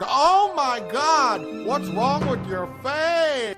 Oh my God! What's wrong with your face?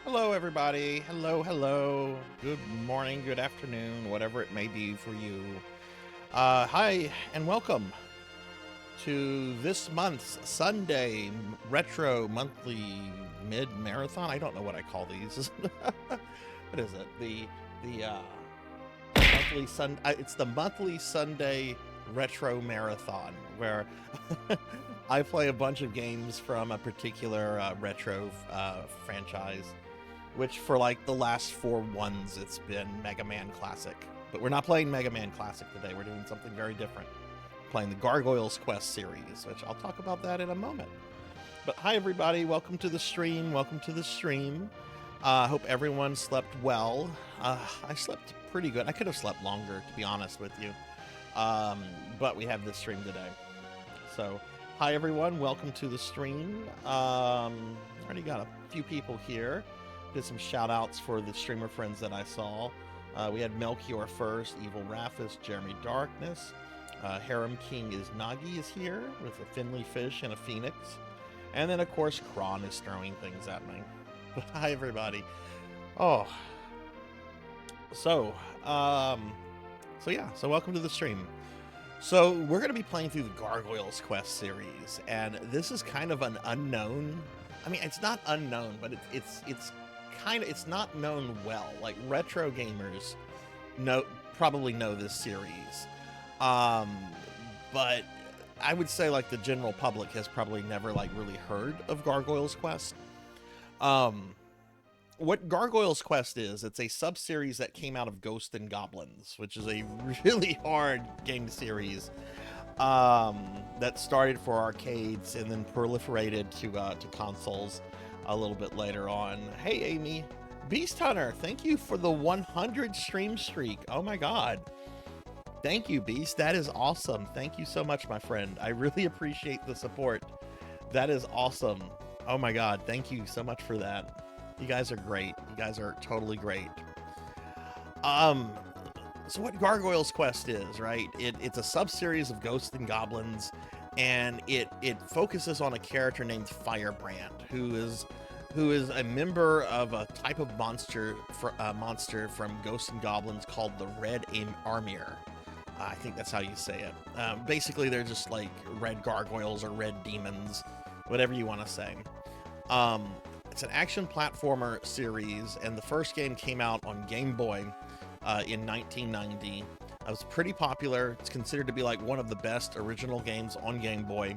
Hello, everybody. Hello. Good morning, good afternoon, whatever it may be for you. Hi, and welcome to this month's Sunday Retro Monthly Mid-Marathon. I don't know what I call these. What is it? The monthly it's the monthly Sunday Retro Marathon, where I play a bunch of games from a particular retro franchise. Which for like the last 4 ones, it's been Mega Man Classic. But we're not playing Mega Man Classic today. We're doing something very different. Playing the Gargoyles Quest series, which I'll talk about that in a moment. But hi, everybody. Welcome to the stream. Hope everyone slept well. I slept pretty good. I could have slept longer, to be honest with you. But we have this stream today. So, hi, everyone. Welcome to the stream. Already got a few people here. Did some shout outs for the streamer friends that I saw. We had Melchior first, Evil Raphis, Jeremy Darkness, Harem King is Nagi is here with a Finley fish and a phoenix. And then, of course, Kron is throwing things at me. But hi, everybody. Oh. So yeah, so welcome to the stream. So we're going to be playing through the Gargoyles Quest series, and this is kind of an unknown. I mean, it's not unknown, but it's not known well. Like, retro gamers probably know this series. But I would say, like, the general public has probably never, like, really heard of Gargoyles Quest. What Gargoyles Quest is, it's a sub-series that came out of Ghosts and Goblins, which is a really hard game series that started for arcades and then proliferated to consoles a little bit later on. Hey, Amy. Beast Hunter, thank you for the 100 stream streak. Oh my god. Thank you, Beast. That is awesome. Thank you so much, my friend. I really appreciate the support. That is awesome. Oh my god. Thank you so much for that. You guys are great. You guys are totally great. So what Gargoyles Quest is, right? It's a sub-series of Ghosts and Goblins, and it focuses on a character named Firebrand, who is a member of a type of monster from Ghosts and Goblins called the Red Armor. I think that's how you say it. Basically, they're just like red gargoyles or red demons, whatever you want to say. It's an action platformer series, and the first game came out on Game Boy in 1990. It was pretty popular. It's considered to be like one of the best original games on Game Boy.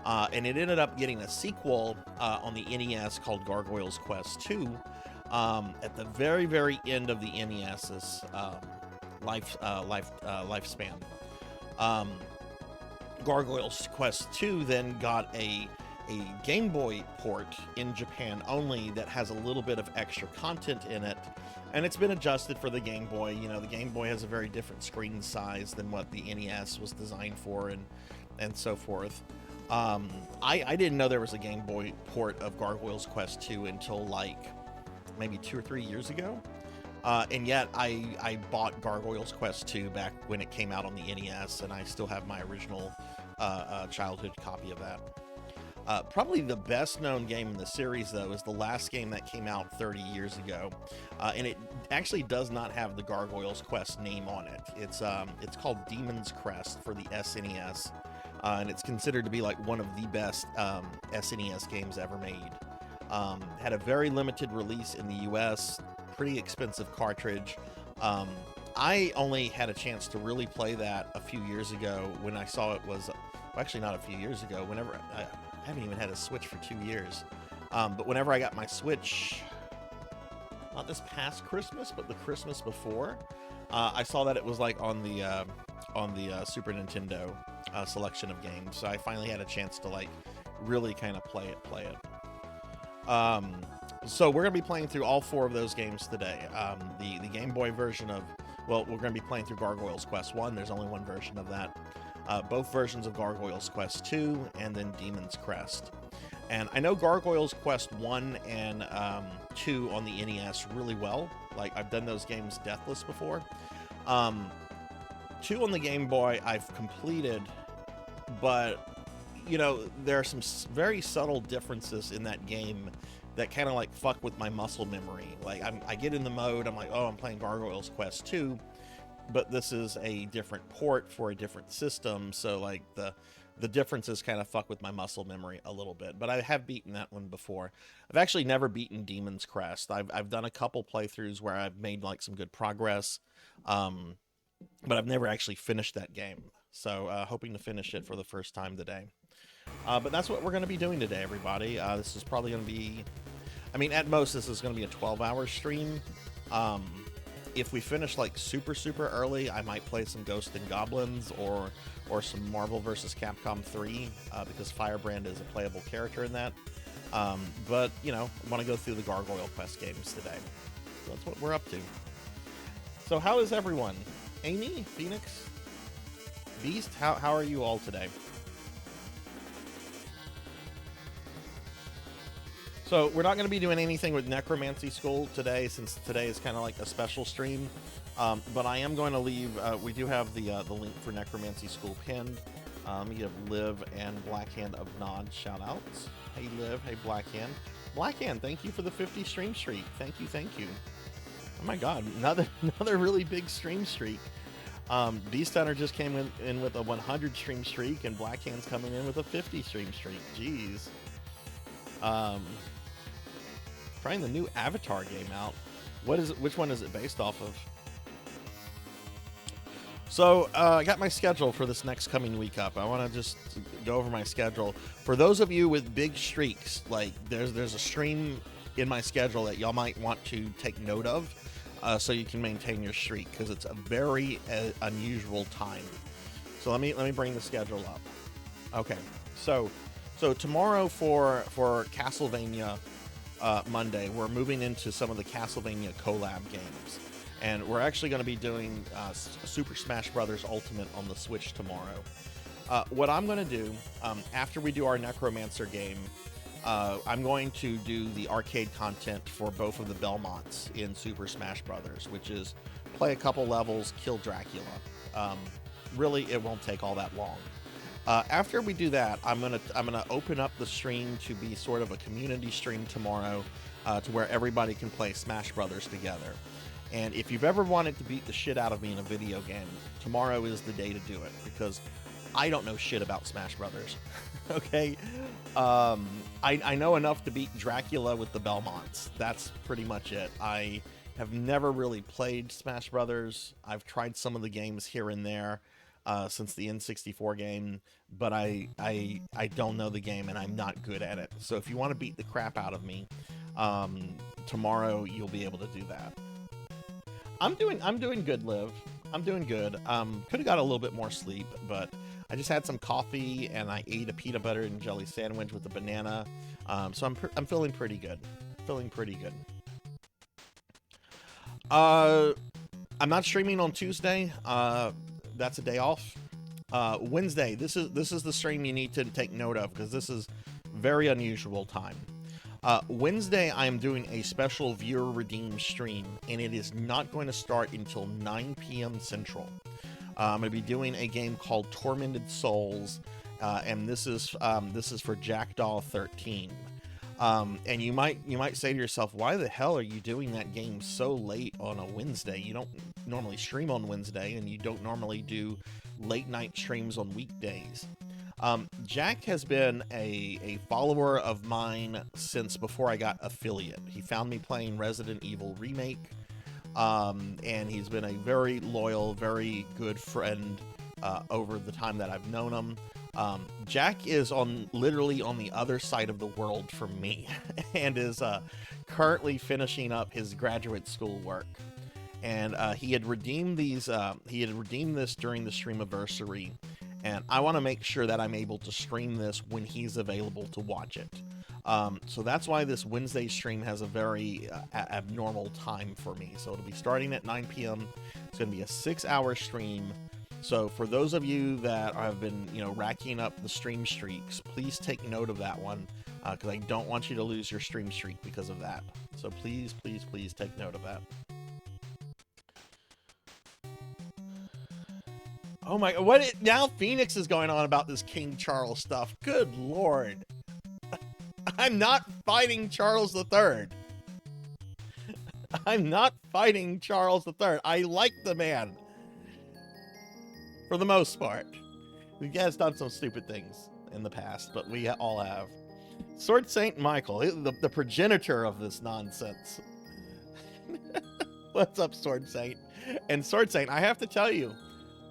And it ended up getting a sequel on the NES called Gargoyles Quest 2 at the very, very end of the NES's lifespan. Gargoyles Quest 2 then got a Game Boy port in Japan only that has a little bit of extra content in it, and it's been adjusted for the Game Boy. You know, the Game Boy has a very different screen size than what the NES was designed for, and so forth. I didn't know there was a Game Boy port of Gargoyles Quest 2 until like maybe 2 or 3 years ago. And yet I bought Gargoyles Quest 2 back when it came out on the NES, and I still have my original childhood copy of that. Probably the best known game in the series, though, is the last game that came out 30 years ago. And it actually does not have the Gargoyles Quest name on it. It's called Demon's Crest for the SNES. And it's considered to be like one of the best SNES games ever made. Had a very limited release in the US, pretty expensive cartridge. I only had a chance to really play that a few years ago when I saw it was, well, actually not a few years ago, whenever, I haven't even had a Switch for 2 years. But whenever I got my Switch, not this past Christmas, but the Christmas before, I saw that it was like on the Super Nintendo selection of games. So I finally had a chance to like really kind of play it. So we're going to be playing through all 4 of those games today. The Game Boy version of, well, we're going to be playing through Gargoyles Quest 1. There's only one version of that. Both versions of Gargoyles Quest 2, and then Demon's Crest. And I know Gargoyles Quest 1 and 2 on the NES really well. Like, I've done those games deathless before. 2 on the Game Boy I've completed, but, you know, there are some very subtle differences in that game that kind of like fuck with my muscle memory. Like, I get in the mode, I'm like, oh, I'm playing Gargoyles Quest 2, but this is a different port for a different system, so like the differences kind of fuck with my muscle memory a little bit. But I have beaten that one before. I've actually never beaten Demon's Crest. I've done a couple playthroughs where I've made like some good progress, but I've never actually finished that game. So hoping to finish it for the first time today. But that's what we're going to be doing today, everybody. This is probably going to be, I mean, at most this is going to be a 12-hour stream. If we finish like super early, I might play some Ghosts and Goblins or some Marvel vs. Capcom 3 because Firebrand is a playable character in that. But you know, I want to go through the Gargoyle Quest games today. So that's what we're up to. So how is everyone? Amy, Phoenix, Beast, how are you all today? So we're not going to be doing anything with Necromancy School today, since today is kind of like a special stream. But I am going to leave. We do have the link for Necromancy School pinned. Let me give Liv and Blackhand of Nod shout outs. Hey Liv, hey Blackhand. Blackhand, thank you for the 50 stream streak. Thank you, thank you. Oh my god, another really big stream streak. Beast Hunter just came in with a 100 stream streak, and Blackhand's coming in with a 50 stream streak. Jeez. Trying the new Avatar game out. What is it? Which one is it based off of? So I got my schedule for this next coming week up. I want to just go over my schedule. For those of you with big streaks, like there's a stream in my schedule that y'all might want to take note of, so you can maintain your streak, because it's a very unusual time. So let me bring the schedule up. Okay, so tomorrow for Castlevania Monday, we're moving into some of the Castlevania collab games. And we're actually going to be doing Super Smash Bros. Ultimate on the Switch tomorrow. What I'm going to do, after we do our Necromancer game, I'm going to do the arcade content for both of the Belmonts in Super Smash Bros., which is play a couple levels, kill Dracula. Really, it won't take all that long. After we do that, I'm gonna open up the stream to be sort of a community stream tomorrow, to where everybody can play Smash Bros. Together. And if you've ever wanted to beat the shit out of me in a video game, tomorrow is the day to do it, because I don't know shit about Smash Brothers. Okay? I know enough to beat Dracula with the Belmonts. That's pretty much it. I have never really played Smash Brothers. I've tried some of the games here and there since the N64 game, but I don't know the game, and I'm not good at it. So if you want to beat the crap out of me, tomorrow you'll be able to do that. I'm doing good, Liv. I'm doing good. Could have got a little bit more sleep, but I just had some coffee and I ate a peanut butter and jelly sandwich with a banana. So I'm feeling pretty good. I'm not streaming on Tuesday. That's a day off. Wednesday. This is the stream you need to take note of, because this is very unusual time. Wednesday, I am doing a special viewer redeemed stream, and it is not going to start until 9 p.m. Central. I'm going to be doing a game called Tormented Souls, and this is for Jackdaw 13. And you might say to yourself, why the hell are you doing that game so late on a Wednesday? You don't normally stream on Wednesday, and you don't normally do late night streams on weekdays. Jack has been a follower of mine since before I got affiliate. He found me playing Resident Evil Remake, and he's been a very loyal, very good friend over the time that I've known him. Jack is literally on the other side of the world from me, and is currently finishing up his graduate school work. And he had redeemed this during the streamiversary. And I want to make sure that I'm able to stream this when he's available to watch it. So that's why this Wednesday stream has a very abnormal time for me. So it'll be starting at 9 p.m. It's going to be a 6-hour stream. So for those of you that have been, racking up the stream streaks, please take note of that one, because I don't want you to lose your stream streak because of that. So please, please, please take note of that. Oh my, now Phoenix is going on about this King Charles stuff. Good Lord. I'm not fighting Charles III. I'm not fighting Charles III. I like the man. For the most part. He has done some stupid things in the past, but we all have. Sword Saint Michael, the progenitor of this nonsense. What's up, Sword Saint? And Sword Saint, I have to tell you,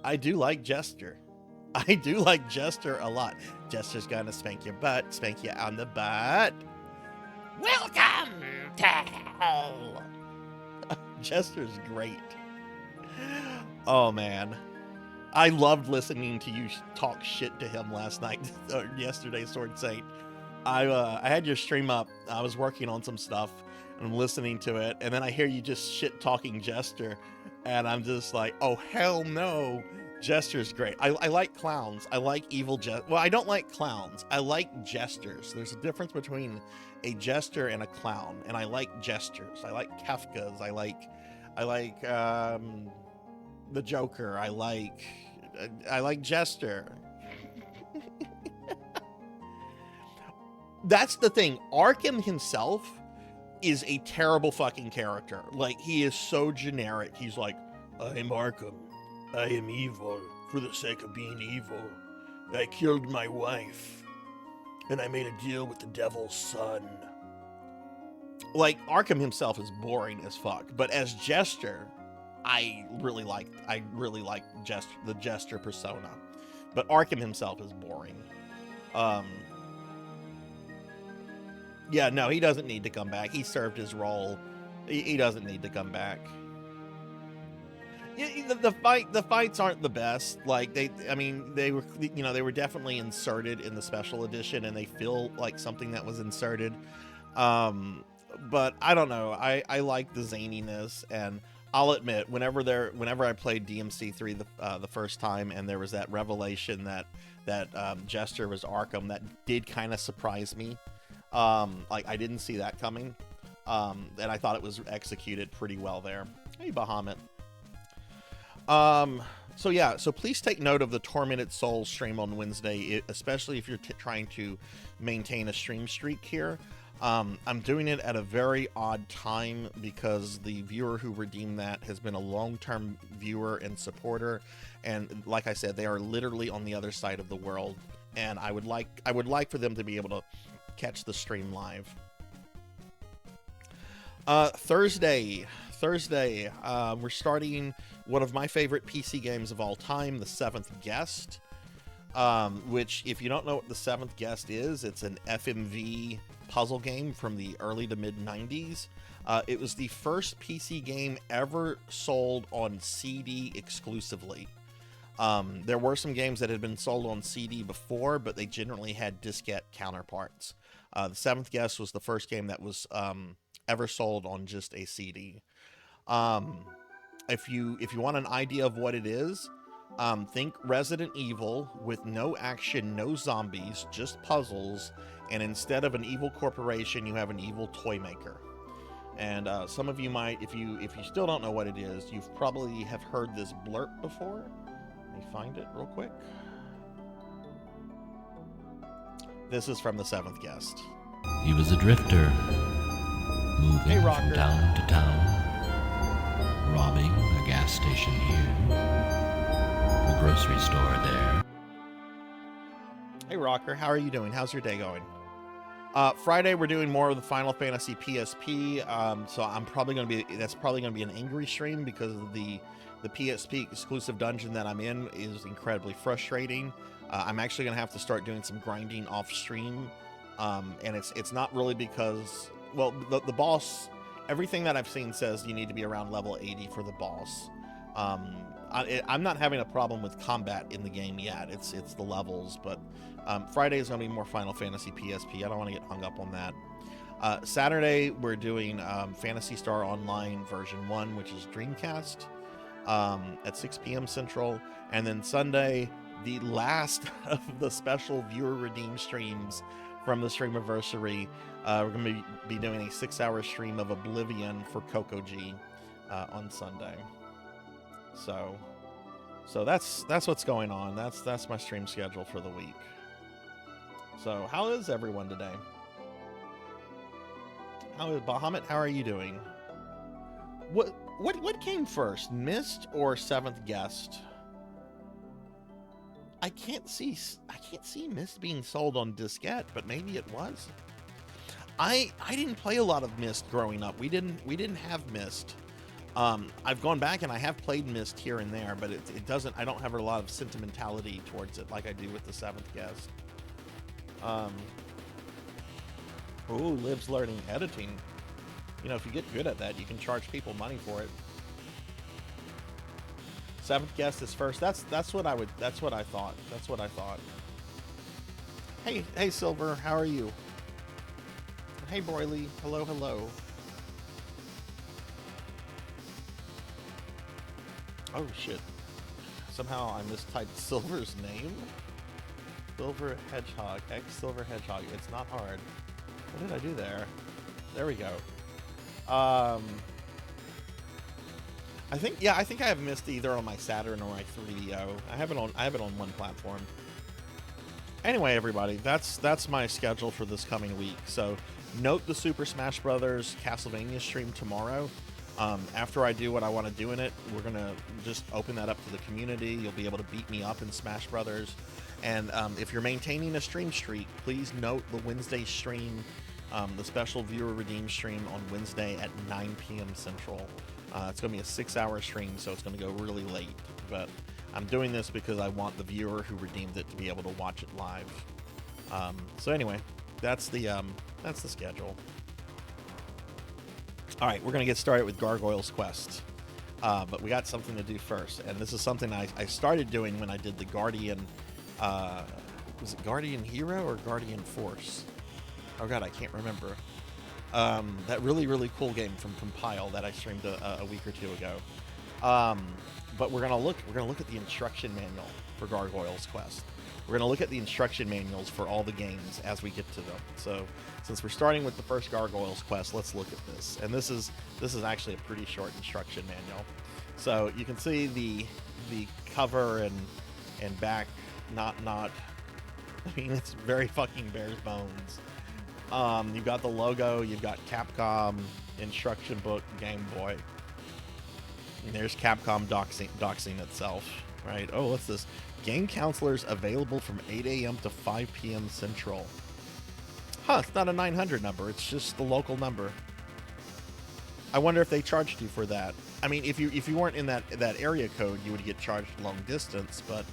I do like Jester. I do like Jester a lot. Jester's gonna spank your butt, spank you on the butt. Welcome to hell. Jester's great. Oh man, I loved listening to you talk shit to him last night, or yesterday, Sword Saint. I had your stream up. I was working on some stuff, and I'm listening to it, and then I hear you just shit talking Jester. And I'm just like, oh, hell no. Jester's great. I like clowns. I like evil jest. Well, I don't like clowns. I like jesters. There's a difference between a jester and a clown. And I like jesters. I like Kefkas. I like I like the Joker. I like Jester. That's the thing. Arkham himself is a terrible fucking character. Like, he is so generic. He's like, I'm Arkham. I am evil for the sake of being evil. I killed my wife, and I made a deal with the devil's son. Like, Arkham himself is boring as fuck, but as Jester, I really like the Jester persona. But Arkham himself is boring. Yeah, no, he doesn't need to come back. He served his role. He doesn't need to come back. The fights aren't the best. Like, they were definitely inserted in the special edition, and they feel like something that was inserted. But I don't know. I like the zaniness, and I'll admit, whenever I played DMC3 the first time, and there was that revelation that Jester was Arkham, that did kind of surprise me. Like, I didn't see that coming, and I thought it was executed pretty well there. Hey, Bahamut. So please take note of the Tormented Souls stream on Wednesday, especially if you're trying to maintain a stream streak here. I'm doing it at a very odd time because the viewer who redeemed that has been a long-term viewer and supporter, and like I said, they are literally on the other side of the world, and I would like for them to be able to catch the stream live. Thursday, we're starting one of my favorite PC games of all time, The Seventh Guest, which, if you don't know what The Seventh Guest is, it's an FMV puzzle game from the early to mid 90s. It was the first PC game ever sold on CD exclusively. There were some games that had been sold on CD before, but they generally had diskette counterparts. The Seventh Guest was the first game that was ever sold on just a CD. If you want an idea of what it is, think Resident Evil with no action, no zombies, just puzzles, and instead of an evil corporation, you have an evil toy maker. And some of you might, if you still don't know what it is, you've probably have heard this blurb before. Let me find it real quick. This is from The Seventh Guest. He was a drifter, moving from town to town, robbing a gas station here, a grocery store there. Hey Rocker, how are you doing? How's your day going? Friday we're doing more of the Final Fantasy PSP, so that's probably gonna be an angry stream because of the PSP exclusive dungeon that I'm in is incredibly frustrating. I'm actually gonna have to start doing some grinding off stream, and it's not really because, well, the boss, everything that I've seen says you need to be around level 80 for the boss. I'm not having a problem with combat in the game yet. It's the levels, but Friday is going to be more Final Fantasy PSP. I don't want to get hung up on that. Saturday, we're doing Phantasy Star Online version 1, which is Dreamcast, at 6 p.m. Central. And then Sunday, the last of the special viewer redeemed streams from the Streamiversary. We're going to be doing a 6-hour stream of Oblivion for Coco G on Sunday. So that's what's going on. That's my stream schedule for the week. So how is everyone today? How is Bahamut? How are you doing? What came first, Myst or Seventh Guest? I can't see Myst being sold on diskette, but maybe it was. I didn't play a lot of Myst growing up. We didn't have Myst. I've gone back and I have played Myst here and there, but I don't have a lot of sentimentality towards it like I do with the Seventh Guest. Liv's learning editing. You know, if you get good at that, you can charge people money for it. Seventh Guest is first. That's what I thought. Hey Silver, how are you? Hey Broily, hello. Oh shit. Somehow I mistyped Silver's name. Silver Hedgehog. X Silver Hedgehog. It's not hard. What did I do there? There we go. I think I have missed either on my Saturn or my 3DO. I have it on one platform. Anyway, everybody, that's my schedule for this coming week. So note the Super Smash Brothers Castlevania stream tomorrow. After I do what I want to do in it, we're gonna just open that up to the community. You'll be able to beat me up in Smash Brothers. And if you're maintaining a stream streak, please note the Wednesday stream, the special viewer redeem stream on Wednesday at 9 p.m. Central. It's going to be a 6-hour stream, so it's going to go really late. But I'm doing this because I want the viewer who redeemed it to be able to watch it live. So anyway, that's the schedule. All right, we're going to get started with Gargoyle's Quest. But we got something to do first, and this is something I started doing when I did the Guardian. Was it Guardian Hero or Guardian Force? Oh god, I can't remember. That really cool game from Compile that I streamed a week or two ago. But we're gonna look at the instruction manual for Gargoyle's Quest. We're gonna look at the instruction manuals for all the games as we get to them. So since we're starting with the first Gargoyle's Quest, let's look at this. And this is actually a pretty short instruction manual. So you can see the cover and back. Not I mean, it's very fucking bare bones. You've got the logo, you've got Capcom instruction book, Game Boy. And there's Capcom doxing itself, right? Oh, what's this? Game counselors available from 8 a.m. to 5 p.m. Central. Huh, it's not a 900 number, it's just the local number. I wonder if they charged you for that. I mean, if you weren't in that area code, you would get charged long distance, but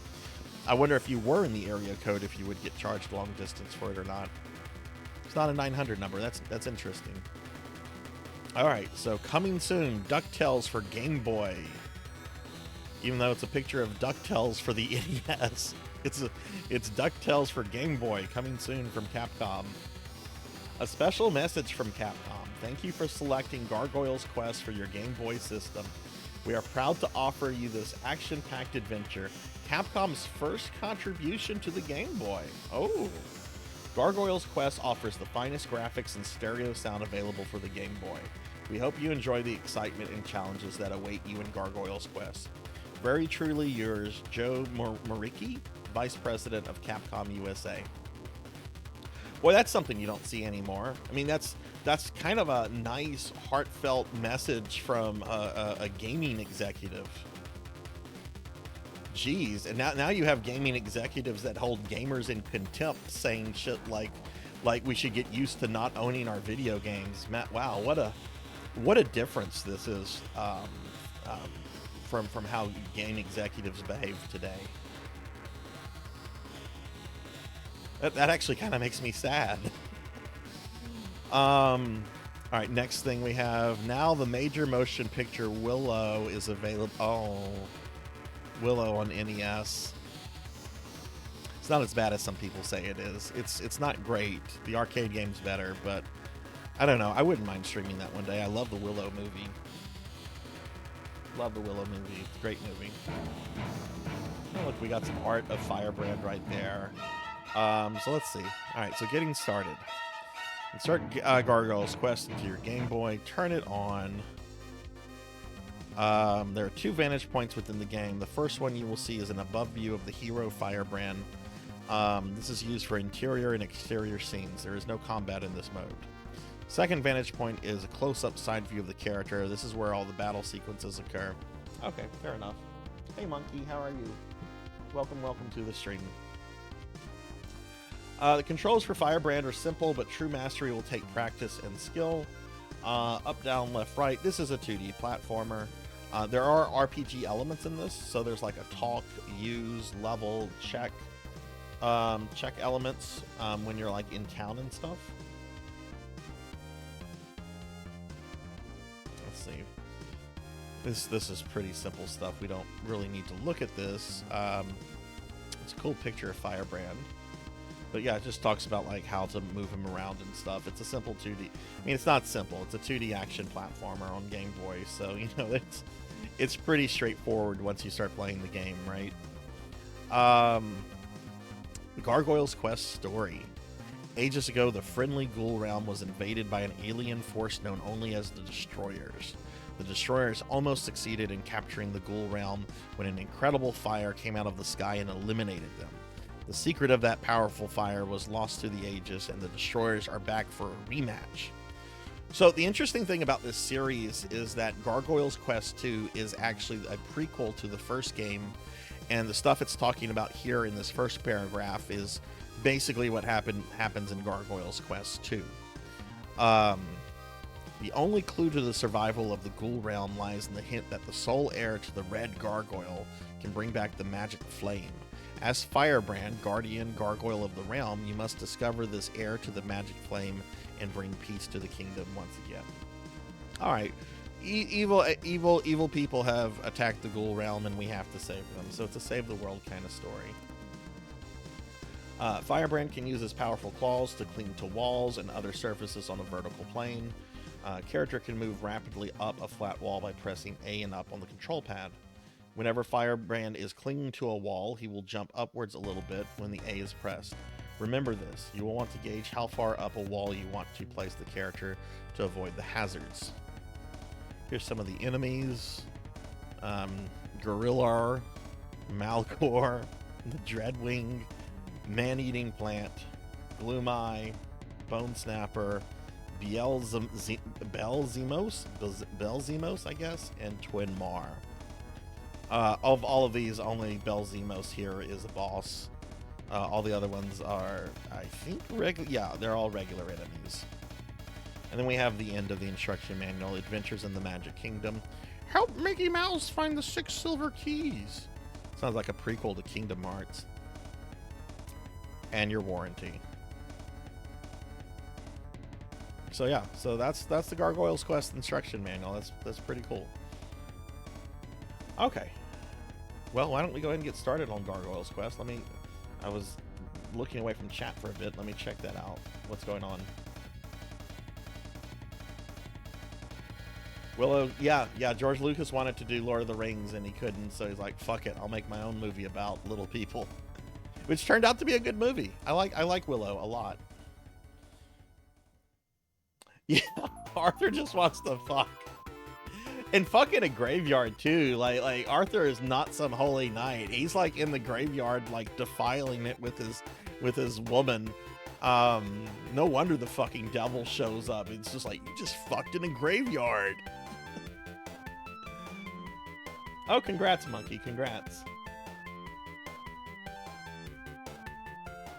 I wonder if you were in the area code if you would get charged long distance for it or not. It's not a 900 number. That's interesting. All right, so coming soon, DuckTales for Game Boy. Even though it's a picture of DuckTales for the NES, it's DuckTales for Game Boy coming soon from Capcom. A special message from Capcom. Thank you for selecting Gargoyle's Quest for your Game Boy system. We are proud to offer you this action-packed adventure, Capcom's first contribution to the Game Boy. Oh! Gargoyle's Quest offers the finest graphics and stereo sound available for the Game Boy. We hope you enjoy the excitement and challenges that await you in Gargoyle's Quest. Very truly yours, Joe Moricki, Vice President of Capcom USA. Boy, that's something you don't see anymore. I mean, that's kind of a nice, heartfelt message from a gaming executive. Jeez, and now you have gaming executives that hold gamers in contempt, saying shit like we should get used to not owning our video games. Matt, wow, what a difference this is from how game executives behave today. That actually kind of makes me sad. All right, next thing we have, now the major motion picture Willow is available. Oh, Willow on NES. It's not as bad as some people say it is. It's not great. The arcade game's better, but I don't know. I wouldn't mind streaming that one day. I love the Willow movie. Love the Willow movie. It's a great movie. Oh, look, we got some art of Firebrand right there. So let's see. All right, so getting started. Insert Gargoyle's Quest into your Game Boy. Turn it on. There are 2 vantage points within the game. The first one you will see is an above view of the hero Firebrand. This is used for interior and exterior scenes. There is no combat in this mode. Second vantage point is a close-up side view of the character. This is where all the battle sequences occur. Okay, fair enough. Hey Monkey, how are you? Welcome to the stream. The controls for Firebrand are simple, but true mastery will take practice and skill. Up, down, left, right. This is a 2D platformer. There are RPG elements in this, so there's like a talk, use, level, check elements when you're like in town and stuff. Let's see. This is pretty simple stuff. We don't really need to look at this. It's a cool picture of Firebrand. But yeah, it just talks about like how to move him around and stuff. It's a simple 2D. I mean, it's not simple. It's a 2D action platformer on Game Boy, so you know it's pretty straightforward once you start playing the game, right? Gargoyle's Quest story. Ages ago, the friendly ghoul realm was invaded by an alien force known only as the Destroyers. The destroyers almost succeeded in capturing the Ghoul realm when an incredible fire came out of the sky and eliminated them. The secret of that powerful fire was lost to the ages, and the destroyers are back for a rematch. So the interesting thing about this series is that Gargoyle's Quest 2 is actually a prequel to the first game, and the stuff it's talking about here in this first paragraph is basically what happens in Gargoyle's Quest 2. The only clue to the survival of the Ghoul realm lies in the hint that the sole heir to the red Gargoyle can bring back the magic flame. As Firebrand, guardian Gargoyle of the realm, you must discover this heir to the magic flame and bring peace to the kingdom once again. Alright, evil people have attacked the Ghoul realm and we have to save them, so it's a save the world kind of story. Firebrand can use his powerful claws to cling to walls and other surfaces on a vertical plane. Character can move rapidly up a flat wall by pressing A and up on the control pad. Whenever Firebrand is clinging to a wall, he will jump upwards a little bit when the A is pressed. Remember this, you will want to gauge how far up a wall you want to place the character to avoid the hazards. Here's some of the enemies. Gorilla, Malcor, the Dreadwing, Man-Eating Plant, Gloom Eye, Bone Snapper, Belzemos, I guess, and Twin Mar. Of all of these, only Belzemos here is a boss. All the other ones are, I think, they're all regular enemies. And then we have the end of the instruction manual, Adventures in the Magic Kingdom. Help Mickey Mouse find the 6 silver keys. Sounds like a prequel to Kingdom Hearts. And your warranty. So yeah, so that's the Gargoyle's Quest instruction manual. That's pretty cool. Okay. Well, why don't we go ahead and get started on Gargoyle's Quest? I was looking away from chat for a bit. Let me check that out. What's going on? Willow, yeah, George Lucas wanted to do Lord of the Rings and he couldn't, so he's like, fuck it, I'll make my own movie about little people. Which turned out to be a good movie. I like Willow a lot. Yeah, Arthur just wants to fuck. And fuck in a graveyard too. Like Arthur is not some holy knight. He's like in the graveyard, like defiling it with his woman. No wonder the fucking devil shows up. It's just like, you just fucked in a graveyard. Oh, congrats, Monkey. Congrats.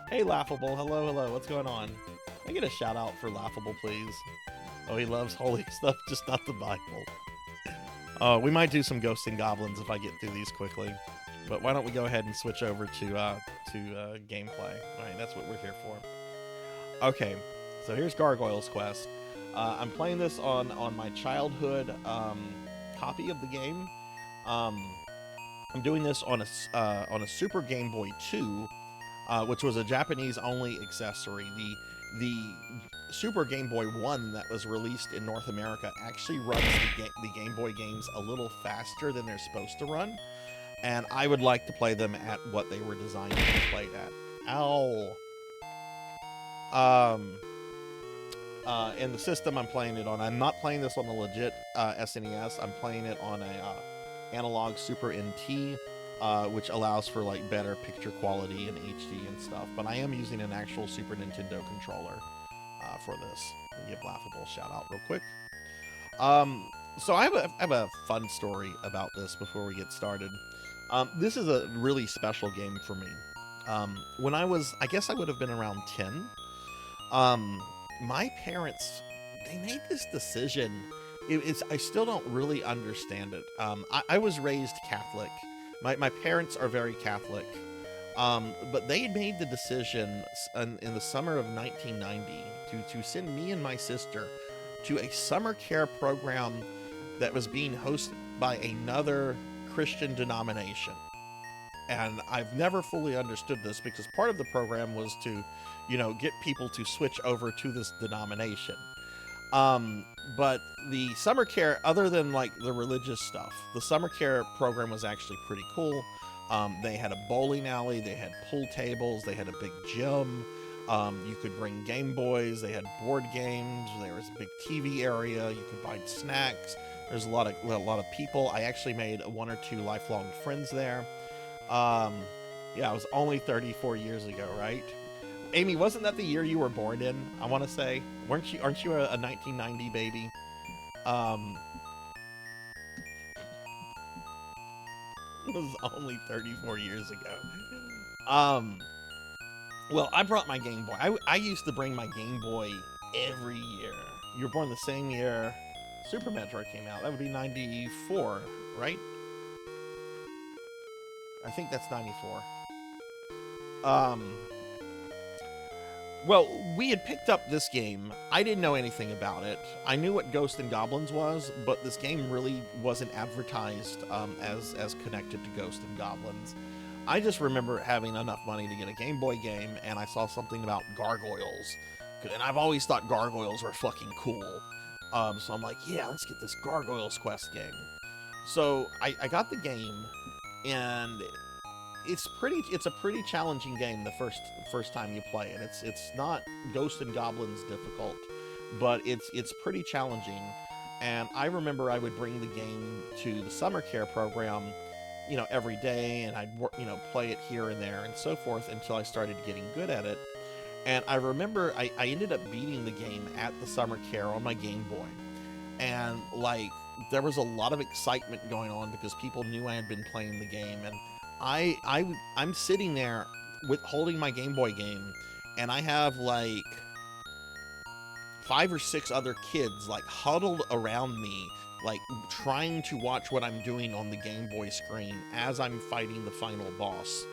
Hey, Laughable. Hello. What's going on? Can I get a shout out for Laughable, please? Oh, he loves holy stuff, just not the Bible. We might do some Ghosts and Goblins if I get through these quickly. But why don't we go ahead and switch over to gameplay. Alright, that's what we're here for. Okay, so here's Gargoyle's Quest. I'm playing this on my childhood copy of the game. I'm doing this on a Super Game Boy 2, which was a Japanese-only accessory. The Super Game Boy 1 that was released in North America actually runs the Game Boy games a little faster than they're supposed to run, and I would like to play them at what they were designed to be played at. Ow! In the system I'm playing it on, I'm not playing this on the legit SNES, I'm playing it on a analog Super NT, which allows for like better picture quality and HD and stuff, but I am using an actual Super Nintendo controller for this. I'll give Laughable a shout out real quick. So I have a fun story about this before we get started. This is a really special game for me. When I guess I would have been around 10. My parents, they made this decision. I still don't really understand it. I was raised Catholic. My parents are very Catholic, but they made the decision in the summer of 1990 to send me and my sister to a summer care program that was being hosted by another Christian denomination. And I've never fully understood this because part of the program was to, get people to switch over to this denomination. But the summer care, other than like the religious stuff, the summer care program was actually pretty cool. They had a bowling alley, they had pool tables, they had a big gym. You could bring Game Boys, they had board games, there was a big TV area, you could buy snacks, There's a lot of people. I actually made 1 or 2 lifelong friends there. Yeah, it was only 34 years ago, right? Amy, wasn't that the year you were born in? I want to say, aren't you a 1990 baby? It was only 34 years ago. Well, I brought my Game Boy. I used to bring my Game Boy every year. You were born the same year Super Metroid came out. That would be 94, right? I think that's 94. Well, we had picked up this game. I didn't know anything about it. I knew what Ghosts and Goblins was, but this game really wasn't advertised as connected to Ghosts and Goblins. I just remember having enough money to get a Game Boy game, and I saw something about Gargoyles. And I've always thought Gargoyles were fucking cool. So I'm like, yeah, let's get this Gargoyles Quest game. So I got the game, and it's a pretty challenging game the first time you play it. It's not Ghosts and Goblins difficult, but it's pretty challenging. And I remember I would bring the game to the summer care program, every day, and I'd play it here and there and so forth until I started getting good at it. And I remember I ended up beating the game at the summer care on my Game Boy, and there was a lot of excitement going on because people knew I had been playing the game, and I'm sitting there holding my Game Boy game, and I have 5 or 6 other kids huddled around me, trying to watch what I'm doing on the Game Boy screen as I'm fighting the final boss.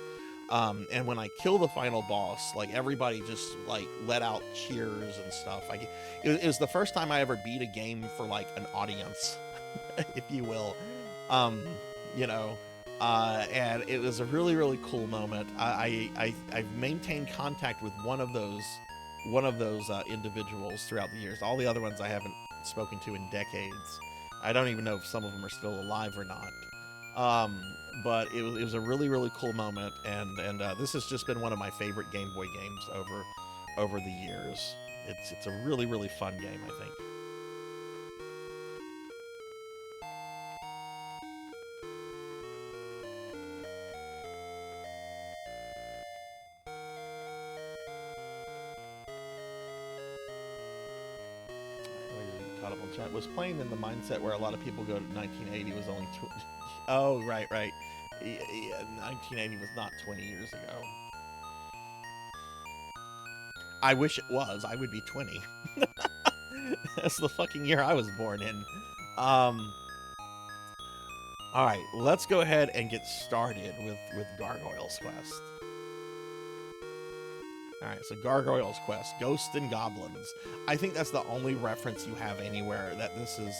And when I kill the final boss, everybody just let out cheers and stuff. It was the first time I ever beat a game for an audience, if you will. And it was a really, really cool moment. I've maintained contact with one of those individuals throughout the years. All the other ones I haven't spoken to in decades. I don't even know if some of them are still alive or not. But it was a really, really cool moment, and this has just been one of my favorite Game Boy games over the years. It's a really, really fun game, I think. Chat was playing in the mindset where a lot of people go to 1980 was only oh, right. Yeah, 1980 was not 20 years ago. I wish it was. I would be 20. That's the fucking year I was born in. Alright, let's go ahead and get started with Gargoyle's Quest. Alright, so Gargoyle's Quest, Ghosts and Goblins. I think that's the only reference you have anywhere that this is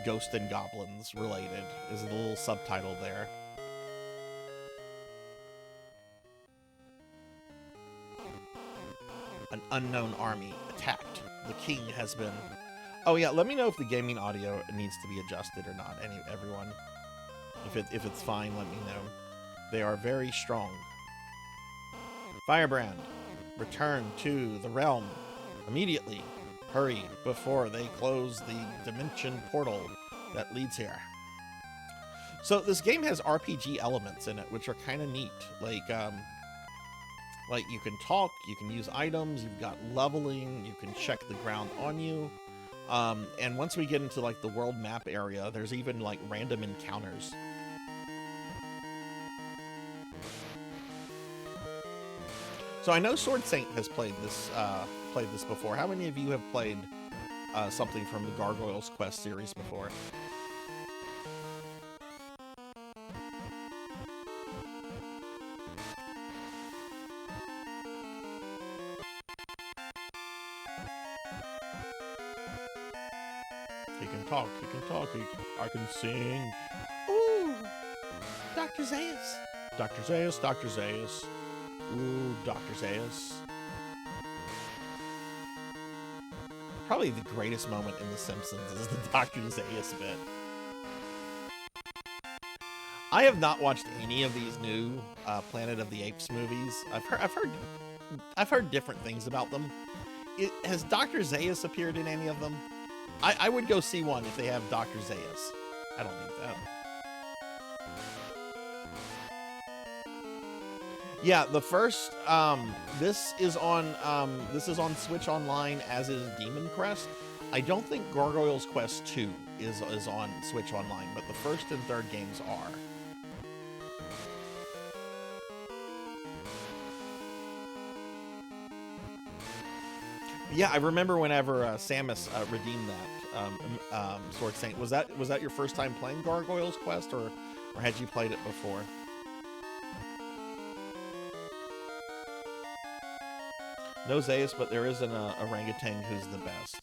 Ghosts and Goblins related, is the little subtitle there. An unknown army attacked. The king has been... Oh yeah, let me know if the gaming audio needs to be adjusted or not, everyone. If it's fine, let me know. They are very strong. Firebrand. Return to the realm immediately. Hurry before they close the dimension portal that leads here. So this game has RPG elements in it, which are kind of neat. Like you can talk, you can use items, you've got leveling, you can check the ground on you. And once we get into the world map area, there's even random encounters. So I know Sword Saint has played this before. How many of you have played something from the Gargoyles Quest series before? He can talk, I can sing. Ooh, Dr. Zaius. Dr. Zaius, Dr. Zaius. Ooh, Dr. Zaius. Probably the greatest moment in The Simpsons is the Dr. Zaius bit. I have not watched any of these new Planet of the Apes movies. I've heard different things about them. Has Dr. Zaius appeared in any of them? I would go see one if they have Dr. Zaius. I don't need that. Yeah, the first this is on Switch Online, as is Demon Crest. I don't think Gargoyle's Quest 2 is on Switch Online, but the first and third games are. Yeah, I remember whenever Samus redeemed that Sword Saint. Was that your first time playing Gargoyle's Quest, or had you played it before? No Zaius, but there is an orangutan who's the best.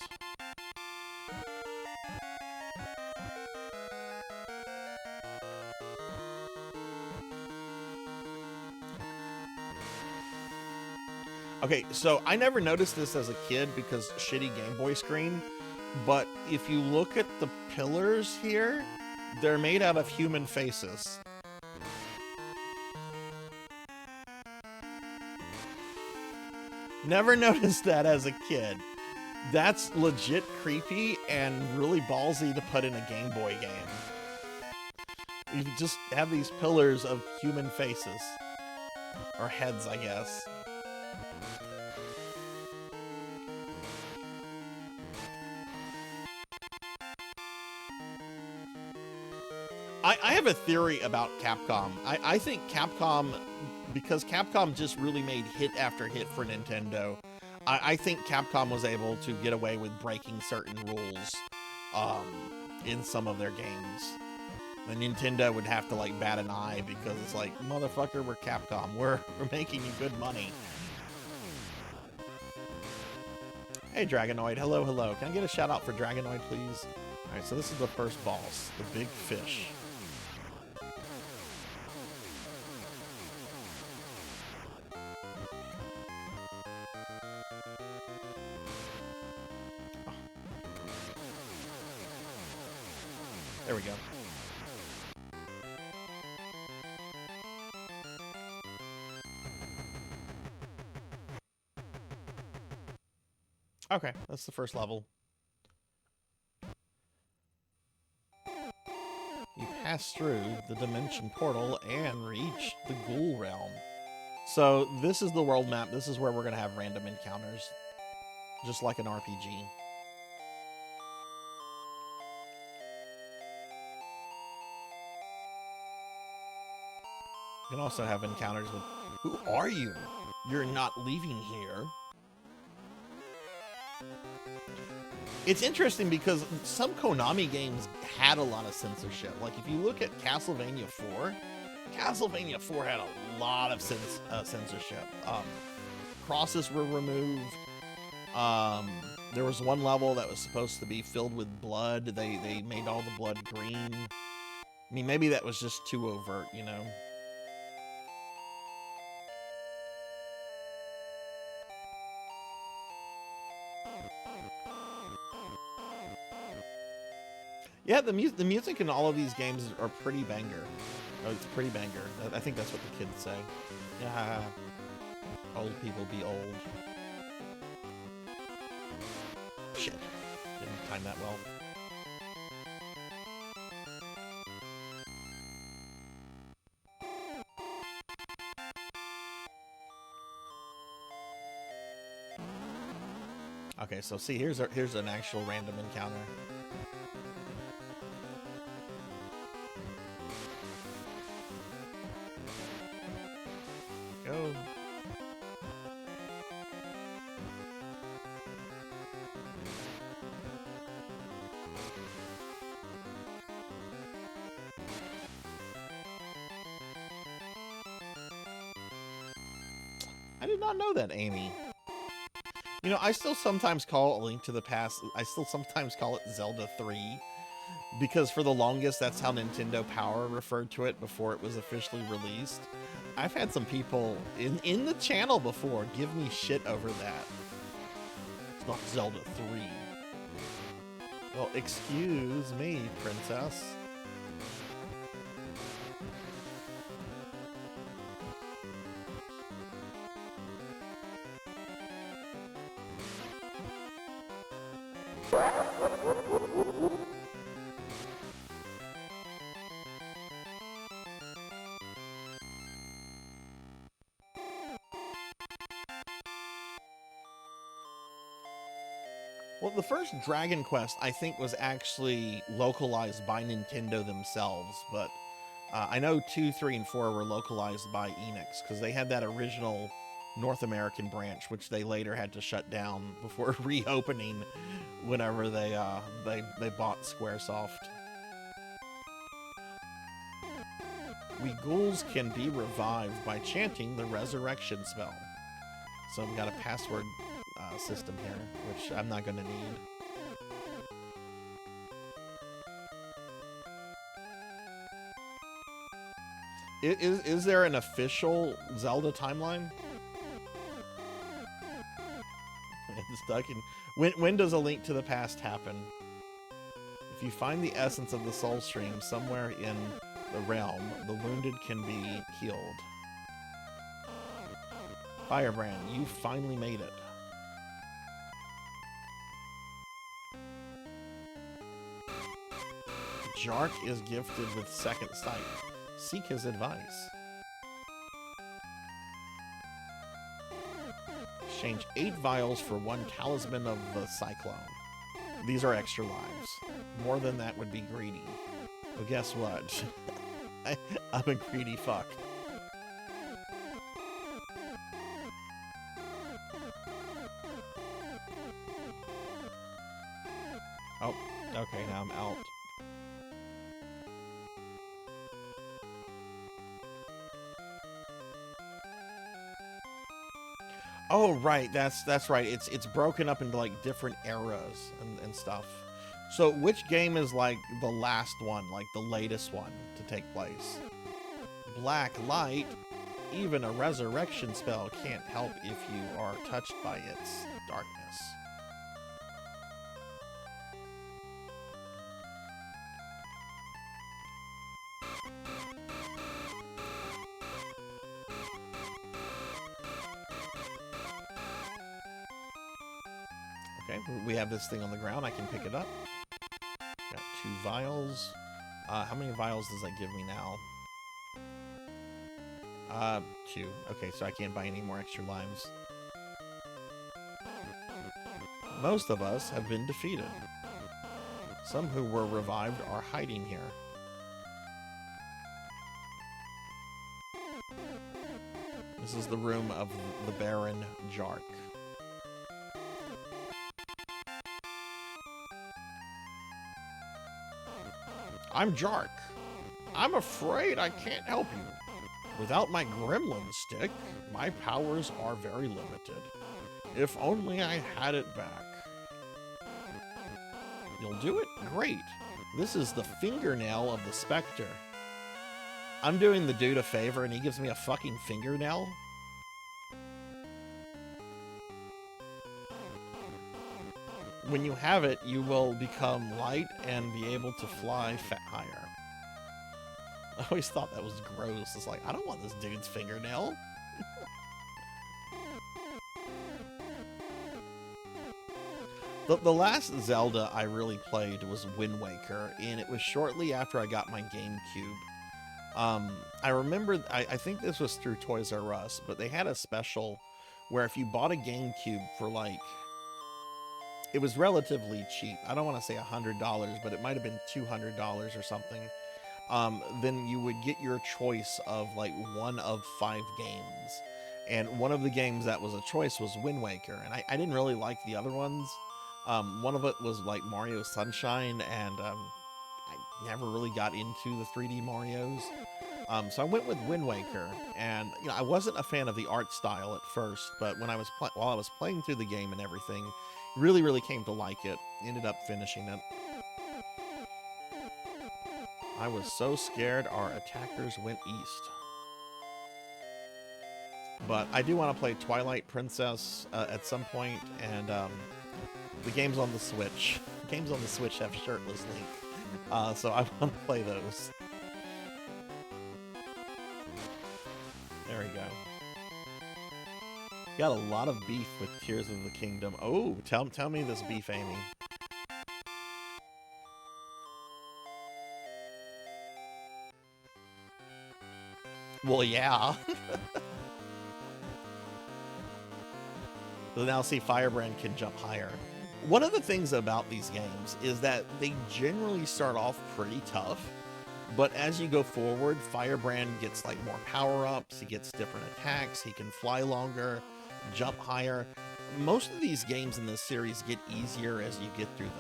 Okay, so I never noticed this as a kid because shitty Game Boy screen, but if you look at the pillars here, they're made out of human faces. Never noticed that as a kid. That's legit creepy and really ballsy to put in a Game Boy game. You just have these pillars of human faces. Or heads, I guess. I have a theory about Capcom. I think Capcom, because Capcom just really made hit after hit for Nintendo, I think Capcom was able to get away with breaking certain rules in some of their games. The Nintendo would have to like bat an eye because it's like, motherfucker, we're Capcom. We're making you good money. Hey, Dragonoid. Hello, hello. Can I get a shout out for Dragonoid, please? All right, so this is the first boss, the big fish. There we go. Okay, that's the first level. You pass through the dimension portal and reach the Ghoul realm. So this is the world map. This is where we're going to have random encounters, just like an RPG. You can also have encounters with, who are you? You're not leaving here. It's interesting because some Konami games had a lot of censorship. Like if you look at Castlevania 4, Castlevania 4 had a lot of censorship. Crosses were removed. There was one level that was supposed to be filled with blood. They made all the blood green. I mean, maybe that was just too overt, you know? Yeah, the music in all of these games are pretty banger. Oh, it's pretty banger. I think that's what the kids say. Yeah, old people be old. Shit, didn't time that well. Okay, so see, here's an actual random encounter. Go. I did not know that, Amy. You know, I still sometimes call A Link to the Past, I still sometimes call it Zelda 3, because for the longest, that's how Nintendo Power referred to it before it was officially released. I've had some people in the channel before give me shit over that. It's not Zelda 3. Well, excuse me, princess. Well, the first Dragon Quest, I think, was actually localized by Nintendo themselves, but I know 2, 3, and 4 were localized by Enix, because they had that original North American branch, which they later had to shut down before reopening whenever they bought Squaresoft. We ghouls can be revived by chanting the resurrection spell. So we got a password system here, which I'm not going to need. Is there an official Zelda timeline? It's stuck in... When does A Link to the Past happen? If you find the essence of the Soul Stream somewhere in the realm, the wounded can be healed. Firebrand, you finally made it. Jark is gifted with second sight. Seek his advice. Exchange 8 vials for 1 talisman of the Cyclone. These are extra lives. More than that would be greedy. But guess what? I'm a greedy fuck. Oh, okay, now I'm out. Oh, right, that's right. It's broken up into like different eras and stuff. So which game is like the last one, like the latest one to take place? Black light, even a resurrection spell can't help if you are touched by its darkness. Okay, we have this thing on the ground. I can pick it up. Got 2 vials. How many vials does that give me now? 2. Okay, so I can't buy any more extra lives. Most of us have been defeated. Some who were revived are hiding here. This is the room of the Baron Jark. I'm Jark. I'm afraid I can't help you. Without my gremlin stick, my powers are very limited. If only I had it back. You'll do it? Great. This is the fingernail of the Spectre. I'm doing the dude a favor and he gives me a fucking fingernail? When you have it, you will become light and be able to fly higher. I always thought that was gross. It's like, I don't want this dude's fingernail. The last Zelda I really played was Wind Waker, and it was shortly after I got my GameCube. I remember, I think this was through Toys R Us, but they had a special where if you bought a GameCube for like, it was relatively cheap. I don't want to say $100, but it might have been $200 or something. Then you would get your choice of like 1 of 5 games. And one of the games that was a choice was Wind Waker. And I didn't really like the other ones. One of it was like Mario Sunshine, and I never really got into the 3D Marios. So I went with Wind Waker, and you know, I wasn't a fan of the art style at first, but when I was while I was playing through the game and everything, really came to like it. Ended up finishing it. I was so scared our attackers went east. But I do want to play Twilight Princess at some point, and the games on the Switch. Games on the Switch have shirtless Link, so I want to play those. There we go. Got a lot of beef with Tears of the Kingdom. Oh, tell me this beef, Amy. Well, yeah. So now see, Firebrand can jump higher. One of the things about these games is that they generally start off pretty tough, but as you go forward, Firebrand gets like more power-ups, he gets different attacks, he can fly longer, jump higher. Most of these games in this series get easier as you get through them.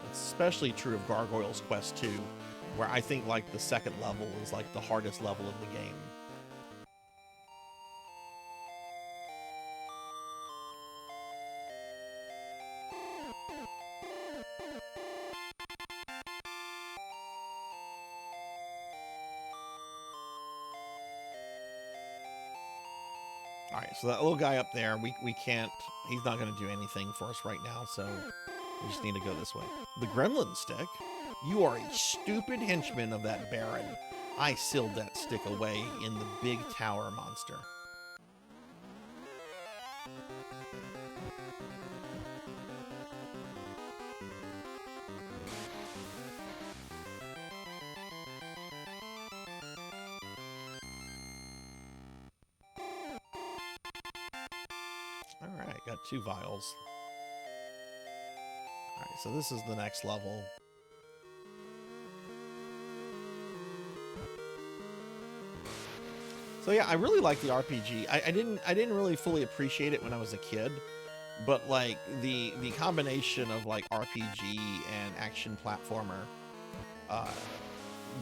It's especially true of Gargoyle's Quest 2, where I think like the second level is like the hardest level of the game. Alright, so that little guy up there, we can't, he's not going to do anything for us right now, so we just need to go this way. The Gremlin Stick? You are a stupid henchman of that Baron. I sealed that stick away in the big tower monster. Alright, got 2 vials. Alright, so this is the next level. So yeah, I really like the RPG. I didn't really fully appreciate it when I was a kid, but like the combination of like RPG and action platformer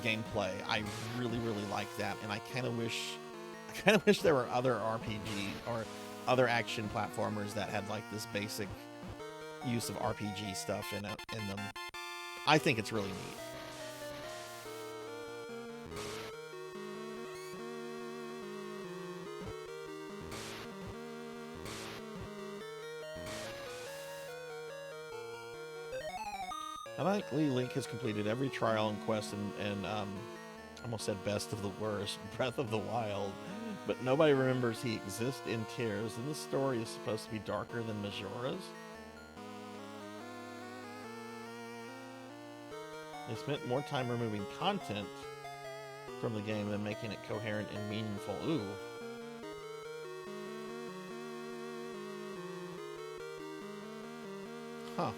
gameplay, I really like that, and I kind of wish there were other RPG or other action platformers that had like this basic use of RPG stuff in them. I think it's really neat. Ironically, Link has completed every trial and quest and almost said best of the worst, Breath of the Wild, but nobody remembers he exists in Tears, and this story is supposed to be darker than Majora's. They spent more time removing content from the game than making it coherent and meaningful. Ooh. Huh.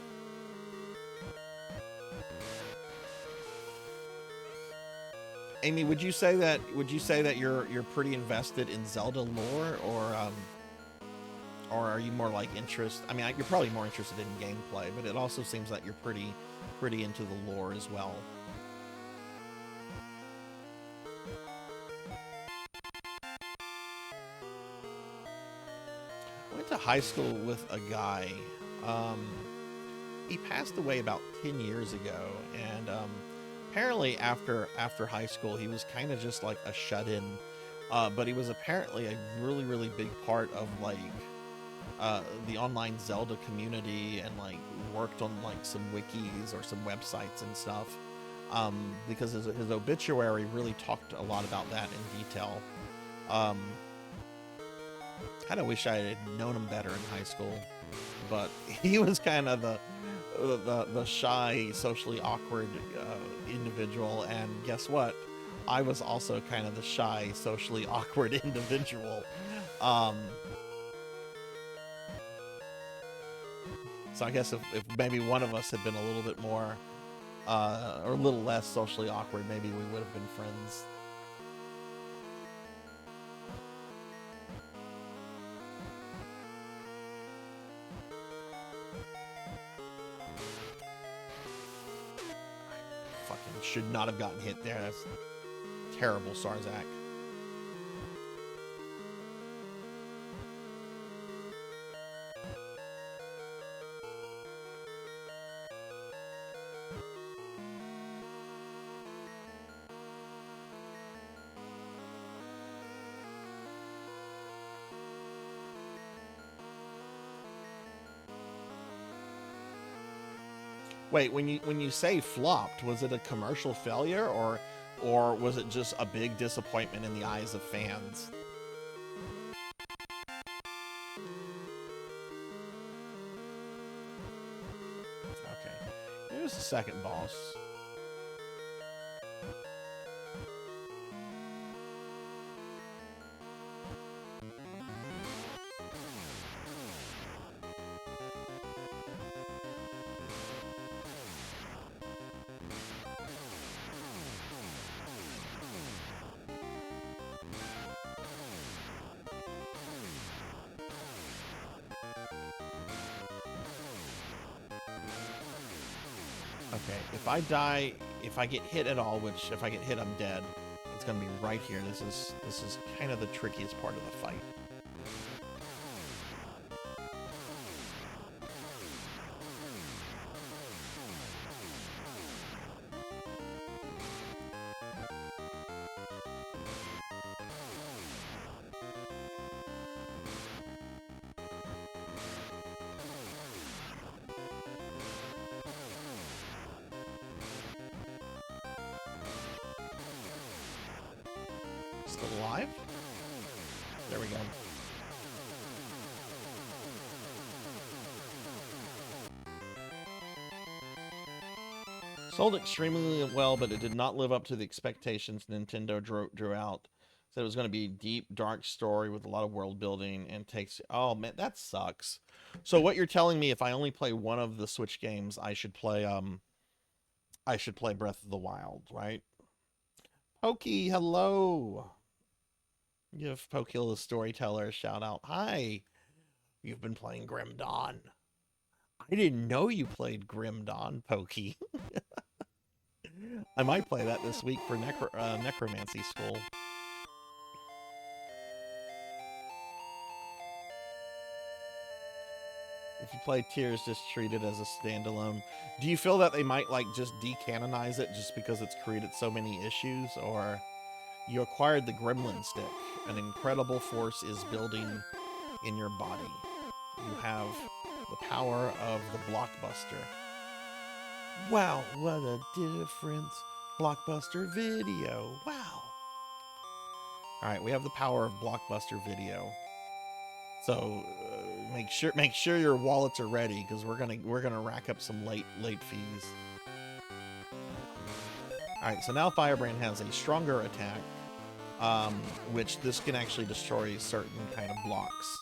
Amy, would you say that you're pretty invested in Zelda lore, or are you more like interested? I mean, you're probably more interested in gameplay, but it also seems that you're pretty into the lore as well. I went to high school with a guy. He passed away about 10 years ago, and apparently after high school he was kind of just like a shut-in, but he was apparently a really big part of like the online Zelda community, and like worked on like some wikis or some websites and stuff, because his obituary really talked a lot about that in detail. Kind of wish I had known him better in high school, but he was kind of the shy, socially awkward individual, and guess what? I was also kind of the shy, socially awkward individual. So I guess if maybe one of us had been a little bit more, or a little less socially awkward, maybe we would have been friends. Should not have gotten hit there. That's terrible, Sarzac. Wait, when you say flopped, was it a commercial failure, or was it just a big disappointment in the eyes of fans? Okay, here's the second boss. Okay, if I die, if I get hit at all, which if I get hit, I'm dead. It's gonna be right here. This is kind of the trickiest part of the fight. Still alive? There we go. Sold extremely well, but it did not live up to the expectations Nintendo drew out. Said it was going to be a deep, dark story with a lot of world building and takes... Oh, man, that sucks. So what you're telling me, if I only play one of the Switch games, I should play Breath of the Wild, right? Pokey, hello! Give Pokehill the Storyteller a shout out. Hi! You've been playing Grim Dawn. I didn't know you played Grim Dawn, Pokey. I might play that this week for Necromancy School. If you play Tears, just treat it as a standalone. Do you feel that they might like just decanonize it just because it's created so many issues? Or you acquired the Gremlin Stick. An incredible force is building in your body. You have the power of the Blockbuster. Wow, what a difference. Blockbuster Video. Wow. Alright, we have the power of Blockbuster Video. So make sure your wallets are ready, because we're gonna rack up some late fees. Alright, so now Firebrand has a stronger attack, which this can actually destroy certain kind of blocks.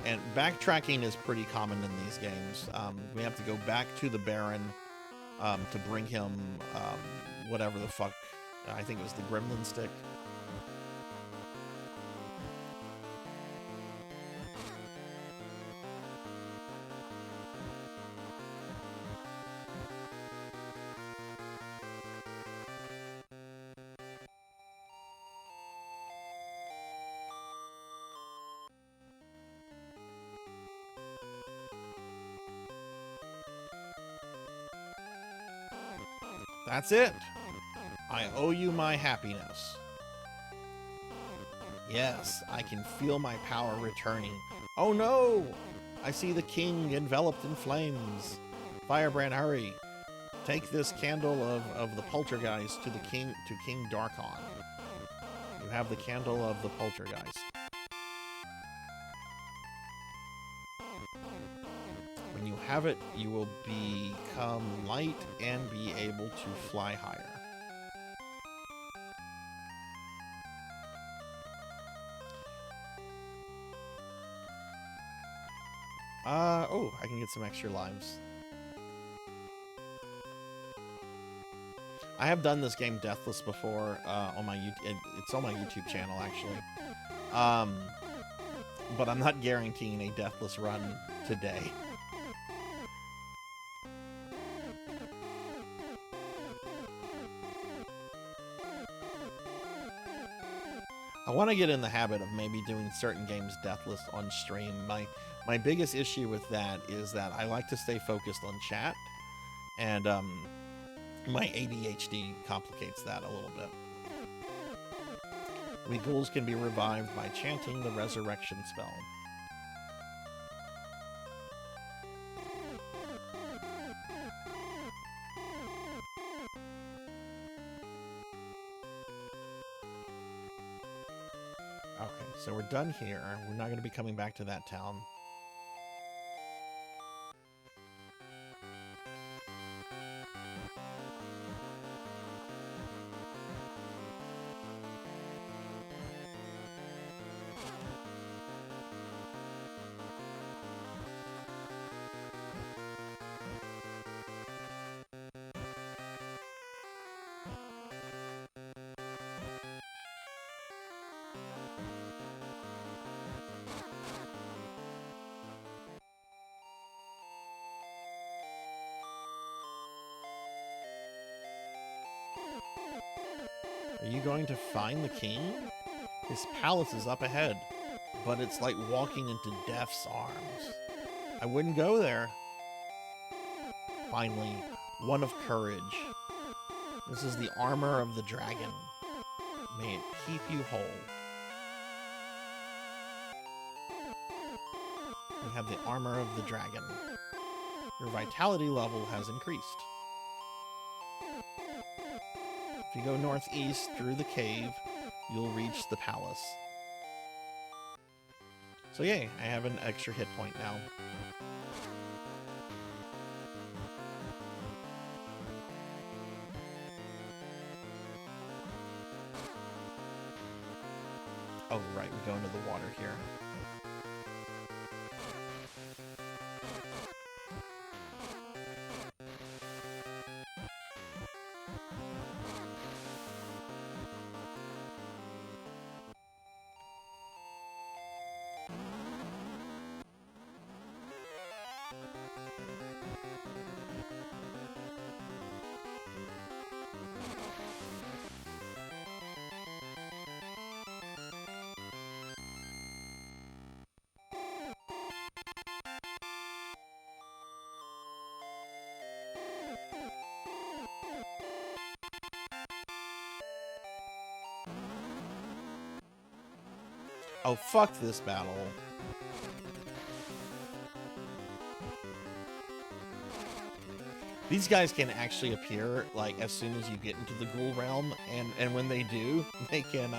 And backtracking is pretty common in these games. We have to go back to the Baron to bring him whatever the fuck. I think it was the Gremlin Stick. That's it. I owe you my happiness. Yes, I can feel my power returning. Oh no! I see the king enveloped in flames. Firebrand, hurry. Take this candle of the poltergeist to King Darkon. You have the candle of the poltergeist. When you have it, you will become light and be able to fly higher. Oh, I can get some extra lives. I have done this game deathless before on my it's on my YouTube channel actually. But I'm not guaranteeing a deathless run today. I want to get in the habit of maybe doing certain games deathless on stream. My biggest issue with that is that I like to stay focused on chat, and my ADHD complicates that a little bit. We ghouls can be revived by chanting the resurrection spell. Okay, so we're done here. We're not going to be coming back to that town. Are you going to find the king? His palace is up ahead, but it's like walking into death's arms. I wouldn't go there. Finally, one of courage. This is the armor of the dragon. May it keep you whole. We have the armor of the dragon. Your vitality level has increased. If you go northeast through the cave, you'll reach the palace. So yay, I have an extra hit point now. Oh right, we go into the water here. Oh, fuck this battle. These guys can actually appear like as soon as you get into the ghoul realm, and when they do, they can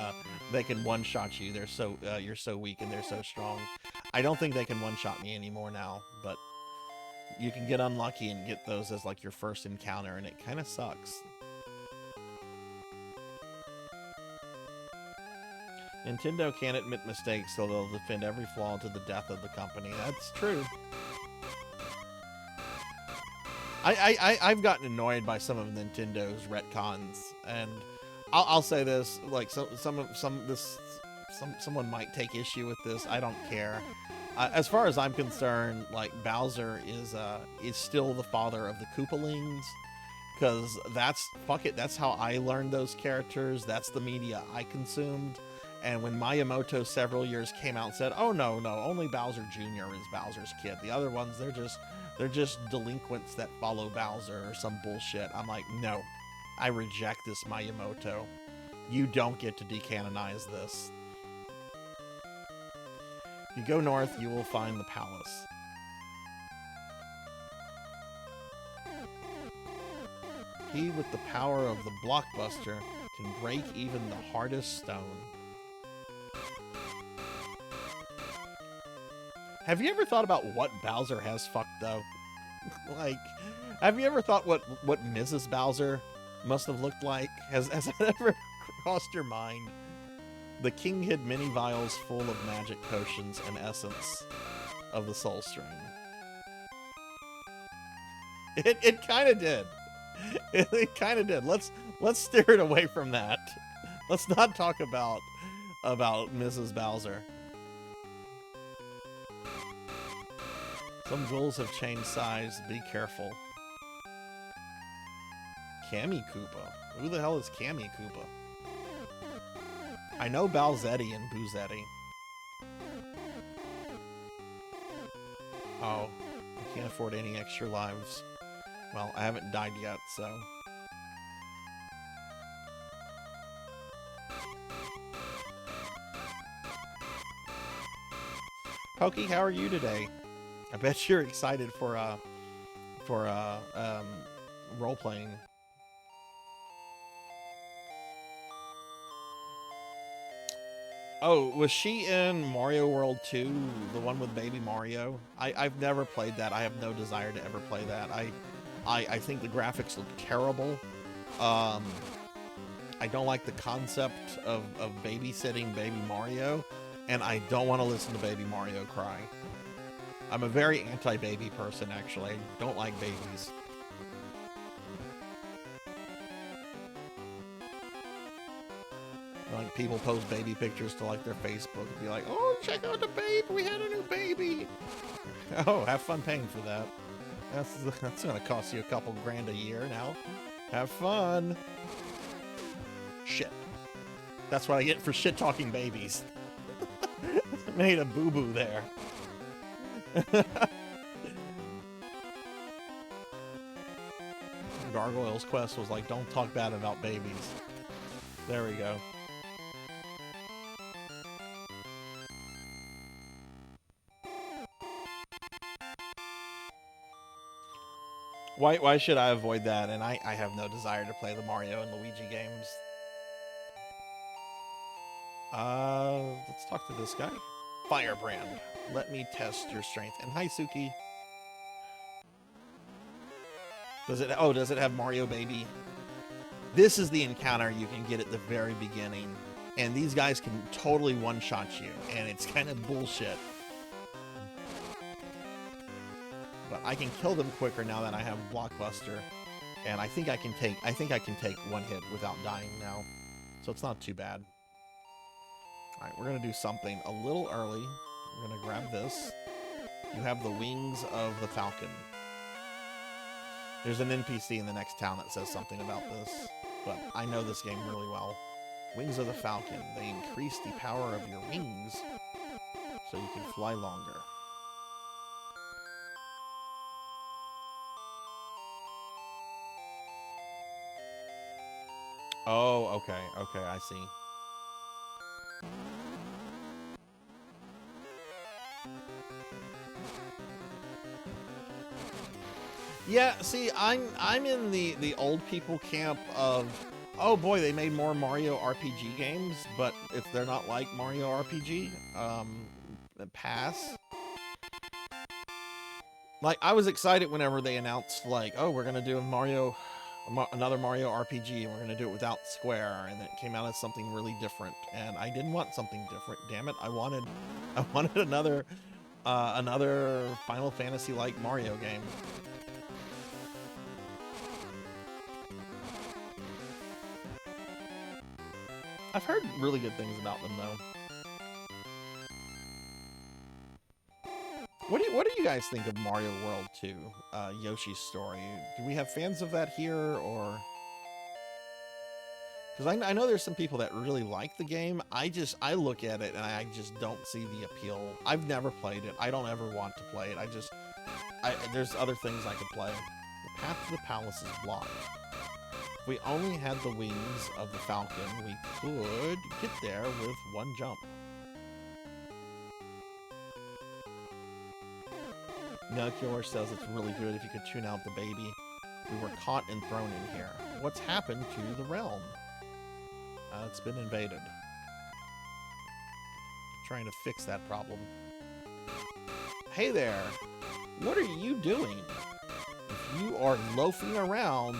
one-shot you. They're so you're so weak and they're so strong. I don't think they can one-shot me anymore now, but you can get unlucky and get those as like your first encounter, and it kind of sucks. Nintendo can't admit mistakes, so they'll defend every flaw to the death of the company. That's true. I've gotten annoyed by some of Nintendo's retcons, and I'll say this: like someone might take issue with this. I don't care. As far as I'm concerned, like Bowser is still the father of the Koopalings, because fuck it. That's how I learned those characters. That's the media I consumed. And when Miyamoto several years came out and said, "Oh no, only Bowser Jr. is Bowser's kid. The other ones, they're just delinquents that follow Bowser or some bullshit." I'm like, no, I reject this, Miyamoto. You don't get to decanonize this. If you go north, you will find the palace. He with the power of the blockbuster can break even the hardest stone. Have you ever thought about what Bowser has fucked though? Like, have you ever thought what Mrs. Bowser must have looked like? Has that ever crossed your mind? The king hid many vials full of magic potions and essence of the soul string. It kind of did. It kind of did. Let's steer it away from that. Let's not talk about Mrs. Bowser. Some ghouls have changed size. Be careful. Cammy Koopa. Who the hell is Cammy Koopa? I know Balzetti and Boozetti. Oh, I can't afford any extra lives. Well, I haven't died yet, so... Pokey, how are you today? I bet you're excited for role-playing. Oh, was she in Mario World 2, the one with Baby Mario? I've never played that. I have no desire to ever play that. I think the graphics look terrible. I don't like the concept of babysitting Baby Mario, and I don't want to listen to Baby Mario cry. I'm a very anti-baby person, actually. I don't like babies. Like, people post baby pictures to, like, their Facebook and be like, "Oh, check out the baby, we had a new baby." Oh, have fun paying for that. That's gonna cost you a couple grand a year now. Have fun. Shit. That's what I get for shit-talking babies. Made a boo-boo there. Gargoyle's quest was like, don't talk bad about babies. There we go. Why should I avoid that? And I have no desire to play the Mario and Luigi games. Let's talk to this guy. Firebrand. Let me test your strength. And hi, Suki. Does it have Mario Baby? This is the encounter you can get at the very beginning. And these guys can totally one-shot you. And it's kind of bullshit. But I can kill them quicker now that I have Blockbuster. And I think I can take one hit without dying now. So it's not too bad. Alright, we're gonna do something a little early. We're gonna grab this. You have the wings of the Falcon. There's an NPC in the next town that says something about this, but I know this game really well. Wings of the Falcon. They increase the power of your wings so you can fly longer. Oh, okay, I see. Yeah, see, I'm in the old people camp of, oh boy, they made more Mario RPG games, but if they're not like Mario RPG, pass. Like, I was excited whenever they announced, like, oh, we're gonna do another Mario RPG, and we're gonna do it without Square, and it came out as something really different, and I didn't want something different. Damn it, I wanted another Final Fantasy-like Mario game. I've heard really good things about them, though. What do you guys think of Mario World 2, Yoshi's Story? Do we have fans of that here, or? Because I know there's some people that really like the game. I look at it and I just don't see the appeal. I've never played it. I don't ever want to play it. There's other things I could play. The path to the palace is blocked. If we only had the wings of the Falcon, we could get there with one jump. Melchior says it's really good if you could tune out the baby. We were caught and thrown in here. What's happened to the realm? It's been invaded. Trying to fix that problem. Hey there! What are you doing? If you are loafing around,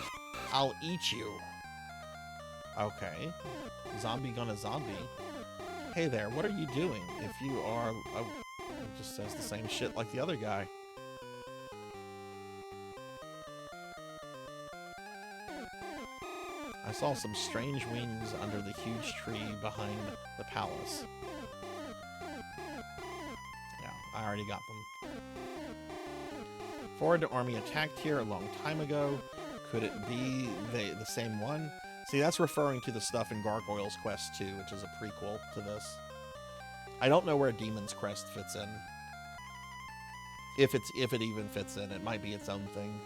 I'll eat you. Okay. Zombie gonna zombie. Hey there, what are you doing? If you are... Oh, it just says the same shit like the other guy. I saw some strange wings under the huge tree behind the palace. Yeah, I already got them. Forward army attacked here a long time ago. Could it be the same one? See, that's referring to the stuff in Gargoyle's Quest 2, which is a prequel to this. I don't know where Demon's Crest fits in. If it even fits in, it might be its own thing.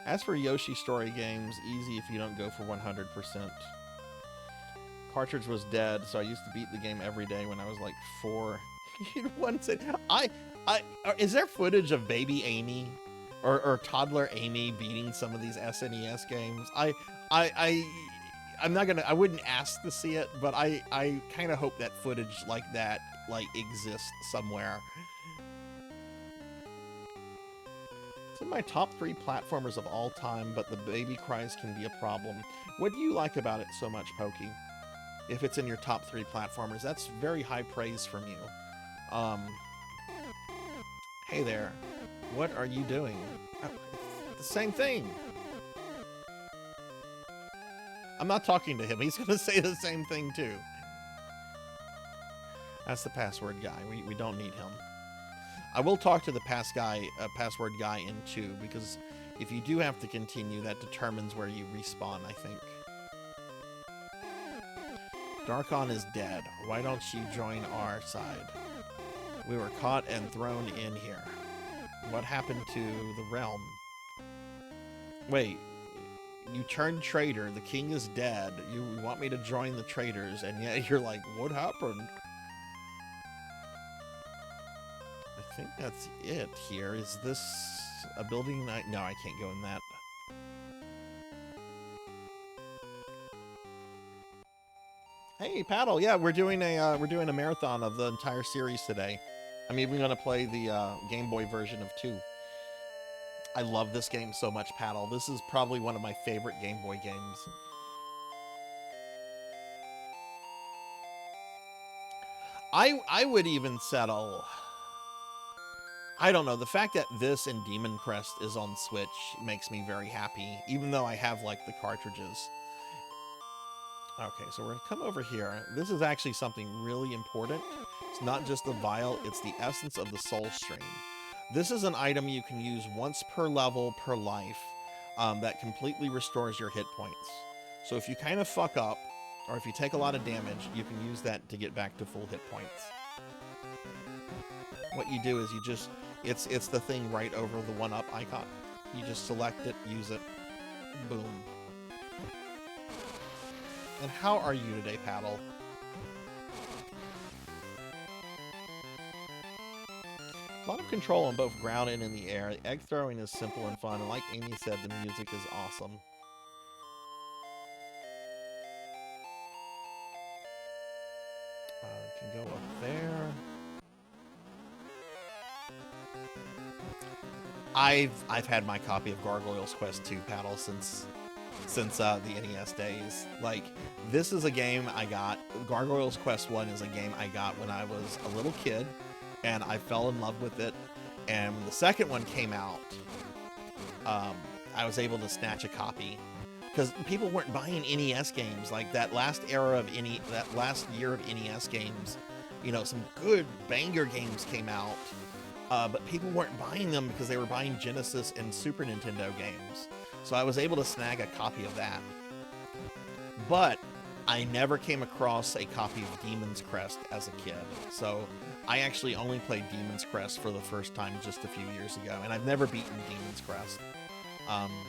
As for Yoshi Story games, easy if you don't go for 100%. Cartridge was dead, so I used to beat the game every day when I was like 4. Is there footage of baby Amy or toddler Amy beating some of these SNES games? I'm not gonna. I wouldn't ask to see it, but I kind of hope that footage like that exists somewhere. It's in my top 3 platformers of all time, but the baby cries can be a problem. What do you like about it so much, Pokey? If it's in your top 3 platformers, that's very high praise from you. Hey there, what are you doing? The same thing. I'm not talking to him. He's going to say the same thing, too. That's the password guy. We don't need him. I will talk to the password guy in 2, because if you do have to continue, that determines where you respawn, I think. Darkon is dead. Why don't you join our side? We were caught and thrown in here. What happened to the realm? Wait, you turned traitor. The king is dead. You want me to join the traitors, and yet you're like, what happened? I think that's it here. Is this a building? No, I can't go in that. Hey, Paddle. Yeah, we're doing a marathon of the entire series today. I'm even gonna play the Game Boy version of 2. I love this game so much, Paddle. This is probably one of my favorite Game Boy games. I would even settle. I don't know. The fact that this and Demon Crest is on Switch makes me very happy, even though I have like the cartridges. Okay, so we're gonna come over here. This is actually something really important. It's not just the vial, it's the essence of the soul stream. This is an item you can use once per level per life that completely restores your hit points. So if you kind of fuck up, or if you take a lot of damage, you can use that to get back to full hit points. What you do is you just, it's the thing right over the 1-up icon. You just select it, use it, boom. And how are you today, Paddle? A lot of control on both ground and in the air. Egg throwing is simple and fun, and like Amy said, the music is awesome. Can go up there. I've had my copy of Gargoyle's Quest 2, Paddle, since the NES days. Like, this is a game I got. Gargoyle's Quest 1 is a game I got when I was a little kid, and I fell in love with it. And when the second one came out, I was able to snatch a copy because people weren't buying NES games. Like that last year of NES games, you know, some good banger games came out, but people weren't buying them because they were buying Genesis and Super Nintendo games. So I was able to snag a copy of that. But I never came across a copy of Demon's Crest as a kid. So I actually only played Demon's Crest for the first time just a few years ago, and I've never beaten Demon's Crest.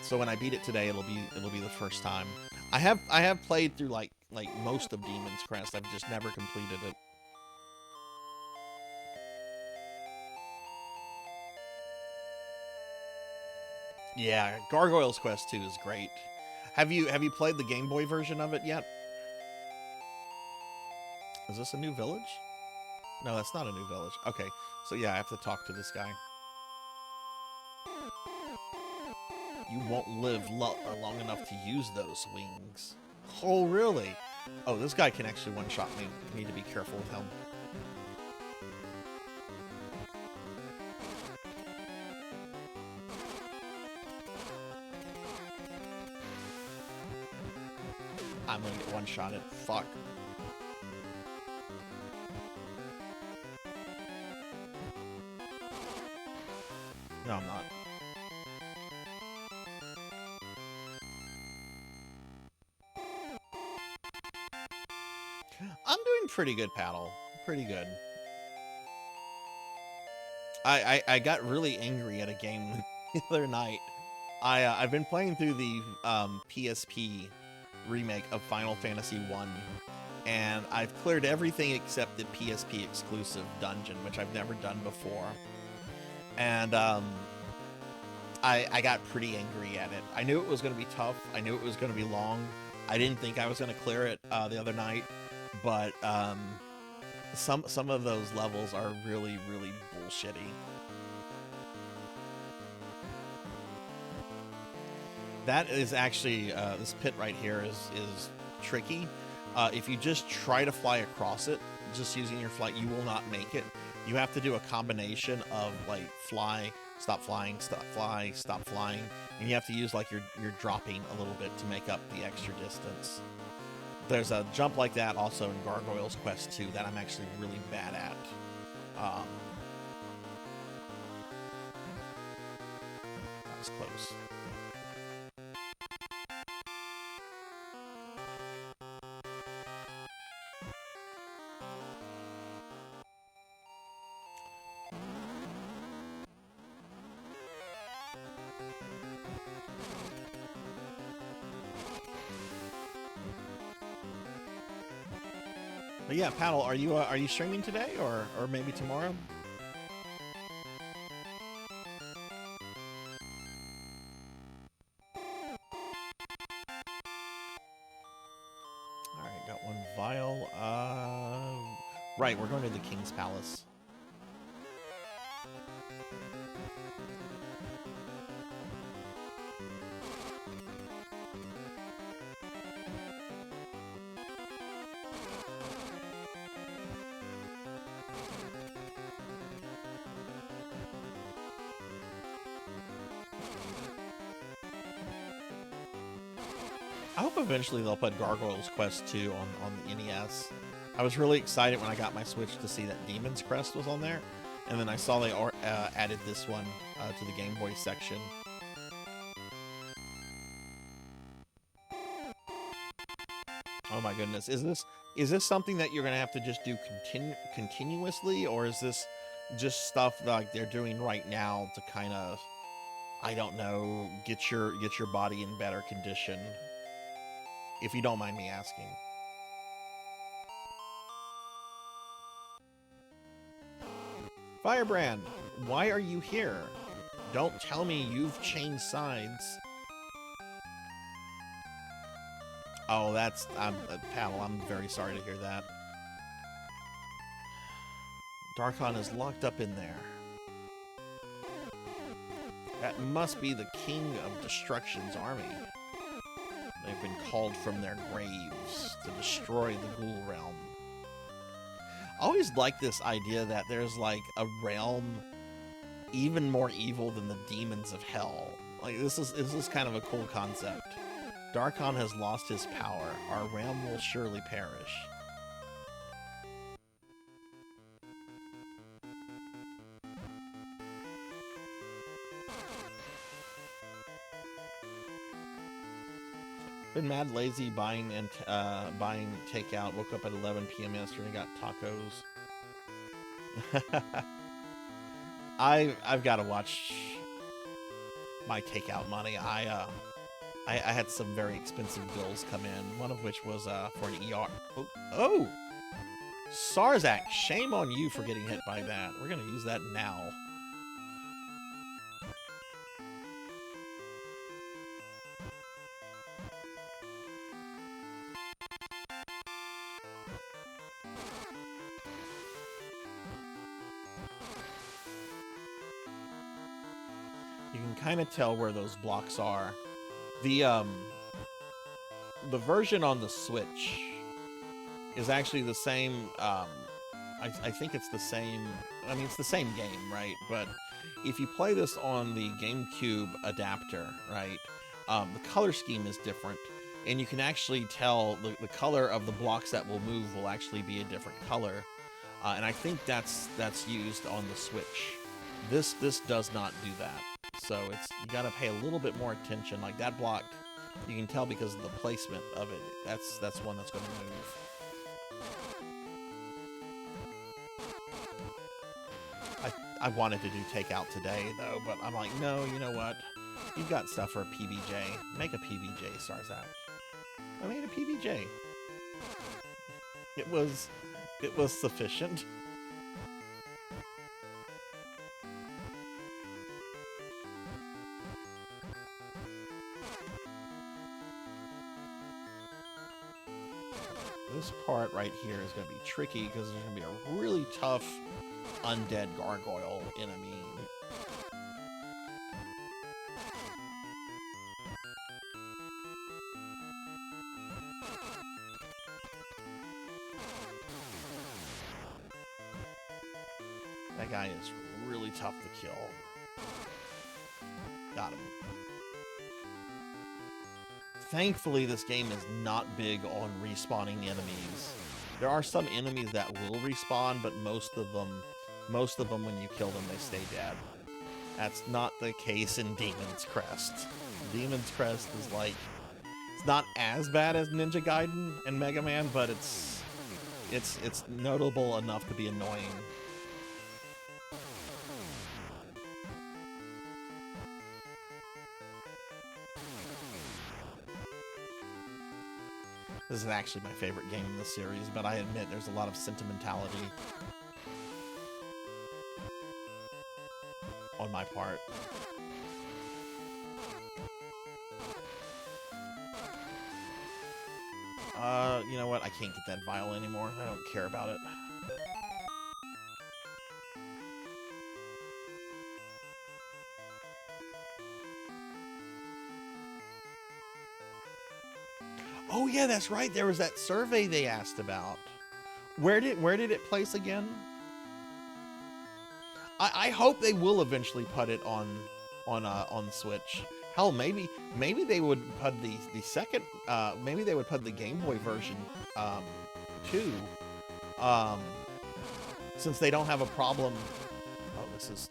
So when I beat it today, it'll be the first time. I have played through like most of Demon's Crest. I've just never completed it. Yeah, Gargoyle's Quest 2 is great. Have you played the Game Boy version of it yet? Is this a new village? No, that's not a new village. Okay, so yeah, I have to talk to this guy. You won't live long enough to use those wings. Oh, really? Oh, this guy can actually one-shot me. I need to be careful with him. I'm gonna get one-shotted. Fuck. No, I'm not. I'm doing pretty good, Paddle. Pretty good. I got really angry at a game the other night. I've been playing through the PSP remake of Final Fantasy 1, and I've cleared everything except the PSP exclusive dungeon, which I've never done before. And I got pretty angry at it. I knew it was going to be tough. I knew it was going to be long. I didn't think I was going to clear it the other night, but some of those levels are really, really bullshitty. That is actually, this pit right here is tricky. If you just try to fly across it, just using your flight, you will not make it. You have to do a combination of like fly, stop flying, stop fly, stop flying, and you have to use like you're dropping a little bit to make up the extra distance. There's a jump like that also in Gargoyle's Quest 2 that I'm actually really bad at. That was close. But yeah, Paddle, are you streaming today or maybe tomorrow? All right, got one vial. Right, we're going to the King's Palace. I hope eventually they'll put Gargoyle's Quest 2 on the NES. I was really excited when I got my Switch to see that Demon's Crest was on there, and then I saw they added this one to the Game Boy section. Oh my goodness, is this something that you're gonna have to just do continuously, or is this just stuff like they're doing right now to kind of, I don't know, get your body in better condition? If you don't mind me asking. Firebrand, why are you here? Don't tell me you've changed sides. Oh, that's... Paddle, I'm very sorry to hear that. Darkon is locked up in there. That must be the King of Destruction's army. They've been called from their graves to destroy the Ghoul realm. I always like this idea that there's like a realm even more evil than the demons of hell. Like this is kind of a cool concept. Darkon has lost his power. Our realm will surely perish. Been mad lazy buying takeout. Woke up at 11 p.m. yesterday, got tacos. I've got to watch my takeout money. I had some very expensive bills come in. One of which was for an ER. Oh, Sarzac, shame on you for getting hit by that. We're gonna use that now. You can kind of tell where those blocks are. The version on the Switch is actually the same. I think it's the same. I mean, it's the same game, right? But if you play this on the GameCube adapter, right, the color scheme is different, and you can actually tell the color of the blocks that will move will actually be a different color. And I think that's used on the Switch. This does not do that. So you gotta pay a little bit more attention. Like that block, you can tell because of the placement of it. That's one that's gonna move. I wanted to do takeout today though, but I'm like, no, you know what? You've got stuff for a PBJ. Make a PBJ, Sarzac. I made a PBJ. It was sufficient. This part right here is going to be tricky because there's going to be a really tough undead gargoyle enemy. That guy is really tough to kill. Got him. Thankfully, this game is not big on respawning enemies. There are some enemies that will respawn, but most of them, when you kill them, they stay dead. That's not the case in Demon's Crest. Demon's Crest is like, it's not as bad as Ninja Gaiden and Mega Man, but it's notable enough to be annoying. This is actually my favorite game in the series, but I admit there's a lot of sentimentality on my part. You know what? I can't get that vial anymore. I don't care about it. Oh yeah, that's right. There was that survey they asked about. Where did it place again? I hope they will eventually put it on the Switch. Hell, maybe they would put the second. Maybe they would put the Game Boy version too. Since they don't have a problem. Oh, this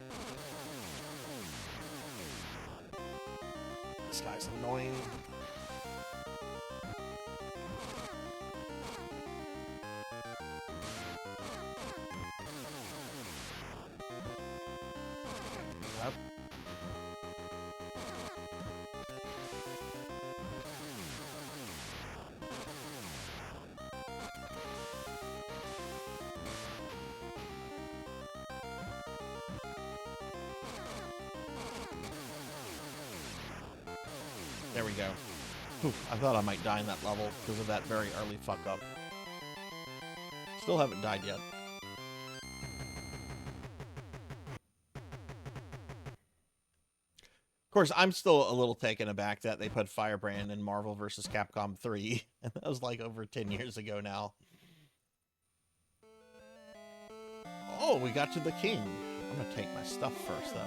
guy's annoying. Yep. There we go. Oof, I thought I might die in that level because of that very early fuck up. Still haven't died yet. Of course, I'm still a little taken aback that they put Firebrand in Marvel vs. Capcom 3, and that was like over 10 years ago now. Oh, we got to the king. I'm gonna take my stuff first, though.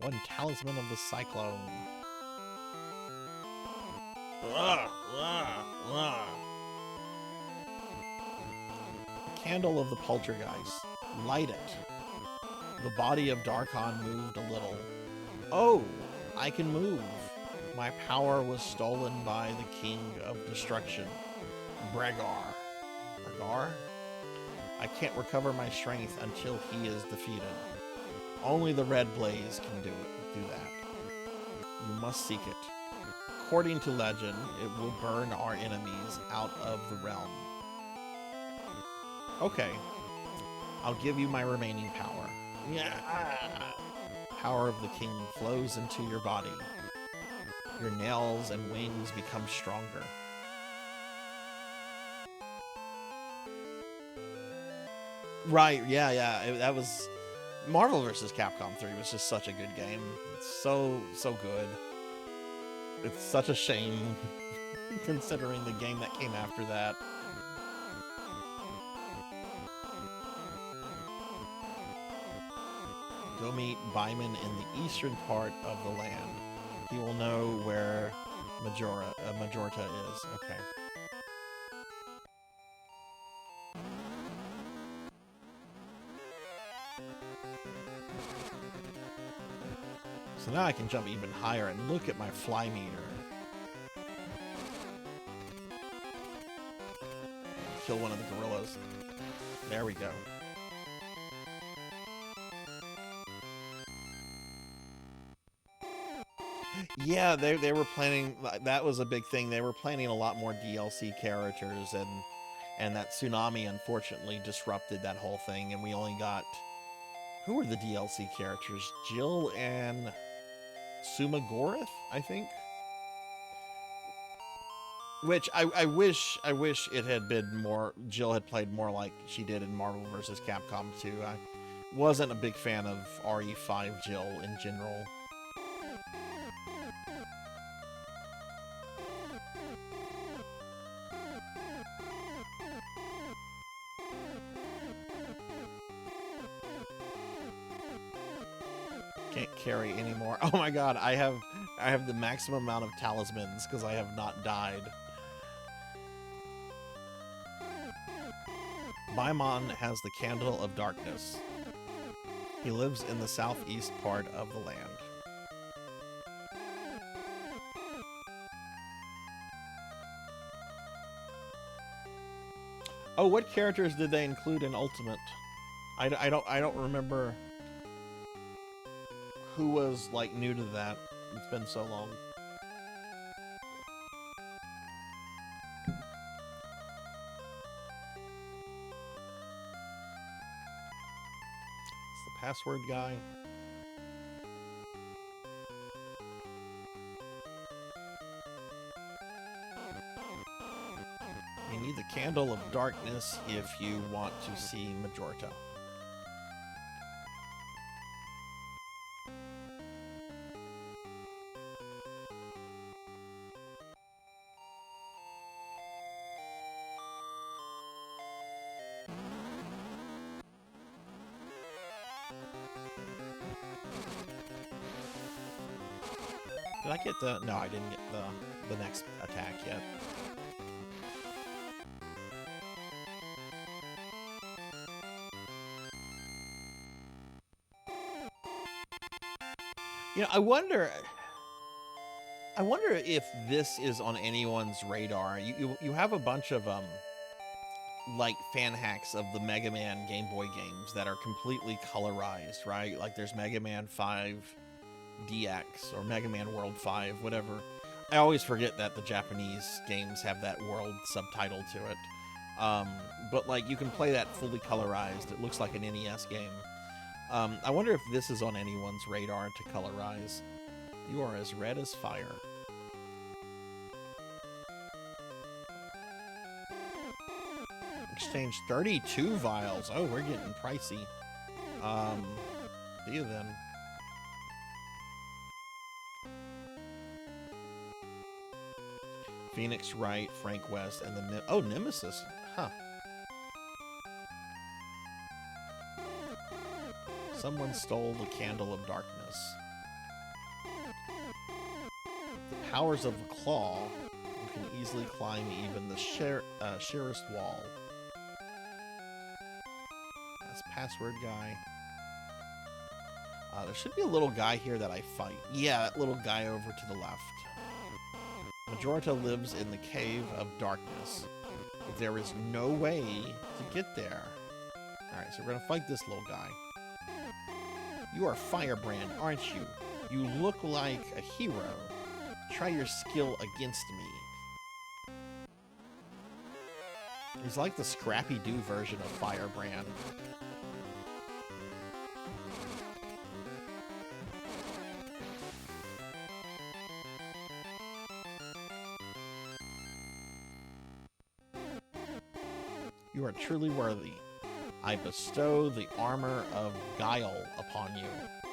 One talisman of the cyclone. Candle of the poltergeist. Light it. The body of Darkon moved a little. Oh, I can move. My power was stolen by the king of destruction. Bregar. Bregar? I can't recover my strength until he is defeated. Only the red blaze can do that. You must seek it. According to legend, it will burn our enemies out of the realm. Okay. I'll give you my remaining power. Yeah. Power of the king flows into your body. Your nails and wings become stronger. Right, yeah. That was... Marvel vs. Capcom 3 was just such a good game. It's so good. It's such a shame, considering the game that came after that. Go meet Byman in the eastern part of the land. He will know where Majorta is. Okay. So now I can jump even higher and look at my fly meter. Kill one of the gorillas. There we go. Yeah, they were planning, that was a big thing. They were planning a lot more DLC characters, and that tsunami unfortunately disrupted that whole thing, and we only got... Who were the DLC characters? Jill and Sumagorath, I think? Which I wish it had been more... Jill had played more like she did in Marvel vs. Capcom 2. I wasn't a big fan of RE5 Jill in general. Can't carry anymore. Oh my god, I have the maximum amount of talismans because I have not died. Baimon has the Candle of Darkness. He lives in the southeast part of the land. Oh, what characters did they include in Ultimate? I don't remember. who was like new to that. It's been so long. It's the password guy. You need the Candle of Darkness if you want to see Majorta. Did I get the... No, I didn't get the next attack yet. You know, I wonder if this is on anyone's radar. You have a bunch of like fan hacks of the Mega Man Game Boy games that are completely colorized, right? Like there's Mega Man 5 DX or Mega Man World 5, whatever. I always forget that the Japanese games have that world subtitle to it. But like you can play that fully colorized. It looks like an NES game. I wonder if this is on anyone's radar to colorize. You are as red as fire. Exchange 32 vials. Oh, we're getting pricey. See you then. Phoenix Wright, Frank West, and the... Oh, Nemesis. Huh. Someone stole the Candle of Darkness. The powers of the Claw. You can easily climb even the sheerest wall. That's password guy. There should be a little guy here that I fight. Yeah, that little guy over to the left. Majorta lives in the Cave of Darkness. But there is no way to get there. Alright, so we're going to fight this little guy. You are Firebrand, aren't you? You look like a hero. Try your skill against me. He's like the Scrappy-Doo version of Firebrand. You are truly worthy. I bestow the armor of Guile upon you.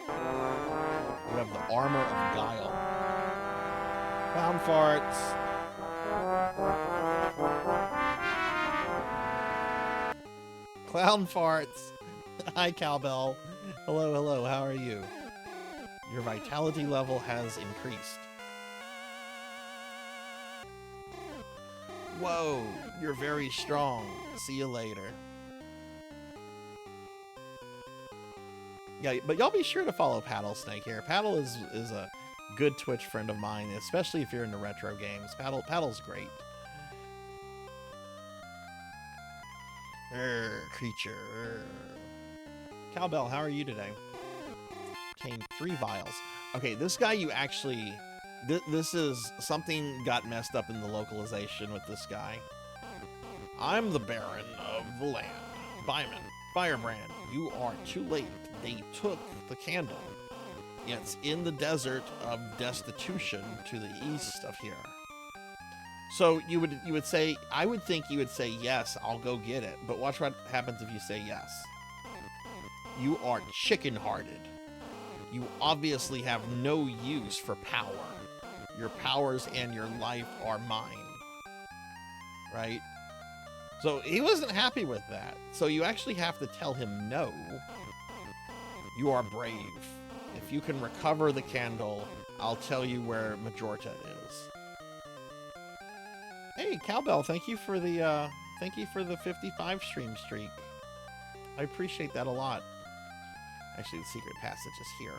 You have the armor of Guile. Clown farts. Clown farts. Hi, Cowbell. Hello, hello. How are you? Your vitality level has increased. Whoa, you're very strong. See you later. Yeah, but y'all be sure to follow Paddle Snake here. Paddle is a good Twitch friend of mine, especially if you're into retro games. Paddle's great. Creature. Cowbell, how are you today? Obtained 3 vials. Okay, this guy you actually... This is... Something got messed up in the localization with this guy. I'm the Baron of the land. Firebrand, you are too late. They took the candle. It's in the desert of destitution to the east of here. So you would say, I would think you would say, yes, I'll go get it. But watch what happens if you say yes. You are chicken-hearted. You obviously have no use for power. Your powers and your life are mine. Right? So he wasn't happy with that. So you actually have to tell him no. You are brave. If you can recover the candle, I'll tell you where Majorta is. Hey, Cowbell, thank you for the 55 stream streak. I appreciate that a lot. Actually, the secret passage is here.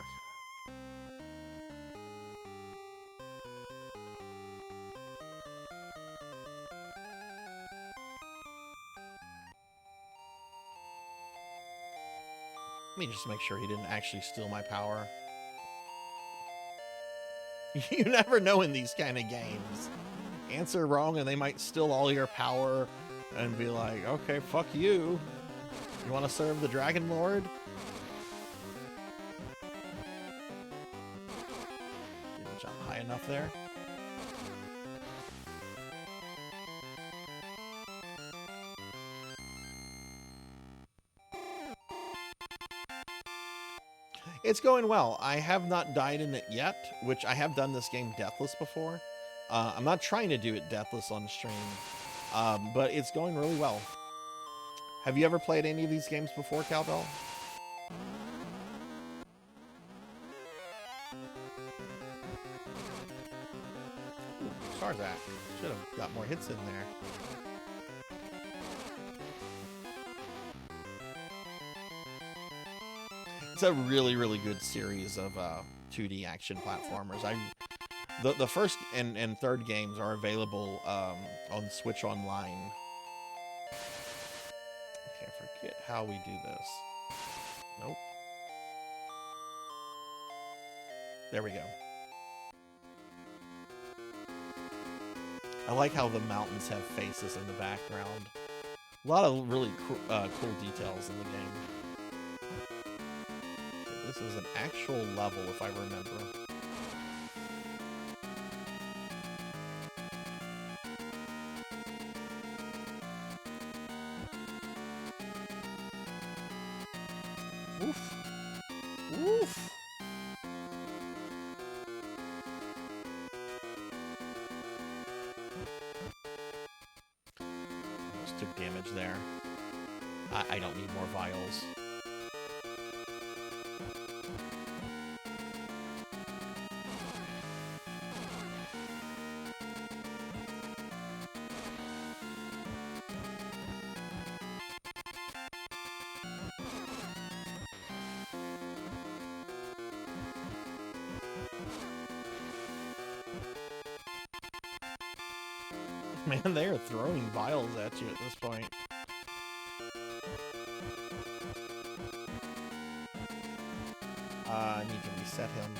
Let me just make sure he didn't actually steal my power. You never know in these kind of games. Answer wrong and they might steal all your power and be like, okay, fuck you. You want to serve the Dragon Lord? Didn't jump high enough there. It's going well. I have not died in it yet, which I have done this game deathless before. I'm not trying to do it deathless on stream, but it's going really well. Have you ever played any of these games before, Cowbell? Ooh, Sarzac. Should have got more hits in there. It's a really, really good series of 2D action platformers. The first and third games are available on Switch Online. Okay, I forget how we do this. Nope. There we go. I like how the mountains have faces in the background. A lot of really cool details in the game. This is an actual level, if I remember. Oof. Oof. Almost took damage there. I don't need more vials. Man, they are throwing vials at you at this point. I need to reset him.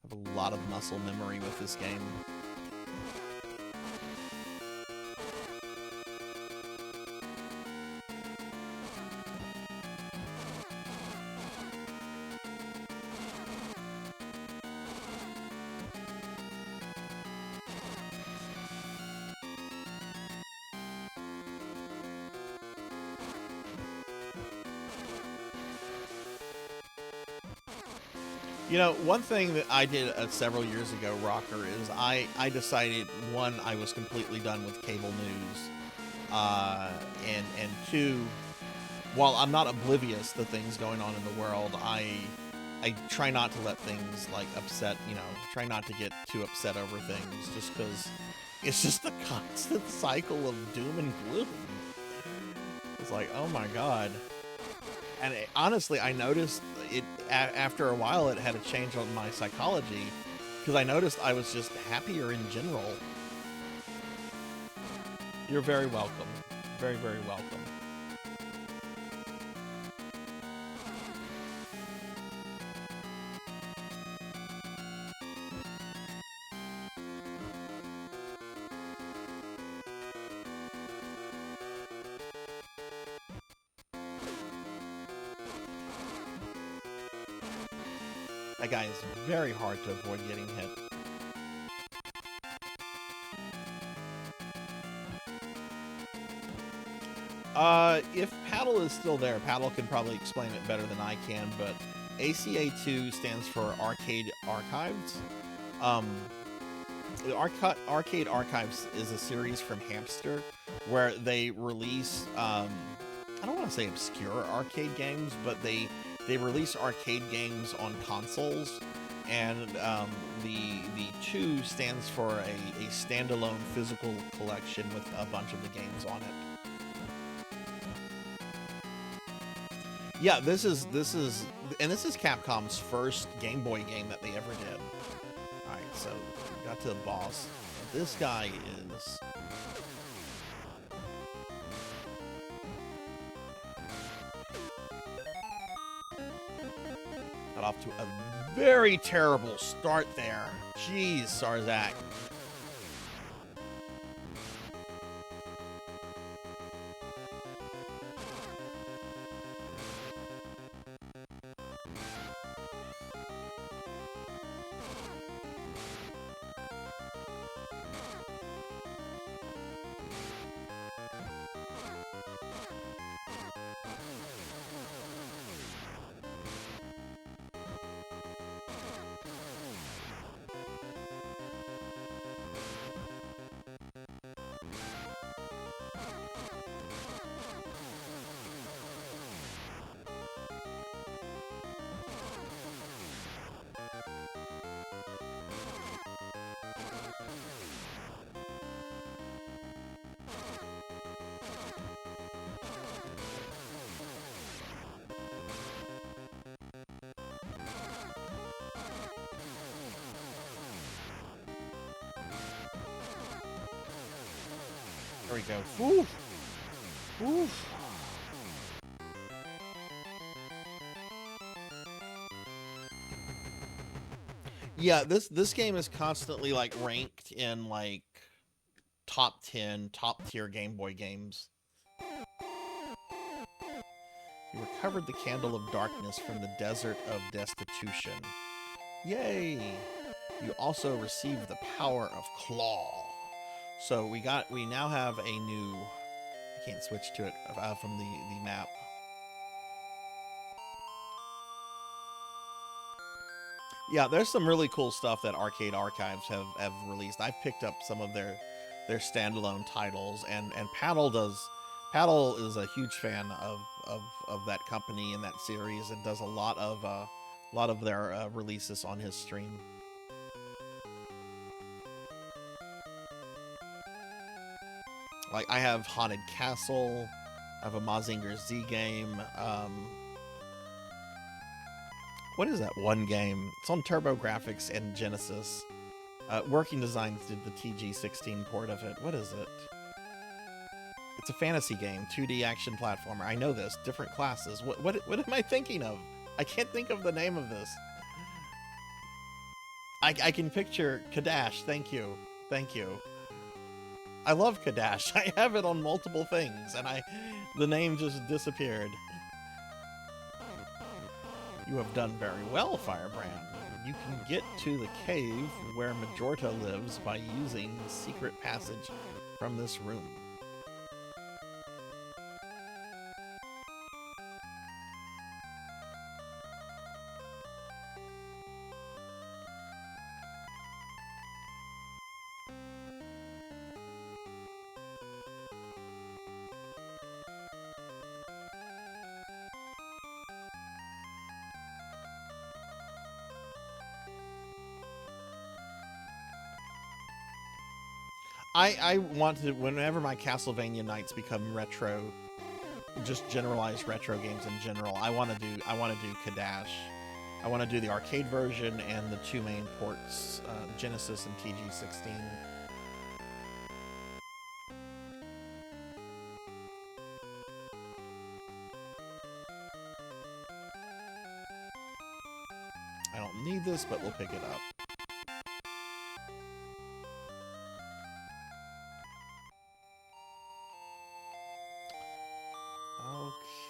I have a lot of muscle memory with this game. You know, one thing that I did several years ago, Rocker, is I decided, one, I was completely done with cable news, and two, while I'm not oblivious to things going on in the world, I try not to let things, like, upset, you know, try not to get too upset over things, just because it's just a constant cycle of doom and gloom. It's like, oh my god. And honestly, I noticed it after a while. It had a change on my psychology because I noticed I was just happier in general. You're very welcome. Very, very welcome. That guy is very hard to avoid getting hit. If Paddle is still there, Paddle can probably explain it better than I can, but ACA2 stands for Arcade Archives. The Arcade Archives is a series from Hamster where they release, I don't want to say obscure arcade games, but they release arcade games on consoles, and the 2 stands for a standalone physical collection with a bunch of the games on it. Yeah, this is Capcom's first Game Boy game that they ever did. All right, so we got to the boss. This guy is. Got off to a very terrible start there. Jeez, Sarzac. There we go. Oof. Oof. Yeah, this game is constantly like ranked in like top 10, top tier Game Boy games. You recovered the Candle of Darkness from the Desert of Destitution. Yay! You also received the Power of Claw. So we now have a new. I can't switch to it from the map. Yeah, there's some really cool stuff that Arcade Archives have released. I've picked up some of their standalone titles, and Paddle is a huge fan of that company and that series, and does a lot of their releases on his stream. Like, I have Haunted Castle, I have a Mazinger Z game. What is that one game? It's on TurboGrafx and Genesis. Working Designs did the TG16 port of it. What is it? It's a fantasy game, 2D action platformer. I know this. Different classes. What am I thinking of? I can't think of the name of this. I can picture Kadash. Thank you. Thank you. I love Kadash. I have it on multiple things, and the name just disappeared. You have done very well, Firebrand. You can get to the cave where Majorta lives by using the secret passage from this room. I want to, whenever my Castlevania nights become retro, just generalized retro games in general, I want to do Kadash. I want to do the arcade version and the two main ports, Genesis and TG16. I don't need this, but we'll pick it up.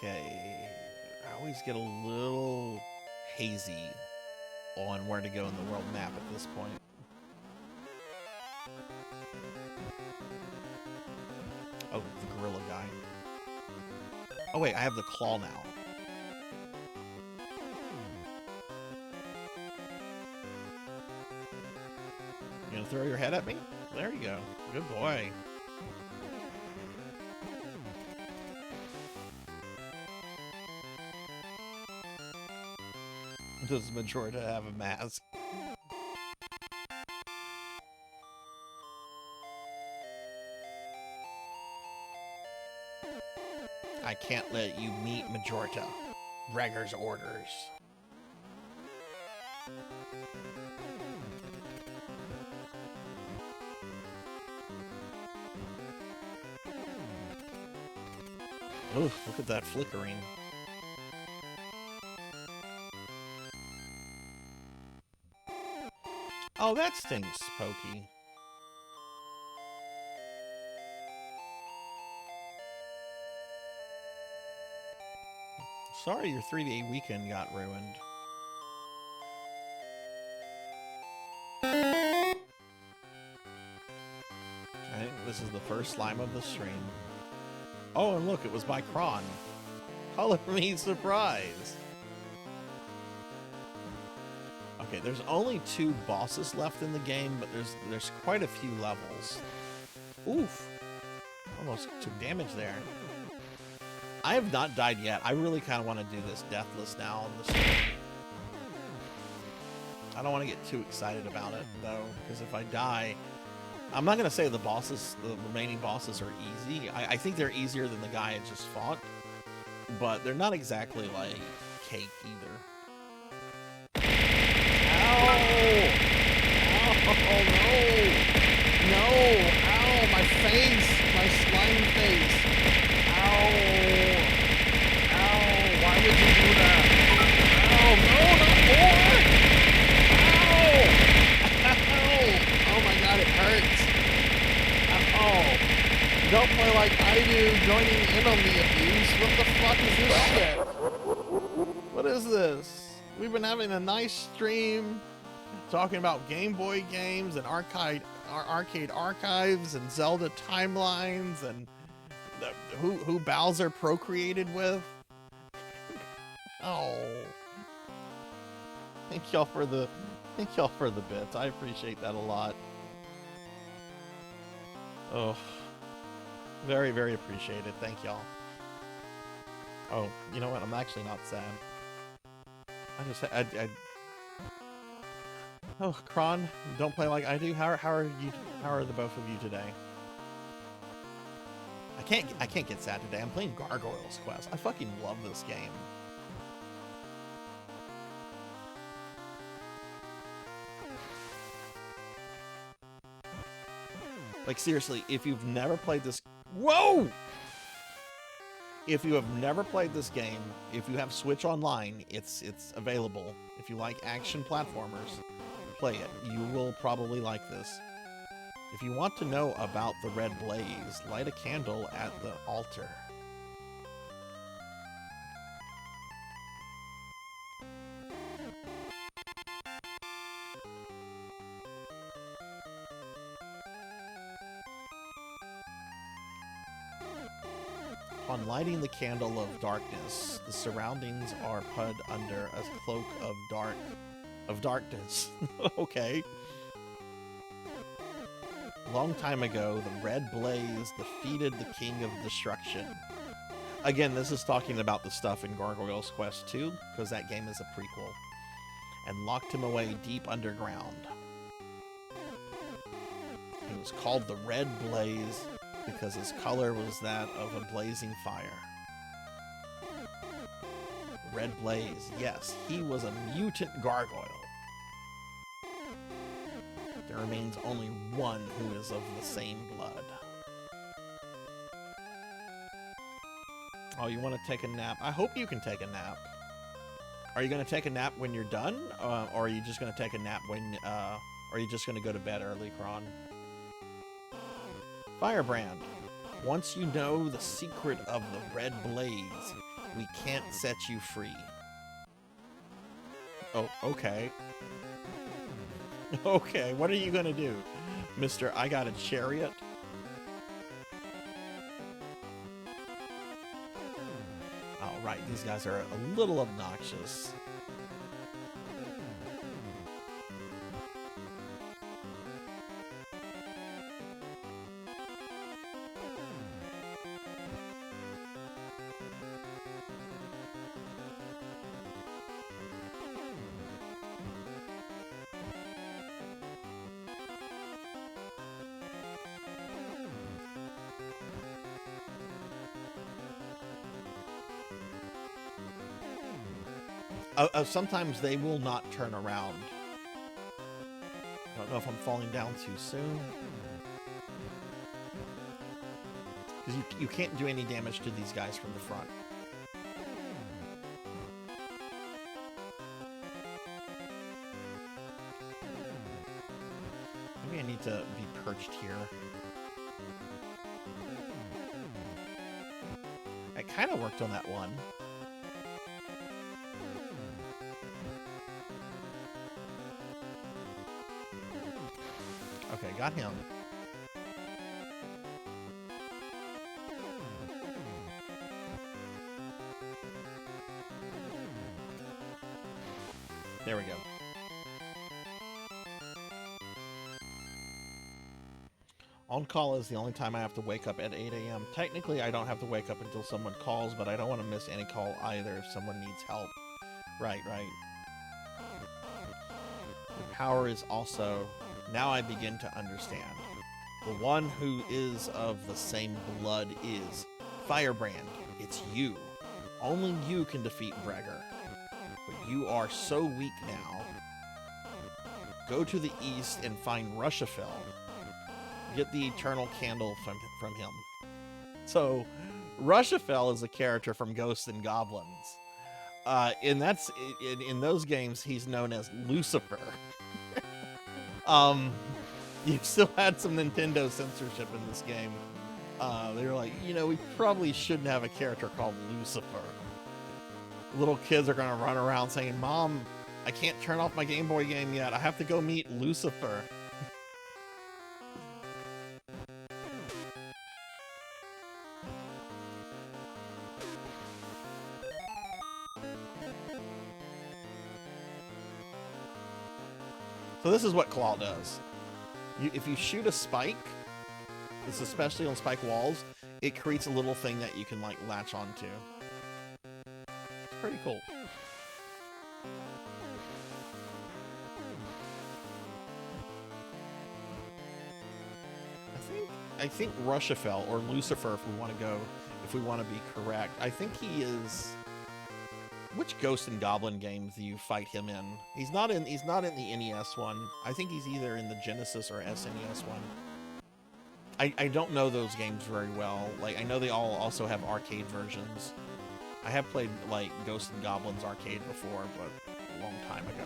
Okay, I always get a little hazy on where to go in the world map at this point. Oh, the gorilla guy. Oh wait, I have the claw now. You gonna throw your head at me? There you go. Good boy. Does Majorta have a mask? I can't let you meet Majorta. Gregor's orders. Ooh, look at that flickering. Oh, that stinks, Pokey. Sorry your 3-day weekend got ruined. I think this is the first slime of the stream. Oh, and look, it was by Kron. Color me surprised. Okay, there's only 2 bosses left in the game, but there's quite a few levels. Oof. Almost took damage there. I have not died yet. I really kind of want to do this deathless now on the stream. I don't want to get too excited about it, though, because if I die... I'm not going to say the remaining bosses are easy. I think they're easier than the guy I just fought, but they're not exactly, like, cake either. Ow! Ow, no! No! Ow, my face! My slime face! Ow! Ow! Why would you do that? Ow! No, not more! Ow! Ow! Oh my god, it hurts! Ow! Don't play like I do, joining in on the abuse. What the fuck is this shit? What is this? We've been having a nice stream talking about Game Boy games and arcade archives and Zelda timelines and who Bowser procreated with. Oh, thank y'all for the bits. I appreciate that a lot. Oh, very, very appreciated. Thank y'all. Oh, you know what? I'm actually not sad. Oh, Kron, don't play like I do. How are the both of you today? I can't get sad today. I'm playing Gargoyle's Quest. I fucking love this game. Like seriously, if you've never played this, whoa! If you have never played this game, if you have Switch Online, it's available. If you like action platformers, play it. You will probably like this. If you want to know about the red blaze, light a candle at the altar. Upon lighting the candle of darkness, the surroundings are put under a cloak of darkness. Okay. Long time ago, the red blaze defeated the king of destruction. Again, this is talking about the stuff in Gargoyle's Quest 2, because that game is a prequel, and locked him away deep underground. He was called the Red Blaze because his color was that of a blazing fire. Red Blaze, yes, he was a mutant gargoyle. There remains only one who is of the same blood. Oh, you want to take a nap? I hope you can take a nap. Are you going to take a nap when you're done? Or are you just going to take a nap when... or are you just going to go to bed early, Kron? Firebrand. Once you know the secret of the Red Blaze, we can't set you free. Oh, okay. Okay, what are you gonna do, Mr. I got a chariot? Oh, right, these guys are a little obnoxious. Sometimes they will not turn around. I don't know if I'm falling down too soon. Because you can't do any damage to these guys from the front. Maybe I need to be perched here. It kind of worked on that one. Okay, got him. There we go. On call is the only time I have to wake up at 8 a.m. Technically, I don't have to wake up until someone calls, but I don't want to miss any call either if someone needs help. Right, right. The power is also... Now I begin to understand. The one who is of the same blood is Firebrand. It's you. Only you can defeat Breger. But you are so weak now. Go to the east and find Rushafell. Get the eternal candle from him. So, Rushafell is a character from Ghosts and Goblins. And that's in those games he's known as Lucifer. You still had some Nintendo censorship in this game. They were like, you know, we probably shouldn't have a character called Lucifer. Little kids are gonna run around saying, "Mom, I can't turn off my Game Boy game yet. I have to go meet Lucifer." So this is what Claw does. If you shoot a spike, it's especially on spike walls, it creates a little thing that you can like latch onto. It's pretty cool. I think Rushafell or Lucifer, if we want to be correct. I think he is. Which Ghost and Goblin games do you fight him in? He's not in the NES one. I think he's either in the Genesis or SNES one. I don't know those games very well. Like, I know they all also have arcade versions. I have played like Ghost and Goblins arcade before, but a long time ago.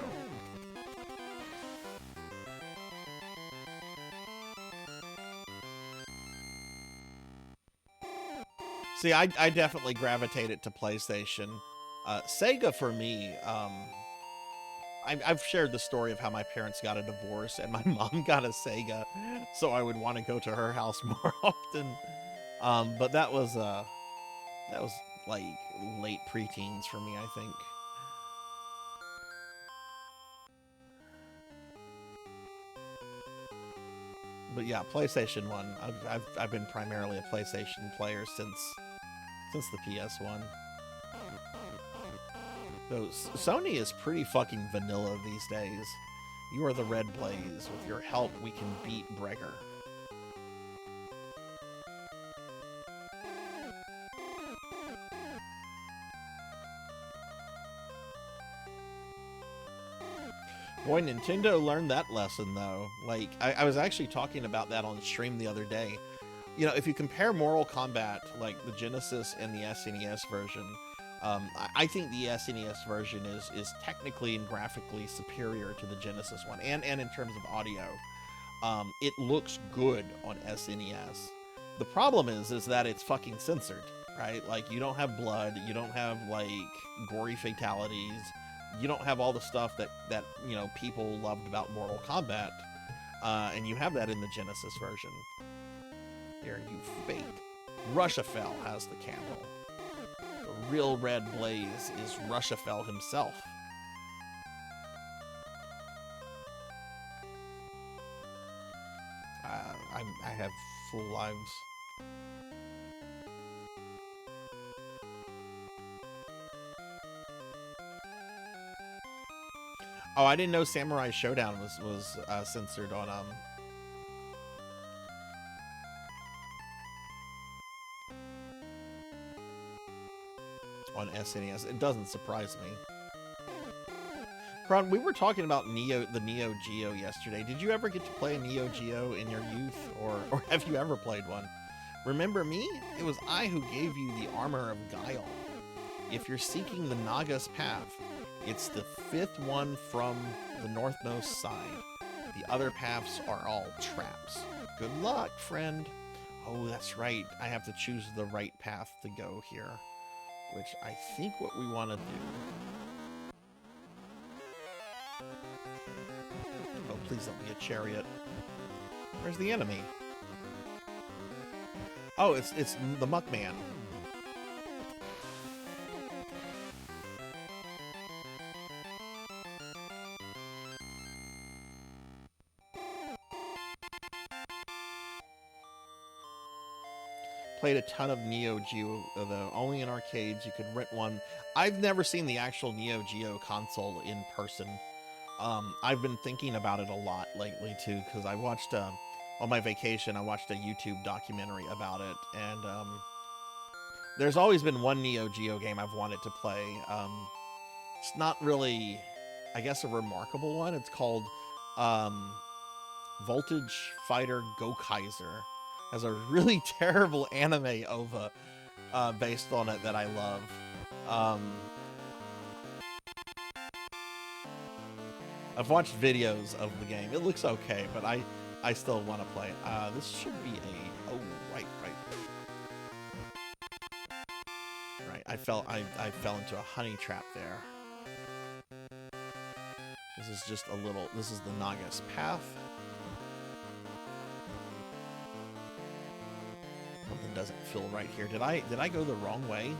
See, I definitely gravitated to PlayStation. Sega for me, I've shared the story of how my parents got a divorce and my mom got a Sega, so I would want to go to her house more often. But that was like late preteens for me, I think. But yeah, PlayStation 1. I've been primarily a PlayStation player since the PS1. Though Sony is pretty fucking vanilla these days. You are the Red Blaze. With your help, we can beat Breger. Boy, Nintendo learned that lesson, though. Like, I was actually talking about that on stream the other day. You know, if you compare Mortal Kombat, like the Genesis and the SNES version, I think the SNES version is technically and graphically superior to the Genesis one, and in terms of audio. It looks good on SNES. The problem is that it's fucking censored, right? Like, you don't have blood, you don't have, like, gory fatalities, you don't have all the stuff that you know, people loved about Mortal Kombat, and you have that in the Genesis version. Here, you fake. Rushafell has the candle. The real Red Blaze is Rushafell himself. I have full lives. Oh, I didn't know Samurai Showdown was censored on SNES. It doesn't surprise me. Kron, we were talking about the Neo Geo yesterday. Did you ever get to play a Neo Geo in your youth, or have you ever played one? Remember me? It was I who gave you the armor of Guile. If you're seeking the Naga's path, it's the 5th one from the northmost side. The other paths are all traps. Good luck, friend. Oh, that's right. I have to choose the right path to go here, which I think what we want to do. Oh, please don't be a chariot. Where's the enemy? Oh, it's the Muckman. Played a ton of Neo Geo, though, only in arcades. You could rent one. I've never seen the actual Neo Geo console in person. I've been thinking about it a lot lately, too, because I watched, on my vacation, I watched a YouTube documentary about it, and there's always been one Neo Geo game I've wanted to play. It's not really, I guess, a remarkable one. It's called Voltage Fighter Go Kaiser. Has a really terrible anime OVA based on it that I love. I've watched videos of the game. It looks okay, but I still want to play it. This should be a... Oh, right. Right, I fell into a honey trap there. This is just a little... This is the Naga's path. Something doesn't feel right here. Did I go the wrong way?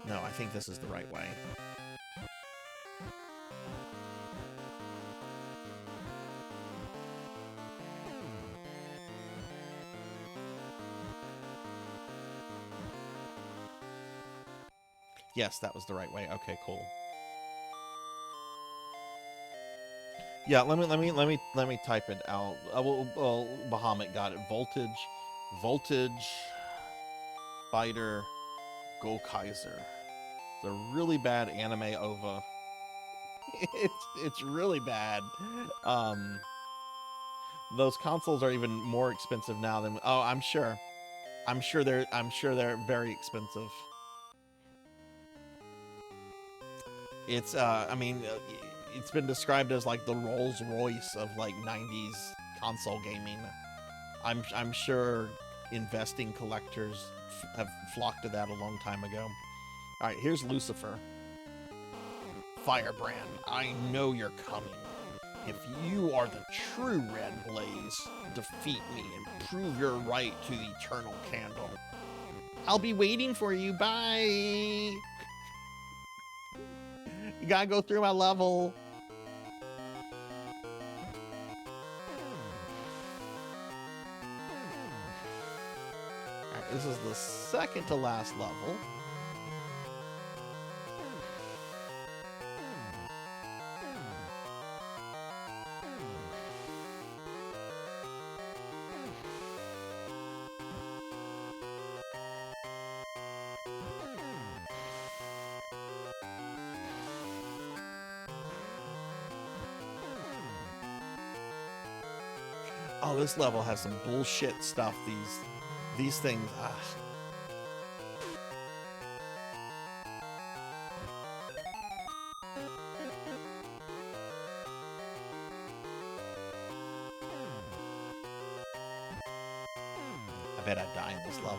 No, I think this is the right way. Yes, that was the right way. Okay, cool. Yeah, let me type it out. Well, Bahamut got it. Voltage Fighter Go Kaiser. It's a really bad anime OVA. It's really bad. Those consoles are even more expensive now than... Oh, I'm sure they're very expensive. It's I mean, it's been described as like the Rolls Royce of like 90s console gaming. I'm sure investing collectors have flocked to that a long time ago. All right, here's Lucifer. Firebrand, I know you're coming. If you are the true Red Blaze, defeat me and prove your right to the eternal candle. I'll be waiting for you. Bye. You gotta go through my level. Alright, this is the second to last level. Oh, this level has some bullshit stuff. These things. Ugh. I bet I'd die in this level.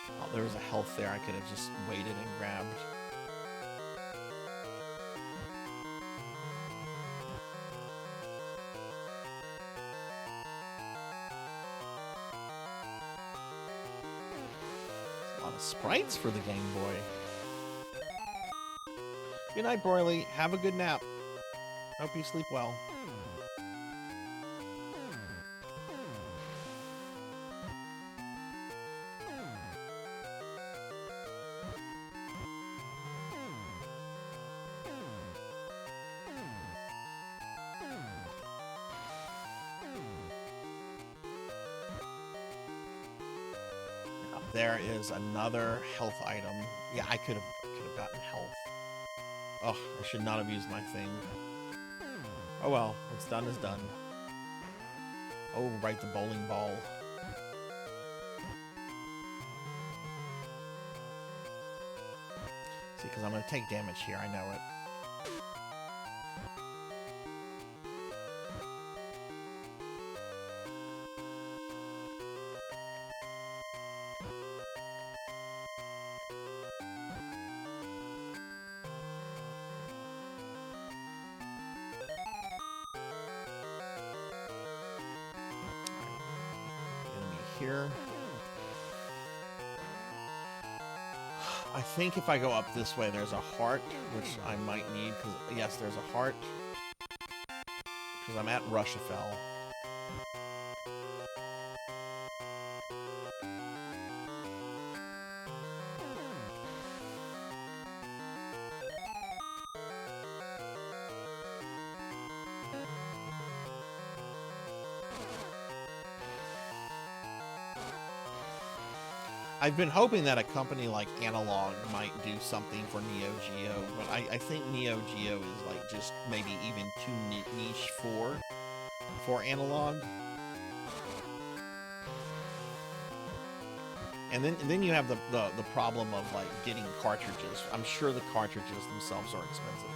Oh, there was a health there I could have just waited and grabbed. Sprites for the Game Boy. Good night, Broily. Have a good nap. Hope you sleep well. There is another health item. Yeah, I could have gotten health. Oh, I should not have used my thing. Oh well, what's done is done. Oh, right, the bowling ball. See, because I'm going to take damage here, I know it. Here. I think if I go up this way, there's a heart, which I might need, because, yes, there's a heart. Because I'm at Rushafell. I've been hoping that a company like Analog might do something for Neo Geo, but I think Neo Geo is like just maybe even too niche for Analog. And then you have the problem of like getting cartridges. I'm sure the cartridges themselves are expensive.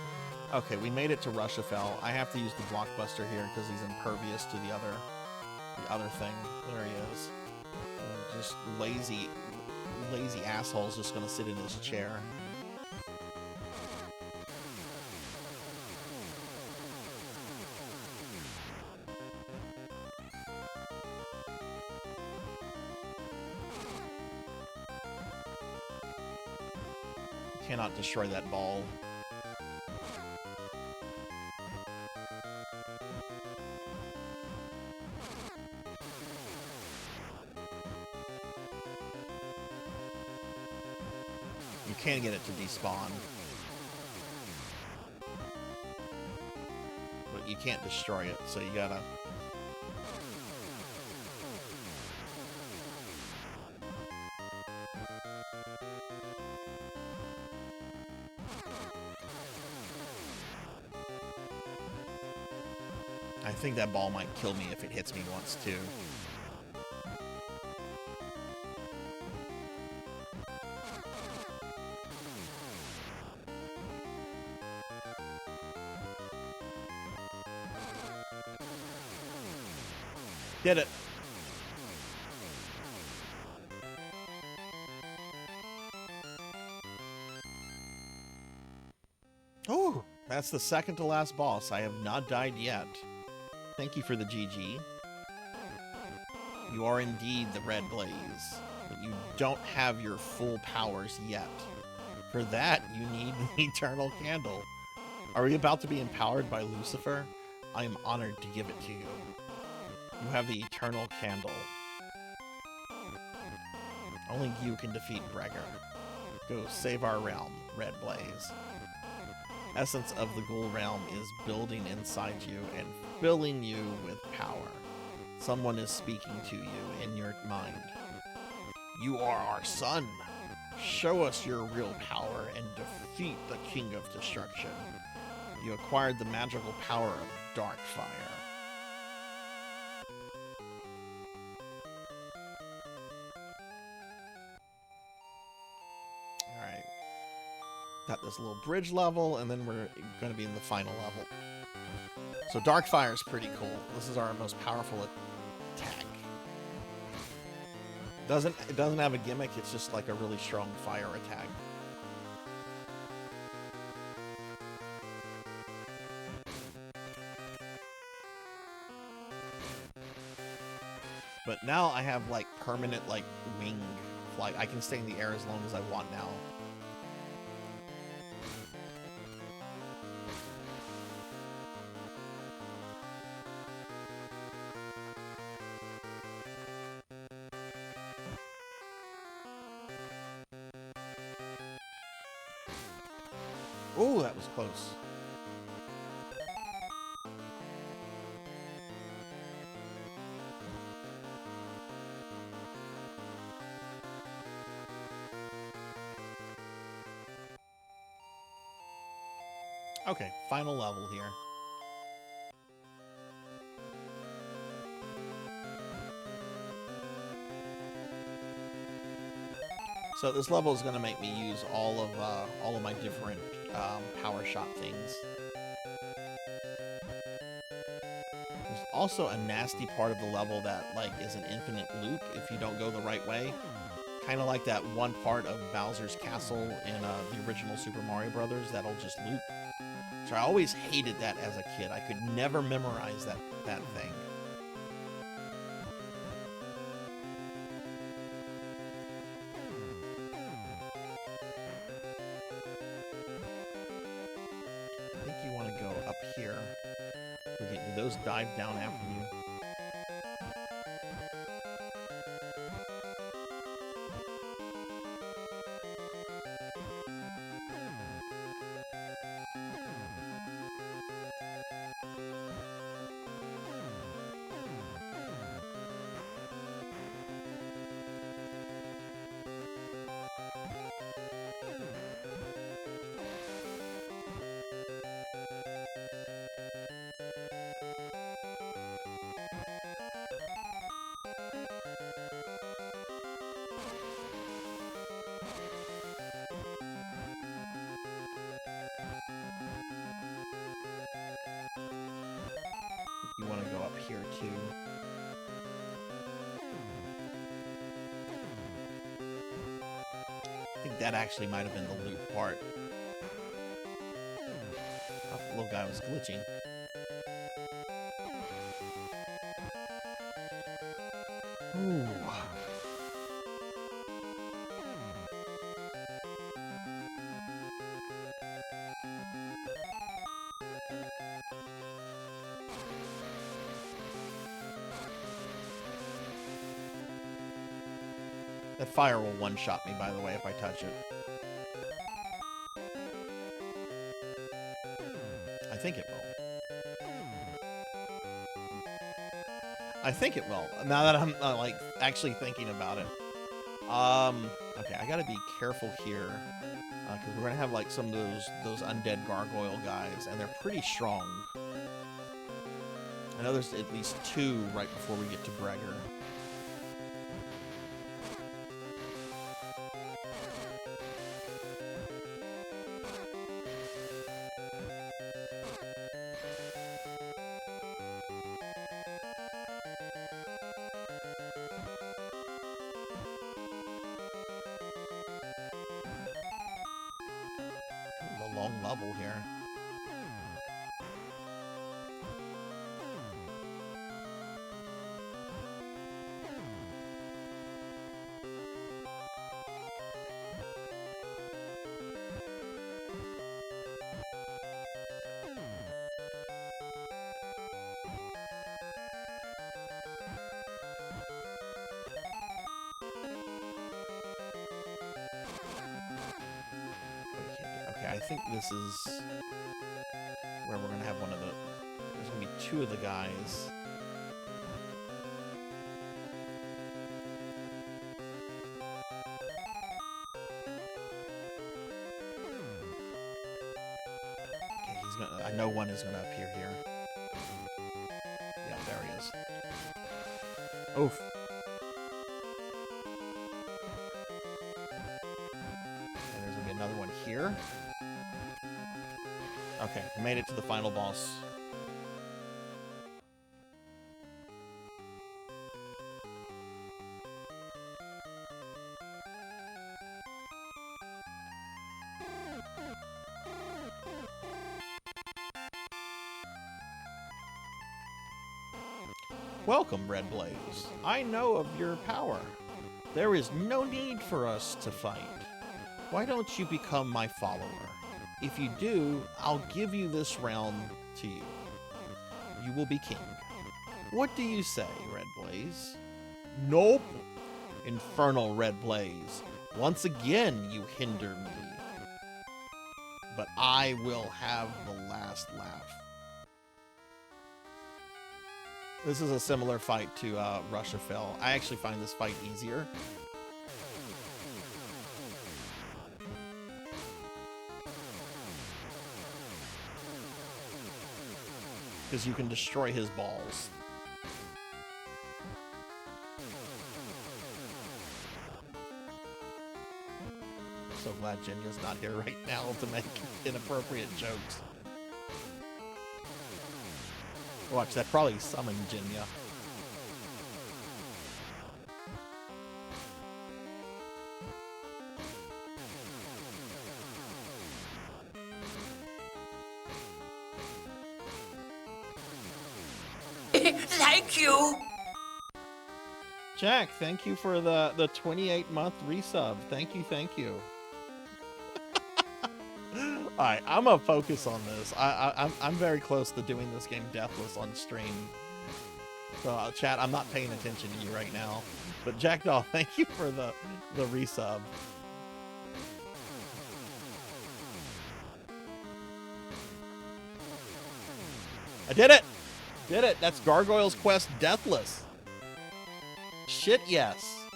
Okay, we made it to Rushafell. I have to use the Blockbuster here because he's impervious to the other thing. There he is. Just lazy asshole's just gonna sit in his chair. Cannot destroy that ball. You can get it to despawn, but you can't destroy it, so you gotta... I think that ball might kill me if it hits me once, too. Did it. Oh, that's the second to last boss. I have not died yet. Thank you for the GG. You are indeed the Red Blaze, but you don't have your full powers yet. For that, you need the Eternal Candle. Are we about to be empowered by Lucifer? I am honored to give it to you. You have the Eternal Candle. Only you can defeat Breger. Go save our realm, Red Blaze. Essence of the Ghoul realm is building inside you and filling you with power. Someone is speaking to you in your mind. You are our son. Show us your real power and defeat the King of Destruction. You acquired the magical power of Darkfire. Alright. Got this little bridge level, and then we're going to be in the final level. So Darkfire is pretty cool. This is our most powerful attack. It doesn't have a gimmick, it's just like a really strong fire attack. But now I have like permanent like wing flight. I can stay in the air as long as I want now. Oh, that was close. Okay, final level here. So this level is going to make me use all of my different power shot things. There's also a nasty part of the level that like is an infinite loop if you don't go the right way. Kind of like that one part of Bowser's Castle in the original Super Mario Brothers that'll just loop. So I always hated that as a kid. I could never memorize that thing. I think you want to go up here. Do those dive down after you? You want to go up here too. I think that actually might have been the loop part. Oh, the little guy was glitching. Ooh. That fire will one-shot me, by the way, if I touch it. I think it will. I think it will. Now that I'm like actually thinking about it. Okay, I gotta be careful here because we're gonna have like some of those undead gargoyle guys, and they're pretty strong. I know there's at least 2 right before we get to Bregger. Long level here. I think this is where we're going to have one of the... There's going to be 2 of the guys. Okay, he's going to... I know one is going to appear here. Yeah, there he is. Oof. And there's going to be another one here. Okay, made it to the final boss. Welcome, Red Blaze. I know of your power. There is no need for us to fight. Why don't you become my follower? If you do, I'll give you this realm to you. You will be king. What do you say, Red Blaze? Nope. Infernal Red Blaze. Once again, you hinder me. But I will have the last laugh. This is a similar fight to Russia Fell. I actually find this fight easier. because you can destroy his balls. So glad Jinya's not here right now to make inappropriate jokes. Watch, that probably summoned Jinya. Thank you. Jack, thank you for the 28-month resub. Thank you, thank you. All right, I'm gonna focus on this. I'm very close to doing this game deathless on stream. So, chat, I'm not paying attention to you right now. But Jackdaw, thank you for the resub. I did it! Did it! That's Gargoyle's Quest deathless. Shit, yes.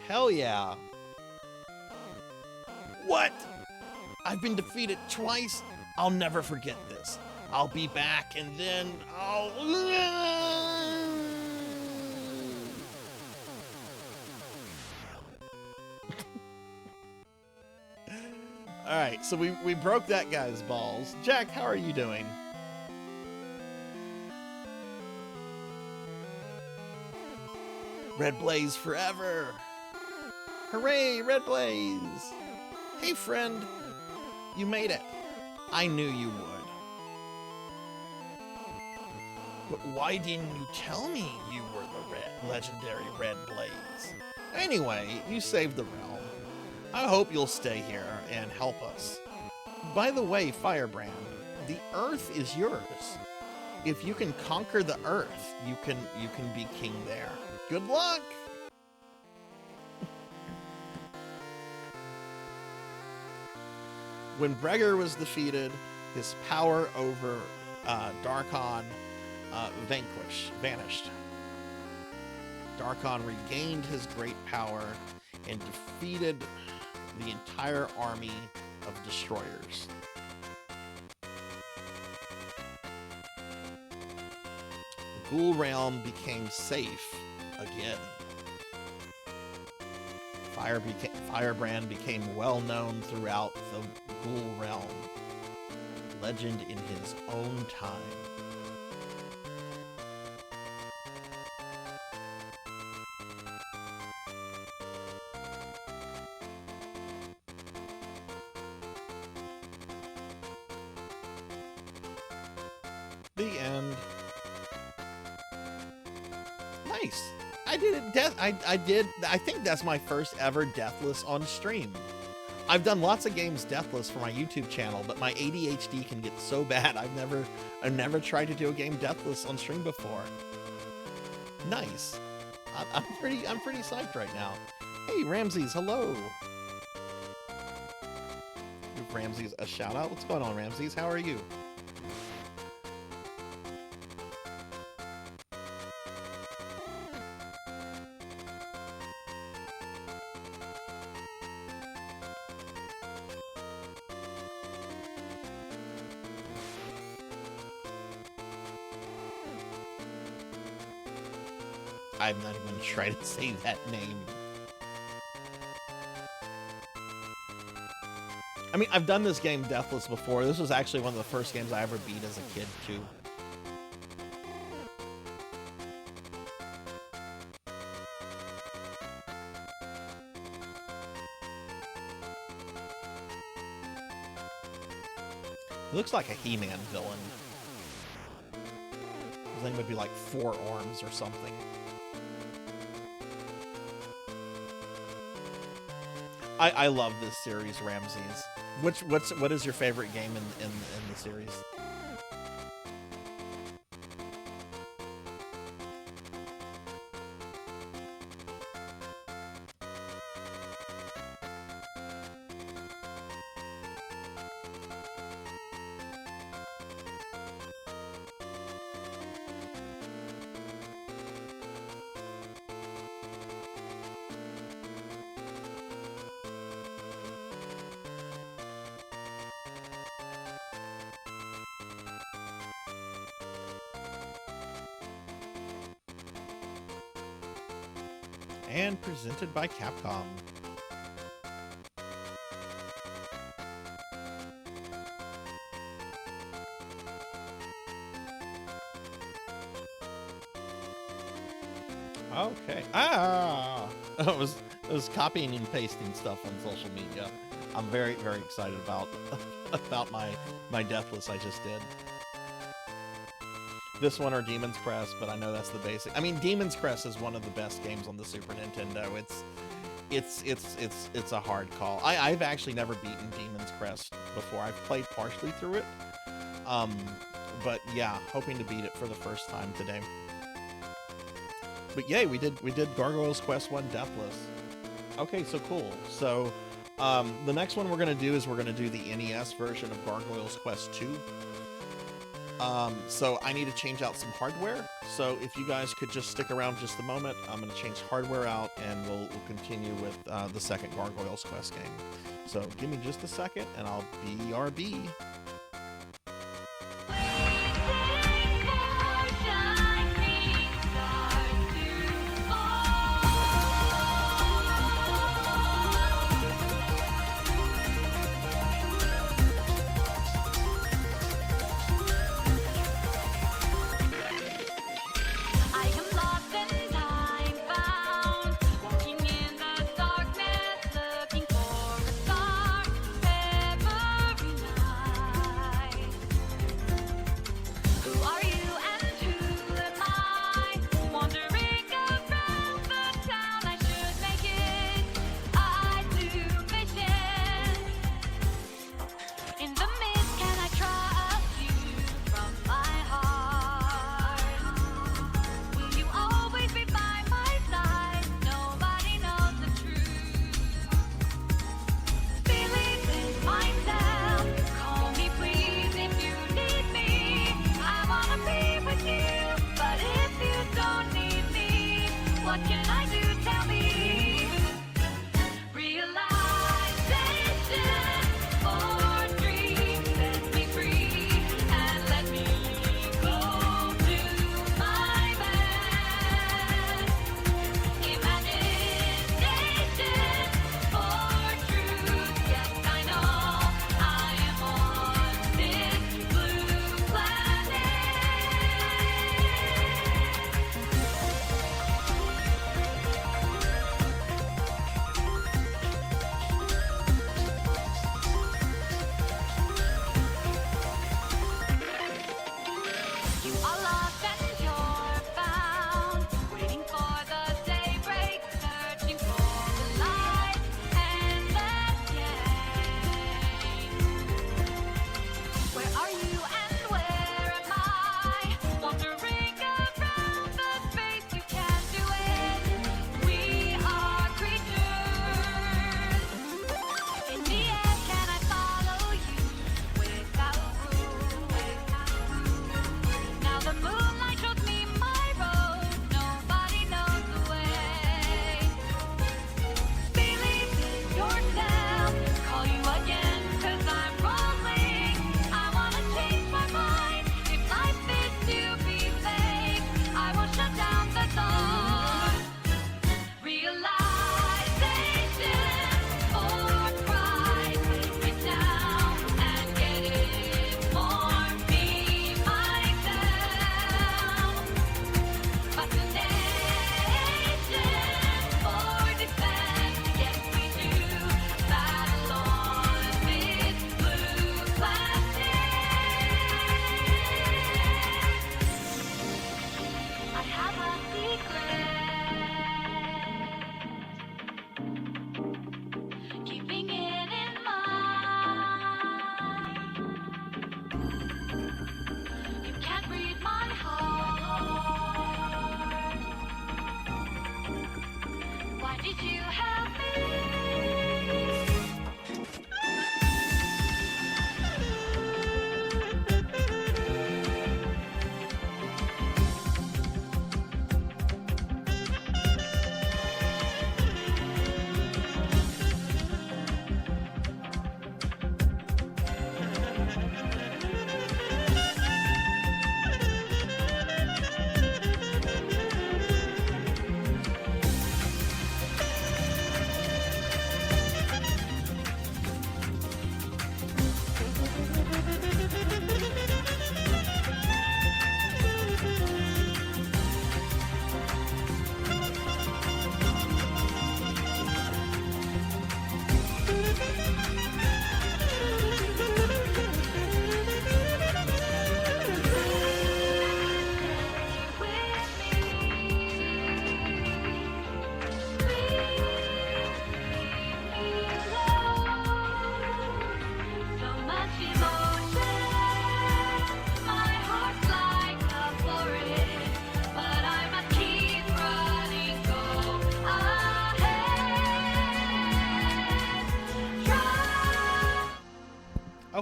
Hell yeah. What? I've been defeated twice? I'll never forget this. I'll be back and then I'll... Alright, so we broke that guy's balls. Jack, how are you doing? Red Blaze forever! Hooray, Red Blaze! Hey friend, you made it. I knew you would. But why didn't you tell me you were the legendary Red Blaze? Anyway, you saved the realm. I hope you'll stay here and help us. By the way, Firebrand, the Earth is yours. If you can conquer the Earth, you can be king there. Good luck! When Breger was defeated, his power over Darkon vanished. Darkon regained his great power and defeated the entire army of destroyers. The Ghoul realm became safe again. Firebrand became well known throughout the Ghoul realm. Legend in his own time. The end. Nice. I did it. I think that's my first ever deathless on stream. I've done lots of games deathless for my YouTube channel, but my ADHD can get so bad. I've never tried to do a game deathless on stream before. Nice. I'm pretty psyched right now. Hey, Ramses, hello. Give Ramses a shout out. What's going on, Ramses? How are you? I'm not even gonna try to say that name. I mean, I've done this game deathless before. This was actually one of the first games I ever beat as a kid, too. He looks like a He-Man villain. His name would be like Four Arms or something. I love this series, Ramses. What is your favorite game in the series? and presented by Capcom. Okay. I was copying and pasting stuff on social media. I'm very, very excited about about my Deathless I just did. This one or Demon's Crest, but I know that's the basic. I mean, Demon's Crest is one of the best games on the Super Nintendo. It's a hard call. I've actually never beaten Demon's Crest before. I've played partially through it. But yeah, hoping to beat it for the first time today. But yay, we did Gargoyle's Quest 1 Deathless. Okay, so cool. So the next one we're gonna do is we're gonna do the NES version of Gargoyle's Quest 2. So I need to change out some hardware. So if you guys could just stick around just a moment, I'm gonna change hardware out and we'll continue with the second Gargoyle's Quest game. So give me just a second and I'll BRB.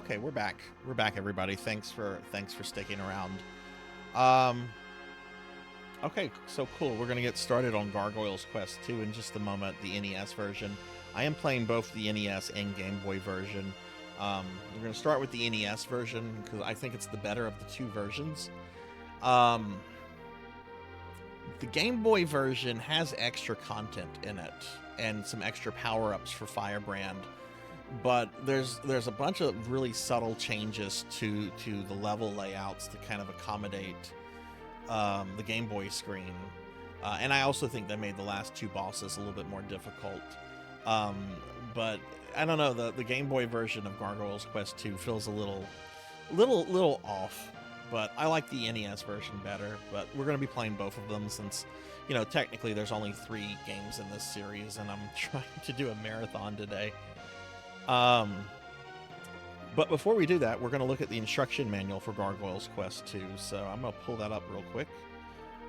Okay, we're back. We're back, everybody. Thanks for sticking around. Okay, so cool. We're gonna get started on Gargoyle's Quest 2 in just a moment, the NES version. I am playing both the NES and Game Boy version. We're gonna start with the NES version because I think it's the better of the two versions. The Game Boy version has extra content in it and some extra power-ups for Firebrand. But there's a bunch of really subtle changes to the level layouts to kind of accommodate the Game Boy screen, and I also think that made the last two bosses a little bit more difficult. But I don't know, the Game Boy version of Gargoyle's Quest 2 feels a little off. But I like the NES version better. But we're going to be playing both of them since, you know, technically there's only 3 games in this series, and I'm trying to do a marathon today. But before we do that, we're going to look at the instruction manual for Gargoyle's Quest 2. So I'm going to pull that up real quick.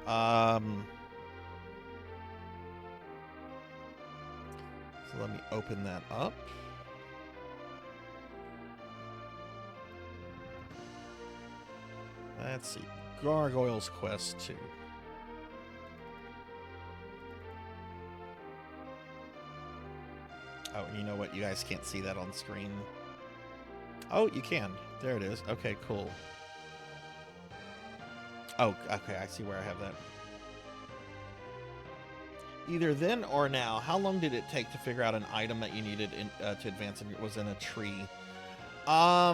So let me open that up. Let's see. Gargoyle's Quest 2. Oh, you know what? You guys can't see that on screen. Oh, you can. There it is. Okay, cool. Oh, okay. I see where I have that. Either then or now, how long did it take to figure out an item that you needed to advance and it was in a tree? I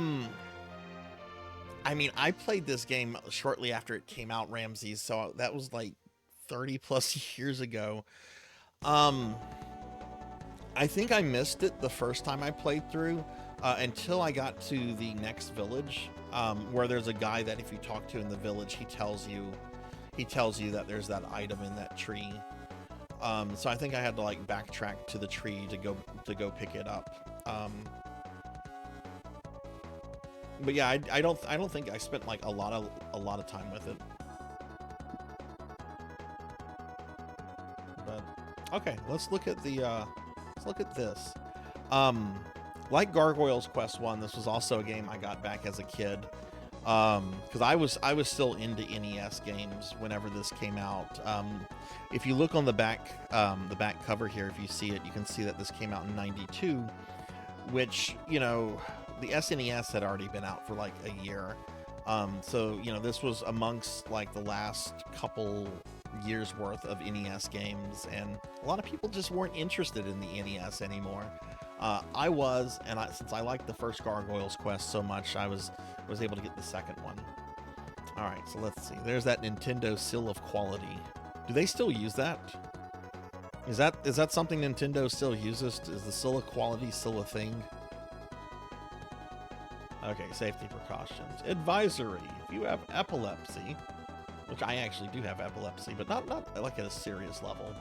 mean, I played this game shortly after it came out, Ramses, so that was like 30 plus years ago. I think I missed it the first time I played through until I got to the next village, where there's a guy that if you talk to in the village, he tells you that there's that item in that tree. So I think I had to like backtrack to the tree to go pick it up. But yeah, I don't think I spent like a lot of time with it. But okay, let's look at the let's look at this. Like Gargoyle's Quest 1, this was also a game I got back as a kid. Because I was still into NES games whenever this came out. If you look on the back cover here, if you see it, you can see that this came out in '92, which, you know, the SNES had already been out for like a year. So, you know, this was amongst like the last couple years worth of NES games, and a lot of people just weren't interested in the NES anymore. I was, and since I liked the first Gargoyle's Quest so much, I was able to get the second one. All right, so let's see. There's that Nintendo seal of quality. Do they still use that? Is that something Nintendo still uses? Is the seal of quality still a thing? Okay, safety precautions. Advisory. If you have epilepsy, which I actually do have epilepsy, but not like at a serious level.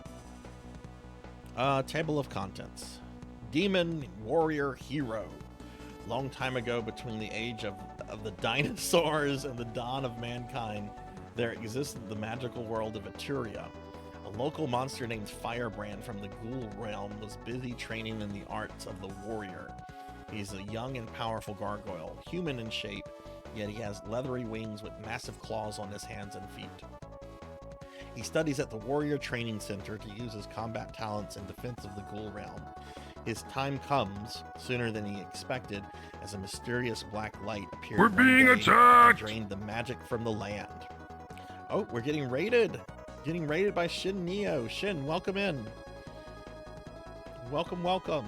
Table of contents. Demon, warrior, hero. Long time ago, between the age of the dinosaurs and the dawn of mankind, there existed the magical world of Eturia. A local monster named Firebrand from the Ghoul realm was busy training in the arts of the warrior. He's a young and powerful gargoyle, human in shape, yet he has leathery wings with massive claws on his hands and feet. He studies at the Warrior Training Center to use his combat talents in defense of the Ghoul realm. His time comes, sooner than he expected, as a mysterious black light appeared. We're being attacked! And drained the magic from the land. Oh, we're getting raided! Getting raided by Shin Neo. Shin, welcome in. Welcome, welcome.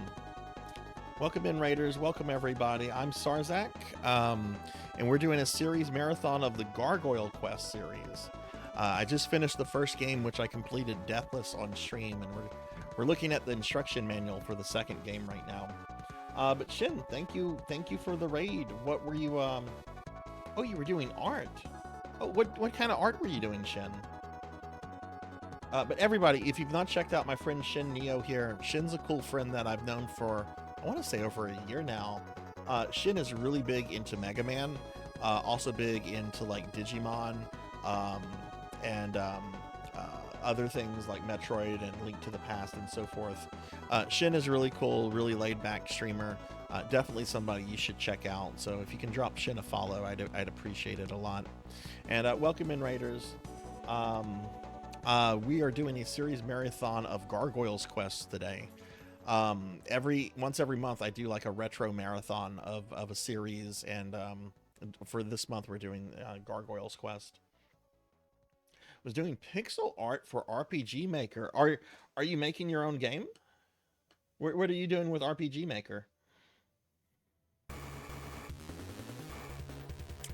Welcome in, Raiders. Welcome, everybody. I'm Sarzac, and we're doing a series marathon of the Gargoyle Quest series. I just finished the first game, which I completed deathless on stream, and we're looking at the instruction manual for the second game right now. But Shin, thank you for the raid. What were you? Oh, you were doing art. Oh, what kind of art were you doing, Shin? But everybody, if you've not checked out my friend Shin Neo here, Shin's a cool friend that I've known for, I want to say, over a year now. Shin is really big into Mega Man, also big into like Digimon, and other things like Metroid and Link to the Past and so forth. Shin is really cool, really laid-back streamer. Definitely somebody you should check out. So if you can drop Shin a follow, I'd appreciate it a lot. And welcome in, Raiders. We are doing a series marathon of Gargoyles quests today. Once every month I do like a retro marathon of a series, and for this month we're doing Gargoyles quest. Was doing pixel art for RPG Maker. Are you making your own game? What are you doing with RPG Maker?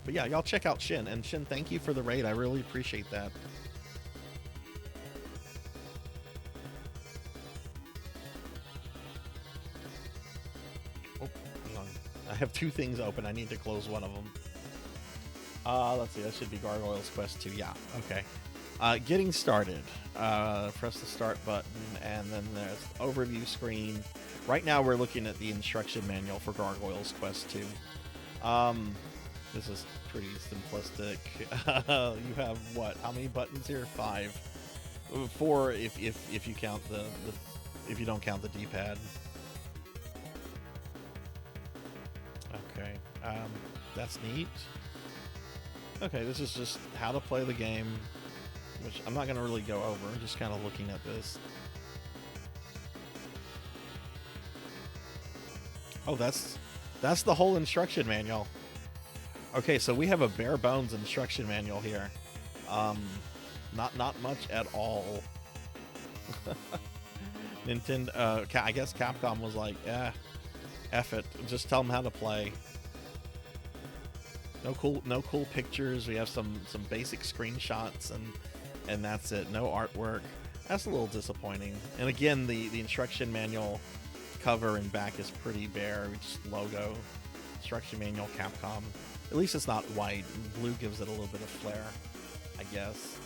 But yeah, y'all check out Shin. And Shin, thank you for the raid. I really appreciate that. Oh, hang on. I have two things open. I need to close one of them. Let's see. That should be Gargoyles Quest 2. Yeah, okay. Getting started. Press the start button, and then there's the overview screen. Right now we're looking at the instruction manual for Gargoyles Quest 2. This is pretty simplistic. You have what? How many buttons here? 5. 4 if you count if you don't count the D-pad. Okay. That's neat. Okay, this is just how to play the game, which I'm not going to really go over. I'm just kind of looking at this. Oh, that's the whole instruction manual. Okay, so we have a bare bones instruction manual here. Not much at all. Nintendo, I guess Capcom was like, F it, just tell them how to play. No cool pictures. We have some basic screenshots, and that's it. No artwork. That's a little disappointing. And again, the instruction manual cover and back is pretty bare. Just logo, instruction manual, Capcom. At least it's not white. Blue gives it a little bit of flair, I guess.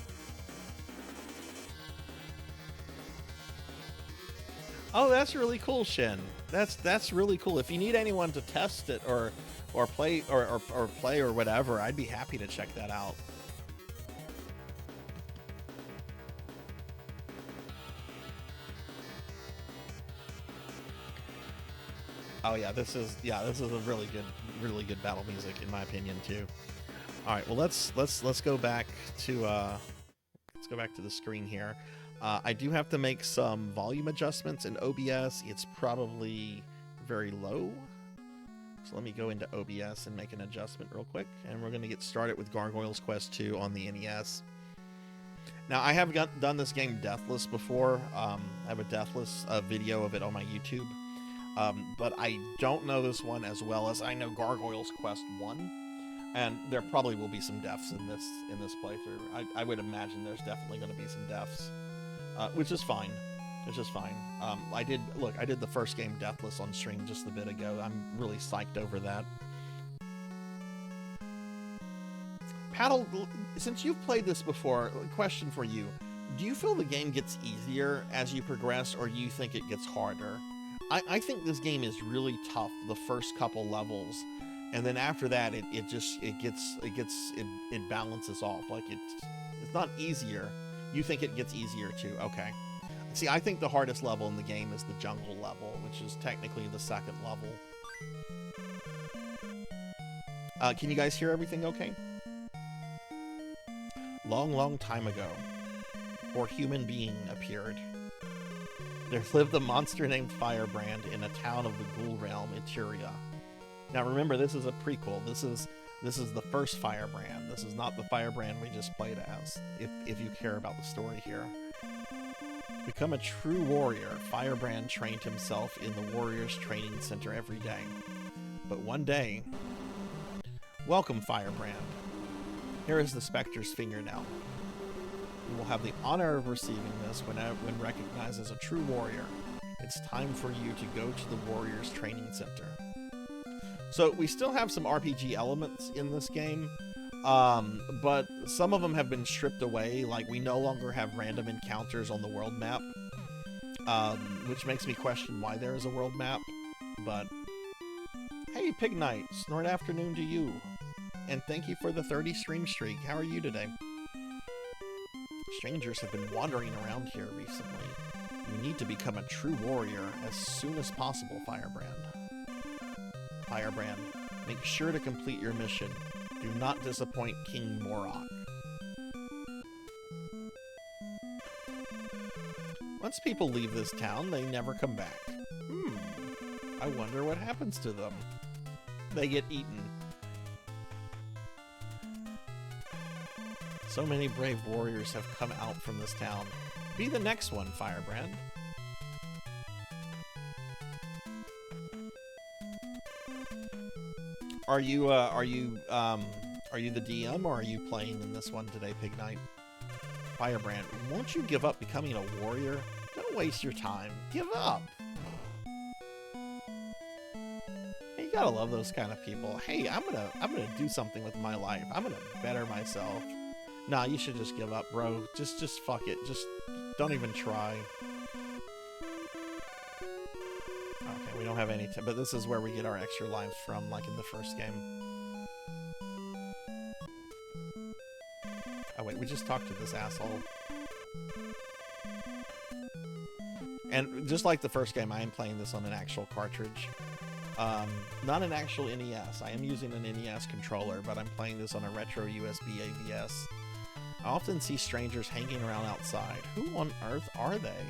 Oh, that's really cool, Shin. That's really cool. If you need anyone to test it or play or play or whatever, I'd be happy to check that out. Oh yeah, this is a really good battle music in my opinion too. All right, well let's go back to the screen here. I do have to make some volume adjustments in OBS. It's probably very low. So let me go into OBS and make an adjustment real quick, and we're going to get started with Gargoyles Quest 2 on the NES. Now, I have done this game deathless before. I have a deathless video of it on my YouTube, but I don't know this one as well as I know Gargoyles Quest 1, and there probably will be some deaths in this playthrough. I would imagine there's definitely going to be some deaths, which is fine. It's just fine. I did the first game deathless on stream just a bit ago. I'm really psyched over that. Paddle, since you've played this before, question for you. Do you feel the game gets easier as you progress, or do you think it gets harder? I think this game is really tough the first couple levels, and then after that it balances off. Like it's not easier. You think it gets easier too. Okay. See, I think the hardest level in the game is the jungle level, which is technically the second level. Can you guys hear everything okay? Long time ago, a human being appeared. There lived a monster named Firebrand in a town of the Ghoul realm, Eteria. Now remember, this is a prequel. This is the first Firebrand. This is not the Firebrand we just played as, if you care about the story here. Become a true warrior, Firebrand trained himself in the Warriors Training Center every day. But one day... Welcome, Firebrand. Here is the Spectre's fingernail. You will have the honor of receiving this when recognized as a true warrior. It's time for you to go to the Warriors Training Center. So we still have some RPG elements in this game, but some of them have been stripped away. Like, we no longer have random encounters on the world map, which makes me question why there is a world map. But hey, Pig Knight, snort afternoon to you, and thank you for the 30 stream streak. How are you today? Strangers have been wandering around here recently. You need to become a true warrior as soon as possible, Firebrand. Firebrand, make sure to complete your mission. Do not disappoint King Morok. Once people leave this town, they never come back. I wonder what happens to them. They get eaten. So many brave warriors have come out from this town. Be the next one, Firebrand. Are you the DM, or are you playing in this one today, Pig Knight? Firebrand, won't you give up becoming a warrior? Don't waste your time. Give up. Hey, you gotta love those kind of people. Hey, I'm gonna do something with my life. I'm gonna better myself. Nah, you should just give up, bro. Just fuck it. Just don't even try. Okay, we don't have any time, but this is where we get our extra lives from, like in the first game. Oh wait, we just talked to this asshole. And just like the first game, I am playing this on an actual cartridge. Not an actual NES. I am using an NES controller, but I'm playing this on a retro USB AVS. I often see strangers hanging around outside. Who on earth are they?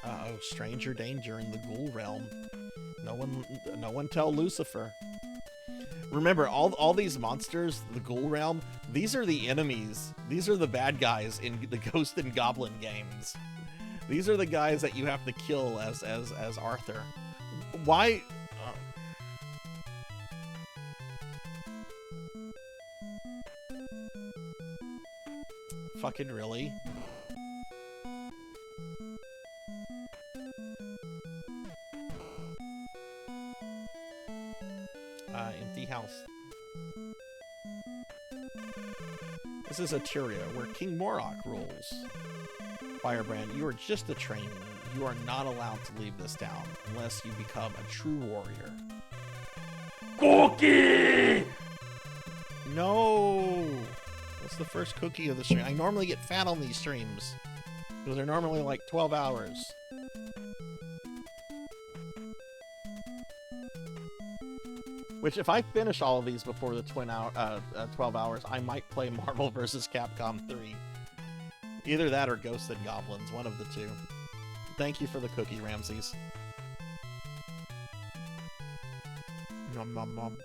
Uh-oh, stranger danger in the ghoul realm. No one tell Lucifer. Remember, all these monsters, the ghoul realm, these are the enemies. These are the bad guys in the Ghost and Goblin games. These are the guys that you have to kill as Arthur. Why? Fucking really? Empty house. This is Eteria, where King Morok rules. Firebrand, you are just a trainee. You are not allowed to leave this town unless you become a true warrior. Cookie! No! What's the first cookie of the stream? I normally get fat on these streams, because they're normally like 12 hours. Which, if I finish all of these before the 12 hours, I might play Marvel vs. Capcom 3. Either that or Ghosts and Goblins, one of the two. Thank you for the cookie, Ramses. Nom nom nom.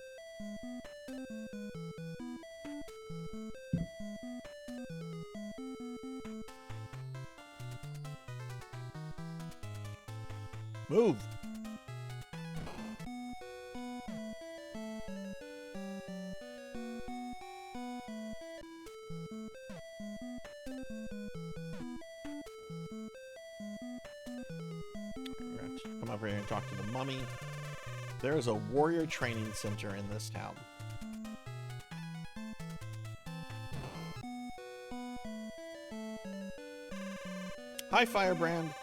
Move! Come over here and talk to the mummy. There is a warrior training center in this town. Hi, Firebrand.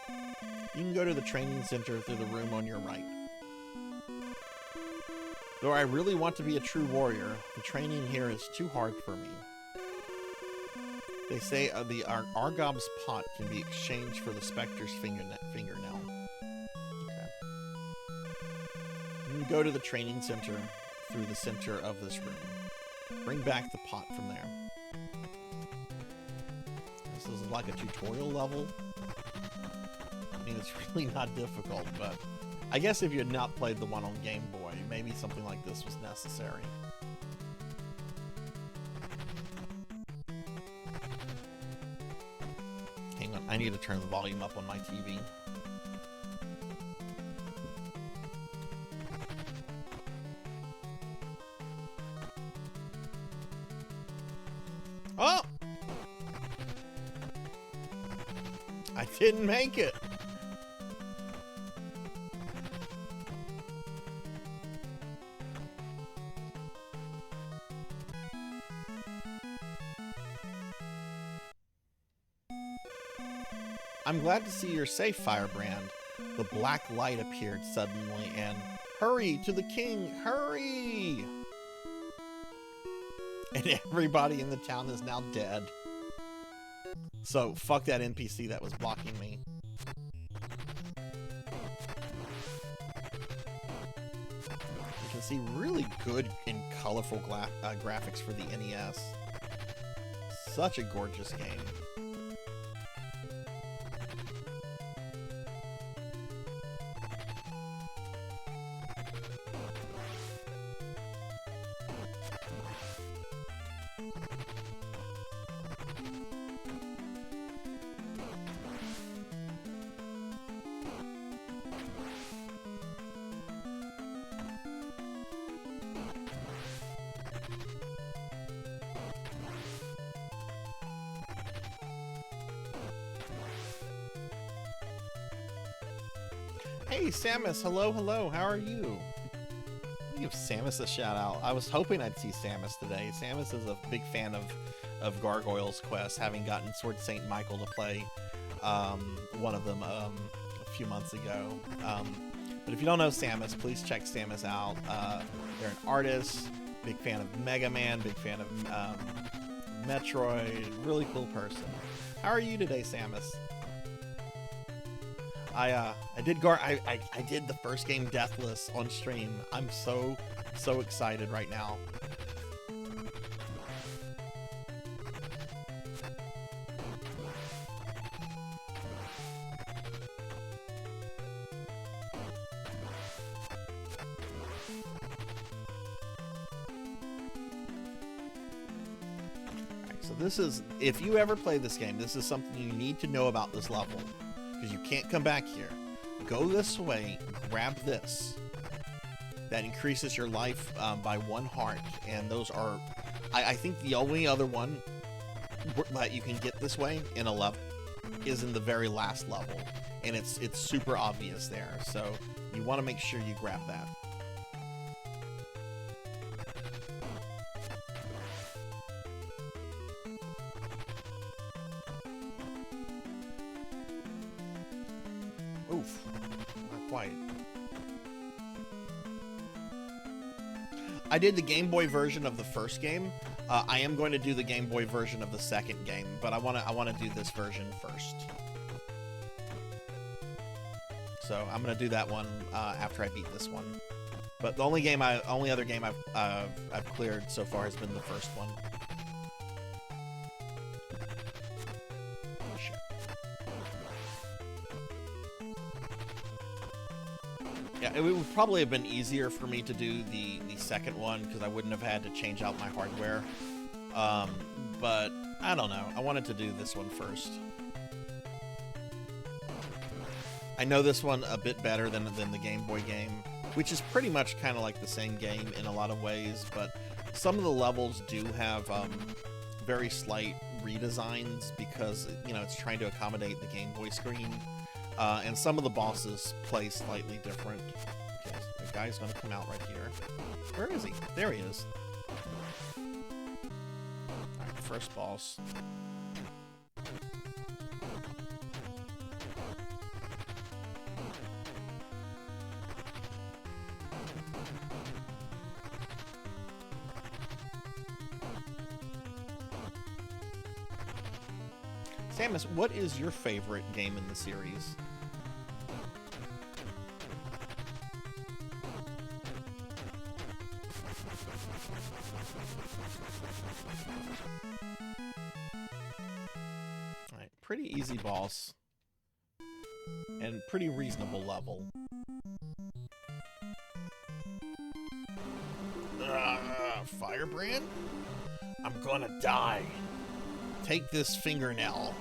You can go to the training center through the room on your right. Though I really want to be a true warrior, the training here is too hard for me. They say the Argob's pot can be exchanged for the Spectre's fingernail. Okay. You can go to the training center through the center of this room. Bring back the pot from there. This is like a tutorial level. I mean, it's really not difficult, but I guess if you had not played the one on Game Boy, maybe something like this was necessary. Hang on, I need to turn the volume up on my TV. Oh! I didn't make it! I'm glad to see you're safe, Firebrand. The black light appeared suddenly and... Hurry to the king! Hurry! And everybody in the town is now dead. So fuck that NPC that was blocking me. You can see really good and colorful graphics for the NES. Such a gorgeous game. Hey, Samus, hello, hello, how are you? Give Samus a shout out. I was hoping I'd see Samus today. Samus is a big fan of Gargoyle's quest, having gotten Sword Saint Michael to play one of them a few months ago. But if you don't know Samus, please check Samus out. They're an artist, big fan of Mega Man, big fan of Metroid, really cool person. How are you today, Samus? I did the first game Deathless on stream. I'm so excited right now. Alright, so this is, if you ever play this game, this is something you need to know about this level. Because you can't come back here. Go this way, grab this. That increases your life by 1 heart. And those are, I think the only other one that you can get this way in a level is in the very last level. And it's super obvious there. So you want to make sure you grab that. Oof, not quite. I did the Game Boy version of the first game. I am going to do the Game Boy version of the second game, but I want to do this version first. So I'm going to do that one after I beat this one. But the only other game I've cleared so far has been the first one. Yeah, it would probably have been easier for me to do the second one because I wouldn't have had to change out my hardware. But I don't know. I wanted to do this one first. I know this one a bit better than the Game Boy game, which is pretty much kind of like the same game in a lot of ways, but some of the levels do have very slight redesigns because, you know, it's trying to accommodate the Game Boy screen. And some of the bosses play slightly different. Okay, the guy's gonna come out right here. Where is he? There he is. Alright, first boss. Samus, what is your favorite game in the series? Alright, pretty easy boss. And pretty reasonable level. Firebrand? I'm gonna die. Take this fingernail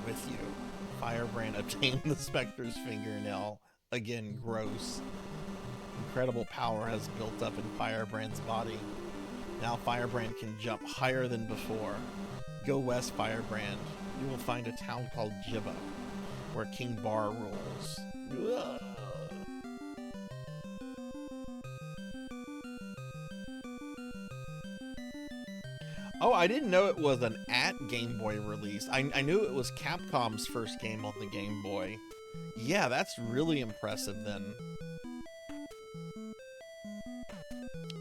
with you. Firebrand obtained the Spectre's fingernail. Again, gross. Incredible power has built up in Firebrand's body. Now Firebrand can jump higher than before. Go west, Firebrand. You will find a town called Jibba, where King Bar rules. Ugh. Oh, I didn't know it was an Game Boy release. I knew it was Capcom's first game on the Game Boy. Yeah, that's really impressive then.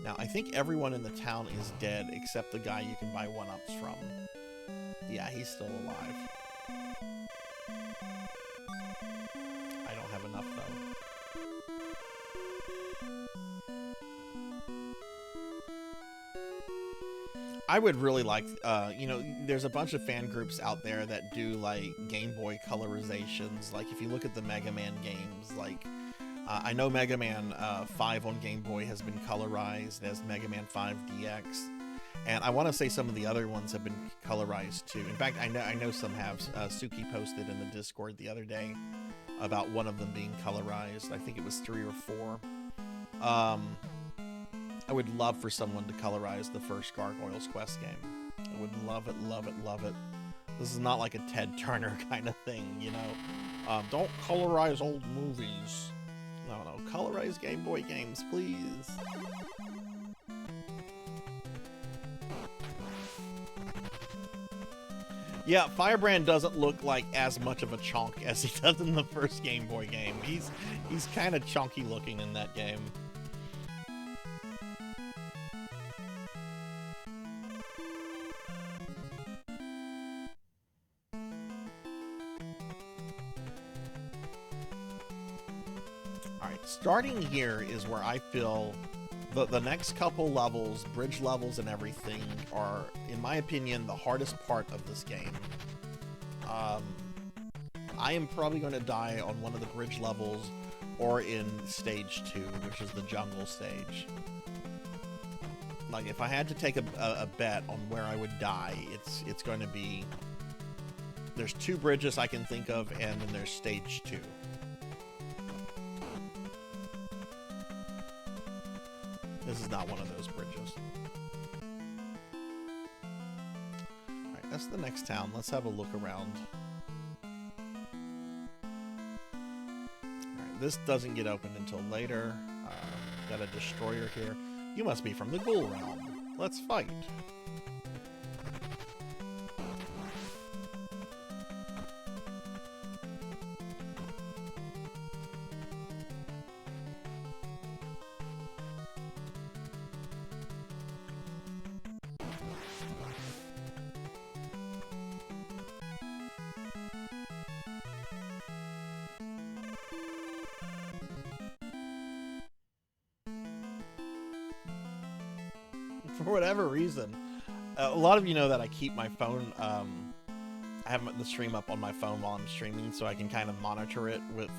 Now, I think everyone in the town is dead except the guy you can buy one-ups from. Yeah, he's still alive. I don't have enough, though. I would really like, you know, there's a bunch of fan groups out there that do, like, Game Boy colorizations. Like, if you look at the Mega Man games, like, I know Mega Man 5 on Game Boy has been colorized as Mega Man 5 DX. And I want to say some of the other ones have been colorized, too. In fact, I know some have. Suki posted in the Discord the other day about one of them being colorized. I think it was 3 or 4. I would love for someone to colorize the first Gargoyles Quest game. I would love it, love it, love it. This is not like a Ted Turner kind of thing, you know? Don't colorize old movies. No, colorize Game Boy games, please. Yeah, Firebrand doesn't look like as much of a chonk as he does in the first Game Boy game. He's kind of chunky looking in that game. Alright, starting here is where I feel the next couple levels, bridge levels and everything, are, in my opinion, the hardest part of this game. I am probably going to die on one of the bridge levels or in stage 2, which is the jungle stage. Like, if I had to take a bet on where I would die, it's going to be... There's 2 bridges I can think of, and then there's stage 2. This is not one of those bridges. Alright, that's the next town. Let's have a look around. Alright, this doesn't get opened until later. Got a destroyer here. You must be from the Ghoul realm. Let's fight. For whatever reason, a lot of you know that I keep my phone, I have the stream up on my phone while I'm streaming, so I can kind of monitor it with,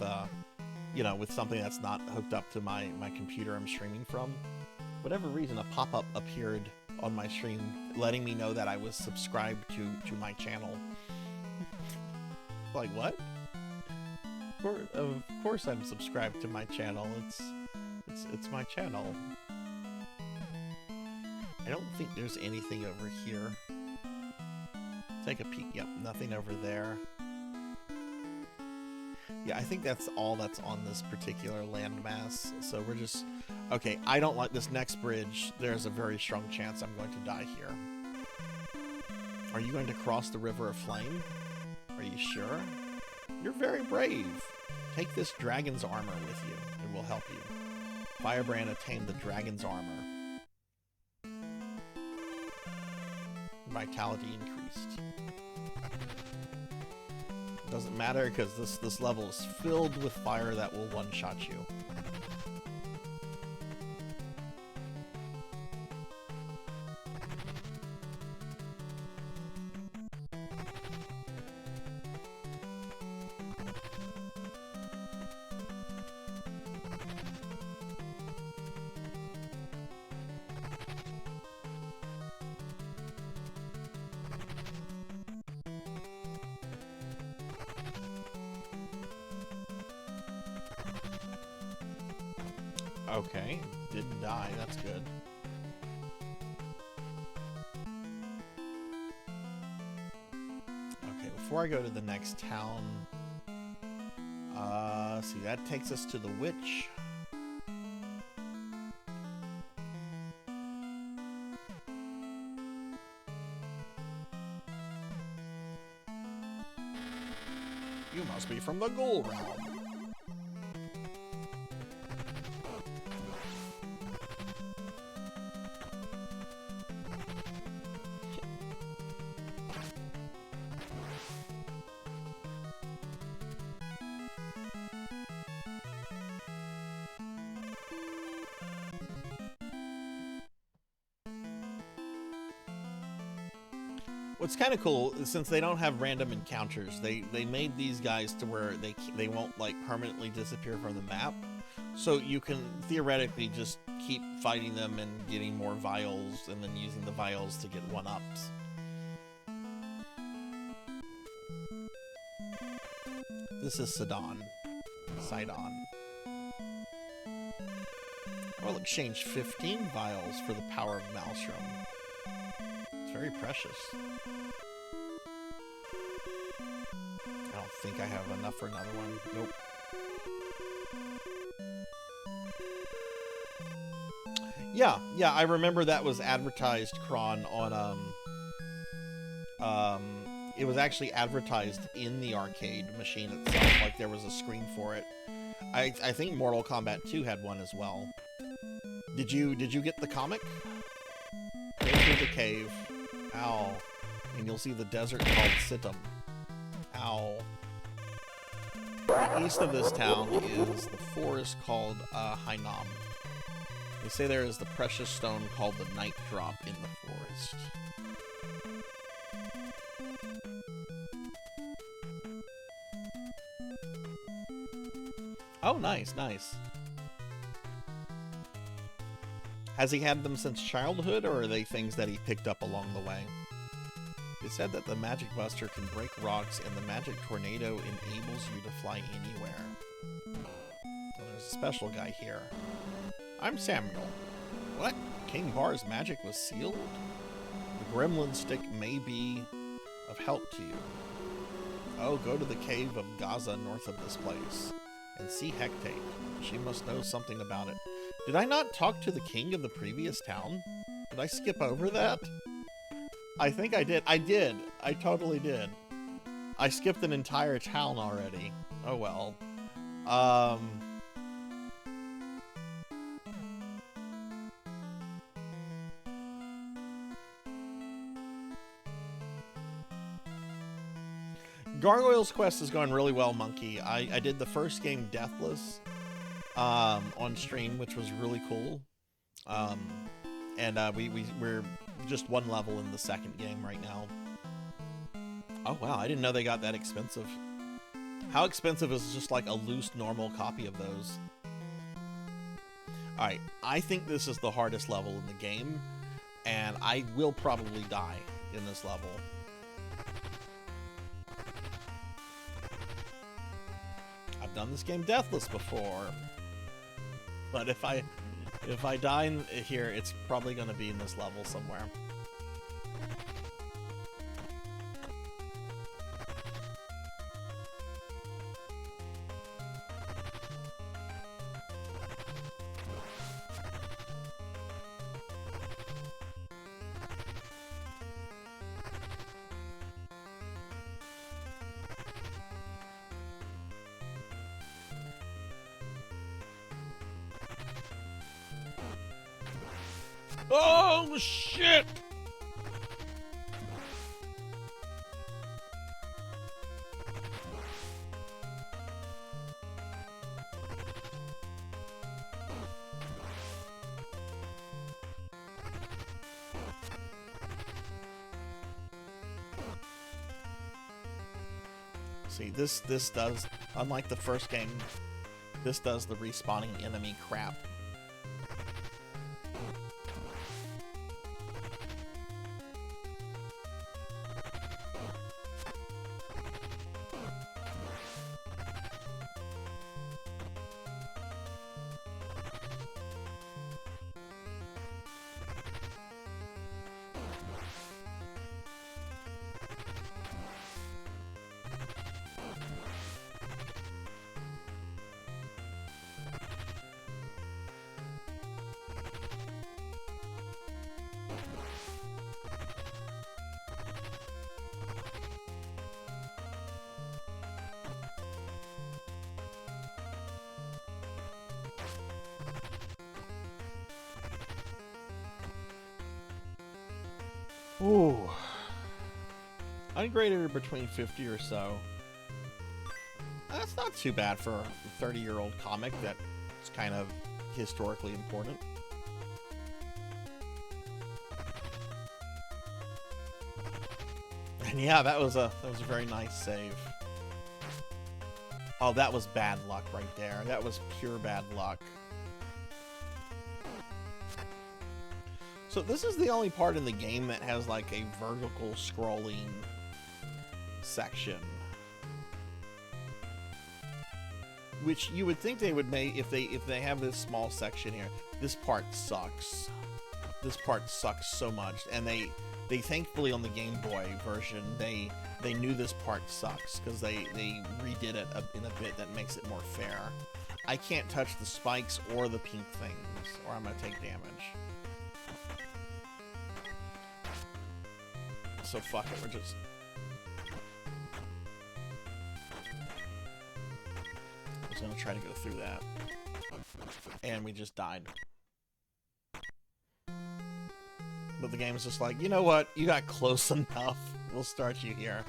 you know, with something that's not hooked up to my computer I'm streaming from. For whatever reason, a pop-up appeared on my stream letting me know that I was subscribed to my channel. Like, what? Of course I'm subscribed to my channel. It's my channel. I don't think there's anything over here. Take a peek. Yep, nothing over there. Yeah, I think that's all that's on this particular landmass. So we're just... Okay, I don't like this next bridge. There's a very strong chance I'm going to die here. Are you going to cross the River of Flame? Are you sure? You're very brave. Take this dragon's armor with you. It will help you. Firebrand attained the dragon's armor. Vitality increased. Doesn't matter because this level is filled with fire that will one-shot you. Okay, didn't die, that's good. Okay, before I go to the next town, see, that takes us to the witch. You must be from the Ghoul realm. What's kind of cool is since they don't have random encounters, they made these guys to where they won't like permanently disappear from the map. So you can theoretically just keep fighting them and getting more vials and then using the vials to get one-ups. This is Sidon. I'll exchange 15 vials for the power of Maelstrom. It's very precious. I don't think I have enough for another one. Nope. Yeah, I remember that was advertised, Kron, on, it was actually advertised in the arcade machine itself, like there was a screen for it. I think Mortal Kombat 2 had one as well. Did you get the comic? Go through the cave. Ow. And you'll see the desert called Situm. Ow. East of this town is the forest called Hainam. They say there is the precious stone called the Night Drop in the forest. Oh, nice. Has he had them since childhood, or are they things that he picked up along the way? It said that the Magic Buster can break rocks, and the Magic Tornado enables you to fly anywhere. Well, there's a special guy here. I'm Samuel. What? King Bar's magic was sealed? The Gremlin Stick may be of help to you. Oh, go to the cave of Gaza north of this place, and see Hecate. She must know something about it. Did I not talk to the king of the previous town? Did I skip over that? I think I did. I totally did. I skipped an entire town already. Oh well. Gargoyle's quest is going really well, Monkey. I did the first game Deathless on stream, which was really cool. And we're just one level in the second game right now. Oh wow, I didn't know they got that expensive. How expensive is just like a loose normal copy of those? Alright, I think this is the hardest level in the game, and I will probably die in this level. I've done this game Deathless before, but if I die in here, it's probably going to be in this level somewhere. Oh, shit! See, this does, unlike the first game, this does the respawning enemy crap. Ooh. I'd grade it between 50 or so. That's not too bad for a 30-year-old comic that's kind of historically important. And yeah, that was a very nice save. Oh, that was bad luck right there. That was pure bad luck. So this is the only part in the game that has like a vertical scrolling section. Which you would think they would make if they have this small section here. This part sucks. This part sucks so much, and they thankfully on the Game Boy version they knew this part sucks because they redid it in a bit that makes it more fair. I can't touch the spikes or the pink things, or I'm gonna take damage. So fuck it, we're just. I was gonna try to go through that, and we just died. But the game is just like, you know what? You got close enough. We'll start you here.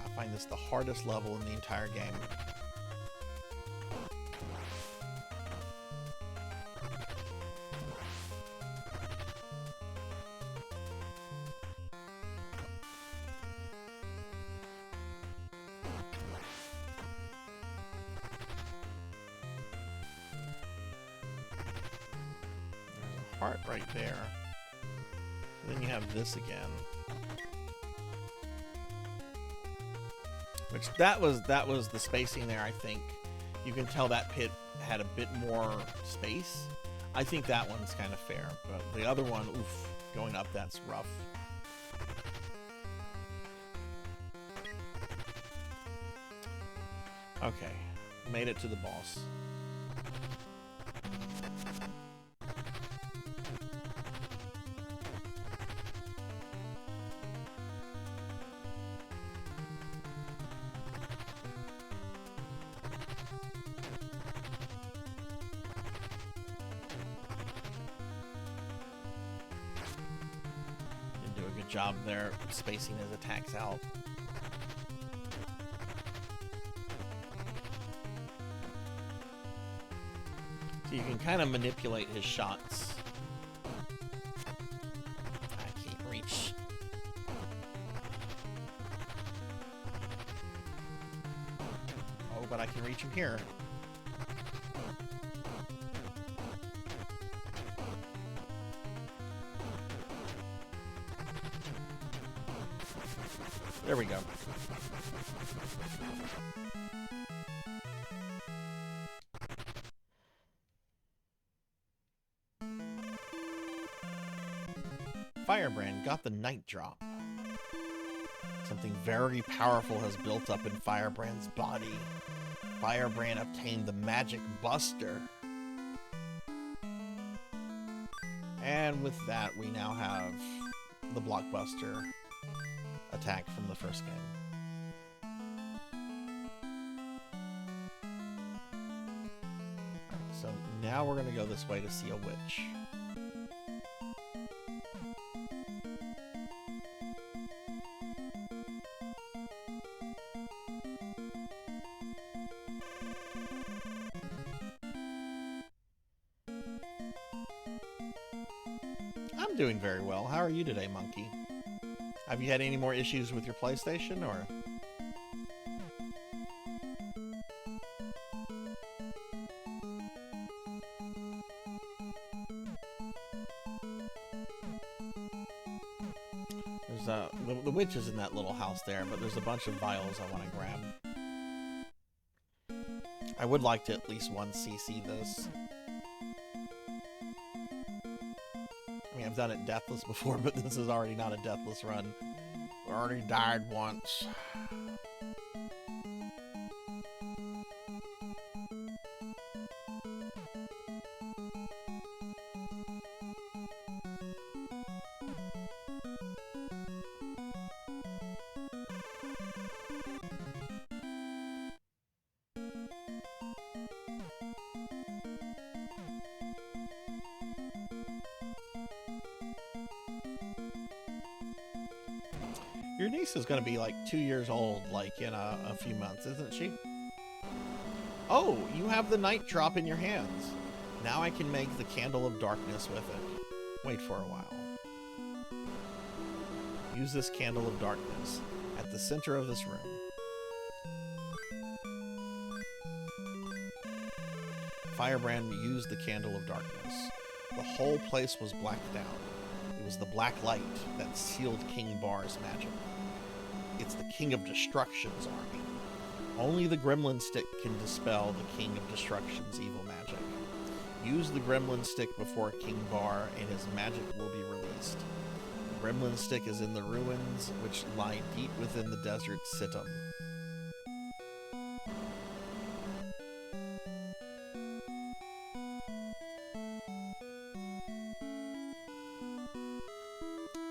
I find this the hardest level in the entire game. Heart right there. And then you have this again. Which that was the spacing there, I think. You can tell that pit had a bit more space. I think that one's kind of fair, but the other one, oof, going up, that's rough. Okay, made it to the boss. Job there, spacing his attacks out. So you can kind of manipulate his shots. I can't reach. Oh, but I can reach him here. There we go. Firebrand got the night drop. Something very powerful has built up in Firebrand's body. Firebrand obtained the magic buster. And with that, we now have the blockbuster attack from the first game. So now we're going to go this way to see a witch. I'm doing very well. How are you today, Monkey? Have you had any more issues with your PlayStation, or? There's the witch is in that little house there, but there's a bunch of vials I want to grab. I would like to at least 1cc this. I mean, I've done it deathless before, but this is already not a deathless run. We already died once. Your niece is going to be like 2 years old, like in a few months, isn't she? Oh, you have the night drop in your hands. Now I can make the candle of darkness with it. Wait for a while. Use this candle of darkness at the center of this room. Firebrand used the candle of darkness. The whole place was blacked out. It was the black light that sealed King Bar's magic. It's the King of Destruction's army. Only the Gremlin Stick can dispel the King of Destruction's evil magic. Use the Gremlin Stick before King Bar, and his magic will be released. The Gremlin Stick is in the ruins, which lie deep within the desert Sittim.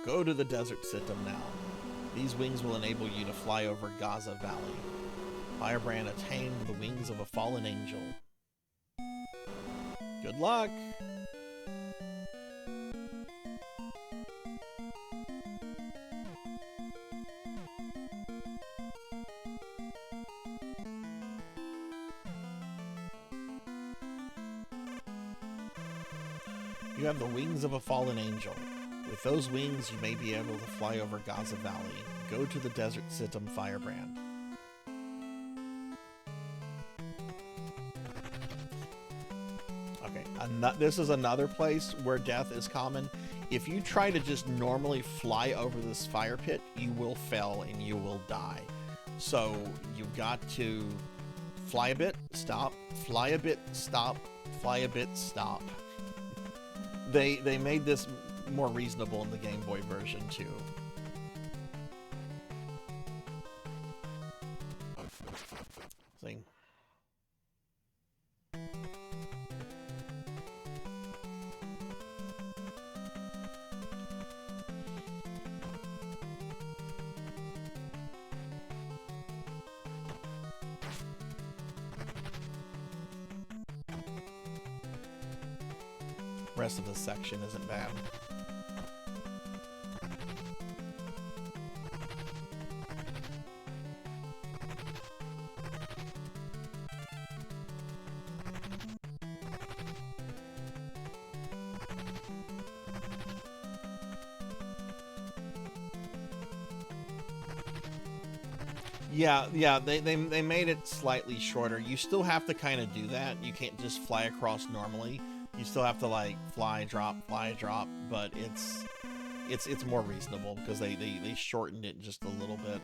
Go to the desert Sittim now. These wings will enable you to fly over Gaza Valley. Firebrand attained the wings of a fallen angel. Good luck! You have the wings of a fallen angel. With those wings, you may be able to fly over Gaza Valley. Go to the desert Sittim, Firebrand. Okay, this is another place where death is common. If you try to just normally fly over this fire pit, you will fail and you will die. So you've got to fly a bit, stop, fly a bit, stop, fly a bit, stop. They made this more reasonable in the Game Boy version too. See. Rest of this section isn't bad. Yeah, they made it slightly shorter. You still have to kind of do that. You can't just fly across normally. You still have to like fly, drop, but it's more reasonable because they shortened it just a little bit.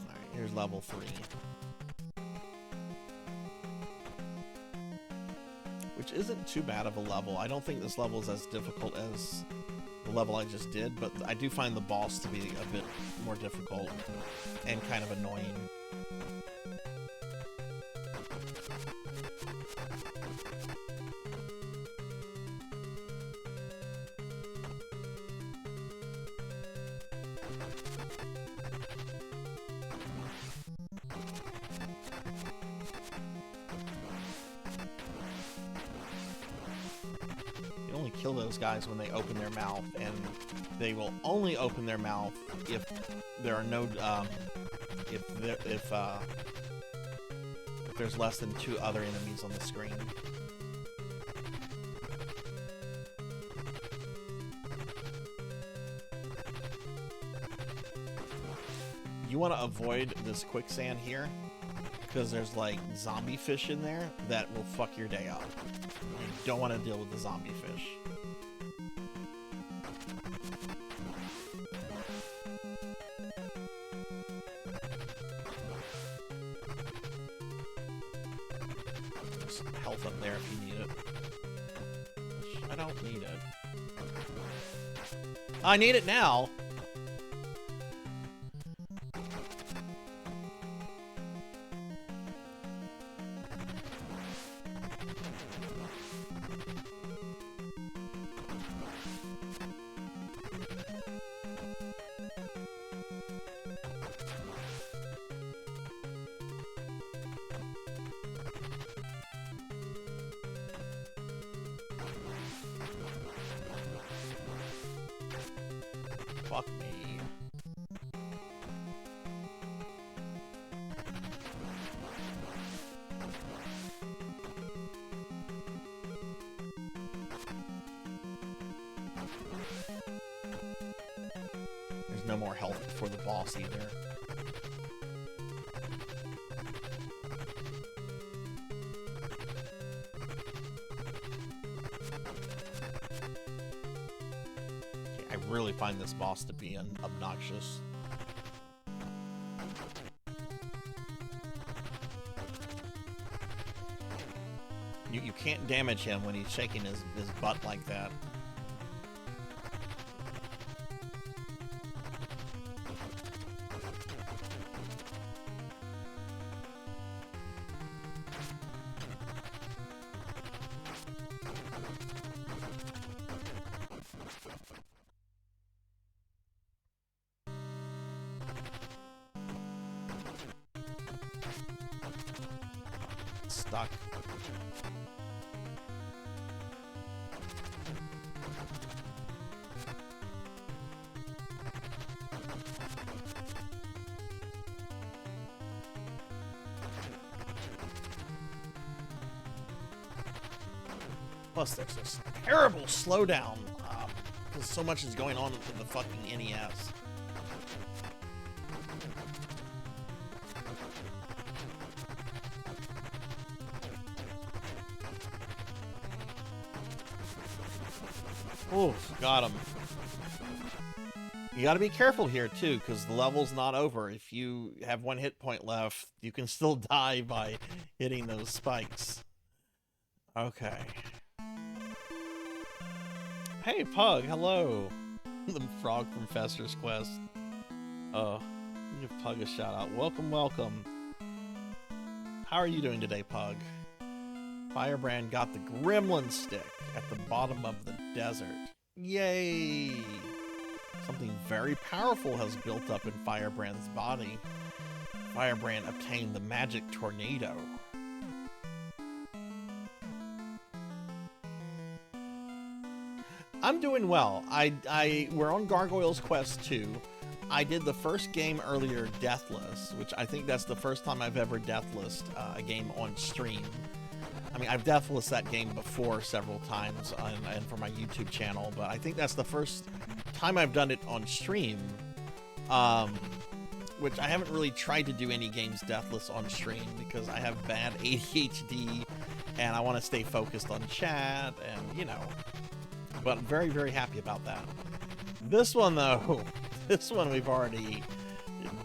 Alright, here's level 3. Which isn't too bad of a level. I don't think this level is as difficult as the level I just did, but I do find the boss to be a bit more difficult and kind of annoying. Kill those guys when they open their mouth, and they will only open their mouth if there are no if there's less than 2 other enemies on the screen. You want to avoid this quicksand here because there's like zombie fish in there that will fuck your day up. You don't want to deal with the zombie fish. There's health up there if you need it. Which I don't need it. I need it now! Fuck me. There's no more health before the boss either. I really find this boss to be obnoxious. You can't damage him when he's shaking his butt like that. Stuck. Plus, there's this terrible slowdown because so much is going on with the fucking NES. Oh, got him. You gotta be careful here, too, because the level's not over. If you have 1 hit point left, you can still die by hitting those spikes. Okay. Hey, Pug, hello. The frog from Fester's Quest. Oh, give Pug a shout out. Welcome, welcome. How are you doing today, Pug? Firebrand got the gremlin stick at the bottom of the desert. Yay! Something very powerful has built up in Firebrand's body. Firebrand obtained the magic tornado. I'm doing well. We're on Gargoyle's Quest 2. I did the first game earlier, Deathless, which I think that's the first time I've ever Deathlessed a game on stream. I mean, I've Deathlessed that game before several times and for my YouTube channel, but I think that's the first time I've done it on stream. Which I haven't really tried to do any games Deathless on stream because I have bad ADHD and I want to stay focused on chat and, you know. But I'm very, very happy about that. This one, though, this one we've already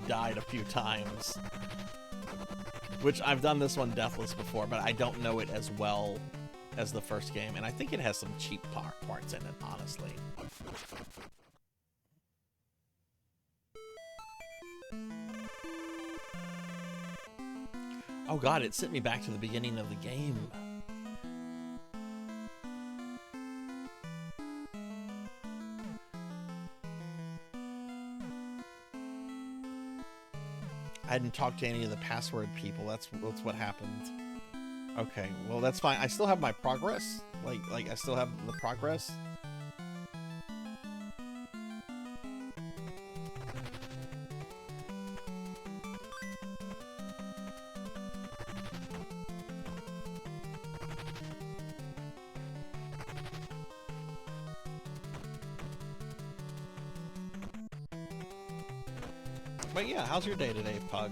died a few times. Which I've done this one Deathless before, but I don't know it as well as the first game. And I think it has some cheap parts in it, honestly. Oh god, it sent me back to the beginning of the game. I hadn't talked to any of the password people. That's what happened. Okay, well that's fine. I still have my progress. Like I still have the progress. But yeah, how's your day today, Pug?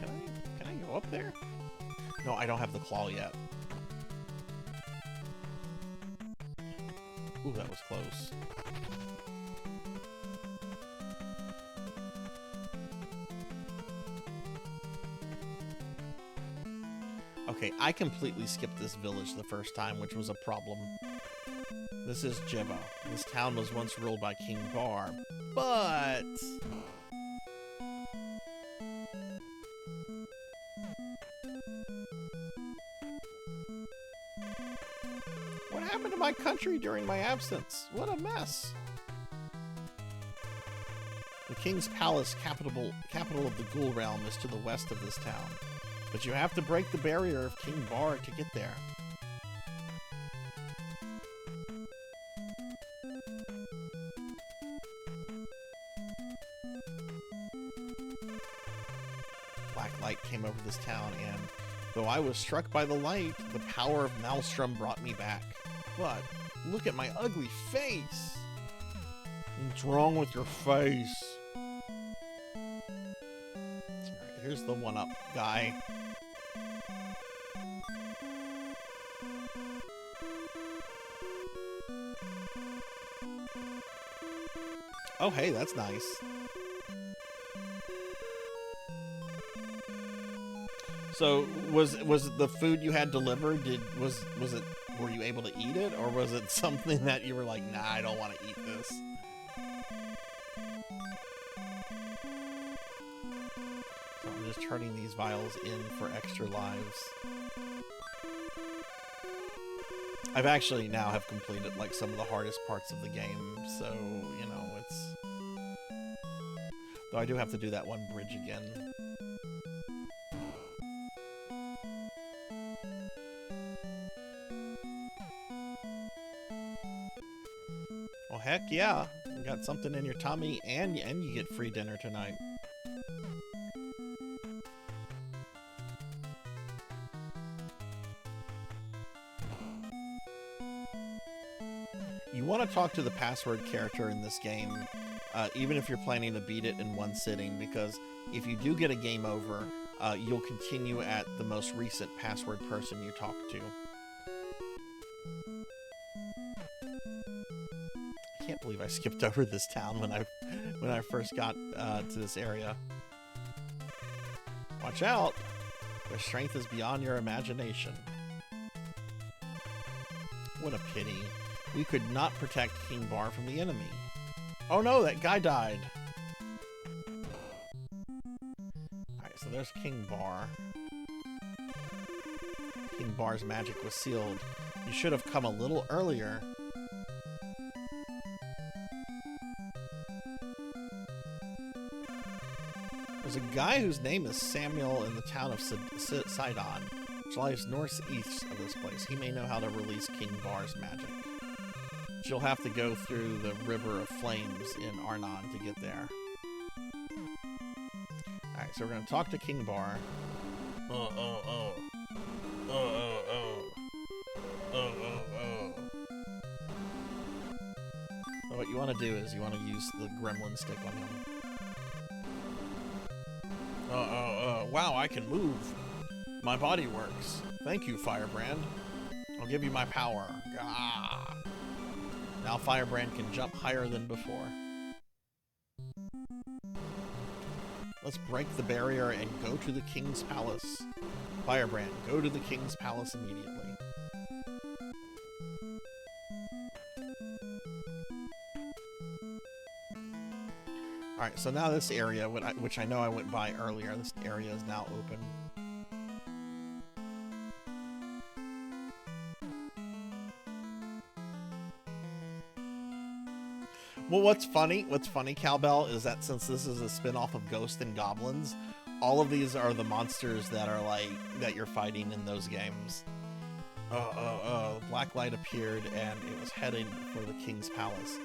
Can I go up there? No, I don't have the claw yet. Ooh, that was close. Okay, I completely skipped this village the first time, which was a problem. This is Jibba. This town was once ruled by King Bar, but... What happened to my country during my absence? What a mess! The King's Palace, capital of the Ghoul Realm, is to the west of this town. But you have to break the barrier of King Bar to get there. over this town, and though I was struck by the light, the power of Maelstrom brought me back. But look at my ugly face! What's wrong with your face? Alright, here's the one-up guy. Oh, hey, that's nice. So, was the food you had delivered, was it, were you able to eat it, or was it something that you were like, nah, I don't want to eat this? So I'm just turning these vials in for extra lives. I've actually now have completed like some of the hardest parts of the game, so, you know, it's... Though I do have to do that one bridge again. Well, heck yeah. You got something in your tummy, and you get free dinner tonight. You want to talk to the password character in this game, even if you're planning to beat it in one sitting, because if you do get a game over, you'll continue at the most recent password person you talk to. I can't believe I skipped over this town when I first got to this area. Watch out! Their strength is beyond your imagination. What a pity. We could not protect King Bar from the enemy. Oh no, that guy died. Alright, so there's King Bar. King Bar's magic was sealed. You should have come a little earlier. There's a guy whose name is Samuel in the town of Sidon, which lies northeast of this place. He may know how to release King Bar's magic. You'll have to go through the River of Flames in Arnon to get there. Alright, so we're going to talk to King Bar. Oh. So what you want to do is you want to use the gremlin stick on him. Wow, I can move. My body works. Thank you, Firebrand. I'll give you my power. Gah. Now Firebrand can jump higher than before. Let's break the barrier and go to the King's Palace. Firebrand, go to the King's Palace immediately. Alright, so now this area, which I know I went by earlier, this area is now open. Well, what's funny, Cowbell, is that since this is a spin-off of Ghosts and Goblins, all of these are the monsters that are like, that you're fighting in those games. Black light appeared and it was heading for the King's Palace.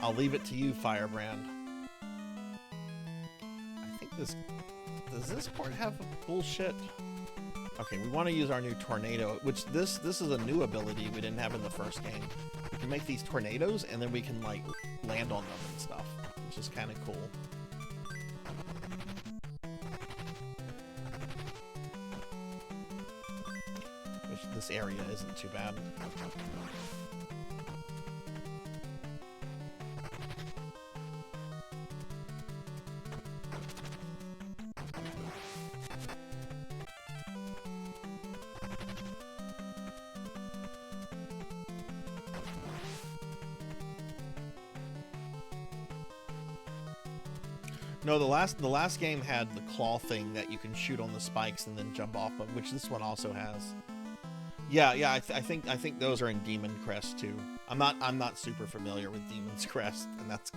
I'll leave it to you, Firebrand. I think does this part have bullshit? Okay, we want to use our new tornado, which this is a new ability we didn't have in the first game. We can make these tornadoes and then we can like land on them and stuff, which is kind of cool. Which this area isn't too bad. No, the last game had the claw thing that you can shoot on the spikes and then jump off of, which this one also has. Yeah, I think those are in Demon Crest too. I'm not super familiar with Demon's Crest, and that's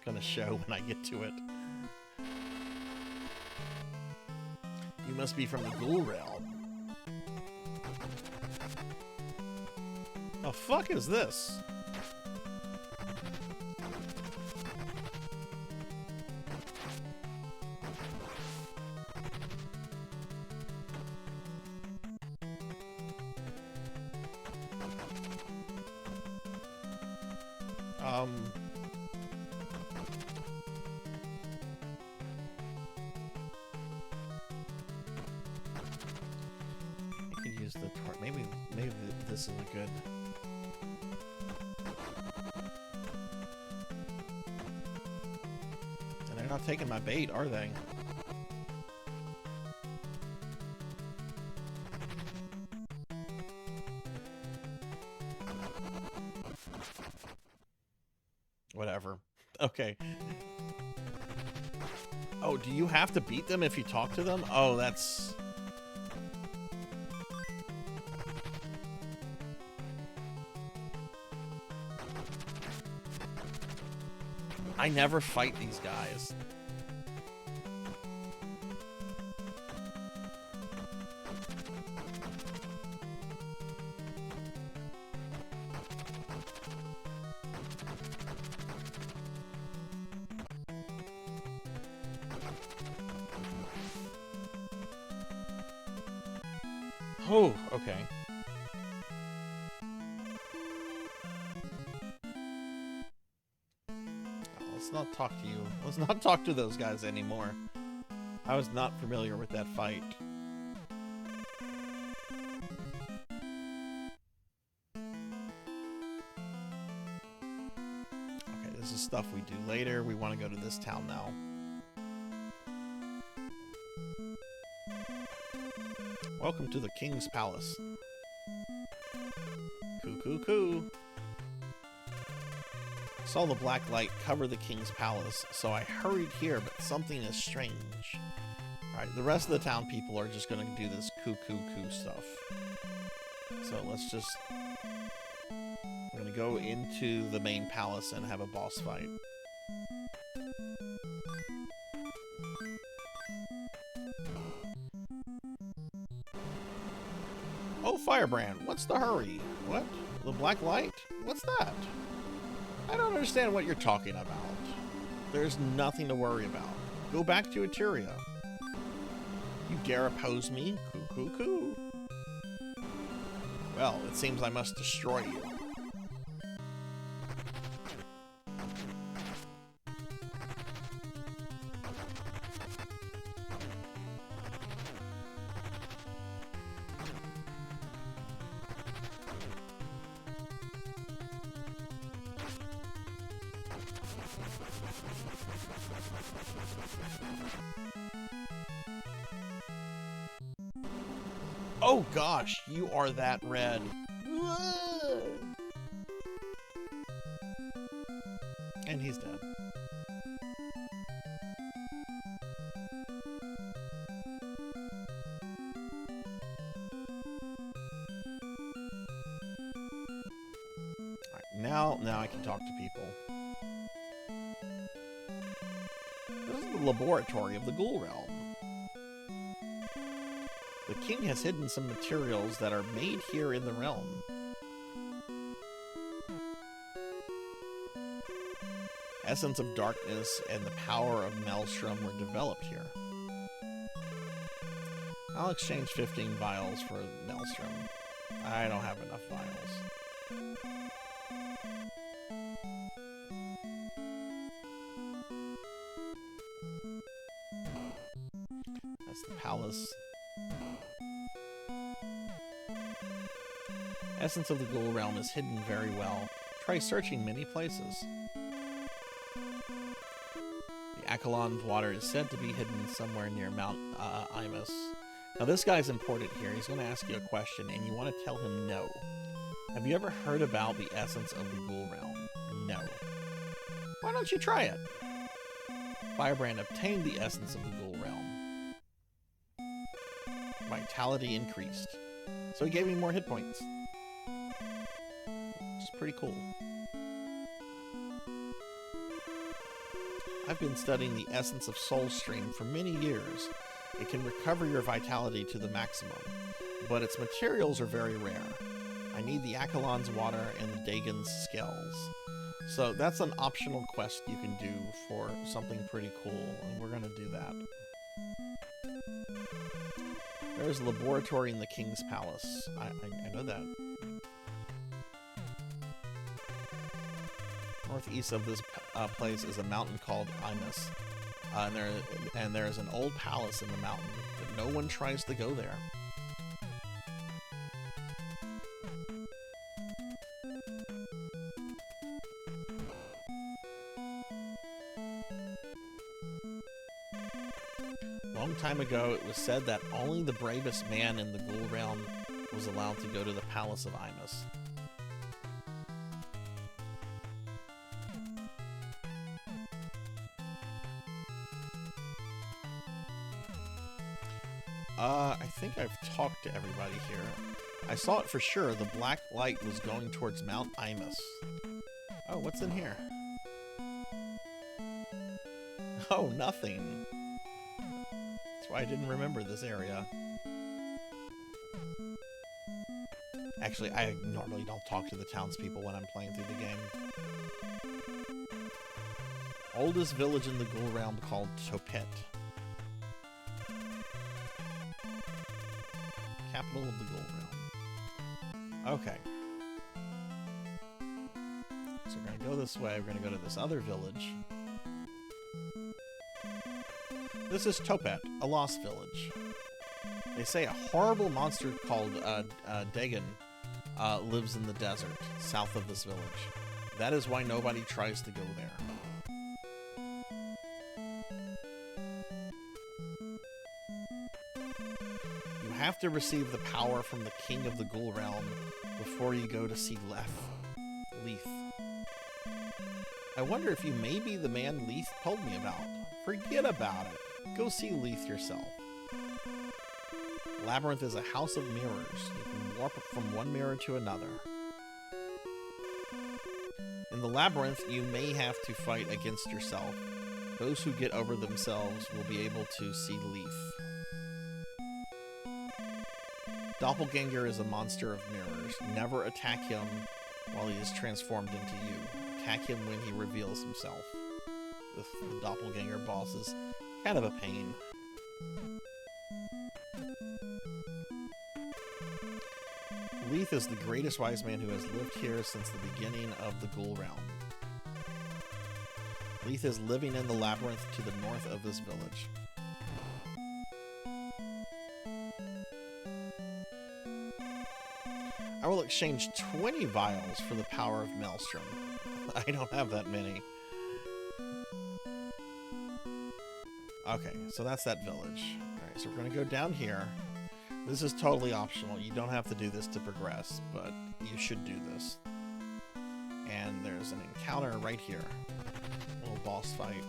gonna show when I get to it. You must be from the Ghoul realm. The fuck is this? I could use the torch. Maybe this is a good. And they're not taking my bait, are they? Whatever. Okay. Oh, do you have to beat them if you talk to them? Oh, that's... I never fight these guys. Oh, okay. Let's not talk to you. Let's not talk to those guys anymore. I was not familiar with that fight. Okay, this is stuff we do later. We want to go to this town now. Welcome to the King's Palace. Coo. Saw the black light cover the King's Palace, so I hurried here, but something is strange. Alright, the rest of the town people are just gonna do this coo stuff. So let's just... We're gonna go into the main palace and have a boss fight. Oh, Firebrand, what's the hurry? What? The black light? What's that? I don't understand what you're talking about. There's nothing to worry about. Go back to Eteria. You dare oppose me? Coo. Well, it seems I must destroy you. Oh gosh, you are that red. And he's dead. Alright, now I can talk to people. This is the laboratory of the Ghoul Realm. The king has hidden some materials that are made here in the realm. Essence of darkness and the power of Maelstrom were developed here. I'll exchange 15 vials for Maelstrom. I don't have enough vials. That's the palace. Essence of the Ghoul Realm is hidden very well. Try searching many places. The Akalon's water is said to be hidden somewhere near Mount Imus. Now this guy's important here. He's going to ask you a question, and you want to tell him no. Have you ever heard about the essence of the Ghoul Realm? No. Why don't you try it? Firebrand obtained the essence of the Ghoul Realm. Vitality increased. So he gave me more hit points. Which is pretty cool. I've been studying the essence of Soulstream for many years. It can recover your vitality to the maximum, but its materials are very rare. I need the Akalon's water and the Dagon's scales. So that's an optional quest you can do for something pretty cool, and we're going to do that. There's a laboratory in the King's Palace. I know that. northeast of this place is a mountain called Imus. And there's an old palace in the mountain, but no one tries to go there. Long time ago, it was said that only the bravest man in the Ghoul realm was allowed to go to the Palace of Imus. I think I've talked to everybody here. I saw it for sure. The black light was going towards Mount Imus. Oh, what's in here? Oh, nothing. That's why I didn't remember this area. Actually, I normally don't talk to the townspeople when I'm playing through the game. Oldest village in the Ghoul realm called Topet. Capital of the Ghoul realm. Okay. So we're going to go this way. We're going to go to this other village. This is Topet, a lost village. They say a horrible monster called Dagon lives in the desert south of this village. That is why nobody tries to go there. You have to receive the power from the king of the Ghoul realm before you go to see Leith. I wonder if you may be the man Leith told me about. Forget about it. Go see Leith yourself. Labyrinth is a house of mirrors. You can warp from one mirror to another. In the labyrinth, you may have to fight against yourself. Those who get over themselves will be able to see Leith. Doppelganger is a monster of mirrors. Never attack him while he is transformed into you. Attack him when he reveals himself. The Doppelganger boss is kind of a pain. Leith is the greatest wise man who has lived here since the beginning of the Ghoul realm. Leith is living in the labyrinth to the north of this village. I will exchange 20 vials for the power of Maelstrom. I don't have that many. Okay, so that's that village. Alright, so we're going to go down here. This is totally optional. You don't have to do this to progress, but you should do this. And there's an encounter right here. A little boss fight.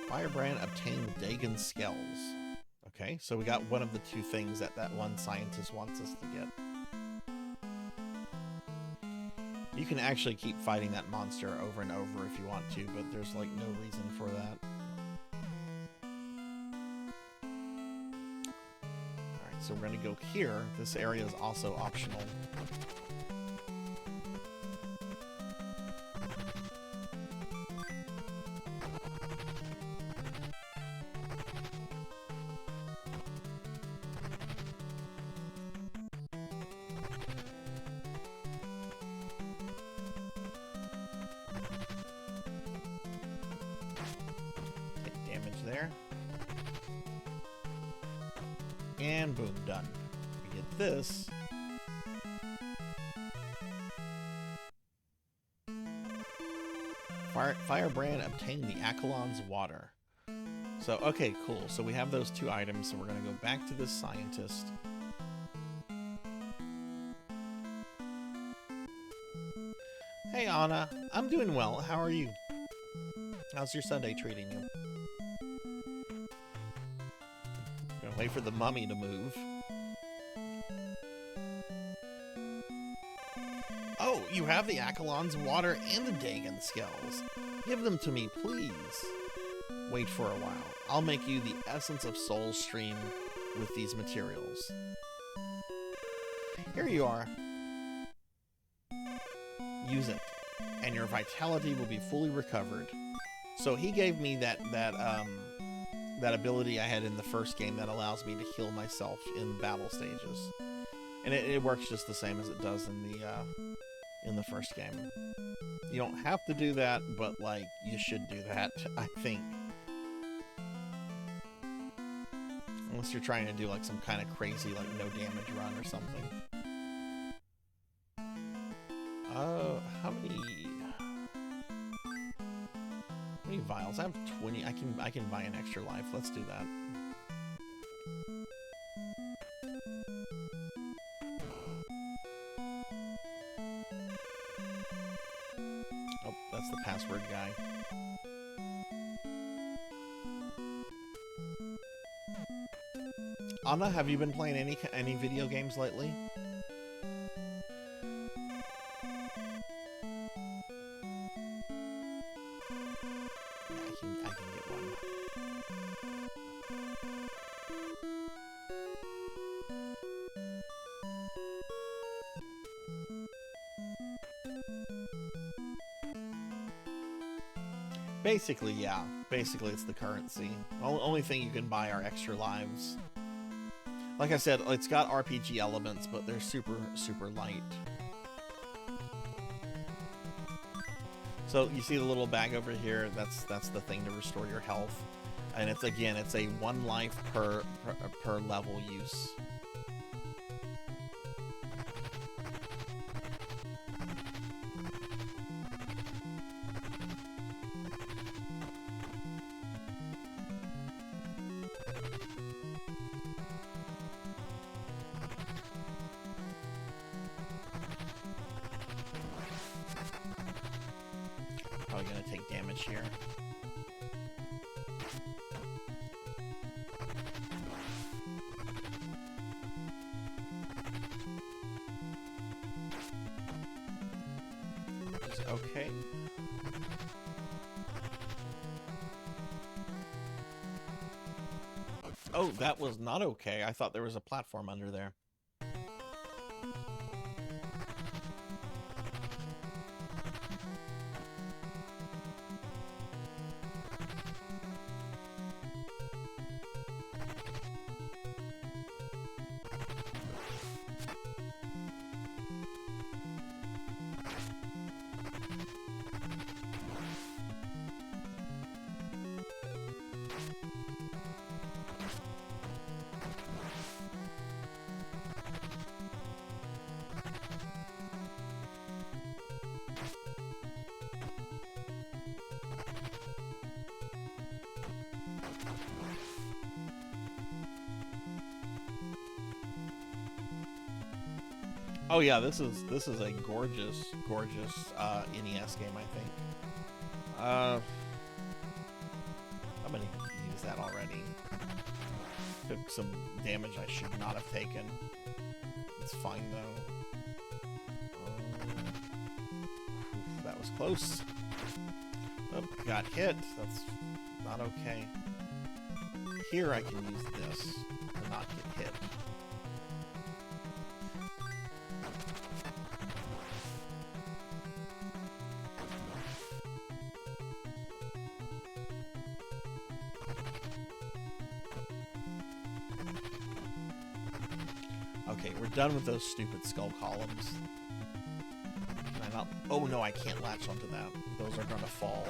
Firebrand obtained Dagon's scales. Okay, so we got one of the two things that one scientist wants us to get. You can actually keep fighting that monster over and over if you want to, but there's like no reason for that. Alright, so we're going to go here. This area is also optional. There. And boom, done. We get this. Firebrand obtained the Accolon's water. So, okay, cool. So we have those two items, so we're going to go back to this scientist. Hey, Anna. I'm doing well. How are you? How's your Sunday treating you? Gonna wait for the mummy to move. Oh, you have the Accolon's water and the Dagon scales. Give them to me, please. Wait for a while. I'll make you the Essence of Soul stream with these materials. Here you are. Use it. and your vitality will be fully recovered. So he gave me that ability I had in the first game that allows me to heal myself in battle stages, and it works just the same as it does in the first game. You don't have to do that, but like you should do that, I think. Unless you're trying to do like some kind of crazy like no damage run or something. How many vials? I have 20. I can buy an extra life. Let's do that. Oh, that's the password guy. Anna, have you been playing any video games lately? I can get one. Basically, yeah. Basically, it's the currency. Only thing you can buy are extra lives. Like I said, it's got RPG elements, but they're super, super light. So you see the little bag over here? That's the thing to restore your health, and it's a 1 life per level use. Probably gonna take damage here. Okay. Oh, that was not okay. I thought there was a platform under there. Oh yeah, this is a gorgeous NES game, I think. I'm gonna use that already. Took some damage I should not have taken. It's fine though. That was close. Oh, got hit. That's not okay. Here I can use this to not get hit. Okay, we're done with those stupid skull columns. Can I not? Oh no, I can't latch onto that. Those are gonna fall.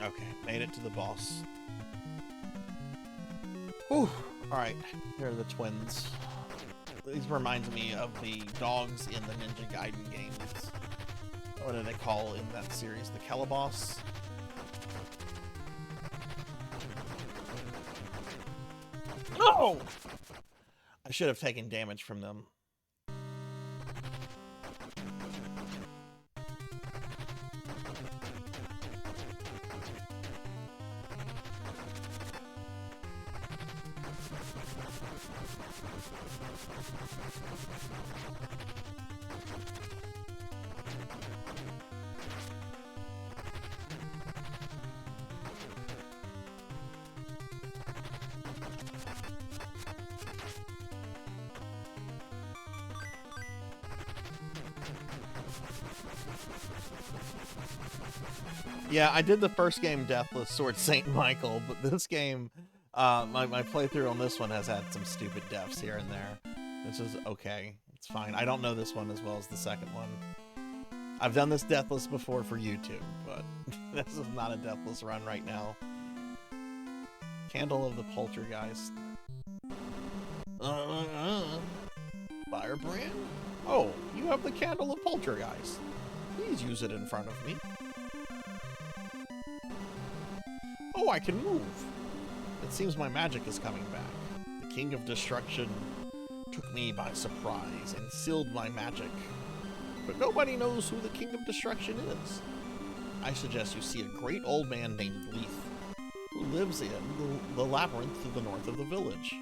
Okay, made it to the boss. Whew. Alright, here are the twins. These reminds me of the dogs in the Ninja Gaiden games. What do they call in that series? The Calaboss? Oh! I should have taken damage from them. Yeah, I did the first game Deathless Sword St. Michael, but this game, my playthrough on this one has had some stupid deaths here and there. This is okay. It's fine. I don't know this one as well as the second one. I've done this Deathless before for YouTube, but this is not a Deathless run right now. Candle of the Poltergeist. Firebrand? Oh, you have the Candle of Poltergeist. Please use it in front of me. Oh, I can move. It seems my magic is coming back. The King of Destruction took me by surprise and sealed my magic. But nobody knows who the King of Destruction is. I suggest you see a great old man named Leith, who lives in the labyrinth to the north of the village.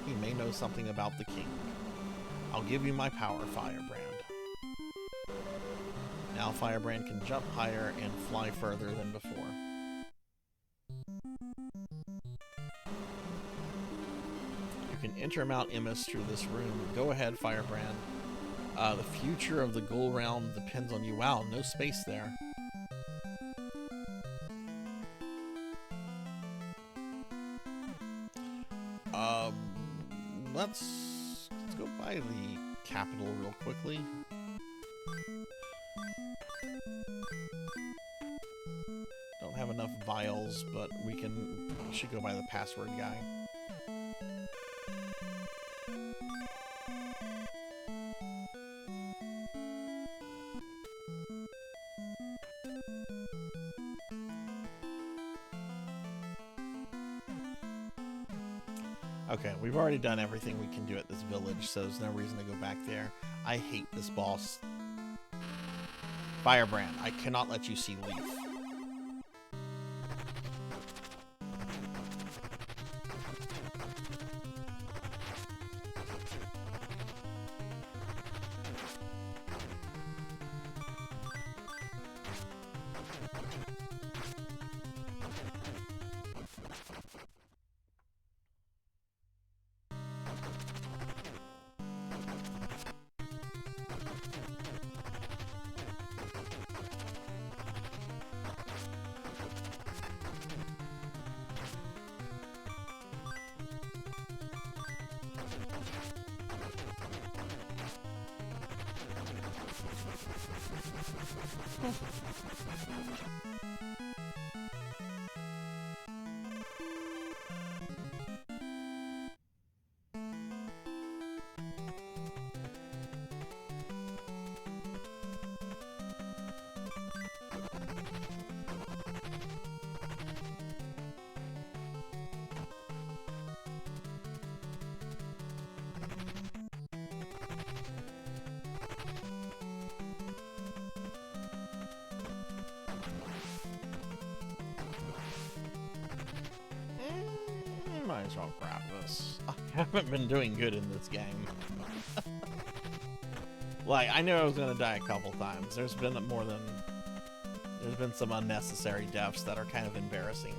He may know something about the king. I'll give you my power, Firebrand. Now Firebrand can jump higher and fly further than before. You can enter Mount Immis through this room. Go ahead, Firebrand. The future of the Ghoul realm depends on you. Wow, no space there. Let's go by the capital real quickly. Don't have enough vials, but we should go by the password guy. Okay, we've already done everything we can do at this village, so there's no reason to go back there. I hate this boss. Firebrand, I cannot let you see Leith. Might as well grab this. I haven't been doing good in this game. Like, I knew I was gonna die a couple times. There's been some unnecessary deaths that are kind of embarrassing.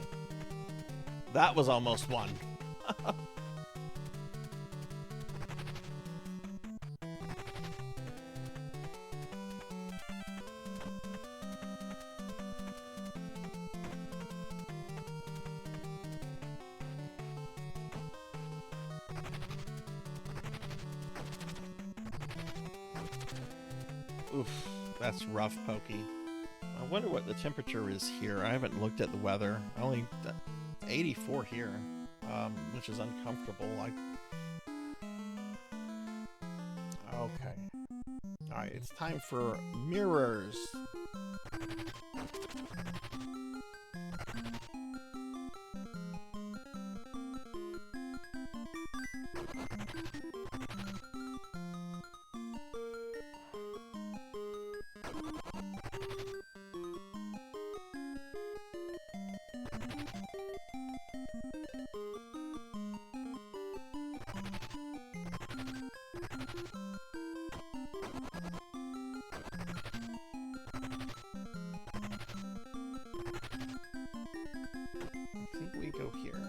That was almost one. Oof, that's rough, Pokey. I wonder what the temperature is here. I haven't looked at the weather. Only 84 here, which is uncomfortable. Okay. Alright, it's time for mirrors. I think we go here.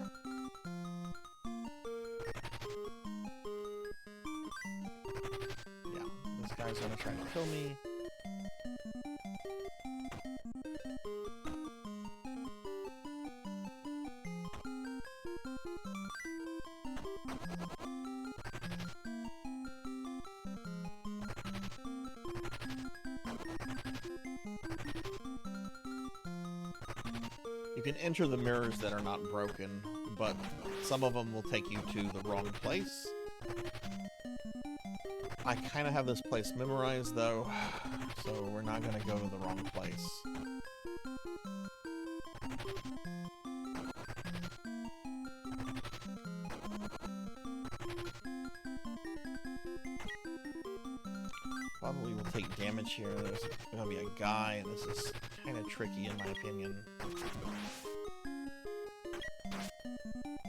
Yeah, this guy's gonna try to kill me. You can enter the mirrors that are not broken, but some of them will take you to the wrong place. I kind of have this place memorized, though, so we're not going to go to the wrong place. Probably will take damage here. There's going to be a guy. This is kind of tricky in my opinion.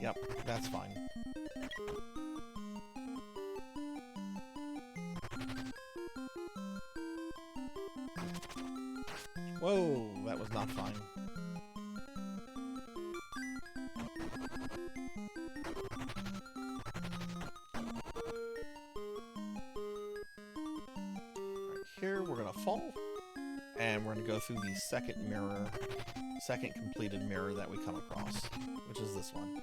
Yep, that's fine. Whoa, that was not fine. Here we're gonna fall, and we're gonna go through the second mirror, second completed mirror that we come across, which is this one.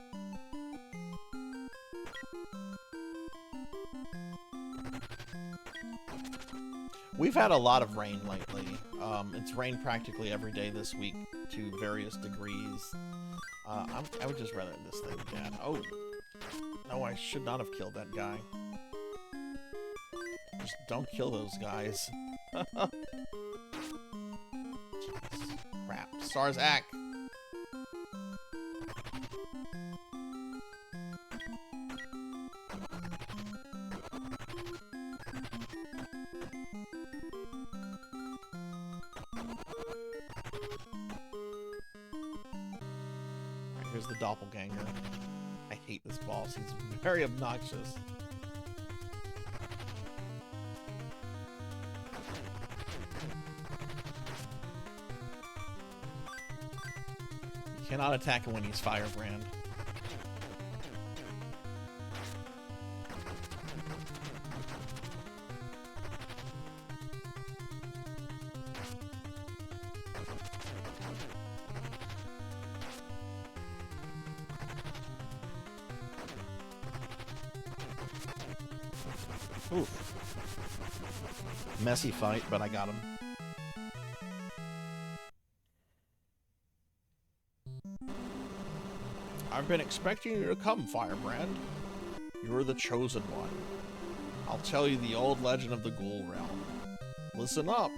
We've had a lot of rain lately. It's rained practically every day this week to various degrees. I would just rather this thing dead. Oh, no, I should not have killed that guy. Just don't kill those guys. Jeez. Crap. Sarzac! Here's the doppelganger. I hate this boss. He's very obnoxious. You cannot attack him when he's firebrand. Oof. Messy fight, but I got him. I've been expecting you to come, Firebrand. You're the chosen one. I'll tell you the old legend of the Ghoul Realm. Listen up.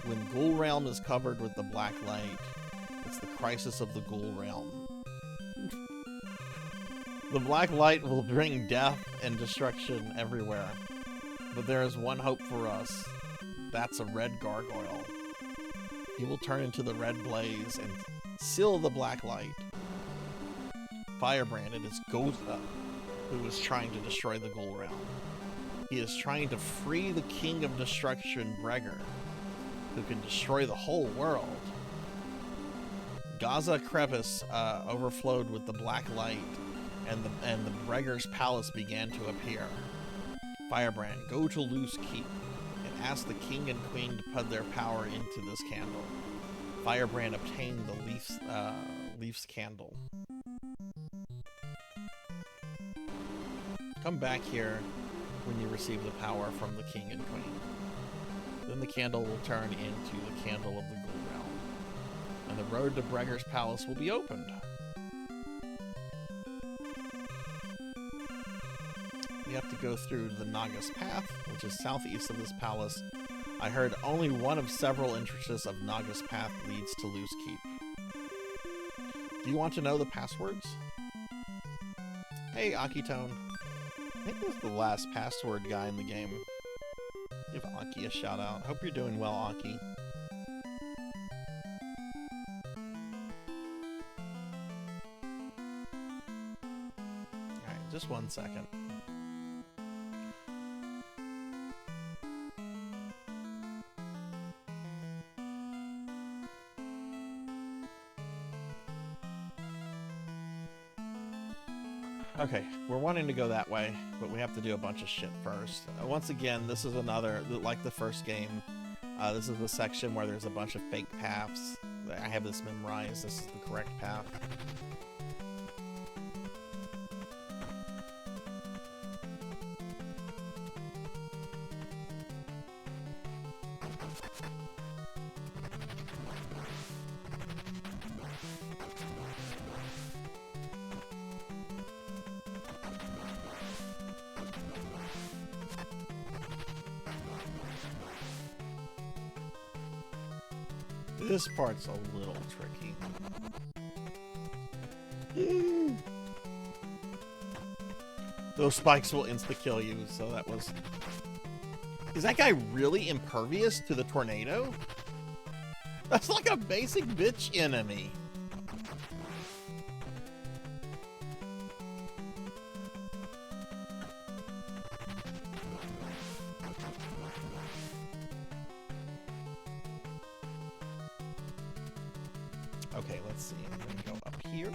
When Ghoul Realm is covered with the black light, it's the crisis of the Ghoul Realm. The black light will bring death and destruction everywhere. But there is one hope for us. That's a red gargoyle. He will turn into the red blaze and seal the black light. Firebrand, it is Goza who is trying to destroy the Ghoul Realm. He is trying to free the King of Destruction, Breger, who can destroy the whole world. Gaza Crevice overflowed with the black light, and the Breger's palace began to appear. Firebrand, go to Loose Keep and ask the king and queen to put their power into this candle. Firebrand obtained the Leaf's candle. Come back here when you receive the power from the king and queen. Then the candle will turn into the candle of the Ghoul Realm, and the road to Breger's palace will be opened. You have to go through the Nagas Path, which is southeast of this palace. I heard only one of several entrances of Nagas Path leads to Loose Keep. Do you want to know the passwords? Hey, Akitone. I think this is the last password guy in the game. Give Aki a shout out. Hope you're doing well, Aki. Alright, just 1 second. Okay, we're wanting to go that way, but we have to do a bunch of shit first. Once again, this is another, like the first game, this is the section where there's a bunch of fake paths. I have this memorized. This is the correct path. This part's a little tricky. Those spikes will insta-kill you, so that was... Is that guy really impervious to the tornado? That's like a basic bitch enemy. Okay, let's see. I'm gonna go up here.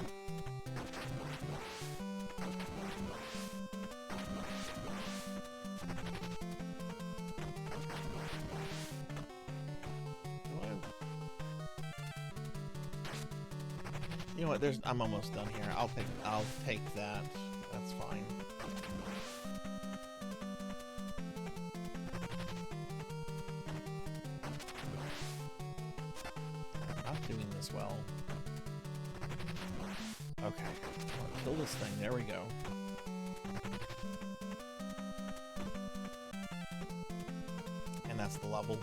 You know what? I'm almost done here. I'll take that. That's fine. I'm not doing this well. Okay. Kill this thing. There we go. And that's the level.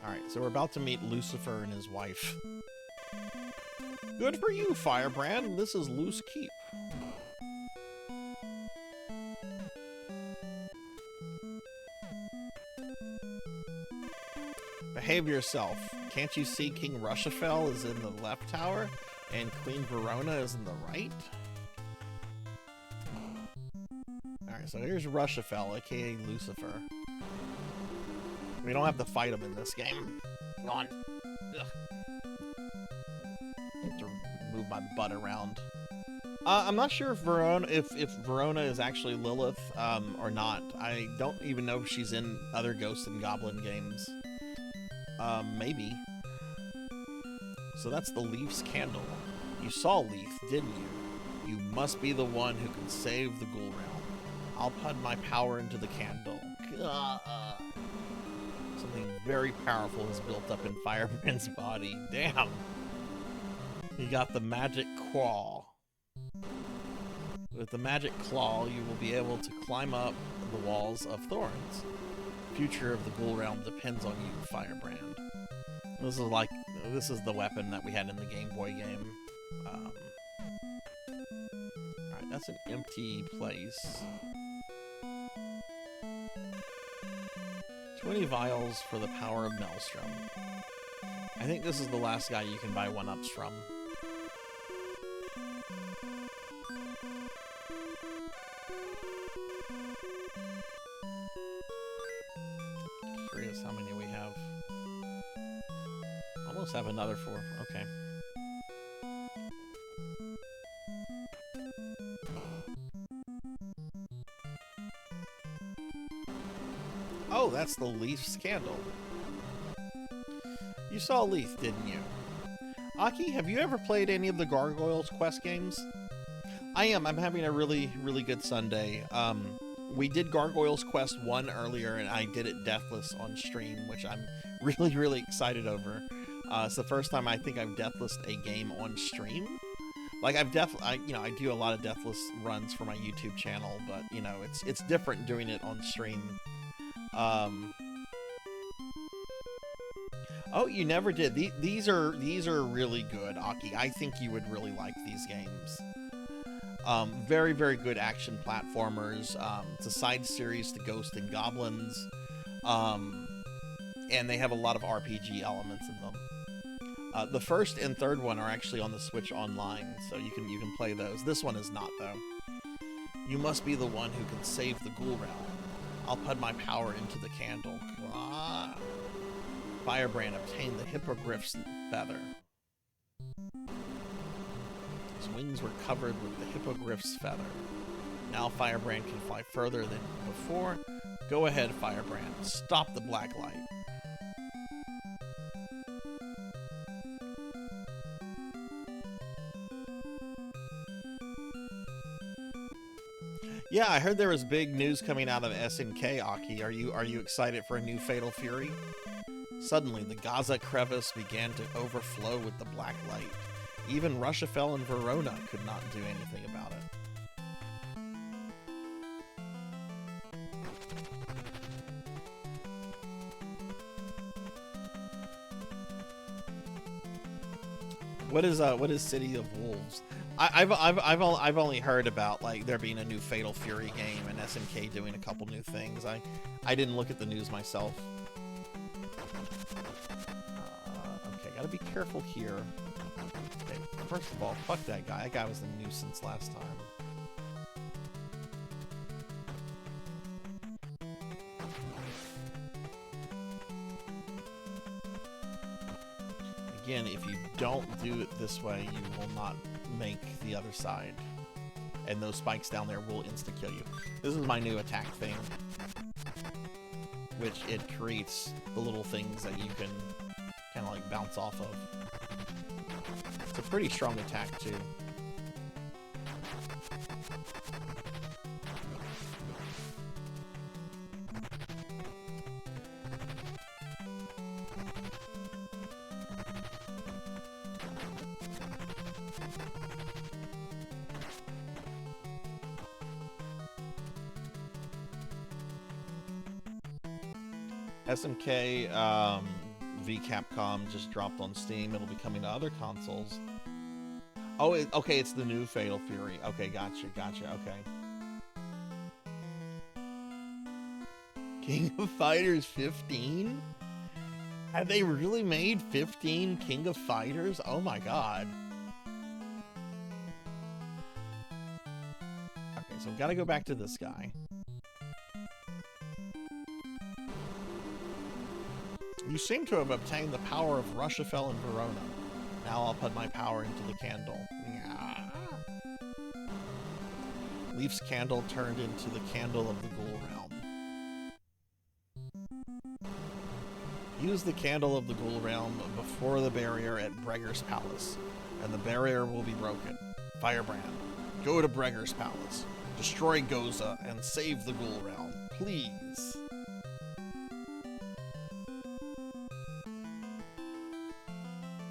Alright, so we're about to meet Lucifer and his wife. Good for you, Firebrand. This is Loose Keep. Behave yourself. Can't you see King Rushafell is in the left tower and Queen Verona is in the right? Alright, so here's Rushafell, aka Lucifer. We don't have to fight him in this game. Come on. Ugh. I have to move my butt around. I'm not sure if Verona is actually Lilith or not. I don't even know if she's in other Ghosts and Goblin games. Maybe. So that's the Leaf's candle. You saw Leaf, didn't you? You must be the one who can save the Ghoul Realm. I'll put my power into the candle. Something very powerful is built up in Firebrand's body. Damn. You got the magic claw. With the magic claw, you will be able to climb up the walls of thorns. The future of the Ghoul Realm depends on you, Firebrand. This is the weapon that we had in the Game Boy game. Alright, that's an empty place. 20 vials for the power of Maelstrom. I think this is the last guy you can buy 1-ups from. Curious how many we have. Almost have another 4. Okay. Oh, that's the Leaf Scandal. You saw Leaf, didn't you? Aki, have you ever played any of the Gargoyles quest games? I am. I'm having a really, really good Sunday. We did Gargoyles Quest 1 earlier, and I did it deathless on stream, which I'm really, really excited over. It's the first time I think I've deathless a game on stream. Like I do a lot of deathless runs for my YouTube channel, but you know, it's different doing it on stream. Oh, you never did. These are really good, Aki. I think you would really like these games. Very, very good action platformers. It's a side series to Ghosts and Goblins. And they have a lot of RPG elements in them. The first and third one are actually on the Switch Online, so you can play those. This one is not, though. You must be the one who can save the Ghoul Realm. I'll put my power into the candle. Ah. Firebrand obtained the Hippogriff's feather. His wings were covered with the Hippogriff's feather. Now Firebrand can fly further than before. Go ahead, Firebrand. Stop the black light. Yeah, I heard there was big news coming out of SNK, Aki. Are you excited for a new Fatal Fury? Suddenly, the Gaza crevice began to overflow with the black light. Even Rushafell and Verona could not do anything about it. What is City of Wolves? I've only heard about like there being a new Fatal Fury game and SNK doing a couple new things. I didn't look at the news myself. Okay, gotta be careful here. Okay, first of all, fuck that guy. That guy was a nuisance last time. Again, if you don't do it this way, you will not make the other side. And those spikes down there will insta-kill you. This is my new attack thing. Which it creates the little things that you can kind of like bounce off of. It's a pretty strong attack too. SMK V Capcom just dropped on Steam. It'll be coming to other consoles. Oh, okay, it's the new Fatal Fury. Okay, gotcha, okay. King of Fighters 15? Have they really made 15 King of Fighters? Oh my god. Okay, so I've got to go back to this guy. You seem to have obtained the power of Rushafell and Verona. Now I'll put my power into the candle. Leaf's candle turned into the candle of the Ghoul Realm. Use the candle of the Ghoul Realm before the barrier at Breger's Palace, and the barrier will be broken. Firebrand, go to Breger's Palace, destroy Goza, and save the Ghoul Realm, please.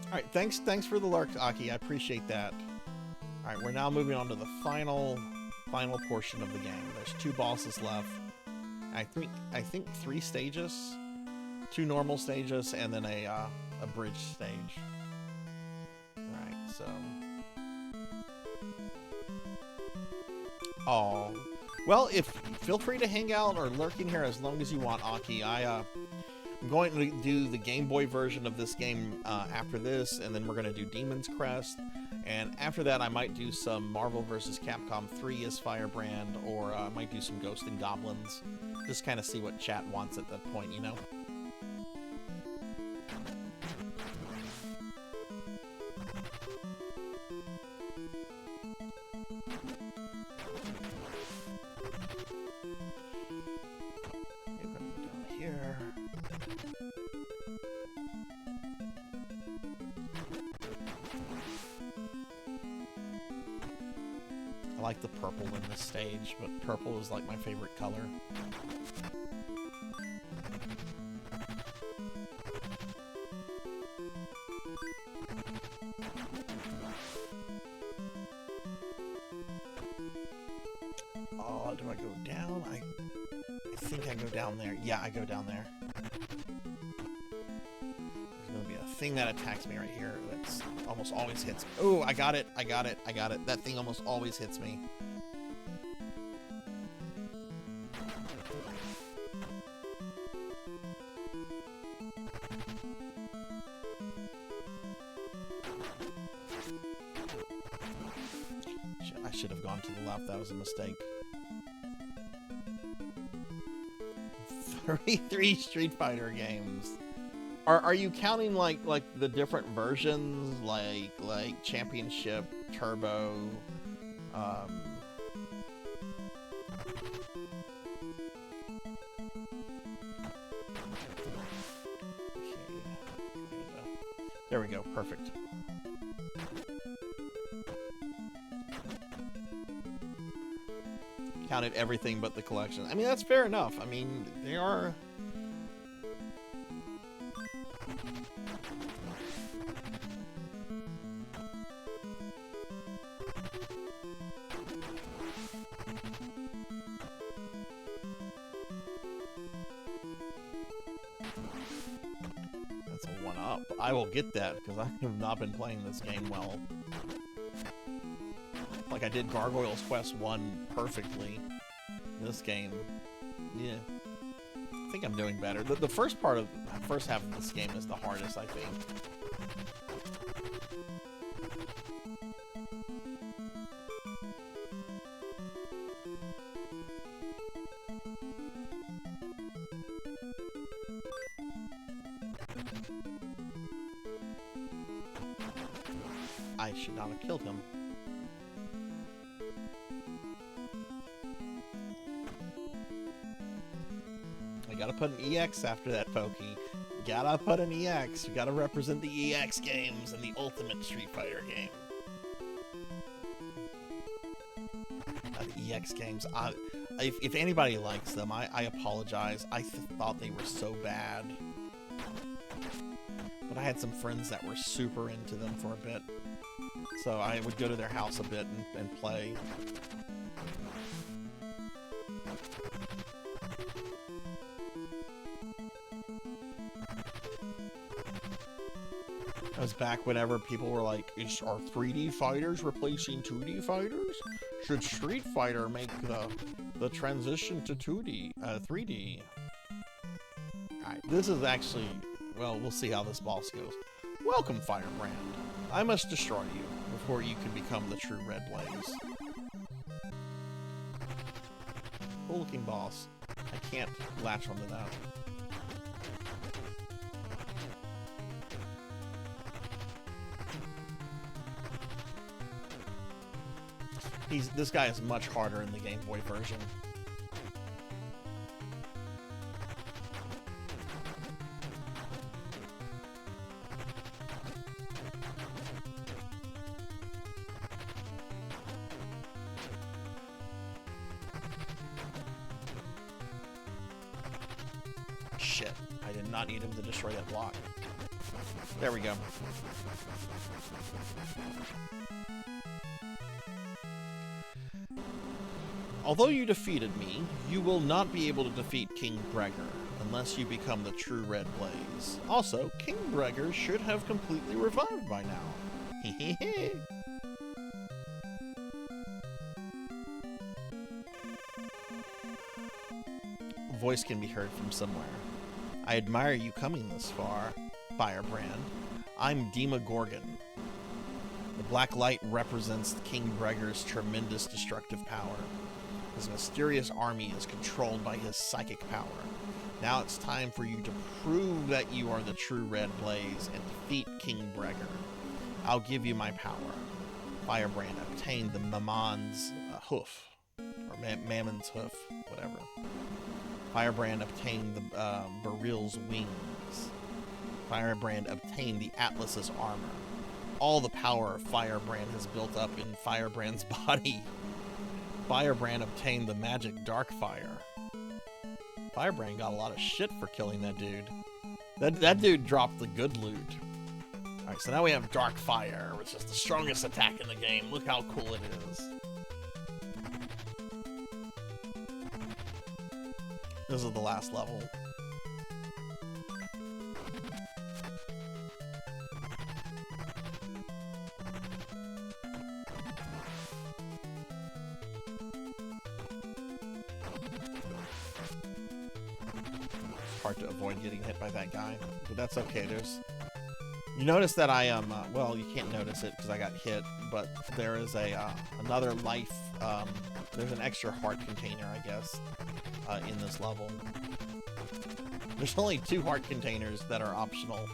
Alright, thanks for the lurk, Aki. I appreciate that. Alright, we're now moving on to the final portion of the game. There's 2 bosses left. I think 3 stages. 2 normal stages and then a bridge stage. Alright, so. Oh. Well, feel free to hang out or lurk in here as long as you want, Aki. I'm going to do the Game Boy version of this game after this, and then we're going to do Demon's Crest. And after that, I might do some Marvel vs. Capcom 3 as Firebrand, or I might do some Ghosts and Goblins. Just kind of see what chat wants at that point, you know? I like the purple in this stage, but purple is like my favorite color. Oh, do I go down? I think I go down there. Yeah, I go down there. There's no thing that attacks me right here. That's almost always hits me. Oh, I got it. I got it. I got it. That thing almost always hits me. I should have gone to the left. That was a mistake. 33 Street Fighter games. Are you counting like the different versions, like Championship, Turbo, there we go, perfect. Counted everything but the collection. I mean, that's fair enough. I mean, they are... That's a one-up. I will get that, because I have not been playing this game well. Like I did Gargoyle's Quest 1 perfectly. This game, yeah. I think I'm doing better. The first half of this game is the hardest, I think. I should not have killed him. Gotta put an EX after that, Pokey. Gotta put an EX. You gotta represent the EX games and the ultimate Street Fighter game. The EX games. If anybody likes them, I apologize. I thought they were so bad. But I had some friends that were super into them for a bit. So I would go to their house a bit and play. That was back whenever people were like, are 3D fighters replacing 2D fighters? Should Street Fighter make the transition to 3D? Alright, this is actually, well, we'll see how this boss goes. Welcome, Firebrand. I must destroy you before you can become the true Red Blaze. Cool looking boss. I can't latch onto that. This guy is much harder in the Game Boy version. Shit, I did not need him to destroy that block. There we go. Although you defeated me, you will not be able to defeat King Gregor unless you become the true Red Blaze. Also, King Gregor should have completely revived by now. Hehehe. A voice can be heard from somewhere. I admire you coming this far, Firebrand. I'm Demogorgon. The black light represents King Gregor's tremendous destructive power. His mysterious army is controlled by his psychic power. Now it's time for you to prove that you are the true Red Blaze and defeat King Gregor. I'll give you my power. Firebrand obtained the Mammon's hoof, or Mammon's hoof, whatever. Firebrand obtained the Baril's wings. Firebrand obtained the Atlas's armor. All the power of Firebrand has built up in Firebrand's body. Firebrand obtained the magic Darkfire. Firebrand got a lot of shit for killing that dude. That dude dropped the good loot. Alright, so now we have Darkfire, which is the strongest attack in the game. Look how cool it is. This is the last level. hard to avoid getting hit by that guy, but that's okay. You notice that I am, well, you can't notice it because I got hit, but there is another life, there's an extra heart container, I guess, in this level. There's only 2 heart containers that are optional.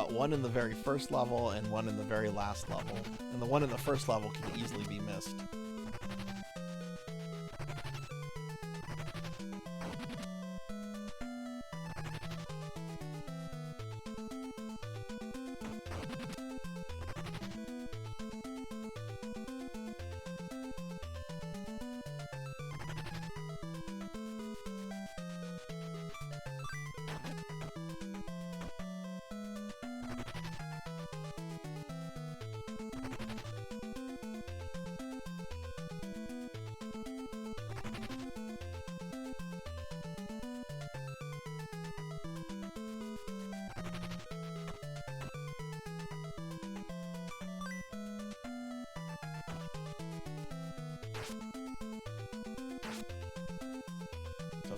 One in the very first level and one in the very last level. And the one in the first level can easily be missed.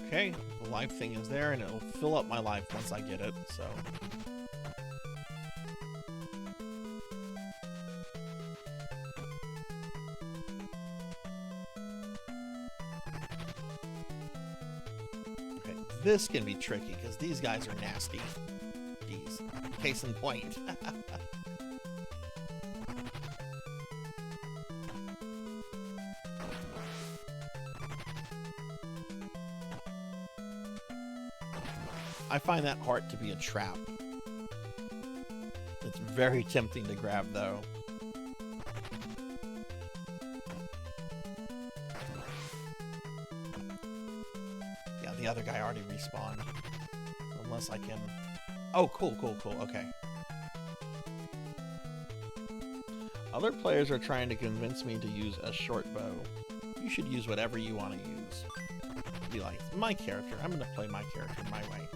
Okay, the life thing is there, and it'll fill up my life once I get it, so... Okay, this can be tricky, because these guys are nasty. These. Case in point. I find that heart to be a trap. It's very tempting to grab, though. Yeah, the other guy already respawned. Unless I can... Oh, cool, okay. Other players are trying to convince me to use a short bow. You should use whatever you want to use. Be like, my character. I'm going to play my character my way.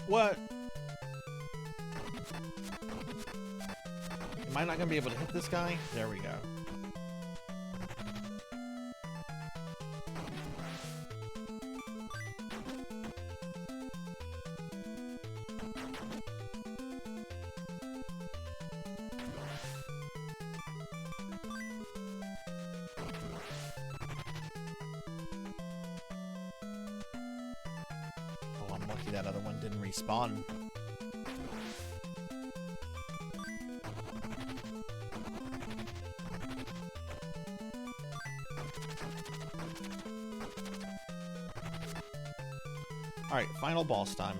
What? Am I not gonna be able to hit this guy? There we go. Oh, I'm lucky that other one didn't respawn. Alright, final boss time.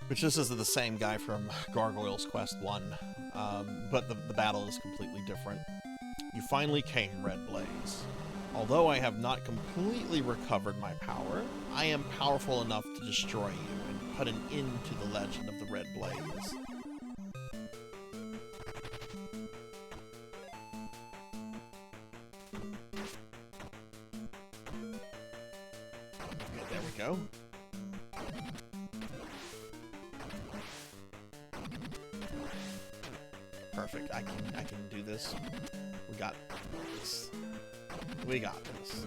Which this is the same guy from Gargoyle's Quest 1, but the battle is completely different. You finally came, Red Blaze. Although I have not completely recovered my power, I am powerful enough to destroy you and put an end to the legend of the Red Blaze. Okay, there we go. Perfect. I can do this. We got this. We got this.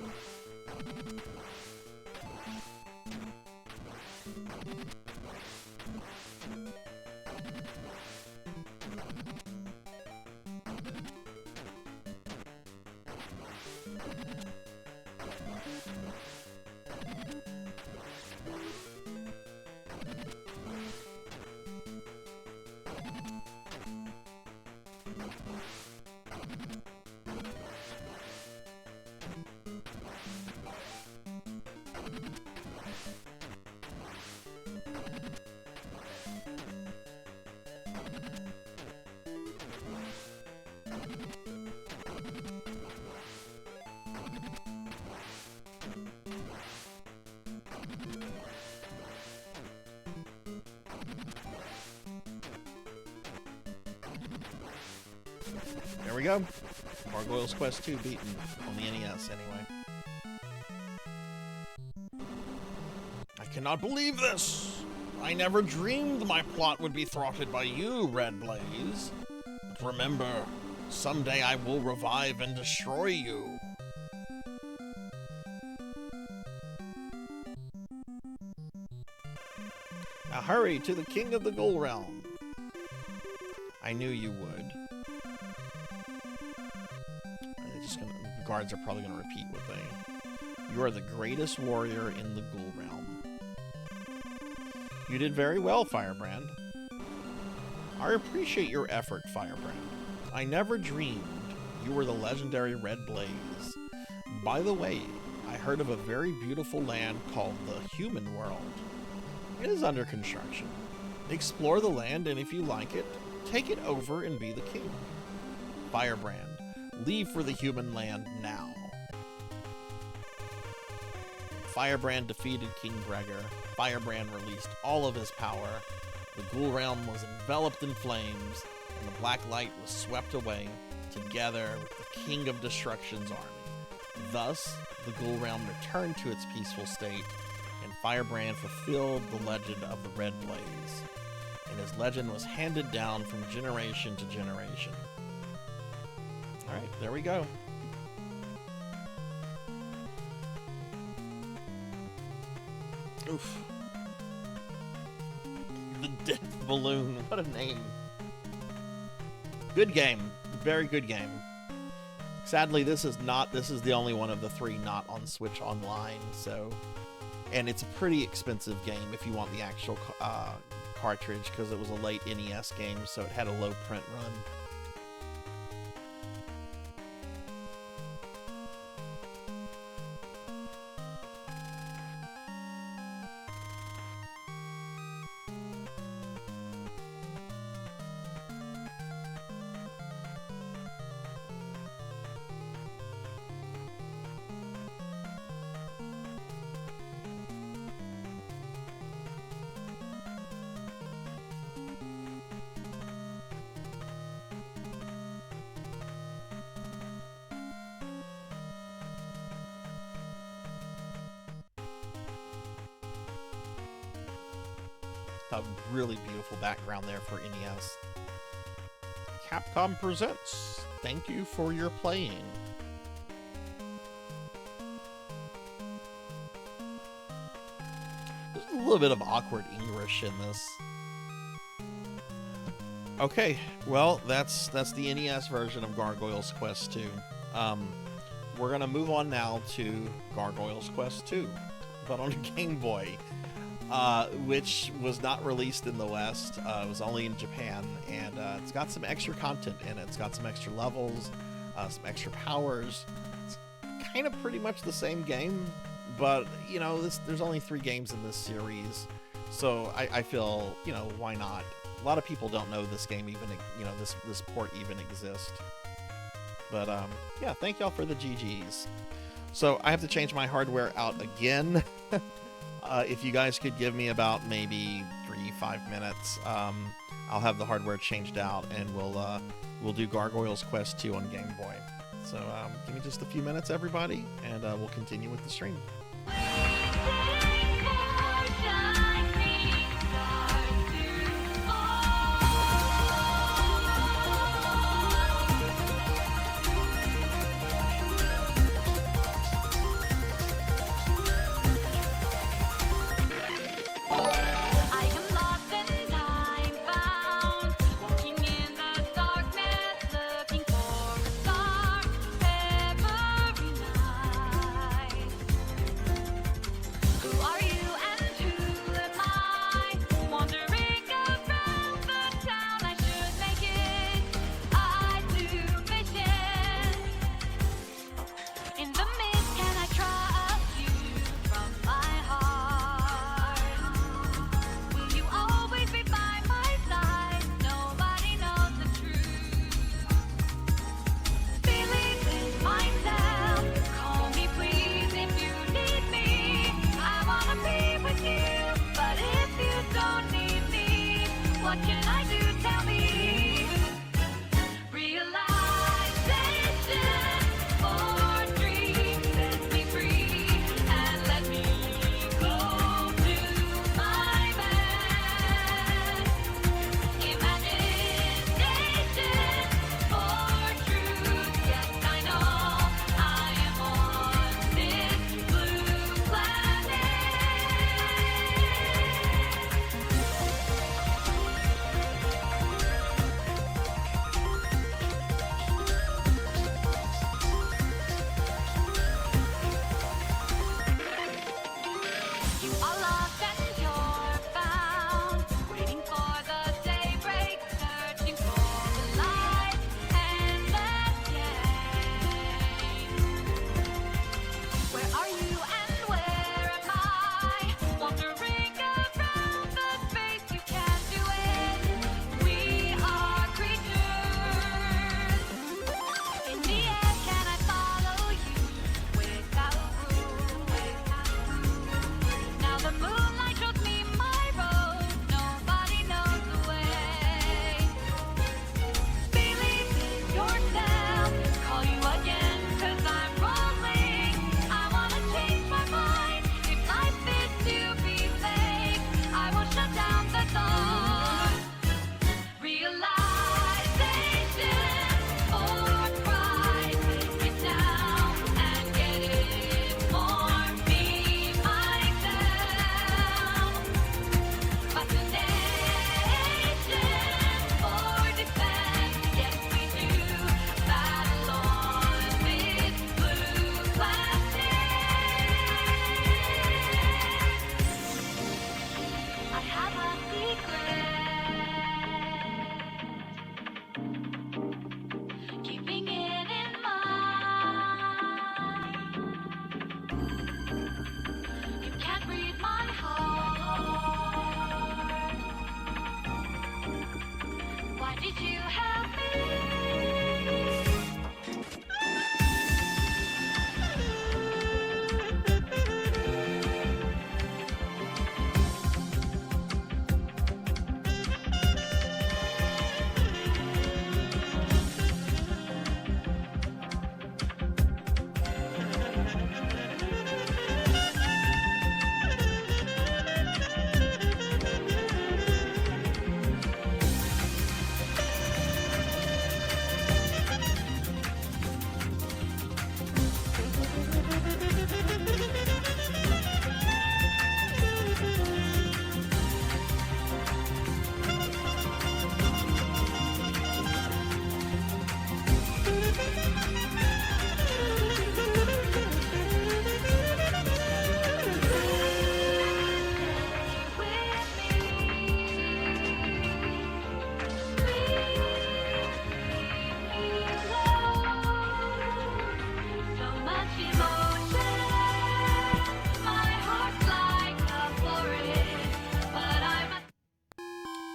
There we go. Gargoyle's Quest 2 beaten on the NES anyway. I cannot believe this! I never dreamed my plot would be thwarted by you, Red Blaze. But remember, someday I will revive and destroy you. Now hurry to the King of the Ghoul Realm. I knew you would. The guards are probably gonna repeat what they... You are the greatest warrior in the Ghoul Realm. You did very well, Firebrand. I appreciate your effort, Firebrand. I never dreamed you were the legendary Red Blaze. By the way, I heard of a very beautiful land called the Human World. It is under construction. Explore the land, and if you like it, take it over and be the king. Firebrand, leave for the human land now. Firebrand defeated King Gregor. Firebrand released all of his power. The Ghoul Realm was enveloped in flames, and the black light was swept away, together with the King of Destruction's army. Thus, the Ghoul Realm returned to its peaceful state, and Firebrand fulfilled the legend of the Red Blaze. And his legend was handed down from generation to generation. Alright, there we go. Oof. The Death Balloon. What a name. Good game. Very good game. Sadly, this is the only one of the three not on Switch Online, so... And it's a pretty expensive game if you want the actual cartridge, because it was a late NES game, so it had a low print run. A really beautiful background there for NES. Capcom presents. Thank you for your playing. There's a little bit of awkward English in this. Okay, well, that's the NES version of Gargoyle's Quest 2. We're gonna move on now to Gargoyle's Quest 2, but on a Game Boy. Which was not released in the West. It was only in Japan, and it's got some extra content in it. It's got some extra levels, some extra powers. It's kind of pretty much the same game, but, you know, there's only 3 games in this series, so I feel, you know, why not? A lot of people don't know this game even, you know, this port even exists. But, yeah, thank y'all for the GGs. So, I have to change my hardware out again. If you guys could give me about maybe 3-5 minutes, I'll have the hardware changed out, and we'll do Gargoyle's Quest 2 on Game Boy. So give me just a few minutes, everybody, and we'll continue with the stream. What can I do? Tell me. Realize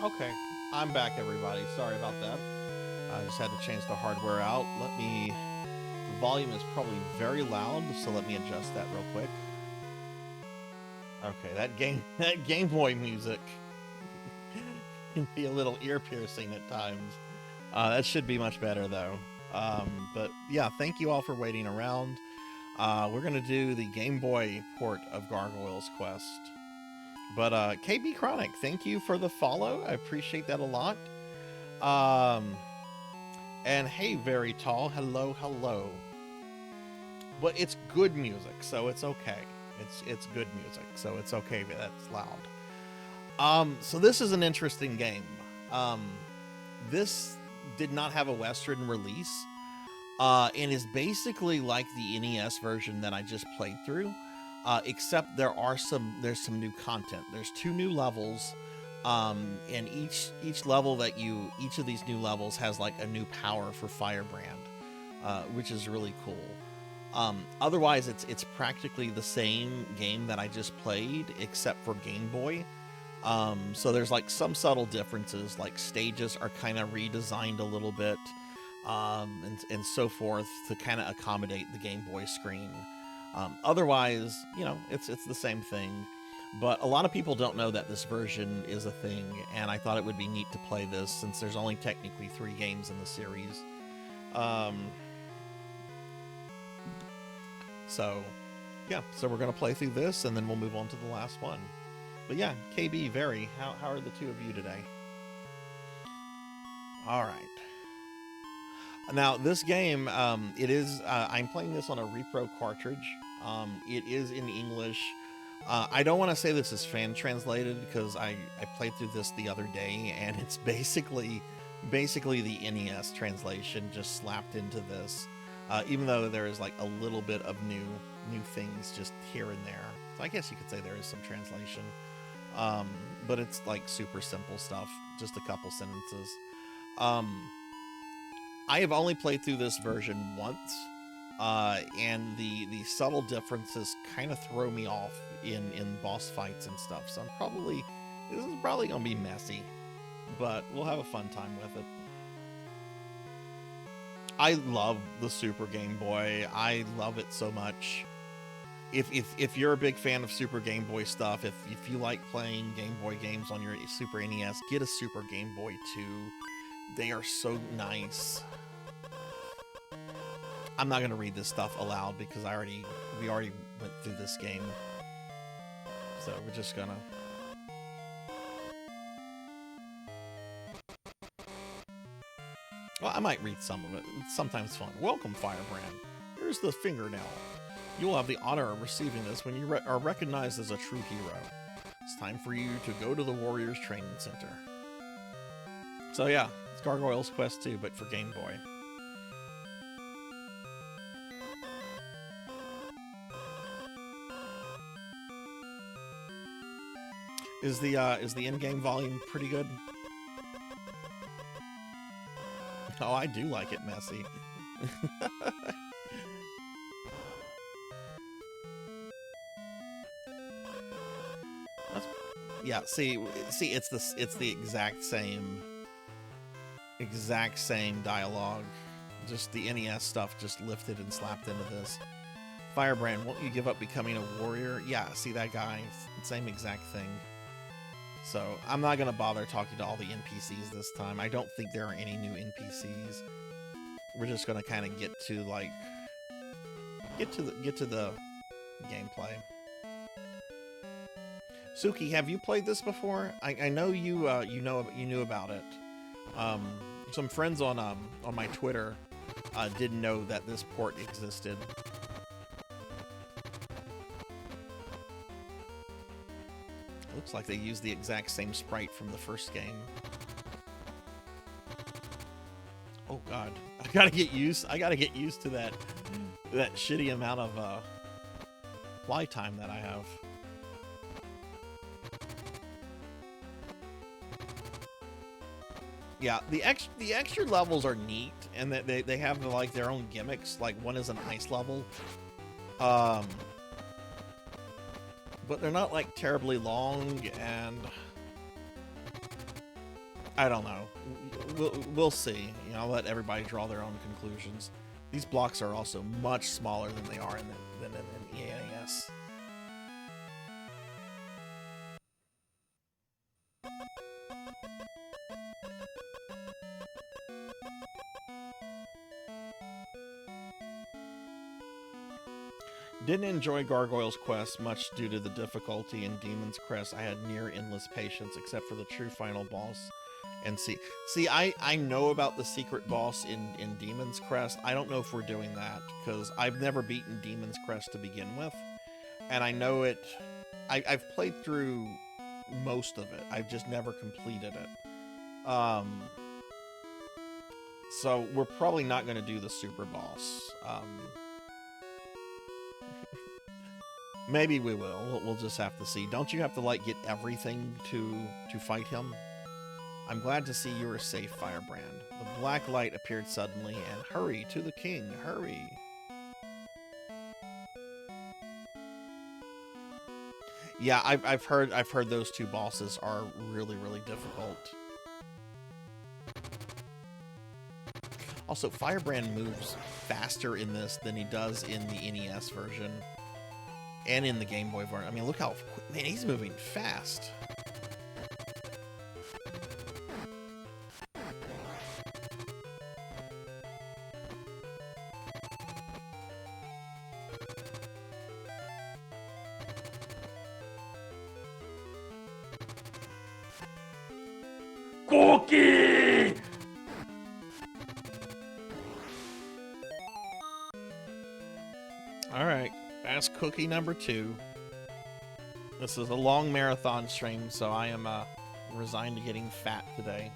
Okay, I'm back, everybody. Sorry about that. I just had to change the hardware out. The volume is probably very loud, so let me adjust that real quick. Okay, that Game Boy music can be a little ear-piercing at times. That should be much better, though. But yeah, thank you all for waiting around. We're gonna do the Game Boy port of Gargoyle's Quest. But KB Chronic, thank you for the follow. I appreciate that a lot. And hey, Very Tall, hello, hello. But it's good music, so it's okay. It's good music, so it's okay that that's loud. So this is an interesting game. This did not have a Western release, and is basically like the NES version that I just played through, except there's some new content. There's 2 new levels, and each level each of these new levels has like a new power for Firebrand, which is really cool. Otherwise, it's practically the same game that I just played, except for Game Boy. So there's like some subtle differences, like stages are kind of redesigned a little bit, and so forth to kind of accommodate the Game Boy screen. Otherwise, you know, it's the same thing. But a lot of people don't know that this version is a thing, and I thought it would be neat to play this since there's only technically 3 games in the series. So, yeah, so we're going to play through this, and then we'll move on to the last one. But yeah, KB, Very, how are the 2 of you today? All right. Now, this game, it is, I'm playing this on a repro cartridge. It is in English. I don't want to say this is fan translated because I played through this the other day, and it's basically the NES translation just slapped into this. Even though there is like a little bit of new things just here and there. So I guess you could say there is some translation. But it's like super simple stuff, just a couple sentences. I have only played through this version once, and the subtle differences kind of throw me off in boss fights and stuff. So this is probably gonna be messy, but we'll have a fun time with it. I love the Super Game Boy. I love it so much. If you're a big fan of Super Game Boy stuff, if you like playing Game Boy games on your Super NES, get a Super Game Boy too. They are so nice. I'm not gonna read this stuff aloud because we already went through this game. So we're just gonna. Well, I might read some of it. It's sometimes fun. Welcome, Firebrand. Here's the fingernail. You will have the honor of receiving this when you are recognized as a true hero. It's time for you to go to the Warriors Training Center. So yeah, it's Gargoyle's Quest 2, but for Game Boy. Is the in-game volume pretty good? Oh, I do like it messy. Yeah, see, it's the exact same dialogue. Just the NES stuff just lifted and slapped into this. Firebrand, won't you give up becoming a warrior? Yeah, see that guy? Same exact thing. So I'm not gonna bother talking to all the NPCs this time. I don't think there are any new NPCs. We're just gonna kind of get to the gameplay. Suki, have you played this before? I know you knew about it. Some friends on my Twitter didn't know that this port existed. Looks like they used the exact same sprite from the first game. Oh god, I gotta get used to that shitty amount of fly time that I have. Yeah, the extra levels are neat, and that they have like their own gimmicks. Like one is an ice level, but they're not like terribly long, and I don't know. We'll see. You know, I'll let everybody draw their own conclusions. These blocks are also much smaller than they are than in ENES. Didn't enjoy Gargoyle's quest much due to the difficulty in Demon's Crest. I had near endless patience except for the true final boss. And see, I know about the secret boss in Demon's Crest. I don't know if we're doing that because I've never beaten Demon's Crest to begin with. And I know it, I've played through most of it. I've just never completed it. So we're probably not going to do the super boss. Maybe we will. We'll just have to see. Don't you have to, like, get everything to fight him? I'm glad to see you are safe, Firebrand. The black light appeared suddenly, and hurry to the king, hurry. Yeah, I've heard those two bosses are really, really difficult. Also, Firebrand moves faster in this than he does in the NES version. And in the Game Boy version. I mean, look how quick, man, he's moving fast. Cookie! All right. That's cookie number 2. This is a long marathon stream, so I am resigned to getting fat today.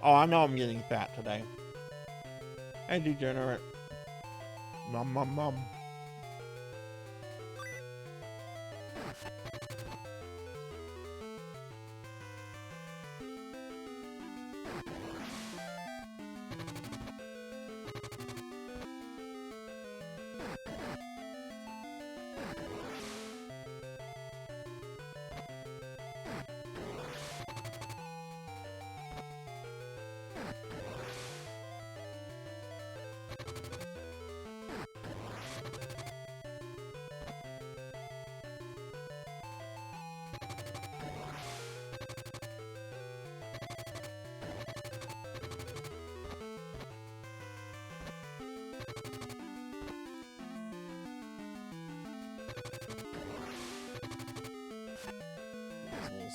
Oh, I know I'm getting fat today. Hey, degenerate. Nom nom nom.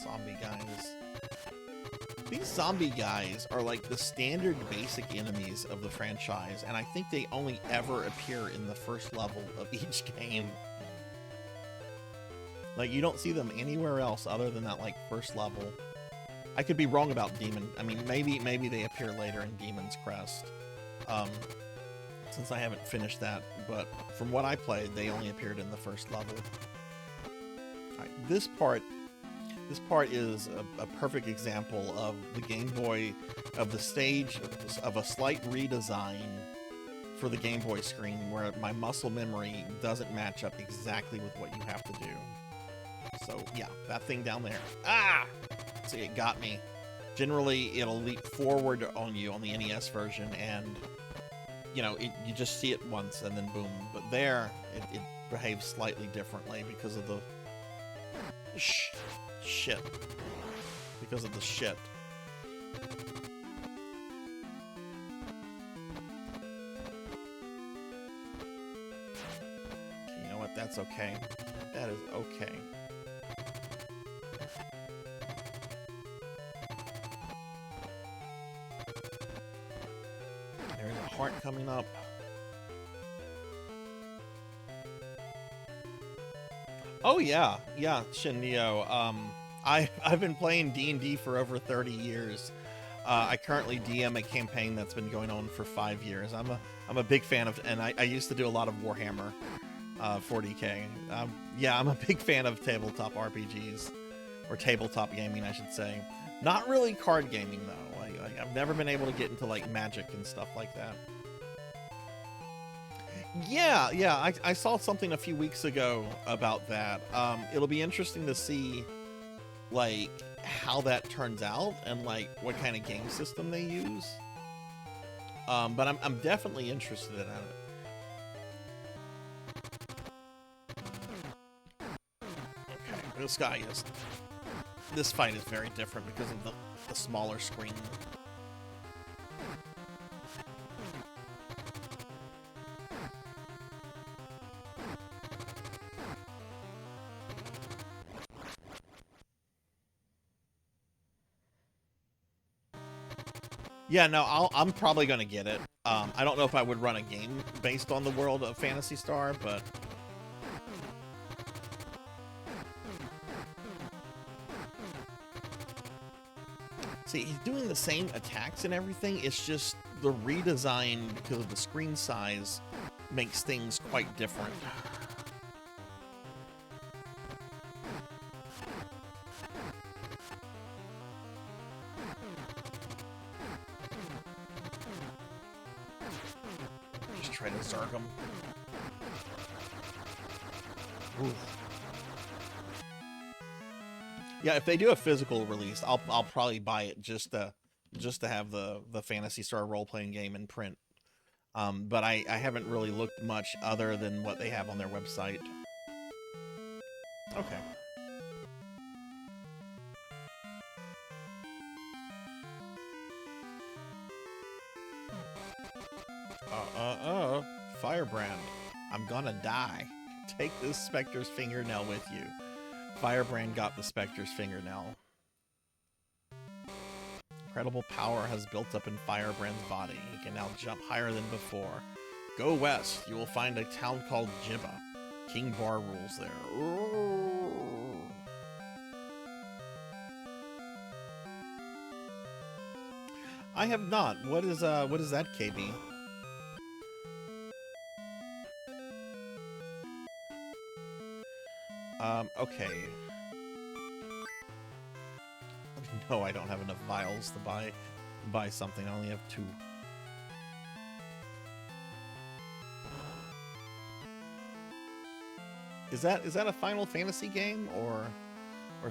Zombie guys. These zombie guys are like the standard basic enemies of the franchise, and I think they only ever appear in the first level of each game. Like, you don't see them anywhere else other than that, like, first level. I could be wrong about Demon. I mean, maybe they appear later in Demon's Crest. Since I haven't finished that, but from what I played, they only appeared in the first level. Alright, this part is a perfect example of the Game Boy, of the stage, of a slight redesign for the Game Boy screen where my muscle memory doesn't match up exactly with what you have to do. So yeah, that thing down there. Ah! See, it got me. Generally, it'll leap forward on you on the NES version, and you know, you just see it once and then boom. But there, it behaves slightly differently because of the shit. Because of the shit. You know what? That's okay. That is okay. There's a heart coming up. Oh yeah, Shin-Neo. I've been playing D&D for over 30 years. I currently DM a campaign that's been going on for 5 years. I'm a big fan of, and I used to do a lot of Warhammer 40k. Yeah, I'm a big fan of tabletop RPGs, or tabletop gaming, I should say. Not really card gaming though. I've never been able to get into like Magic and stuff like that. Yeah. I saw something a few weeks ago about that. It'll be interesting to see, like, how that turns out and, like, what kind of game system they use. But I'm definitely interested in it. Okay, this fight is very different because of the smaller screen. Yeah, no, I'm probably gonna get it. I don't know if I would run a game based on the world of Phantasy Star, but see, he's doing the same attacks and everything. It's just the redesign because of the screen size makes things quite different. Just try to Zarg him. Oof. Yeah, if they do a physical release, I'll probably buy it just to have the Phantasy Star role-playing game in print. But I haven't really looked much other than what they have on their website. Okay. Firebrand. I'm gonna die. Take this Spectre's fingernail with you. Firebrand got the Spectre's fingernail. Incredible power has built up in Firebrand's body. He can now jump higher than before. Go west. You will find a town called Jibba. King Bar rules there. Ooh. I have not. What is that, KB? Okay. No, I don't have enough vials to buy something. I only have 2. Is that a Final Fantasy game or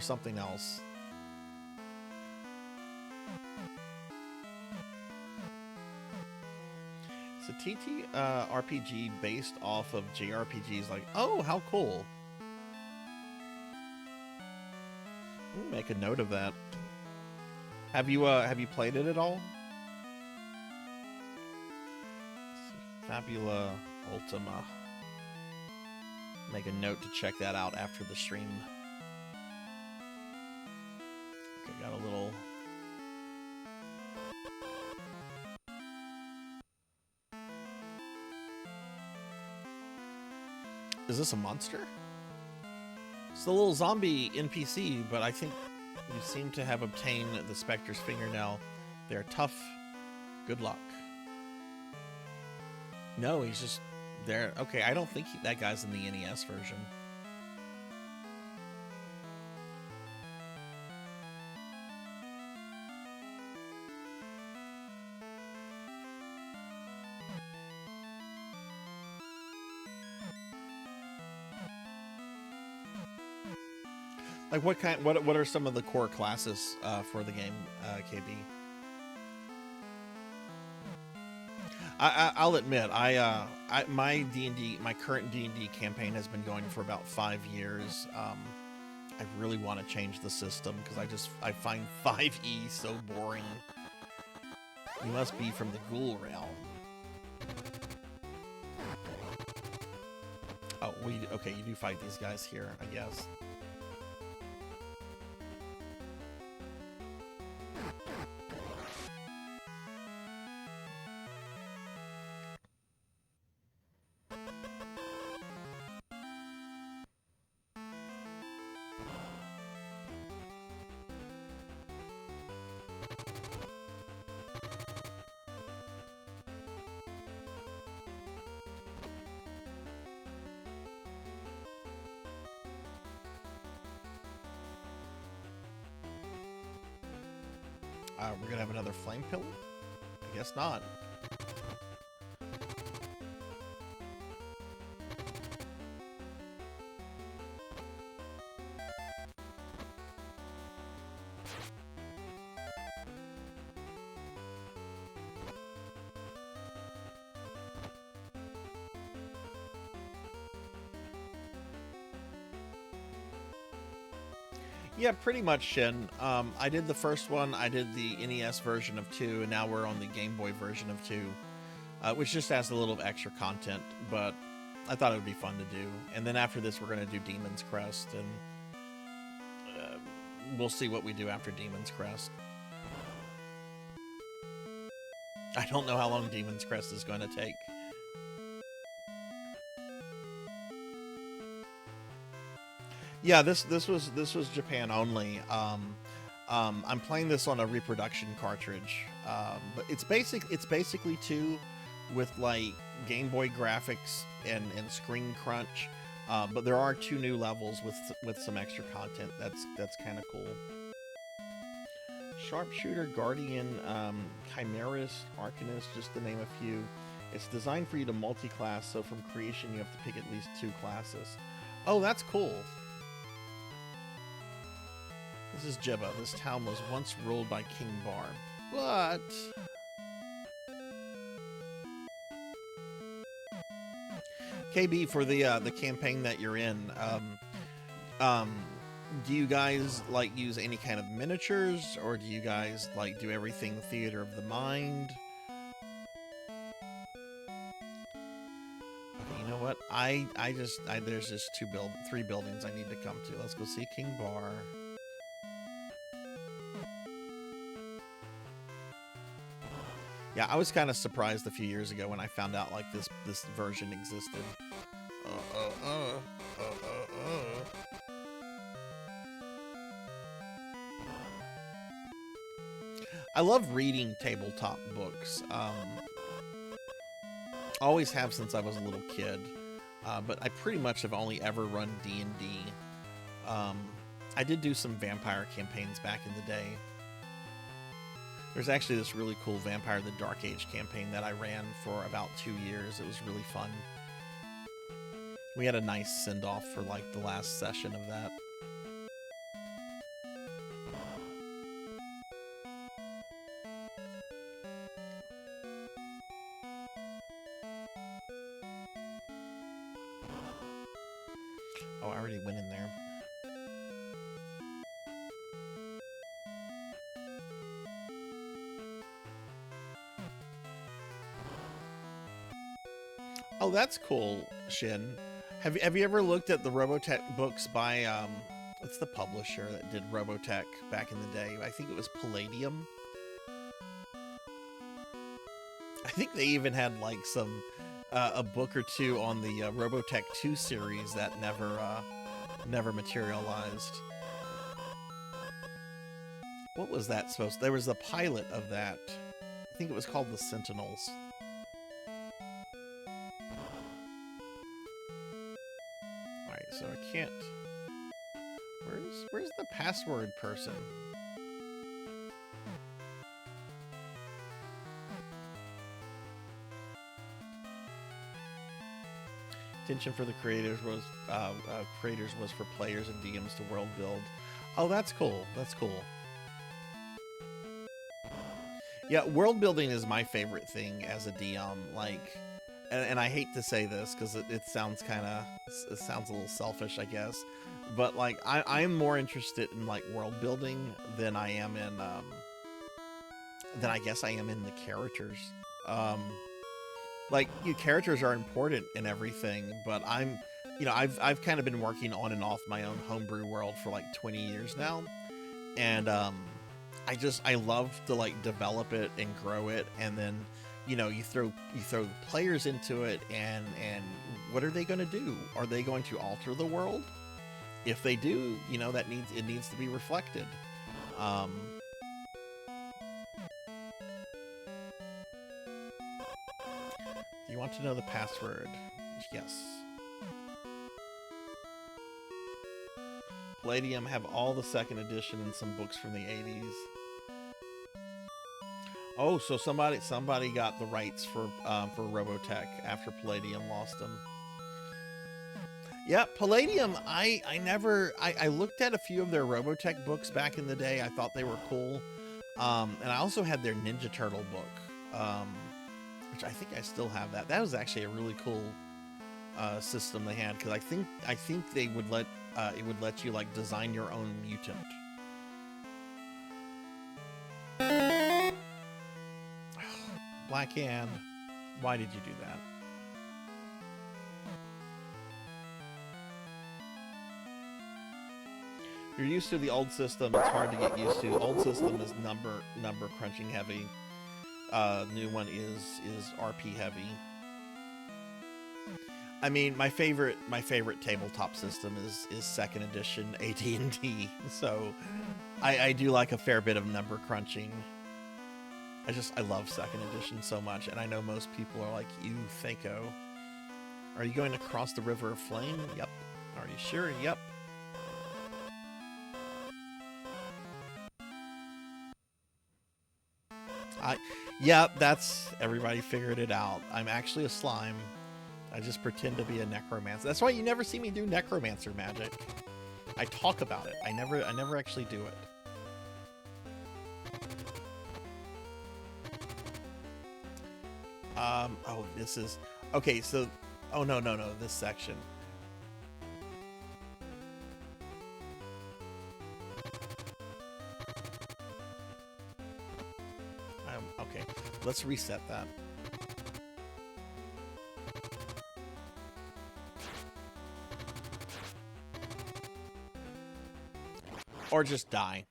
something else? It's a TT RPG based off of JRPGs. Like, oh, how cool! Ooh, make a note of that. Have you played it at all? Fabula Ultima. Make a note to check that out after the stream. Okay, got a little... Is this a monster? It's the little zombie NPC, but I think you seem to have obtained the Spectre's fingernail. They're tough. Good luck. No, he's just there. Okay, I don't think that guy's in the NES version. Like what are some of the core classes for the game, KB? I'll admit, my current D&D campaign has been going for about 5 years. I really want to change the system because I find 5e so boring. You must be from the Ghoul realm. Oh, okay, you do fight these guys here, I guess. We're gonna have another flame pillar? I guess not. Yeah, pretty much, Shin. I did the first one, I did the NES version of 2, and now we're on the Game Boy version of 2, which just has a little extra content, but I thought it would be fun to do. And then after this, we're going to do Demon's Crest, and we'll see what we do after Demon's Crest. I don't know how long Demon's Crest is going to take. Yeah, this was Japan only. I'm playing this on a reproduction cartridge, but it's basically 2 with like Game Boy graphics and screen crunch. But there are 2 new levels with some extra content. That's kind of cool. Sharpshooter, Guardian, Chimerist, Arcanist, just to name a few. It's designed for you to multi-class, so from creation you have to pick at least 2 classes. Oh, that's cool. This is Jibba. This town was once ruled by King Barb. What? KB, for the campaign that you're in, do you guys like use any kind of miniatures, or do you guys like do everything theater of the mind? Okay, you know what? There's just 3 buildings I need to come to. Let's go see King Bar. Yeah, I was kind of surprised a few years ago when I found out like this version existed. I love reading tabletop books. Always have since I was a little kid, but I pretty much have only ever run D&D. I did do some vampire campaigns back in the day. There's actually this really cool Vampire the Dark Age campaign that I ran for about 2 years. It was really fun. We had a nice send-off for like the last session of that. Oh, I already went in there. Oh, that's cool, Shin. Have you ever looked at the Robotech books by, what's the publisher that did Robotech back in the day? I think it was Palladium. I think they even had like some, a book or 2 on the Robotech 2 series that never materialized. What was that supposed to? There was a pilot of that. I think it was called The Sentinels. So I can't. Where's the password person? Intention for the creators was for players and DMs to world build. Oh, that's cool. That's cool. Yeah, world building is my favorite thing as a DM. Like. And I hate to say this because it sounds it sounds a little selfish, I guess, but like I'm more interested in like world building than I am in than I guess I am in the characters. Like characters are important in everything, but I've kind of been working on and off my own homebrew world for like 20 years now, and I love to like develop it and grow it, and then. You throw players into it, and what are they going to do? Are they going to alter the world? If they do, that needs to be reflected. Do you want to know the password? Yes. Palladium have all the 2nd edition and some books from the 80s. Oh, so somebody got the rights for Robotech after Palladium lost them. Yeah, Palladium. I looked at a few of their Robotech books back in the day. I thought they were cool, and I also had their Ninja Turtle book, which I think I still have that. That was actually a really cool system they had, because I think they would let it would let you like design your own mutant. Black Ann, why did you do that? If you're used to the old system, it's hard to get used to. Old system is number crunching heavy. New one is RP heavy. I mean, my favorite tabletop system is second edition AT&T. So I do like a fair bit of number crunching. I love second edition so much, and I know most people are like, "You Thaco. Are you going to cross the river of flame?" Yep. Are you sure? Yep. Yep, that's everybody figured it out. I'm actually a slime. I just pretend to be a necromancer. That's why you never see me do necromancer magic. I talk about it. I never actually do it. Oh, this is... Okay, so... Oh, no, this section. Okay, let's reset that. Or just die.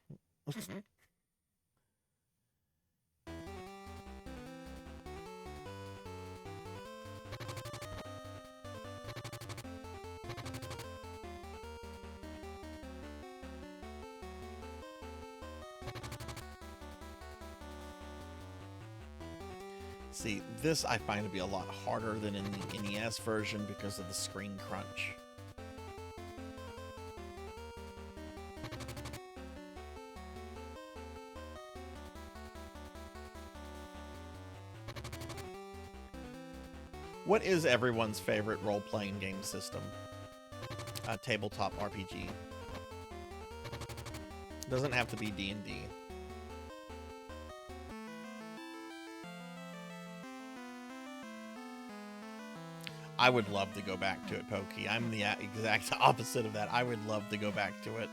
See, this I find to be a lot harder than in the NES version because of the screen crunch. What is everyone's favorite role-playing game system? Tabletop RPG. Doesn't have to be D&D. I would love to go back to it, Pokey. I'm the exact opposite of that. I would love to go back to it.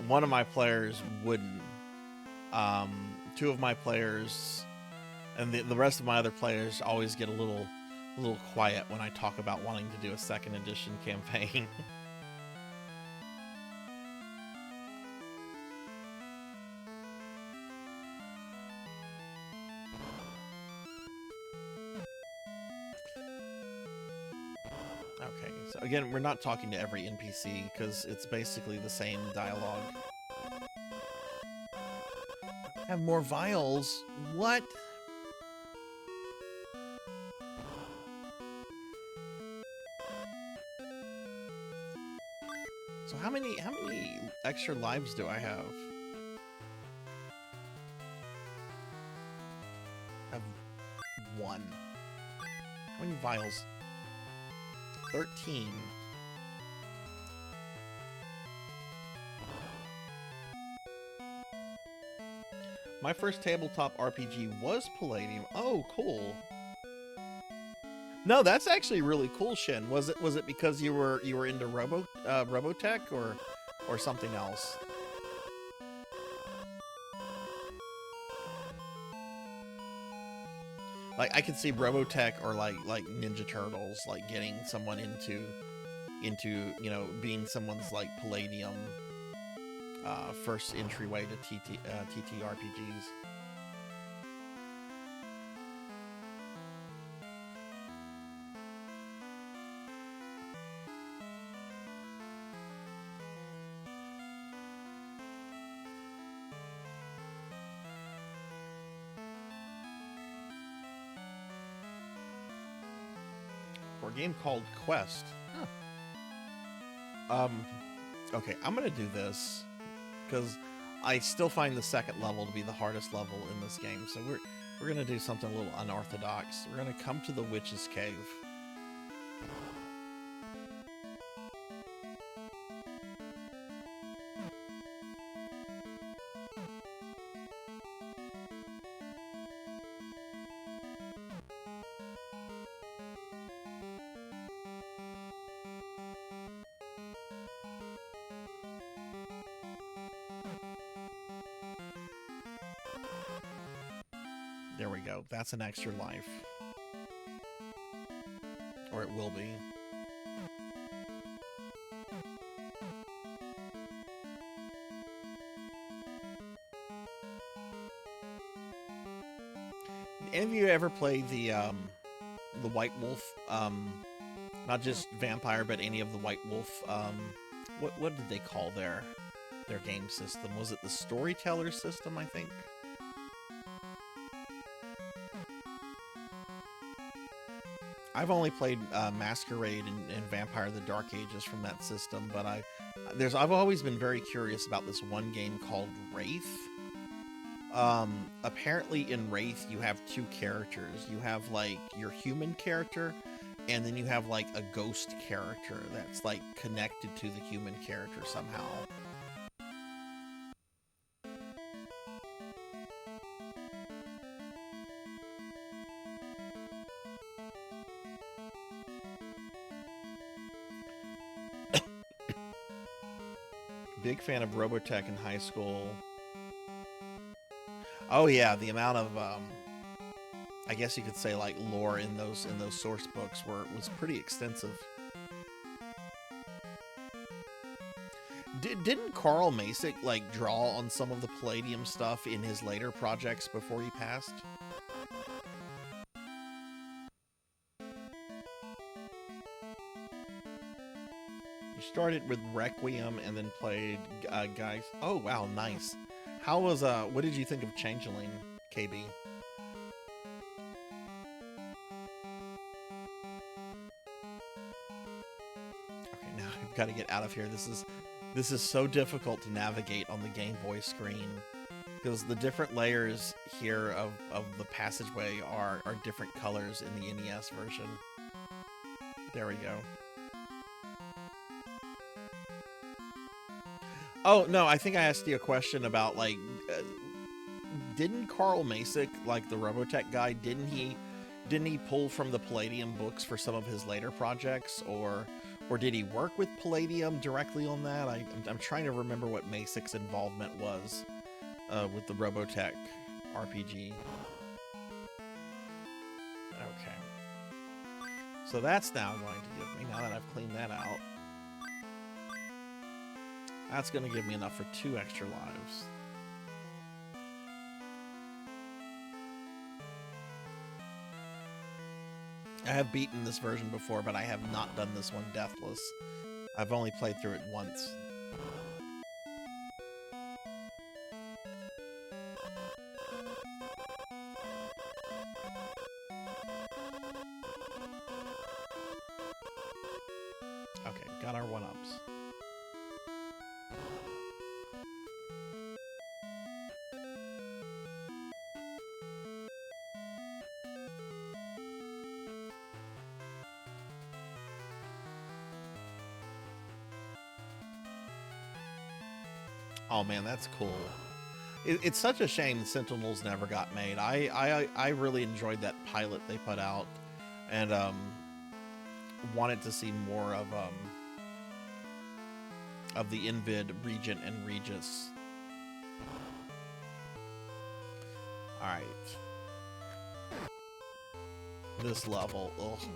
One of my players wouldn't. Two of my players and the rest of my other players always get a little quiet when I talk about wanting to do a second edition campaign. Okay, so again, we're not talking to every NPC because it's basically the same dialogue. Have more vials? What? So how many extra lives do I have? I have 1. How many vials? 13. My first tabletop RPG was Palladium. Oh, cool. No, that's actually really cool, Shin. Was it because you were into Robotech or something else? Like I could see Robotech or like Ninja Turtles, like getting someone into you know, being someone's like Palladium first entryway to TTRPGs. For a game called Quest. Huh. Okay, I'm gonna do this because I still find the second level to be the hardest level in this game. So we're gonna do something a little unorthodox. We're gonna come to the Witch's Cave. There we go. That's an extra life. Or it will be. Any of you ever played the White Wolf? Not just Vampire, but any of the White Wolf. What did they call their game system? Was it the Storyteller system? I think. I've only played Masquerade and Vampire: The Dark Ages from that system, but I've always been very curious about this one game called Wraith. Apparently in Wraith you have two characters. You have like your human character, and then you have like a ghost character that's like connected to the human character somehow. Big fan of Robotech in high school. Oh yeah, the amount of I guess you could say like lore in those source books was pretty extensive. Didn't Carl Masick like draw on some of the Palladium stuff in his later projects before he passed? You started with Requiem and then played guys. Oh wow, nice. How was what did you think of Changeling, KB? Okay, now I've got to get out of here. This is so difficult to navigate on the Game Boy screen because the different layers here of the passageway are different colors in the NES version. There we go. Oh, no, I think I asked you a question about, like, didn't Carl Masick, like the Robotech guy, didn't he pull from the Palladium books for some of his later projects, or did he work with Palladium directly on that? I'm trying to remember what Masick's involvement was with the Robotech RPG. Okay. So that's now going to give me, now that I've cleaned that out, that's going to give me enough for 2 extra lives. I have beaten this version before, but I have not done this one deathless. I've only played through it once. Okay, got our 1-ups. Oh man, that's cool. It's such a shame Sentinels never got made. I really enjoyed that pilot they put out, and wanted to see more of the Invid Regent and Regis. All right, this level. Ugh.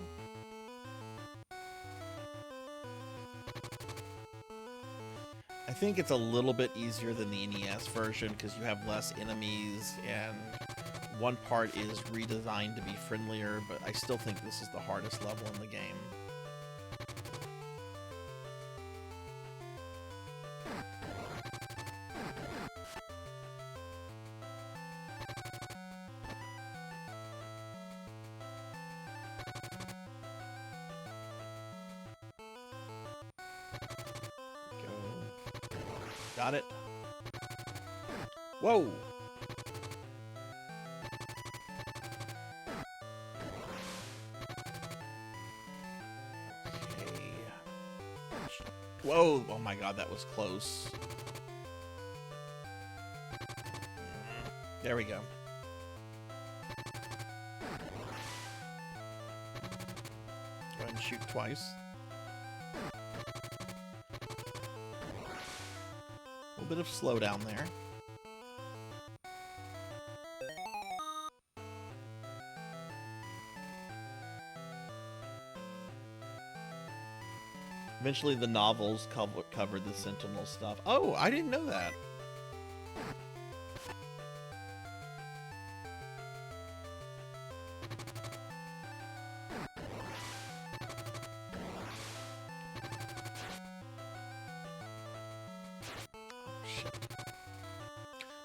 I think it's a little bit easier than the NES version because you have less enemies and one part is redesigned to be friendlier, but I still think this is the hardest level in the game. Got it. Whoa! Okay. Whoa! Oh my god, that was close. There we go. Go ahead and shoot twice. Bit of slowdown there. Eventually, the novels covered the Sentinel stuff. Oh, I didn't know that.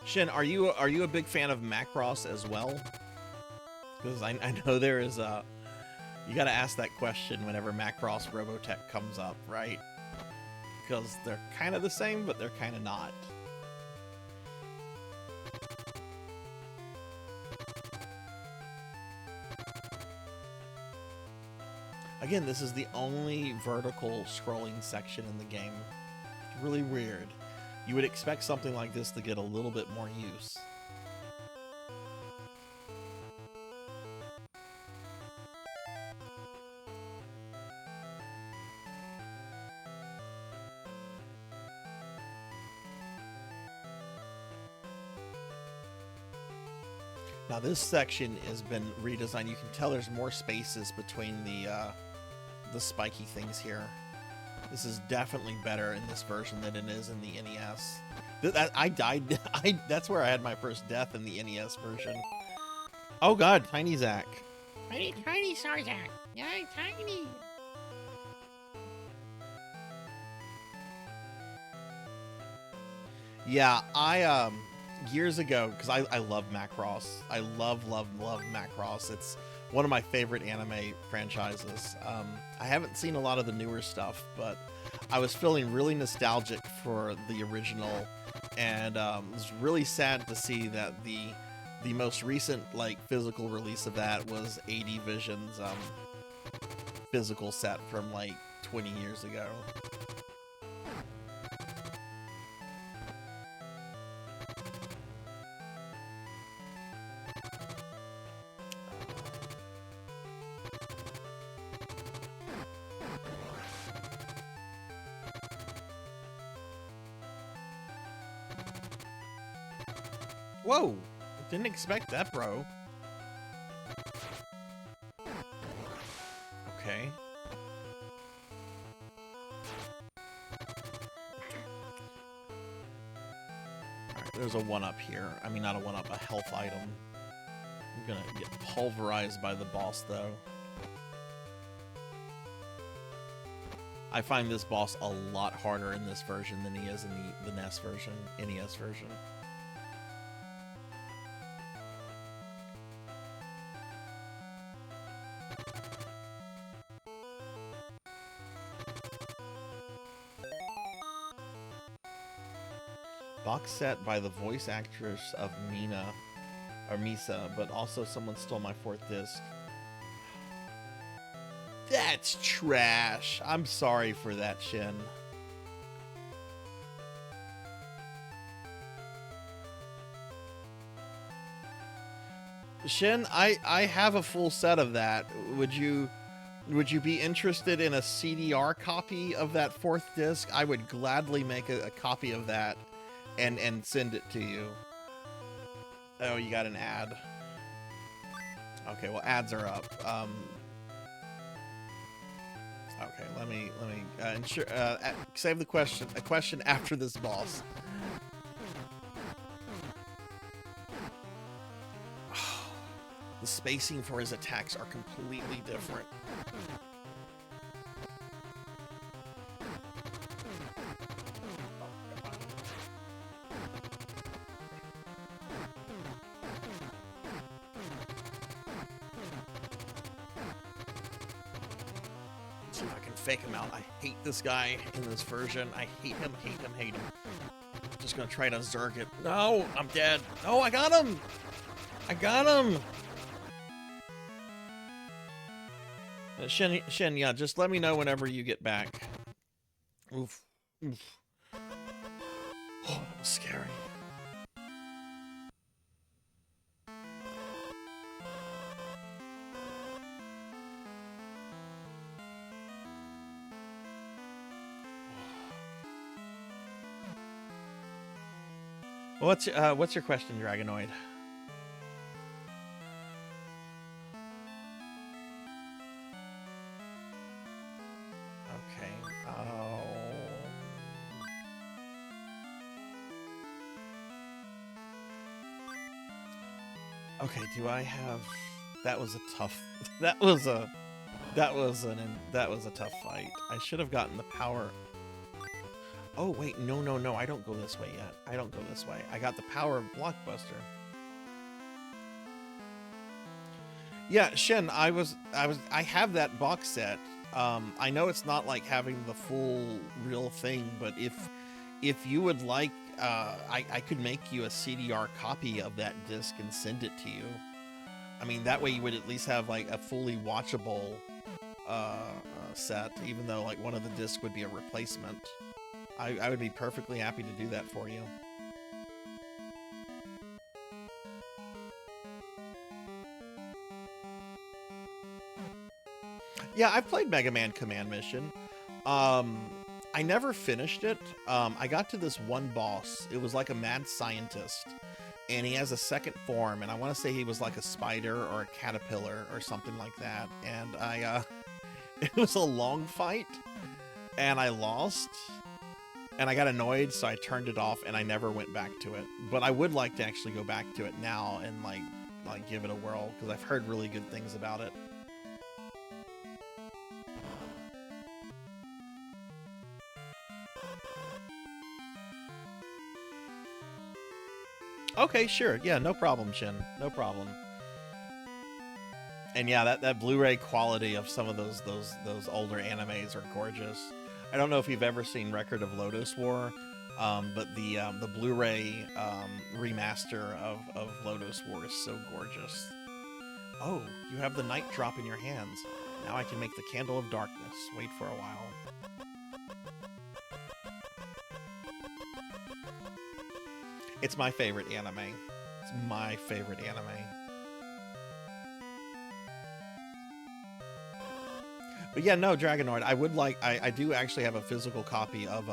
Shin, are you a big fan of Macross as well? Because I know there is a... You gotta ask that question whenever Macross Robotech comes up, right? Because they're kind of the same, but they're kind of not. Again, this is the only vertical scrolling section in the game. It's really weird. You would expect something like this to get a little bit more use. Now this section has been redesigned. You can tell there's more spaces between the spiky things here. This is definitely better in this version than it is in the NES. I died. That's where I had my first death in the NES version. Oh god, Tiny Zac. Tiny Sarzac. Yeah, tiny. Yeah, I years ago, because I love Macross. I love Macross. It's one of my favorite anime franchises. I haven't seen a lot of the newer stuff, but I was feeling really nostalgic for the original, and it was really sad to see that the most recent like physical release of that was AD Vision's physical set from like 20 years ago. Whoa! Didn't expect that, bro. Okay. Alright, there's a 1-up here. I mean, not a 1-up, a health item. I'm gonna get pulverized by the boss, though. I find this boss a lot harder in this version than he is in the NES version. Box set by the voice actress of Mina, or Misa, but also someone stole my 4th disc. That's trash. I'm sorry for that, Shin. Shin, I have a full set of that. Would you be interested in a CDR copy of that 4th disc? I would gladly make a copy of that and send it to you. Oh, you got an ad. Okay, well, ads are up. Okay, let me save the question. A question after this boss. The spacing for his attacks are completely different. See if I can fake him out. I hate this guy in this version. I hate him. Just gonna try to zerg it. No, I'm dead. No, I got him. Shen, yeah, just let me know whenever you get back. Oof. Oh, that was scary. What's your question, Dragonoid? Okay. Oh. Okay, do I have... That was a tough... That was a tough fight. I should have gotten the power... Oh, wait, no, I don't go this way yet. I don't go this way. I got the power of Blockbuster. Yeah, Shen, I have that box set. I know it's not like having the full real thing, but if you would like, I could make you a CDR copy of that disc and send it to you. I mean, that way you would at least have like a fully watchable set, even though like one of the discs would be a replacement. I would be perfectly happy to do that for you. Yeah, I've played Mega Man Command Mission. I never finished it. I got to this one boss. It was like a mad scientist, and he has a second form, and I want to say he was like a spider or a caterpillar or something like that. And it was a long fight, and I lost, and I got annoyed, so I turned it off, and I never went back to it. But I would like to actually go back to it now and like give it a whirl, because I've heard really good things about it. Okay, sure. Yeah, no problem, Shin. No problem. And yeah, that Blu-ray quality of some of those older animes are gorgeous. I don't know if you've ever seen Record of Lodoss War, but the Blu-ray remaster of Lodoss War is so gorgeous. Oh, you have the night drop in your hands. Now I can make the Candle of Darkness. Wait for a while. It's my favorite anime. It's my favorite anime. But yeah, no, Dragonoid, I would like... I do actually have a physical copy of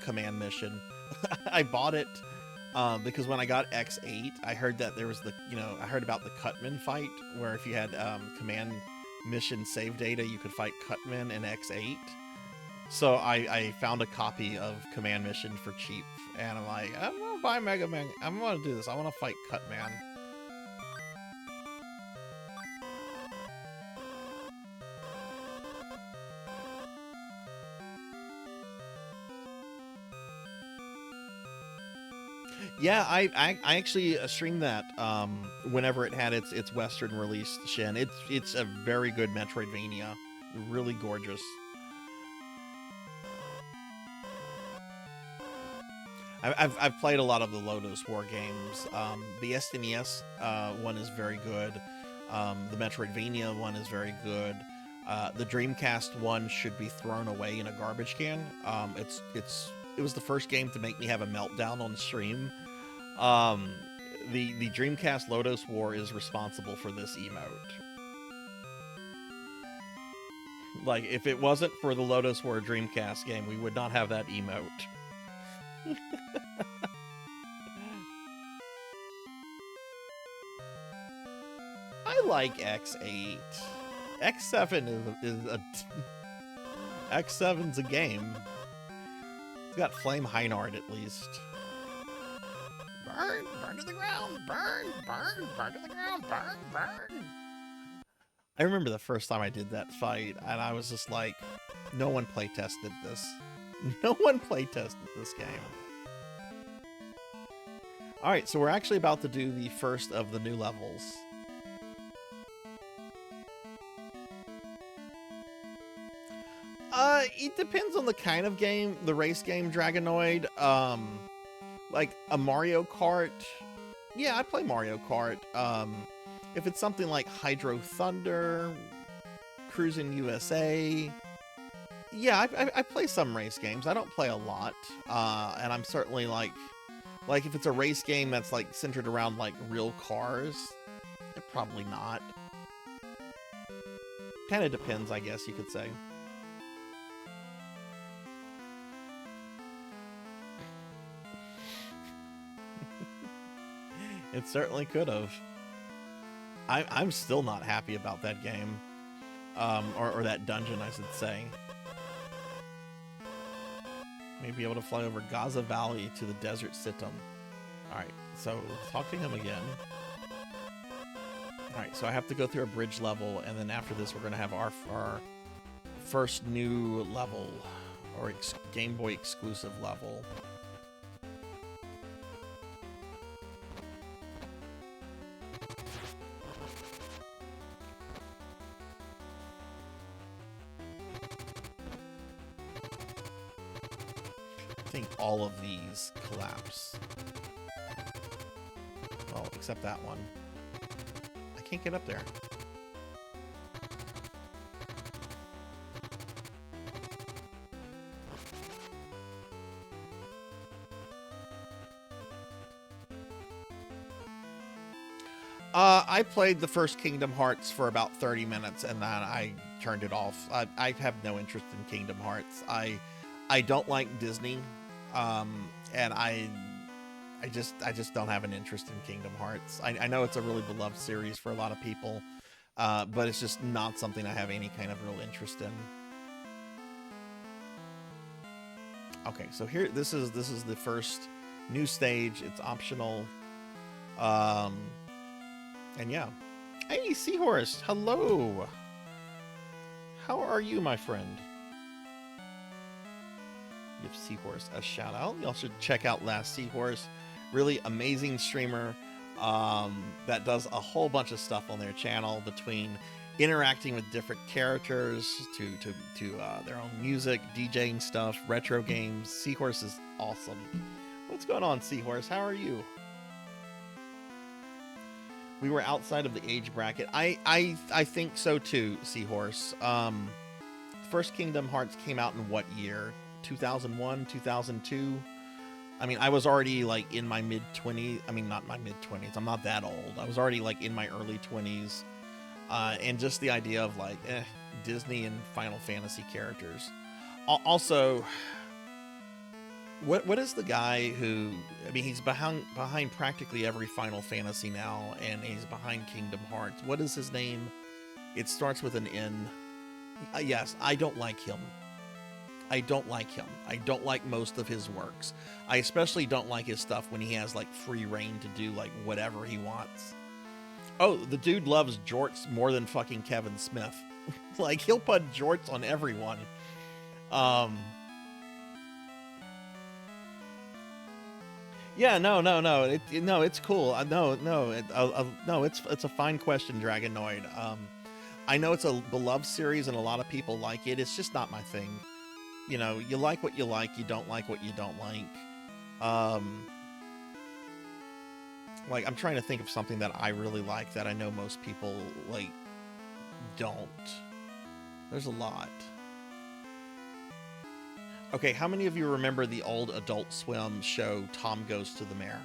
Command Mission. I bought it because when I got X8, I heard that there was the... I heard about the Cutman fight, where if you had Command Mission save data, you could fight Cutman in X8. So I found a copy of Command Mission for cheap, and I'm like, I'm gonna buy Mega Man. I'm gonna do this. I want to fight Cutman. Yeah, I actually streamed that whenever it had its Western release, Shin. It's a very good Metroidvania, really gorgeous. I've played a lot of the Lodoss War games. The SNES one is very good. The Metroidvania one is very good. The Dreamcast one should be thrown away in a garbage can. It was the first game to make me have a meltdown on stream. The Dreamcast Lodoss War is responsible for this emote. Like, if it wasn't for the Lodoss War Dreamcast game, we would not have that emote. I like X8. X7 is a X7's a game. It's got Flame Heinard at least. Burn, burn to the ground, burn, burn, burn to the ground, burn, burn. I remember the first time I did that fight, and I was just like, no one playtested this. No one playtested this game. Alright, so we're actually about to do the first of the new levels. It depends on the kind of game, the race game, Dragonoid. Like a Mario Kart. Yeah, I play Mario Kart. If it's something like Hydro Thunder, Cruisin' USA. Yeah, I play some race games. I don't play a lot. And I'm certainly like if it's a race game that's like centered around like real cars, probably not. Kind of depends, I guess you could say. It certainly could have. I'm still not happy about that game. Or that dungeon, I should say. Maybe able to fly over Gaza Valley to the desert Sittim. Alright, so talk to him again. Alright, so I have to go through a bridge level, and then after this we're going to have our first new level, or Game Boy exclusive level. I think all of these collapse. Well, except that one. I can't get up there. I played the first Kingdom Hearts for about 30 minutes and then I turned it off. I have no interest in Kingdom Hearts. I don't like Disney, and I just don't have an interest in Kingdom Hearts. I know it's a really beloved series for a lot of people, but it's just not something I have any kind of real interest in. Okay, so here, this is the first new stage. It's optional. And yeah. Hey, Seahorse, hello. How are you, my friend? Give Seahorse a shout out. Y'all should check out Last Seahorse. Really amazing streamer that does a whole bunch of stuff on their channel, between interacting with different characters to their own music, DJing stuff, retro games. Seahorse is awesome. What's going on, Seahorse? How are you? We were outside of the age bracket. I think so too, Seahorse. First Kingdom Hearts came out in what year? 2001, 2002? I mean, I was already like in my mid-20s. I mean, not my mid-20s. I'm not that old. I was already like in my early 20s. And just the idea of like, Disney and Final Fantasy characters. Also, what is the guy who, I mean, he's behind practically every Final Fantasy now, and he's behind Kingdom Hearts. What is his name? It starts with an N. Yes, I don't like him. I don't like him. I don't like most of his works. I especially don't like his stuff when he has like free reign to do like whatever he wants. Oh, the dude loves jorts more than fucking Kevin Smith. Like, he'll put jorts on everyone. Yeah, no. It's cool. No, it's a fine question, Dragonoid. I know it's a beloved series and a lot of people like it. It's just not my thing. You know, you like what you like, you don't like what you don't like. Like, I'm trying to think of something that I really like that I know most people, like, don't. There's a lot. Okay, how many of you remember the old Adult Swim show, Tom Goes to the Mayor?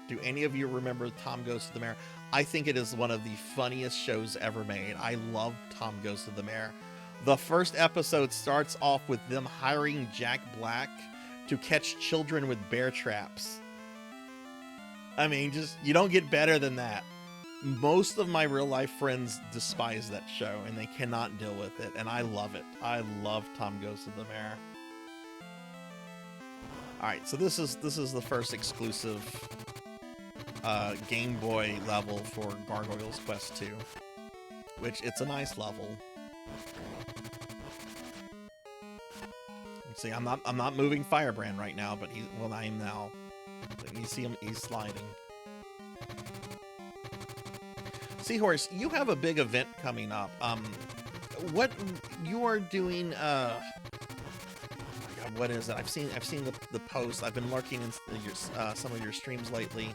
Do any of you remember Tom Goes to the Mayor? I think it is one of the funniest shows ever made. I love Tom Goes to the Mayor. The first episode starts off with them hiring Jack Black to catch children with bear traps. I mean, just, you don't get better than that. Most of my real life friends despise that show and they cannot deal with it, and I love it. I love Tom Goes to the Mayor. Alright, so this is the first exclusive Game Boy level for Gargoyle's Quest 2, which it's a nice level. You see, I'm not moving Firebrand right now, but I am now. You see him, he's sliding. Seahorse, you have a big event coming up. What you are doing? Oh my God, what is it? I've seen the post. I've been lurking in some of your streams lately.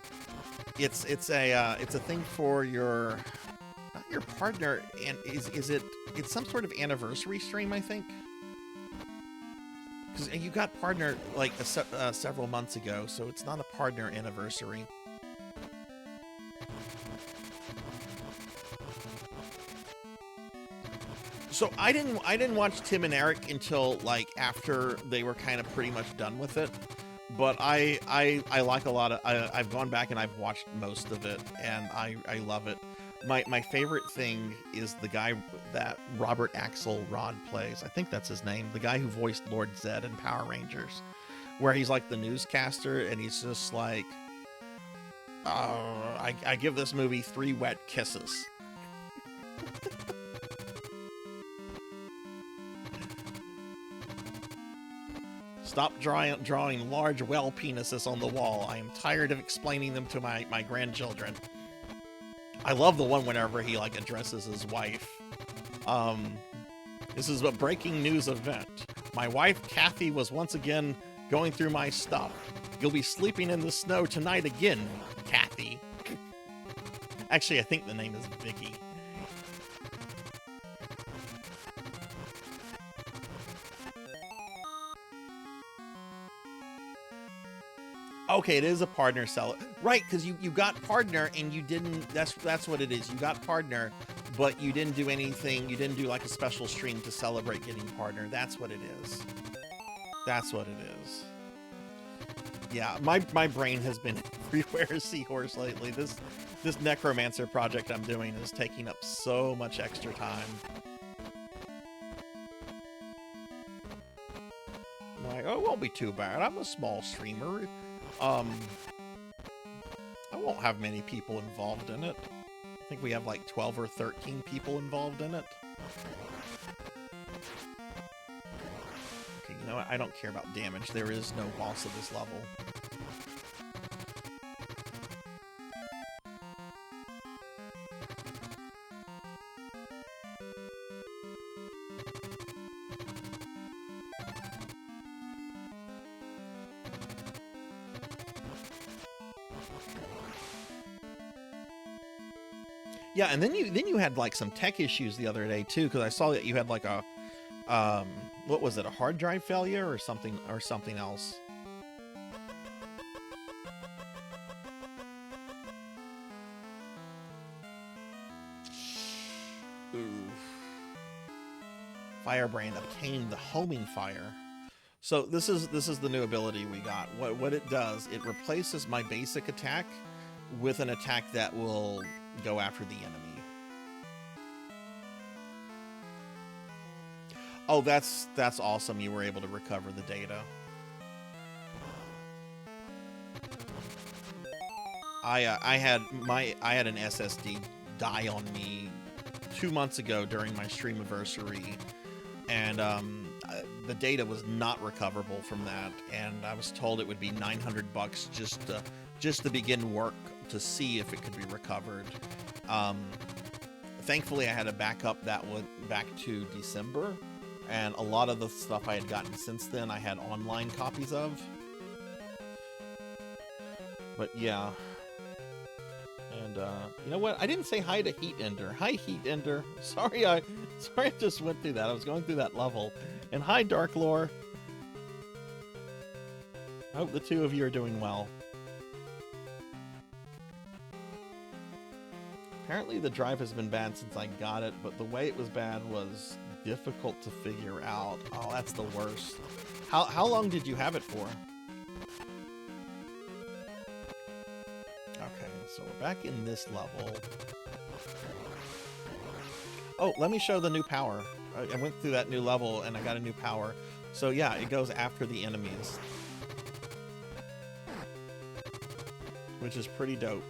It's a thing for your, not your partner, and it's some sort of anniversary stream, I think. Because you got partner like several months ago, so it's not a partner anniversary. So I didn't watch Tim and Eric until like after they were kind of pretty much done with it, but I like a lot of, I've gone back and I've watched most of it, and I love it. My favorite thing is the guy that Robert Axelrod plays. I think that's his name. The guy who voiced Lord Zed in Power Rangers. where he's like the newscaster, and he's just like, I give this movie 3 wet kisses. Stop drawing large whale penises on the wall. I am tired of explaining them to my grandchildren. I love the one whenever he like addresses his wife. This is a breaking news event. My wife Kathy was once again going through my stuff. You'll be sleeping in the snow tonight again, Kathy. Actually, I think the name is Vicky. Okay, it is a partner seller. Right, because you got partner and you didn't, that's what it is. You got partner, but you didn't do anything, you didn't do like a special stream to celebrate getting partner. That's what it is. That's what it is. Yeah, my brain has been everywhere seahorse lately. This necromancer project I'm doing is taking up so much extra time. I'm like, oh, it won't be too bad. I'm a small streamer. I won't have many people involved in it. I think we have like 12 or 13 people involved in it. Okay, you know what? I don't care about damage. There is no boss at this level. Yeah, and then you had like some tech issues the other day too, because I saw that you had like a what was it, a hard drive failure or something else. Ooh. Firebrand obtained the homing fire. So this is the new ability we got. What it does, it replaces my basic attack with an attack that will go after the enemy. Oh, that's awesome. You were able to recover the data. I had an SSD die on me 2 months ago during my stream anniversary, and the data was not recoverable from that, and I was told it would be $900 just to begin work to see if it could be recovered. Thankfully, I had a backup that went back to December, and a lot of the stuff I had gotten since then I had online copies of. But yeah. And you know what? I didn't say hi to Heat Ender. Hi, Heat Ender. Sorry I just went through that. I was going through that level. And hi, Dark Lore. I hope the two of you are doing well. Apparently the drive has been bad since I got it, but the way it was bad was difficult to figure out. Oh, that's the worst. How long did you have it for? Okay, so we're back in this level. Oh, let me show the new power. I went through that new level and I got a new power. So yeah, it goes after the enemies, which is pretty dope.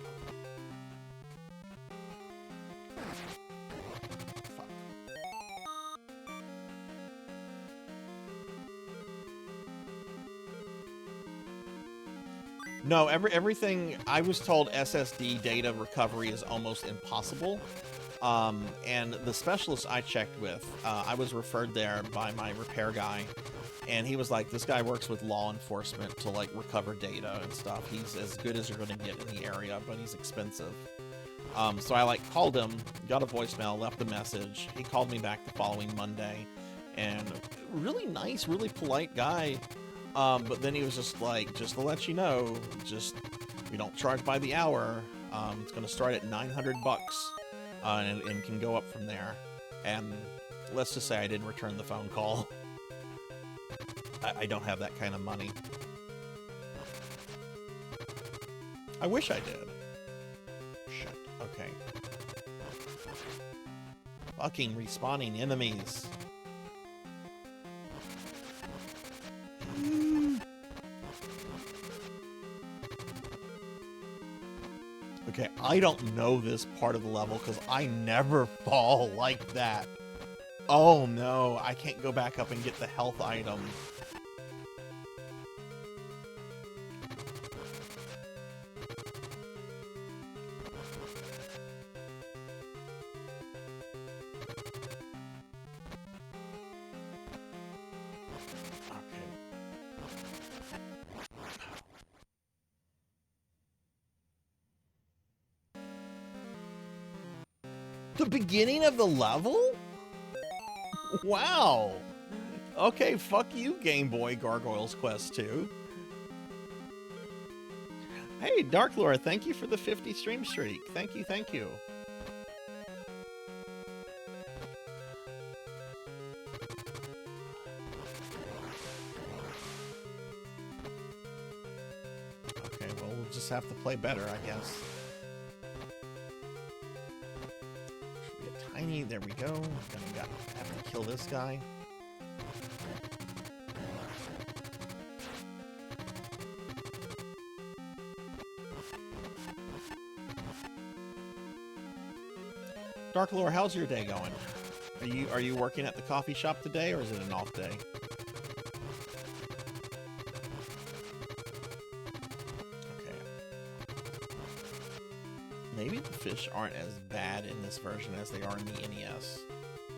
No, everything, I was told SSD data recovery is almost impossible. And the specialist I checked with, I was referred there by my repair guy, and he was like, this guy works with law enforcement to like recover data and stuff. He's as good as you're going to get in the area, but he's expensive. So I like called him, got a voicemail, left a message. He called me back the following Monday, and really nice, really polite guy. But then he was just like, just to let you know, we don't charge by the hour. It's going to start at $900, and can go up from there. And let's just say I didn't return the phone call. I don't have that kind of money. I wish I did. Shit. Okay. Fucking respawning enemies. Okay, I don't know this part of the level because I never fall like that. Oh no, I can't go back up and get the health item. The beginning of the level? Wow. Okay, fuck you, Game Boy Gargoyles Quest 2. Hey, Dark Lore, thank you for the 50 stream streak. Thank you, thank you. Okay, well, we'll just have to play better, I guess. Tiny, there we go. Gonna have to kill this guy. Dark Lore, how's your day going? Are you working at the coffee shop today, or is it an off day? Maybe the fish aren't as bad in this version as they are in the NES.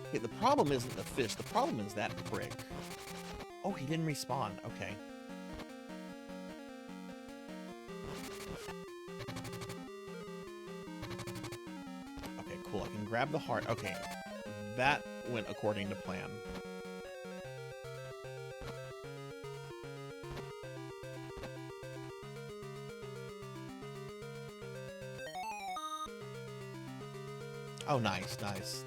Okay, the problem isn't the fish, the problem is that prick. Oh, he didn't respawn. Okay. Okay, cool. I can grab the heart. Okay. That went according to plan. Oh, nice, nice.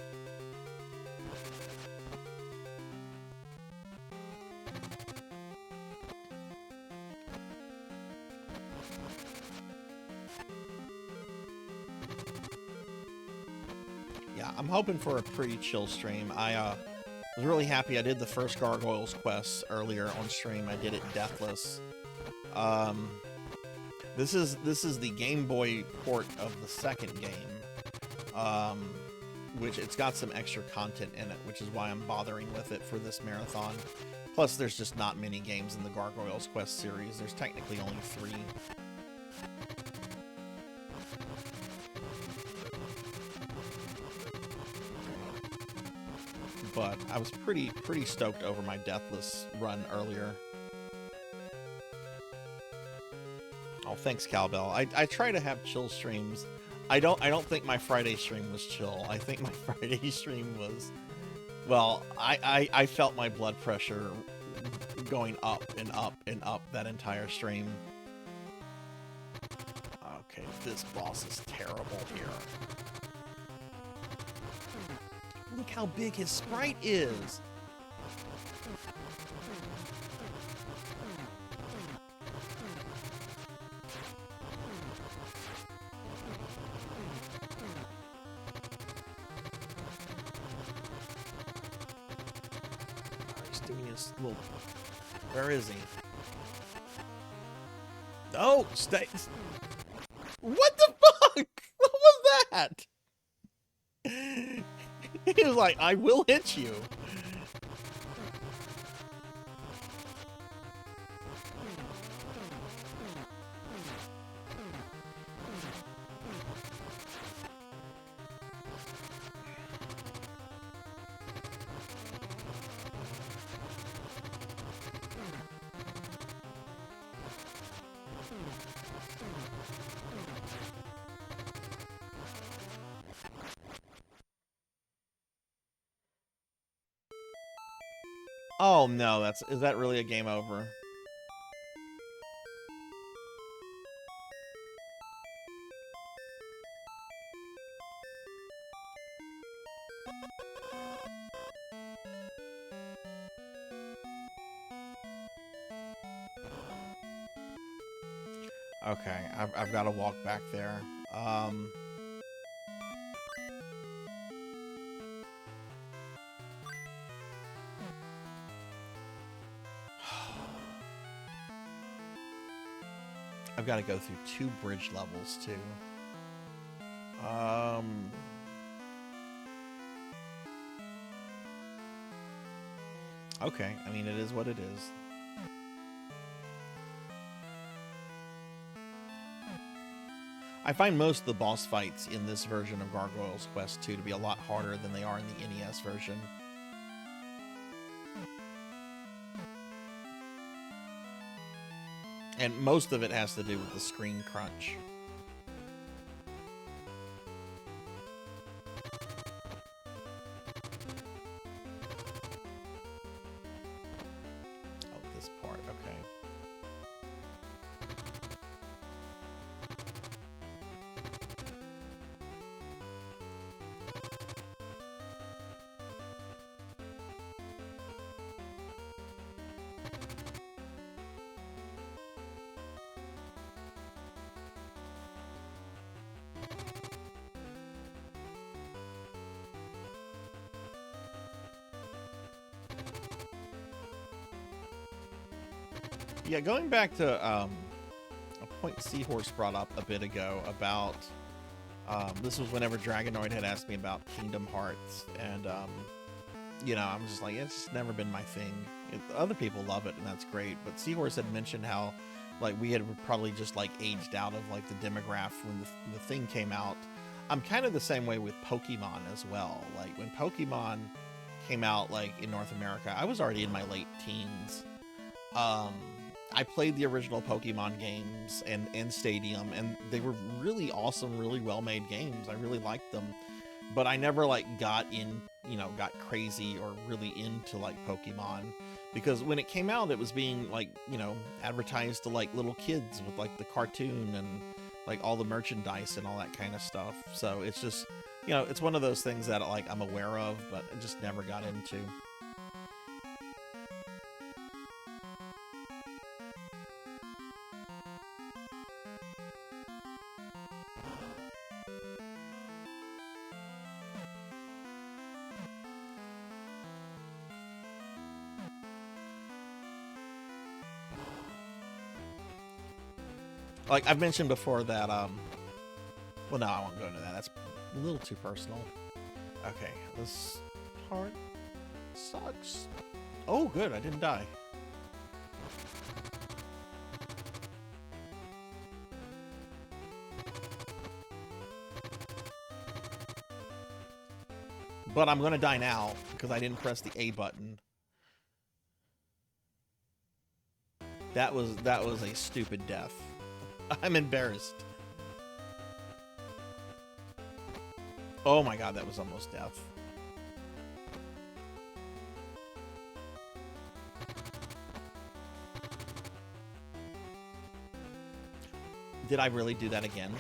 Yeah, I'm hoping for a pretty chill stream. I was really happy I did the first Gargoyles quest earlier on stream. I did it deathless. This is the Game Boy port of the second game. Which it's got some extra content in it, which is why I'm bothering with it for this marathon. Plus, there's just not many games in the Gargoyles Quest series. There's technically only 3. But I was pretty stoked over my deathless run earlier. Oh, thanks, Cowbell. I try to have chill streams. I don't think my Friday stream was chill. I think my Friday stream was, well, I felt my blood pressure going up and up and up that entire stream. Okay, this boss is terrible here. Look how big his sprite is. Little... Where is he? Oh, stay. What the fuck? What was that? He was like, I will hit you. Oh no, is that really a game over? Okay, I've got to walk back there. I've got to go through 2 bridge levels, too. Okay, I mean, it is what it is. I find most of the boss fights in this version of Gargoyle's Quest 2 to be a lot harder than they are in the NES version. And most of it has to do with the screen crunch. Oh, this part, okay. Yeah, going back to a point Seahorse brought up a bit ago about this was whenever Dragonoid had asked me about Kingdom Hearts, and you know, I'm just like, it's just never been my thing. Other people love it, and that's great. But Seahorse had mentioned how like we had probably just like aged out of like the demographic when the thing came out. I'm kind of the same way with Pokemon as well. Like when Pokemon came out like in North America, I was already in my late teens. I played the original Pokemon games and Stadium, and they were really awesome, really well-made games. I really liked them, but I never like got crazy or really into like Pokemon, because when it came out, it was being like, you know, advertised to like little kids with like the cartoon and like all the merchandise and all that kind of stuff. So it's just, you know, it's one of those things that like I'm aware of, but I just never got into. Like I've mentioned before that, well, no, I won't go into that. That's a little too personal. Okay, this part sucks. Oh, good, I didn't die. But I'm gonna die now because I didn't press the A button. That was a stupid death. I'm embarrassed. Oh my god, that was almost death. Did I really do that again?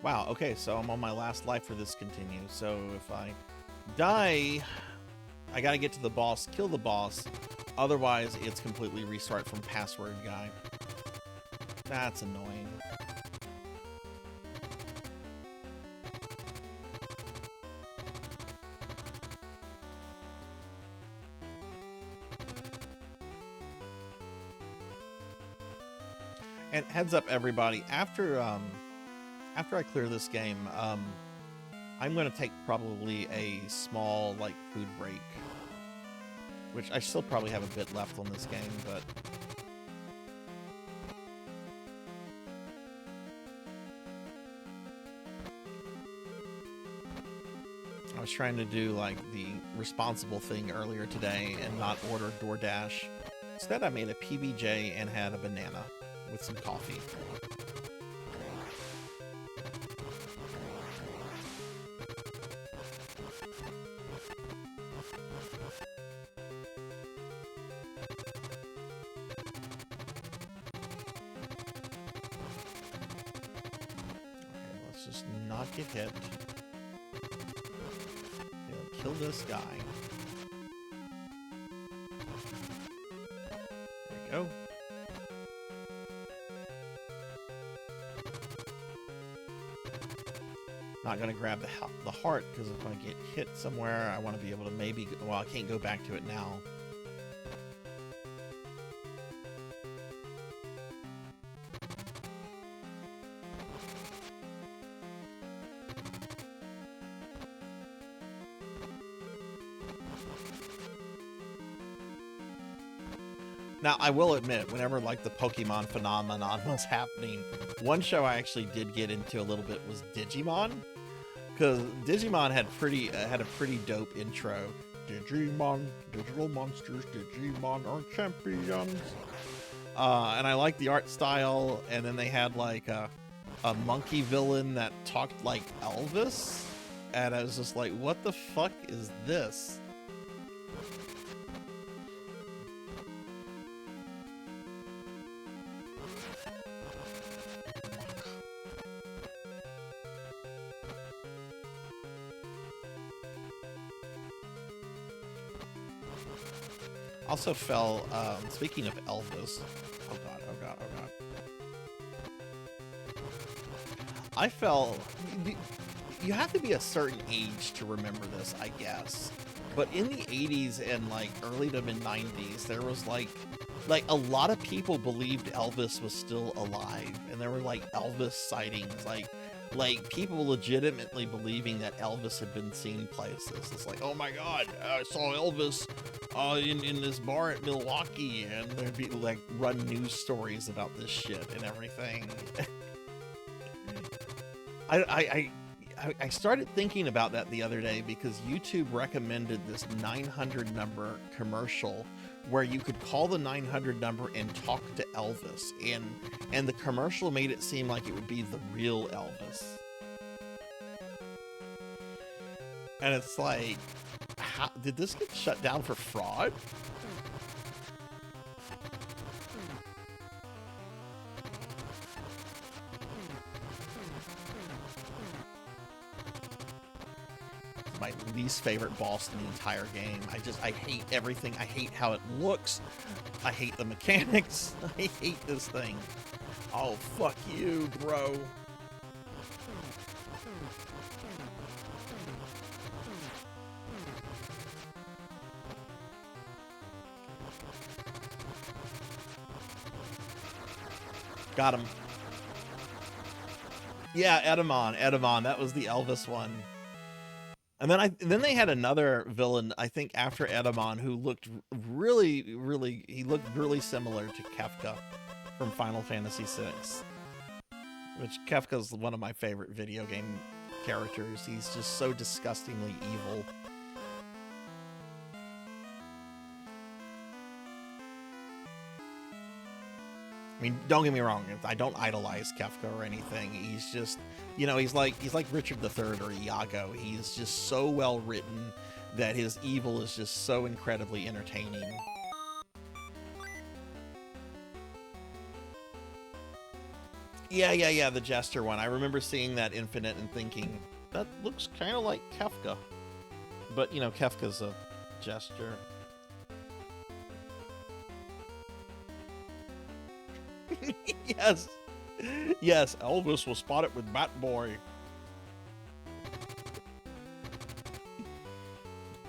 Wow, okay, so I'm on my last life for this continue. So if I die, I gotta get to the boss, kill the boss. Otherwise, it's completely restart from password guy. That's annoying. And heads up, everybody, after I clear this game, I'm going to take probably a small, like, food break. Which I still probably have a bit left on this game, but... I was trying to do, like, the responsible thing earlier today and not order DoorDash. Instead, I made a PBJ and had a banana with some coffee. Get hit. He'll kill this guy. There we go. Not gonna grab the heart because if I get hit somewhere, I want to be able to maybe. Well, I can't go back to it now. Now, I will admit, whenever like the Pokemon phenomenon was happening, one show I actually did get into a little bit was Digimon, because Digimon had a pretty dope intro. Digimon, digital monsters, Digimon are champions. And I liked the art style, and then they had like a monkey villain that talked like Elvis, and I was just like, what the fuck is this? Also fell, speaking of Elvis, oh god, oh god, oh god. I fell, you have to be a certain age to remember this, I guess. But in the 80s and like early to mid 90s, there was like a lot of people believed Elvis was still alive. And there were like Elvis sightings, like people legitimately believing that Elvis had been seen places. It's like, oh my god, I saw Elvis in this bar at Milwaukee, and there'd be like run news stories about this shit and everything. I started thinking about that the other day because YouTube recommended this 900 number commercial where you could call the 900 number and talk to Elvis, and the commercial made it seem like it would be the real Elvis. And it's like, how did this get shut down for fraud? My least favorite boss in the entire game. I hate everything. I hate how it looks. I hate the mechanics. I hate this thing. Oh, fuck you, bro. Got him. Yeah, Edamon. That was the Elvis one. And then they had another villain, I think, after Edamon, who looked really similar to Kefka from Final Fantasy VI. Which Kefka's one of my favorite video game characters. He's just so disgustingly evil. I mean, don't get me wrong, I don't idolize Kefka or anything. He's just, you know, he's like Richard III or Iago. He's just so well written that his evil is just so incredibly entertaining. Yeah, the Jester one. I remember seeing that Infinite and thinking, that looks kind of like Kefka. But, you know, Kefka's a Jester. Yes, Elvis was spotted with Batboy. Oh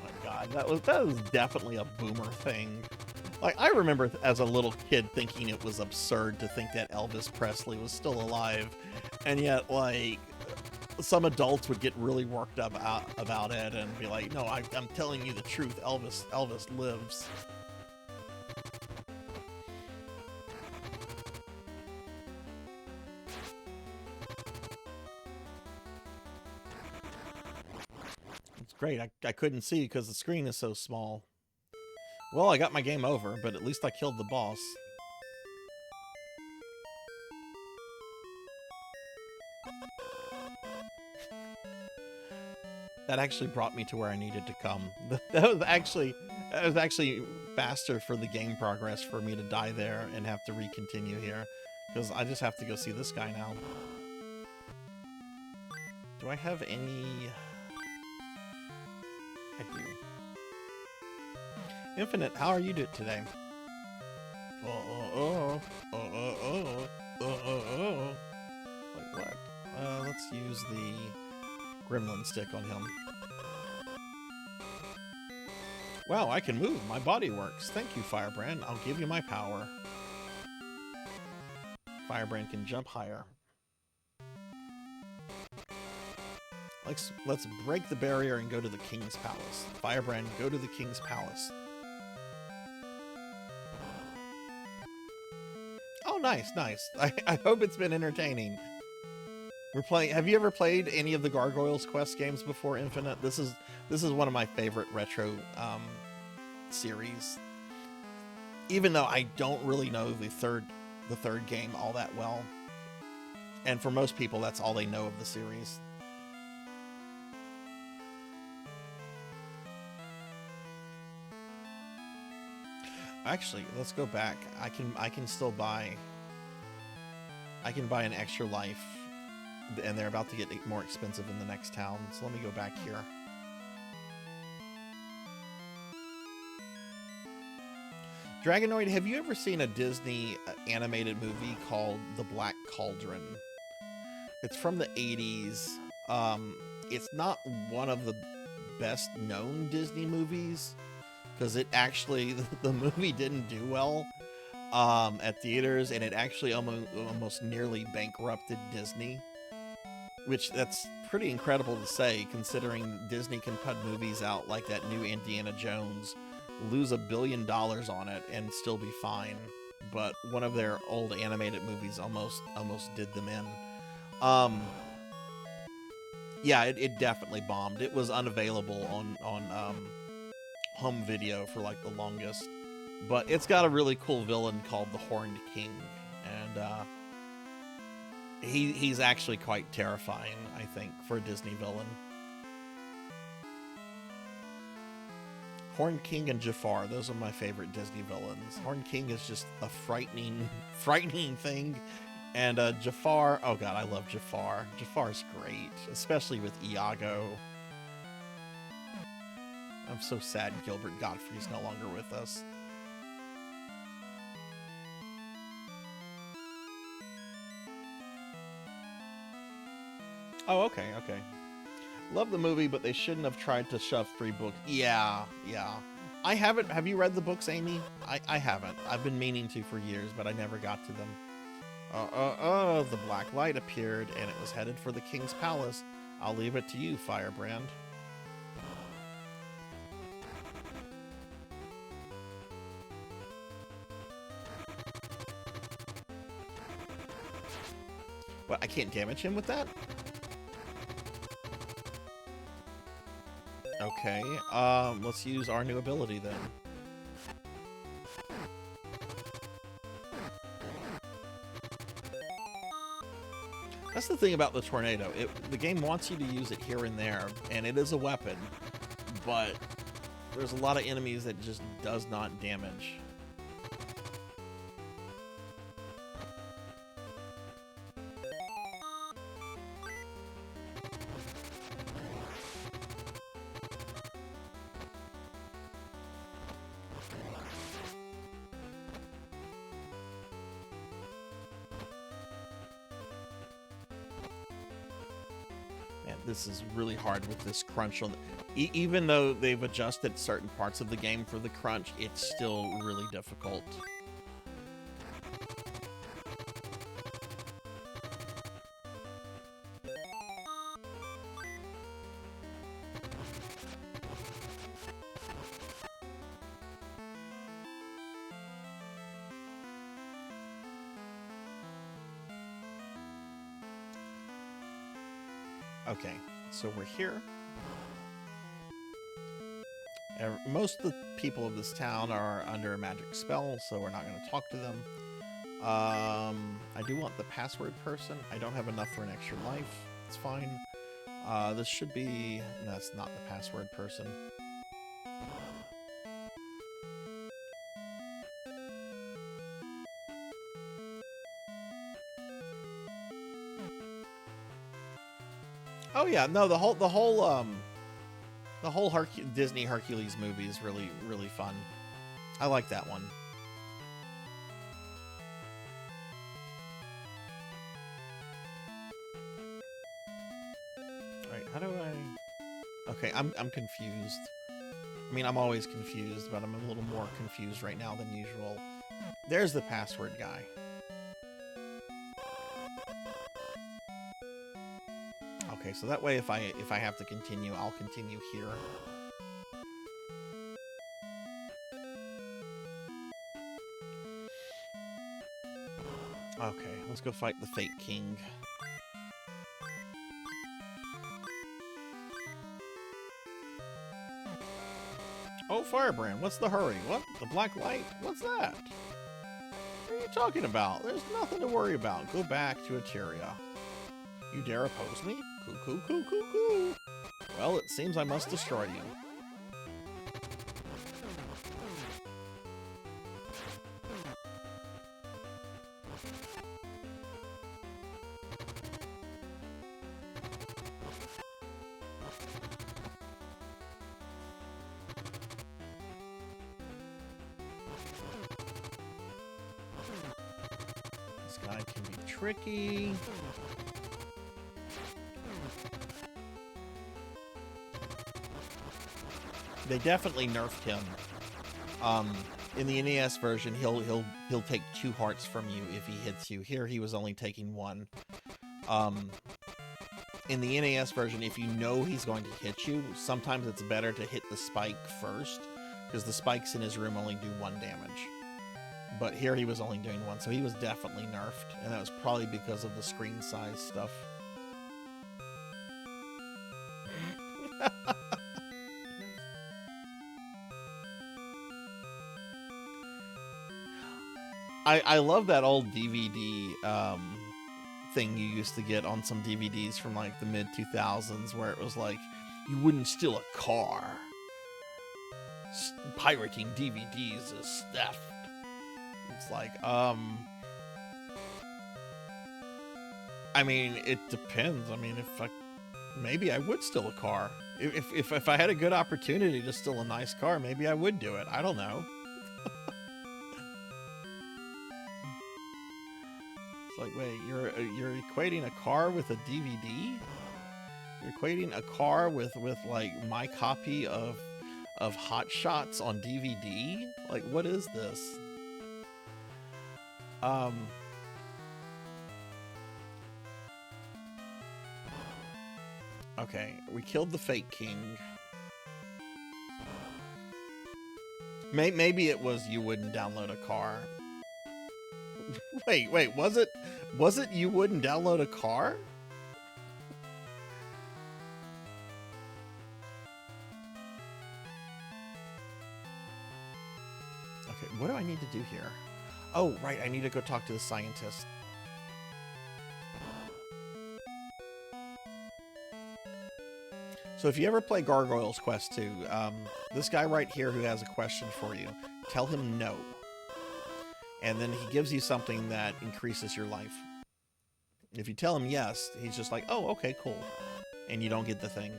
my god, that was definitely a boomer thing. Like, I remember as a little kid thinking it was absurd to think that Elvis Presley was still alive, and yet, like, some adults would get really worked up about it and be like, no, I'm telling you the truth, Elvis lives. Great, I couldn't see because the screen is so small. Well, I got my game over, but at least I killed the boss. That actually brought me to where I needed to come. That was actually faster for the game progress for me to die there and have to re-continue here. Because I just have to go see this guy now. Do I have any... I do. Infinite, how are you doing today? Like what? Let's use the gremlin stick on him. Wow, I can move. My body works. Thank you, Firebrand. I'll give you my power. Firebrand can jump higher. Let's break the barrier and go to the King's Palace. Firebrand, go to the King's Palace. Oh, nice, nice. I hope it's been entertaining. We're playing. Have you ever played any of the Gargoyles Quest games before Infinite? This is one of my favorite retro series. Even though I don't really know the third game all that well, and for most people, that's all they know of the series. Actually, let's go back. I can still buy. I can buy an extra life, and they're about to get more expensive in the next town. So let me go back here. Dragonoid, have you ever seen a Disney animated movie called The Black Cauldron? It's from the 80s. It's not one of the best known Disney movies, because it actually, the movie didn't do well at theaters, and it actually almost nearly bankrupted Disney, which that's pretty incredible to say, considering Disney can put movies out like that new Indiana Jones, lose $1 billion on it, and still be fine. But one of their old animated movies almost did them in. Yeah, it definitely bombed. It was unavailable on home video for like the longest, but it's got a really cool villain called the Horned King, and he's actually quite terrifying, I think, for a Disney villain. Horned King and Jafar, those are my favorite Disney villains. Horned King is just a frightening thing, and Jafar, oh god, I love Jafar. Jafar's great, especially with Iago. I'm so sad Gilbert Gottfried's no longer with us. Oh, okay. Love the movie, but they shouldn't have tried to shove 3 books. Yeah. I haven't. Have you read the books, Amy? I haven't. I've been meaning to for years, but I never got to them. The black light appeared, and it was headed for the King's Palace. I'll leave it to you, Firebrand. What, I can't damage him with that? Okay, let's use our new ability then. That's the thing about the tornado. The game wants you to use it here and there, and it is a weapon, but there's a lot of enemies that just does not damage. This is really hard with this crunch on even though they've adjusted certain parts of the game for the crunch, it's still really difficult. Okay, so we're here. Most of the people of this town are under a magic spell, so we're not going to talk to them. I do want the password person. I don't have enough for an extra life. It's fine. This should be... No, that's not the password person. Oh yeah, no, the whole Disney Hercules movie is really fun. I like that one. All right, How do I... Okay, I'm confused. I mean, I'm always confused, but I'm a little more confused right now than usual. There's the password guy. Okay, so that way if I have to continue, I'll continue here. Okay, let's go fight the Fate King. Oh, Firebrand, what's the hurry? What? The black light? What's that? What are you talking about? There's nothing to worry about. Go back to Eteria. You dare oppose me? Coo. Well, it seems I must destroy you. This guy can be tricky. They definitely nerfed him. In the NES version, he'll take 2 hearts from you if he hits you. Here, he was only taking 1. In the NES version, if you know he's going to hit you, sometimes it's better to hit the spike first, because the spikes in his room only do 1 damage. But here he was only doing 1, so he was definitely nerfed, and that was probably because of the screen size stuff. I love that old DVD thing you used to get on some DVDs from like the mid-2000s where it was like, you wouldn't steal a car. Pirating DVDs is theft. It's like, I mean, it depends. I mean, maybe I would steal a car. If I had a good opportunity to steal a nice car, maybe I would do it. I don't know. It's like, wait, you're equating a car with a DVD? You're equating a car with like my copy of Hot Shots on DVD? Like, what is this? Okay, we killed the Fate King. Maybe it was you wouldn't download a car. Wait, was it you wouldn't download a car? Okay, what do I need to do here? Oh, right, I need to go talk to the scientist. So if you ever play Gargoyle's Quest 2, this guy right here who has a question for you, tell him no. And then he gives you something that increases your life. If you tell him yes, he's just like, oh, okay, cool. And you don't get the thing.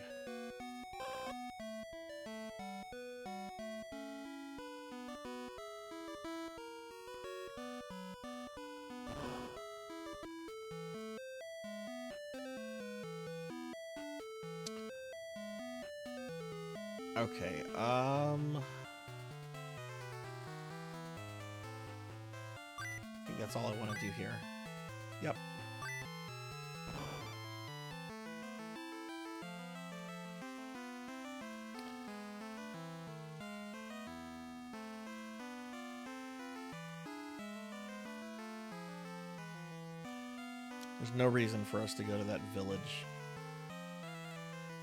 Okay, I think that's all I want to do here. Yep. There's no reason for us to go to that village.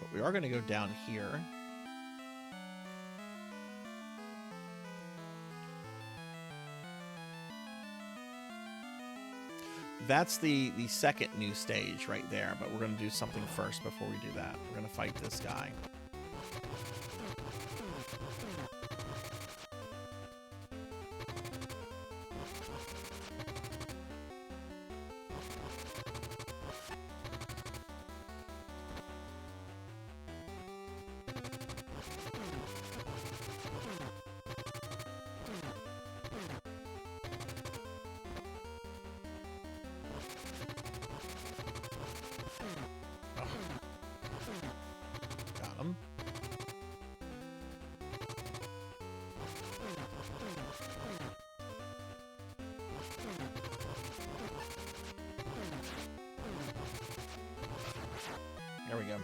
But we are going to go down here. That's the second new stage right there, but we're going to do something first before we do that. We're going to fight this guy. There we go.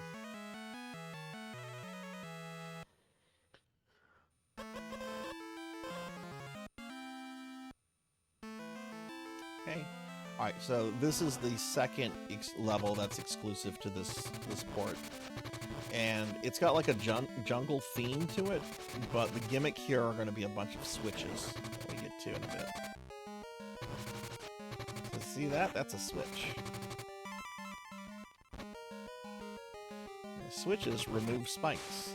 Okay. All right, so this is the second level that's exclusive to this port. And it's got like a jungle theme to it, but the gimmick here are going to be a bunch of switches that we get to in a bit. So see that? That's a switch. The switches remove spikes.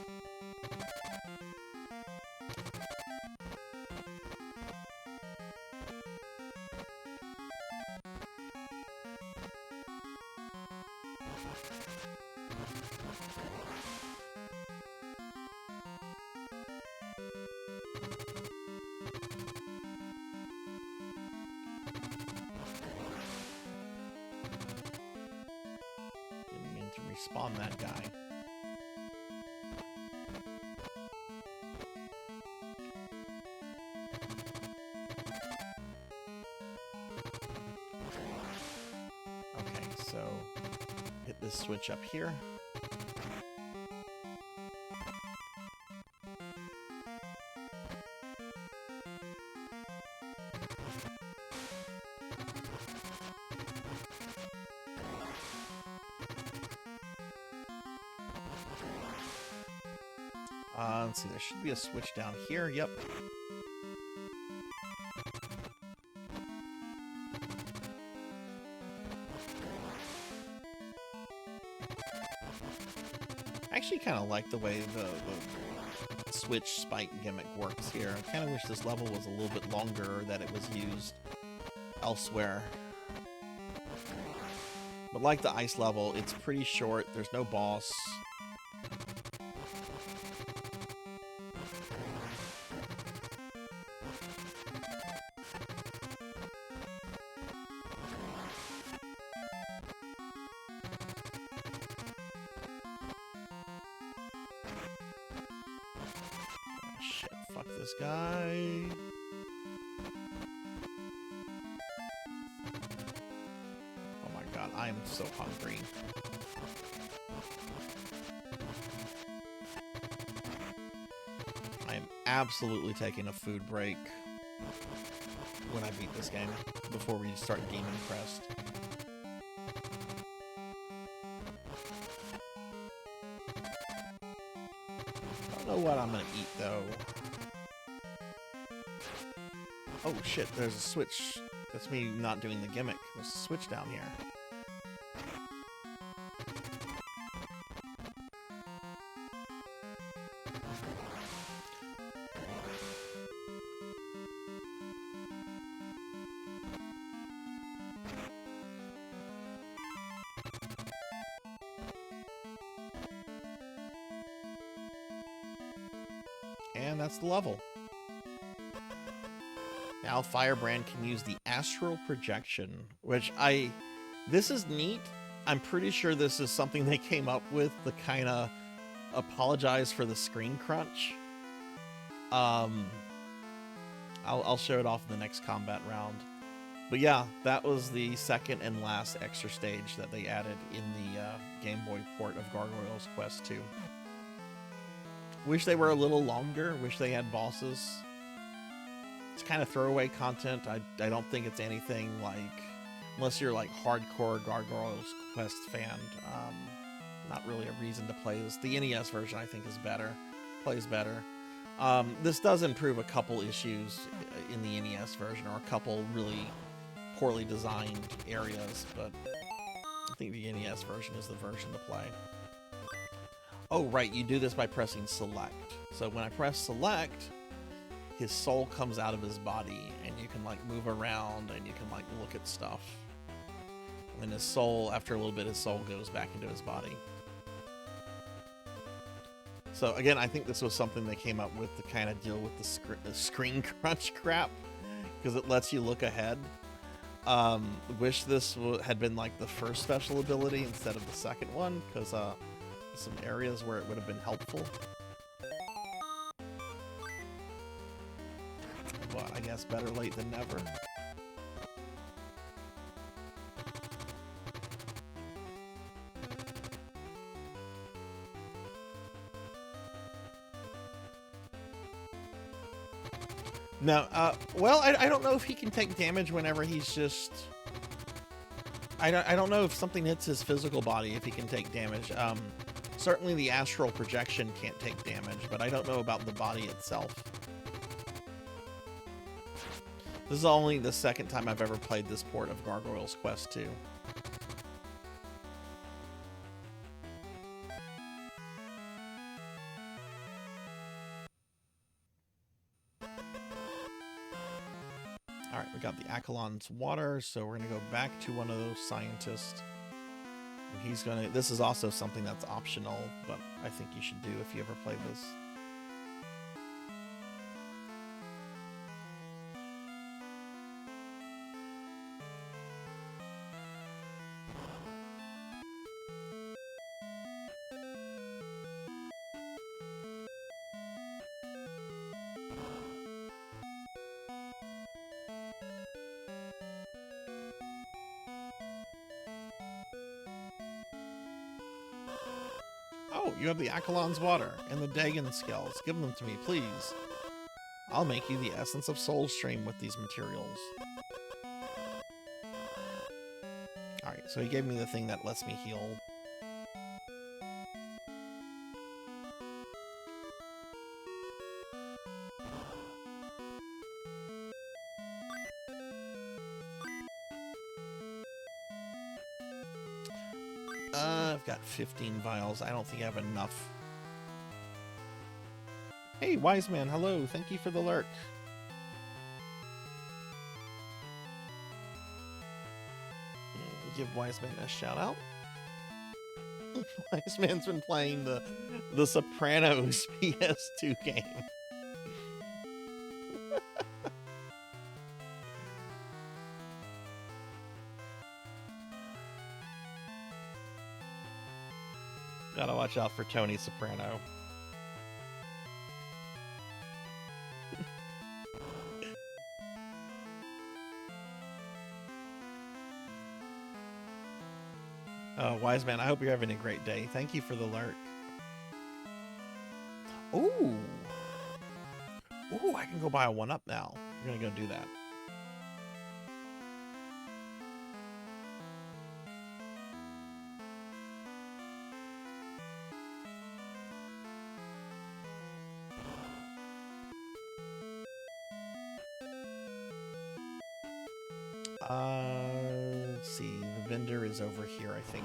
Respawn that guy. Okay, so hit this switch up here. Let's see, there should be a switch down here. Yep. I actually kind of like the way the switch spike gimmick works here. I kind of wish this level was a little bit longer, or that it was used elsewhere. But like the ice level, it's pretty short. There's no boss. This guy. Oh my god, I am so hungry. I am absolutely taking a food break when I beat this game before we start gaming Crest. I don't know what I'm gonna eat though. Oh shit, there's a switch. That's me not doing the gimmick. There's a switch down here. And that's the level. Now Firebrand can use the astral projection, which this is neat. I'm pretty sure this is something they came up with to kind of apologize for the screen crunch. I'll show it off in the next combat round. But yeah, that was the second and last extra stage that they added in the Game Boy port of Gargoyle's Quest 2. Wish they were a little longer. Wish they had bosses. It's kind of throwaway content. I don't think it's anything like, unless you're like hardcore Gargoyle's Quest fan, not really a reason to play this. The NES version I think is better, plays better. This does improve a couple issues in the NES version, or a couple really poorly designed areas, but I think the NES version is the version to play. Oh right, you do this by pressing select. So when I press select, his soul comes out of his body, and you can like move around, and you can like look at stuff. And his soul, after a little bit, his soul goes back into his body. So again, I think this was something they came up with to kind of deal with the screen crunch crap, because it lets you look ahead. Wish this had been like the first special ability instead of the second one, because some areas where it would have been helpful. But I guess better late than never. No, well, I don't know if he can take damage whenever he's just... I don't know if something hits his physical body, if he can take damage. Certainly the astral projection can't take damage, but I don't know about the body itself. This is only the second time I've ever played this port of Gargoyle's Quest 2. Alright, we got the Accolon's water, so we're going to go back to one of those scientists. And he's going to... This is also something that's optional, but I think you should do if you ever play this. Oh, you have the Accolon's water and the Dagon scales. Give them to me, please. I'll make you the essence of Soulstream with these materials. Alright, so he gave me the thing that lets me heal. I've got 15 vials. I don't think I have enough. Hey, Wise Man, hello. Thank you for the lurk. Give Wise Man a shout out. Wise Man's been playing the Sopranos PS2 game. Gotta watch out for Tony Soprano. Oh, Wise Man, I hope you're having a great day. Thank you for the lurk. Ooh. Ooh, I can go buy a 1-up now. I'm gonna go do that. Let's see. The vendor is over here, I think.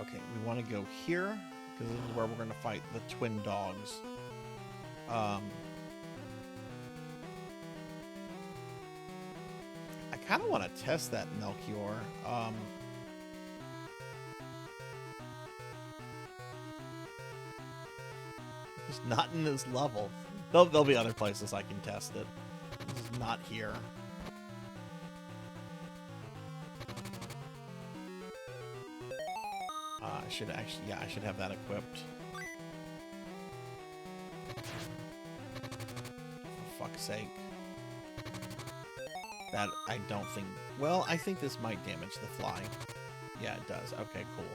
Okay, we want to go here, because this is where we're going to fight the twin dogs. I kind of want to test that Melchior. It's not in this level. There'll be other places I can test it. This is not here. I should actually, yeah, I should have that equipped. For fuck's sake. That, I don't think... Well, I think this might damage the fly. Yeah, it does. Okay, cool.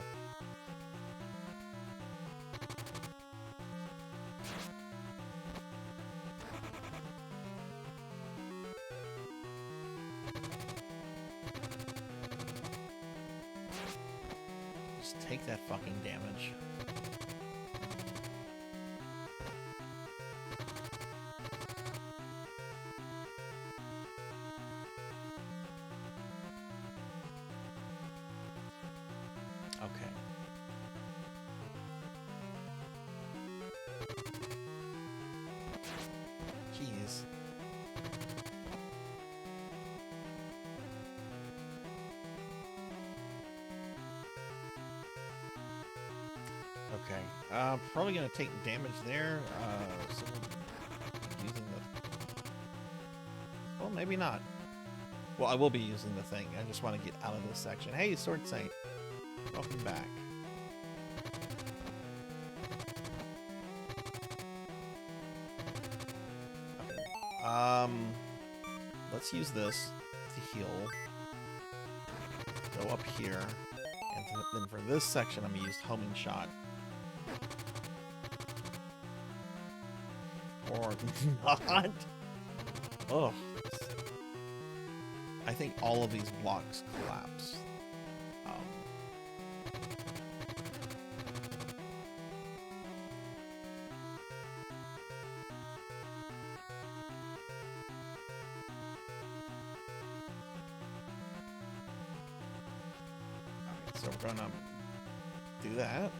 Take that fucking damage. Okay. Jeez. Okay. Probably gonna take damage there. So using the. Well, maybe not. Well, I will be using the thing. I just want to get out of this section. Hey, Sword Saint. Welcome back. Okay. Let's use this to heal. Go up here. And then for this section, I'm going to use Homing Shot. Or not. Oh. I think all of these blocks collapse. So we're gonna do that.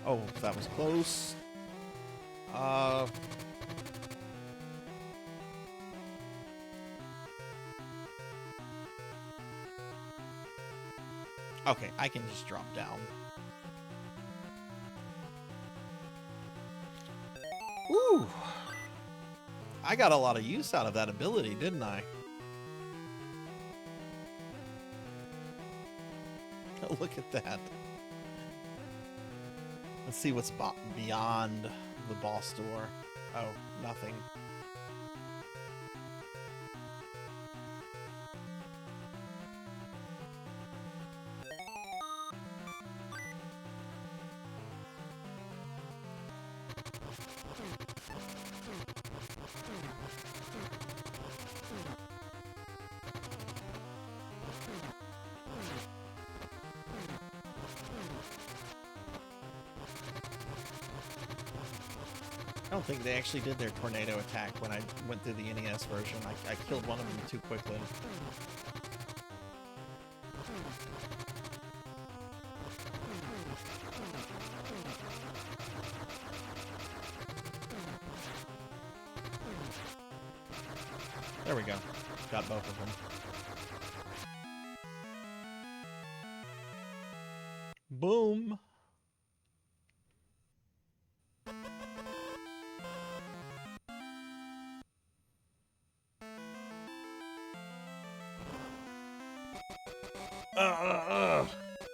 Oh, that was close. Okay, I can just drop down. Ooh! I got a lot of use out of that ability, didn't I? Look at that. Let's see what's beyond the boss door. Oh, nothing. I don't think they actually did their tornado attack when I went through the NES version. I killed one of them too quickly. There we go. Got both of them. Boom.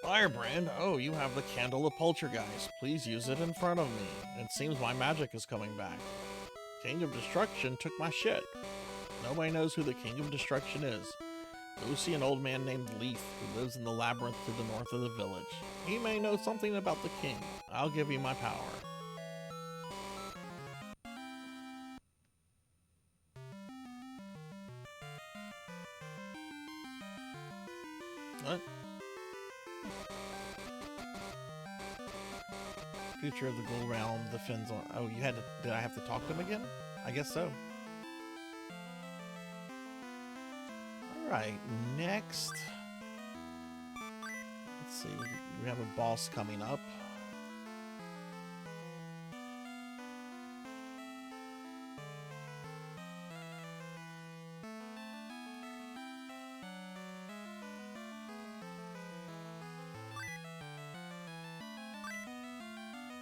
Firebrand, oh, you have the Candle of Poltergeist. Please use it in front of me. It seems my magic is coming back. King of Destruction took my shit. Nobody knows who the King of Destruction is. Go see an old man named Leaf who lives in the labyrinth to the north of the village. He may know something about the king. I'll give you my power. What? Future of the Ghoul Realm defends on... Oh, you had to... Did I have to talk to him again? I guess so. Alright, next... Let's see, we have a boss coming up.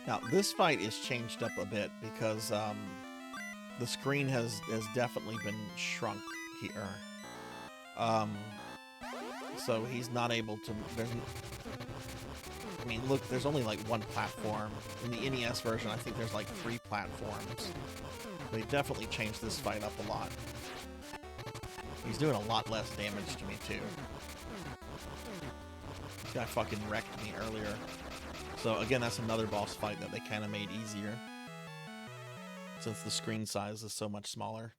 Now, this fight is changed up a bit because the screen has definitely been shrunk here. So he's not able to... I mean, look, there's only like one platform. In the NES version, I think there's like 3 platforms. They definitely changed this fight up a lot. He's doing a lot less damage to me, too. This guy fucking wrecked me earlier. So again, that's another boss fight that they kind of made easier, since the screen size is so much smaller.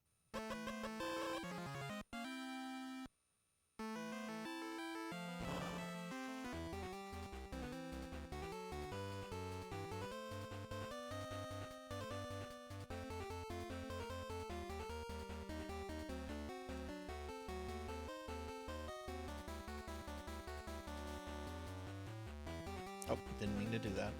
Oh, didn't mean to do that.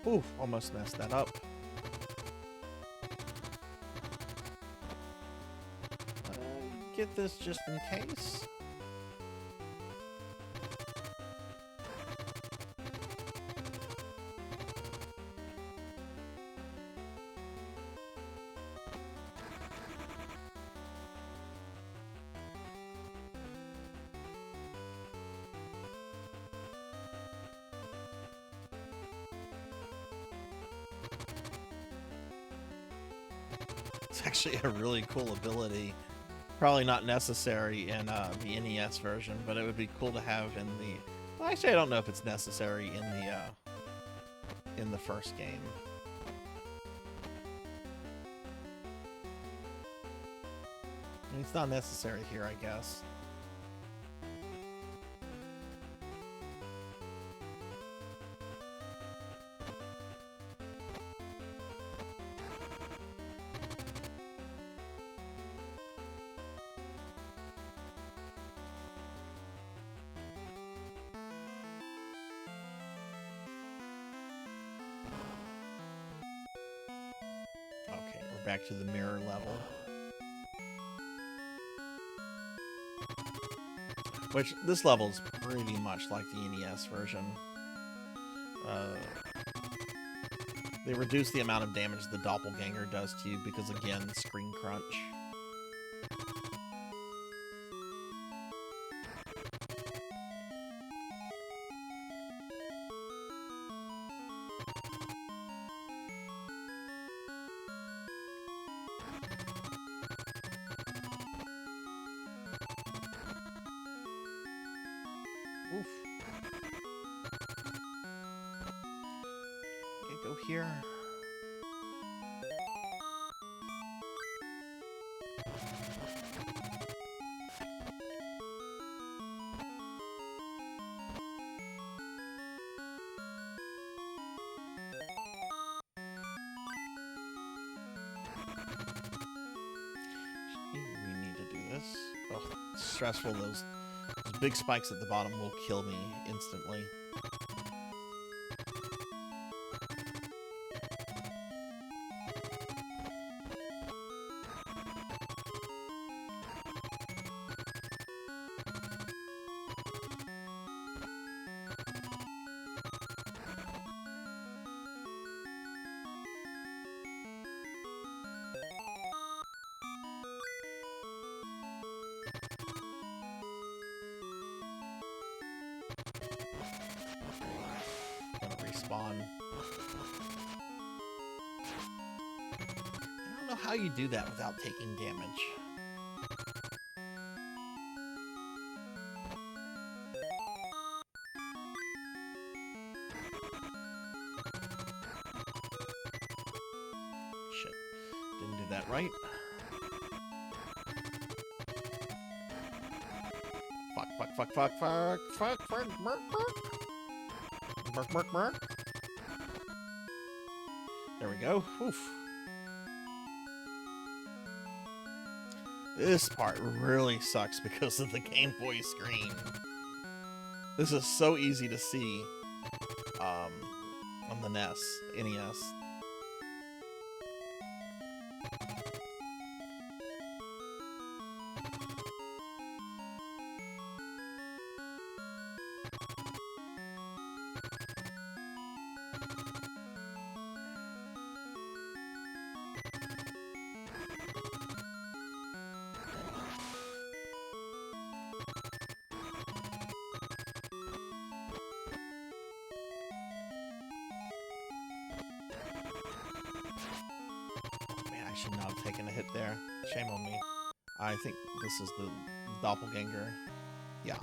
Ooh, almost messed that up. Get this just in case. It's actually a really cool ability. Probably not necessary in the NES version, but it would be cool to have in the... Well, actually, I don't know if it's necessary in the first game. I mean, it's not necessary here, I guess. Okay, we're back to the mirror level. Which, this level is pretty much like the NES version. They reduce the amount of damage the doppelganger does to you because, again, screen crunch. Oof. Okay, go here. We need to do this. Oh, it's stressful. Those big spikes at the bottom will kill me instantly. Respawn. I don't know how you do that without taking damage. Shit. Didn't do that right. Fuck. Merk. There we go. Oof. This part really sucks because of the Game Boy screen. This is so easy to see on the NES. I should not have taken a hit there. Shame on me. I think this is the doppelganger. Yeah.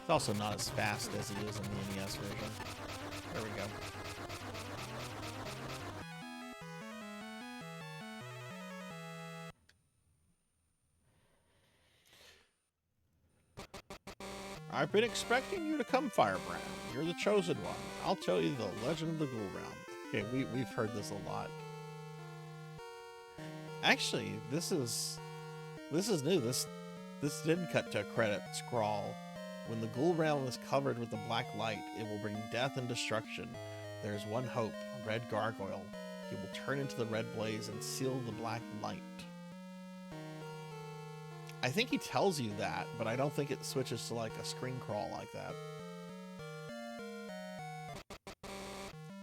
It's also not as fast as he is in the NES version. There we go. I've been expecting you to come, Firebrand. You're the chosen one. I'll tell you the legend of the Ghoul Realm. Okay, we've heard this a lot. Actually, this is new. This didn't cut to a credit scrawl. When the Ghoul Realm is covered with the black light, it will bring death and destruction. There is one hope, Red Gargoyle. He will turn into the red blaze and seal the black light. I think he tells you that, but I don't think it switches to like a screen crawl like that.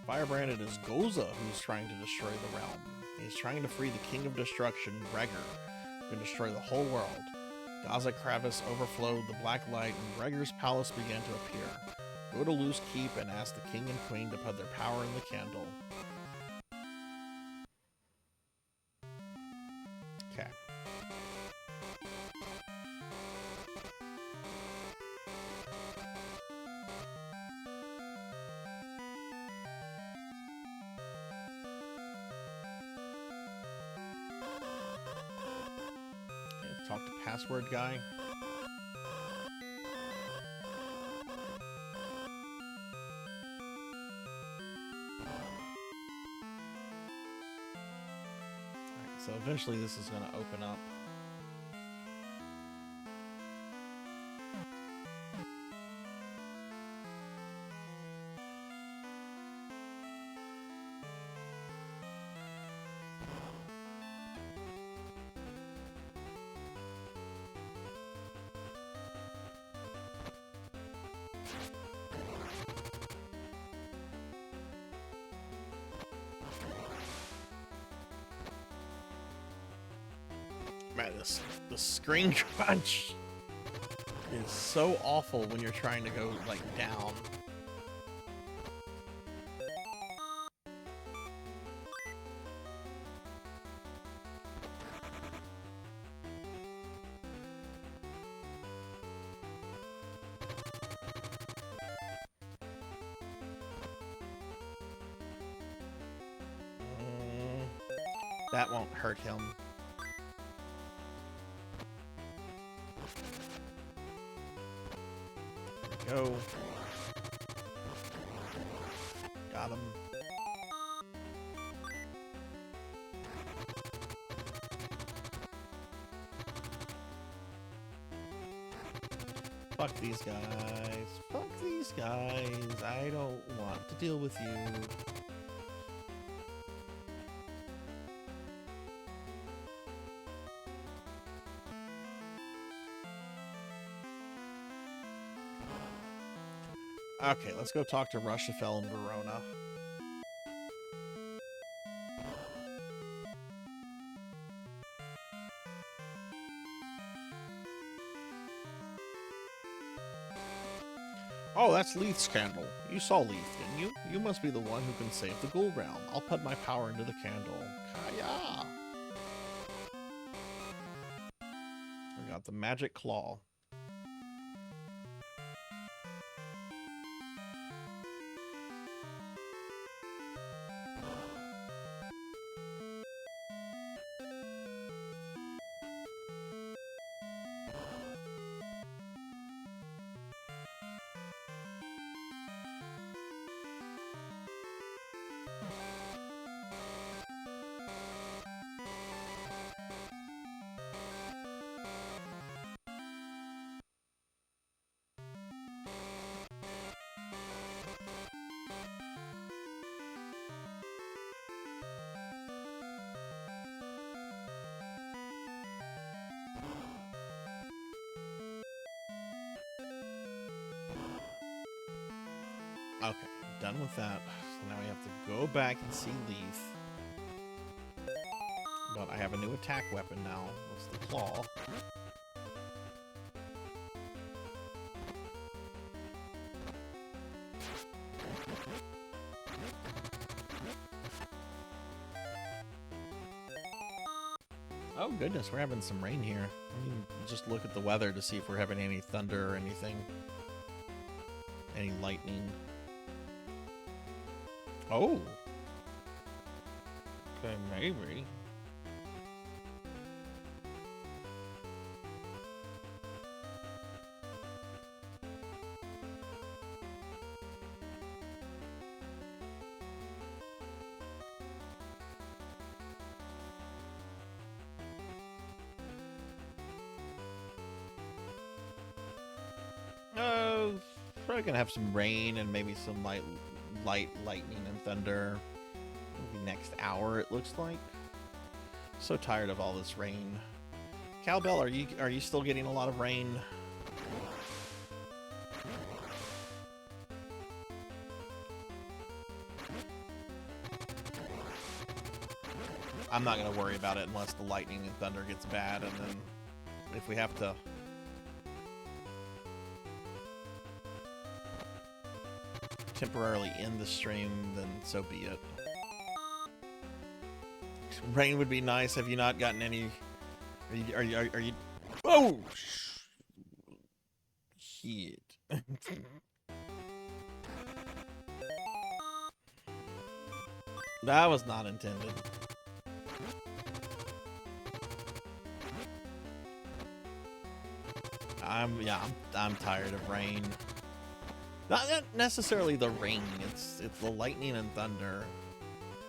Firebrand, it is Goza who's trying to destroy the realm. He's trying to free the King of Destruction, Gregor, who can destroy the whole world. Gaza Kravis overflowed the black light, and Gregor's palace began to appear. Go to Loose Keep and ask the King and Queen to put their power in the candle. Okay. Talk to password guy. Alright, so eventually this is going to open up. Man, the screen crunch is so awful when you're trying to go, like, down. That won't hurt him. Go. Got him. Fuck these guys. Fuck these guys. I don't want to deal with you. Okay, let's go talk to Rushafel and Verona. Oh, that's Leith's candle. You saw Leith, didn't you? You must be the one who can save the Ghoul Realm. I'll put my power into the candle. Kaya! We got the magic claw. Okay, done with that. So now we have to go back and see Leith. But I have a new attack weapon now. It's the claw. Oh goodness, we're having some rain here. I mean, just look at the weather to see if we're having any thunder or anything. Any lightning? Oh. Okay, maybe. Probably gonna have some rain and maybe some light lightning and thunder. Maybe next hour, it looks like. So tired of all this rain. Cowbell, are you still getting a lot of rain? I'm not gonna worry about it unless the lightning and thunder gets bad, and then if we have to temporarily end the stream, then so be it. Rain would be nice. Have you not gotten any? Are you? Oh, shit! That was not intended. I'm tired of rain. Not necessarily the rain. It's the lightning and thunder.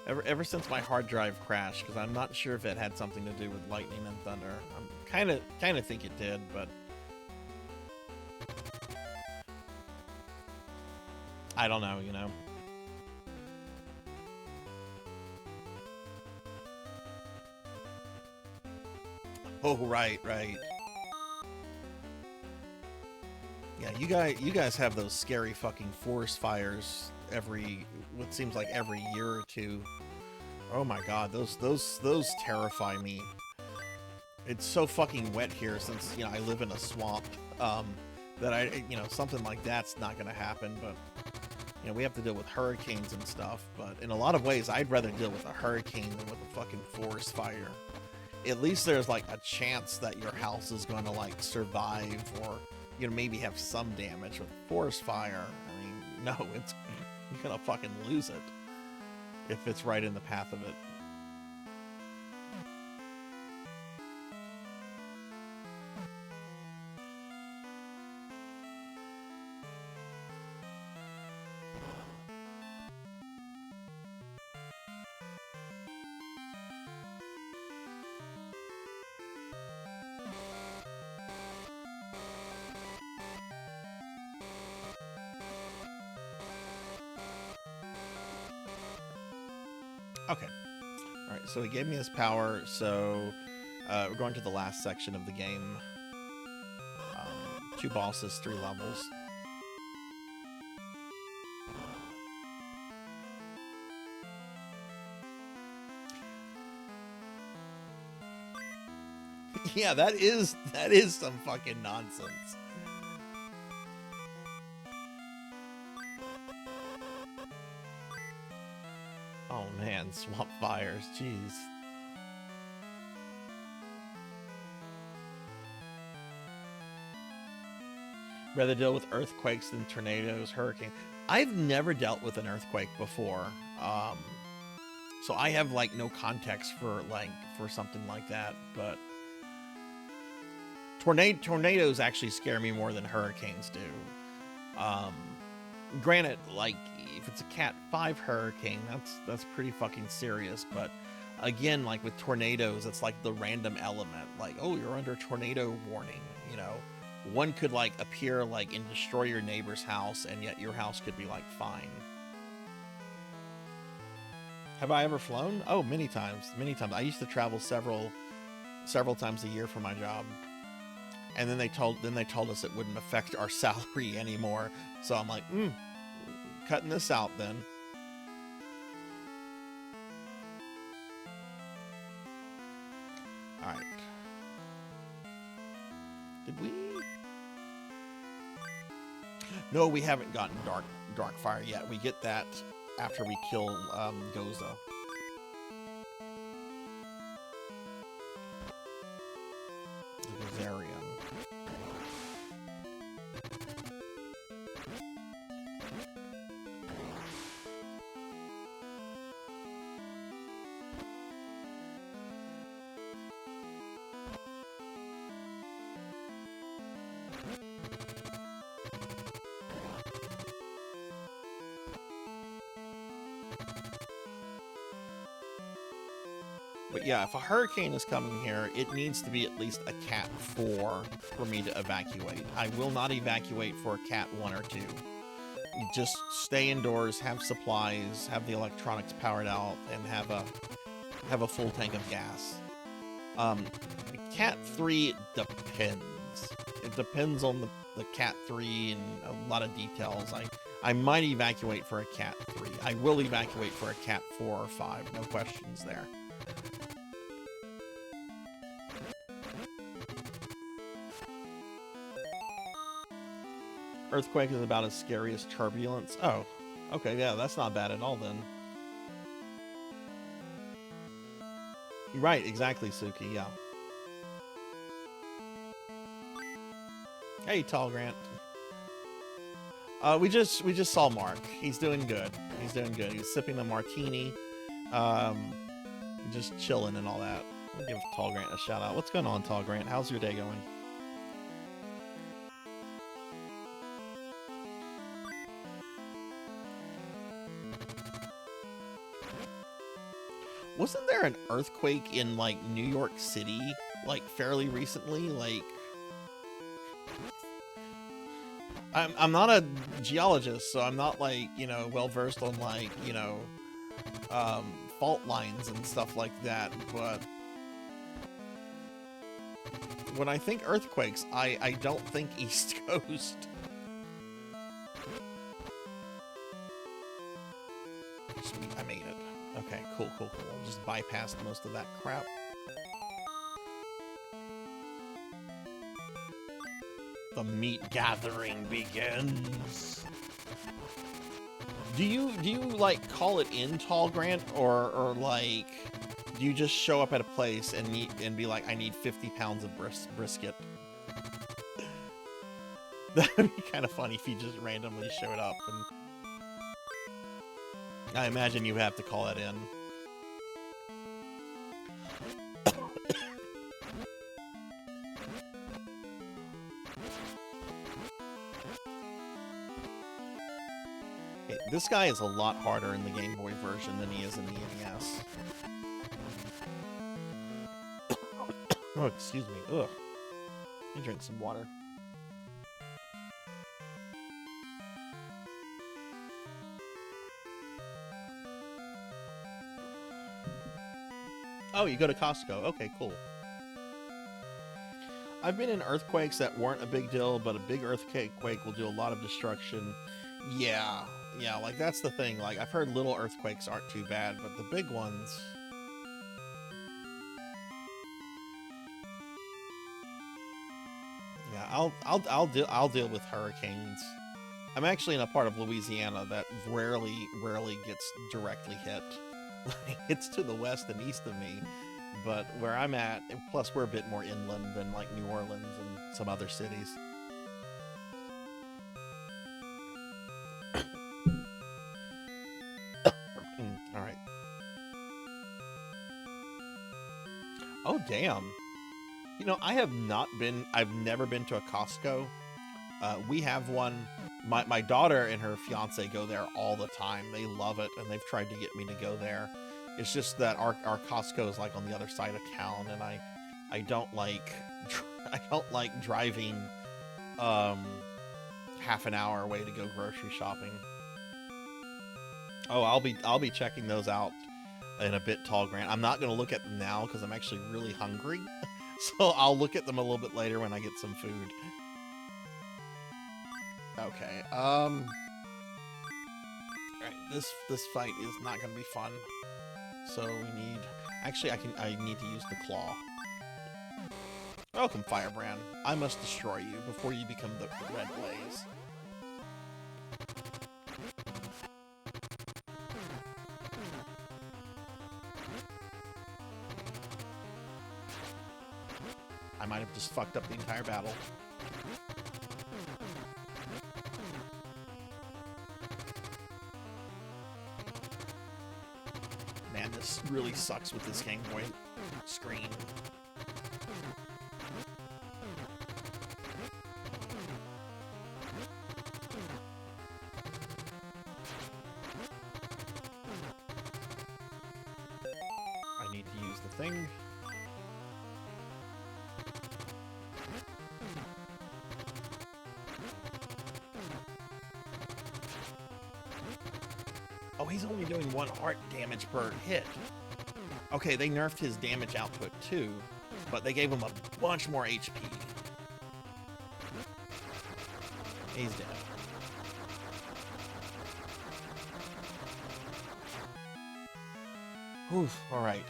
Ever since my hard drive crashed, because I'm not sure if it had something to do with lightning and thunder. I'm kind of think it did, but I don't know. You know. Oh, right. Yeah, you guys have those scary fucking forest fires what seems like every year or two. Oh my god, those terrify me. It's so fucking wet here since, I live in a swamp, that something like that's not gonna happen, but we have to deal with hurricanes and stuff, but in a lot of ways I'd rather deal with a hurricane than with a fucking forest fire. At least there's like a chance that your house is going to like survive, or maybe have some damage. With forest fire, I mean, no, you're gonna fucking lose it if it's right in the path of it. Okay. Alright, so he gave me his power, so we're going to the last section of the game. 2 bosses, 3 levels. Yeah, that is some fucking nonsense. Oh man, swamp fires, jeez. Rather deal with earthquakes than tornadoes, hurricanes. I've never dealt with an earthquake before, so I have like no context for something like that. But tornadoes actually scare me more than hurricanes do. Granted, like, if it's a Cat 5 hurricane, that's pretty fucking serious, but again, like with tornadoes, it's like the random element, like, oh, you're under tornado warning, one could like appear like and destroy your neighbor's house, and yet your house could be like fine. Have I ever flown? Oh, many times. I used to travel several times a year for my job. And then they told us it wouldn't affect our salary anymore. So I'm like, cutting this out then. All right. Did we? No, we haven't gotten dark fire yet. We get that after we kill Goza. The Gazarian. But yeah, if a hurricane is coming here, it needs to be at least a Cat 4 for me to evacuate. I will not evacuate for a Cat 1 or 2. You just stay indoors, have supplies, have the electronics powered out, and have a full tank of gas. Cat 3 depends. It depends on the Cat 3 and a lot of details. I might evacuate for a Cat 3. I will evacuate for a Cat 4 or 5. No questions there. Earthquake is about as scary as turbulence. Oh, okay, yeah, that's not bad at all then. Right, exactly, Suki, yeah. Hey, Tall Grant. We just saw Mark. He's doing good. He's doing good. He's sipping a martini, just chilling and all that. I'll give Tall Grant a shout out. What's going on, Tall Grant? How's your day going? Wasn't there an earthquake in, like, New York City, like, fairly recently? Like, I'm not a geologist, so I'm not, like, you know, well-versed on, like, you know, fault lines and stuff like that, but when I think earthquakes, I don't think East Coast. Sweet, I made it. Okay, cool. I'll just bypass most of that crap. The meat gathering begins. Do you like call it in, Tall Grant, or like do you just show up at a place and be like, I need 50 pounds of brisket? That'd be kind of funny if you just randomly showed up, and I imagine you have to call that in. Okay, this guy is a lot harder in the Game Boy version than he is in the NES. Oh, excuse me. Ugh. Let me drink some water. Oh, you go to Costco. Okay, cool. I've been in earthquakes that weren't a big deal, but a big earthquake will do a lot of destruction. Yeah, like that's the thing. Like, I've heard little earthquakes aren't too bad, but the big ones... Yeah, I'll deal with hurricanes. I'm actually in a part of Louisiana that rarely gets directly hit. It's to the west and east of me, but where I'm at, and plus we're a bit more inland than like New Orleans and some other cities. All right. Oh, damn. You know, I've never been to a Costco. We have one. My daughter and her fiance go there all the time. They love it, and they've tried to get me to go there. It's just that our Costco is like on the other side of town, and I don't like driving half an hour away to go grocery shopping. Oh, I'll be checking those out in a bit, Tall Grant. I'm not going to look at them now because I'm actually really hungry. So I'll look at them a little bit later when I get some food. Okay, alright, this fight is not gonna be fun. So we need... Actually, I need to use the claw. Welcome, Firebrand. I must destroy you before you become the Red Blaze. I might have just fucked up the entire battle. Man, this really sucks with this Game Boy screen. I need to use the thing. Oh, he's only doing 1 heart damage per hit. Okay, they nerfed his damage output too, but they gave him a bunch more HP. He's dead. Oof, alright.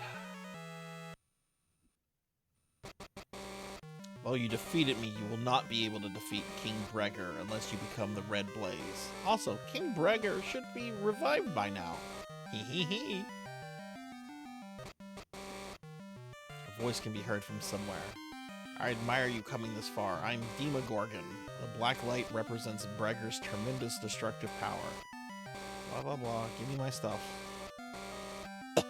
Well, you defeated me. You will not be able to defeat King Breger unless you become the Red Blaze. Also, King Breger should be revived by now. Hee hee hee. A voice can be heard from somewhere. I admire you coming this far. I'm Demogorgon. The black light represents Breger's tremendous destructive power. Blah blah blah. Give me my stuff. Alright,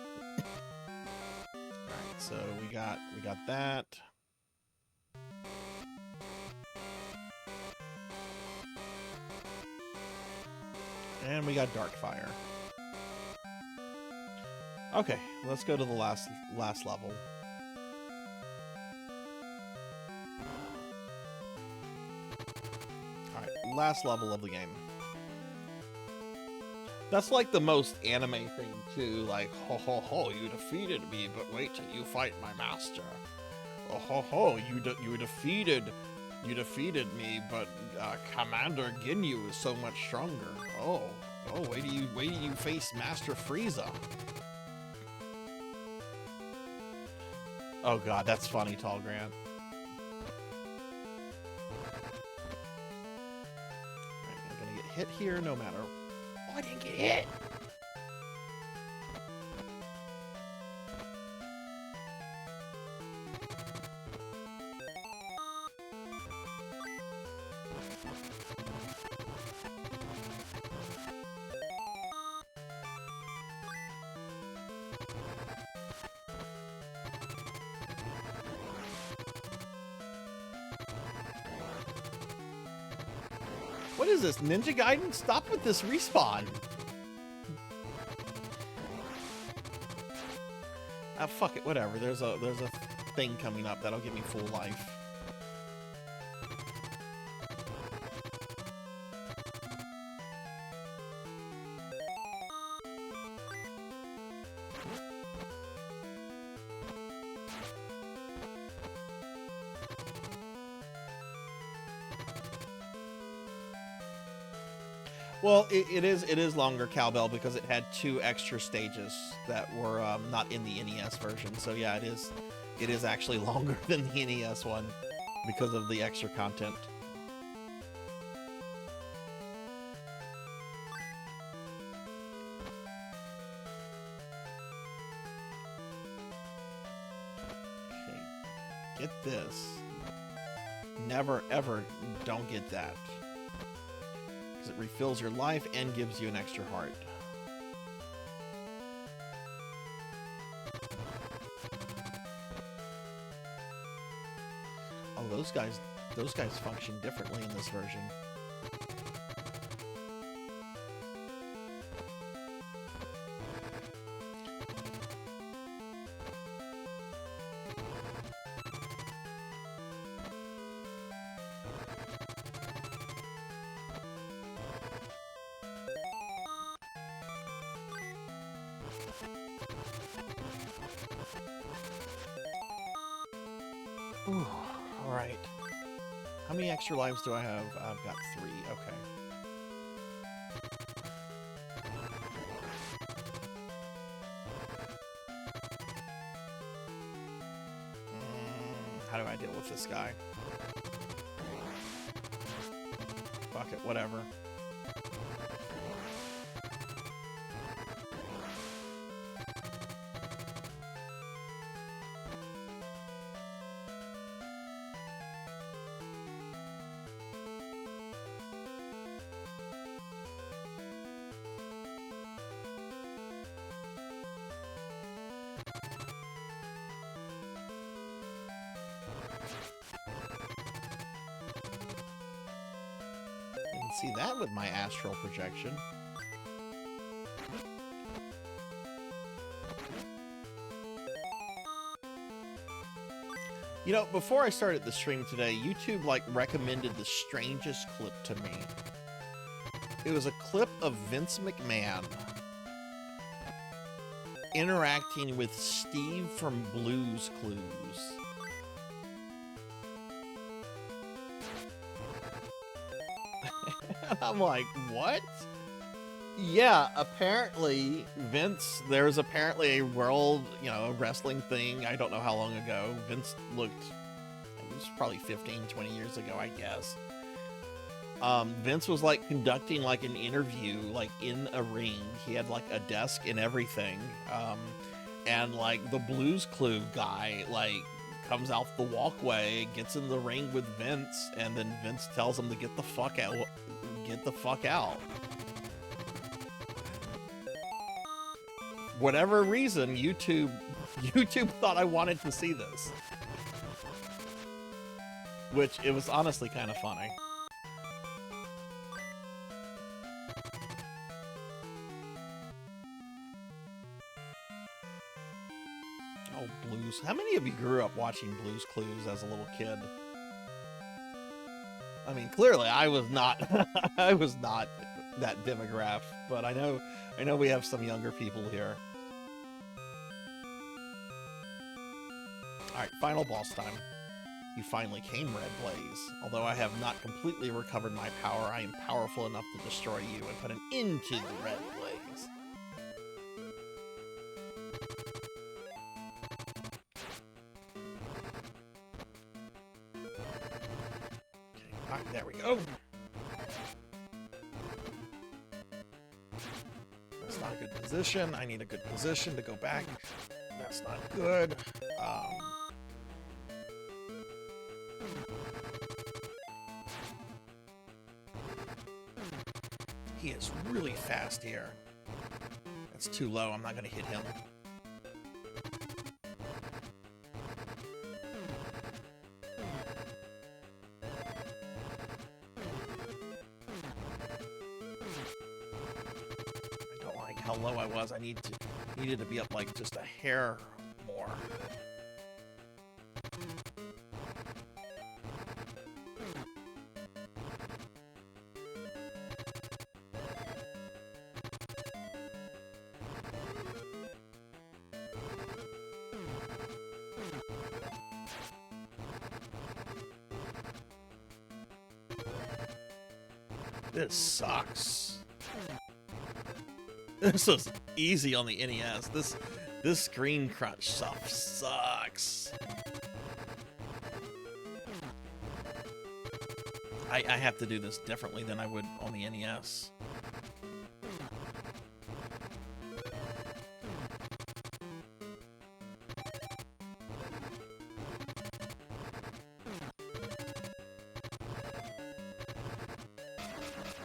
so we got that. And we got Darkfire. Okay, let's go to the last level. Alright, last level of the game. That's like the most anime thing too, like, ho ho ho, you defeated me, but wait till you fight my master. Oh ho ho, you defeated me, but Commander Ginyu is so much stronger. Oh, wait till you face Master Frieza. Oh god, that's funny, Tall Grant. Alright, I'm gonna get hit here no matter. Oh, I didn't get hit! What is this, Ninja Gaiden? Stop with this respawn! Ah, fuck it, whatever. There's a thing coming up that'll give me full life. Well, it is longer, Cowbell, because it had 2 extra stages that were not in the NES version. So yeah, it is actually longer than the NES one because of the extra content. Okay, get this. Never ever don't get that. It refills your life and gives you an extra heart. Oh, those guys function differently in this version. Alright. How many extra lives do I have? I've got 3. Okay. How do I deal with this guy? Fuck it, whatever. See that with my astral projection. You know, before I started the stream today, YouTube like recommended the strangest clip to me. It was a clip of Vince McMahon interacting with Steve from Blue's Clues. I'm like, what? Yeah, apparently there's apparently a world, you know, wrestling thing. I don't know how long ago. Vince looked, it was probably 15, 20 years ago, I guess. Vince was like conducting like an interview, like in a ring. He had like a desk and everything. And like the Blues Clue guy, like comes out the walkway, gets in the ring with Vince, and then Vince tells him to get the fuck out. Get the fuck out. Whatever reason, YouTube thought I wanted to see this. Which, it was honestly kind of funny. Oh, Blues. How many of you grew up watching Blues Clues as a little kid? I mean, clearly I was not I was not that demographic, but I know we have some younger people here. Alright, final boss time. You finally came, Red Blaze. Although I have not completely recovered my power, I am powerful enough to destroy you and put an end to the Red Blaze. Okay, there we go. That's not a good position. I need a good position to go back. That's not good. He is really fast here. That's too low. I'm not going to hit him. I don't like how low I was. I needed to be up like just a hair more. This sucks. This was easy on the NES. This screen crunch stuff sucks. I have to do this differently than I would on the NES.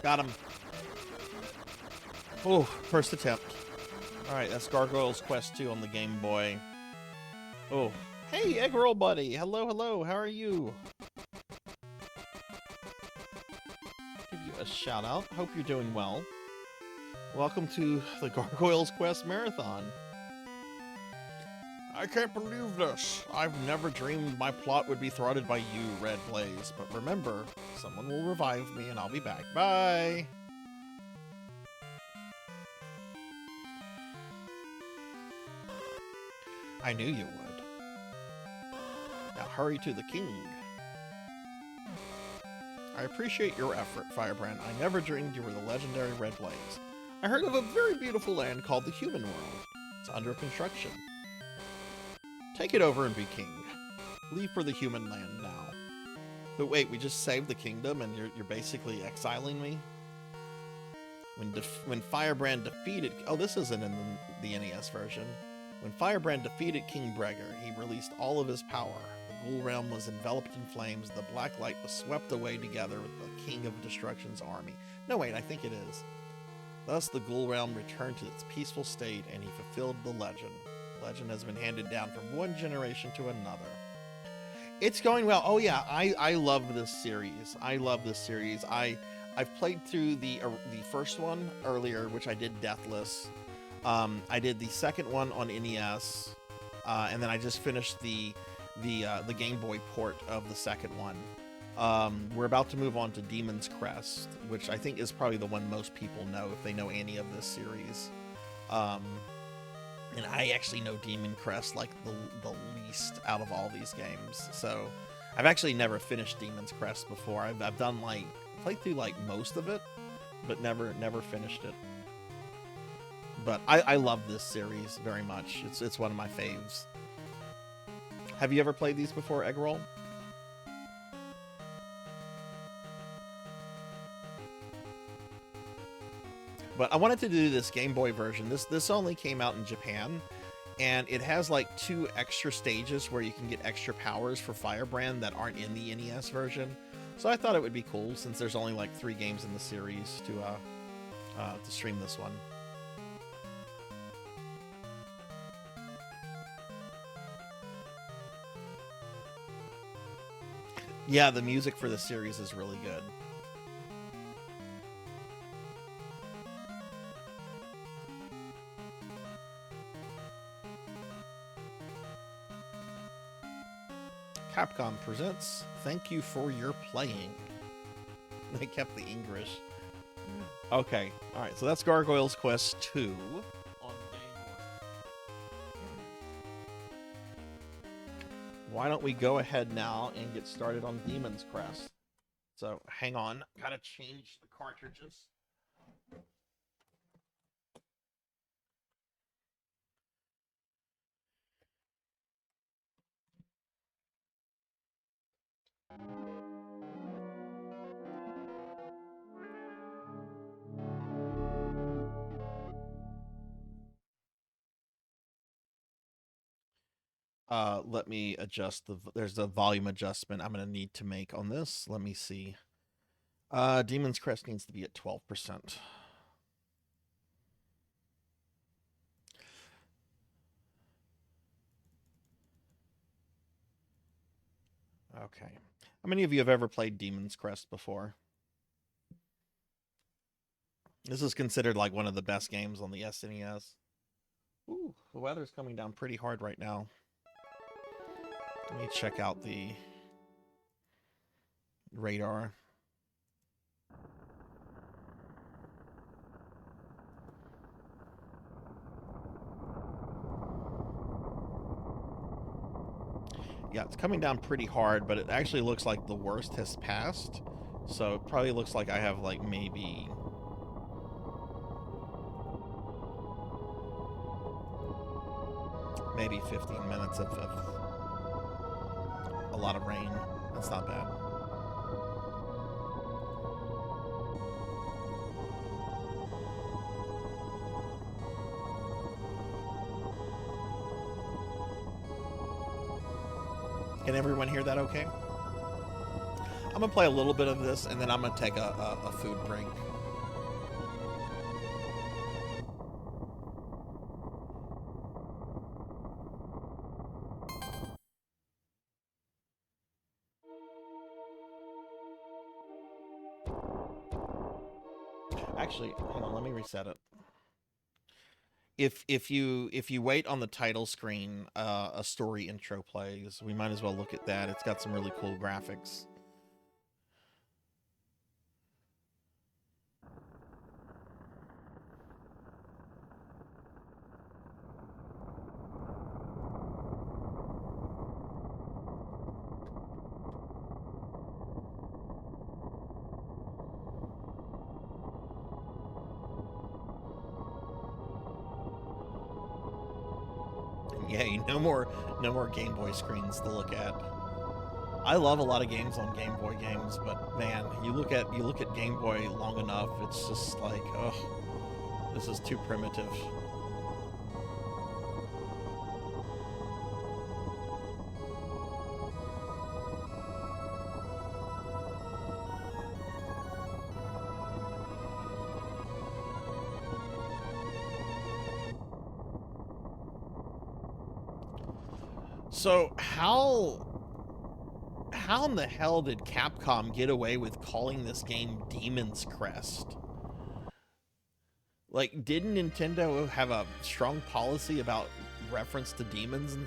Got him. Oh, first attempt. Alright, that's Gargoyle's Quest 2 on the Game Boy. Oh. Hey, Egg Roll Buddy! Hello, hello, how are you? Give you a shout out. Hope you're doing well. Welcome to the Gargoyle's Quest Marathon. I can't believe this. I've never dreamed my plot would be thwarted by you, Red Blaze. But remember, someone will revive me and I'll be back. Bye! I knew you would. Now hurry to the king. I appreciate your effort, Firebrand. I never dreamed you were the legendary Red Blaze. I heard of a very beautiful land called the Human World. It's under construction. Take it over and be king. Leave for the human land now. But wait, we just saved the kingdom and you're basically exiling me? When Firebrand defeated... Oh, this isn't in the NES version. When Firebrand defeated King Breger, he released all of his power. The Ghoul realm was enveloped in flames. The black light was swept away together with the King of Destruction's army. No, wait, I think it is. Thus, the Ghoul realm returned to its peaceful state, and he fulfilled the legend. Legend has been handed down from one generation to another. It's going well. Oh yeah, I love this series. I love this series. I've played through the first one earlier, which I did Deathless. I did the second one on NES, and then I just finished the the Game Boy port of the second one. We're about to move on to Demon's Crest, which I think is probably the one most people know if they know any of this series. And I actually know Demon Crest like the least out of all these games. So I've actually never finished Demon's Crest before. I've done like played through like most of it, but never finished it. But I love this series very much. It's one of my faves. Have you ever played these before, Eggroll? But I wanted to do this Game Boy version. This only came out in Japan, and it has like 2 extra stages where you can get extra powers for Firebrand that aren't in the NES version. So I thought it would be cool since there's only like 3 games in the series to stream this one. Yeah, the music for the series is really good. Capcom presents Thank You for Your Playing. They kept the English. Okay, alright, so that's Gargoyle's Quest 2 on Game Boy. Why don't we go ahead now and get started on Demon's Crest? So, hang on, gotta change the cartridges. Let me adjust there's a volume adjustment I'm going to need to make on this. Let me see. Demon's Crest needs to be at 12%. Okay. How many of you have ever played Demon's Crest before? This is considered like one of the best games on the SNES. Ooh, the weather's coming down pretty hard right now. Let me check out the radar. Yeah, it's coming down pretty hard, but it actually looks like the worst has passed. So it probably looks like I have like maybe... maybe 15 minutes of a lot of rain. That's not bad. Can everyone hear that okay? I'm gonna play a little bit of this and then I'm gonna take a food break. Actually, hang on, let me reset it. If you wait on the title screen, a story intro plays. We might as well look at that. It's got some really cool graphics. Yay, no more Game Boy screens to look at. I love a lot of games on Game Boy games, but man, you look at Game Boy long enough, it's just like, oh, this is too primitive. So how in the hell did Capcom get away with calling this game Demon's Crest? Like, didn't Nintendo have a strong policy about reference to demons?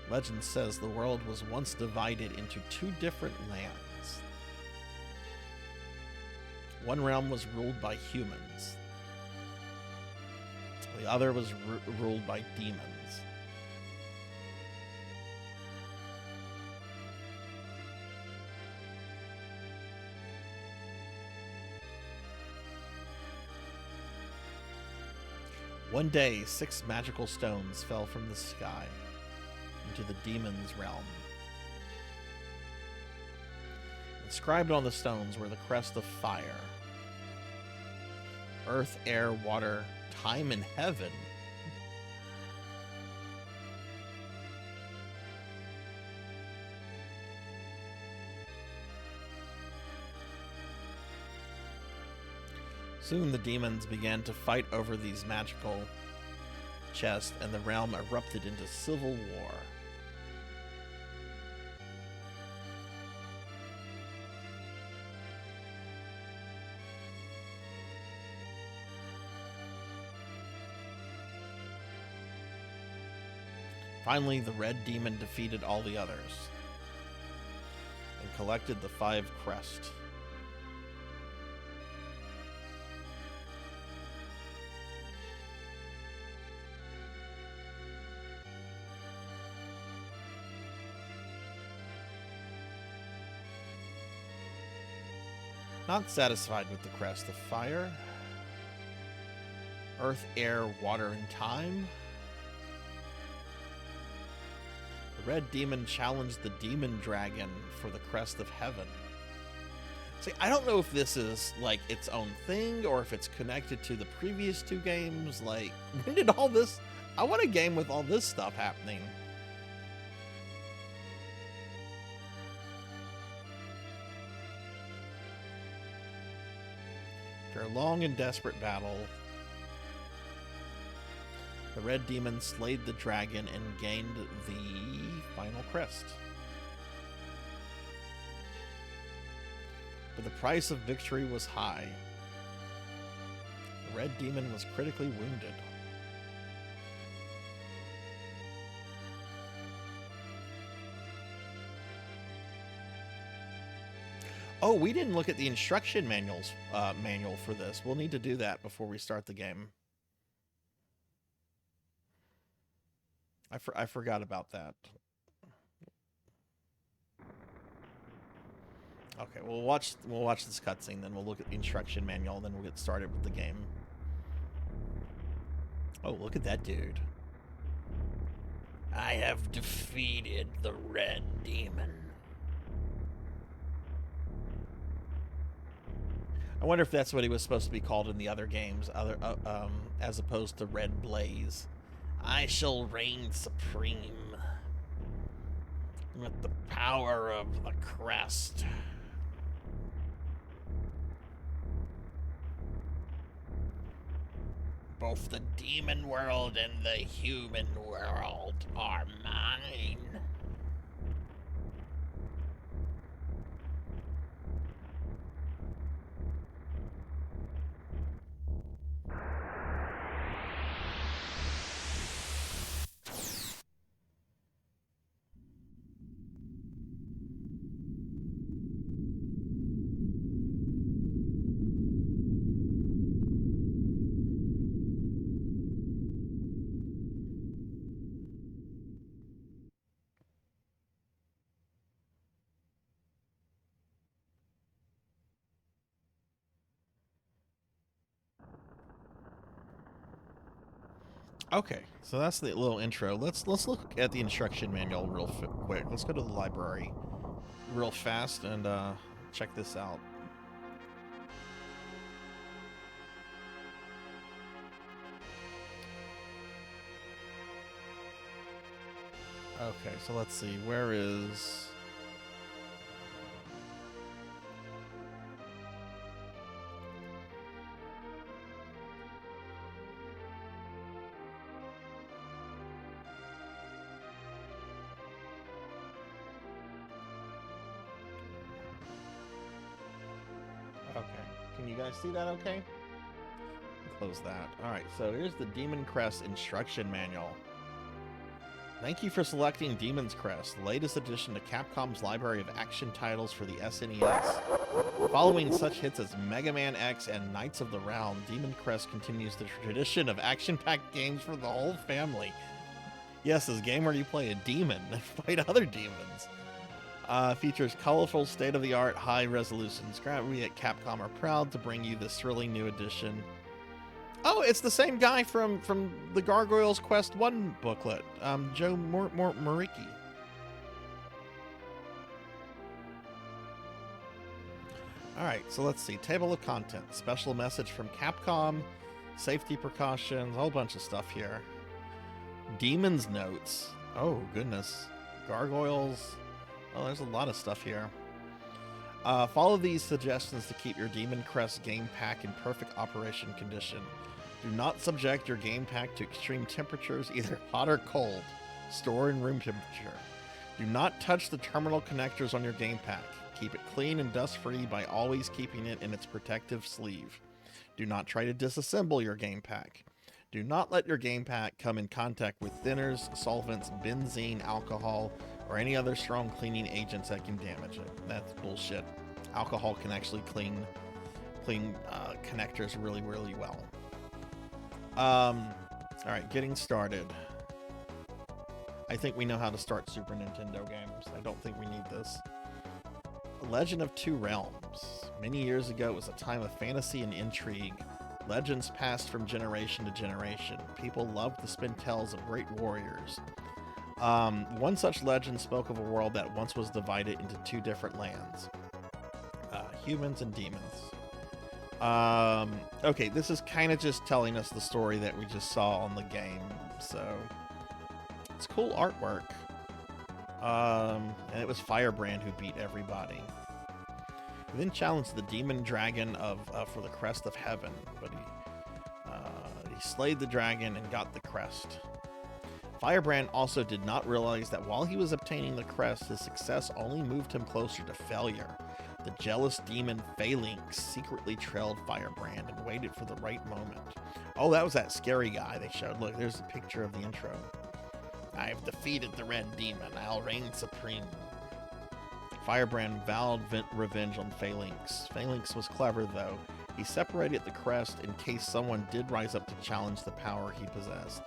Legend says the world was once divided into two different lands. One realm was ruled by humans. The other was ruled by demons. One day, 6 magical stones fell from the sky into the demon's realm. Inscribed on the stones were the crest of fire. Earth, air, water, time, and heaven. Soon the demons began to fight over these magical chests, and the realm erupted into civil war. Finally, the red demon defeated all the others and collected the 5 crests. Not satisfied with the crest of fire, earth, air, water, and time, the red demon challenged the demon dragon for the crest of heaven. See, I don't know if this is like its own thing or if it's connected to the previous 2 games. Like, when did all this... I want a game with all this stuff happening. After a long and desperate battle, the red demon slayed the dragon and gained the final crest. But the price of victory was high. The red demon was critically wounded. Oh, we didn't look at the instruction manual for this. We'll need to do that before we start the game. I forgot about that. Okay, we'll watch this cutscene, then we'll look at the instruction manual, then we'll get started with the game. Oh, look at that dude. I have defeated the red demon. I wonder if that's what he was supposed to be called in the other games, as opposed to Red Blaze. I shall reign supreme with the power of the crest. Both the demon world and the human world are mine. Okay, so that's the little intro. Let's look at the instruction manual real quick. Let's go to the library real fast and check this out. Okay, so let's see. Where is... Okay, can you guys see that okay? Close that. Alright, so here's the Demon Crest instruction manual. Thank you for selecting Demon's Crest, the latest addition to Capcom's library of action titles for the SNES. Following such hits as Mega Man X and Knights of the Realm, Demon Crest continues the tradition of action-packed games for the whole family. Yes, this game where you play a demon and fight other demons. Features colorful, state-of-the-art, high-resolution graphics. At Capcom are proud to bring you this thrilling new addition. Oh, it's the same guy from the Gargoyles Quest 1 booklet, Joe Moriki. Alright, so let's see. Table of contents. Special message from Capcom. Safety precautions. A whole bunch of stuff here. Demon's notes. Oh, goodness. Gargoyles. Oh, there's a lot of stuff here. Follow these suggestions to keep your Demon Crest game pack in perfect operation condition. Do not subject your game pack to extreme temperatures, either hot or cold. Store in room temperature. Do not touch the terminal connectors on your game pack. Keep it clean and dust-free by always keeping it in its protective sleeve. Do not try to disassemble your game pack. Do not let your game pack come in contact with thinners, solvents, benzene, alcohol, or any other strong cleaning agents that can damage it. That's bullshit. Alcohol can actually clean connectors really, really well. Alright, getting started. I think we know how to start Super Nintendo games. I don't think we need this. Legend of Two Realms. Many years ago, it was a time of fantasy and intrigue. Legends passed from generation to generation. People loved to spin tales of great warriors. One such legend spoke of a world that once was divided into two different lands. Humans and demons. Okay, this is kind of just telling us the story that we just saw on the game, so it's cool artwork. And it was Firebrand who beat everybody. He then challenged the demon dragon for the Crest of Heaven, but he slayed the dragon and got the crest. Firebrand also did not realize that while he was obtaining the crest, his success only moved him closer to failure. The jealous demon Phalanx secretly trailed Firebrand and waited for the right moment. Oh, that was that scary guy they showed. Look, there's a picture of the intro. I've defeated the red demon. I'll reign supreme. Firebrand vowed revenge on Phalanx. Phalanx was clever, though. He separated the crest in case someone did rise up to challenge the power he possessed.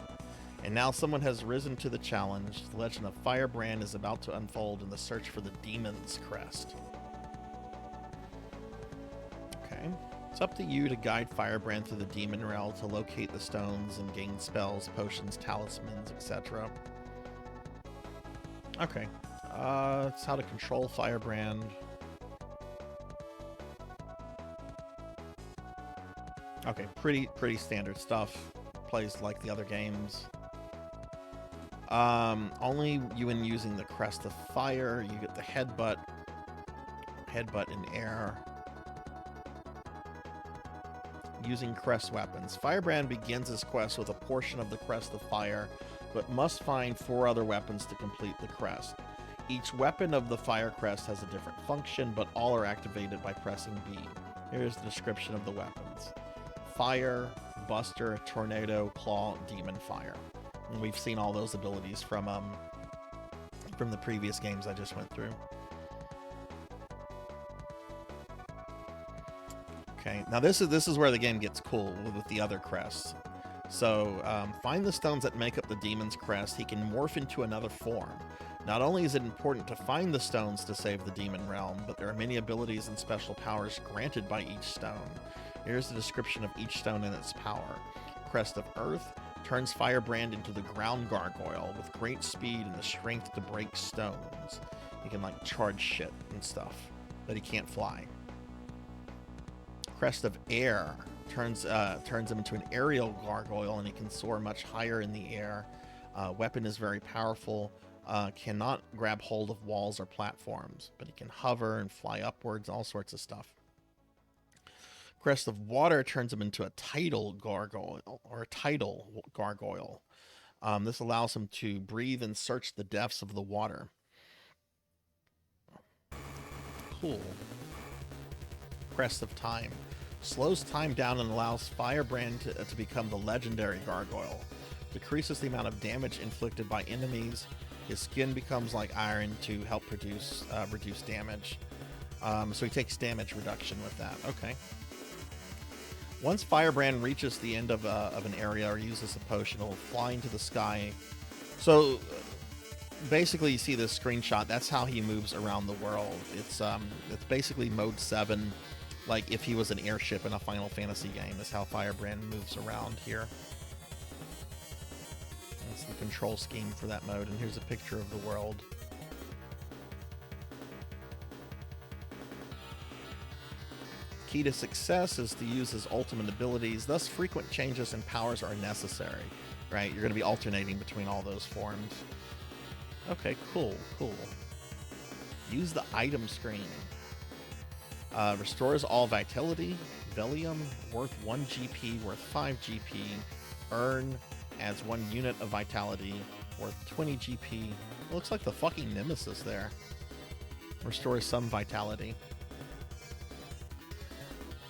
And now someone has risen to the challenge. The legend of Firebrand is about to unfold in the search for the demon's crest. Okay. It's up to you to guide Firebrand through the demon realm to locate the stones and gain spells, potions, talismans, etc. Okay. It's how to control Firebrand. Okay, pretty standard stuff. Plays like the other games. Only when using the Crest of Fire, you get the headbutt in air. Using crest weapons. Firebrand begins his quest with a portion of the Crest of Fire, but must find 4 other weapons to complete the crest. Each weapon of the Fire Crest has a different function, but all are activated by pressing B. Here's the description of the weapons. Fire, Buster, Tornado, Claw, Demon Fire. And we've seen all those abilities from the previous games I just went through. Okay, now this is where the game gets cool with the other crests. So, find the stones that make up the demon's crest. He can morph into another form. Not only is it important to find the stones to save the demon realm, but there are many abilities and special powers granted by each stone. Here's the description of each stone and its power. Crest of Earth turns Firebrand into the ground gargoyle with great speed and the strength to break stones. He can like charge shit and stuff, but he can't fly. Crest of Air turns him into an aerial gargoyle, and he can soar much higher in the air. Weapon is very powerful. Cannot grab hold of walls or platforms, but he can hover and fly upwards, all sorts of stuff. Crest of Water turns him into a tidal gargoyle. This allows him to breathe and search the depths of the water. Cool. Crest of Time slows time down and allows Firebrand to become the legendary gargoyle. decreases the amount of damage inflicted by enemies. His skin becomes like iron to help reduce damage. So he takes damage reduction with that. Okay. Once Firebrand reaches the end of an area or uses a potion, it'll fly into the sky. So basically, you see this screenshot. That's how he moves around the world. It's basically mode 7, like if he was an airship in a Final Fantasy game. Is how Firebrand moves around here. That's the control scheme for that mode. And here's a picture of the world. Key to success is to use his ultimate abilities, thus frequent changes in powers are necessary, right? You're going to be alternating between all those forms. Okay, cool. Use the item screen. Restores all vitality, Velium, worth 1 GP, worth 5 GP. Earn, adds 1 unit of vitality, worth 20 GP. It looks like the fucking Nemesis there. Restores some vitality.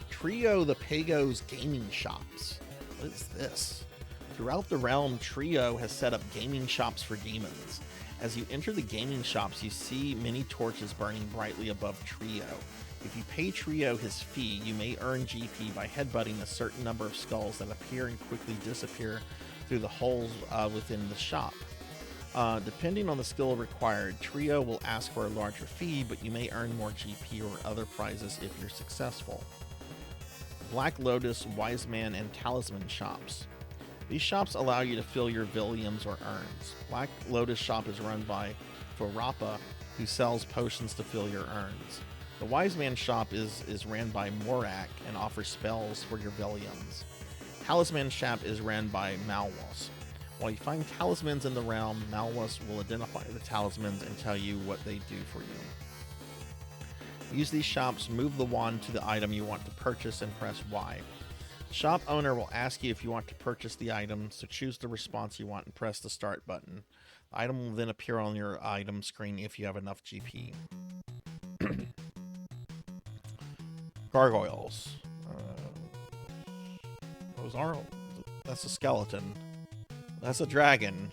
Trio the Pago's gaming shops. What is this? Throughout the realm, Trio has set up gaming shops for demons. As you enter the gaming shops, you see many torches burning brightly above Trio. If you pay Trio his fee, you may earn GP by headbutting a certain number of skulls that appear and quickly disappear through the holes within the shop. Depending on the skill required, Trio will ask for a larger fee, but you may earn more GP or other prizes if you're successful. Black Lotus, Wise Man, and Talisman shops. These shops allow you to fill your Viliums or urns. Black Lotus shop is run by Forappa, who sells potions to fill your urns. The Wise Man shop is ran by Morak and offers spells for your Viliums. Talisman shop is ran by Malwas. While you find talismans in the realm, Malwas will identify the talismans and tell you what they do for you. Use these shops, move the wand to the item you want to purchase, and press Y. The shop owner will ask you if you want to purchase the item, so choose the response you want and press the start button. The item will then appear on your item screen if you have enough GP. Gargoyles. Those are... That's a skeleton. That's a dragon.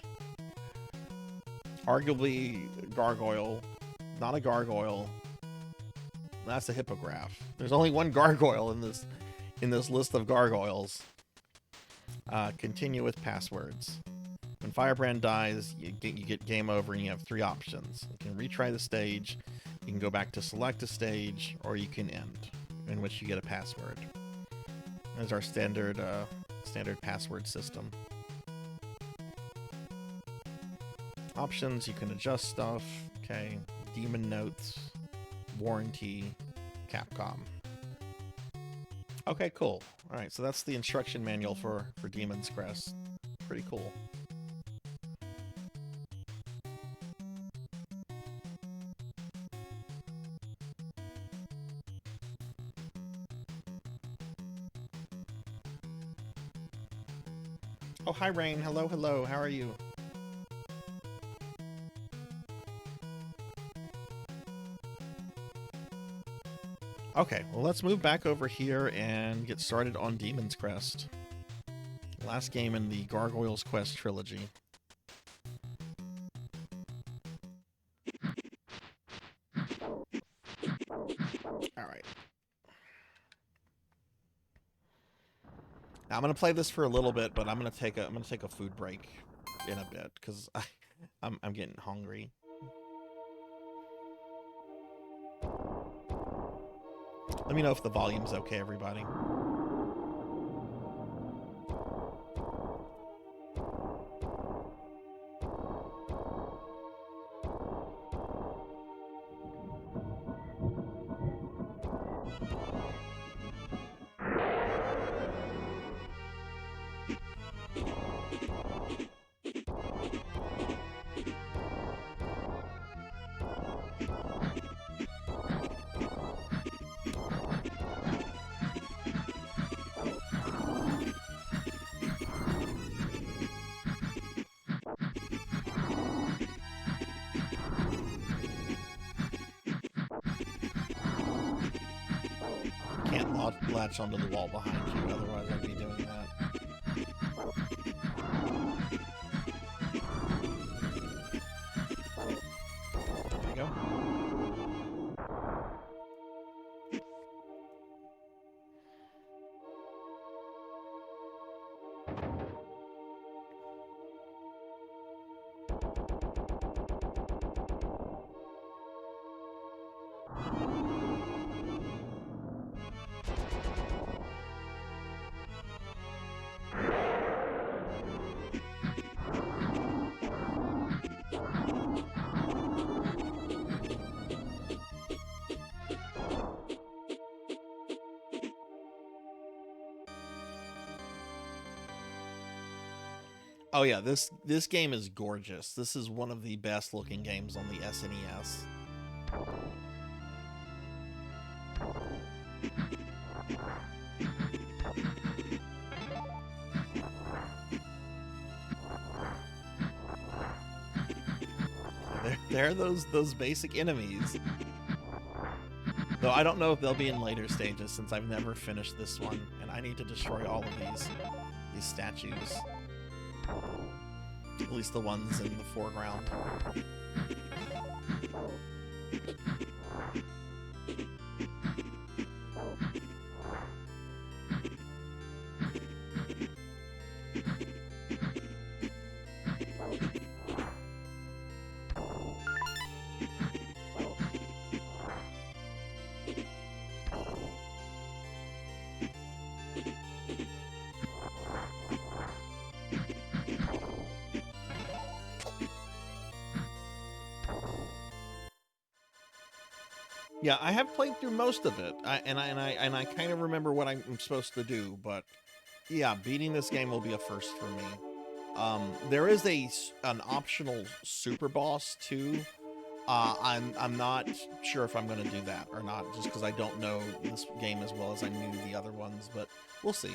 Arguably gargoyle. Not a gargoyle. That's a hippogriff. There's only one gargoyle in this list of gargoyles. Continue with passwords. When Firebrand dies, you get game over and you have 3 options. You can retry the stage, you can go back to select a stage, or you can end, in which you get a password. There's our standard password system. Options, you can adjust stuff. Okay, demon notes. Warranty, Capcom. Okay, cool. All right, so that's the instruction manual for Demon's Crest. Pretty cool. Oh, hi, Rain. Hello, hello. How are you? Okay, well, let's move back over here and get started on Demon's Crest. Last game in the Gargoyles Quest trilogy. Alright. Now, I'm going to play this for a little bit, but I'm going to take a food break in a bit, because I'm getting hungry. Let me know if the volume's okay, everybody. Latch onto the wall behind you, otherwise I'd be doing that. Oh yeah, this game is gorgeous. This is one of the best looking games on the SNES. There are those basic enemies. Though I don't know if they'll be in later stages since I've never finished this one, and I need to destroy all of these statues. At least the ones in the foreground. Yeah, I have played through most of it, and I kind of remember what I'm supposed to do, but yeah, beating this game will be a first for me. There is an optional super boss too. I'm not sure if I'm going to do that or not, just because I don't know this game as well as I knew the other ones, but we'll see.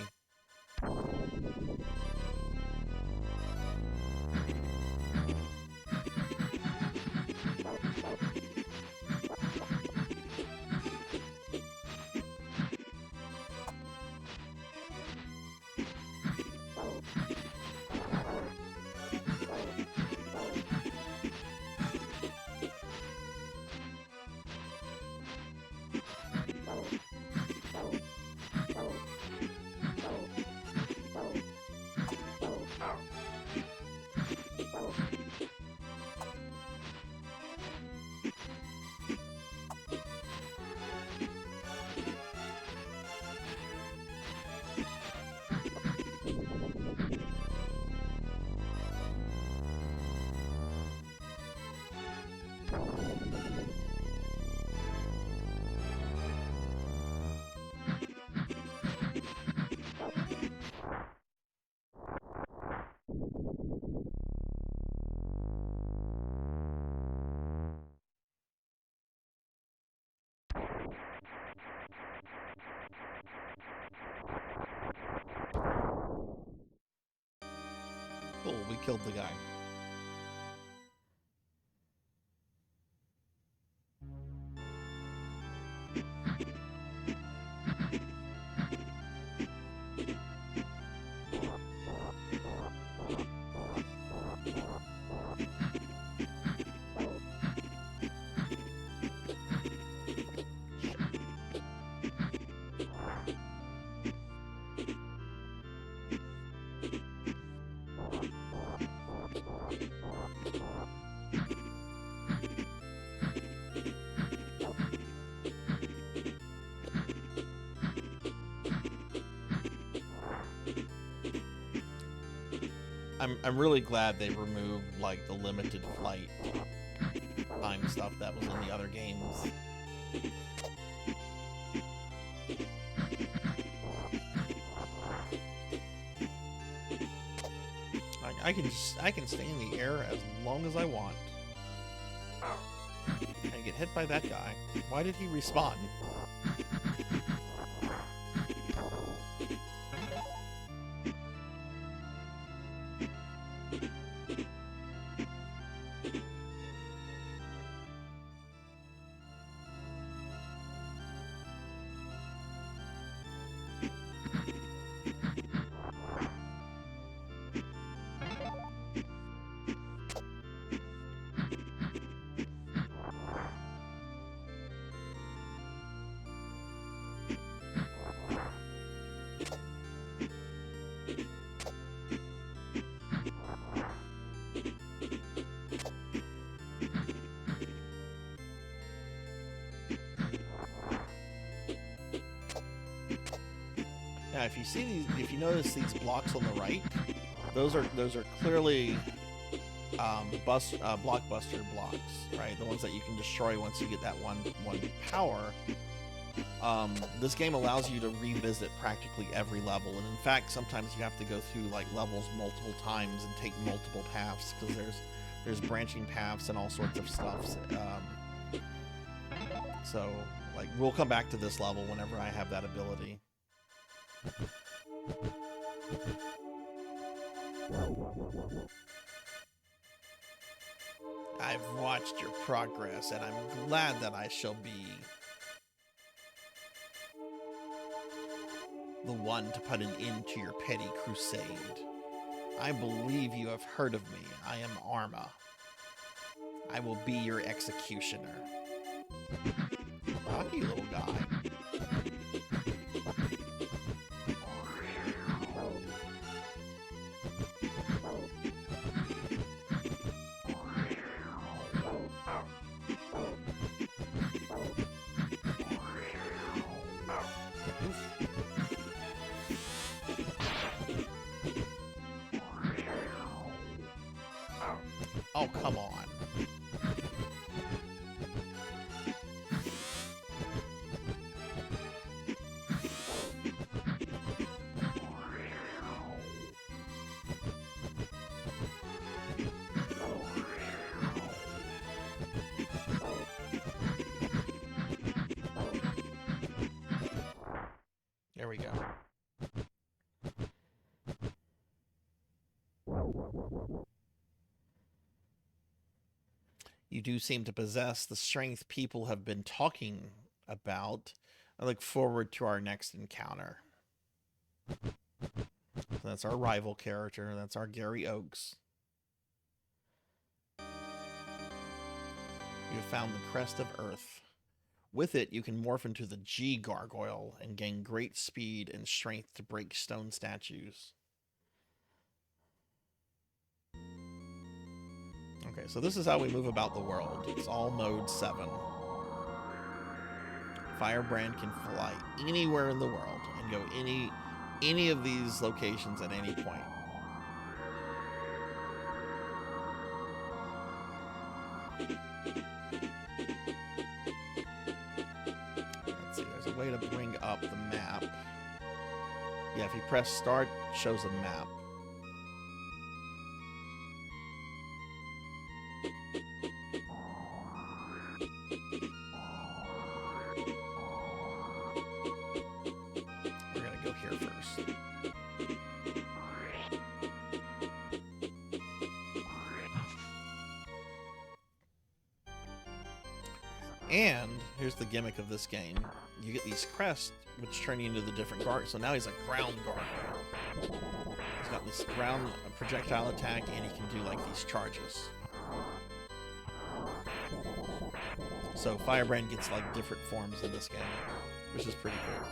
Cool, we killed the guy. I'm really glad they removed like the limited flight time stuff that was in the other games. I can stay in the air as long as I want. I get hit by that guy. Why did he respawn? Now, if you see these, if you notice these blocks on the right, those are clearly blockbuster blocks, right? The ones that you can destroy once you get that one power. This game allows you to revisit practically every level, and in fact, sometimes you have to go through like levels multiple times and take multiple paths because there's branching paths and all sorts of stuff. So, like, we'll come back to this level whenever I have that ability. I've watched your progress, and I'm glad that I shall be the one to put an end to your petty crusade. I believe you have heard of me. I am Arma. I will be your executioner. Rocky little guy. Oh, come on. There we go. You do seem to possess the strength people have been talking about. I look forward to our next encounter. So that's our rival character. That's our Gary Oaks. You have found the Crest of Earth. With it, you can morph into the G Gargoyle and gain great speed and strength to break stone statues. Okay, so this is how we move about the world. It's all mode 7. Firebrand can fly anywhere in the world and go any of these locations at any point. Let's see, there's a way to bring up the map. Yeah, if you press start, it shows a map. We're gonna go here first. And here's the gimmick of this game. You get these crests, which turn you into the different guards. So now he's a ground gargoyle. He's got this ground projectile attack, and he can do like these charges. So Firebrand gets like different forms in this game, which is pretty cool.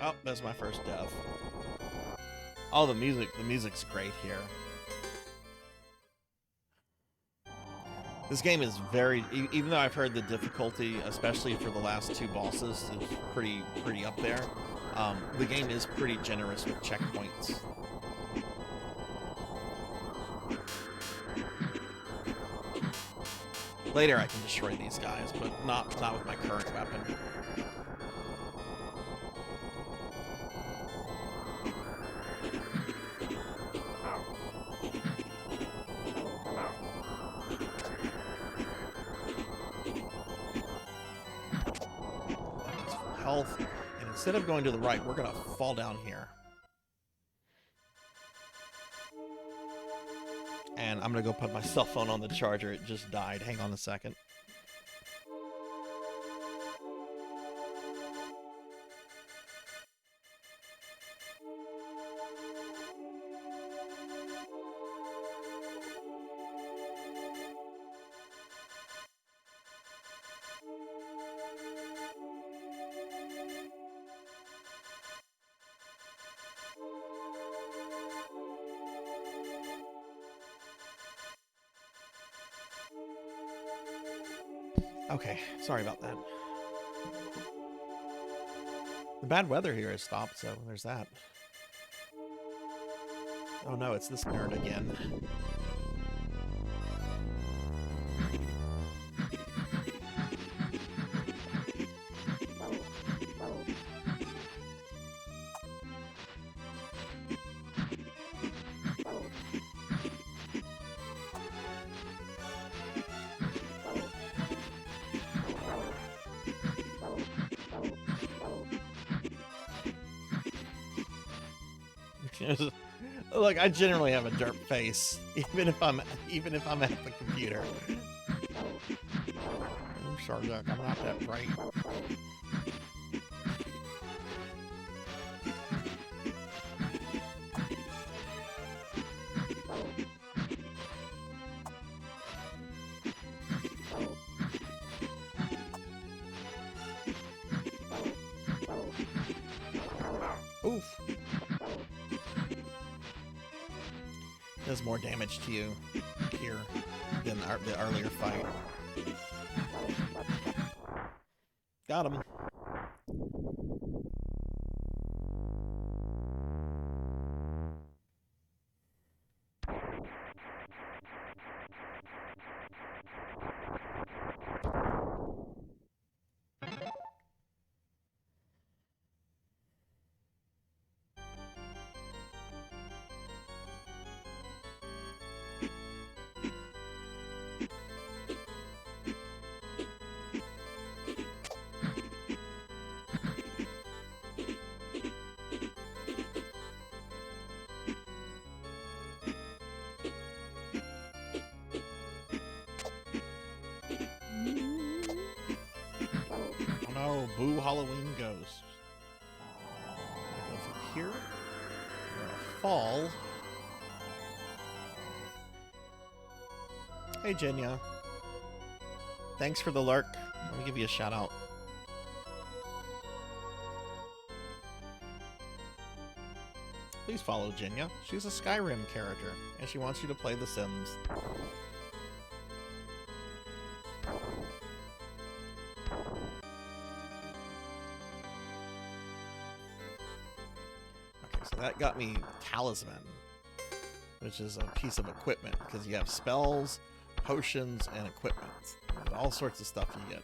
Oh, that's my first death. Oh, the music's great here. This game is very, even though I've heard the difficulty, especially for the last two bosses, is pretty up there. The game is pretty generous with checkpoints. Later I can destroy these guys, but not with my current weapon. Health, and instead of going to the right, we're gonna fall down here. And I'm gonna go put my cell phone on the charger. It just died. Hang on a second. Okay, sorry about that. The bad weather here has stopped, so there's that. Oh no, it's this nerd again. Look, I generally have a derp face, even if I'm at the computer. I'm Sarzac, I'm not that bright. Oof. Does more damage to you here than the earlier fight. Got him. Oh, boo Halloween ghost. Go from here. We're gonna fall. Hey, Jenya. Thanks for the lurk. Let me give you a shout out. Please follow Jenya. She's a Skyrim character, and she wants you to play The Sims. That got me Talisman, which is a piece of equipment, because you have spells, potions, and equipment. And all sorts of stuff you get.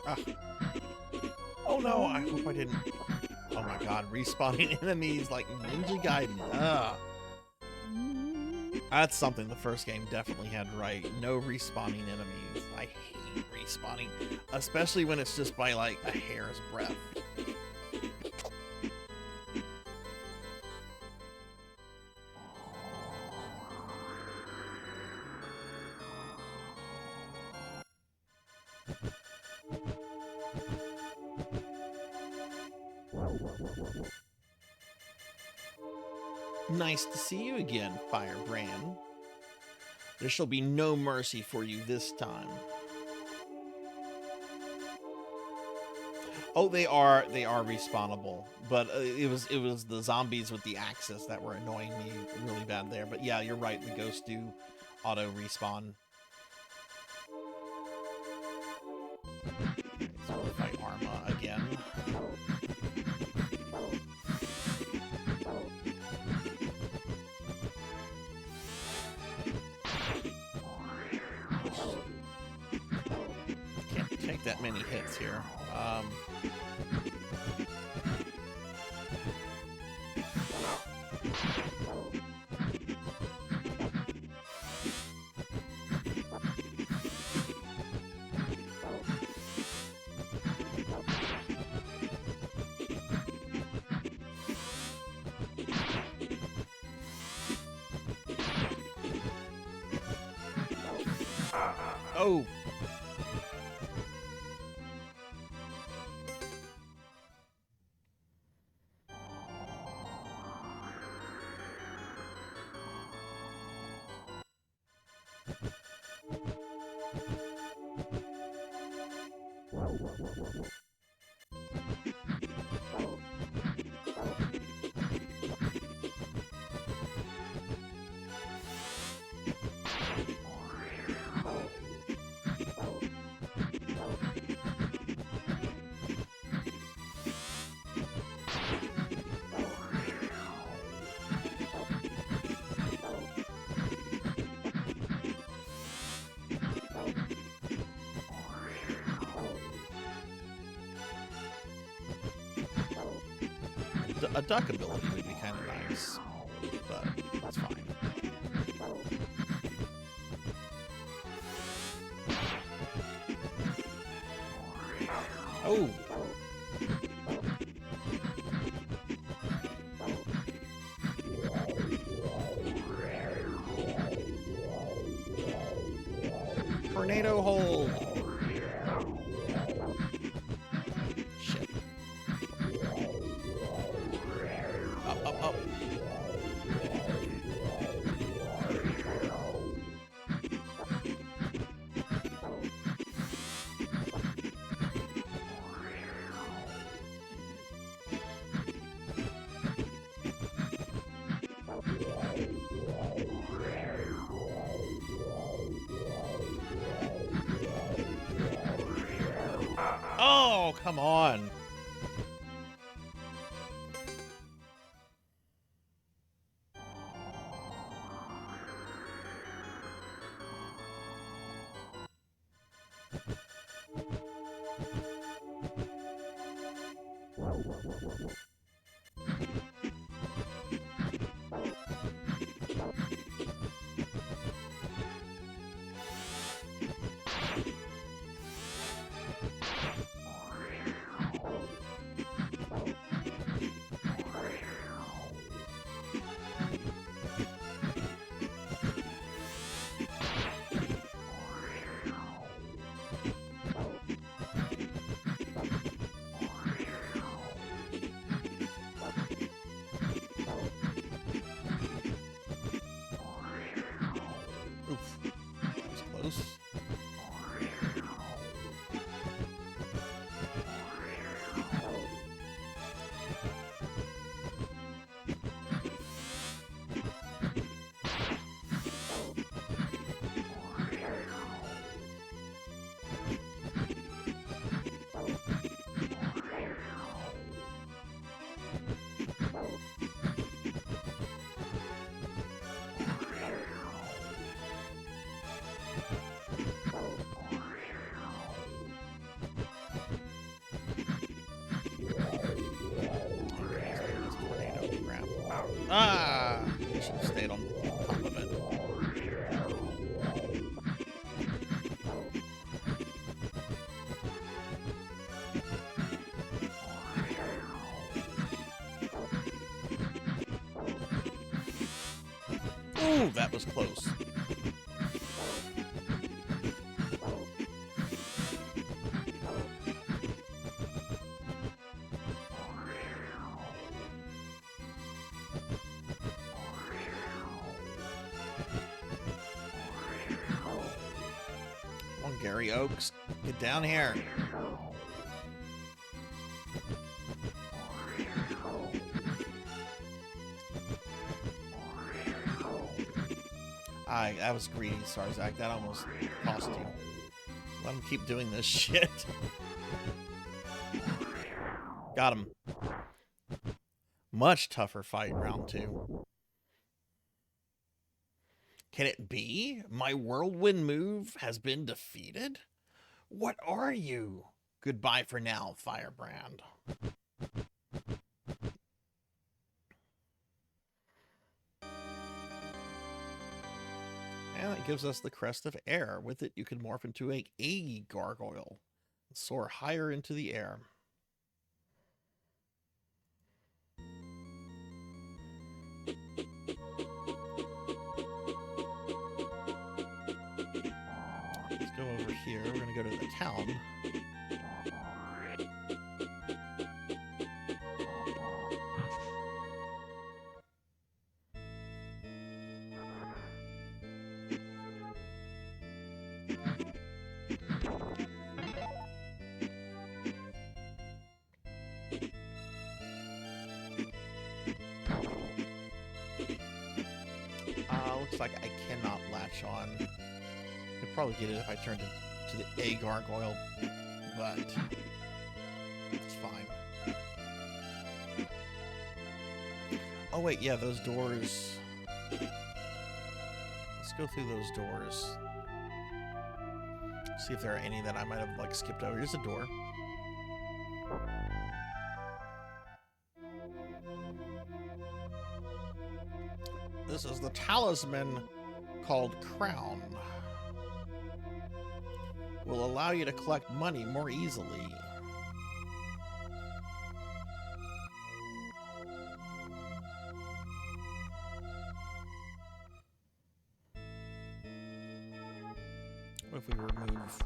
Ah. Oh no, I hope I didn't. Oh my god, respawning enemies like Ninja Gaiden. Ah. That's something the first game definitely had right. No respawning enemies. I hate respawning, especially when it's just by like a hair's breadth. Nice to see you again, Firebrand. There shall be no mercy for you this time. Oh, they are respawnable, but it was the zombies with the axes that were annoying me really bad there. But yeah, you're right. The ghosts do auto respawn. So we'll fight Arma again. Can't take that many hits here. Oh! A duck ability would be kind of nice, but that's fine. Oh! Tornado hold! Shit. Up, up, up. Oh, come on. Oof. That was close. Ah! I should have stayed on top of it. Ooh, that was close. Come on, Gary Oaks. Get down here. That was greedy, Sarzac. That almost cost you. Let him keep doing this shit. Got him. Much tougher fight, round 2. Can it be? My whirlwind move has been defeated? What are you? Goodbye for now, Firebrand. And that gives us the Crest of Air. With it, you can morph into a Gargoyle and soar higher into the air. Let's go over here. We're going to go to the town. Looks like I cannot latch on. Could probably get it if I turned it to the A Gargoyle, but it's fine. Oh wait, yeah, those doors. Let's go through those doors. See if there are any that I might have like skipped over. Here's a door. This is the talisman called Crown. Will allow you to collect money more easily. What if we remove...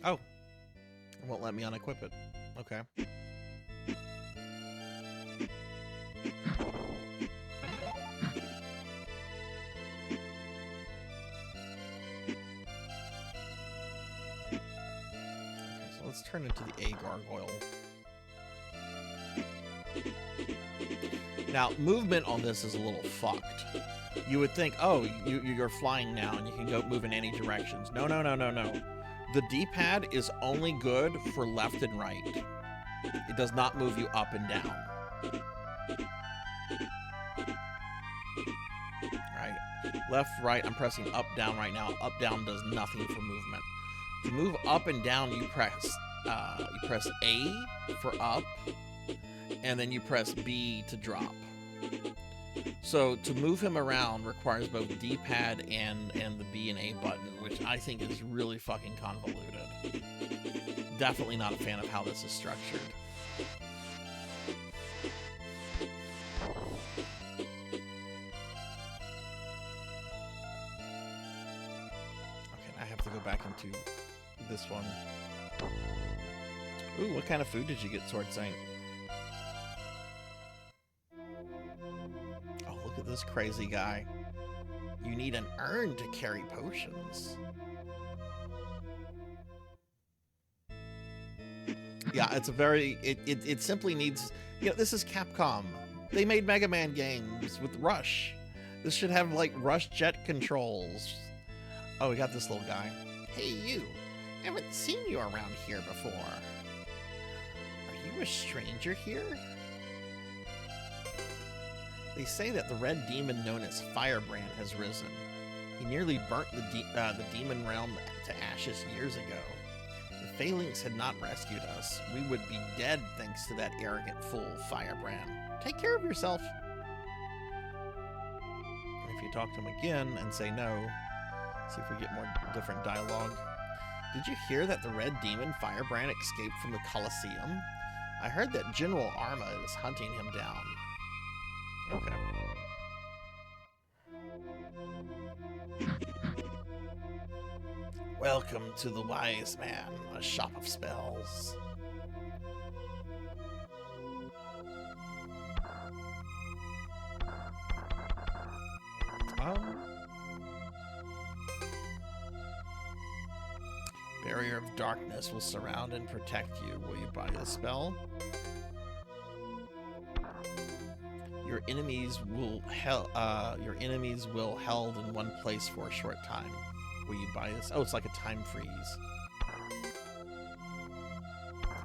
Oh! It won't let me unequip it. Okay. Let's turn into the A Gargoyle. Now, movement on this is a little fucked. You would think, oh, you're flying now and you can go move in any directions. No, no, no, no, no. The D-pad is only good for left and right. It does not move you up and down. Right? Left, right, I'm pressing up, down right now. Up, down does nothing for movement. To move up and down, you press A for up, and then you press B to drop. So to move him around requires both D-pad and the B and A button, which I think is really fucking convoluted. Definitely not a fan of how this is structured. Okay, I have to go back into this one. Ooh, what kind of food did you get, Sword Saint? Oh, look at this crazy guy. You need an urn to carry potions. Yeah, it's a very... It simply needs... You know, this is Capcom. They made Mega Man games with Rush. This should have, like, Rush jet controls. Oh, we got this little guy. Hey, you. Haven't seen you around here before. Are you a stranger here? They say that the red demon known as Firebrand has risen. He nearly burnt the demon realm to ashes years ago. If Phalanx had not rescued us, we would be dead thanks to that arrogant fool, Firebrand. Take care of yourself. And if you talk to him again and say no, see if we get more different dialogue. Did you hear that the red demon Firebrand escaped from the Colosseum? I heard that General Arma is hunting him down. Oh. Welcome to the Wise Man, a shop of spells. Barrier of darkness will surround and protect you. Will you buy the spell? Your enemies will held in one place for a short time. Will you buy this? Oh, it's like a time freeze.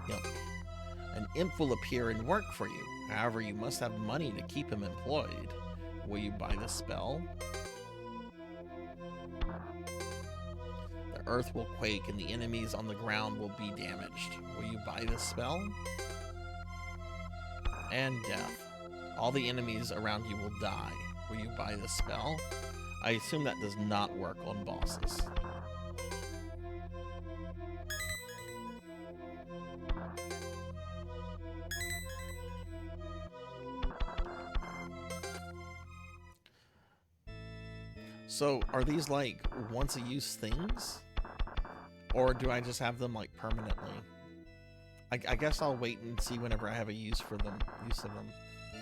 Yep. An imp will appear and work for you. However, you must have money to keep him employed. Will you buy the spell? The earth will quake and the enemies on the ground will be damaged. Will you buy this spell? And death. All the enemies around you will die. Will you buy this spell? I assume that does not work on bosses. So, are these like once a use things? Or do I just have them like permanently? I guess I'll wait and see whenever I have a use of them.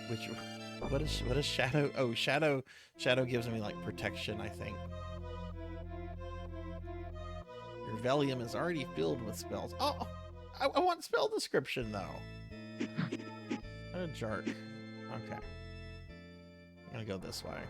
Which, what is shadow? Oh, shadow gives me like protection, I think. Your Velium is already filled with spells. Oh, I want spell description though. What a jerk. Okay. I'm gonna go this way.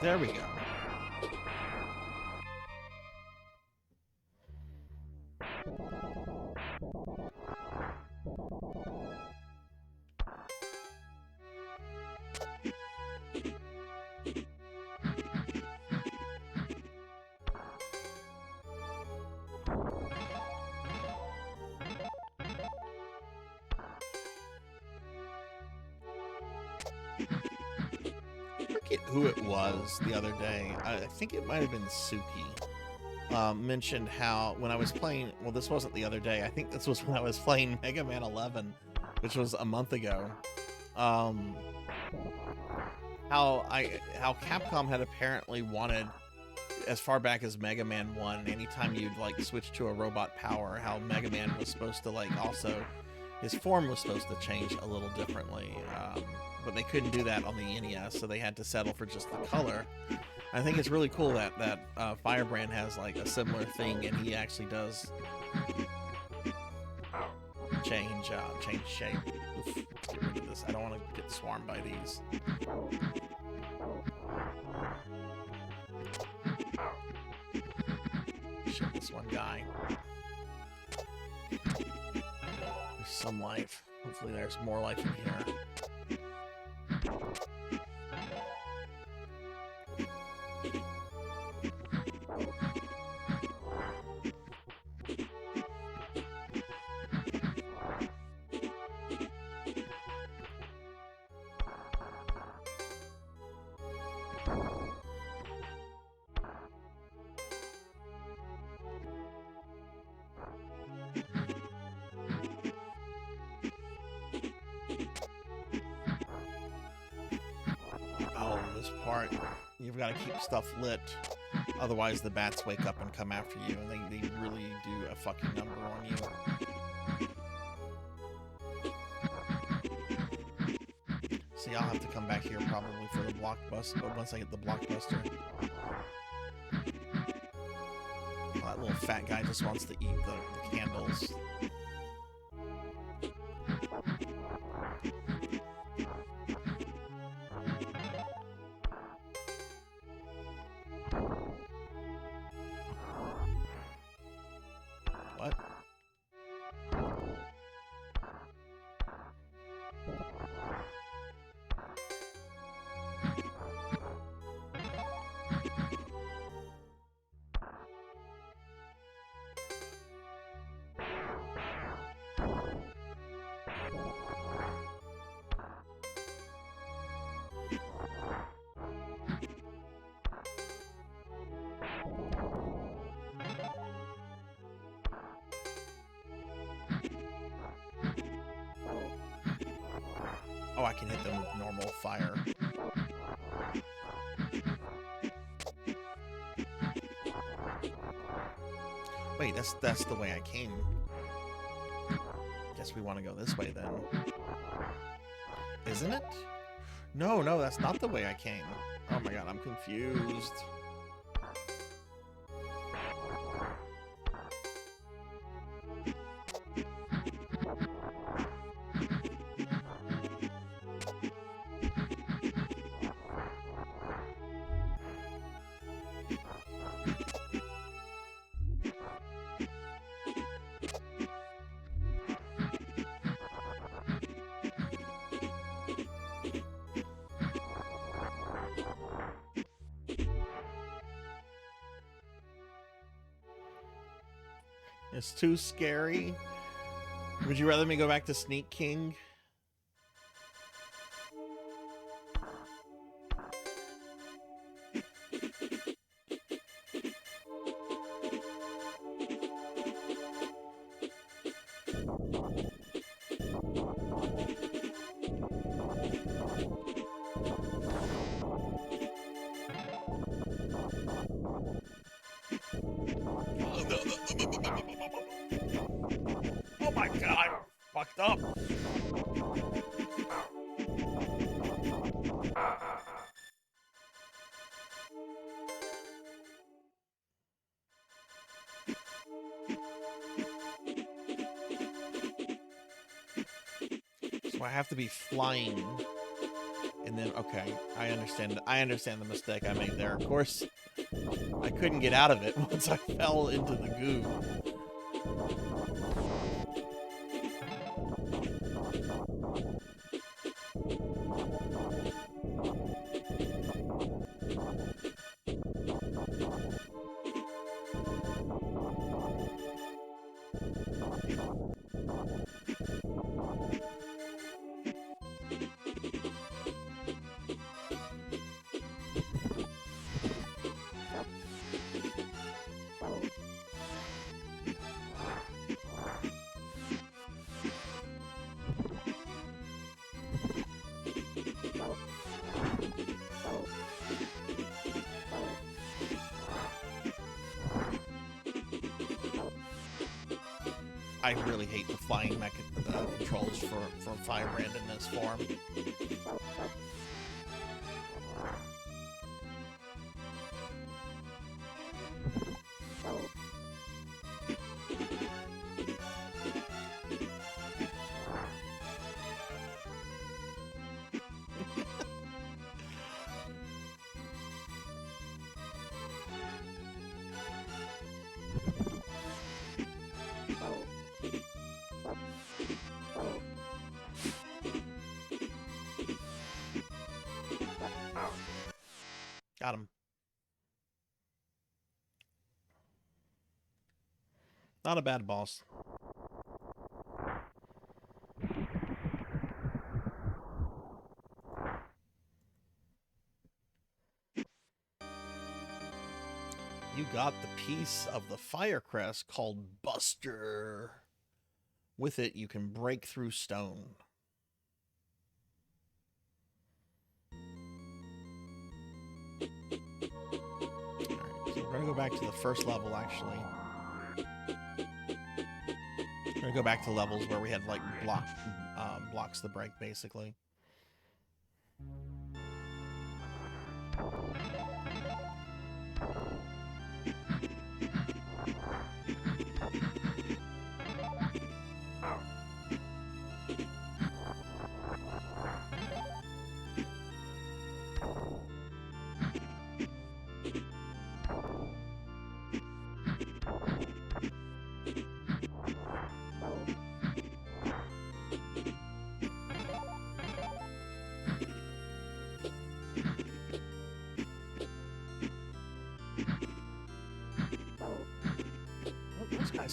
There we go. Who it was the other day. I think it might have been Suki. Mentioned how when I was playing, well, this wasn't the other day. I think this was when I was playing Mega Man 11, which was a month ago. How Capcom had apparently wanted, as far back as Mega Man 1, anytime you'd like switch to a robot power, how Mega Man was supposed to like also, his form was supposed to change a little differently. But they couldn't do that on the NES, so they had to settle for just the color. I think it's really cool that Firebrand has like a similar thing, and he actually does change shape. Oof, let's get rid of this. I don't want to get swarmed by these. Shit, this one guy. There's some life. Hopefully there's more life in here. You've got to keep stuff lit, otherwise the bats wake up and come after you, and they really do a fucking number on you. See, I'll have to come back here probably for the blockbuster, but once I get the blockbuster. Oh, that little fat guy just wants to eat the candles. I can hit them with normal fire. Wait, that's the way I came. Guess we want to go this way then. Isn't it? No, that's not the way I came. Oh my god, I'm confused. It's too scary. Would you rather me go back to Sneak King? Oh my god, I'm fucked up. So I have to be flying. And then, okay, I understand the mistake I made there. Of course, I couldn't get out of it once I fell into the goo. I really hate the flying controls for Firebrand in this form. Got him. Not a bad boss. You got the piece of the fire crest called Buster. With it, you can break through stone. We're gonna go back to the first level, actually. We're gonna go back to levels where we had, like, blocks the break, basically.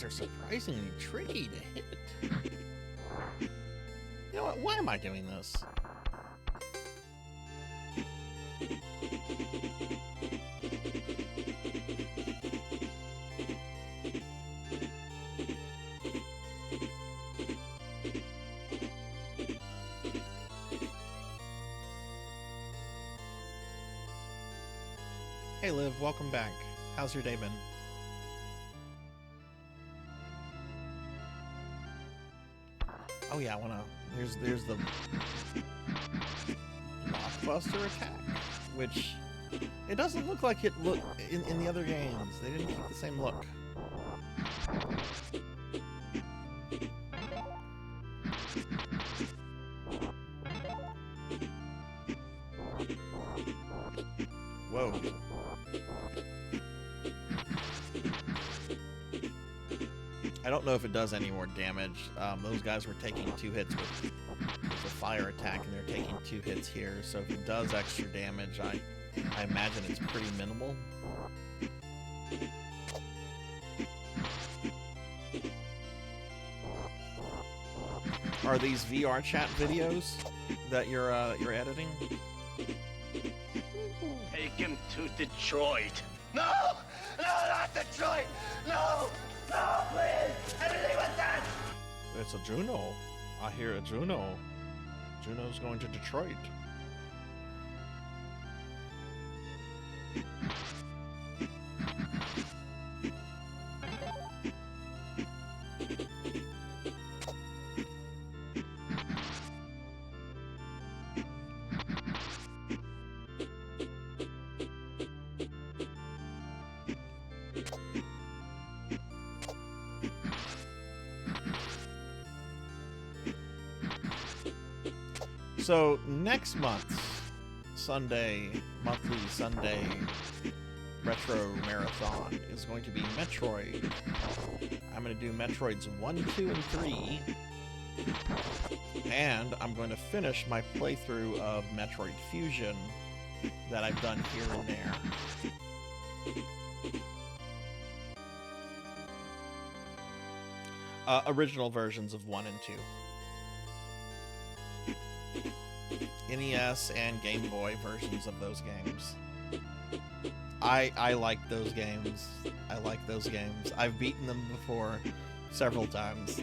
Are surprisingly tricky to hit. You know what? Why am I doing this? Hey Liv, welcome back. How's your day been? Oh yeah, I wanna. There's the blockbuster attack, which it doesn't look like it look in the other games. They didn't keep the same look. Whoa. I don't know if it does any more damage. Those guys were taking 2 hits with the fire attack, and they're taking 2 hits here. So if it does extra damage, I imagine it's pretty minimal. Are these VR chat videos that you're editing? Take him to Detroit. No! No, not Detroit! No! No, please! Anything but that! It's a Juno. I hear a Juno. Juno's going to Detroit. So next month's monthly Sunday retro marathon is going to be Metroid. I'm going to do Metroids 1, 2, and 3. And I'm going to finish my playthrough of Metroid Fusion that I've done here and there. Original versions of 1 and 2. NES and Game Boy versions of those games. I like those games. I like those games. I've beaten them before several times.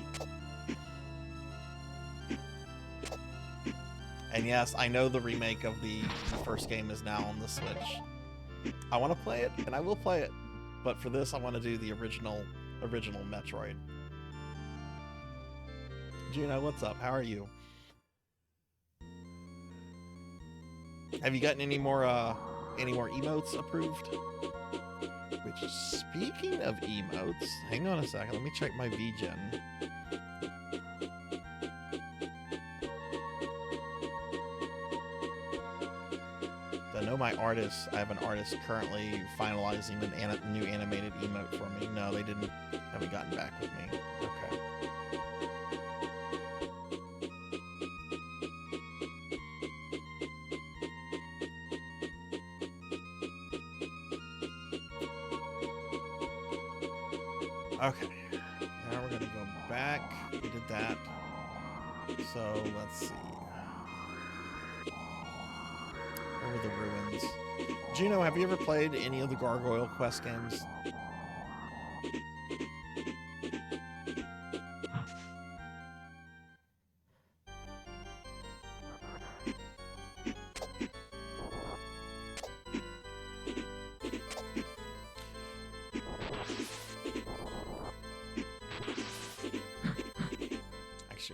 And yes, I know the remake of the first game is now on the Switch. I want to play it, and I will play it. But for this, I want to do the original Metroid. Juno, what's up? How are you? Have you gotten any more emotes approved? Which, speaking of emotes, hang on a second. Let me check my VGen. I know my artists. I have an artist currently finalizing a new animated emote for me. No, they haven't gotten back with me. Okay. Okay, now we're gonna go back. We did that. So let's see. Where were the ruins? Juno, have you ever played any of the Gargoyle quest games?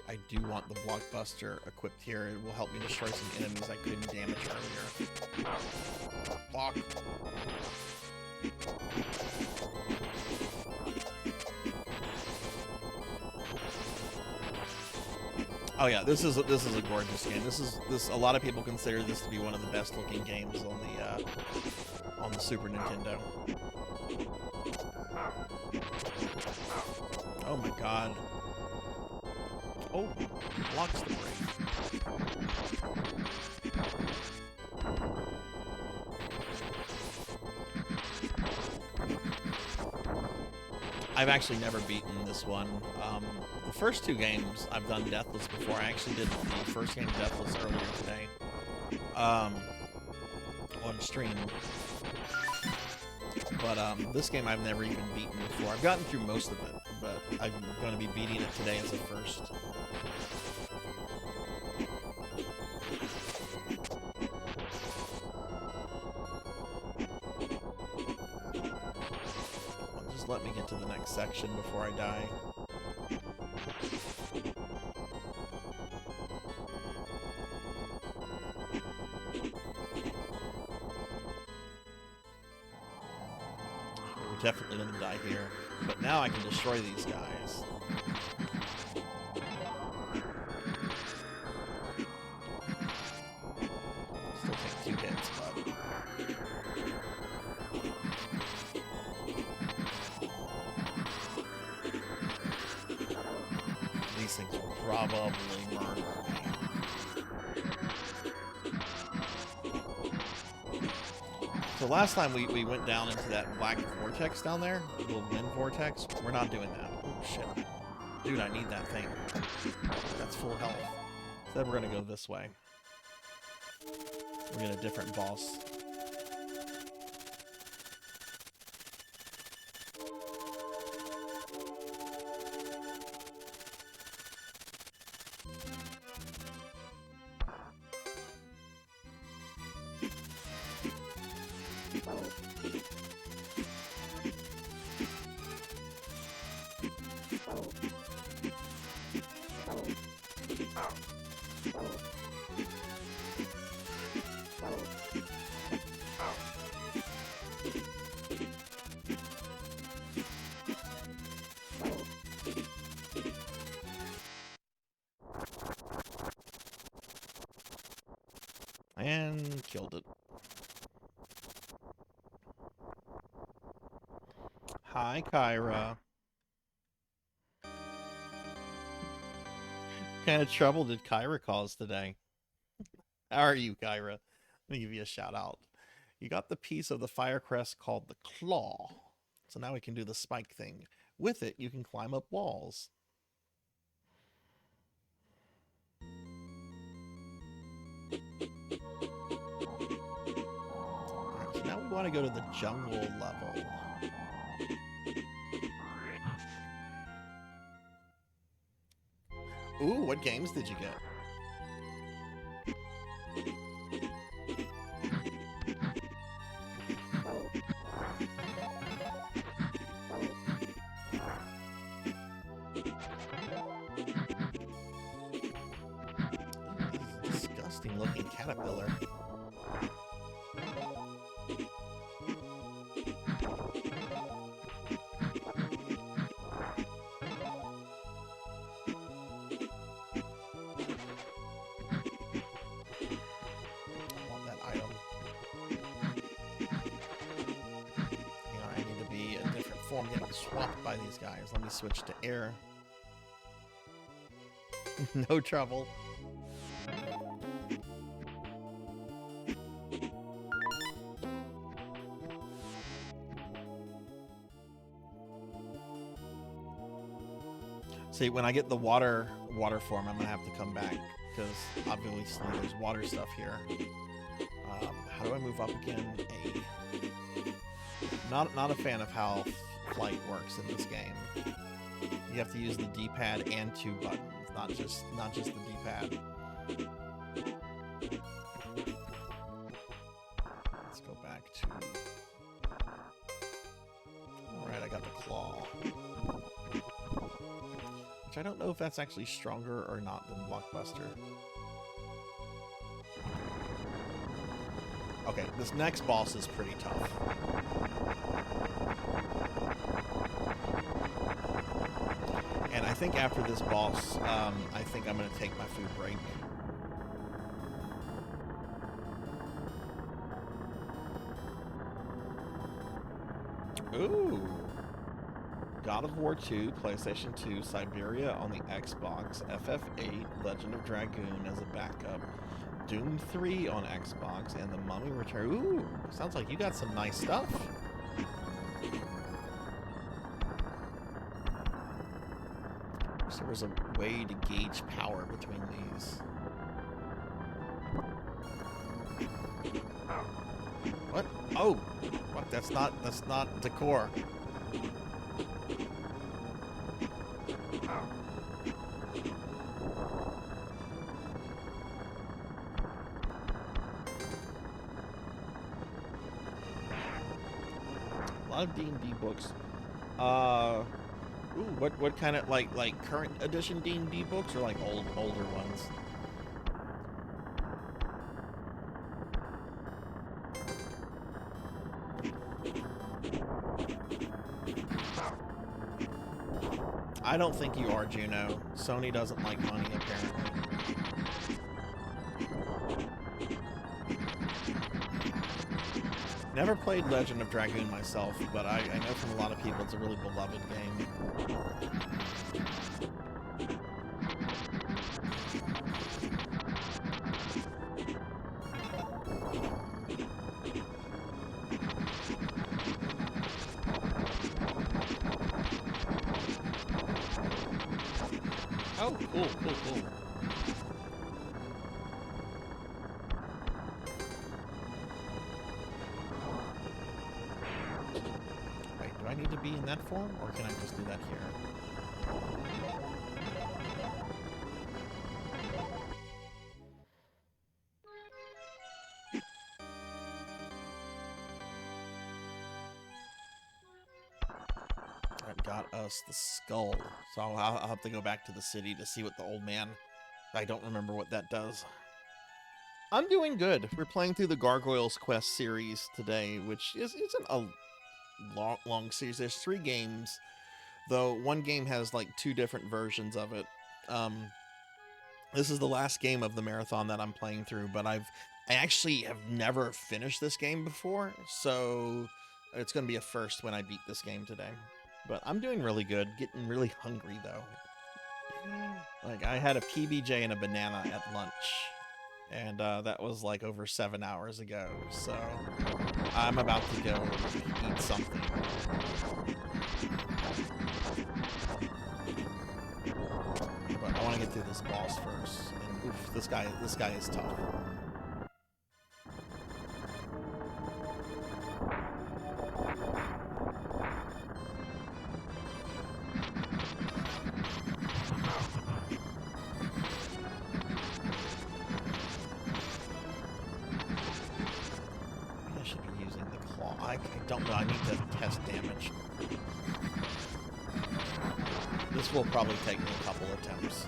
I do want the blockbuster equipped here. It will help me destroy some enemies I couldn't damage earlier. Block. Oh yeah, this is a gorgeous game. This a lot of people consider this to be one of the best looking games on the Super Nintendo. Oh my god. Oh, blocks the break. I've actually never beaten this one. The first 2 games I've done Deathless before. I actually did the first game Deathless earlier today on stream. But this game I've never even beaten before. I've gotten through most of it, but I'm going to be beating it today as a first. Just let me get to the next section before I die. We're definitely gonna die here. But now I can destroy these guys. Still take 2 hits, but... these things will probably murder me. So last time we went down into that black vortex down there, the little wind vortex. We're not doing that. Oh shit. Dude, I need that thing. That's full health. So then we're gonna go this way. We're get a different boss. And killed it. Hi, Kyra. What kind of trouble did Kyra cause today? How are you, Kyra? Let me give you a shout out. You got the piece of the fire crest called the claw. So now we can do the spike thing. With it, you can climb up walls. Now we want to go to the jungle level. Ooh, what games did you get? Disgusting looking caterpillar. I'm getting swapped by these guys. Let me switch to air. No trouble. See, when I get the water form, I'm gonna have to come back because obviously there's water stuff here. How do I move up again? A. Not a fan of how flight works in this game. You have to use the D-pad and 2 buttons, not just the D-pad. Let's go back to... Alright, I got the claw. Which I don't know if that's actually stronger or not than Blockbuster. Okay, this next boss is pretty tough. And I think after this boss, I think I'm going to take my food break. Ooh. God of War 2, PlayStation 2, Siberia on the Xbox, FF8, Legend of Dragoon as a backup, Doom 3 on Xbox, and The Mummy Return. Ooh, sounds like you got some nice stuff. So there's a way to gauge power between these. What? Oh, what? That's not decor. A lot of D&D books Ooh, what kind of like current edition D&D books or like older ones? I don't think you are, Juno. Sony doesn't like money, apparently. Never played Legend of Dragoon myself, but I know from a lot of people it's a really beloved game. Oh, cool. Wait, do I need to be in that form, or can I just do that here? That got us the skull, so I'll have to go back to the city to see what the old man... I don't remember what that does. I'm doing good. We're playing through the Gargoyles quest series today, which isn't a long series. There's 3 games, though one game has like 2 different versions of it. This is the last game of the marathon that I'm playing through, but I actually have never finished this game before, so it's going to be a first when I beat this game today. But I'm doing really good, getting really hungry though. Like, I had a PBJ and a banana at lunch, and that was like over 7 hours ago, so I'm about to go eat something. But I want to get through this boss first, and oof, this guy is tough. I don't know, I need to test damage. This will probably take me a couple attempts.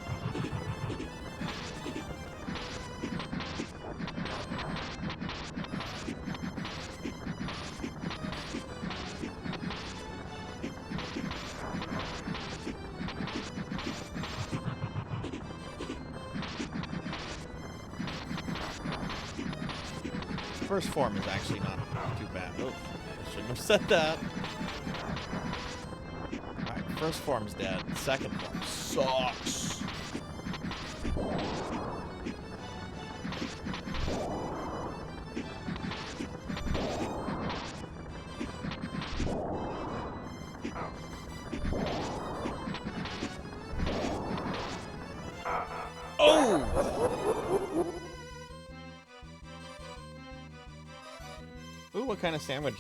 First form is actually not too bad. Oh, I shouldn't have said that. Alright, first form's dead. Second form sucks. Ooh, what kind of sandwich?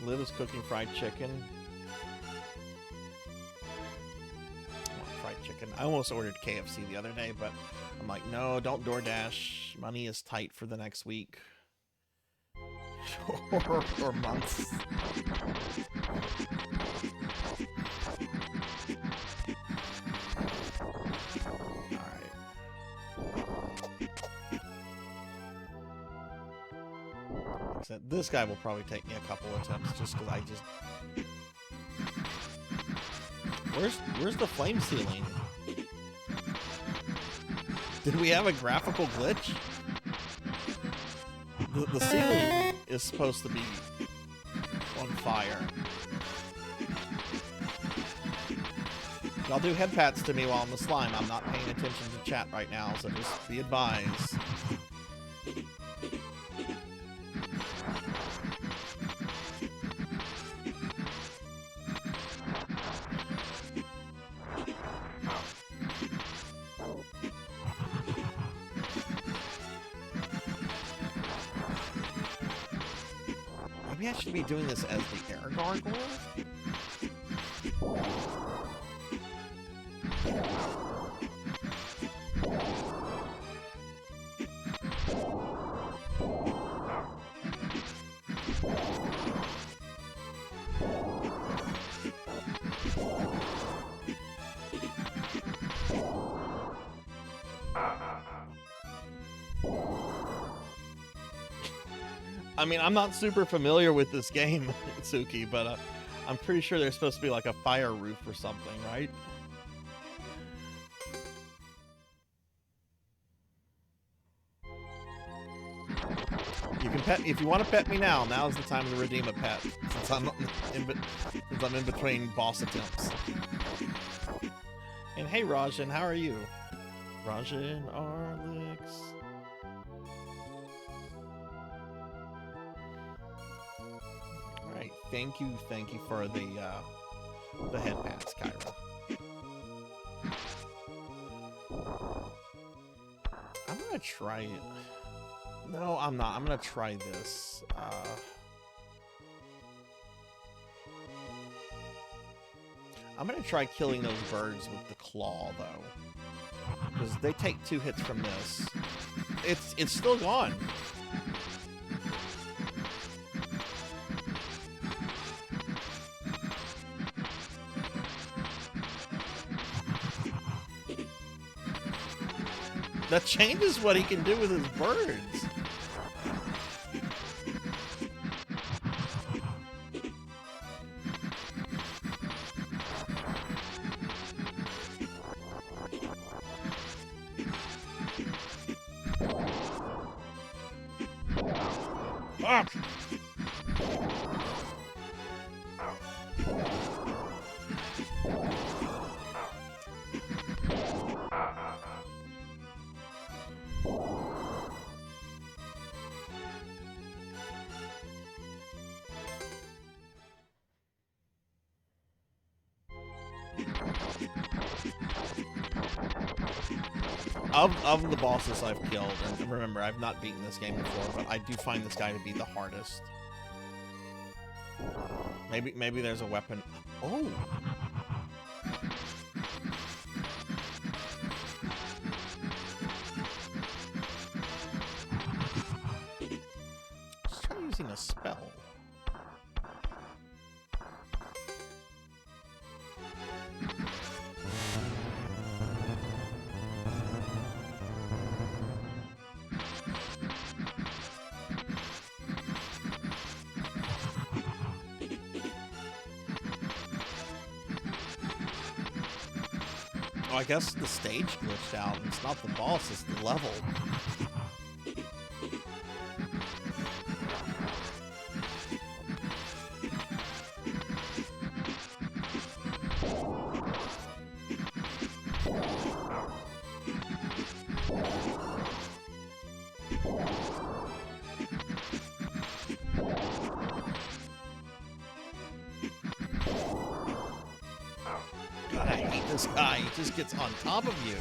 Liv is cooking fried chicken. I want fried chicken. I almost ordered KFC the other day, but I'm like, no, don't DoorDash. Money is tight for the next week. or months. This guy will probably take me a couple attempts just because I just... Where's the flame ceiling? Did we have a graphical glitch? The ceiling is supposed to be on fire. Y'all do head pats to me while I'm the slime. I'm not paying attention to chat right now, so just be advised. Maybe I should be doing this as the air gargoyle? I mean, I'm not super familiar with this game, Suki, but I'm pretty sure there's supposed to be like a fire roof or something, right? You can pet if you want to pet me now. Now's the time to redeem a pet, since I'm in between boss attempts. And hey, Rajan, how are you? Rajan Arlix. All right, thank you for the head pass, Kyra. I'm gonna try it. No, I'm not. I'm gonna try this. I'm gonna try killing those birds with the claw, though, because they take 2 hits from this. It's still gone. That changes what he can do with his birds. Fuck! Of the bosses I've killed, and remember, I've not beaten this game before, but I do find this guy to be the hardest. Maybe there's a weapon. Oh! Let's try using a spell. Oh, I guess the stage glitched out. It's not the boss, it's the level. God, I hate this guy. He just gets on top of you.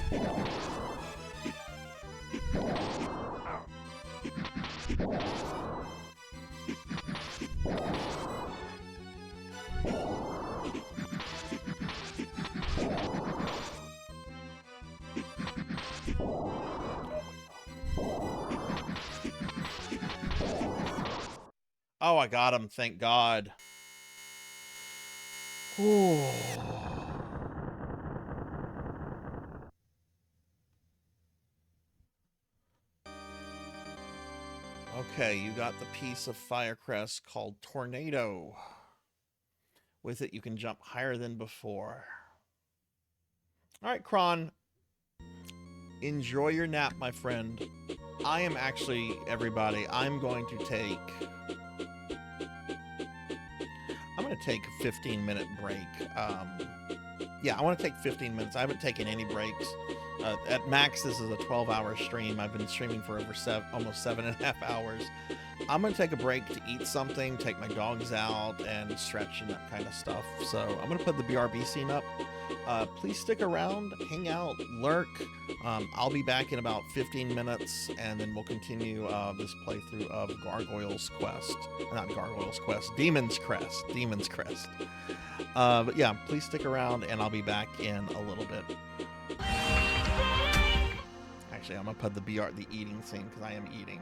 Oh, I got him, thank God. Ooh. Okay, you got the piece of Fire Crest called Tornado. With it, you can jump higher than before. All right, Kron. Enjoy your nap, my friend. I am actually, everybody, I'm going to take a 15-minute break. Yeah, I want to take 15 minutes. I haven't taken any breaks. At max, this is a 12-hour stream. I've been streaming for over almost 7.5 hours. I'm going to take a break to eat something, take my dogs out, and stretch and that kind of stuff. So I'm going to put the BRB scene up. Please stick around, hang out, lurk. I'll be back in about 15 minutes, and then we'll continue this playthrough of Gargoyle's Quest. Not Gargoyle's Quest, Demon's Crest. Demon's Crest. But yeah, please stick around, and I'll be back in a little bit. Actually, I'm going to put the eating scene, because I am eating.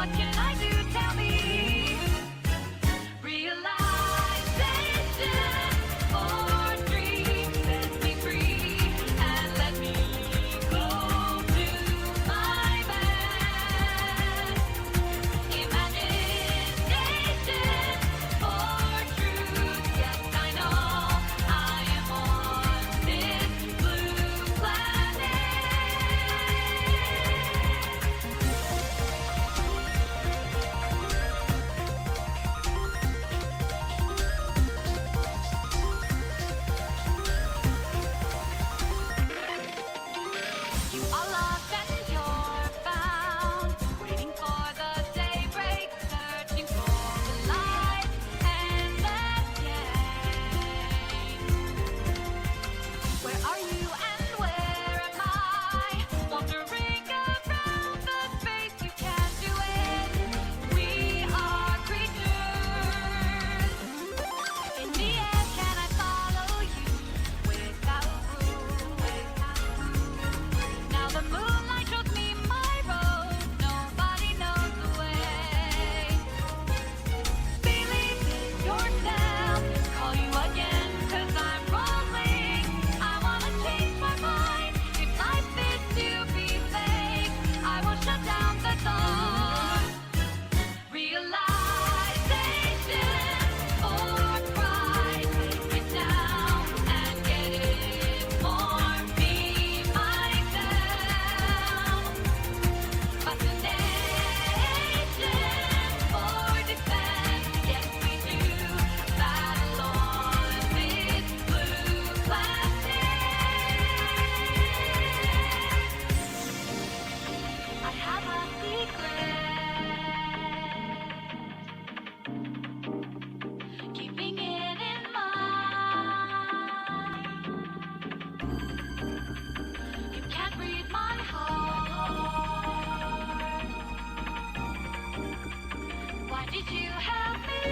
What can I do? Tell me. Realization or dream. Set me free and let me go to my best. Imagination or truth. Yes, I know I am on this blue You are lost and you're found, waiting for the daybreak, searching for the light and the game. Where are you and where am I? Wandering around the space you can't do it. We are creatures. In the air, can I follow you without rule? Now the moonlight shows me my road. Nobody knows the way. Believe in yourself. Call you again 'cause I'm rolling. I wanna change my mind. If life is to be fake, I will shut down the thought. Realization or pride. Take it down and get it more. Be myself. Fascination or defense. Yes, we do battle on this blue planet. I have a secret. Keeping it in mind. You can't read my heart. Why did you help me?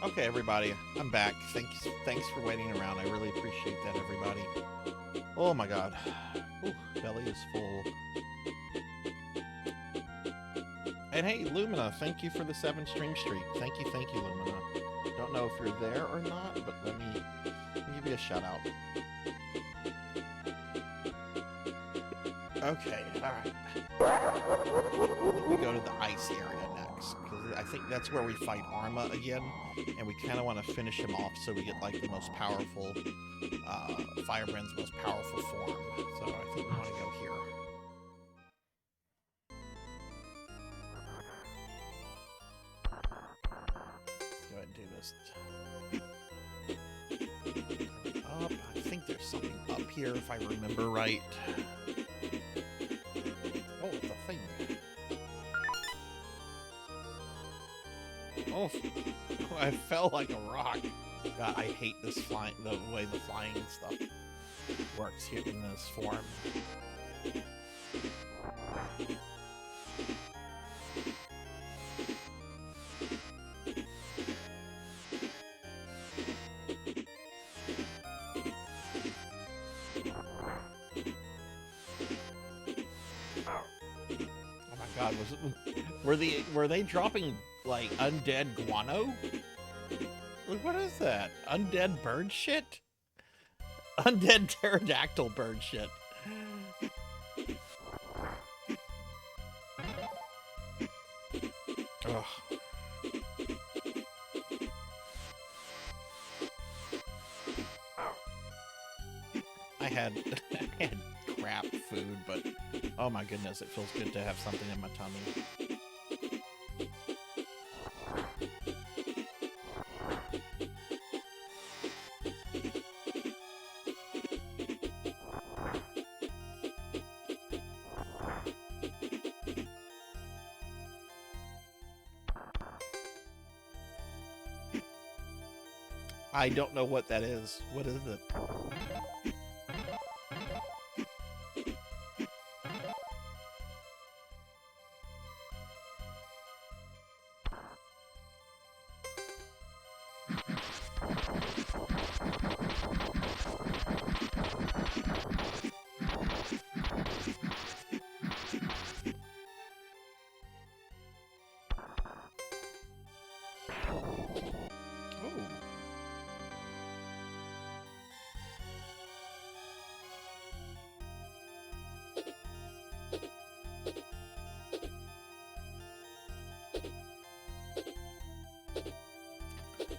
Okay, everybody, I'm back. Thanks for waiting around. I really appreciate that, everybody. Oh my god. Ooh, belly is full. And hey, Lumina, thank you for the 7 stream streak. Thank you, Lumina. Don't know if you're there or not, but let me give you a shout out. Okay, alright. We go to the ice area next, because I think that's where we fight Arma again, and we kind of want to finish him off so we get like the most powerful, Firebrand's most powerful form. So I think we want to go here. Let's go ahead and do this. Up. I think there's something up here if I remember right. Oh, it's a thing. Oh, I fell like a rock. God, I hate this flying, the way the flying stuff works here in this form. Oh my god, were they dropping like undead guano? Like, what is that? Undead bird shit? Undead pterodactyl bird shit. Ugh. I had crap food, but oh my goodness, it feels good to have something in my tummy. I don't know what that is. What is it?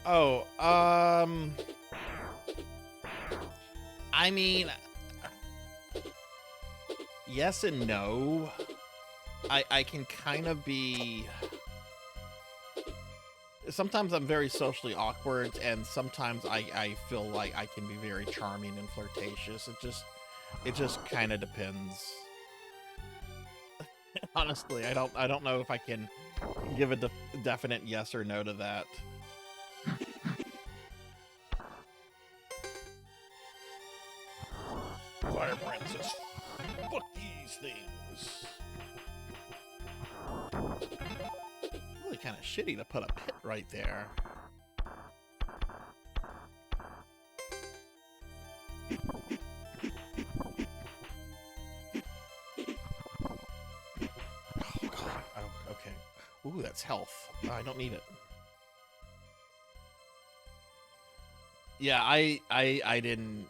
Oh, I mean, yes and no. I can kind of be... Sometimes I'm very socially awkward, and sometimes I feel like I can be very charming and flirtatious. It just kind of depends. Honestly, I don't know if I can give a definite yes or no to that. Firebrand says, "Fuck these things." Really kind of shitty to put a pit right there. Oh god. Oh, okay. Ooh, that's health. I don't need it. Yeah, I didn't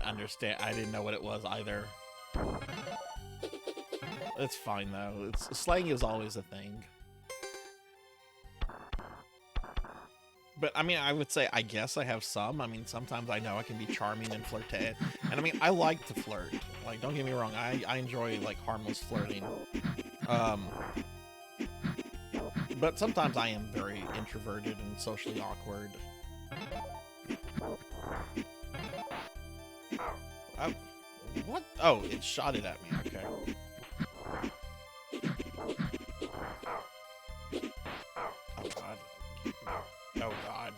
understand. I didn't know what it was either. It's fine though. Slang is always a thing. But I mean, I would say I guess I have some. I mean, sometimes I know I can be charming and flirtate. And I mean, I like to flirt. Like, don't get me wrong. I enjoy like harmless flirting. But sometimes I am very introverted and socially awkward. What? Oh, it shot it at me. Okay. Oh god. Oh god.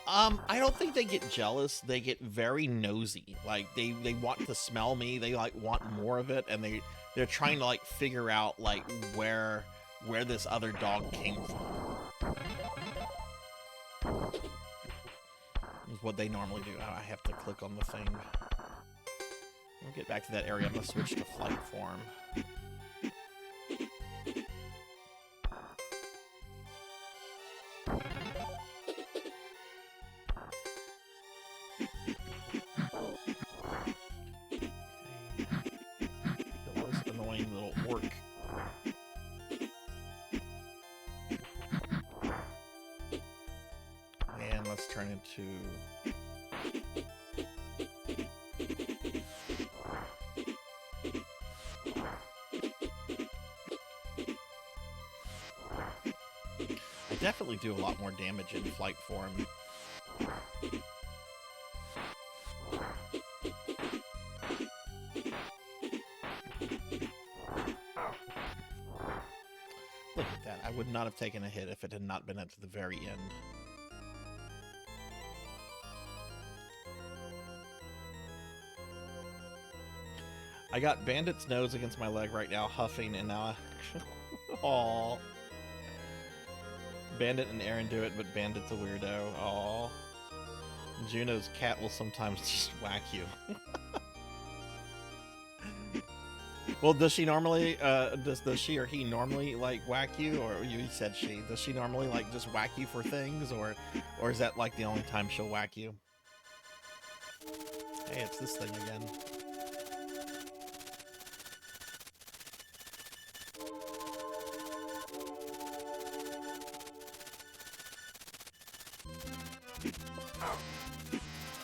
I don't think they get jealous. They get very nosy. Like they want to smell me. They like want more of it, and they're trying to like figure out like where this other dog came from. Is what they normally do. I have to click on the thing. We'll get back to that area. I'm gonna switch to flight form. Turn into I definitely do a lot more damage in flight form. Look at that. I would not have taken a hit if it had not been at the very end. I got Bandit's nose against my leg right now, huffing, and now Aww. Bandit and Aaron do it, but Bandit's a weirdo. Aww. Juno's cat will sometimes just whack you. Well, does she normally, does she or he normally, like, whack you? Or you said she. Does she normally, like, just whack you for things? Or is that, like, the only time she'll whack you? Hey, it's this thing again.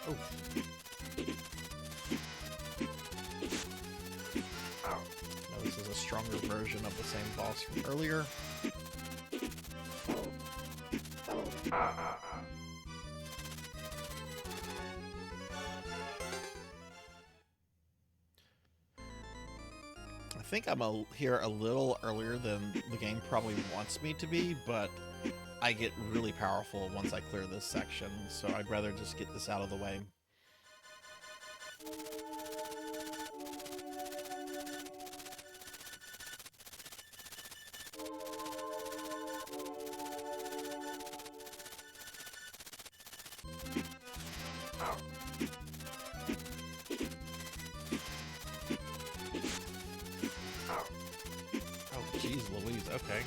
Oh. No, this is a stronger version of the same boss from earlier. I think I'm here a little earlier than the game probably wants me to be, but I get really powerful once I clear this section, so I'd rather just get this out of the way. Oh, geez Louise, okay.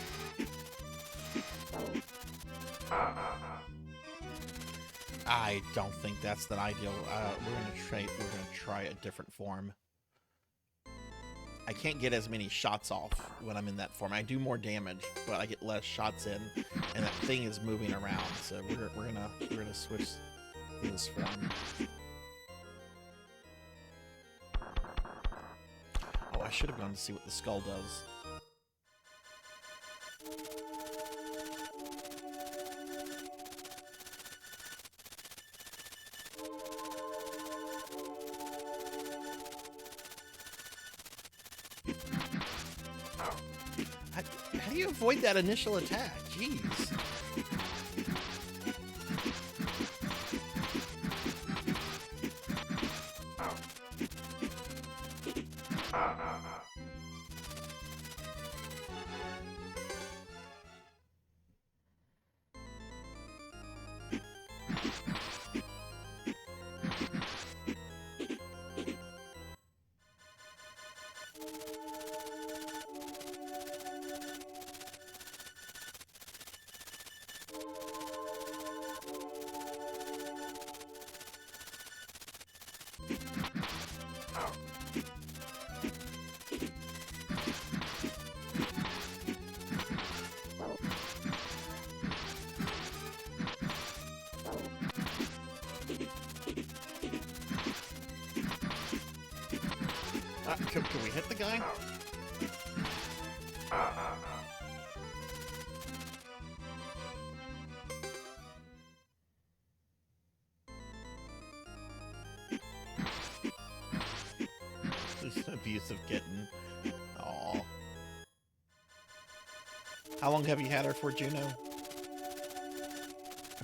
I don't think that's the ideal. We're gonna try a different form. I can't get as many shots off when I'm in that form. I do more damage, but I get less shots in, and that thing is moving around. So we're gonna switch to this form. Oh, I should have gone to see what the skull does. How do you avoid that initial attack? Jeez. Can we hit the guy? This is an abusive kitten. Aww. How long have you had her for, Juno?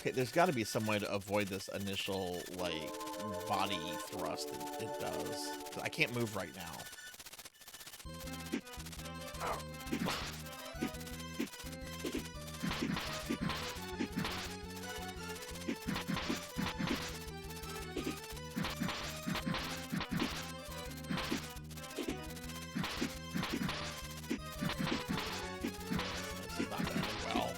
Okay, there's got to be some way to avoid this initial, like, body thrust it does. I can't move right now. This is not going to end well.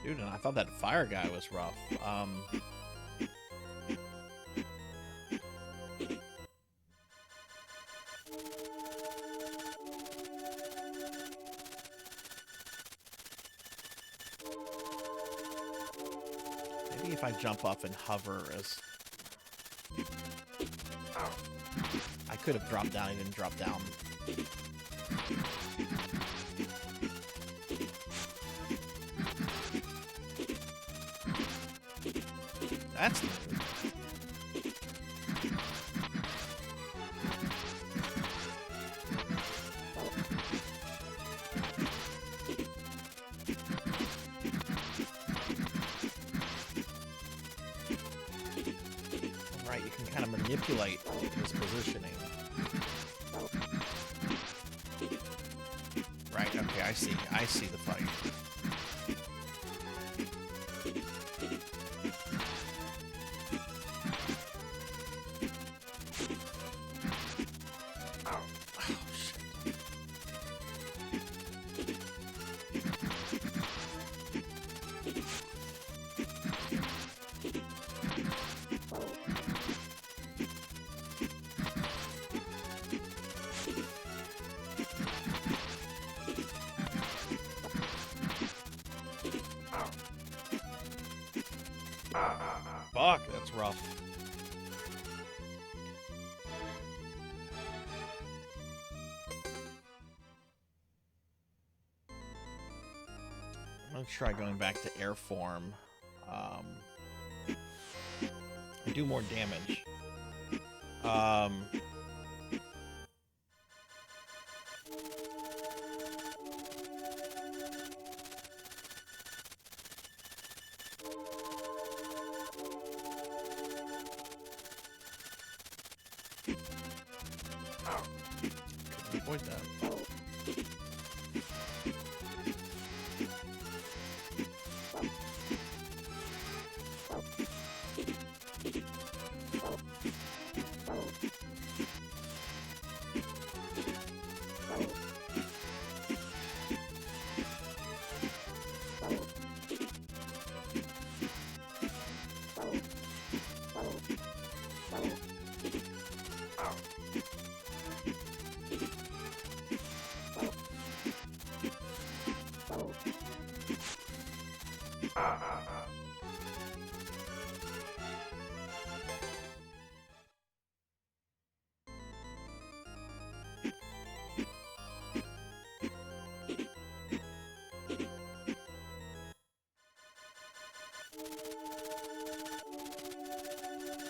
Dude, I thought that fire guy was rough. Maybe if I jump up and hover as... I could have dropped down, I didn't drop down. That's new. Right, you can kind of manipulate his positioning. Right, okay, I see the fight. Fuck, that's rough. I'm gonna try going back to air form. I do more damage. Couldn't avoid that.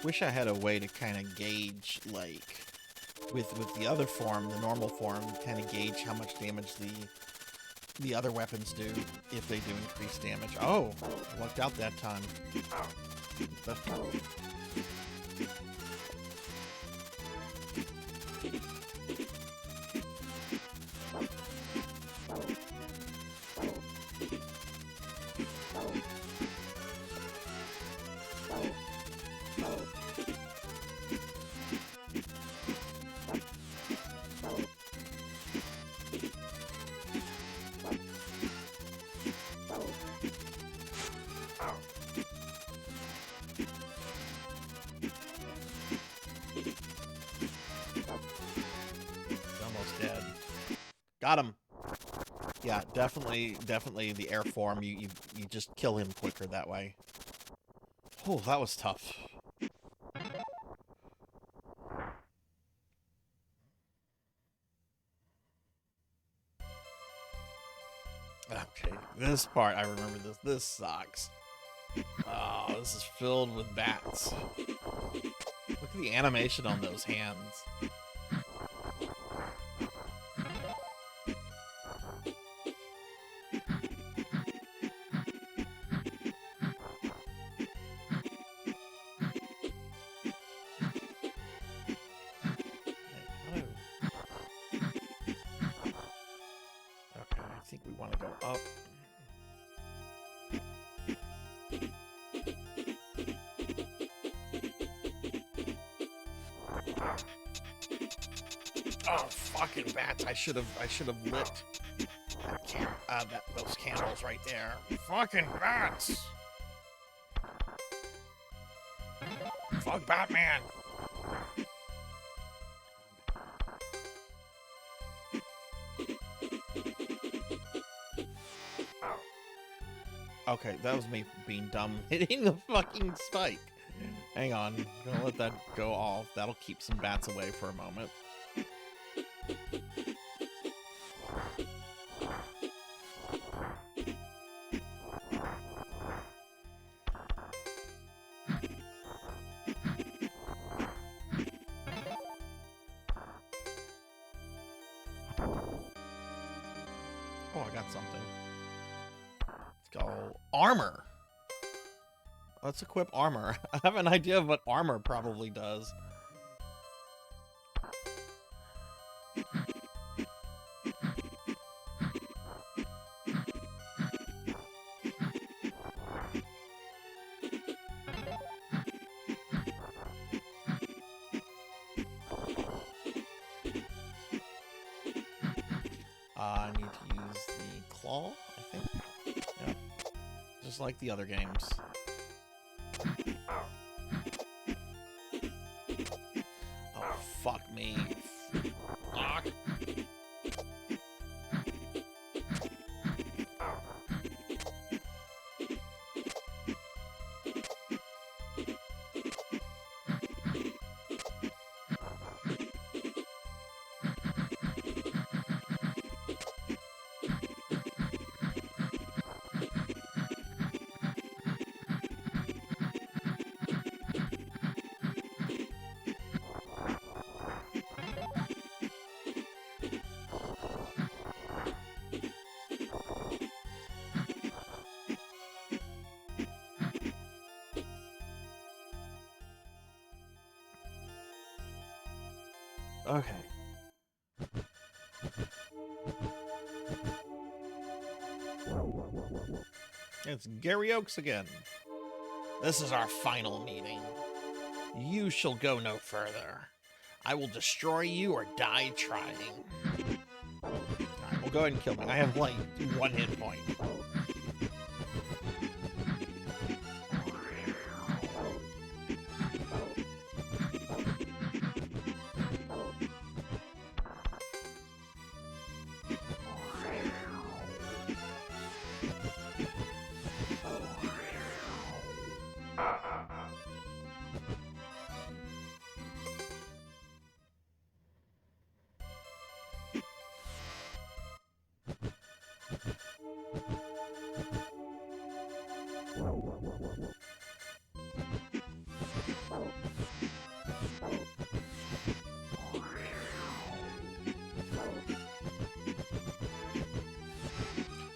Wish I had a way to kind of gauge, like, with the other form, the normal form, kind of gauge how much damage the other weapons do, if they do increase damage. Oh, I lucked out that time. Got him. Yeah, definitely the air form. You just kill him quicker that way. Oh, that was tough. Okay, this part I remember. This sucks. Oh, this is filled with bats. Look at the animation on those hands. Okay, I think we want to go up. Oh, fucking bats! I should have lit those candles right there. Fucking bats! Fuck Batman! Okay, that was me being dumb, hitting the fucking spike. Hang on, gonna let that go off. That'll keep some bats away for a moment. Oh, I got something. Let's go. Armor! Let's equip armor. I have an idea of what armor probably does. I need to use the claw, I think. Yeah. Just like the other games. Oh, fuck me. Fuck. Okay. It's Gary Oakes again. This is our final meeting. You shall go no further. I will destroy you or die trying. Alright, well, go ahead and kill me. I have, like, 1 hit point.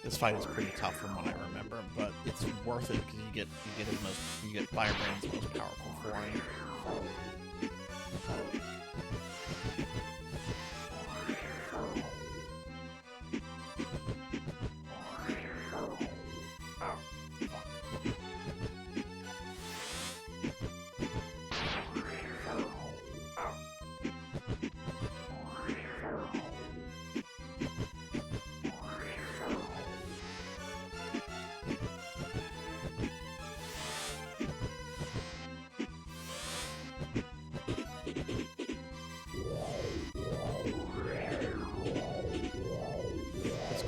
This fight is pretty tough from what I remember, but it's worth it because you get Firebrand's most powerful form.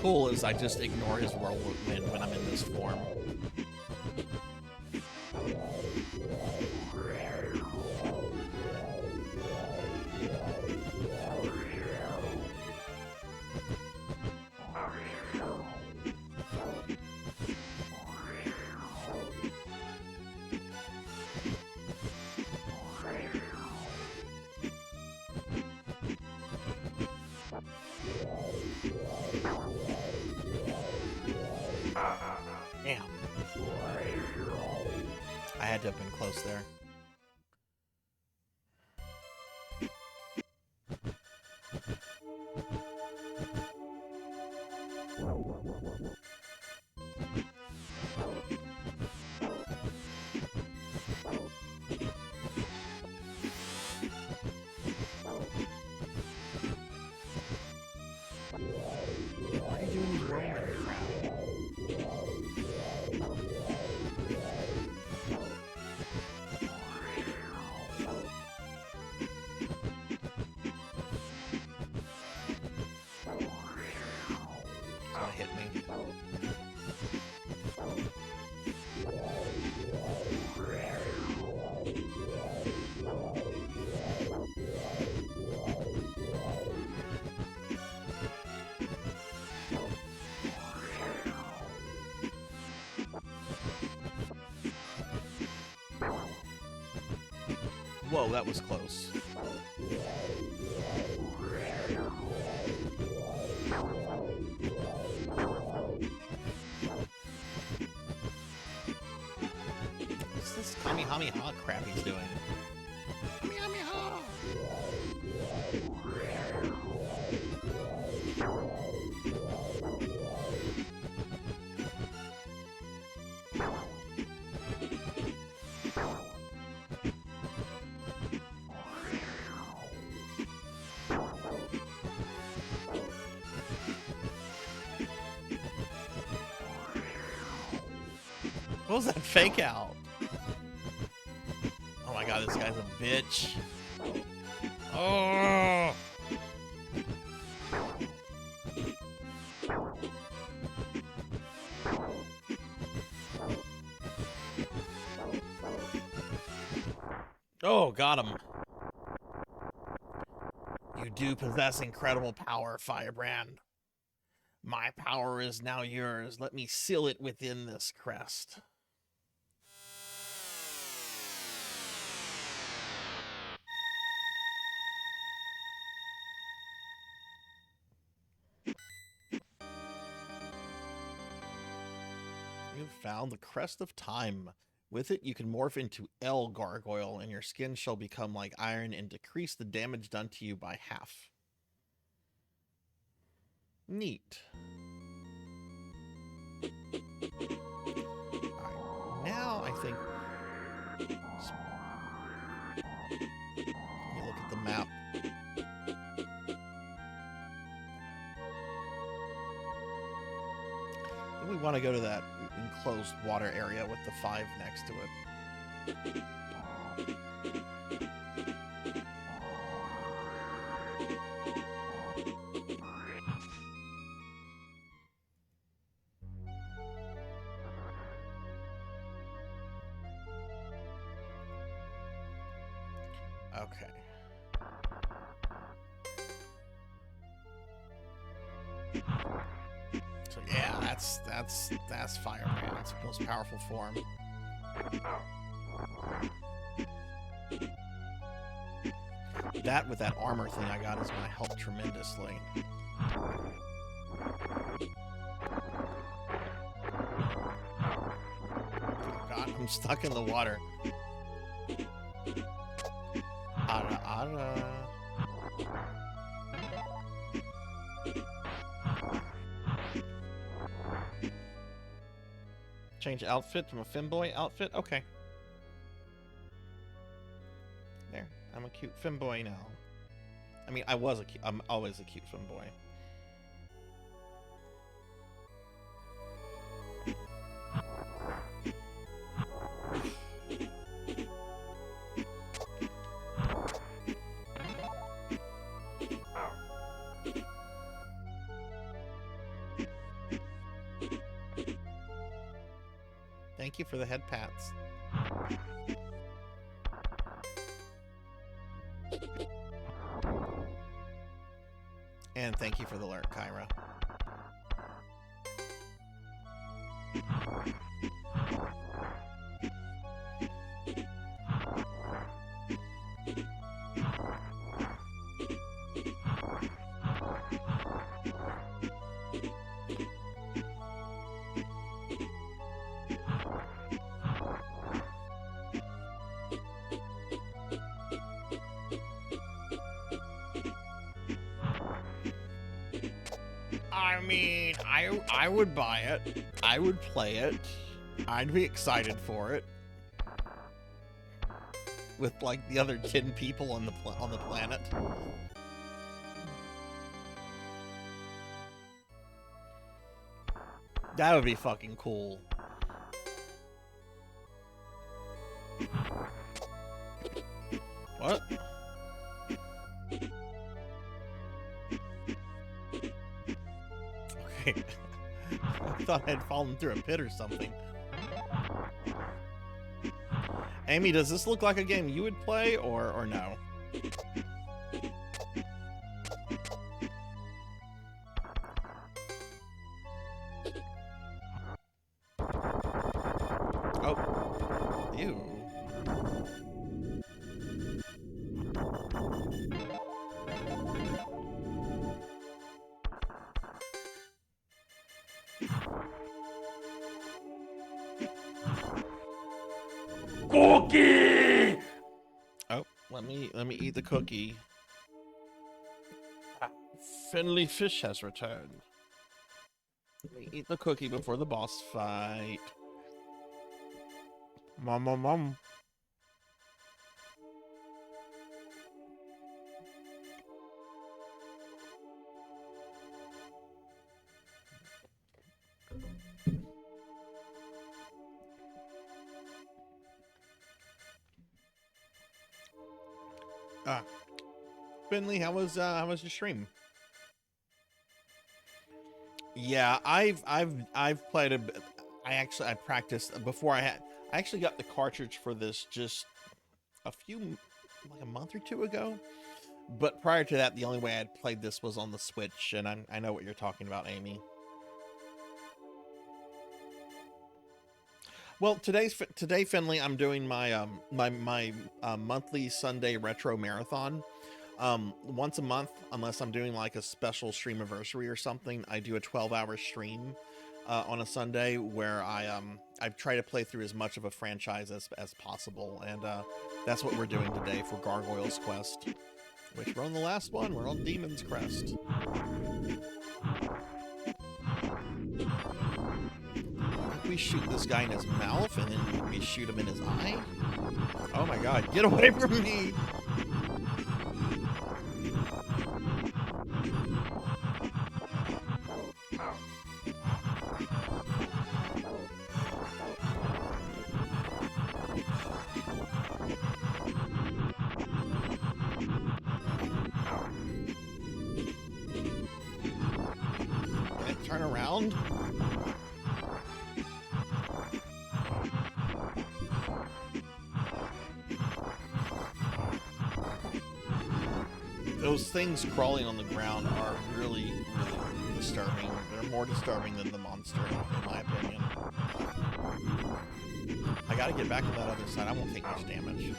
Cool is I just ignore his whirlwind when I'm in this form. I had to have been close there. Why are you doing these whirlwind crap? It's gonna hit me. Whoa, that was close. What's this Kamehameha crap he's doing? Kamehameha! What was that fake out? Oh my god, this guy's a bitch. Oh! Oh, got him. You do possess incredible power, Firebrand. My power is now yours. Let me seal it within this crest. You've found the Crest of Time. With it, you can morph into L Gargoyle, and your skin shall become like iron and decrease the damage done to you by half. Neat. Alright, now I think... Let me look at the map. I think we want to go to that enclosed water area with the 5 next to it. Okay. So yeah, that's Firebrand's most powerful form. That with that armor thing I got is going to help tremendously. Oh god, I'm stuck in the water. Ara ara. Change outfit from a femboy outfit? Okay. There. I'm a cute femboy now. I mean, I'm always a cute femboy. Thank you for the head pats. And thank you for the alert, Kyra. mean, I would buy it. I would play it. I'd be excited for it. With like the other 10 people on the planet. That would be fucking cool. What? Okay. I thought I had fallen through a pit or something. Amy, does this look like a game you would play or no? Oh. Ew. Cookie! Oh, let me eat the cookie. Finley Fish has returned. Let me eat the cookie before the boss fight. Mom. Finley, how was your stream? Yeah, I've played a bit. I practiced before I actually got the cartridge for this just like a month or two ago. But prior to that, the only way I'd played this was on the Switch, and I know what you're talking about, Amy. Well, today, Finley, I'm doing my my monthly Sunday retro marathon. Once a month, unless I'm doing like a special stream anniversary or something, I do a 12-hour stream on a Sunday where I try to play through as much of a franchise as possible, and that's what we're doing today for Gargoyle's Quest, which we're on the last one. We're on Demon's Crest. We shoot this guy in his mouth, and then we shoot him in his eye. Oh my god, get away from me! Can it turn around? Those things crawling on the ground are really, really disturbing. They're more disturbing than the monster, in my opinion. I gotta get back to that other side. I won't take much damage.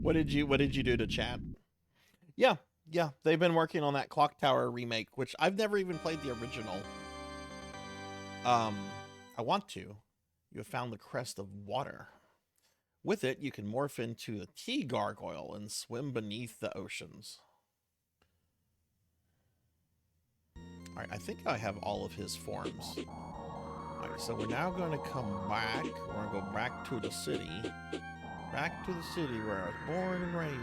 What did you do to chat? Yeah, they've been working on that Clock Tower remake, which I've never even played the original. I want to. You have found the crest of water. With it, you can morph into a tea gargoyle and swim beneath the oceans. Alright, I think I have all of his forms. Alright, so we're now going to come back. We're going to go back to the city. Back to the city where I was born and raised.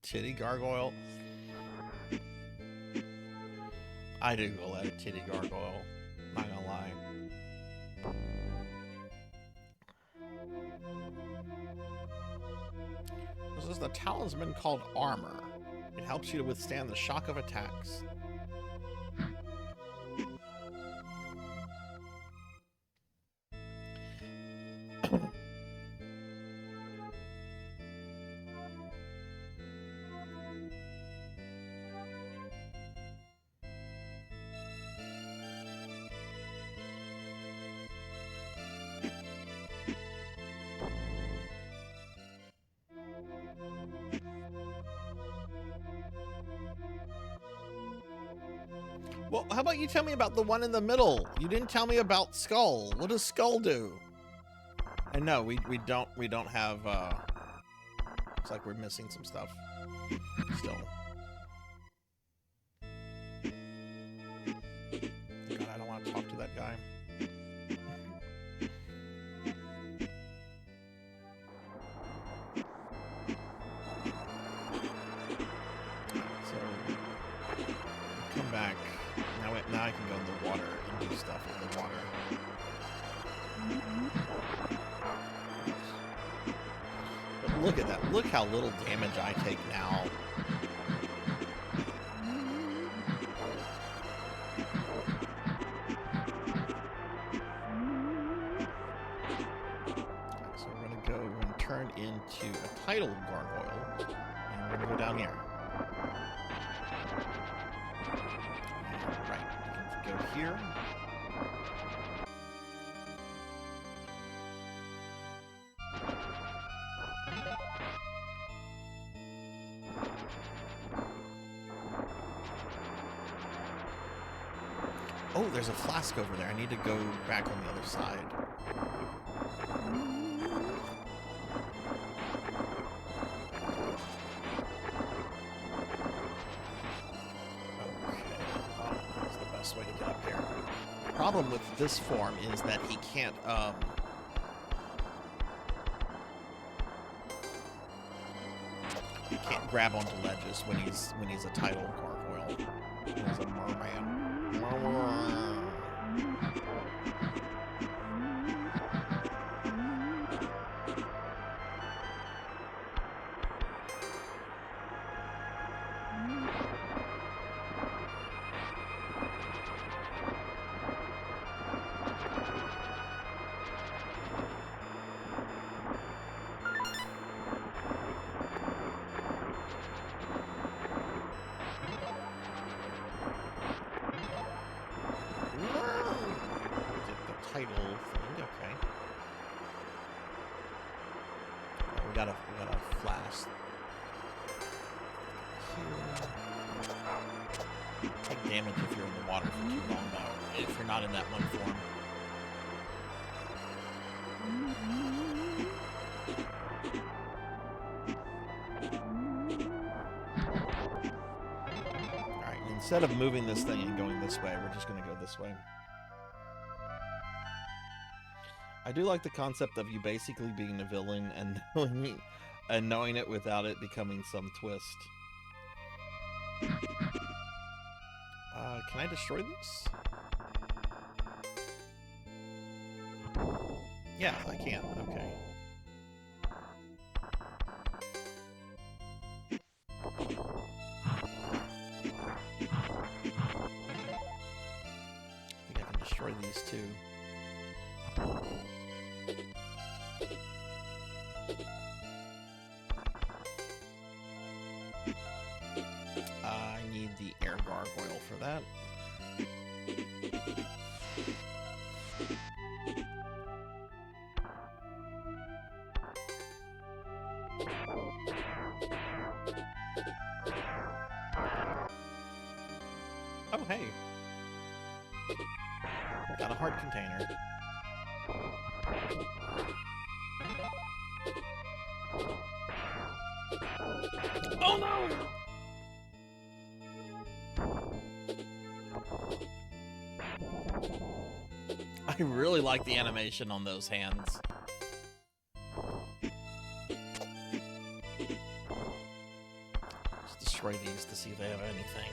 Titty gargoyle. I do go let a titty gargoyle. Not gonna lie. This is the talisman called Armor. It helps you to withstand the shock of attacks. Well, how about you tell me about the one in the middle? You didn't tell me about Skull. What does Skull do? And no, we don't have. Looks like we're missing some stuff. Still. God, I don't want to talk to that guy. Come back. Now I can go in the water and do stuff in the water. But look at that. Look how little damage I take now. So we're going to go and turn into a tidal gargoyle. And we're going to go down here. Go here. Oh, there's a flask over there. I need to go back on the other side. Way to get up here. The problem with this form is that he can't grab onto ledges when he's a tidal gargoyle. He's a merman. We got a flask. Take damage if you're in the water for too long, though. If you're not in that one form. Alright, instead of moving this thing and going this way, we're just going to go this way. I do like the concept of you basically being a villain and knowing it without it becoming some twist. Can I destroy this? Yeah, I can. Okay. I think I can destroy these too. I need the air gargoyle for that. Oh, hey. Got a heart container. Oh no! I really like the animation on those hands. Let's destroy these to see if they have anything.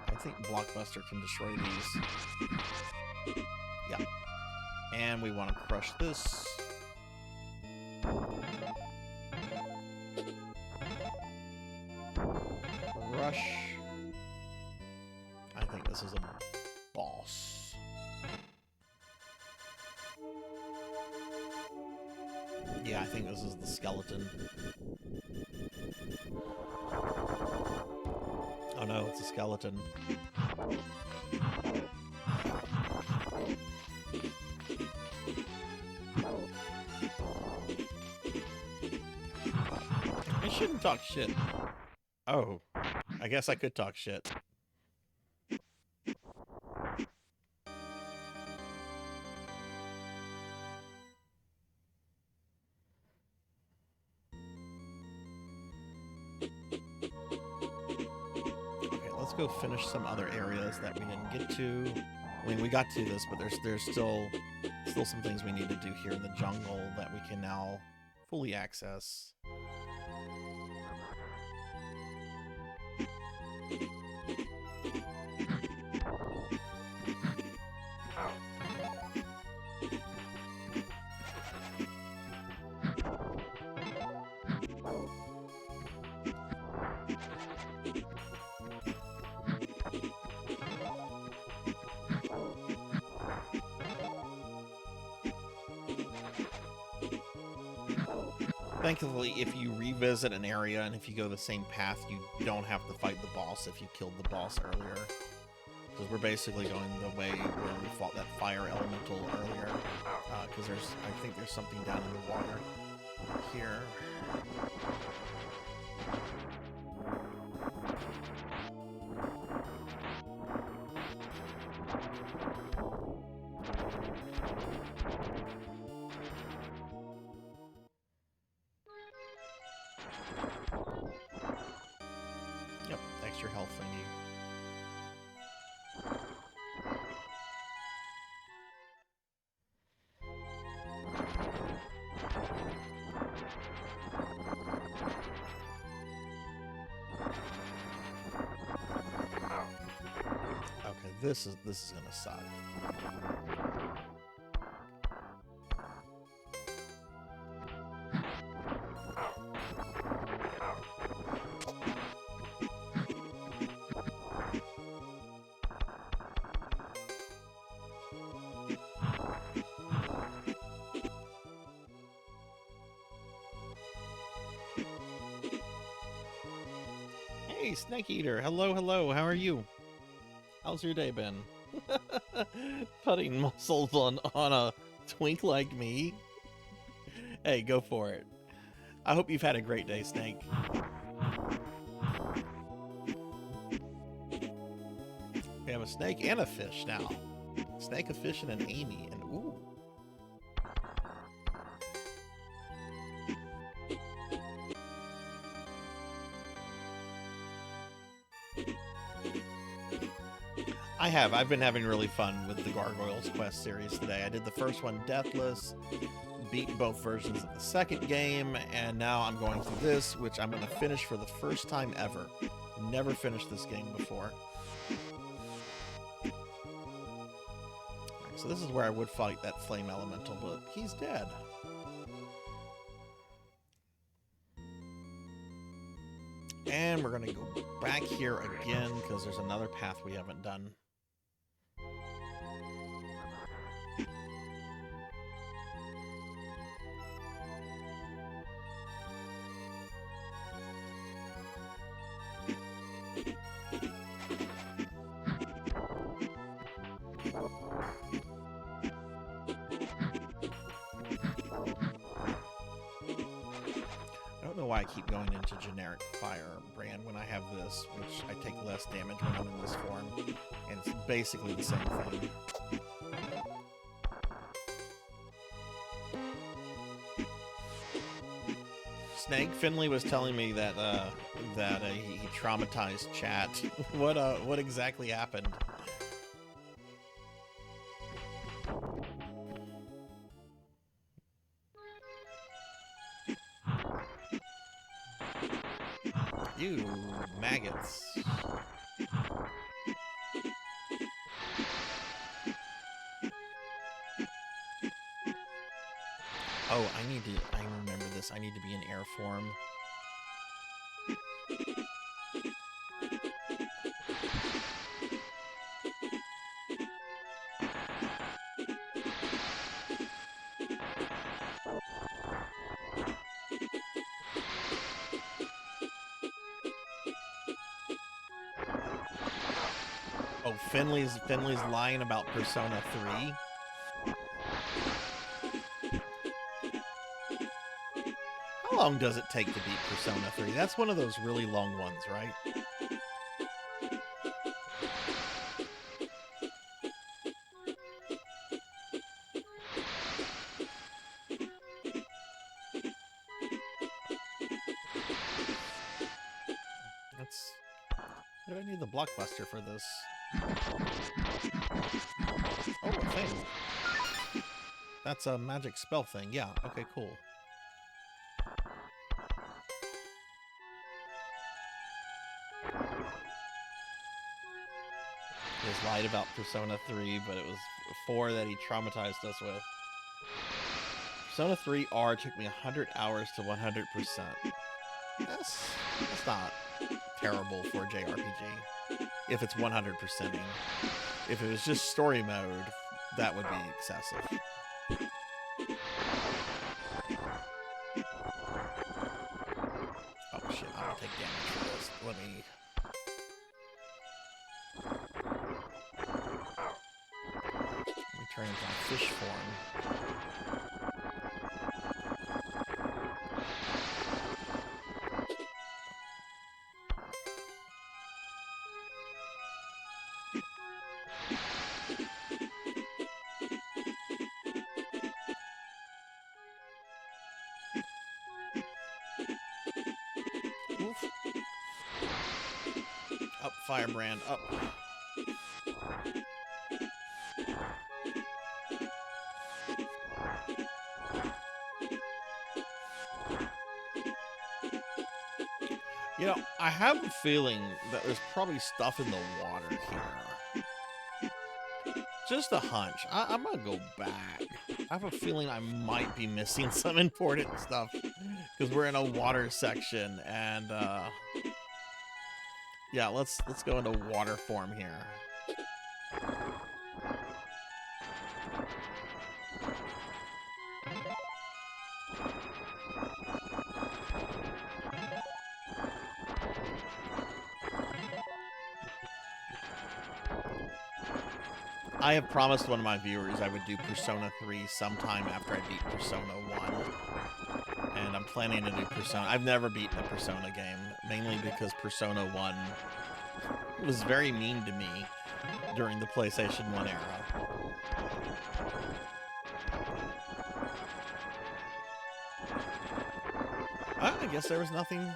I think Blockbuster can destroy these. Yeah. And we want to crush this. Rush. this is a boss. Yeah, I think this is the skeleton. Oh no, it's a skeleton. I shouldn't talk shit. Oh, I guess I could talk shit. Okay, let's go finish some other areas that we didn't get to. I mean, we got to this, but there's still some things we need to do here in the jungle that we can now fully access. Thankfully, if you revisit an area and if you go the same path, you don't have to fight the boss if you killed the boss earlier. Because we're basically going the way where we fought that fire elemental earlier. Because I think there's something down in the water here. Yep, extra health thingy. Okay, this is gonna suck. Hey, Snake Eater. Hello, hello. How are you? How's your day been? Putting muscles on a twink like me? Hey, go for it. I hope you've had a great day, Snake. We have a snake and a fish now. Snake, a fish, and an Amy. And ooh. I've been having really fun with the Gargoyles quest series today. I did the first one deathless, beat both versions of the second game, and now I'm going through this, which I'm going to finish for the first time ever. Never finished this game before. So this is where I would fight that flame elemental, but he's dead. And we're going to go back here again because there's another path we haven't done. Why I keep going into generic firebrand when I have this, which I take less damage when I'm in this form, and it's basically the same thing. Snake Finley was telling me that he traumatized chat. What exactly happened? You maggots. Oh, I remember this. I need to be in air form. Oh, Finley's lying about Persona 3. How long does it take to beat Persona 3? That's one of those really long ones, right? That's... What do I need the blockbuster for this? Oh, a thing. That's a magic spell thing. Yeah, okay, cool. He has lied about Persona 3, but it was 4 that he traumatized us with. Persona 3 R took me 100 hours to 100%. That's not terrible for a JRPG. If it's 100%ing. If it was just story mode, that would be excessive. Oh shit, I'm gonna take damage for this. Let me... turn into a fish form. Oof. Up, Firebrand, up. You know, I have a feeling that there's probably stuff in the water here. Just a hunch. I'm gonna go back. I have a feeling I might be missing some important stuff because we're in a water section, and yeah, let's go into water form here. I have promised one of my viewers I would do Persona 3 sometime after I beat Persona 1. And I'm planning to do Persona. I've never beaten a Persona game, mainly because Persona 1 was very mean to me during the PlayStation 1 era. I guess there was nothing.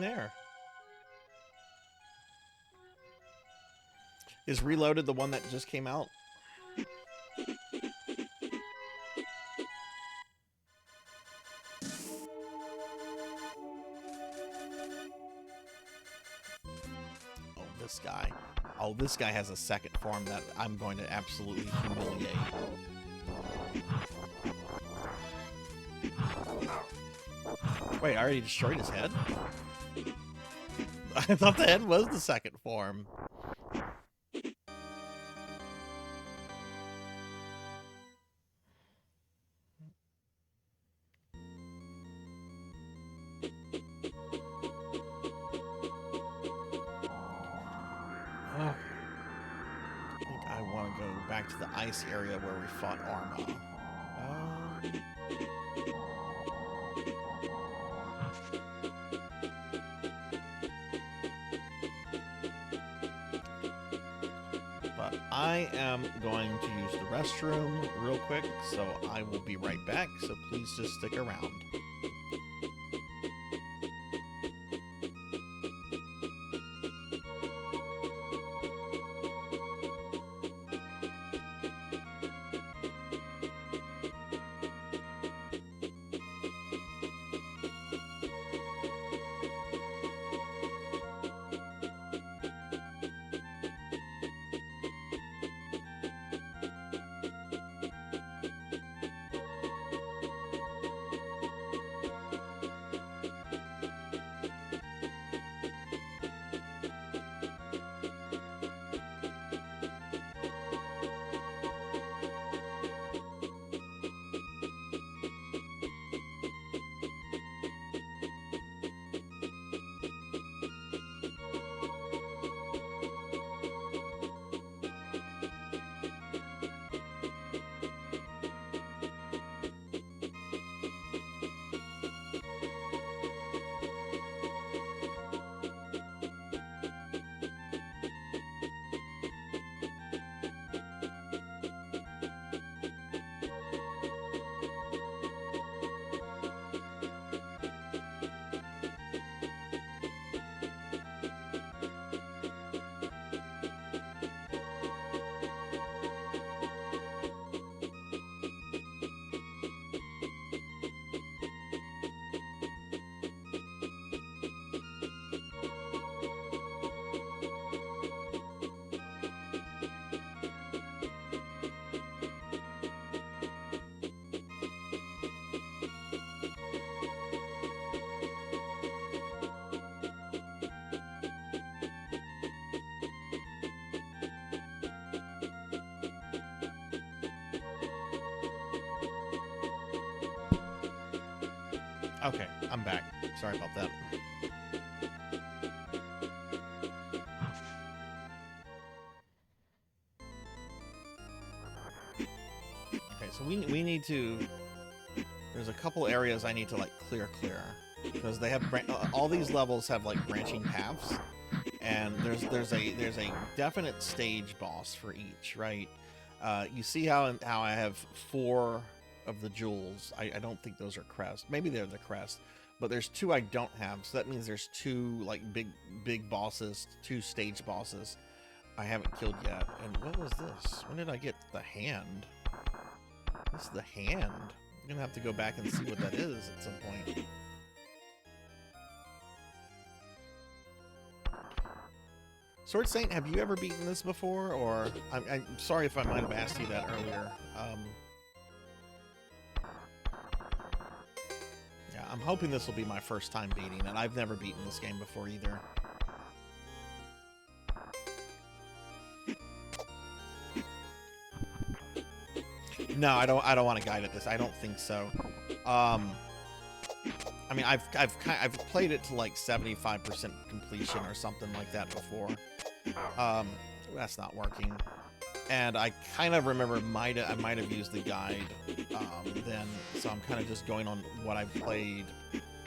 There. Is Reloaded the one that just came out? Oh, this guy. Oh, this guy has a second form that I'm going to absolutely humiliate. Wait, I already destroyed his head? I thought the head was the second form. To the ice area where we fought Arma. But I am going to use the restroom real quick, so I will be right back, so please just stick around. Okay, I'm back. Sorry about that. Okay, so we need to... There's a couple areas I need to, like, clear. Because they have... all these levels have, like, branching paths. And there's a definite stage boss for each, right? You see how I have 4 of the jewels. I don't think those are Crest. Maybe they're the Crest. But there's 2 I don't have, so that means there's 2 like big bosses, 2 stage bosses I haven't killed yet. And what was this? When did I get the hand? This is the hand. I'm gonna have to go back and see what that is at some point. Sword Saint, have you ever beaten this before? Or I'm sorry if I might have asked you that earlier. Yeah, I'm hoping this will be my first time beating it. I've never beaten this game before either. No, I don't want to guide at this. I don't think so. I mean, I've played it to like 75% completion or something like that before. That's not working. And I kind of remember I might have used the guide then, so I'm kind of just going on what I've played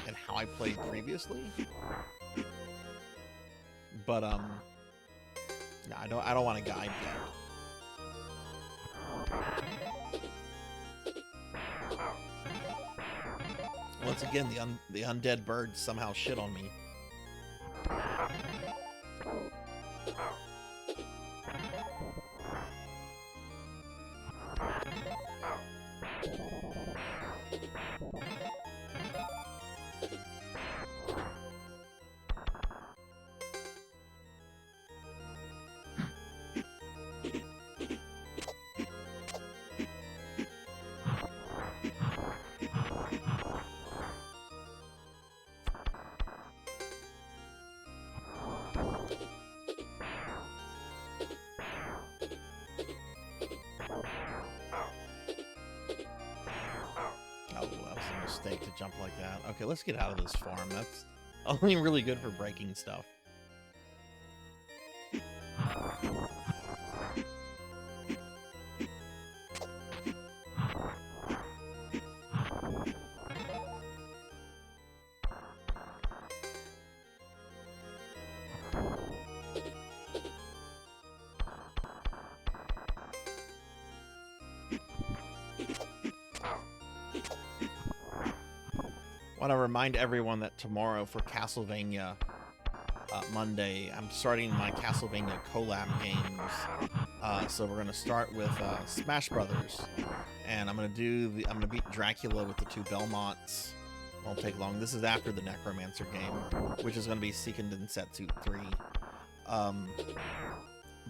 and how I played previously. But no, I don't want to guide yet. Once again, the undead birds somehow shit on me. To jump like that. Okay, let's get out of this farm. That's only really good for breaking stuff. I want to remind everyone that tomorrow for Castlevania Monday, I'm starting my Castlevania collab games. So we're gonna start with Smash Brothers, and I'm gonna beat Dracula with the 2 Belmonts. Won't take long. This is after the Necromancer game, which is gonna be Seiken Densetsu 3.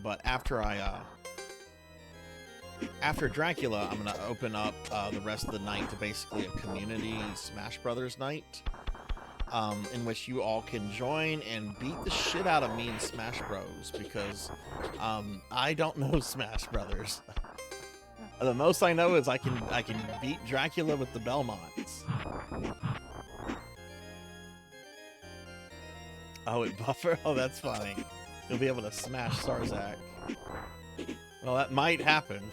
But after Dracula, I'm going to open up the rest of the night to basically a community Smash Brothers night, in which you all can join and beat the shit out of me in Smash Bros, because I don't know Smash Brothers. The most I know is I can beat Dracula with the Belmonts. Oh, it buffer? Oh, that's funny. You'll be able to smash Sarzac. Well, that might happen.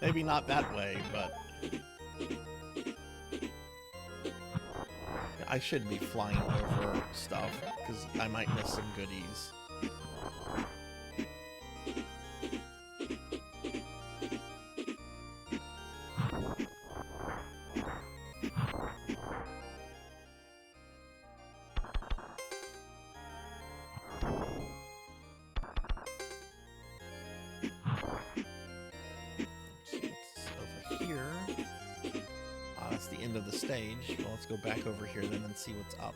Maybe not that way, but... I shouldn't be flying over stuff, because I might miss some goodies. Of the stage. Well, let's go back over here then and see what's up.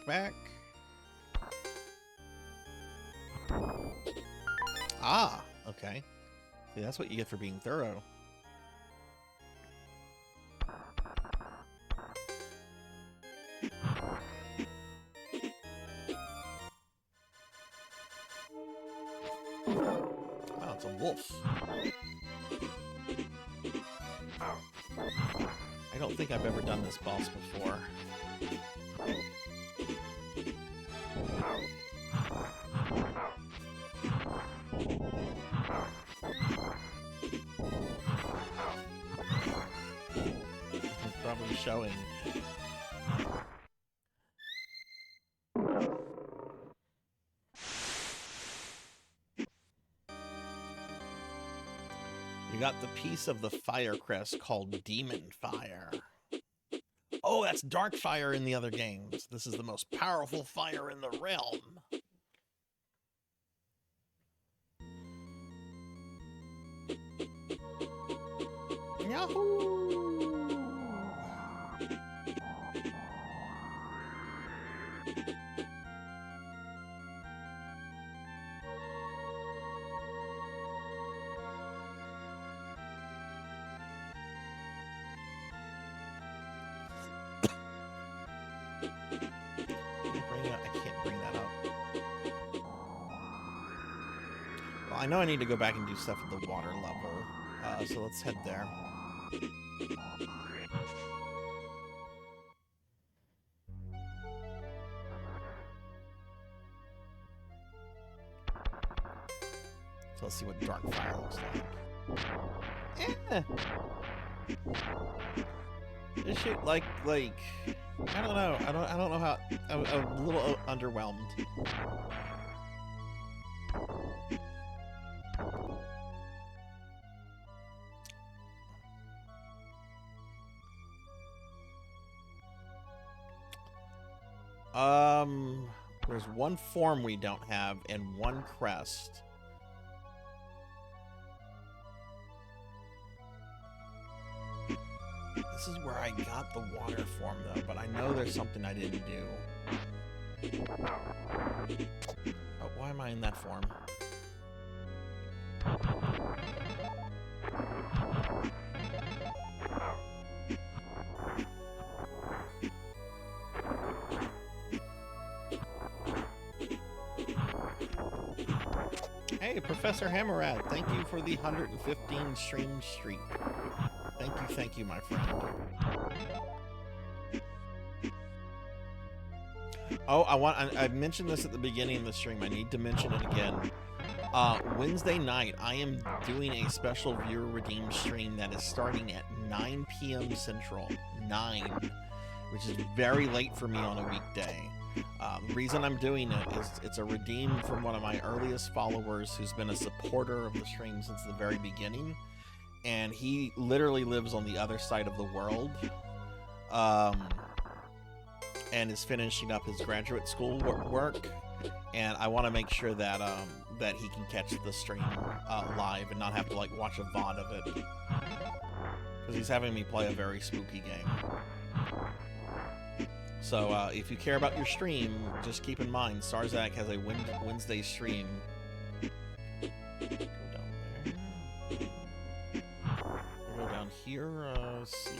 Back. Ah, okay. See, that's what you get for being thorough. Oh, it's a wolf. I don't think I've ever done this boss before. It's probably showing. You got the piece of the fire crest called Demon Fire. Oh, that's Dark Fire in the other games. This is the most powerful fire in the realm. Yahoo! I can't bring that up. Well, I know I need to go back and do stuff at the water level, so let's head there. So let's see what Dark Fire looks like. This shit, like, I don't know. I don't know how. I'm a little underwhelmed. There's one form we don't have and one crest. This is where I got the water form, though, but I know there's something I didn't do. Oh, why am I in that form? Hey, Professor Hammerad, thank you for the 115 stream streak. Thank you, my friend. Oh, I mentioned this at the beginning of the stream. I need to mention it again. Wednesday night, I am doing a special viewer redeem stream that is starting at 9 p.m. Central. 9, which is very late for me on a weekday. The reason I'm doing it is it's a redeem from one of my earliest followers who's been a supporter of the stream since the very beginning. And he literally lives on the other side of the world, and is finishing up his graduate school work. And I want to make sure that that he can catch the stream live and not have to like watch a VOD of it, because he's having me play a very spooky game. So if you care about your stream, just keep in mind Sarzac has a Wednesday stream. Here, let's see.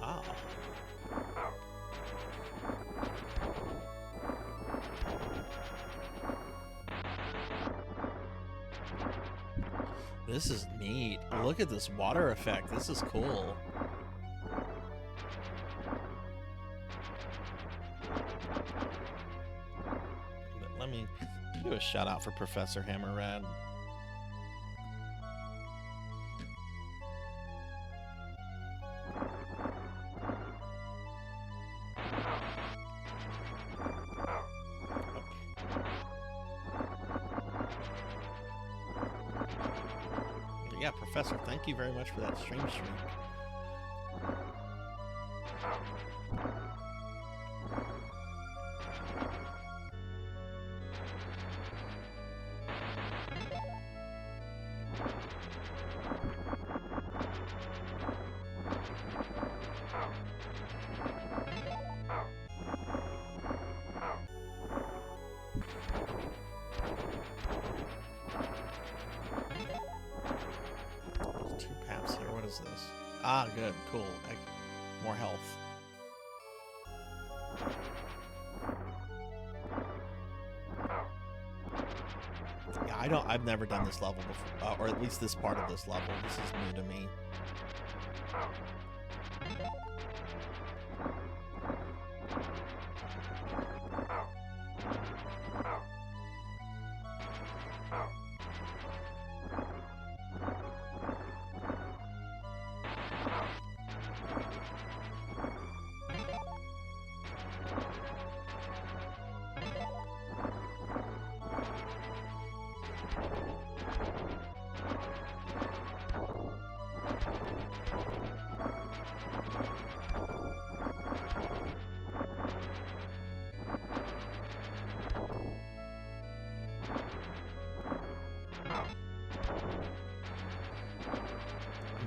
Ah. This is neat. Look at this water effect. This is cool. But let me do a shout out for Professor Hammerad. Yeah, Professor, thank you very much for that stream streak. Ah, good, cool. More health. I've never done this level before, or at least this part of this level. This is new to me.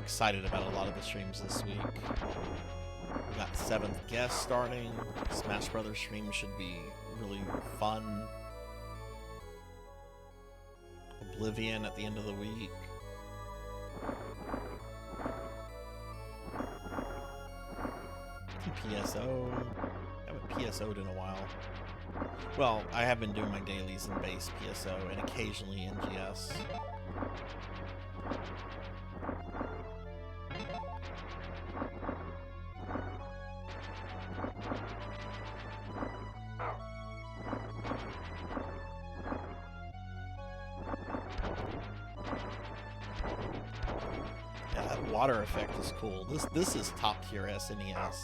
Excited about a lot of the streams this week. We got 7th guest starting. Smash Brothers stream should be really fun. Oblivion at the end of the week. PSO. I haven't PSO'd in a while. Well, I have been doing my dailies in base PSO and occasionally NGS. Water effect is cool. This is top tier SNES.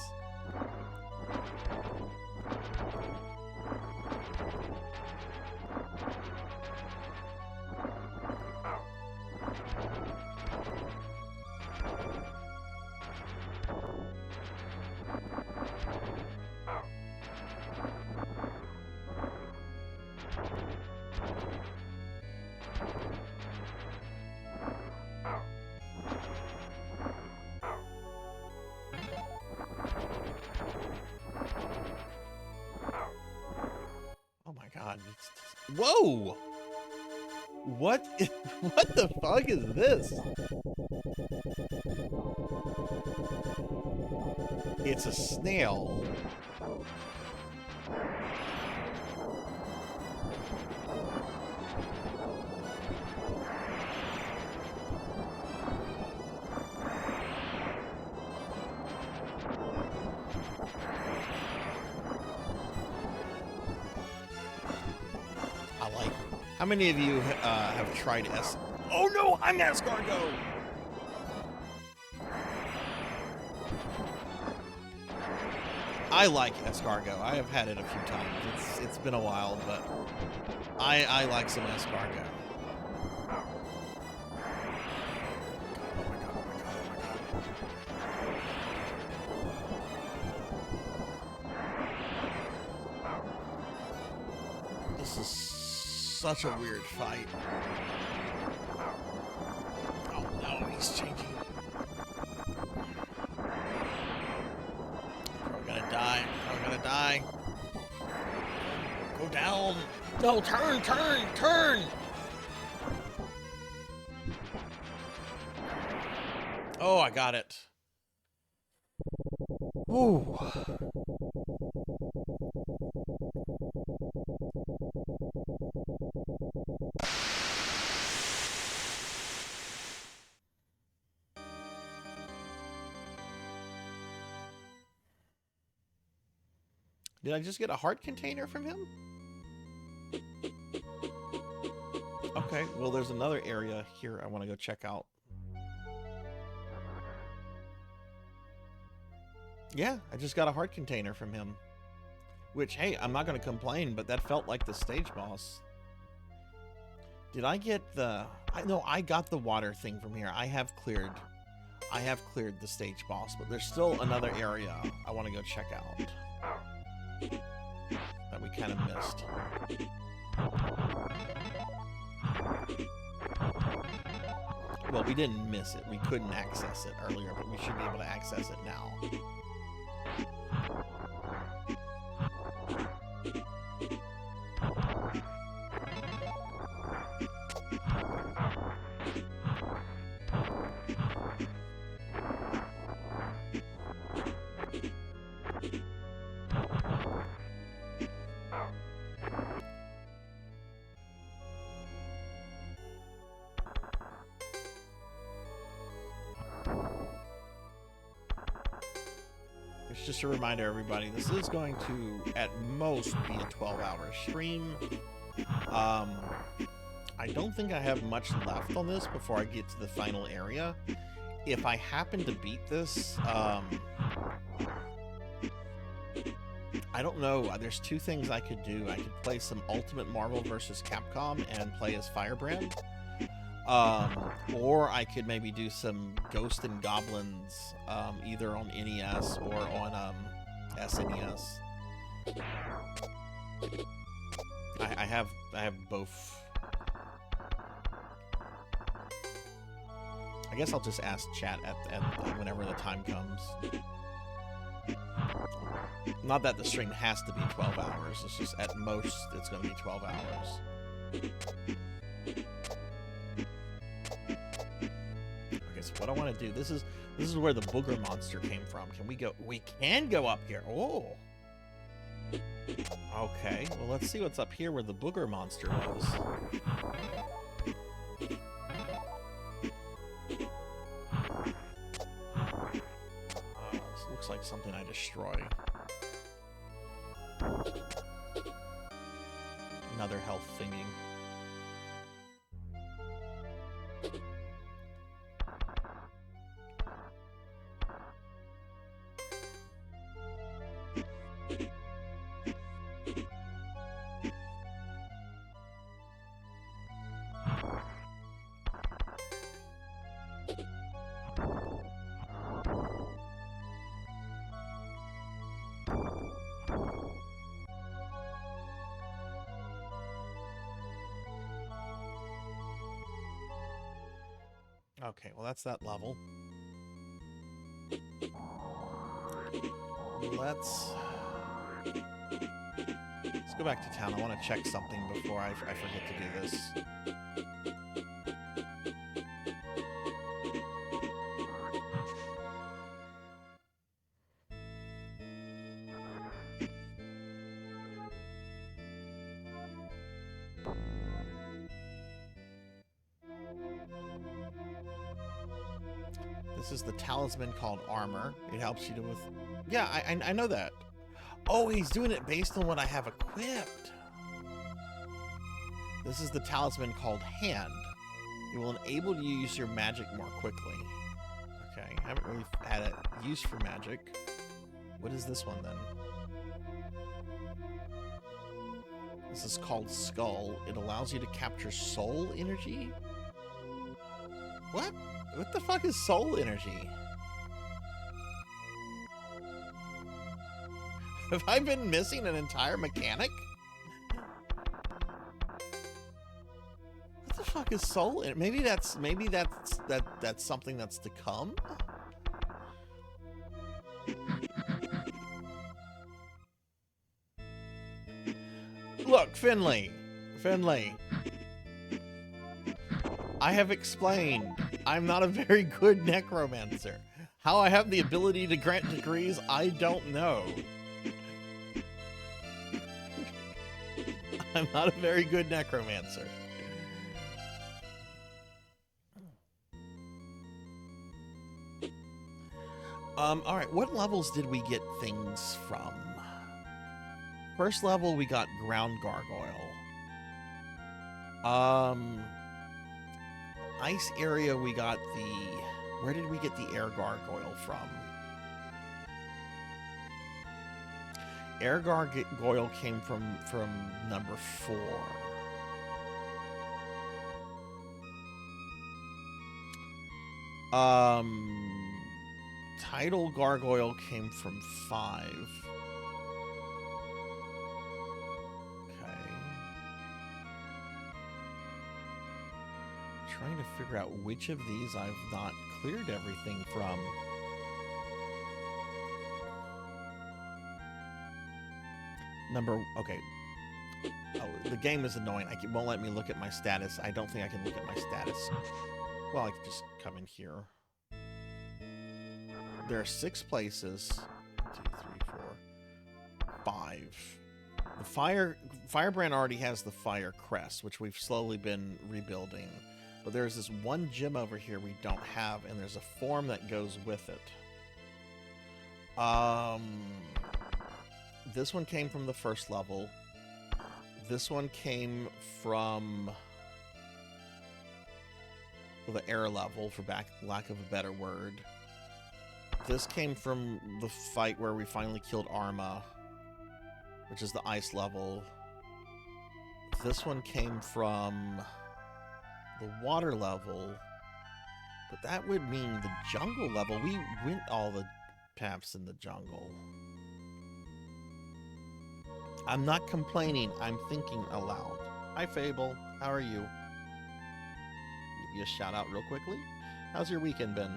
Whoa! What the fuck is this? It's a snail. How many of you have tried Oh no, I'm escargot! I like escargot. I have had it a few times. It's been a while, but I like some escargot. This is such a weird fight. Oh no, he's changing. Probably gonna die. Probably gonna die. Go down. No, turn, turn, turn. Oh, I got it. Ooh. Did I just get a heart container from him? Okay, well there's another area here I want to go check out. Yeah, I just got a heart container from him. Which, hey, I'm not going to complain, but that felt like the stage boss. Did I get the... No, I got the water thing from here. I have cleared the stage boss, but there's still another area I want to go check out. That we kind of missed. Well, we didn't miss it. We couldn't access it earlier, but we should be able to access it now. just a reminder, everybody, this is going to, at most, be a 12-hour stream. I don't think I have much left on this before I get to the final area. If I happen to beat this, I don't know. There's two things I could do. I could play some Ultimate Marvel vs. Capcom and play as Firebrand. Or I could maybe do some Ghost and Goblins, either on NES or on SNES. I have both. I guess I'll just ask chat at whenever the time comes. Not that the stream has to be 12 hours. It's just at most it's going to be 12 hours. Okay, so what I want to do, this is where the booger monster came from. Can we go? We can go up here. Oh. Okay, well, let's see what's up here where the booger monster was. This looks like something I destroy. Another health thingy. Okay, well that's that level. Let's go back to town. I want to check something before I forget to do this. This is the talisman called Armor. It helps you to with... Yeah, I know that. Oh, he's doing it based on what I have equipped. This is the talisman called Hand. It will enable you to use your magic more quickly. Okay, I haven't really had it used for magic. What is this one then? This is called Skull. It allows you to capture soul energy? What? What the fuck is soul energy? Have I been missing an entire mechanic? What the fuck is soul energy? Maybe that's something that's to come? Look, Finley. I have explained I'm not a very good necromancer. How I have the ability to grant degrees, I don't know. I'm not a very good necromancer. Alright, what levels did we get things from? First level, we got Ground Gargoyle. Ice area, we got the... Where did we get the Air Gargoyle from? Air Gargoyle came from number 4. Tidal Gargoyle came from 5. Trying to figure out which of these I've not cleared everything from. Okay. Oh, the game is annoying. It won't let me look at my status. I don't think I can look at my status. Well, I can just come in here. There are 6 places. 1, 2, 3, 4, 5. The Firebrand already has the Fire Crest, which we've slowly been rebuilding. But there's this one gem over here we don't have, and there's a form that goes with it. This one came from the first level. This one came from the air level, for lack of a better word. This came from the fight where we finally killed Arma, which is the ice level. This one came from the water level, but that would mean the jungle level. We went all the paths in the jungle. I'm not complaining, I'm thinking aloud. Hi Fable, how are you? Give you a shout out real quickly. How's your weekend been?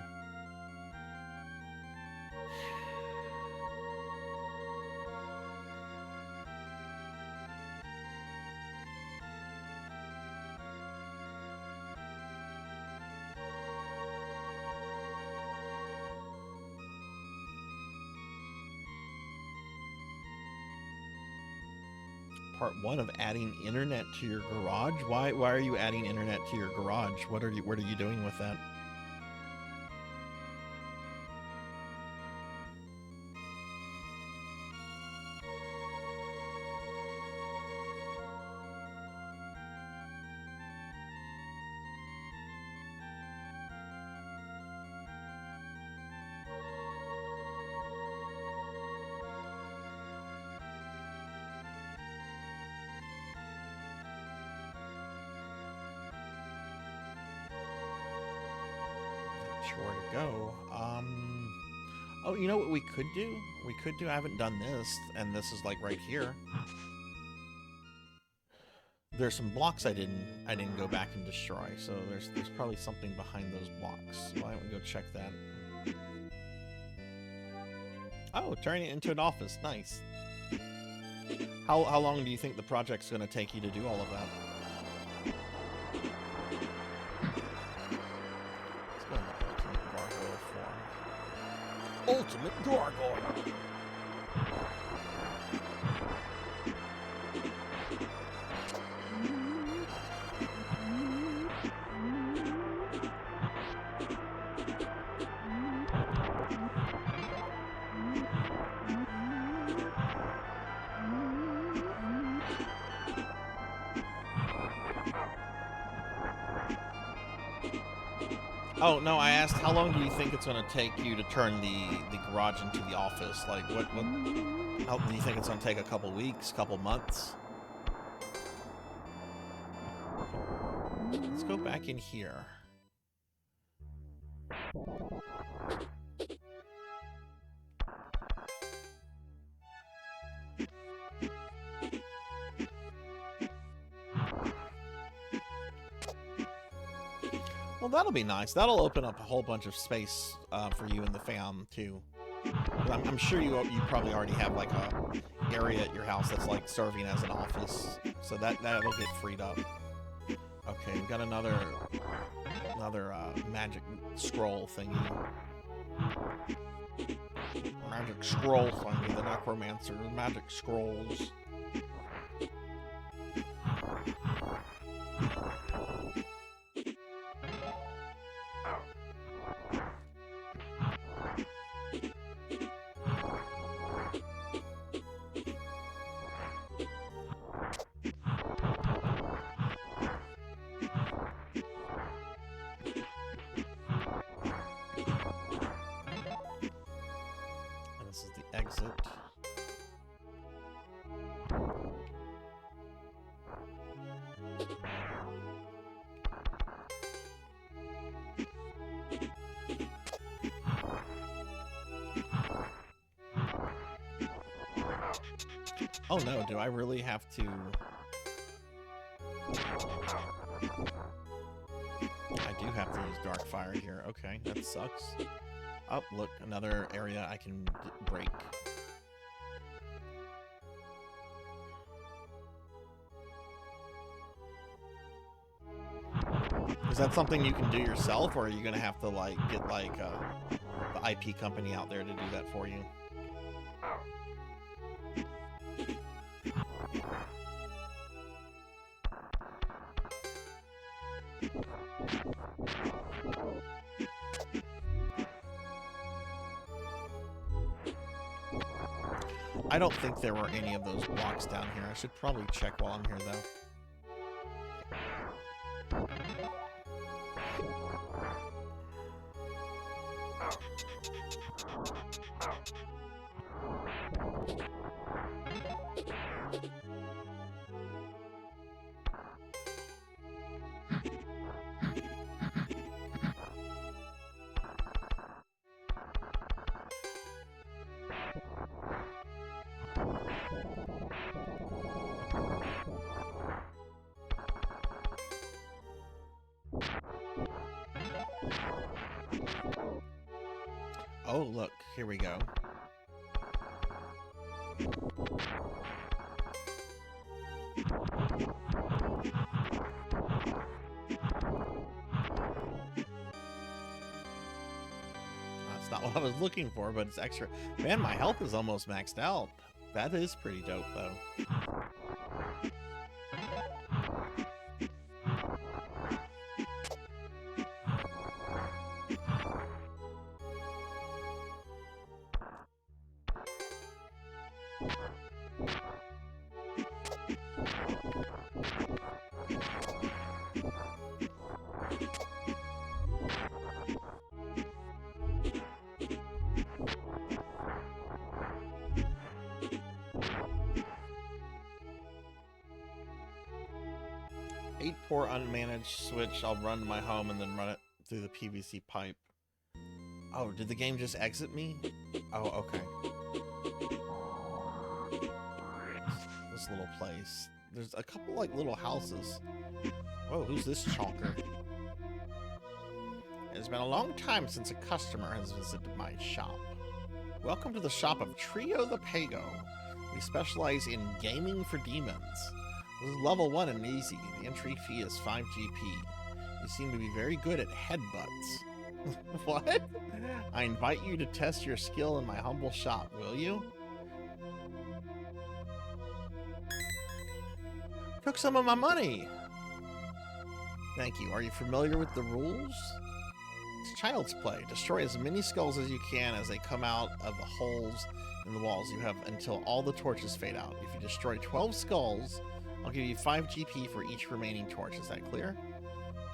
Part 1 of adding internet to your garage? Why are you adding internet to your garage? What are you doing with that? Where to go. Oh, you know what we could do? I haven't done this, and this is like right here. There's some blocks I didn't go back and destroy, so there's probably something behind those blocks. Why don't we go check that? Oh, turning it into an office. Nice. How long do you think the project's going to take you to do all of that? Ultimate Gargoyle. Oh, no, I asked how long do you think it's going to take you to turn the garage into the office? Like, how do you think it's going to take? A couple weeks, couple months? Let's go back in here. Well, that'll be nice. That'll open up a whole bunch of space for you and the fam, too. I'm sure you probably already have, like, a area at your house that's, like, serving as an office. So that'll get freed up. Okay, we've got another magic scroll thingy. Magic scroll thingy, the necromancer, magic scrolls. Oh no, do I really have to... I do have to use dark fire here. Okay, that sucks. Oh, look, another area I can break. Is that something you can do yourself, or are you gonna have to, like, get, like, the IP company out there to do that for you? I don't think there were any of those blocks down here. I should probably check while I'm here, though. Oh, look, here we go. That's not what I was looking for, but it's extra. Man, my health is almost maxed out. That is pretty dope, though. Poor unmanaged switch. I'll run to my home and then run it through the PVC pipe. Oh, did the game just exit me? Oh, okay. This little place. There's a couple like little houses. Whoa, who's this chonker? It's been a long time since a customer has visited my shop. Welcome to the shop of Trio the Pago. We specialize in gaming for demons. This is level 1 and easy. The entry fee is 5 GP. You seem to be very good at headbutts. What? I invite you to test your skill in my humble shop, will you? Took some of my money! Thank you. Are you familiar with the rules? It's child's play. Destroy as many skulls as you can as they come out of the holes in the walls. You have until all the torches fade out. If you destroy 12 skulls, I'll give you 5 GP for each remaining torch. Is that clear?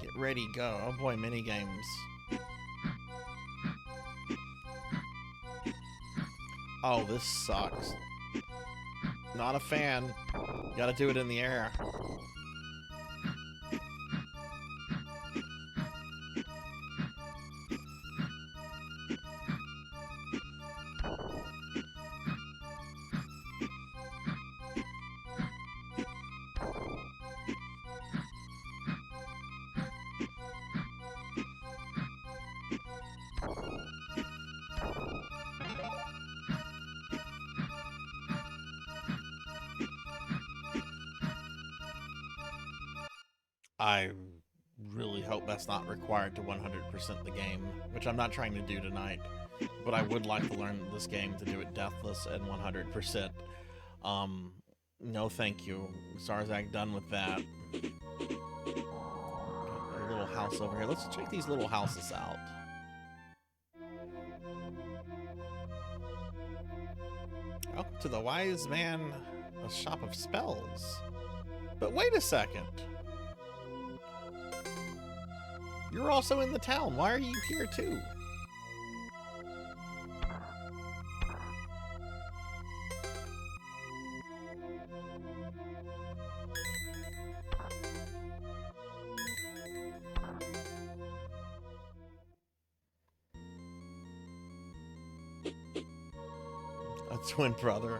Get ready, go. Oh boy, mini games. Oh, this sucks. Not a fan. Gotta do it in the air. I really hope that's not required to 100% the game, which I'm not trying to do tonight, but I would like to learn this game to do it deathless and 100%. No thank you. Sarzac done with that. A little house over here. Let's check these little houses out. Welcome to the Wise Man, a shop of spells. But wait a second. You're also in the town. Why are you here too? A twin brother.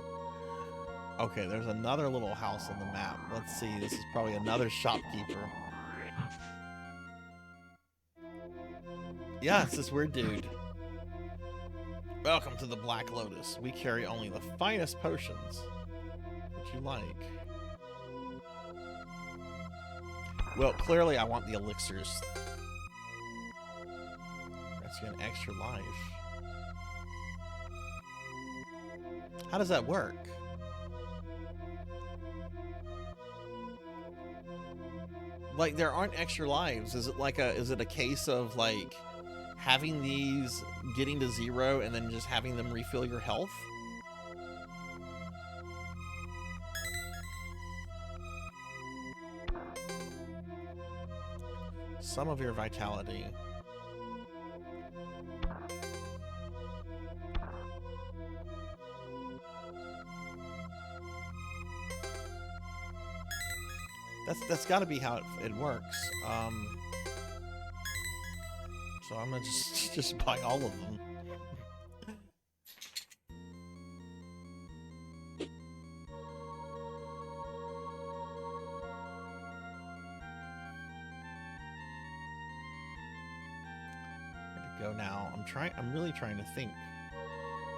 Okay, there's another little house on the map. Let's see. This is probably another shopkeeper. Yeah, it's this weird dude. Welcome to the Black Lotus. We carry only the finest potions. What you like? Well, clearly I want the elixirs. That's an extra life. How does that work? Like, there aren't extra lives. Is it like is it a case of like having these getting to 0 and then just having them refill your health? some of your vitality. That's got to be how it works. So I'm gonna just buy all of them. Where to go now? I'm really trying to think.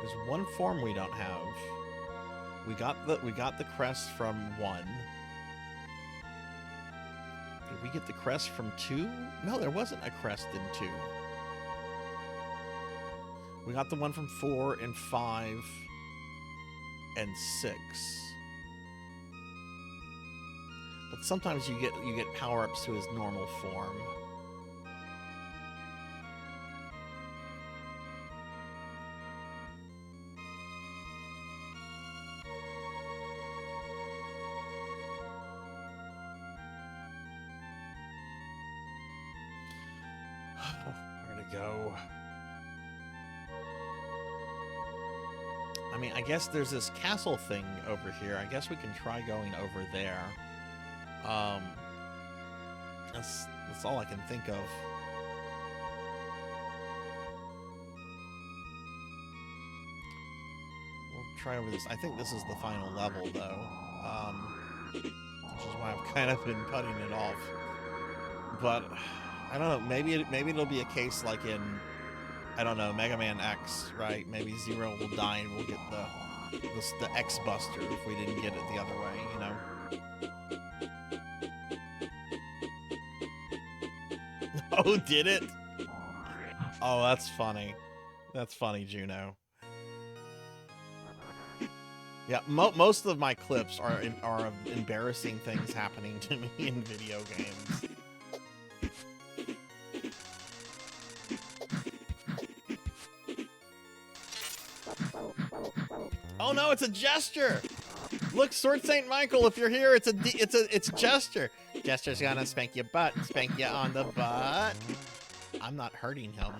There's one form we don't have. We got the crest from 1. Did we get the crest from 2? No, there wasn't a crest in 2. We got the one from 4 and 5 and 6. But sometimes you get power-ups to his normal form. Where to go? I mean, I guess there's this castle thing over here. I guess we can try going over there. That's all I can think of. We'll try over this. I think this is the final level, though. Which is why I've kind of been putting it off. But I don't know. Maybe it'll be a case like in, I don't know, Mega Man X, right? Maybe Zero will die and we'll get the X Buster if we didn't get it the other way, you know? Oh, did it? Oh, that's funny. That's funny, Juno. Yeah, most of my clips are of embarrassing things happening to me in video games. Oh no, it's a gesture! Look, Sword Saint Michael, if you're here, it's Jester. Jester's gonna spank your butt, spank you on the butt. I'm not hurting him.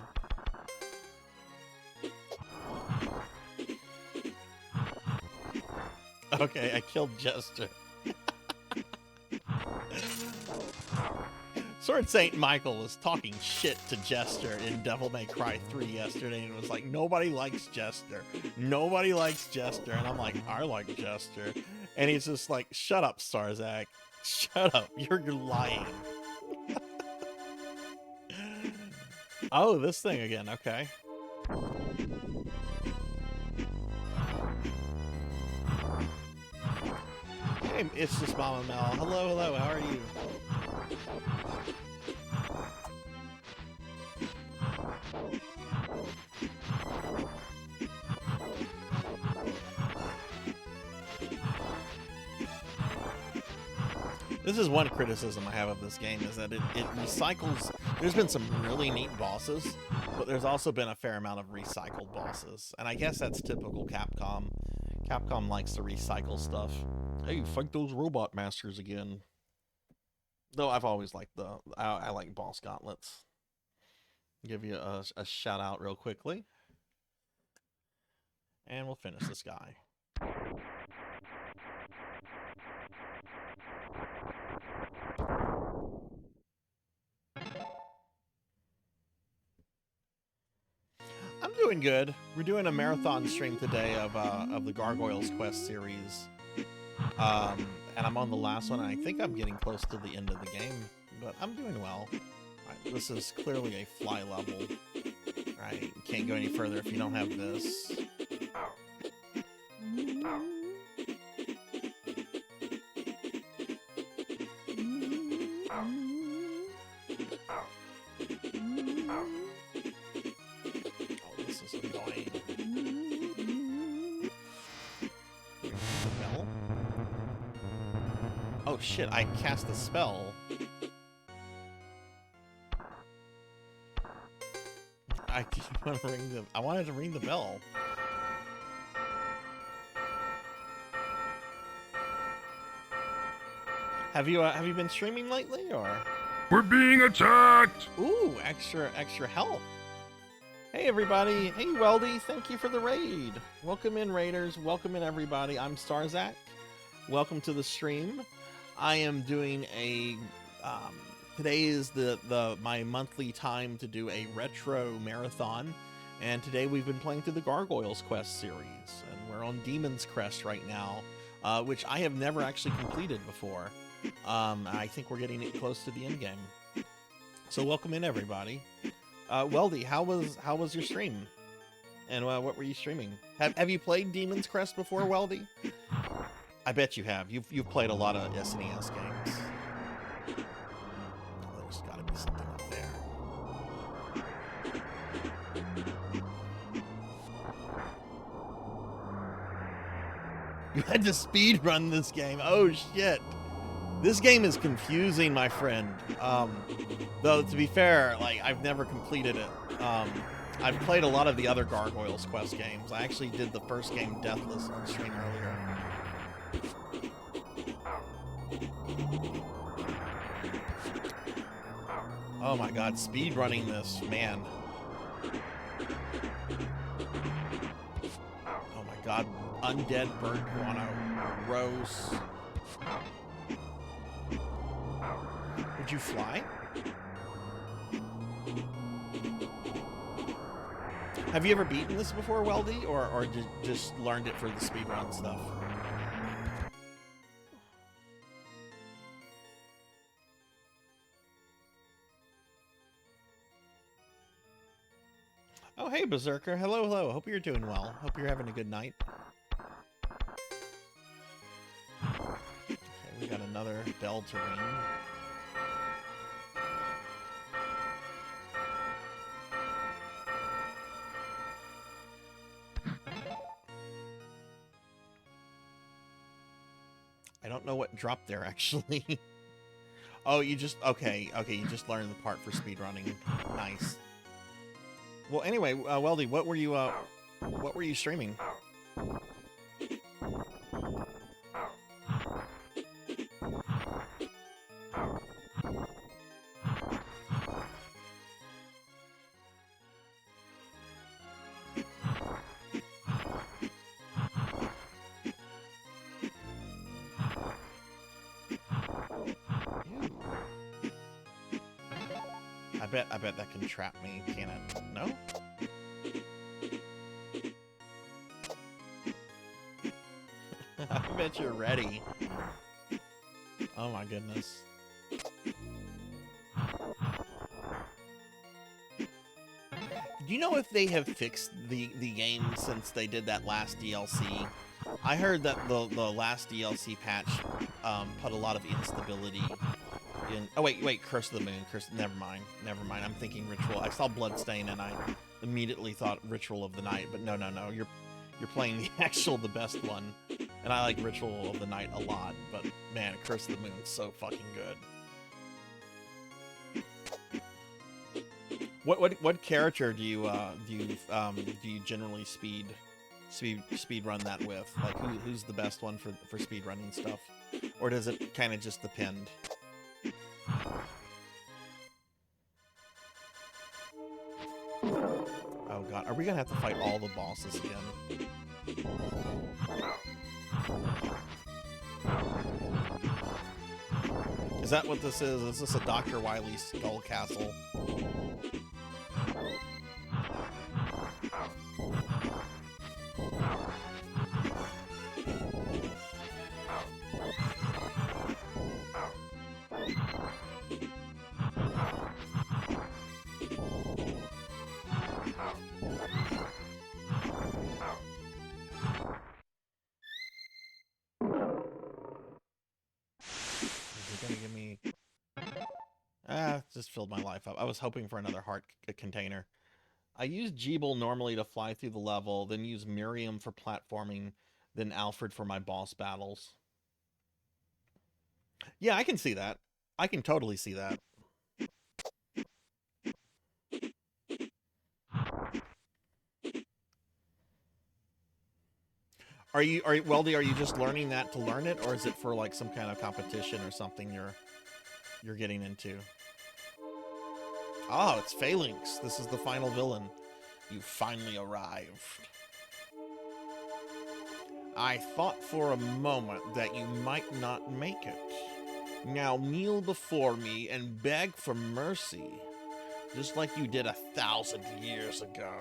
Okay, I killed Jester. Sword Saint Michael was talking shit to Jester in Devil May Cry 3 yesterday and was like, nobody likes Jester. Nobody likes Jester. And I'm like, I like Jester. And he's just like, shut up, Sarzac. Shut up. You're lying. Oh, this thing again. Okay. Hey, it's just Mama Mel. Hello, hello. How are you? This is one criticism I have of this game, is that it recycles. There's been some really neat bosses, but there's also been a fair amount of recycled bosses. And I guess that's typical Capcom. Capcom likes to recycle stuff. Hey, fight those robot masters again. Though I've always liked I like boss gauntlets. Give you a shout out real quickly. And we'll finish this guy. I'm doing good. We're doing a marathon stream today of the Gargoyles quest series. And I'm on the last one, and I think I'm getting close to the end of the game, but I'm doing well. Right, this is clearly a fly level. Right, you can't go any further if you don't have this. Oh, this is annoying. The bell? Oh shit, I cast a spell. I didn't want to ring the... I wanted to ring the bell. Have you been streaming lately, or? We're being attacked! Ooh, extra health. Hey everybody, hey Weldy, thank you for the raid. Welcome in Raiders, welcome in everybody. I'm Sarzac. Welcome to the stream. I am doing a today is my monthly time to do a retro marathon, and today we've been playing through the Gargoyles quest series, and we're on Demon's Crest right now, which I have never actually completed before. I think we're getting close to the end game. So welcome in everybody. Weldy, how was your stream? And what were you streaming? Have you played Demon's Crest before, Weldy? I bet you have. You've played a lot of SNES games. Oh, there's got to be something up there. You had to speed run this game. Oh shit. This game is confusing, my friend. Though to be fair, like I've never completed it. I've played a lot of the other Gargoyles quest games. I actually did the first game Deathless on stream earlier. Oh my god, speed running this, man. Oh my god, undead bird guano. Gross. Would you fly? Have you ever beaten this before, Weldy, or just learned it for the speedrun stuff? Oh, hey, Berserker. Hello, hello. Hope you're doing well. Hope you're having a good night. Okay, we got another bell to ring. I don't know what dropped there, actually. Oh, you just... Okay, you just learned the part for speedrunning. Nice. Well, anyway, Weldy, what were you streaming? I bet that can trap me, can it? No? I bet you're ready. Oh my goodness. Do you know if they have fixed the game since they did that last DLC? I heard that the last DLC patch put a lot of instability in... Oh wait, Curse of the Moon. Never mind. I'm thinking Ritual. I saw Bloodstain and I immediately thought Ritual of the Night, but no. You're playing the best one. And I like Ritual of the Night a lot, but man, Curse of the Moon is so fucking good. What character do you generally speed run that with? Like who's the best one for speed running stuff, or does it kind of just depend? Oh god, are we gonna have to fight all the bosses again? Is that what this is? Is this a Dr. Wily Skull Castle? Just filled my life up. I was hoping for another heart container. I use Jeeble normally to fly through the level, then use Miriam for platforming, then Alfred for my boss battles. Yeah, I can see that. I can totally see that. Weldy, are you just learning that to learn it, or is it for like some kind of competition or something you're getting into? Oh, it's Phalanx. This is the final villain. You finally arrived. I thought for a moment that you might not make it. Now kneel before me and beg for mercy, just like you did 1,000 years ago.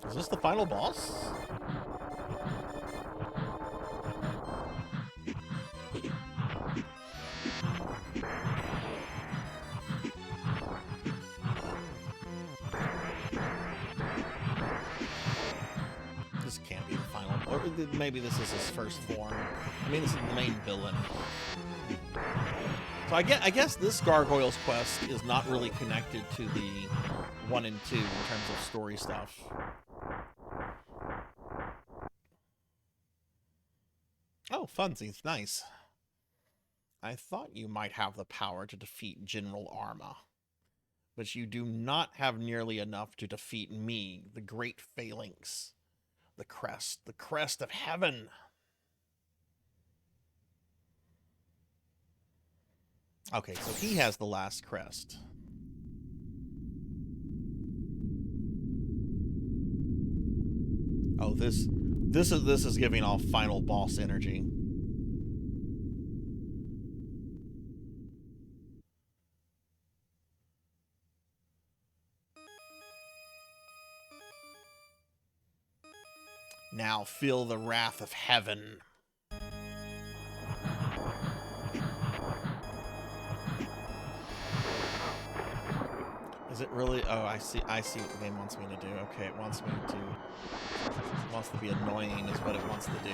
Is this the final boss? This can't be the final. Or maybe this is his first form. I mean, this is the main villain. So I guess this Gargoyle's quest is not really connected to the 1 and 2 in terms of story stuff. Oh, funsies, nice. I thought you might have the power to defeat General Arma, but you do not have nearly enough to defeat me, the Great Phalanx, the Crest of Heaven. Okay, so he has the last crest. Oh, this is giving off final boss energy. Now feel the wrath of heaven. Is it really? Oh, I see what the game wants me to do. Okay, it wants to be annoying is what it wants to do.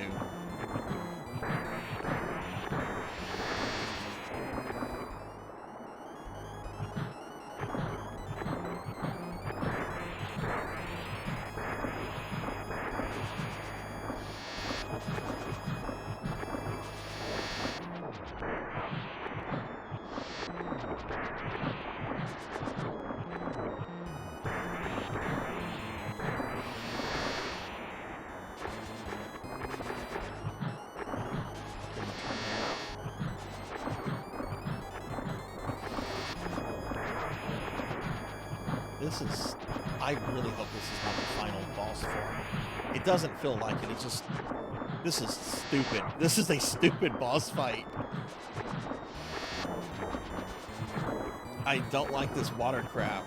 I really hope this is not the final boss form. It doesn't feel like it. It's just... This is stupid. This is a stupid boss fight. I don't like this water crap.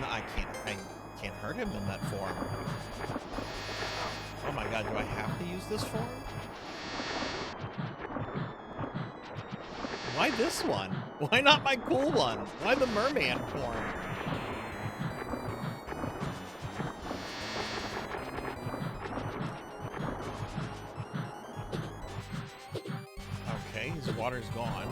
I can't hurt him in that form. Oh my god, do I have to use this form? Why this one? Why not my cool one? Why the merman form? Okay, his water's gone.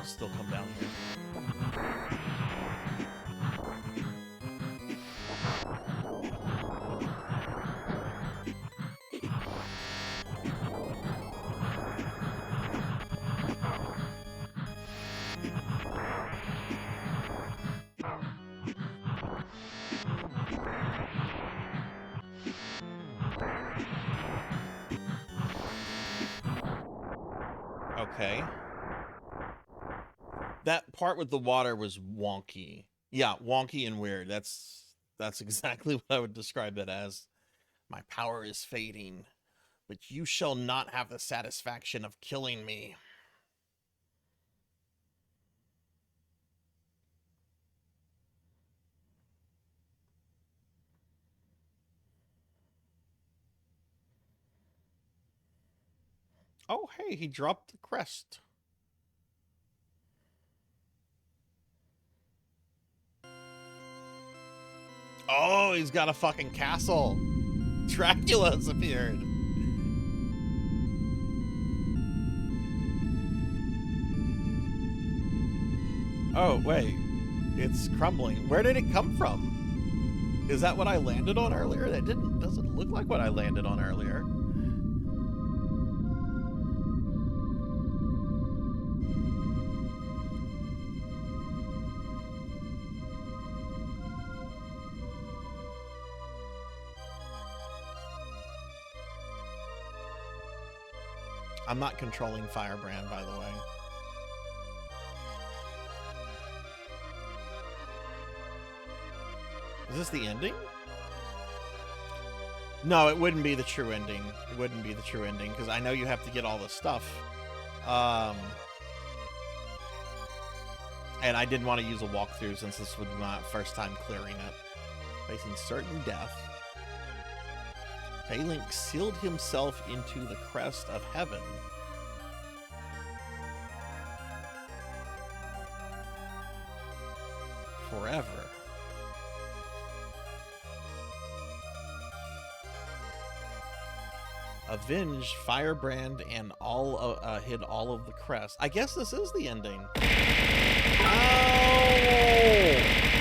Still come down here. Okay. That part with the water was wonky. Yeah, wonky and weird. That's exactly what I would describe it as. My power is fading, but you shall not have the satisfaction of killing me. Oh, hey, he dropped the crest. Oh, he's got a fucking castle. Dracula's appeared. Oh, wait. It's crumbling. Where did it come from? Is that what I landed on earlier? That doesn't look like what I landed on earlier. I'm not controlling Firebrand, by the way. Is this the ending? No, it wouldn't be the true ending. It wouldn't be the true ending, because I know you have to get all the stuff. And I didn't want to use a walkthrough since this would be my first time clearing it. Facing certain death, Phalanx sealed himself into the crest of heaven. Forever. Avenge Firebrand and hid all of the crest. I guess this is the ending. Ow!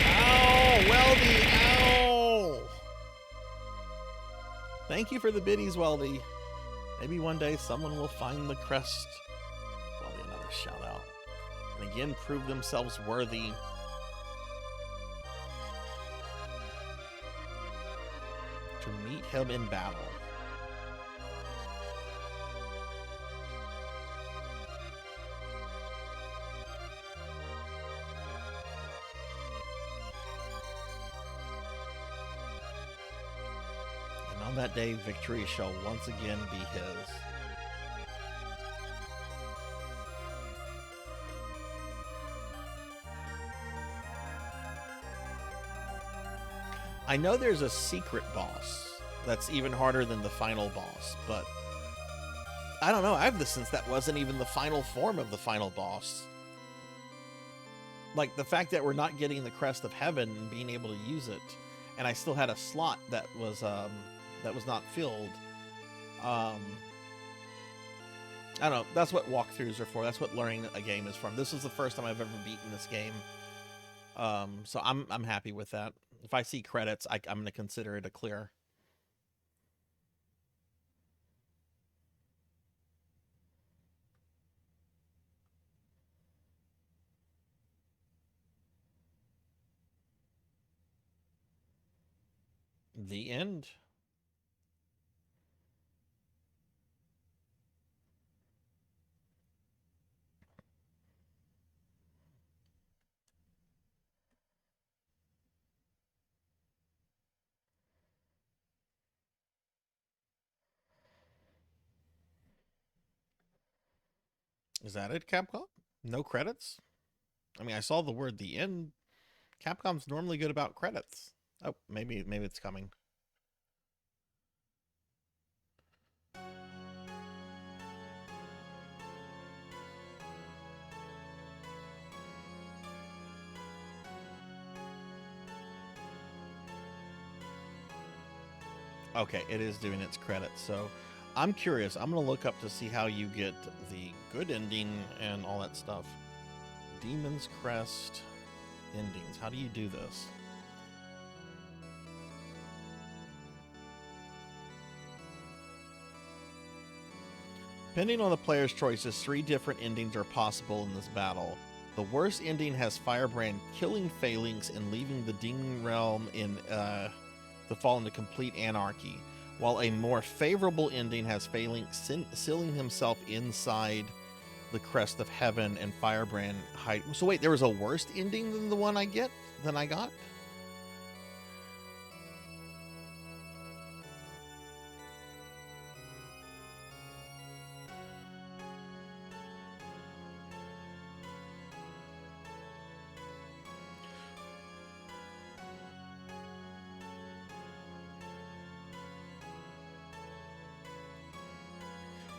Ow! Weldy! Ow! Thank you for the biddies, Weldy. Maybe one day someone will find the crest. Weldy, another shout out. And again, prove themselves worthy. To meet him in battle. On that day, victory shall once again be his. I know there's a secret boss that's even harder than the final boss, but I don't know. I have the sense that wasn't even the final form of the final boss. Like, the fact that we're not getting the Crest of Heaven and being able to use it, and I still had a slot that was not filled. I don't know. That's what walkthroughs are for. That's what learning a game is from. This is the first time I've ever beaten this game. So I'm happy with that. If I see credits, I'm going to consider it a clear. The end. Is that it, Capcom? No credits? I mean, I saw the word "the end." Capcom's normally good about credits. Oh, maybe it's coming. Okay, it is doing its credits, so I'm curious. I'm going to look up to see how you get the good ending and all that stuff. Demon's Crest endings. How do you do this? Depending on the player's choices, 3 different endings are possible in this battle. The worst ending has Firebrand killing Phalanx and leaving the Demon Realm to fall into complete anarchy, while a more favorable ending has Phalanx sealing himself inside the Crest of Heaven and Firebrand hide. So wait, there was a worse ending than the one I got?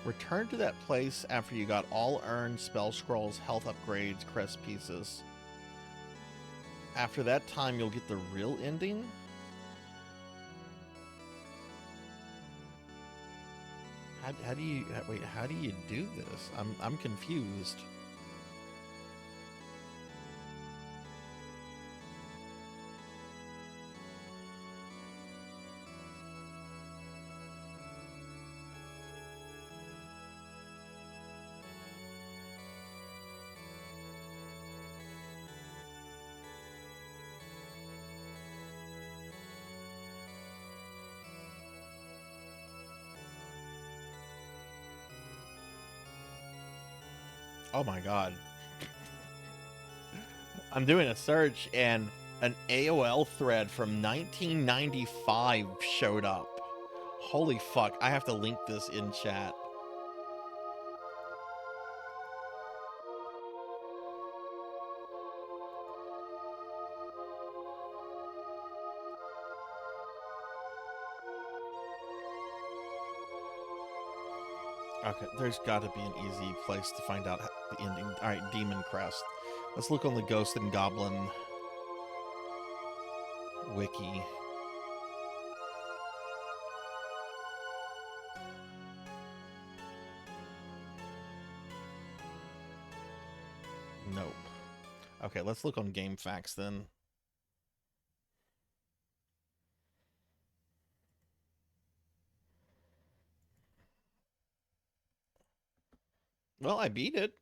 Return to that place after you got all earned spell scrolls, health upgrades, crest pieces. After that time, you'll get the real ending? How do you wait? How do you do this? I'm confused. Oh my god. I'm doing a search and an AOL thread from 1995 showed up. Holy fuck, I have to link this in chat. Okay, there's got to be an easy place to find out the ending. All right, Demon Crest. Let's look on the Ghost and Goblin wiki. Nope. Okay, let's look on GameFAQs then. Well, I beat it.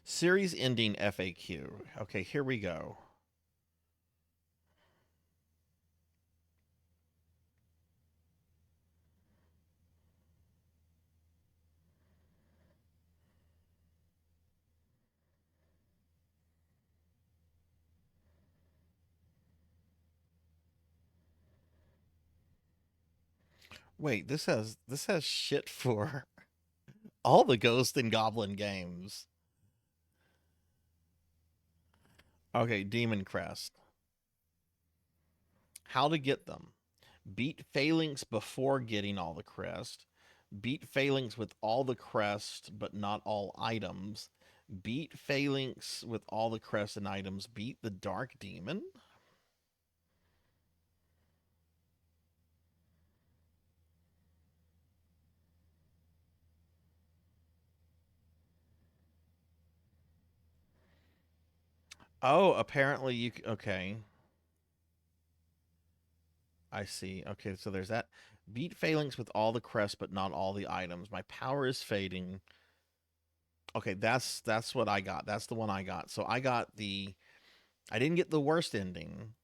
Series ending FAQ. Okay, here we go. Wait, this has shit for all the Ghost and Goblin games. Okay, Demon Crest. How to get them. Beat Phalanx before getting all the crest. Beat Phalanx with all the crest, but not all items. Beat Phalanx with all the crest and items. Beat the Dark Demon? Oh, apparently you... Okay. I see. Okay, so there's that. Beat Phalanx with all the crest, but not all the items. My power is fading. Okay, that's what I got. That's the one I got. So I got the... I didn't get the worst ending.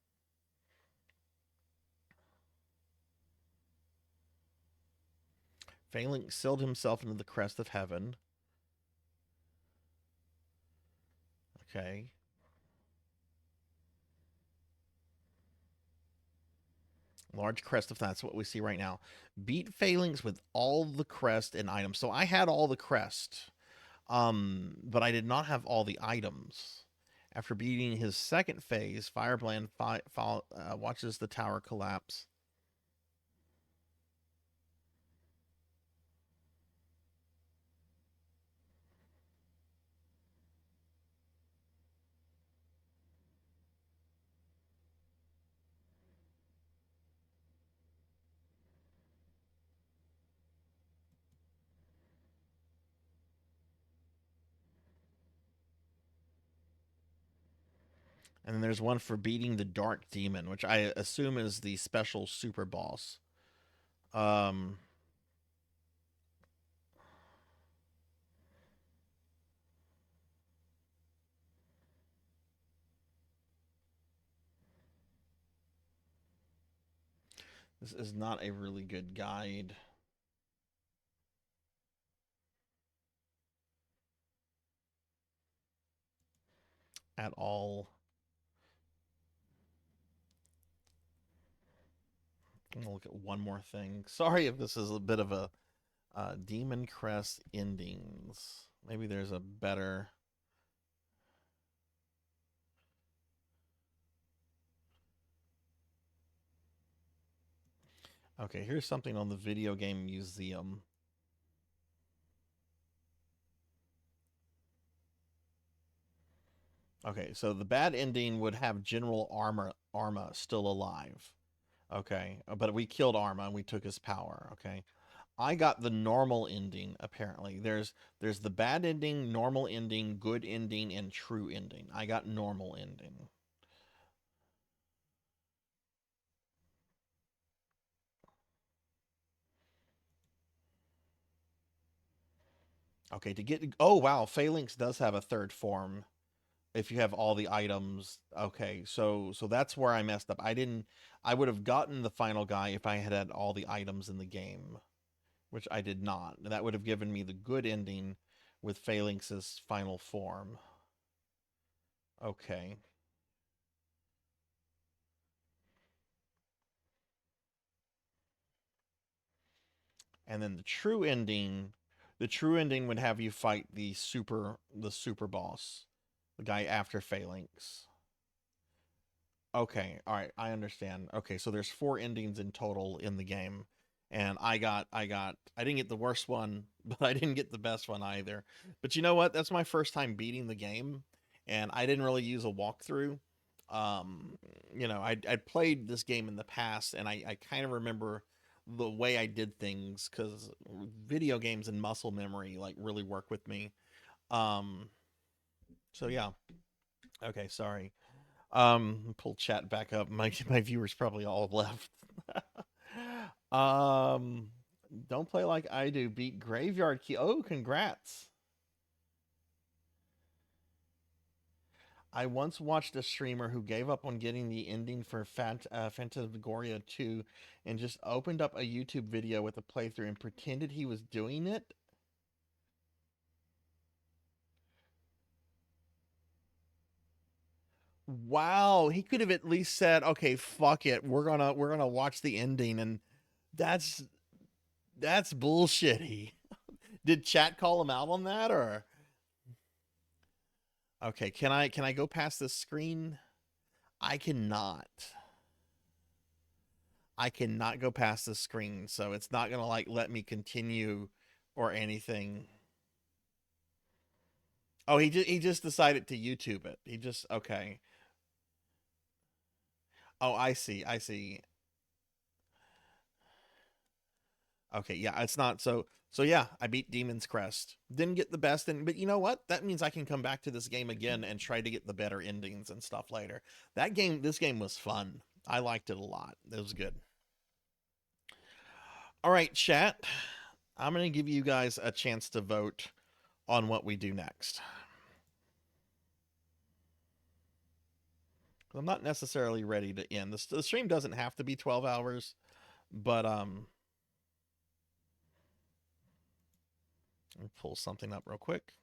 Phalanx sealed himself into the crest of heaven. Okay. Large crest of that's what we see right now. Beat Phalanx with all the crest and items. So I had all the crest, but I did not have all the items. After beating his second phase, Firebrand watches the tower collapse. And then there's one for beating the Dark Demon, which I assume is the special super boss. And This is not a really good guide at all. I'm gonna look at one more thing. Sorry if this is a bit of a Demon Crest endings. Maybe there's a better. Okay, here's something on the Video Game Museum. Okay, so the bad ending would have General Arma still alive. Okay, but we killed Arma and we took his power. Okay, I got the normal ending. Apparently, there's the bad ending, normal ending, good ending, and true ending. I got normal ending. Okay, to get, oh wow, Phalanx does have a third form if you have all the items. Okay, so that's where I messed up. I would have gotten the final guy if I had had all the items in the game, which I did not. That would have given me the good ending with Phalanx's final form. Okay. And then the true ending would have you fight the super boss, the guy after Phalanx. Okay, all right, I understand. Okay, so there's 4 endings in total in the game, and I didn't get the worst one, but I didn't get the best one either. But you know what? That's my first time beating the game, and I didn't really use a walkthrough. You know, I'd played this game in the past, and I kind of remember the way I did things because video games and muscle memory like really work with me. So yeah. Okay, sorry. Pull chat back up. My viewers probably all left. Don't play like I do. Beat Graveyard Key. Oh, congrats. I once watched a streamer who gave up on getting the ending for Phantasmagoria 2 and just opened up a YouTube video with a playthrough and pretended he was doing it. Wow, he could have at least said, "Okay, fuck it. We're going to watch the ending." And that's bullshitty. Did chat call him out on that or? Okay, can I go past this screen? I cannot. I cannot go past the screen, so it's not going to like let me continue or anything. Oh, he just decided to YouTube it. He just okay. Oh, I see. I see. Okay, yeah, it's not so yeah, I beat Demon's Crest. Didn't get the best but you know what? That means I can come back to this game again and try to get the better endings and stuff later. This game was fun. I liked it a lot. It was good. All right, chat. I'm going to give you guys a chance to vote on what we do next. I'm not necessarily ready to end. The stream doesn't have to be 12 hours, but let me pull something up real quick.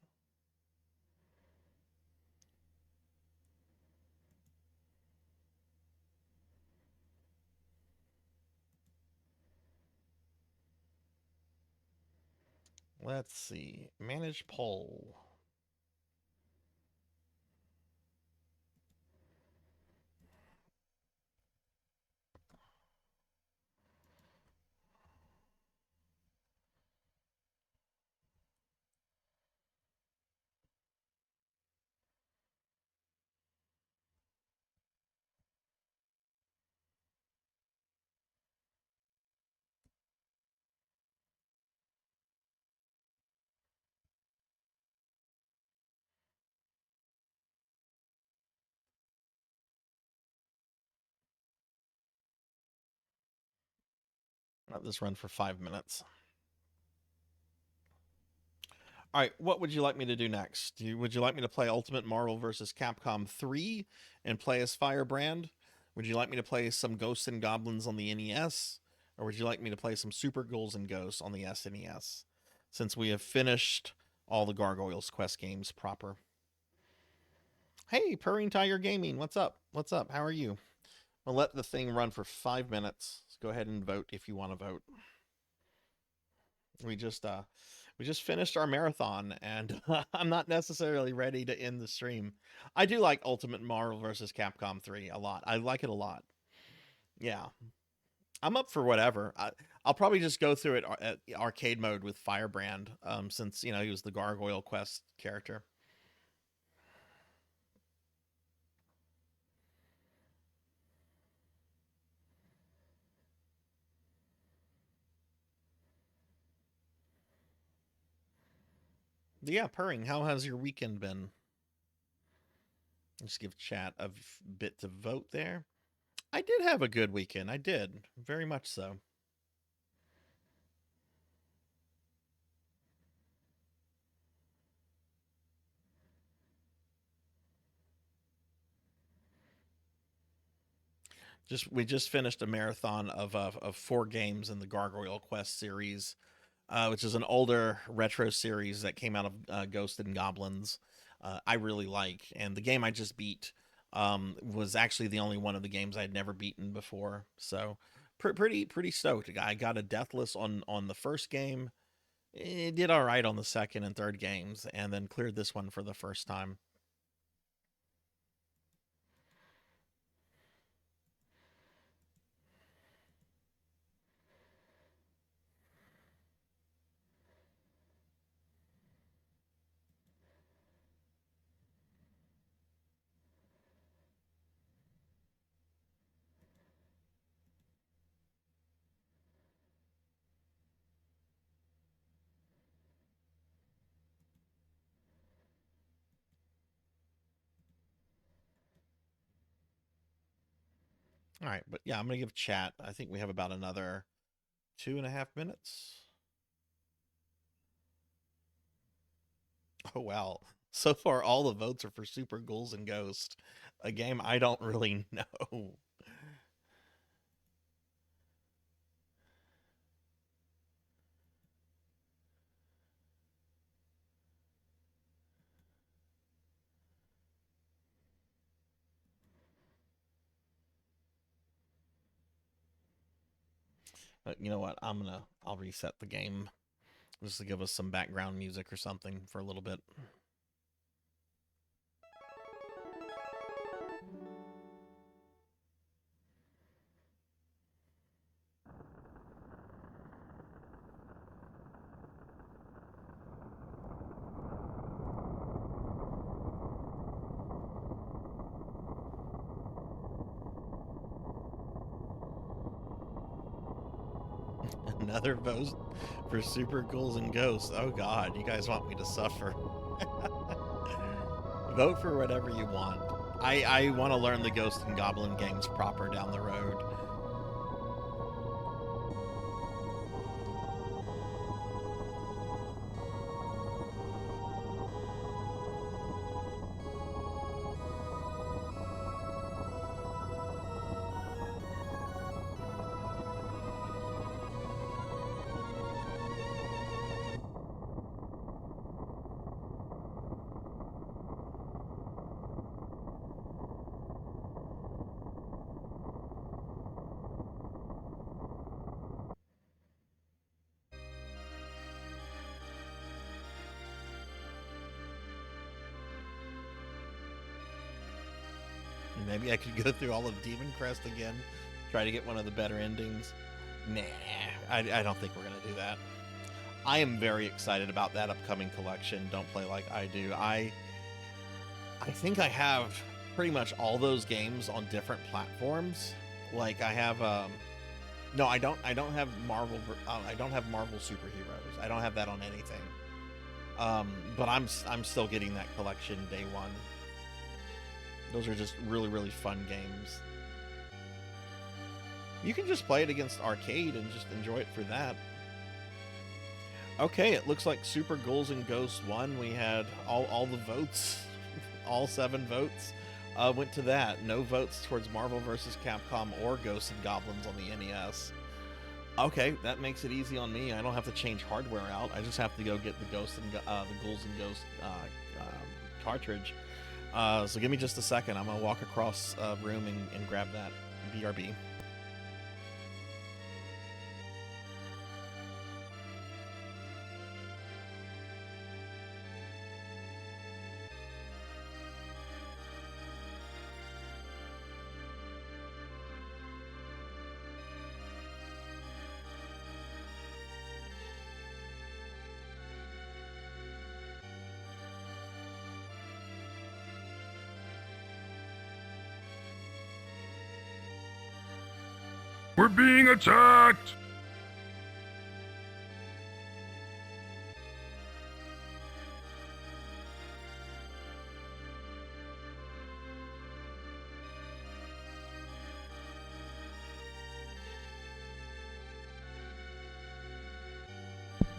Let's see. Manage poll. Let this run for 5 minutes. All right, what would you like me to do next? Would you like me to play Ultimate Marvel vs. Capcom 3 and play as Firebrand? Would you like me to play some Ghosts and Goblins on the NES? or would you like me to play some Super Ghouls and Ghosts on the SNES, since we have finished all the Gargoyles quest games proper? Hey, Purring Tiger Gaming, what's up? What's up? How are you? I'll let the thing run for 5 minutes. So go ahead and vote if you want to vote. We just finished our marathon, and I'm not necessarily ready to end the stream. I do like Ultimate Marvel vs. Capcom 3 a lot. I like it a lot. Yeah. I'm up for whatever. I'll probably just go through it at arcade mode with Firebrand, since, you know, he was the Gargoyle quest character. But yeah, Purring, how has your weekend been? Just give chat a bit to vote there. I did have a good weekend. I did. Very much so. We just finished a marathon of 4 games in the Gargoyle Quest series, which is an older retro series that came out of Ghosts and Goblins. I really like, and the game I just beat was actually the only one of the games I had never beaten before. So pretty stoked. I got a deathless on the first game. It did all right on the second and third games, and then cleared this one for the first time. All right, but yeah, I'm gonna give chat. I think we have about another 2.5 minutes. Oh wow! So far, all the votes are for Super Ghouls and Ghosts, a game I don't really know. But you know what? I'll reset the game just to give us some background music or something for a little bit. Another vote for Super Ghouls and Ghosts. Oh god, you guys want me to suffer. Vote for whatever you want. I want to learn the Ghost and Goblin games proper down the road. Maybe I could go through all of Demon Crest again, try to get one of the better endings. Nah, I don't think we're going to do that. I am very excited about that upcoming collection, Don't Play Like I Do. I think I have pretty much all those games on different platforms. Like I have no, I don't have Marvel I don't have Marvel Superheroes. I don't have that on anything. But I'm still getting that collection day one. Those are just really fun games. You can just play it against arcade and just enjoy it for that. Okay, it looks like Super Ghouls and Ghosts won. We had all the votes, all 7 votes went to that. No votes towards Marvel vs. Capcom or Ghosts and Goblins on the NES. Okay, that makes it easy on me. I don't have to change hardware out. I just have to go get the Ghouls and Ghost cartridge. So give me just a second. I'm gonna walk across a room and grab that BRB. We're being attacked!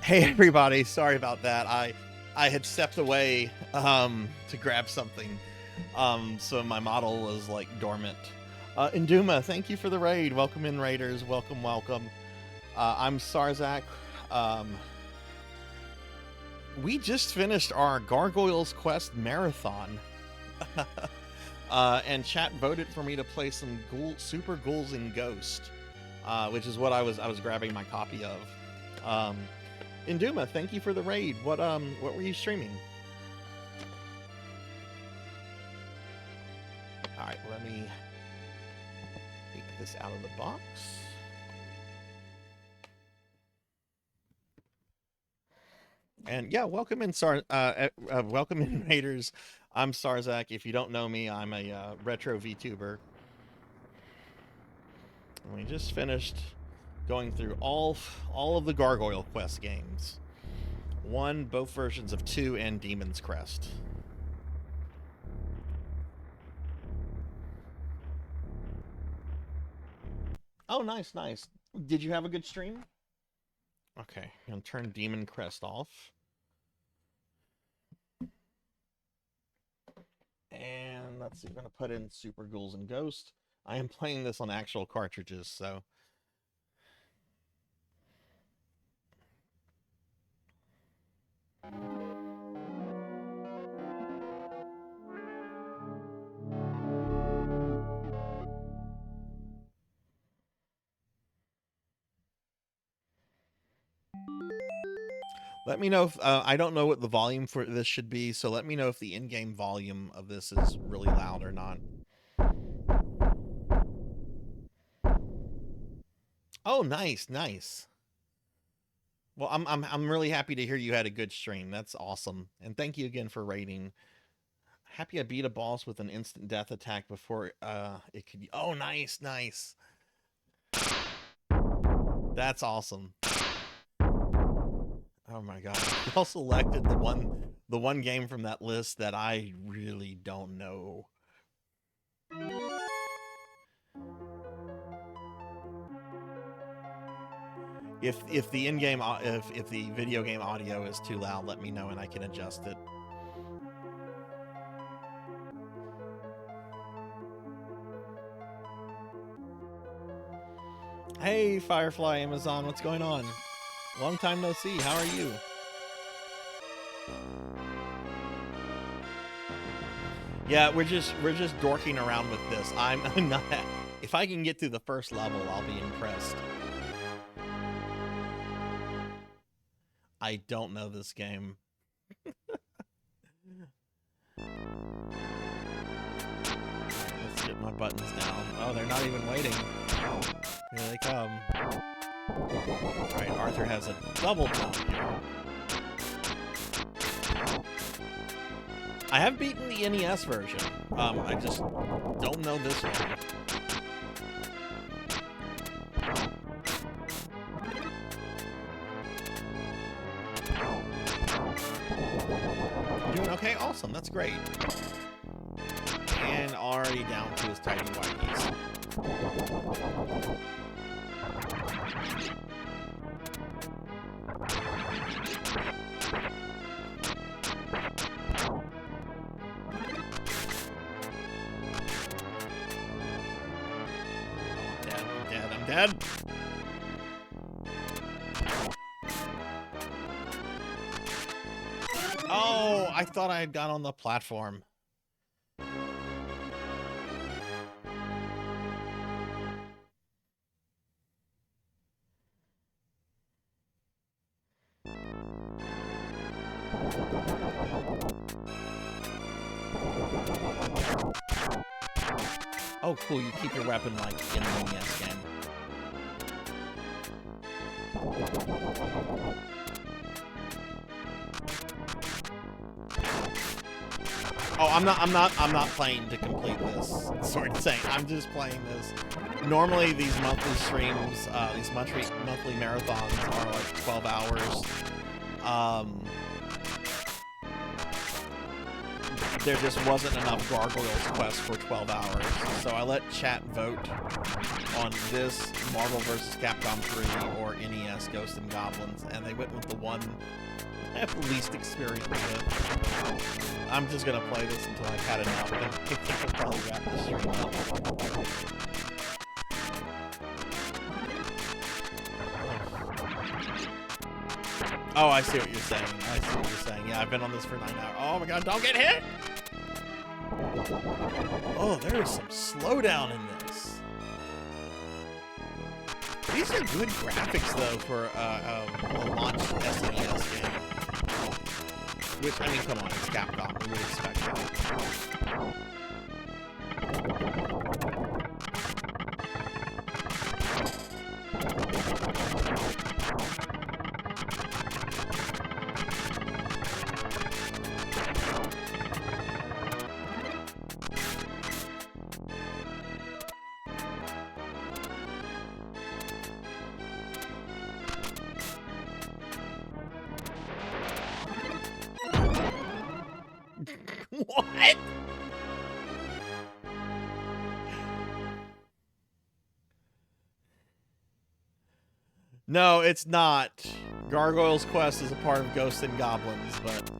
Hey everybody, sorry about that. I had stepped away to grab something, so my model was like dormant. Induma, thank you for the raid. Welcome in, raiders. Welcome, welcome. I'm Sarzac. We just finished our Gargoyles Quest marathon, and chat voted for me to play some Super Ghouls and Ghost, which is what I was grabbing my copy of. Induma, thank you for the raid. What were you streaming? All right, let me take this out of the box. And yeah, welcome in, welcome in, raiders. I'm Sarzac. If you don't know me, I'm a retro VTuber. And we just finished going through all of the Gargoyle Quest games. 1, both versions of 2, and Demon's Crest. Oh, nice, nice. Did you have a good stream? Okay, I'm gonna turn Demon Crest off. And let's see, we're gonna put in Super Ghouls and Ghost. I am playing this on actual cartridges, so. Let me know if, I don't know what the volume for this should be, so let me know if the in-game volume of this is really loud or not. Oh, nice, nice. Well, I'm really happy to hear you had a good stream. That's awesome. And thank you again for raiding. Happy I beat a boss with an instant death attack before it could. Oh, nice, nice. That's awesome. Oh my god. You all selected the one game from that list that I really don't know. If the in-game if the video game audio is too loud, let me know and I can adjust it. Hey Firefly Amazon, what's going on? Long time no see. How are you? Yeah, we're just dorking around with this. I'm not. If I can get through the first level, I'll be impressed. I don't know this game. Let's get my buttons down. Oh, they're not even waiting. Here they come. Alright, Arthur has a double jump here. I have beaten the NES version. I just don't know this one. Doing okay? Awesome, that's great. And already down to his tiny whiteys. I'm dead. I thought I had got on the platform. Oh, cool, you keep your weapon like in the NES game. Oh, I'm not playing to complete this sort of thing. I'm just playing this. Normally, these monthly streams, these monthly marathons are like 12 hours. There just wasn't enough Gargoyles Quest for 12 hours, so I let chat vote on this Marvel vs. Capcom 3 or NES Ghosts and Goblins, and they went with the one I have the least experience with. I'm just gonna play this until I've had enough, and I think I'll probably wrap this stream up. Oh, I see what you're saying. I see what you're saying. Yeah, I've been on this for 9 hours. Oh my god, don't get hit! Oh, there is some slowdown in this. These are good graphics, though, for a launched SNES game. Which, I mean, come on, it's Capcom. We would expect that. What? No, it's not. Gargoyle's Quest is a part of Ghosts and Goblins, but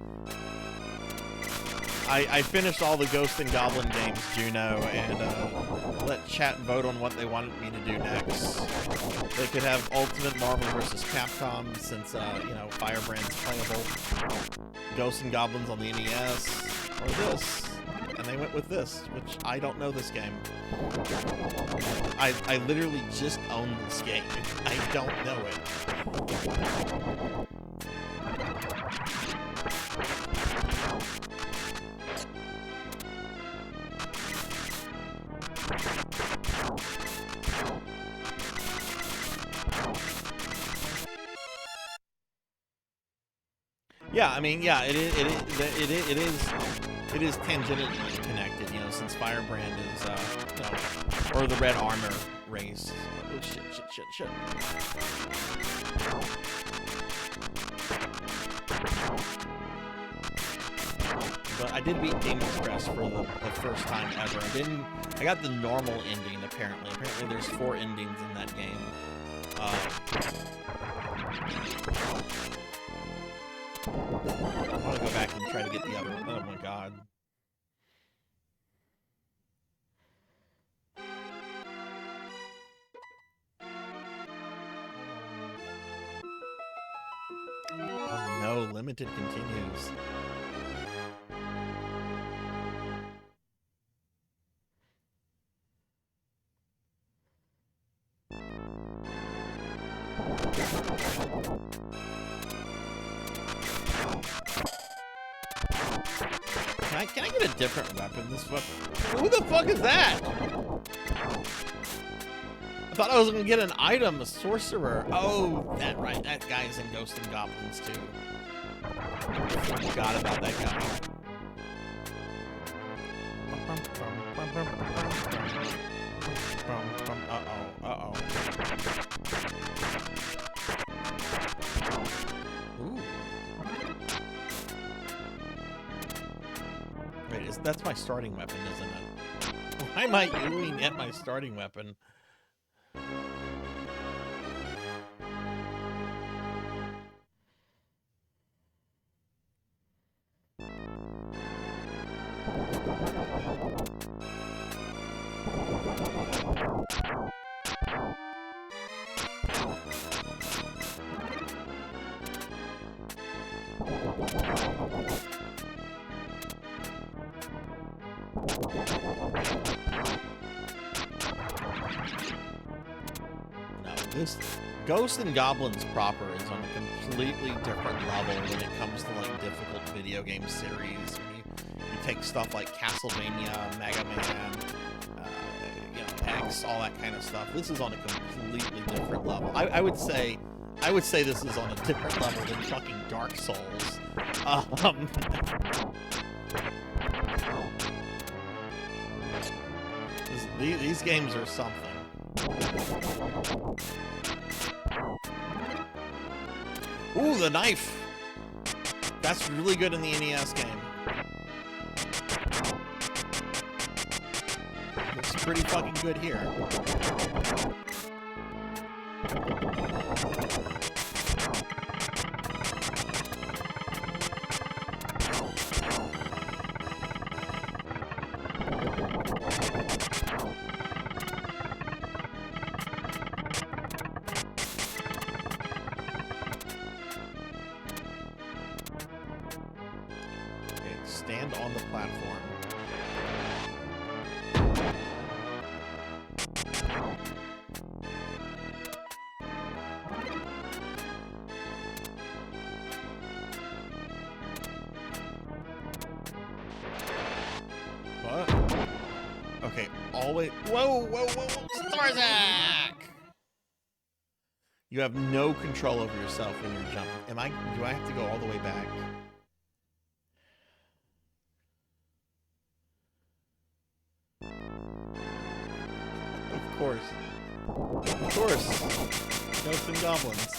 I finished all the Ghost and Goblin games, Juno, and let chat vote on what they wanted me to do next. They could have Ultimate Marvel vs. Capcom, since, you know, Firebrand's playable. Ghosts and Goblins on the NES, or this. And they went with this, which I don't know this game. I literally just own this game. I don't know it. Yeah, I mean, yeah, it is tangentially connected, you know, since Firebrand is, you know, or the Red Armor race. Oh, shit. But I did beat Demon's Crest for the first time ever. I got the normal ending, apparently. Apparently there's 4 endings in that game. I want to go back and try to get the other one. Oh my god. Oh no, limited continues. Can I get a different weapon? This weapon. Who the fuck is that? I thought I was gonna get an item, a sorcerer. Oh, that right. That guy's in Ghosts and Goblins too. I forgot about that guy. Uh-oh. Ooh. Wait, that's my starting weapon, isn't it? Why am I aiming at my starting weapon? This Ghosts and Goblins proper is on a completely different level when it comes to like difficult video game series. When you take stuff like Castlevania, Mega Man, you know, X, all that kind of stuff. This is on a completely different level. I would say this is on a different level than fucking Dark Souls. These games are something. Ooh, the knife! That's really good in the NES game. Looks pretty fucking good here. Stand on the platform. What? Okay, always. Whoa, whoa, whoa, whoa! Sarzac! You have no control over yourself when you're jumping. Do I have to go all the way back? Of course. Ghosts and Goblins.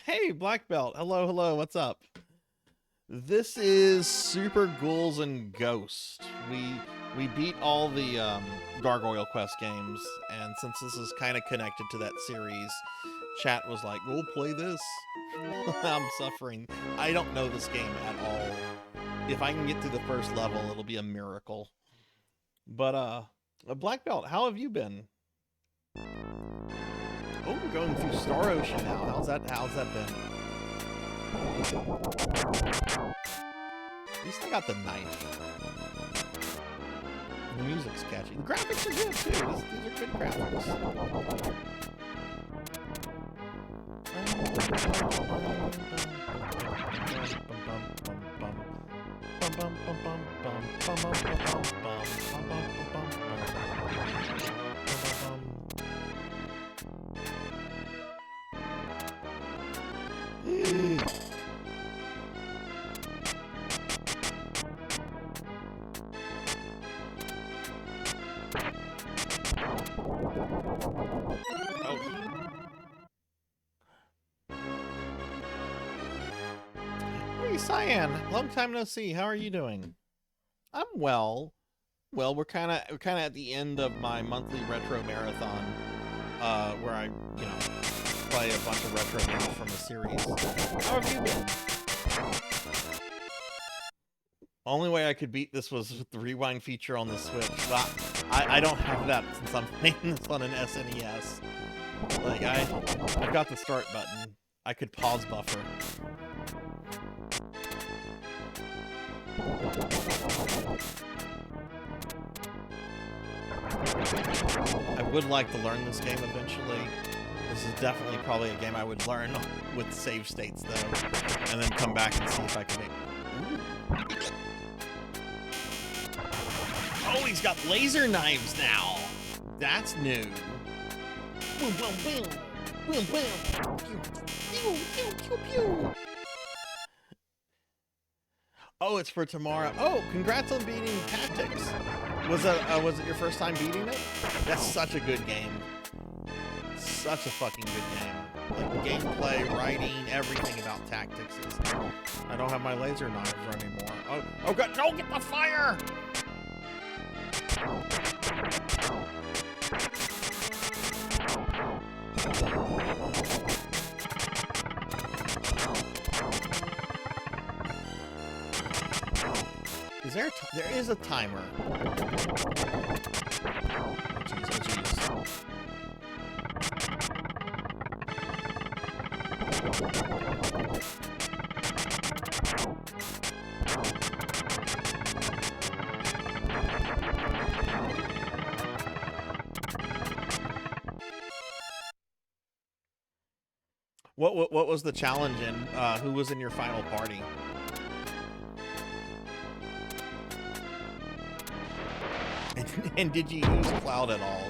Hey, Black Belt. Hello, what's up? This is Super Ghouls and Ghosts. We beat all the Gargoyle Quest games, and since this is kind of connected to that series, chat was like, we'll play this. I'm suffering. I don't know this game at all. If I can get through the first level, it'll be a miracle. But, Black Belt, how have you been? Oh, we're going through Star Ocean now. How's that been? At least I got the knife. The music's catchy. The graphics are good, too. These are good graphics. Hey, Cyan, long time no see. How are you doing? I'm well. Well, we're kind of at the end of my monthly retro marathon, where I, play a bunch of retro games from the series. How have you been? Only way I could beat this was with the rewind feature on the Switch. But I don't have that since I'm playing this on an SNES. Like, I've got the start button. I could pause buffer. I would like to learn this game eventually. This is definitely probably a game I would learn with save states, though, and then come back and see if I can make... Ooh. Oh, he's got laser knives now! That's new. Boom, boom, boom! Boom, boom! Pew, pew, pew, pew, pew. Oh, it's for tomorrow. Oh, congrats on beating Tactics. Was it your first time beating it? That's such a good game. Such a fucking good game. Like gameplay, writing, everything about tactics is. I don't have my laser knives anymore. Oh god, no, get the fire! Is there there is a timer. Jeez, oh jeez. What was the challenge and who was in your final party? And did you use Cloud at all?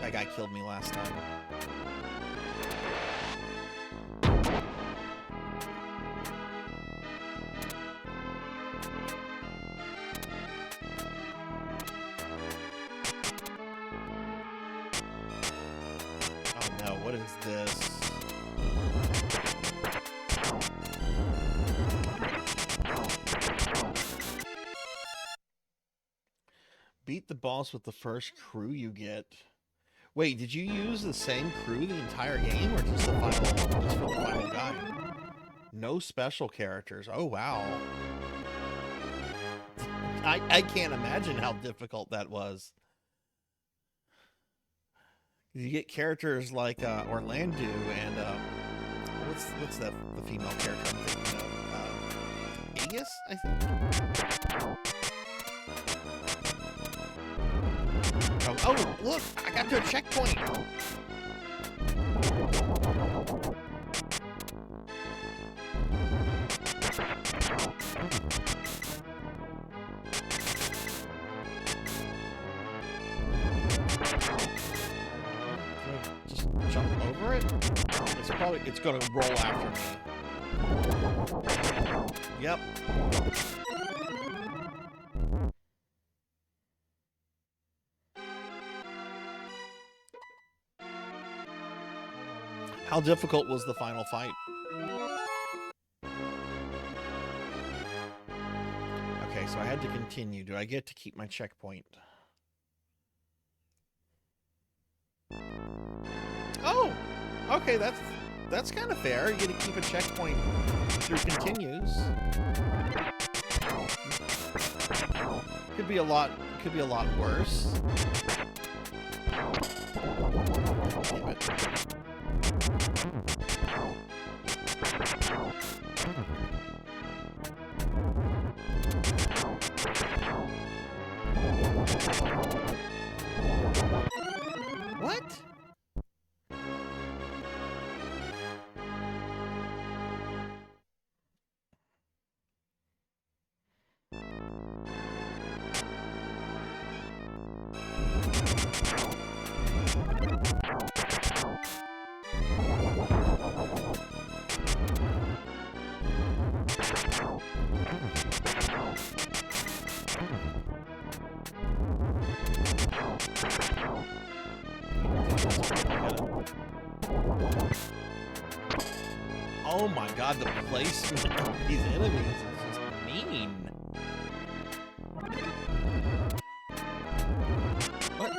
That guy killed me last time. What is this? Beat the boss with the first crew you get. Wait, did you use the same crew the entire game, or just the final, just for the final guy? No special characters. Oh wow. I can't imagine how difficult that was. You get characters like Orlando and what's the female character I'm thinking of? Aegis, I think. Oh, look! I got to a checkpoint. Just jump over it? It's gonna roll after me. Yep. How difficult was the final fight? Okay, so I had to continue. Do I get to keep my checkpoint? Oh! Okay, that's kind of fair. You get to keep a checkpoint through continues. Could be a lot worse. Damn it. What? Oh my god, the placement of these enemies is just mean. What?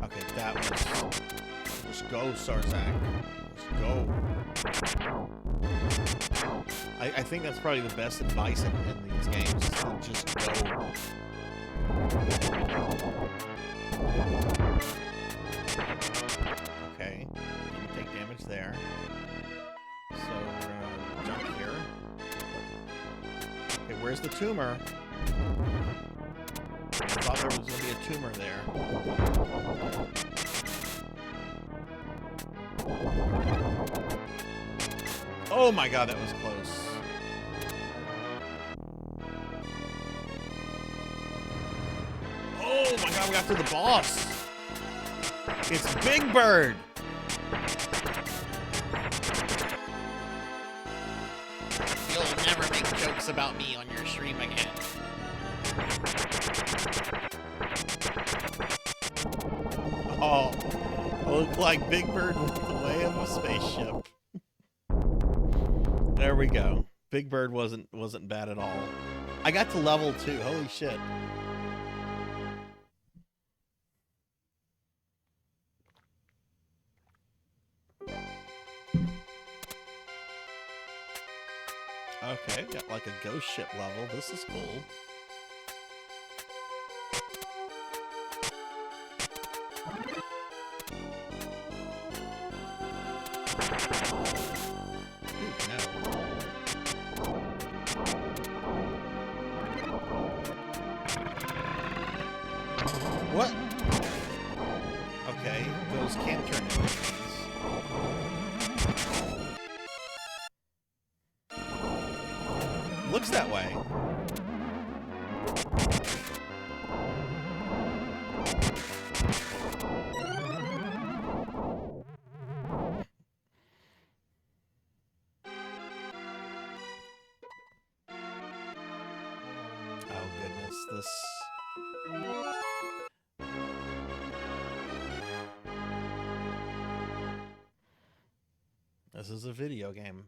Okay, that was... Let's go, Sarzac. Let's go. I think that's probably the best advice in these games, is to just go. Okay, didn't take damage there. So we're gonna jump here. Okay, where's the tumor? I thought thought there was going to be a tumor there. Oh my god, that was close. Oh my god, we got to the boss. It's Big Bird. You'll never make jokes about me on your stream again. Oh, look like Big Bird went the way of a spaceship. There we go. Big Bird wasn't bad at all. I got to level 2. Holy shit. Okay, got like a ghost ship level. This is cool. What? Okay, those can turn into things. Looks that way. Oh goodness, this... This is a video game.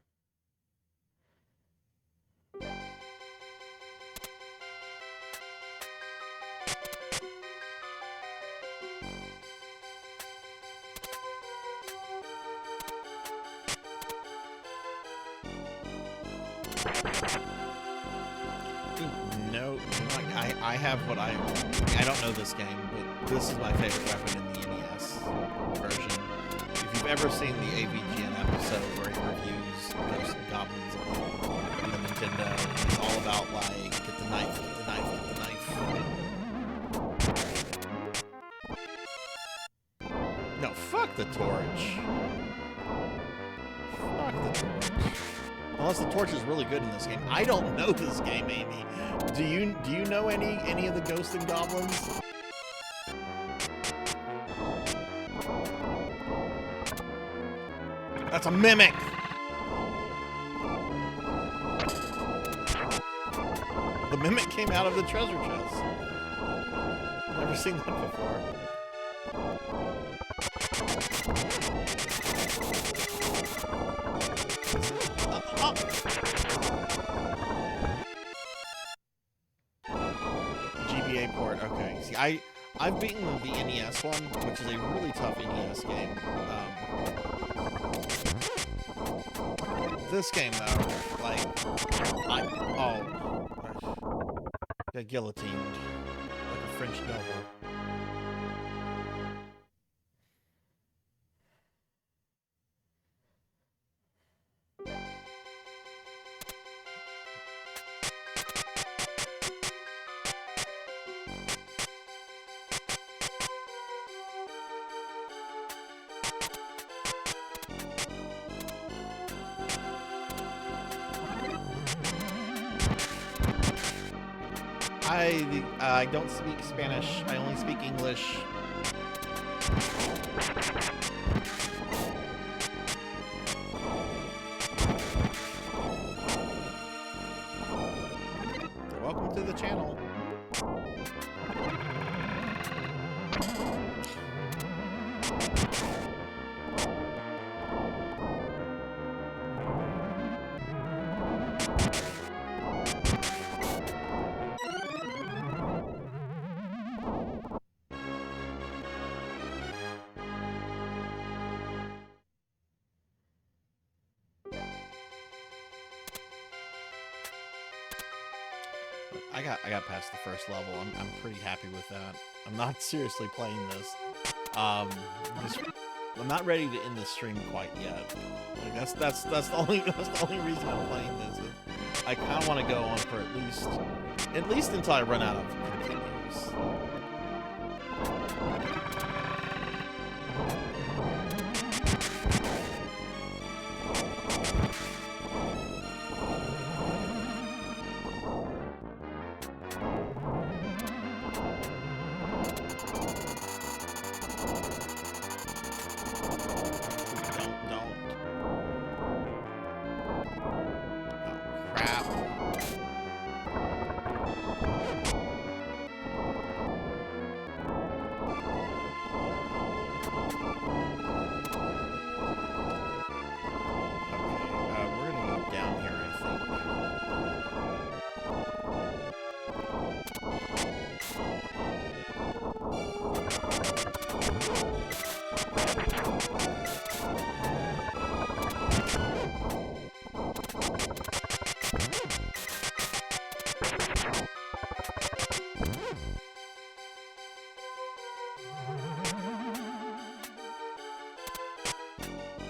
No, I have what I don't know this game, but this is my favorite weapon in the NES version. If you've ever seen the AVGN episode where he reviews Ghosts and Goblins on the Nintendo, it's all about like, get the knife, get the knife, get the knife. No, fuck the torch. Fuck the torch. Unless the torch is really good in this game. I don't know this game, Amy. Do you know any of the Ghosts and Goblins? That's a mimic! The mimic came out of the treasure chest. Never seen that before. GBA port, okay. See, I've beaten the NES one, which is a really tough NES game. This game, though, like, got guillotined like a French novel. I don't speak Spanish. I only speak English. Welcome to the channel. I got past the first level. I'm pretty happy with that. I'm not seriously playing this. I'm not ready to end the stream quite yet. Like that's the only reason I'm playing this. I kind of want to go on for at least until I run out of continues. We're gonna go down here, I think.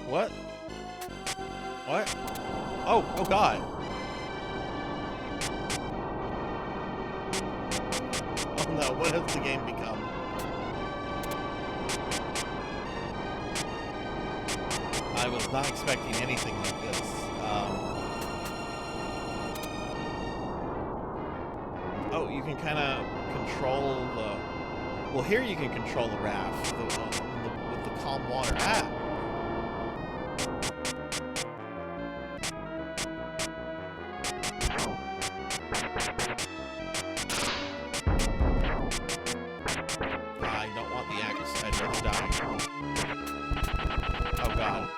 What? What? Oh God. Oh no, what has the game become? I was not expecting anything like this. Oh, you can kind of control the... Well, here you can control the raft with the calm water. Ah! I don't want the axe. I'd rather die. Oh God.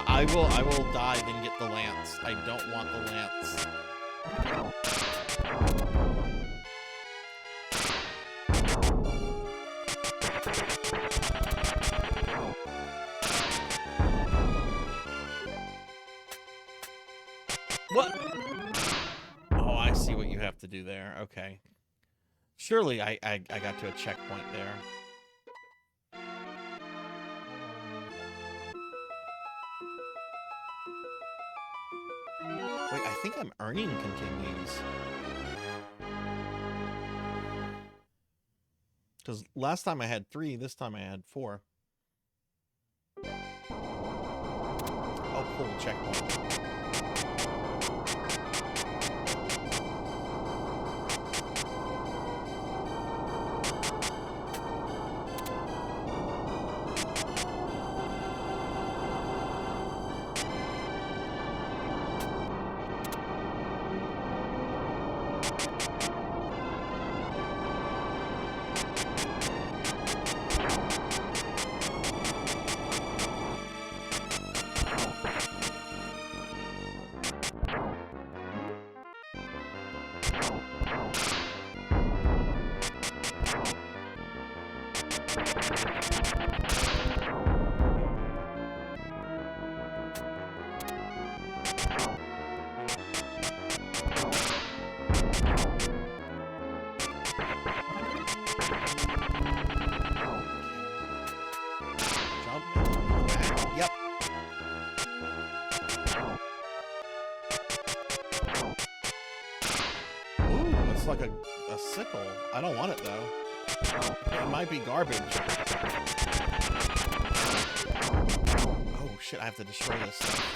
I will dive and get the lance. I don't want the lance. What? Oh, I see what you have to do there. Okay. Surely I got to a checkpoint there. Wait, I think I'm earning continues. Because last time I had 3, this time I had 4. Oh, cool, checkpoint. Yep. Ooh, it's like a sickle. I don't want it though. It might be garbage. Oh shit, I have to destroy this stuff.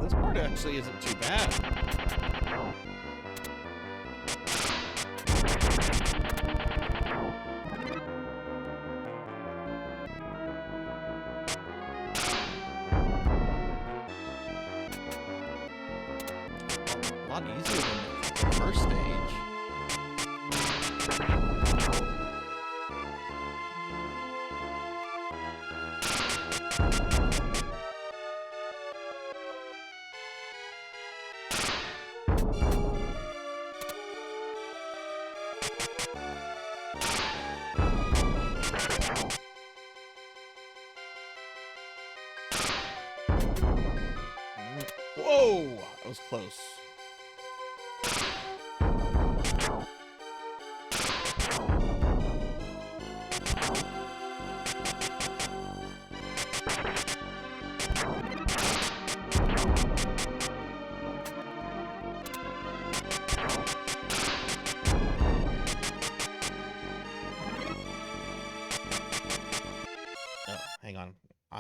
This part actually isn't too bad. A lot easier than the first stage. Whoa! That was close.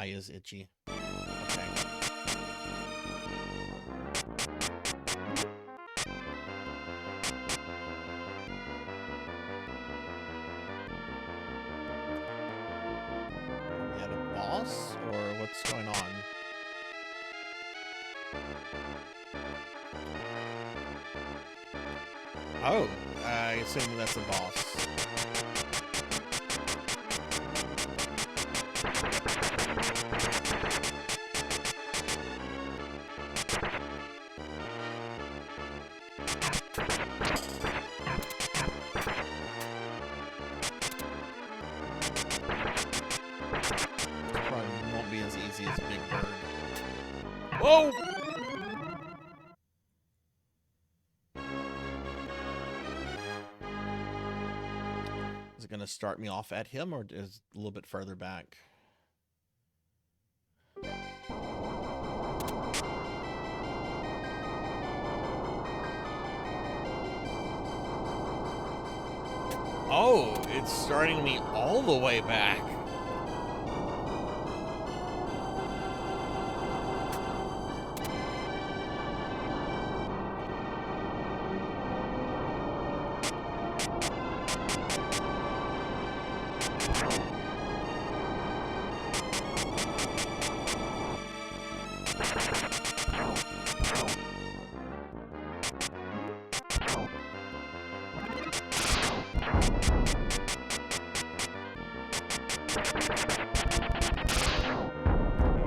eye is itchy. Okay. Are we at a boss, or what's going on? Oh, I assume that's a boss. Probably won't be as easy as Big Bird. Whoa! Is it going to start me off at him, or is it a little bit further back? Oh, it's starting me all the way back.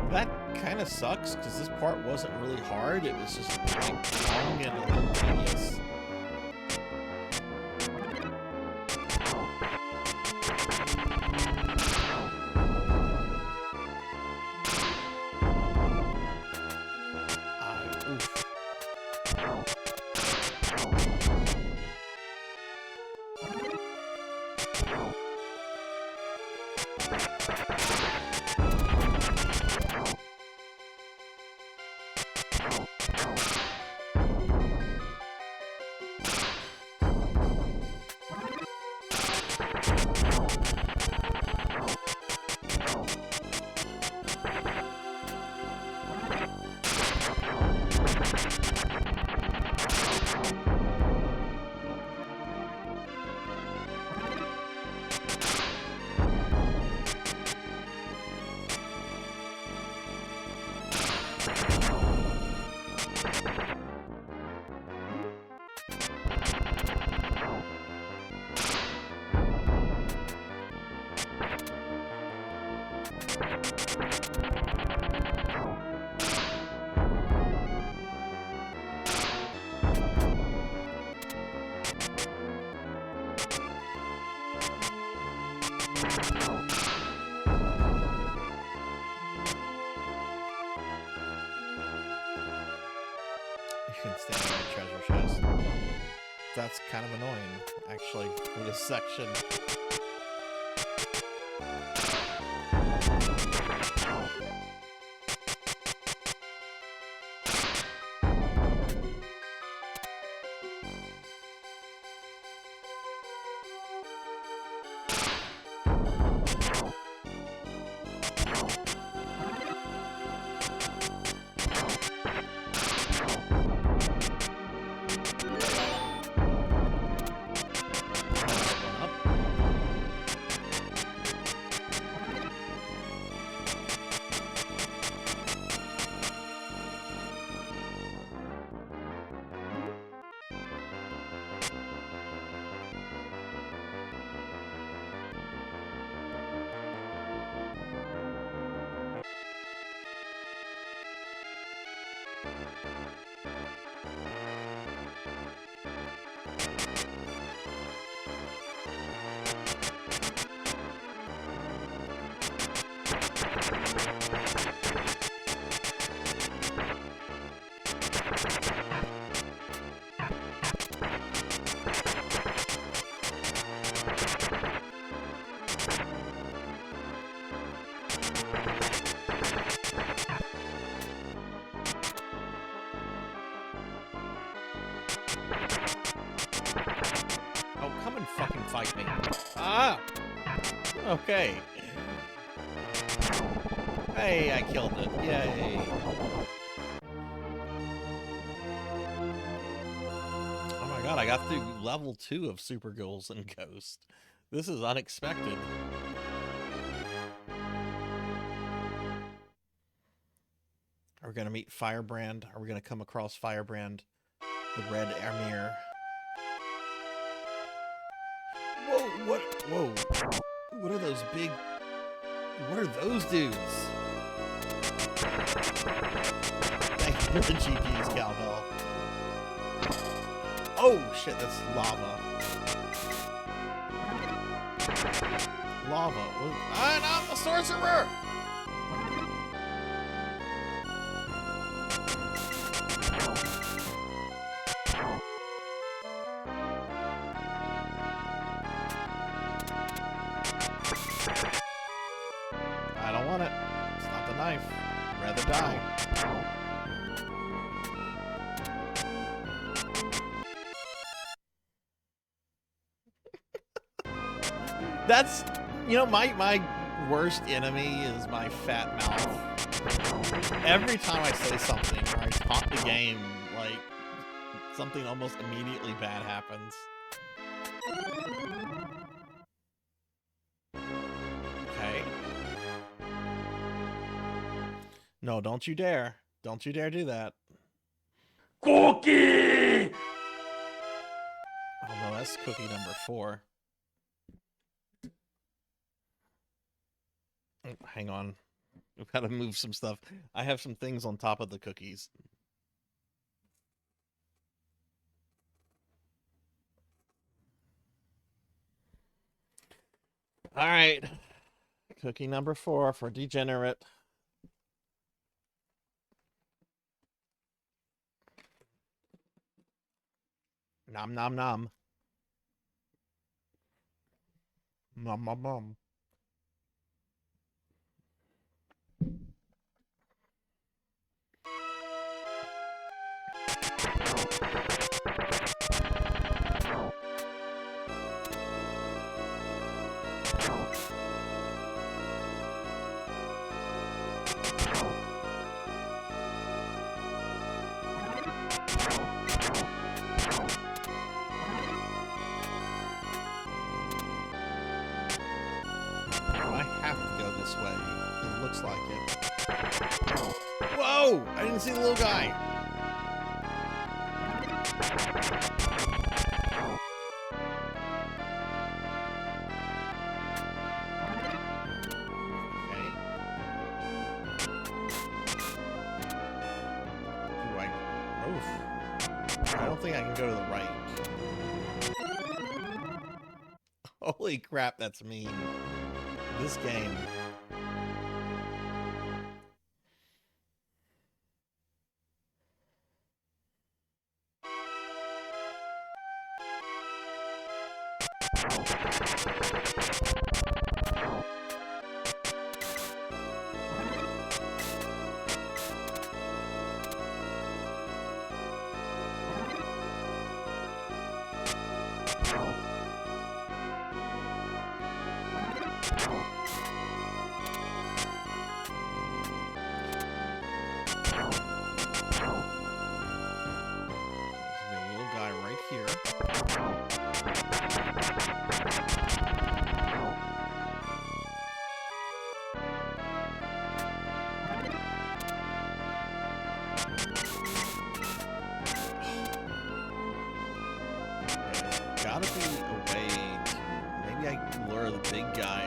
That kind of sucks, because this part wasn't really hard. It was just like long and a little tedious. Oof. You can stand on the treasure chest. That's kind of annoying, actually, for this section. Fucking fight me. Ah! Okay. Hey, I killed it. Yay. Oh my god, I got through level 2 of Super Ghouls and Ghost. This is unexpected. Are we gonna meet Firebrand? Are we gonna come across Firebrand? The Red Emir. Whoa, what? Whoa. What are those big... What are those dudes? Thank you for the GP's cowbell. Oh, shit, that's lava. Lava. I'm the sorcerer! I don't want it. It's not the knife. I'd rather die. That's, you know, my worst enemy is my fat mouth. Every time I say something or I talk the game, like, something almost immediately bad happens. Okay. No, don't you dare. Don't you dare do that. Cookie! Oh no, that's cookie number 4. Oh, hang on. We've got to move some stuff. I have some things on top of the cookies. All right. Cookie number 4 for Degenerate. Nom nom nom. Nom nom nom. I have to go this way. It looks like it. Whoa! I didn't see the little guy. Okay. Do I... Oof. I don't think I can go to the right. Holy crap, that's mean. This game. Gotta be a way to... Maybe I can lure the big guy.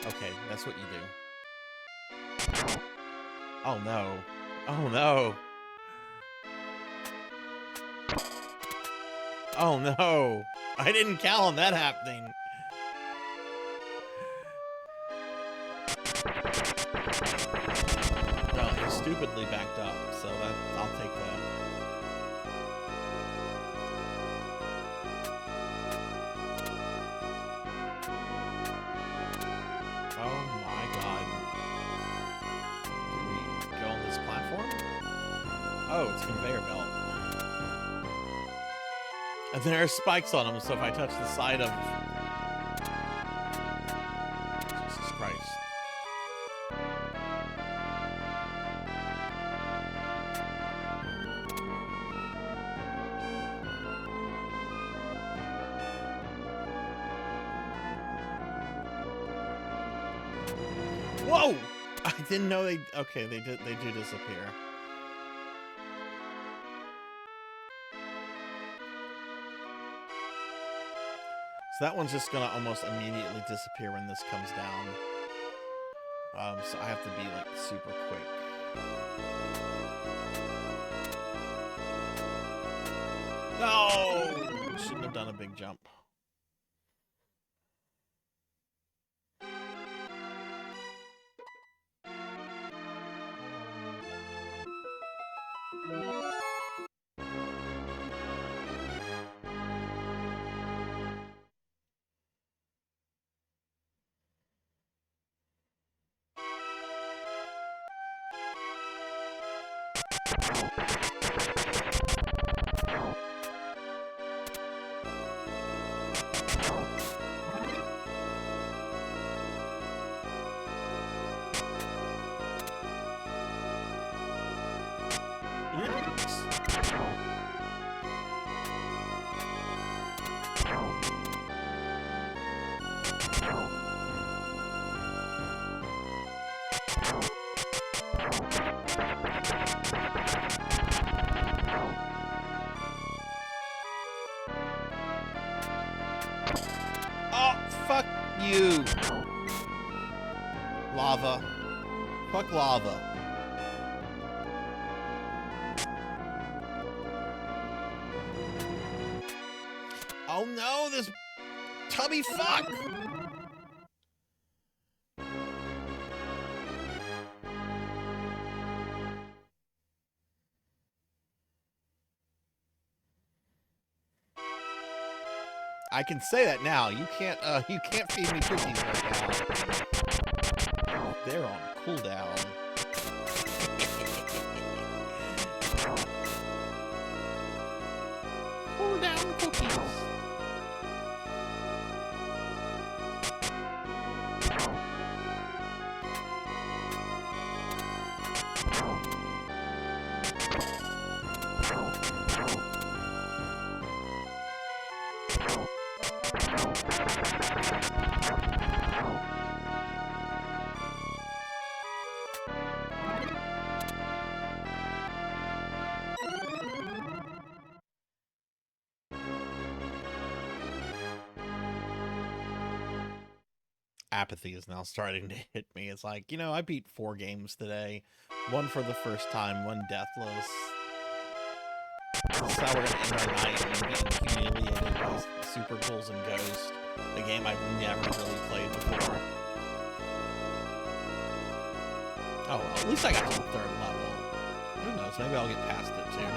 Okay, that's what you do. Oh no. Oh no. Oh no. I didn't count on that happening. No, he stupidly backed up, so that I'll take that. Oh my god. Do we go on this platform? Oh, it's a conveyor belt. And there are spikes on them, so if I touch the side of... Jesus Christ. Whoa! I didn't know they... Okay, they do disappear. So that one's just gonna almost immediately disappear when this comes down. So I have to be like super quick. No! Shouldn't have done a big jump. Oh, fuck you. Lava. Fuck lava. Oh no, this tubby fuck! I can say that now. You can't feed me cookies right now. They're on cooldown. Cooldown cookies. Apathy is now starting to hit me. It's like, you know, I beat 4 games today. One for the first time, one deathless. This is how we're gonna end our night and getting humiliated by Super Ghouls and Ghosts, a game I've never really played before. Oh well, at least I got to the 3rd level. Who knows, maybe I'll get past it too.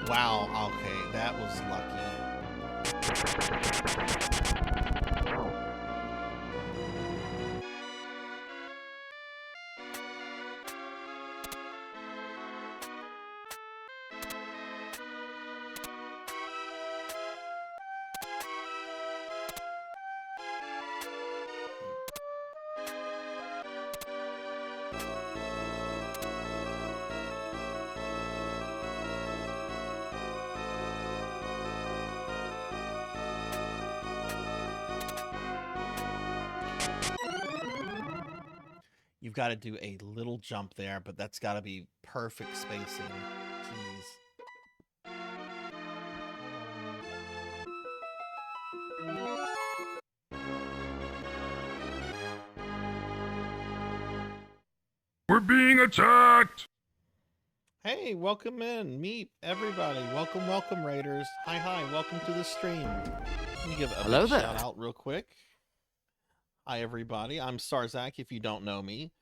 Wow, okay, that was lucky. You've got to do a little jump there, but that's got to be perfect spacing. Jeez. We're being attacked! Hey, welcome in. Meet everybody. Welcome, welcome, Raiders. Hi, welcome to the stream. Let me give a Hello there. shout out real quick. Hi, everybody. I'm Sarzac, if you don't know me.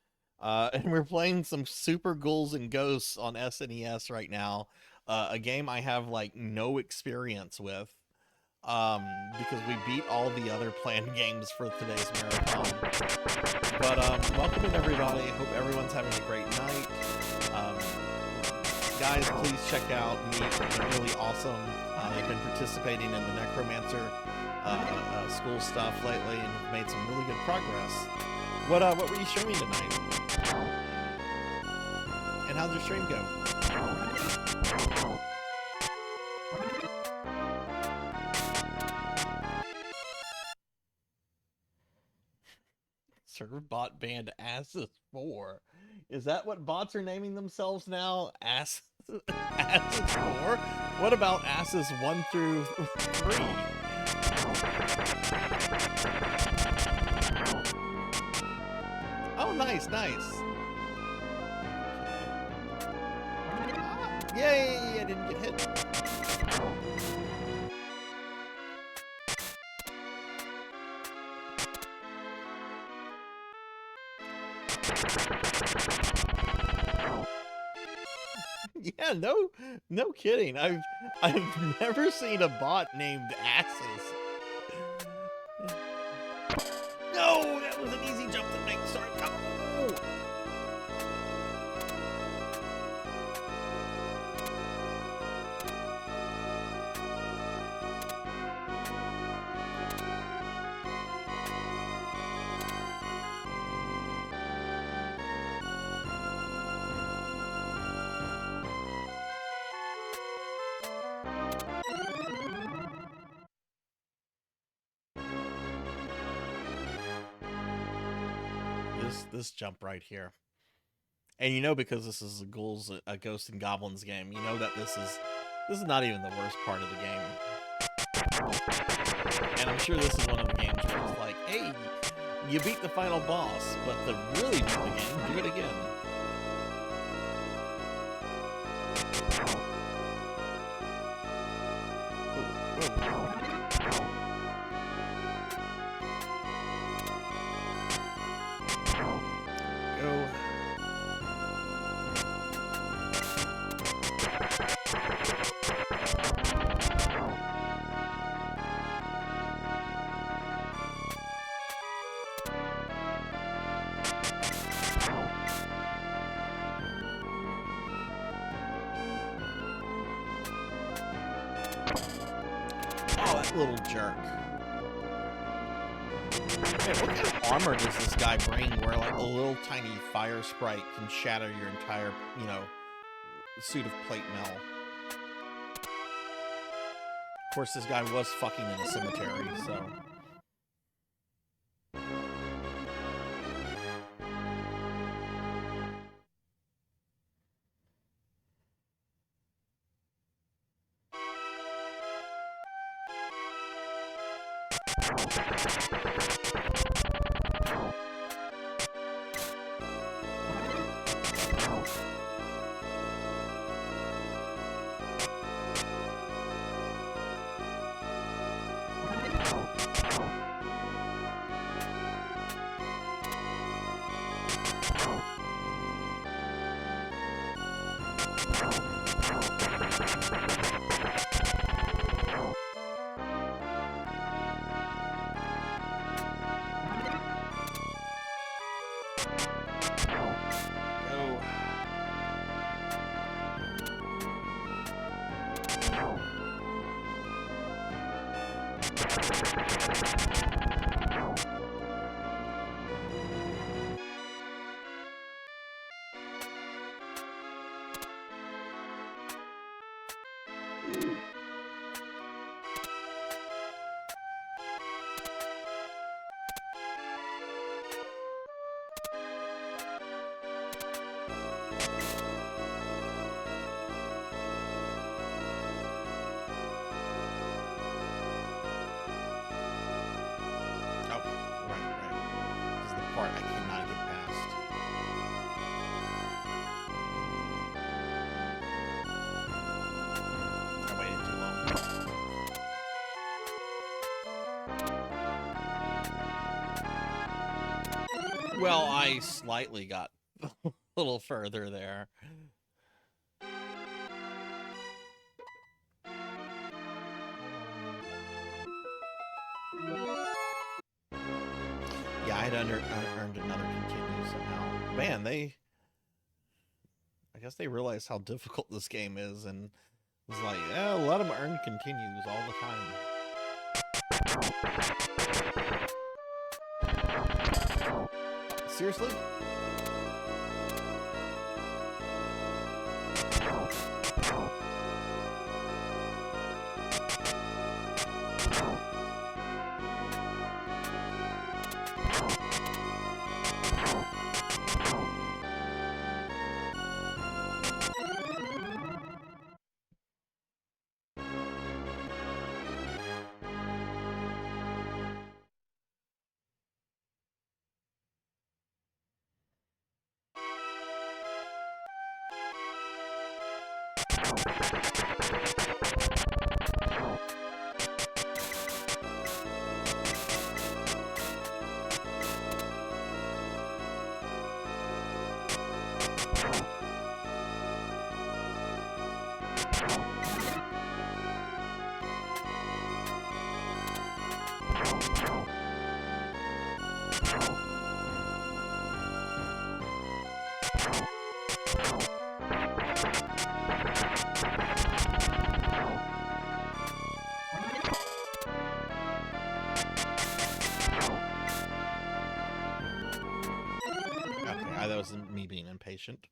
And we're playing some Super Ghouls and Ghosts on SNES right now. A game I have, like, no experience with. Because we beat all the other planned games for today's marathon. But, welcome in, everybody. Hope everyone's having a great night. guys, please check out Meet. They're really awesome. They've been participating in the Necromancer school stuff lately and have made some really good progress. What were you streaming tonight? And how'd your stream go? Server bot banned Asses 4. Is that what bots are naming themselves now? Asses 4? What about Asses 1 through 3? Oh, nice, nice. Yay, I didn't get hit. Yeah, no kidding. I've never seen a bot named Asses. No, that was an easy jump to make. Sorry. No. This jump right here. And you know, because this is a Ghouls, a Ghosts and Goblins game, you know that this is not even the worst part of the game. And I'm sure this is one of the games where it's like, hey, you beat the final boss, but to really beat the game, do it again. Little jerk. Man, what kind of armor does this guy bring where like a little tiny fire sprite can shatter your entire, you know, suit of plate mail? Of course, this guy was fucking in a cemetery, so... Well, I slightly got a little further there. Yeah, I'd earned another continue somehow. Man, I I guess they realized how difficult this game is, and was like, yeah, let them earn continues all the time. Seriously? That was me being impatient.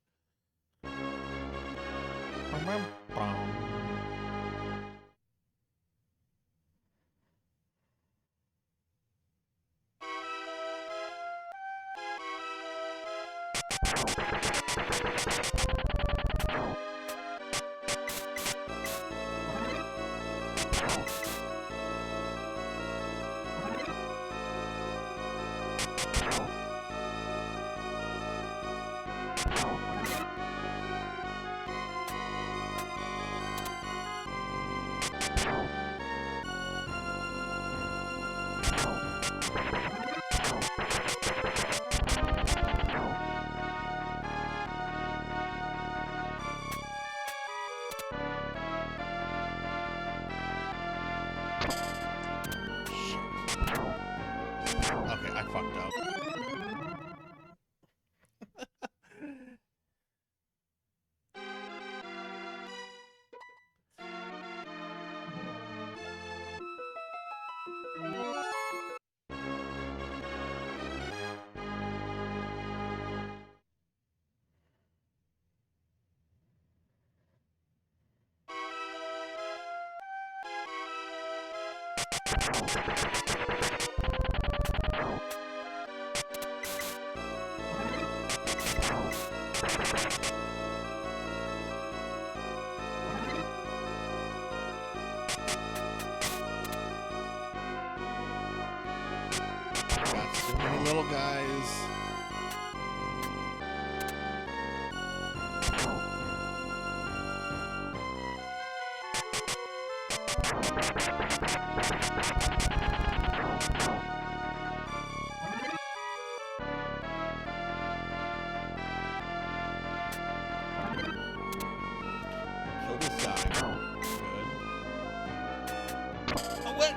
Okay, I fucked up. Got so many little guys. Kill this guy. Good. Oh, what?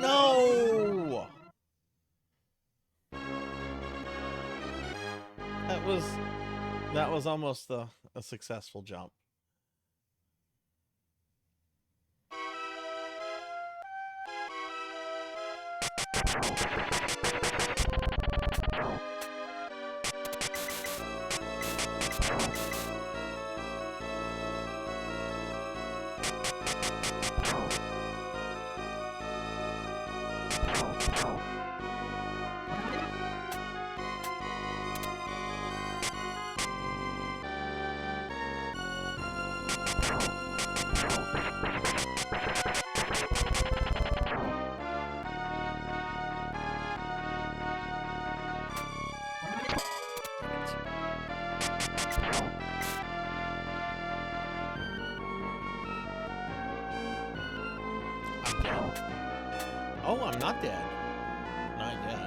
No! That was almost a successful jump. Oh, I'm not dead. Not yet.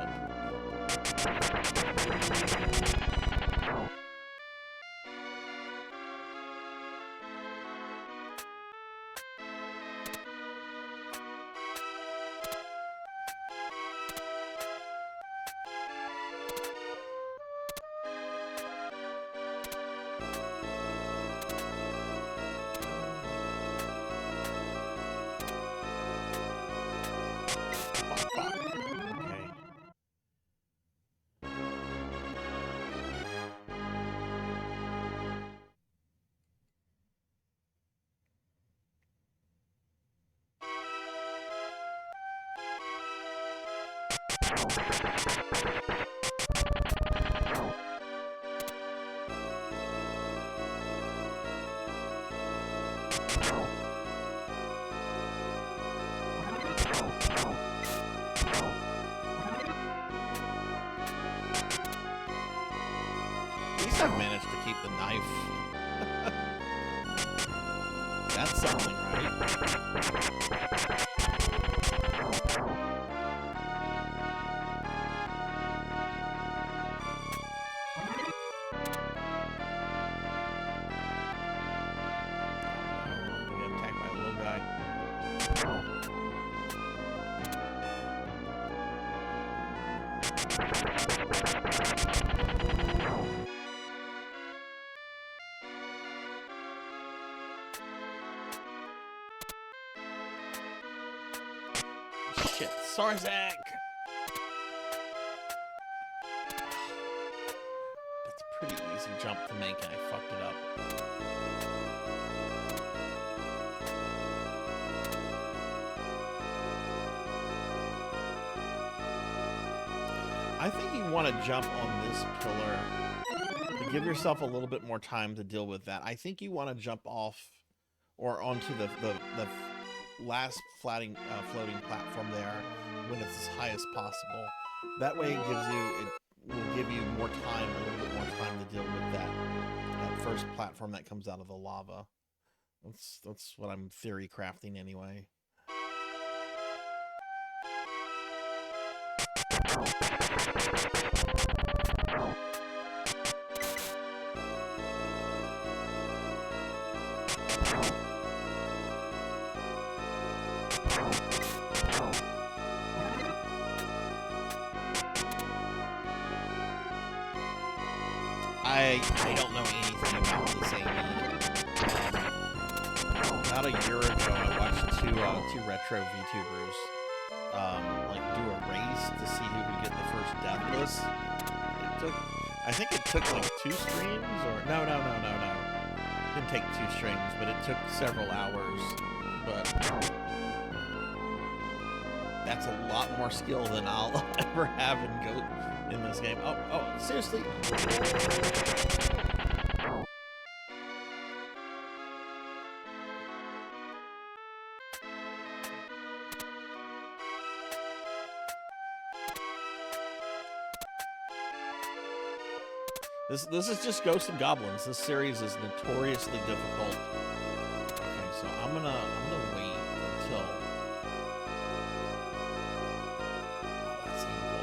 Okay. At least I've managed to keep the knife. That's something, right? I get attacked by a little guy. Shit, Sarzac! That's a pretty easy jump to make, and I fucked it up. I think you want to jump on this pillar to give yourself a little bit more time to deal with that. I think you want to jump off or onto the last floating platform there when it's as high as possible. That way it will give you more time, a little bit more time to deal with that first platform that comes out of the lava. That's what I'm theory crafting anyway. I don't know anything about this Amy. About a year ago, I watched two retro VTubers like do a race to see who could get the first deathless. I think it took like 2 streams, or no. It didn't take 2 streams, but it took several hours. But that's a lot more skill than I'll ever have in this game. Oh, seriously? This is just Ghosts and Goblins. This series is notoriously difficult. Okay, so I'm gonna wait until. Oh, that's evil.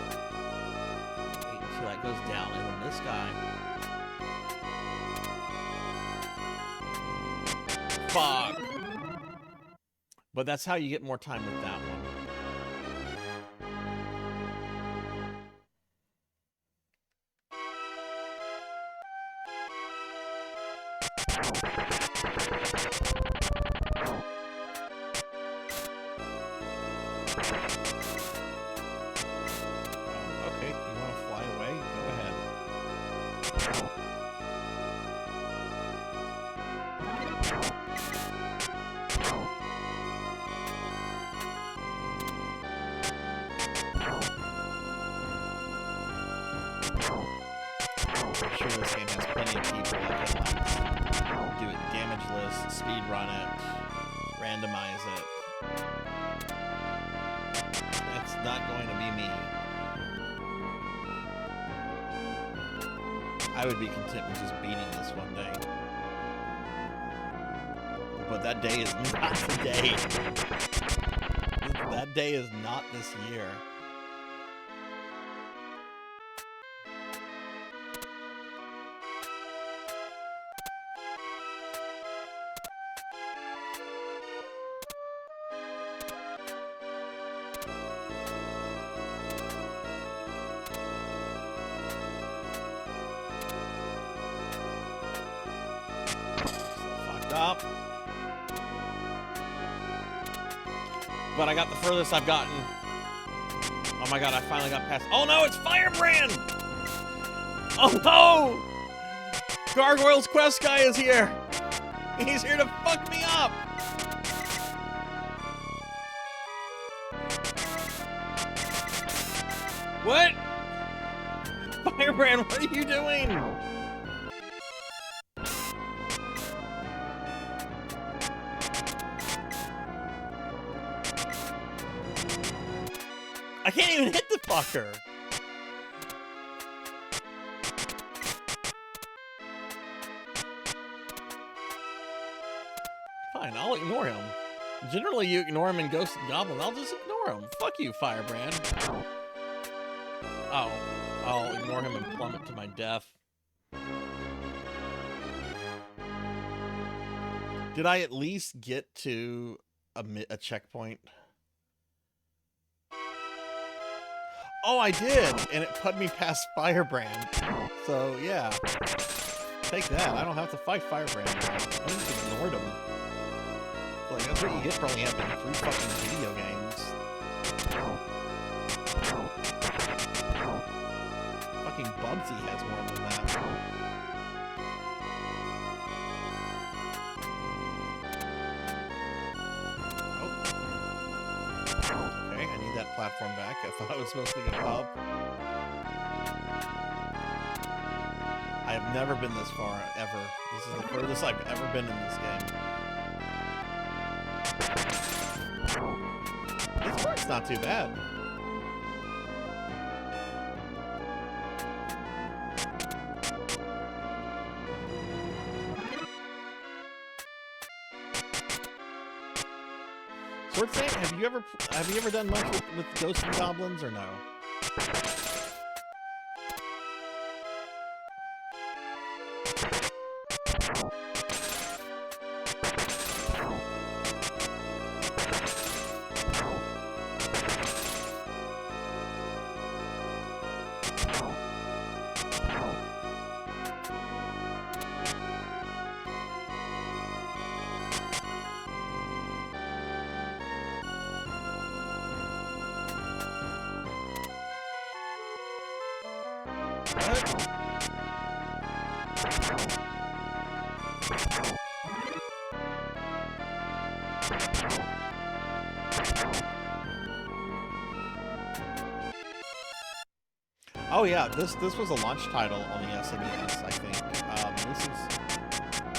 Wait until that goes down, and then this guy. Fuck. But that's how you get more time with that one. Okay, you want to fly away? Go ahead. I'm sure this game has plenty of people that can do it damageless, speed run it, randomize it. That's not going to be me. I would be content with just beating this one day. But that day is not today. That day is not this year. Up. But I got the furthest I've gotten. Oh my god, I finally got past. Oh no, it's Firebrand! Oh no! Gargoyle's quest guy is here! He's here to fuck me up! What? Firebrand, what are you doing? I can't even hit the fucker. Fine, I'll ignore him. Generally, you ignore him in Ghosts and Goblins. I'll just ignore him. Fuck you, Firebrand. Oh, I'll ignore him and plummet to my death. Did I at least get to a checkpoint? Oh, I did, and it put me past Firebrand. So, yeah. Take that. I don't have to fight Firebrand. I just ignored him. Like, that's what you get for only having 3 fucking video games. Fucking Bubsy has more than that. Okay, I need that platform back. I thought I was supposed to get up. I have never been this far, ever. This is the furthest I've ever been in this game. This part's not too bad. Sword Saint, have you ever done much with Ghosts and Goblins or no? Oh yeah, this was a launch title on the SNES, I think.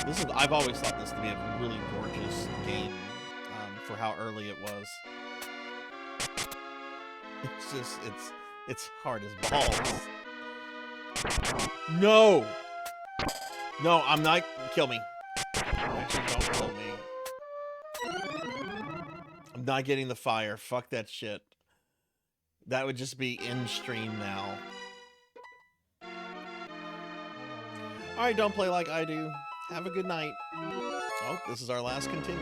This is I've always thought this to be a really gorgeous game for how early it was. It's hard as balls. No! No, I'm not. Kill me. Actually, don't kill me. I'm not getting the fire. Fuck that shit. That would just be in stream now. Alright, don't play like I do. Have a good night. Oh, this is our last continue.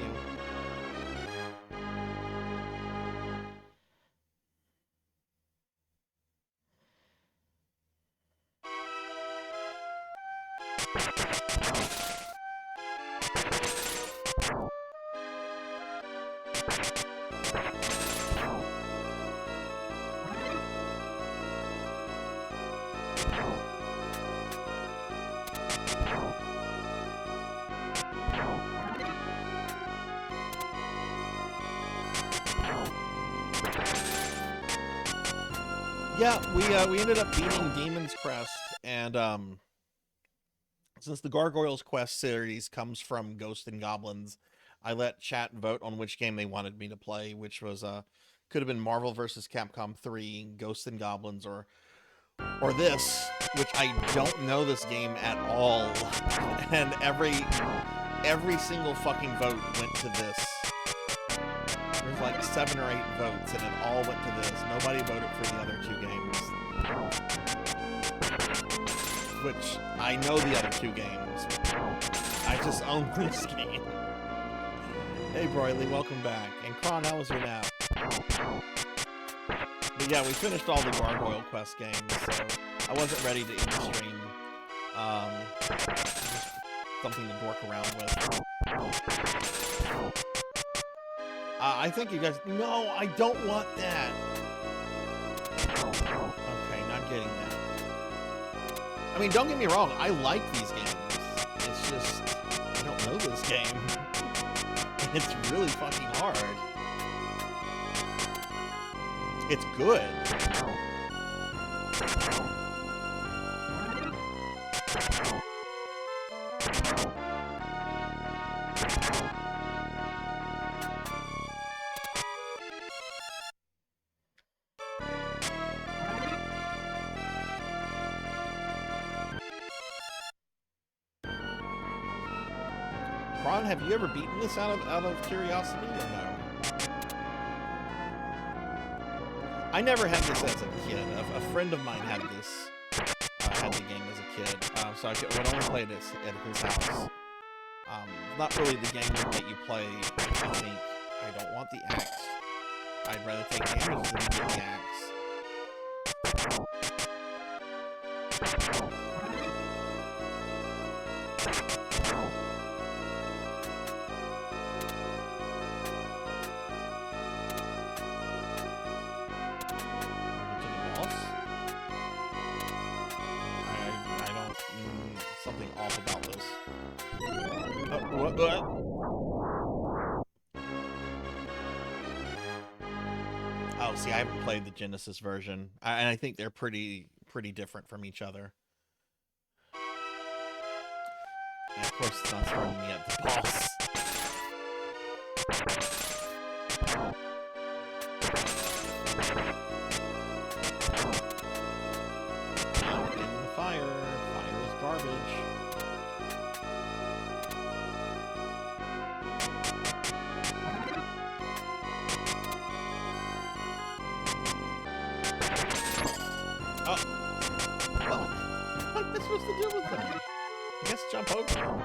Yeah, we ended up beating Demon's Crest, and since the Gargoyle's Quest series comes from Ghosts and Goblins, I let chat vote on which game they wanted me to play, which was could have been Marvel vs. Capcom 3, Ghosts and Goblins, or this, which I don't know this game at all, and every single fucking vote went to this. There's like 7 or 8 votes, and it all went to this. Nobody voted for the other 2 games. Which, I know the other 2 games. I just own this game. Hey, Broily, welcome back. And Kron, how was your nap? But yeah, we finished all the Gargoyle quest games, so I wasn't ready to end stream. Just something to dork around with. I think you guys... No, I don't want that! Okay, not getting that. I mean, don't get me wrong, I like these games. It's just, I don't know this game. It's really fucking hard. It's good. Ron, have you ever beaten this out of curiosity or no? I never had this as a kid. A friend of mine had this. Had the game as a kid, so I would only play it at his house. Not really the game that you play. I think I don't want the axe. I'd rather take damage than get the axe. Something off about this. What? Oh, see, I haven't played the Genesis version, and I think they're pretty different from each other. And of course, it's not throwing me at the boss. Out in the fire. Fire is garbage. Oh. Well, what am I supposed to do with them? I guess jump over them.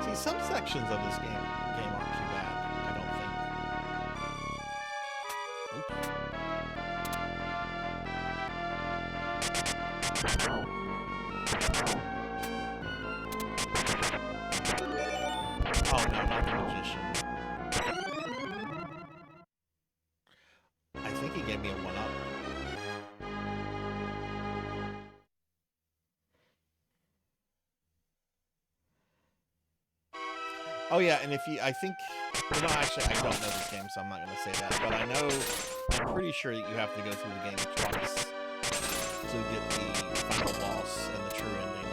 See, some sections of this game aren't too bad, I don't think. Oh no, not the magician. I think he gave me a 1-up. Oh yeah, and if you, I think, well, no, actually, I don't know this game, so I'm not going to say that, but I know, I'm pretty sure that you have to go through the game twice to get the final boss and the true ending.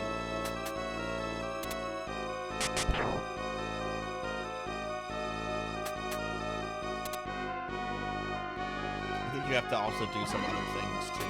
I think you have to also do some other things too.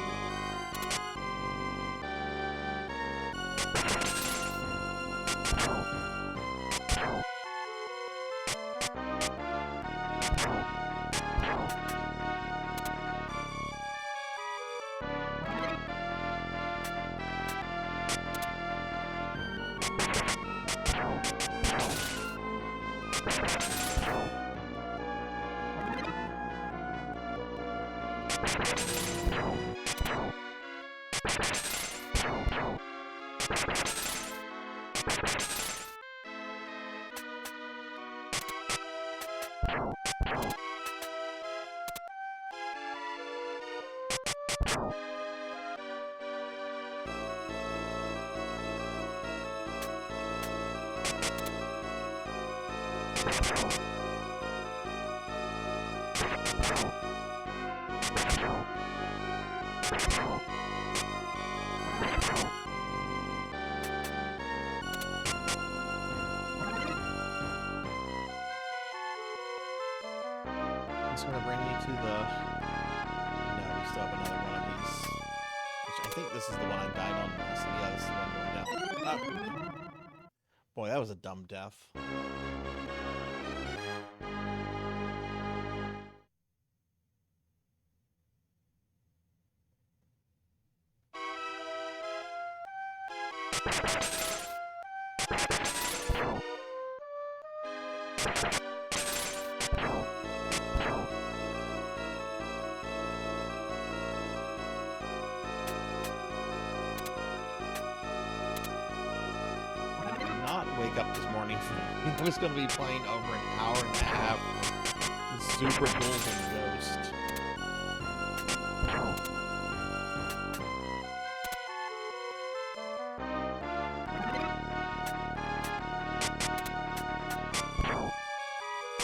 It's gonna bring me to the... No, we still have another one of these. Which I think this is the one I died on last. Yeah, this is the one going down. Ah. Boy, that was a dumb death. Wake up this morning. I was going to be playing over an hour and a half with Super Ghouls and Ghost.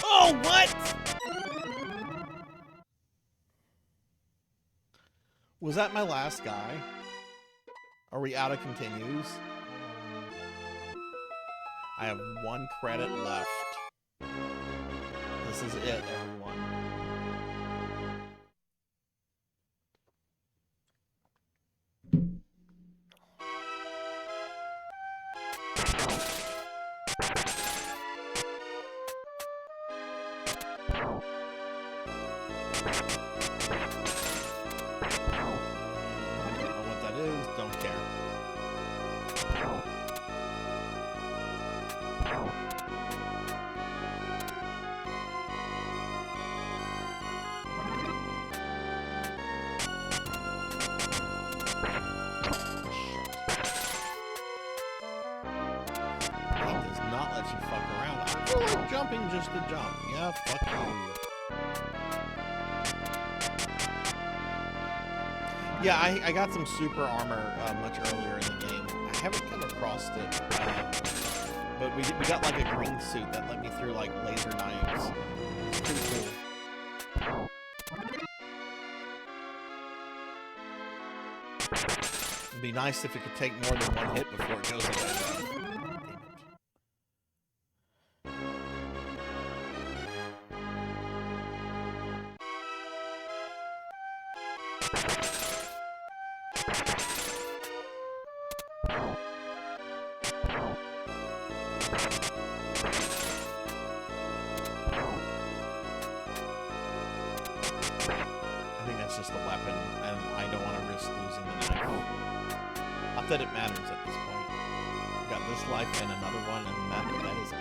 Oh, what? Was that my last guy? Are we out of continues? I have 1 credit left. This is it, everyone. Don't know what that is, don't care. Jumping just to jump. Yeah, fuck you. Yeah, I got some super armor much earlier in the game. I haven't come across it, but we got like a green suit that let me through like laser knives. It's pretty cool. It'd be nice if it could take more than 1 hit before it goes away. Just a weapon, and I don't want to risk losing the knife. Not that it matters at this point. I've got this life and another one, and that is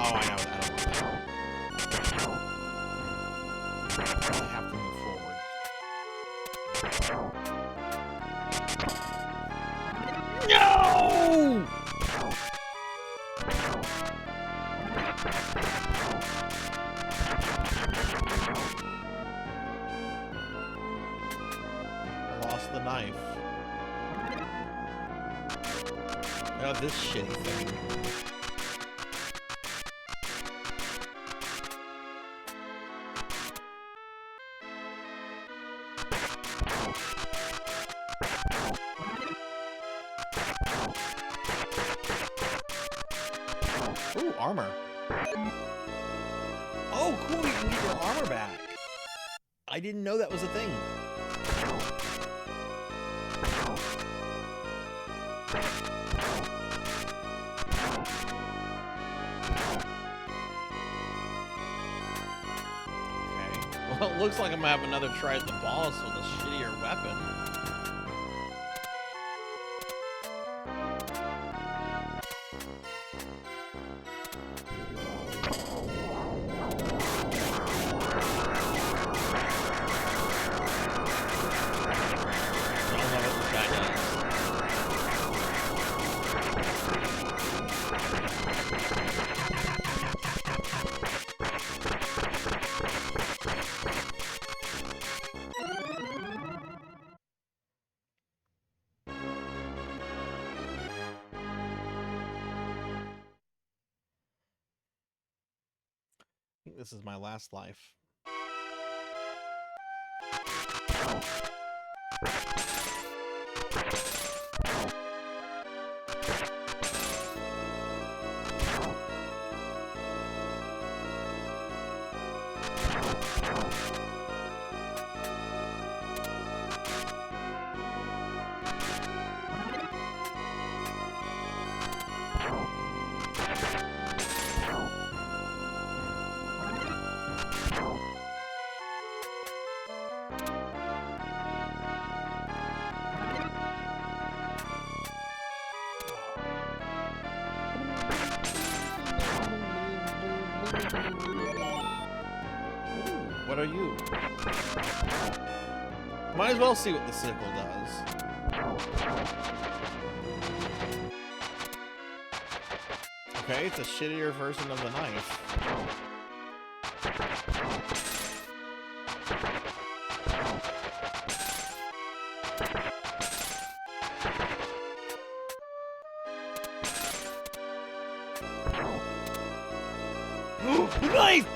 Oh, I know. I don't want that. I have to move forward. No! Oh, this shitty thing. Ooh, armor. Oh, cool, you can get your armor back. I didn't know that was a thing. Okay. Well, it looks like I'm gonna have another try at the boss with a shittier weapon. This is my last life. What are you? Might as well see what the sickle does. Okay, it's a shittier version of the knife. Knife!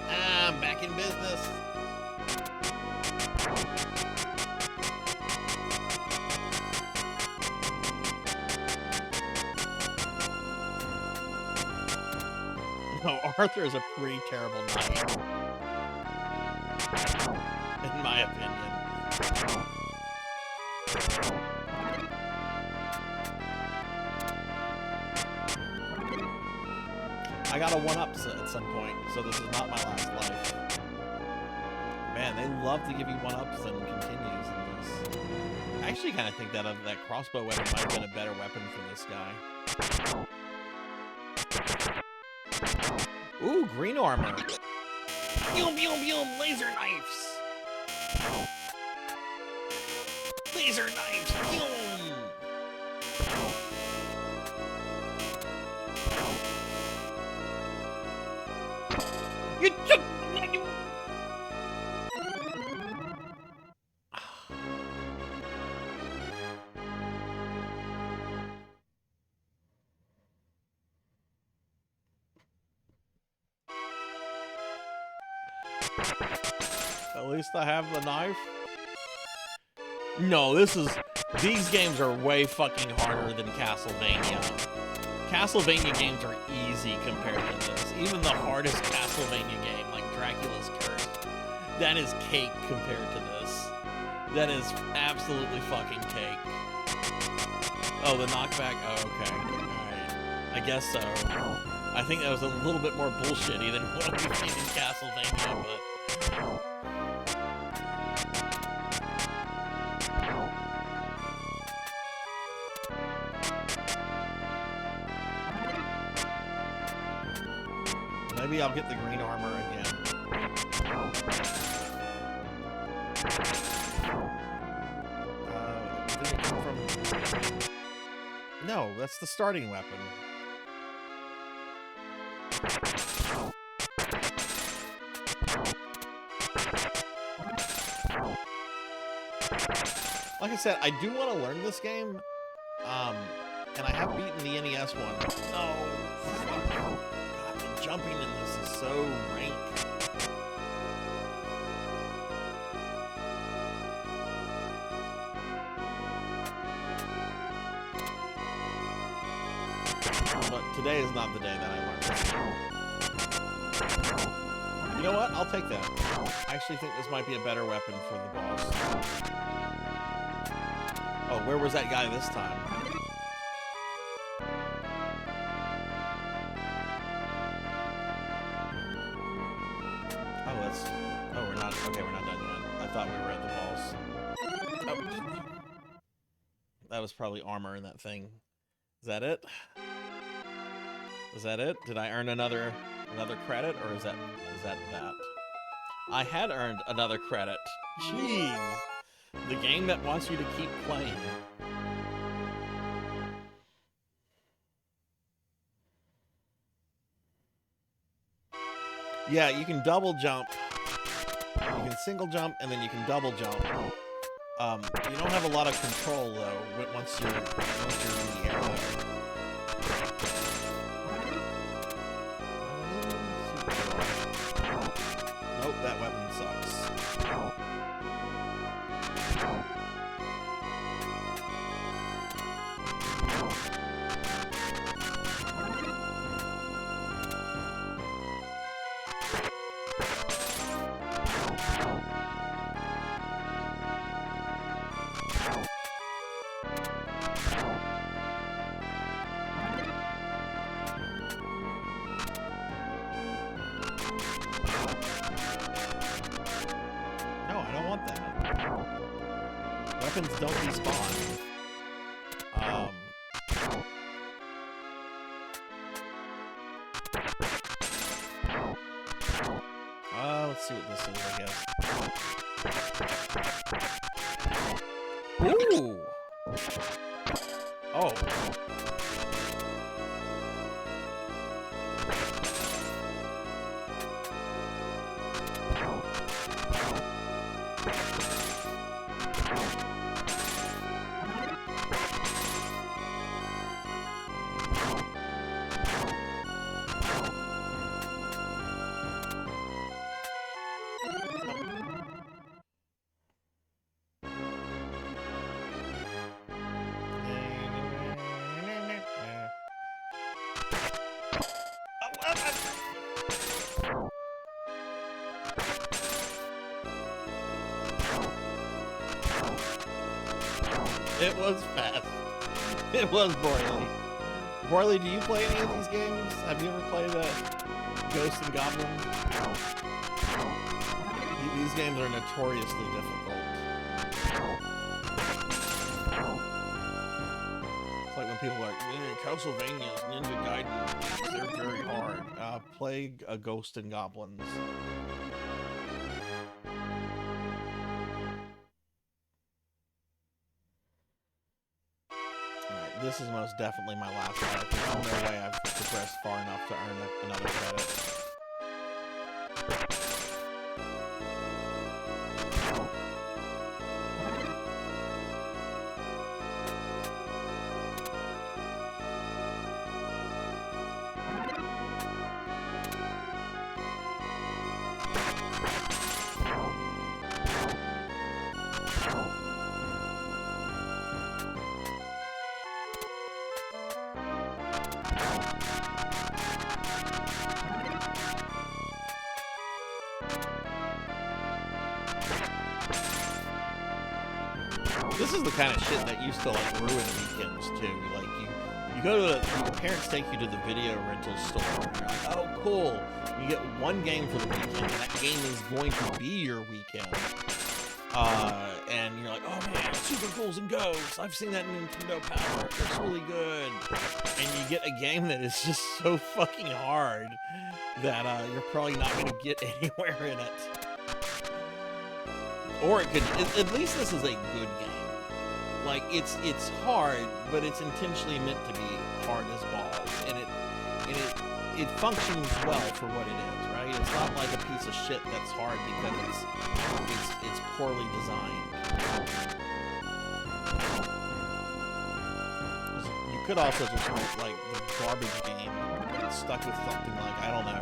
I'm back in business. No, Arthur is a pretty terrible knight, in my opinion. I got a 1-up at some point, so this is not my last life. Man, they love to give you 1-ups and continues in this. I actually kind of think that that crossbow weapon might have been a better weapon for this guy. Ooh, green armor. Boom, boom, boom, laser knives. Laser knives, boom. You took. At least I have the knife. No, these games are way fucking harder than Castlevania. Castlevania games are easy compared to this. Even the hardest Castlevania game, like Dracula's Curse, that is cake compared to this. That is absolutely fucking cake. Oh, the knockback? Oh, okay. Alright. I guess so. I think that was a little bit more bullshitty than what we've seen in Castlevania, but... Maybe I'll get the green armor again. Did it come from... No, that's the starting weapon. Like I said, I do want to learn this game. And I have beaten the NES one. No. God, the jumping in this is so rank. But today is not the day that I learned. You know what? I'll take that. I actually think this might be a better weapon for the boss. Oh, where was that guy this time? Oh, that's... Oh, we're not... Okay, we're not done yet. I thought we were at the balls. Oh. That was probably armor in that thing. Is that it? Is that it? Did I earn another credit, or is that that? I had earned another credit. Jeez. The game that wants you to keep playing. Yeah, you can double jump. You can single jump, and then you can double jump. You don't have a lot of control though once you're in the air. Nope, that weapon sucks. Weapons don't respawn. Let's see what this is, I guess. Ooh! Oh. It was fast. It was Borley. Borley, do you play any of these games? Have you ever played Ghosts and Goblins? These games are notoriously difficult. It's like when people are like, Castlevania's Ninja Gaiden, they're very hard. Play Ghosts and Goblins. This is most definitely my last credit. There's no way I've progressed far enough to earn another credit. This is the kind of shit that used to like ruin weekends too. Like you go to your parents take you to the video rental store and you're like, oh cool, you get one game for the weekend and that game is going to be your weekend. And you're like, oh man, Super Ghouls and Ghosts, I've seen that in Nintendo Power, it's really good. And you get a game that is just so fucking hard that you're probably not going to get anywhere in it. Or it could, at least this is a good game. Like, it's hard, but it's intentionally meant to be hard as balls. And it functions well for what it is, right? It's not like a piece of shit that's hard because it's poorly designed. You could also just make, like, the garbage game get stuck with something like, I don't know,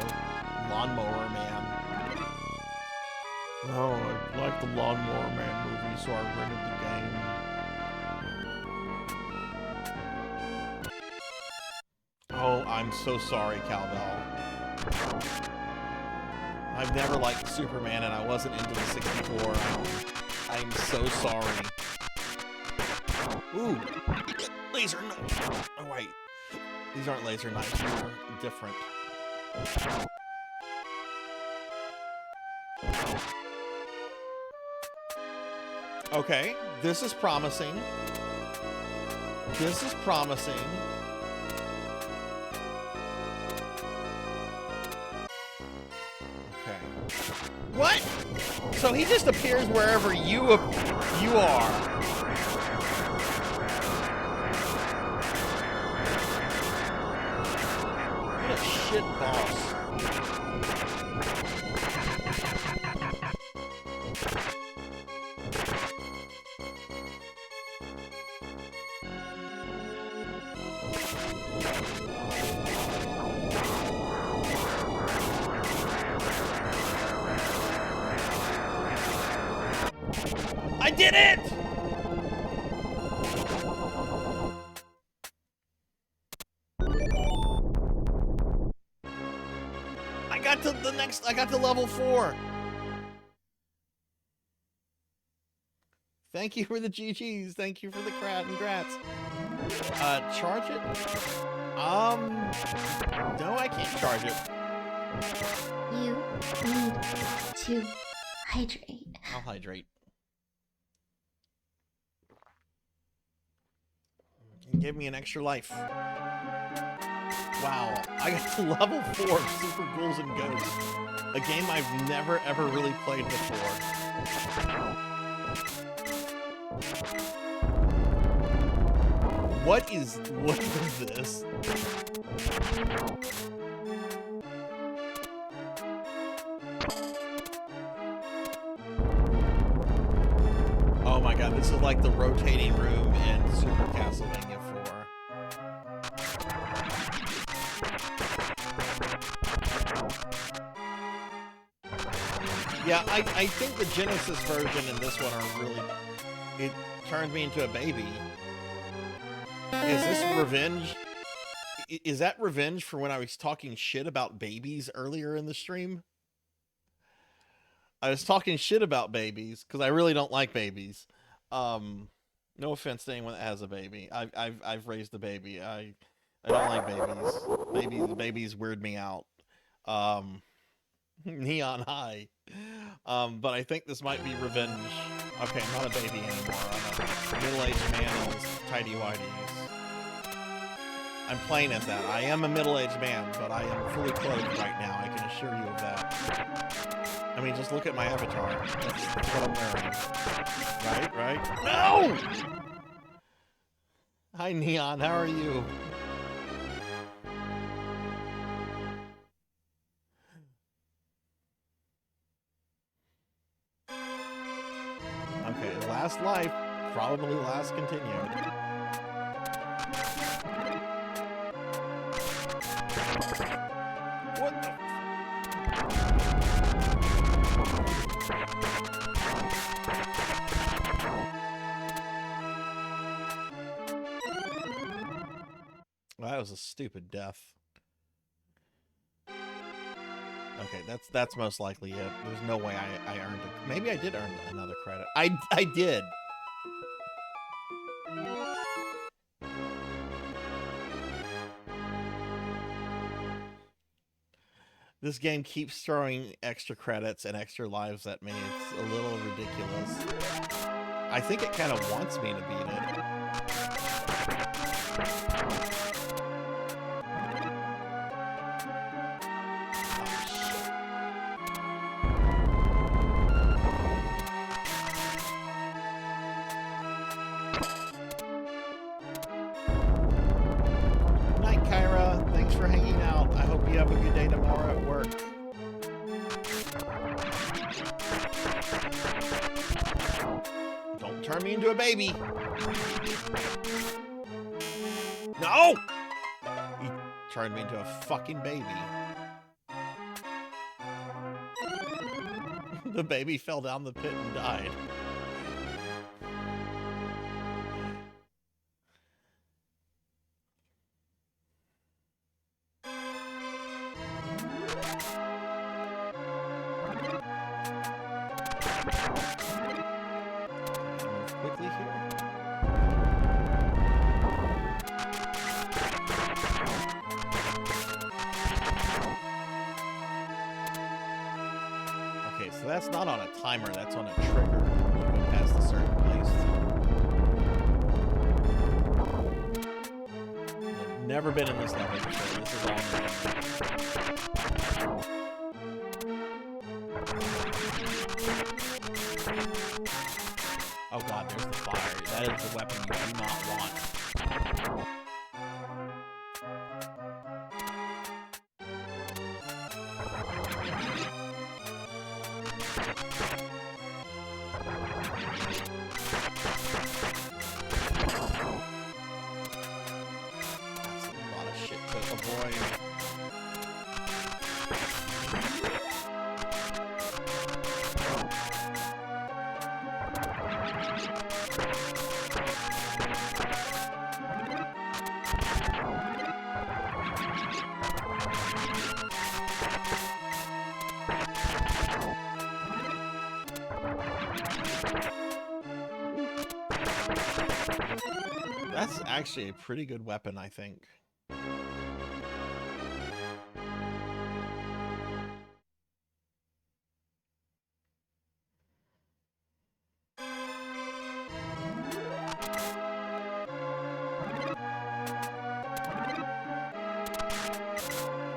Lawnmower Man. No, I like the Lawnmower Man movie, so I rented the game. Oh, I'm so sorry, Cowbell. I've never liked Superman, and I wasn't into the 64. I'm so sorry. Ooh, laser knife. Oh wait, these aren't laser knives. They're different. Okay, this is promising. This is promising. Okay. What? So he just appears wherever you are. What a shit boss. I did it! I got to level 4. Thank you for the GGs. Thank you for the congrats. Charge it? No, I can't charge it. You need to hydrate. I'll hydrate. And give me an extra life. Wow, I got to level 4 of Super Ghouls and Ghosts. A game I've never ever really played before. What is this? Oh my god, this is like the rotating room in Super Castlevania 4. Yeah, I think the Genesis version and this one are really... It turned me into a baby. Is this revenge? Is that revenge for when I was talking shit about babies earlier in the stream? I was talking shit about babies because I really don't like babies. No offense to anyone that has a baby. I've raised a baby. I don't like babies. Babies weird me out. Neon High. But I think this might be revenge. Okay, I'm not a baby anymore. I'm a middle-aged man with tidy whities. I'm playing as that. I am a middle-aged man, but I am fully clothed right now. I can assure you of that. I mean, just look at my avatar. That's what I'm wearing. Right? No! Hi, Neon. How are you? Okay, last life, probably last continued. What the? Well, that was a stupid death. Okay, that's most likely it. There's no way I earned it. Maybe I did earn another credit. I did. This game keeps throwing extra credits and extra lives at me. It's a little ridiculous. I think it kind of wants me to beat it. Have a good day tomorrow at work. Don't Turn me into a baby. No! He turned me into a fucking baby. The baby fell down the pit and died. Move quickly here. Okay, so that's not on a timer, that's on a trigger. You go past a certain place. I've never been in this level before. This is all new. Oh god, there's the fire. That is the weapon you do not want. That's a lot of shit to avoid. That's actually a pretty good weapon, I think.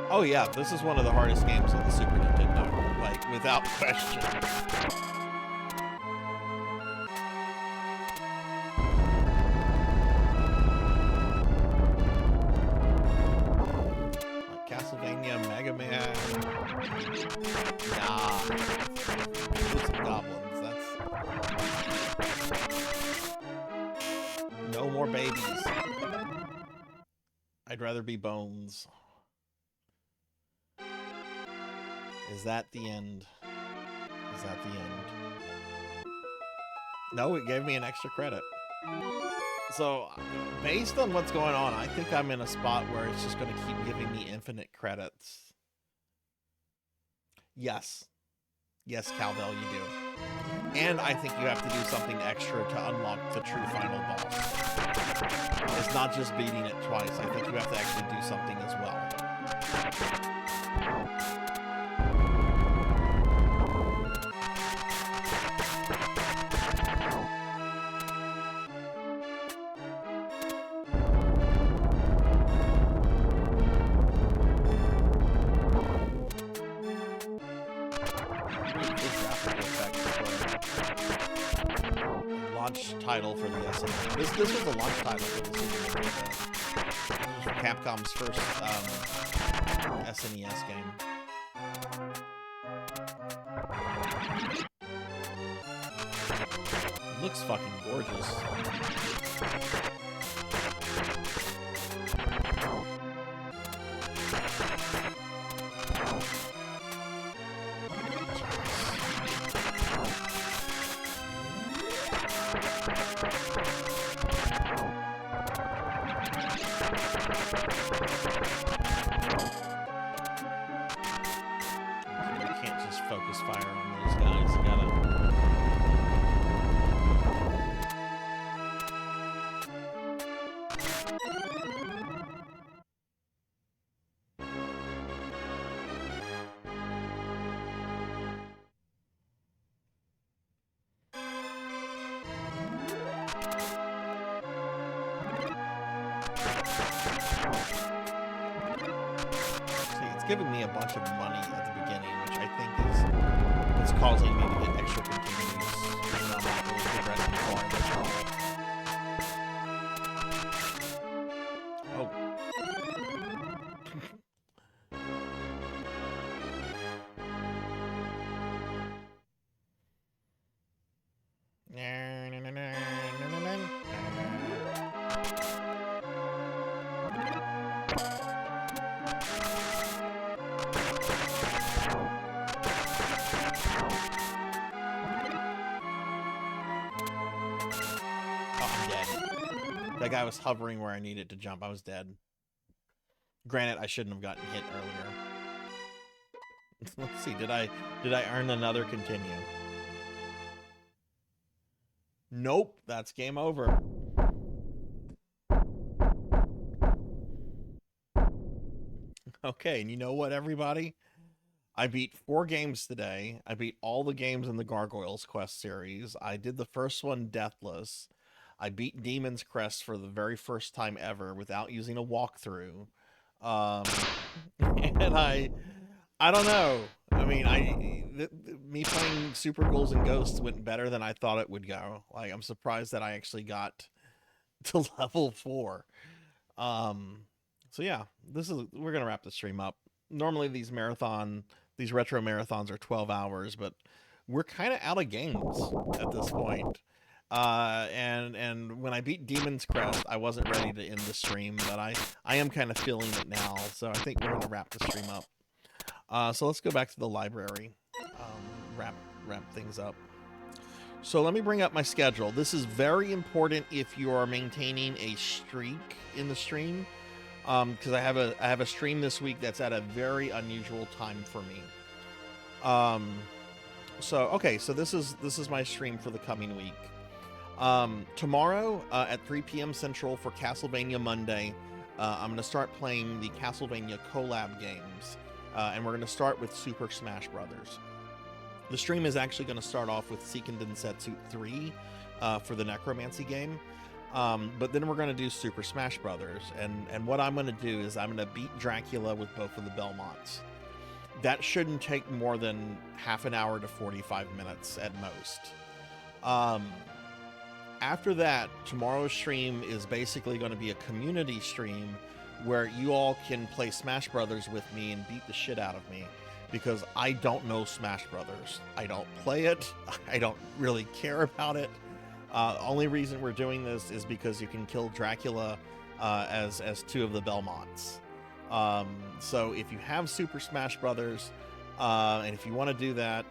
Oh yeah, this is one of the hardest games on the Super Nintendo, like, without question. Like Castlevania, Mega Man. Nah. Ghouls and goblins, that's... No more babies. I'd rather be bones. Is that the end? Is that the end? No, it gave me an extra credit. So, based on what's going on, I think I'm in a spot where it's just going to keep giving me infinite credits. Yes. Yes, Cowbell, you do. And I think you have to do something extra to unlock the true final boss. It's not just beating it twice. I think you have to actually do something as well. Title for the SNES. This was a launch title for the Super Nintendo. This was Capcom's first SNES game. It looks fucking gorgeous. Focus fire on those guys. You gotta... See, it's giving me a bunch of money at the beginning, which I think is what's causing me to get extra continues. Even though I'm not really progressing far in this level. Oh. Oh, I'm dead. That guy was hovering where I needed to jump. I was dead. Granted, I shouldn't have gotten hit earlier. Let's see, did I earn another continue? Nope, that's game over. Okay, and you know what, everybody? I beat 4 games today. I beat all the games in the Gargoyles quest series. I did the first one deathless. I beat Demon's Crest for the very first time ever without using a walkthrough. And I don't know. I mean, me playing Super Ghouls and Ghosts went better than I thought it would go. Like, I'm surprised that I actually got to level 4. So yeah, we're gonna wrap the stream up. Normally these retro marathons are 12 hours, but we're kind of out of games at this point. And when I beat Demon's Crest, I wasn't ready to end the stream, but I am kind of feeling it now. So I think we're gonna wrap the stream up. So let's go back to the library, wrap things up. So let me bring up my schedule. This is very important if you are maintaining a streak in the stream, because I have a stream this week that's at a very unusual time for me. So this is my stream for the coming week. Tomorrow at 3 p.m. Central for Castlevania Monday, I'm going to start playing the Castlevania collab games, and we're going to start with Super Smash Brothers. The stream is actually going to start off with Seiken Densetsu 3 for the Necromancy game, but then we're going to do Super Smash Brothers, and what I'm going to do is I'm going to beat Dracula with both of the Belmonts. That shouldn't take more than half an hour to 45 minutes at most. After that, tomorrow's stream is basically going to be a community stream where you all can play Smash Brothers with me and beat the shit out of me, because I don't know Smash Brothers. I don't play it. I don't really care about it. Only reason we're doing this is because you can kill Dracula as 2 of the Belmonts. So if you have Super Smash Brothers, and if you want to do that,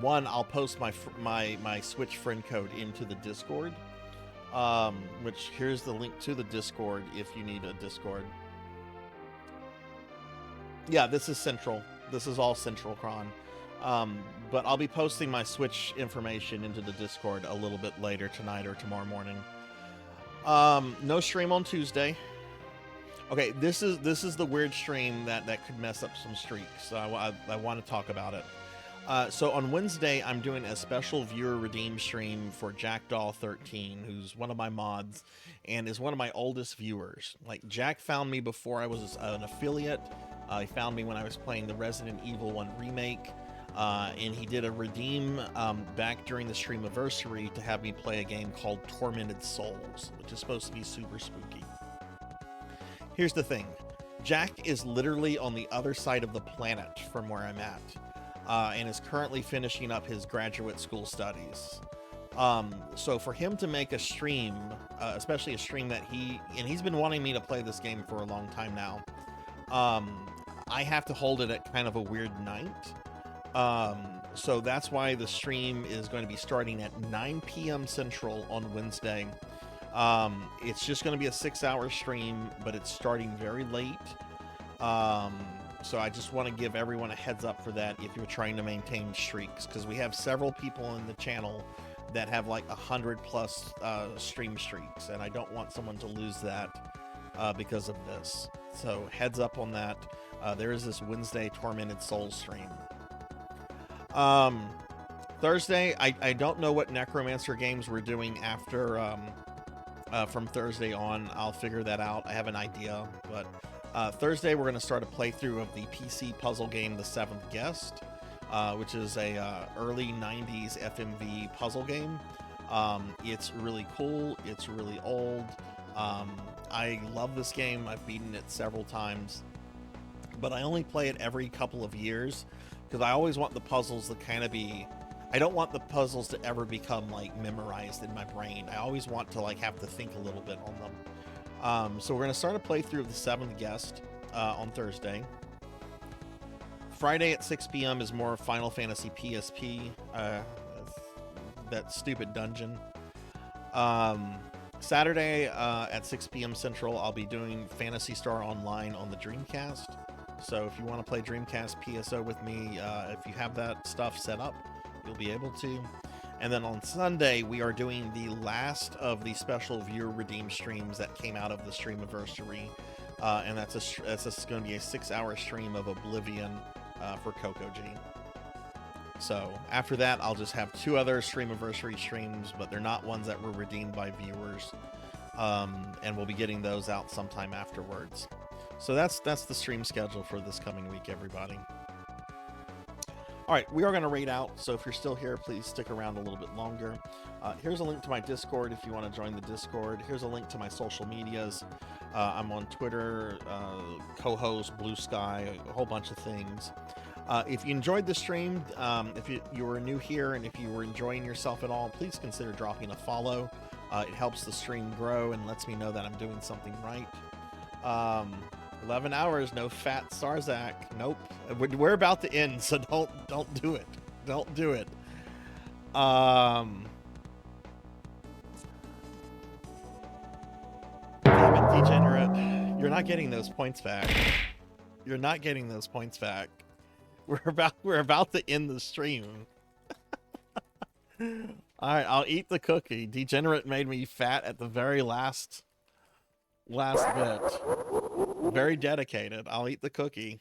one, I'll post my Switch friend code into the Discord, which here's the link to the Discord if you need a Discord. Yeah, this is Central. This is all Central Cron. But I'll be posting my Switch information into the Discord a little bit later tonight or tomorrow morning. No stream on Tuesday. Okay, this is the weird stream that could mess up some streaks, so I want to talk about it. So on Wednesday, I'm doing a special viewer redeem stream for Jackdaw13, who's one of my mods and is one of my oldest viewers. Like, Jack found me before I was an affiliate. He found me when I was playing the Resident Evil 1 remake, and he did a redeem back during the streamiversary to have me play a game called Tormented Souls, which is supposed to be super spooky. Here's the thing. Jack is literally on the other side of the planet from where I'm at, and is currently finishing up his graduate school studies. So for him to make a stream, especially a stream that he's been wanting me to play this game for a long time now, I have to hold it at kind of a weird night. So that's why the stream is going to be starting at 9 p.m. Central on Wednesday. It's just going to be a 6-hour stream, but it's starting very late. So I just want to give everyone a heads up for that if you're trying to maintain streaks, because we have several people in the channel that have like 100+ stream streaks, and I don't want someone to lose that because of this. So heads up on that. There is this Wednesday Tormented Souls stream. Thursday, I don't know what Necromancer games we're doing after from Thursday on. I'll figure that out. I have an idea, but Thursday we're going to start a playthrough of the PC puzzle game The Seventh Guest, which is a early 90s FMV puzzle game. It's really cool. It's really old. I love this game. I've beaten it several times, but I only play it every couple of years because I always want the puzzles to kind of be, I don't want the puzzles to ever become like memorized in my brain. I always want to like have to think a little bit on them. So we're going to start a playthrough of the 7th guest on Thursday. Friday at 6 p.m. is more Final Fantasy PSP, that stupid dungeon. Saturday at 6 p.m. Central, I'll be doing Phantasy Star Online on the Dreamcast. So if you want to play Dreamcast PSO with me, if you have that stuff set up, you'll be able to. And then on Sunday, we are doing the last of the special viewer redeem streams that came out of the Streamiversary. And that's going to be a 6-hour stream of Oblivion for Coco G. So after that, I'll just have 2 other Streamiversary streams, but they're not ones that were redeemed by viewers. And we'll be getting those out sometime afterwards. So that's the stream schedule for this coming week, everybody. All right, we are going to raid out, so if you're still here, please stick around a little bit longer. Here's a link to my Discord if you want to join the Discord. Here's a link to my social medias. I'm on Twitter, co-host, Blue Sky, a whole bunch of things. If you enjoyed the stream, if you were new here and if you were enjoying yourself at all, please consider dropping a follow. It helps the stream grow and lets me know that I'm doing something right. 11 hours, no fat Sarzac. Nope. We're about to end, so don't do it. Don't do it. Damn it, degenerate. You're not getting those points back. You're not getting those points back. We're about to end the stream. All right, I'll eat the cookie. Degenerate made me fat at the very last bit. Very dedicated. I'll eat the cookie.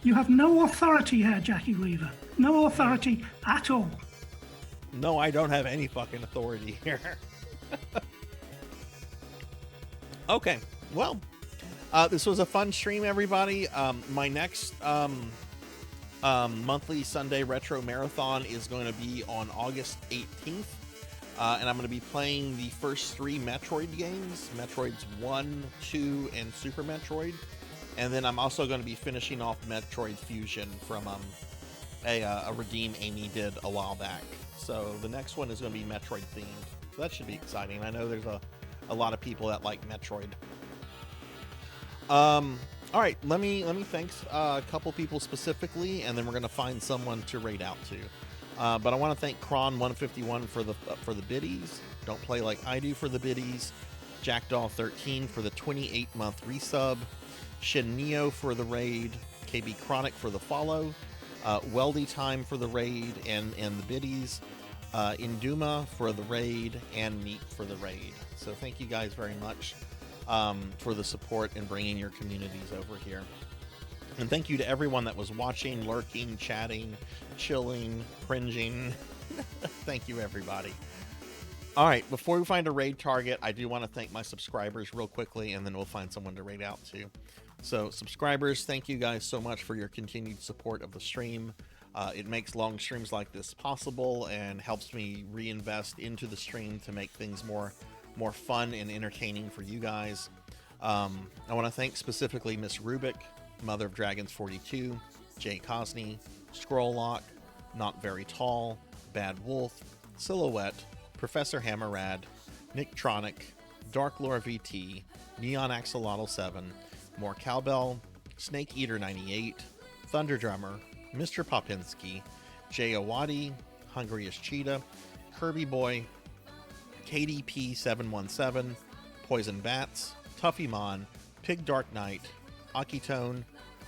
You have no authority here, Jackie Weaver. No authority at all. No, I don't have any fucking authority here. Okay, well, this was a fun stream, everybody. My next monthly Sunday retro marathon is going to be on August 18th, and I'm going to be playing the first 3 Metroid games, Metroids 1, 2, and Super Metroid, and then I'm also going to be finishing off Metroid Fusion from a redeem Amy did a while back. So the next one is going to be Metroid themed. So that should be exciting. I know there's a lot of people that like Metroid. All right, let me thank a couple people specifically, and then we're gonna find someone to raid out to. But I want to thank Kron151 for the biddies. Don't play like I do for the biddies. Jackdaw13 for the 28-month resub. Shin Neo for the raid. KB Chronic for the follow. Weldy Time for the raid and the biddies. Induma for the raid and Neat for the raid. So thank you guys very much for the support and bringing your communities over here. And thank you to everyone that was watching, lurking, chatting, chilling, cringing. Thank you, everybody. All right, before we find a raid target, I do want to thank my subscribers real quickly, and then we'll find someone to raid out to. So subscribers, thank you guys so much for your continued support of the stream. It makes long streams like this possible and helps me reinvest into the stream to make things more fun and entertaining for you guys. I want to thank specifically Miss Rubik, Mother of Dragons 42, Jay Cosney, Scrolllock, Not Very Tall, Bad Wolf, Silhouette, Professor Hammerrad, Nick Tronic, Dark Lore VT, Neon Axolotl 7, More Cowbell, Snake Eater 98, Thunder Drummer, Mr. Popinski, Jay Awadi, Hungriest Cheetah, Kirby Boy, KDP 717, Poison Bats, Tuffymon, Pig Dark Knight, Akitone,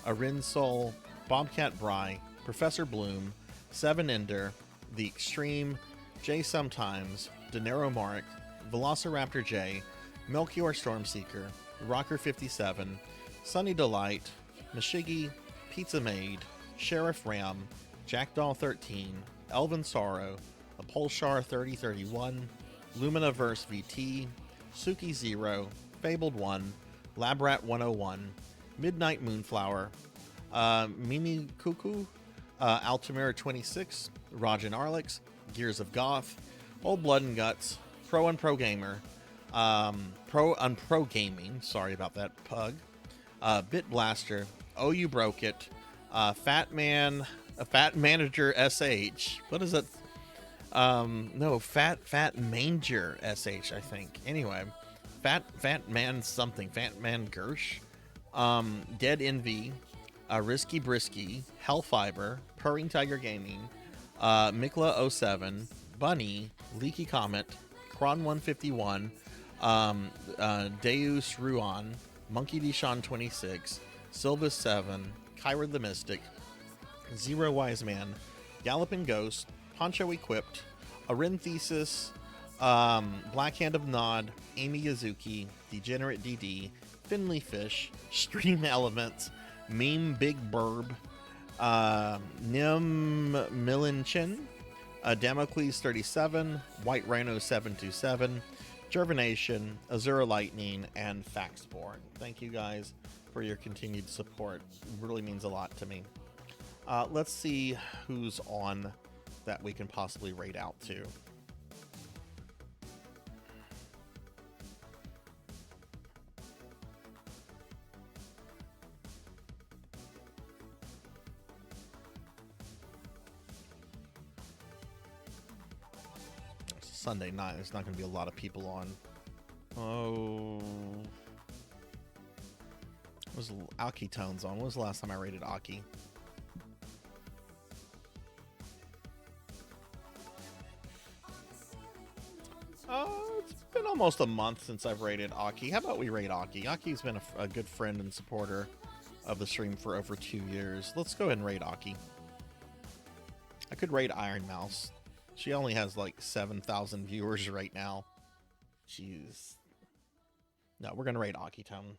Arin Soul, Bobcat Bry, Professor Bloom, Seven Ender, The Extreme, Jay Sometimes, Denero Mark, Velociraptor J, Melchior Stormseeker, Rocker 57, Sunny Delight, Mashigi, Pizza Maid, Sheriff Ram, Jackdaw 13, Elvin Sorrow, Apolshar 3031, Luminaverse VT, Suki 0, Fabled 1, Labrat 101, Midnight Moonflower, Mimi Cuckoo, Altamira 26, Rajan Arlix, Gears of Goth, Old Blood and Guts, Pro and Pro Gamer, Pro Unpro Gaming, sorry about that, Pug, Bit Blaster, Oh You Broke It, Fat Man, A fat manager SH. What is it? No, fat manger SH, I think. Anyway, fat man something. Fat man Gersh. Dead Envy. Risky Brisky. Hellfiber. Purring Tiger Gaming. Mikla07. Bunny. Leaky Comet. Kron151. Deus Ruan. Monkey Deshawn 26. Silvus 7. Kyra the Mystic. Zero Wise Man. Galloping Ghost. Poncho Equipped. Arinthesis. Black Hand of Nod. Amy Yazuki. Degenerate DD. Finley Fish. Stream Elements. Meme Big Burb. Nim Milenchin. Damocles 37. White Rhino 727. Gervination. Azura Lightning. And Faxborn. Thank you guys for your continued support. It really means a lot to me. Let's see who's on that we can possibly raid out to. It's Sunday night. There's not going to be a lot of people on. Oh. Was Aki Tones on? When was the last time I rated Aki? It's been almost a month since I've rated Aki. How about we raid Aki? Aki's been a good friend and supporter of the stream for over 2 years. Let's go ahead and raid Aki. I could raid Iron Mouse. She only has like 7,000 viewers right now. Jeez. No, we're going to raid Aki Tone.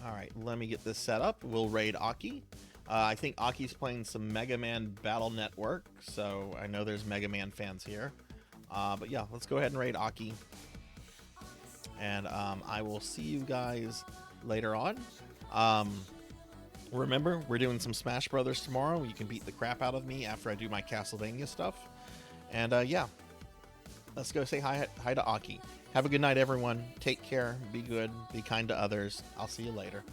Alright, let me get this set up. We'll raid Aki. I think Aki's playing some Mega Man Battle Network, so I know there's Mega Man fans here. But yeah, let's go ahead and raid Aki. And I will see you guys later on. Remember, we're doing some Smash Brothers tomorrow. You can beat the crap out of me after I do my Castlevania stuff. And yeah, let's go say hi to Aki. Have a good night, everyone. Take care. Be good. Be kind to others. I'll see you later.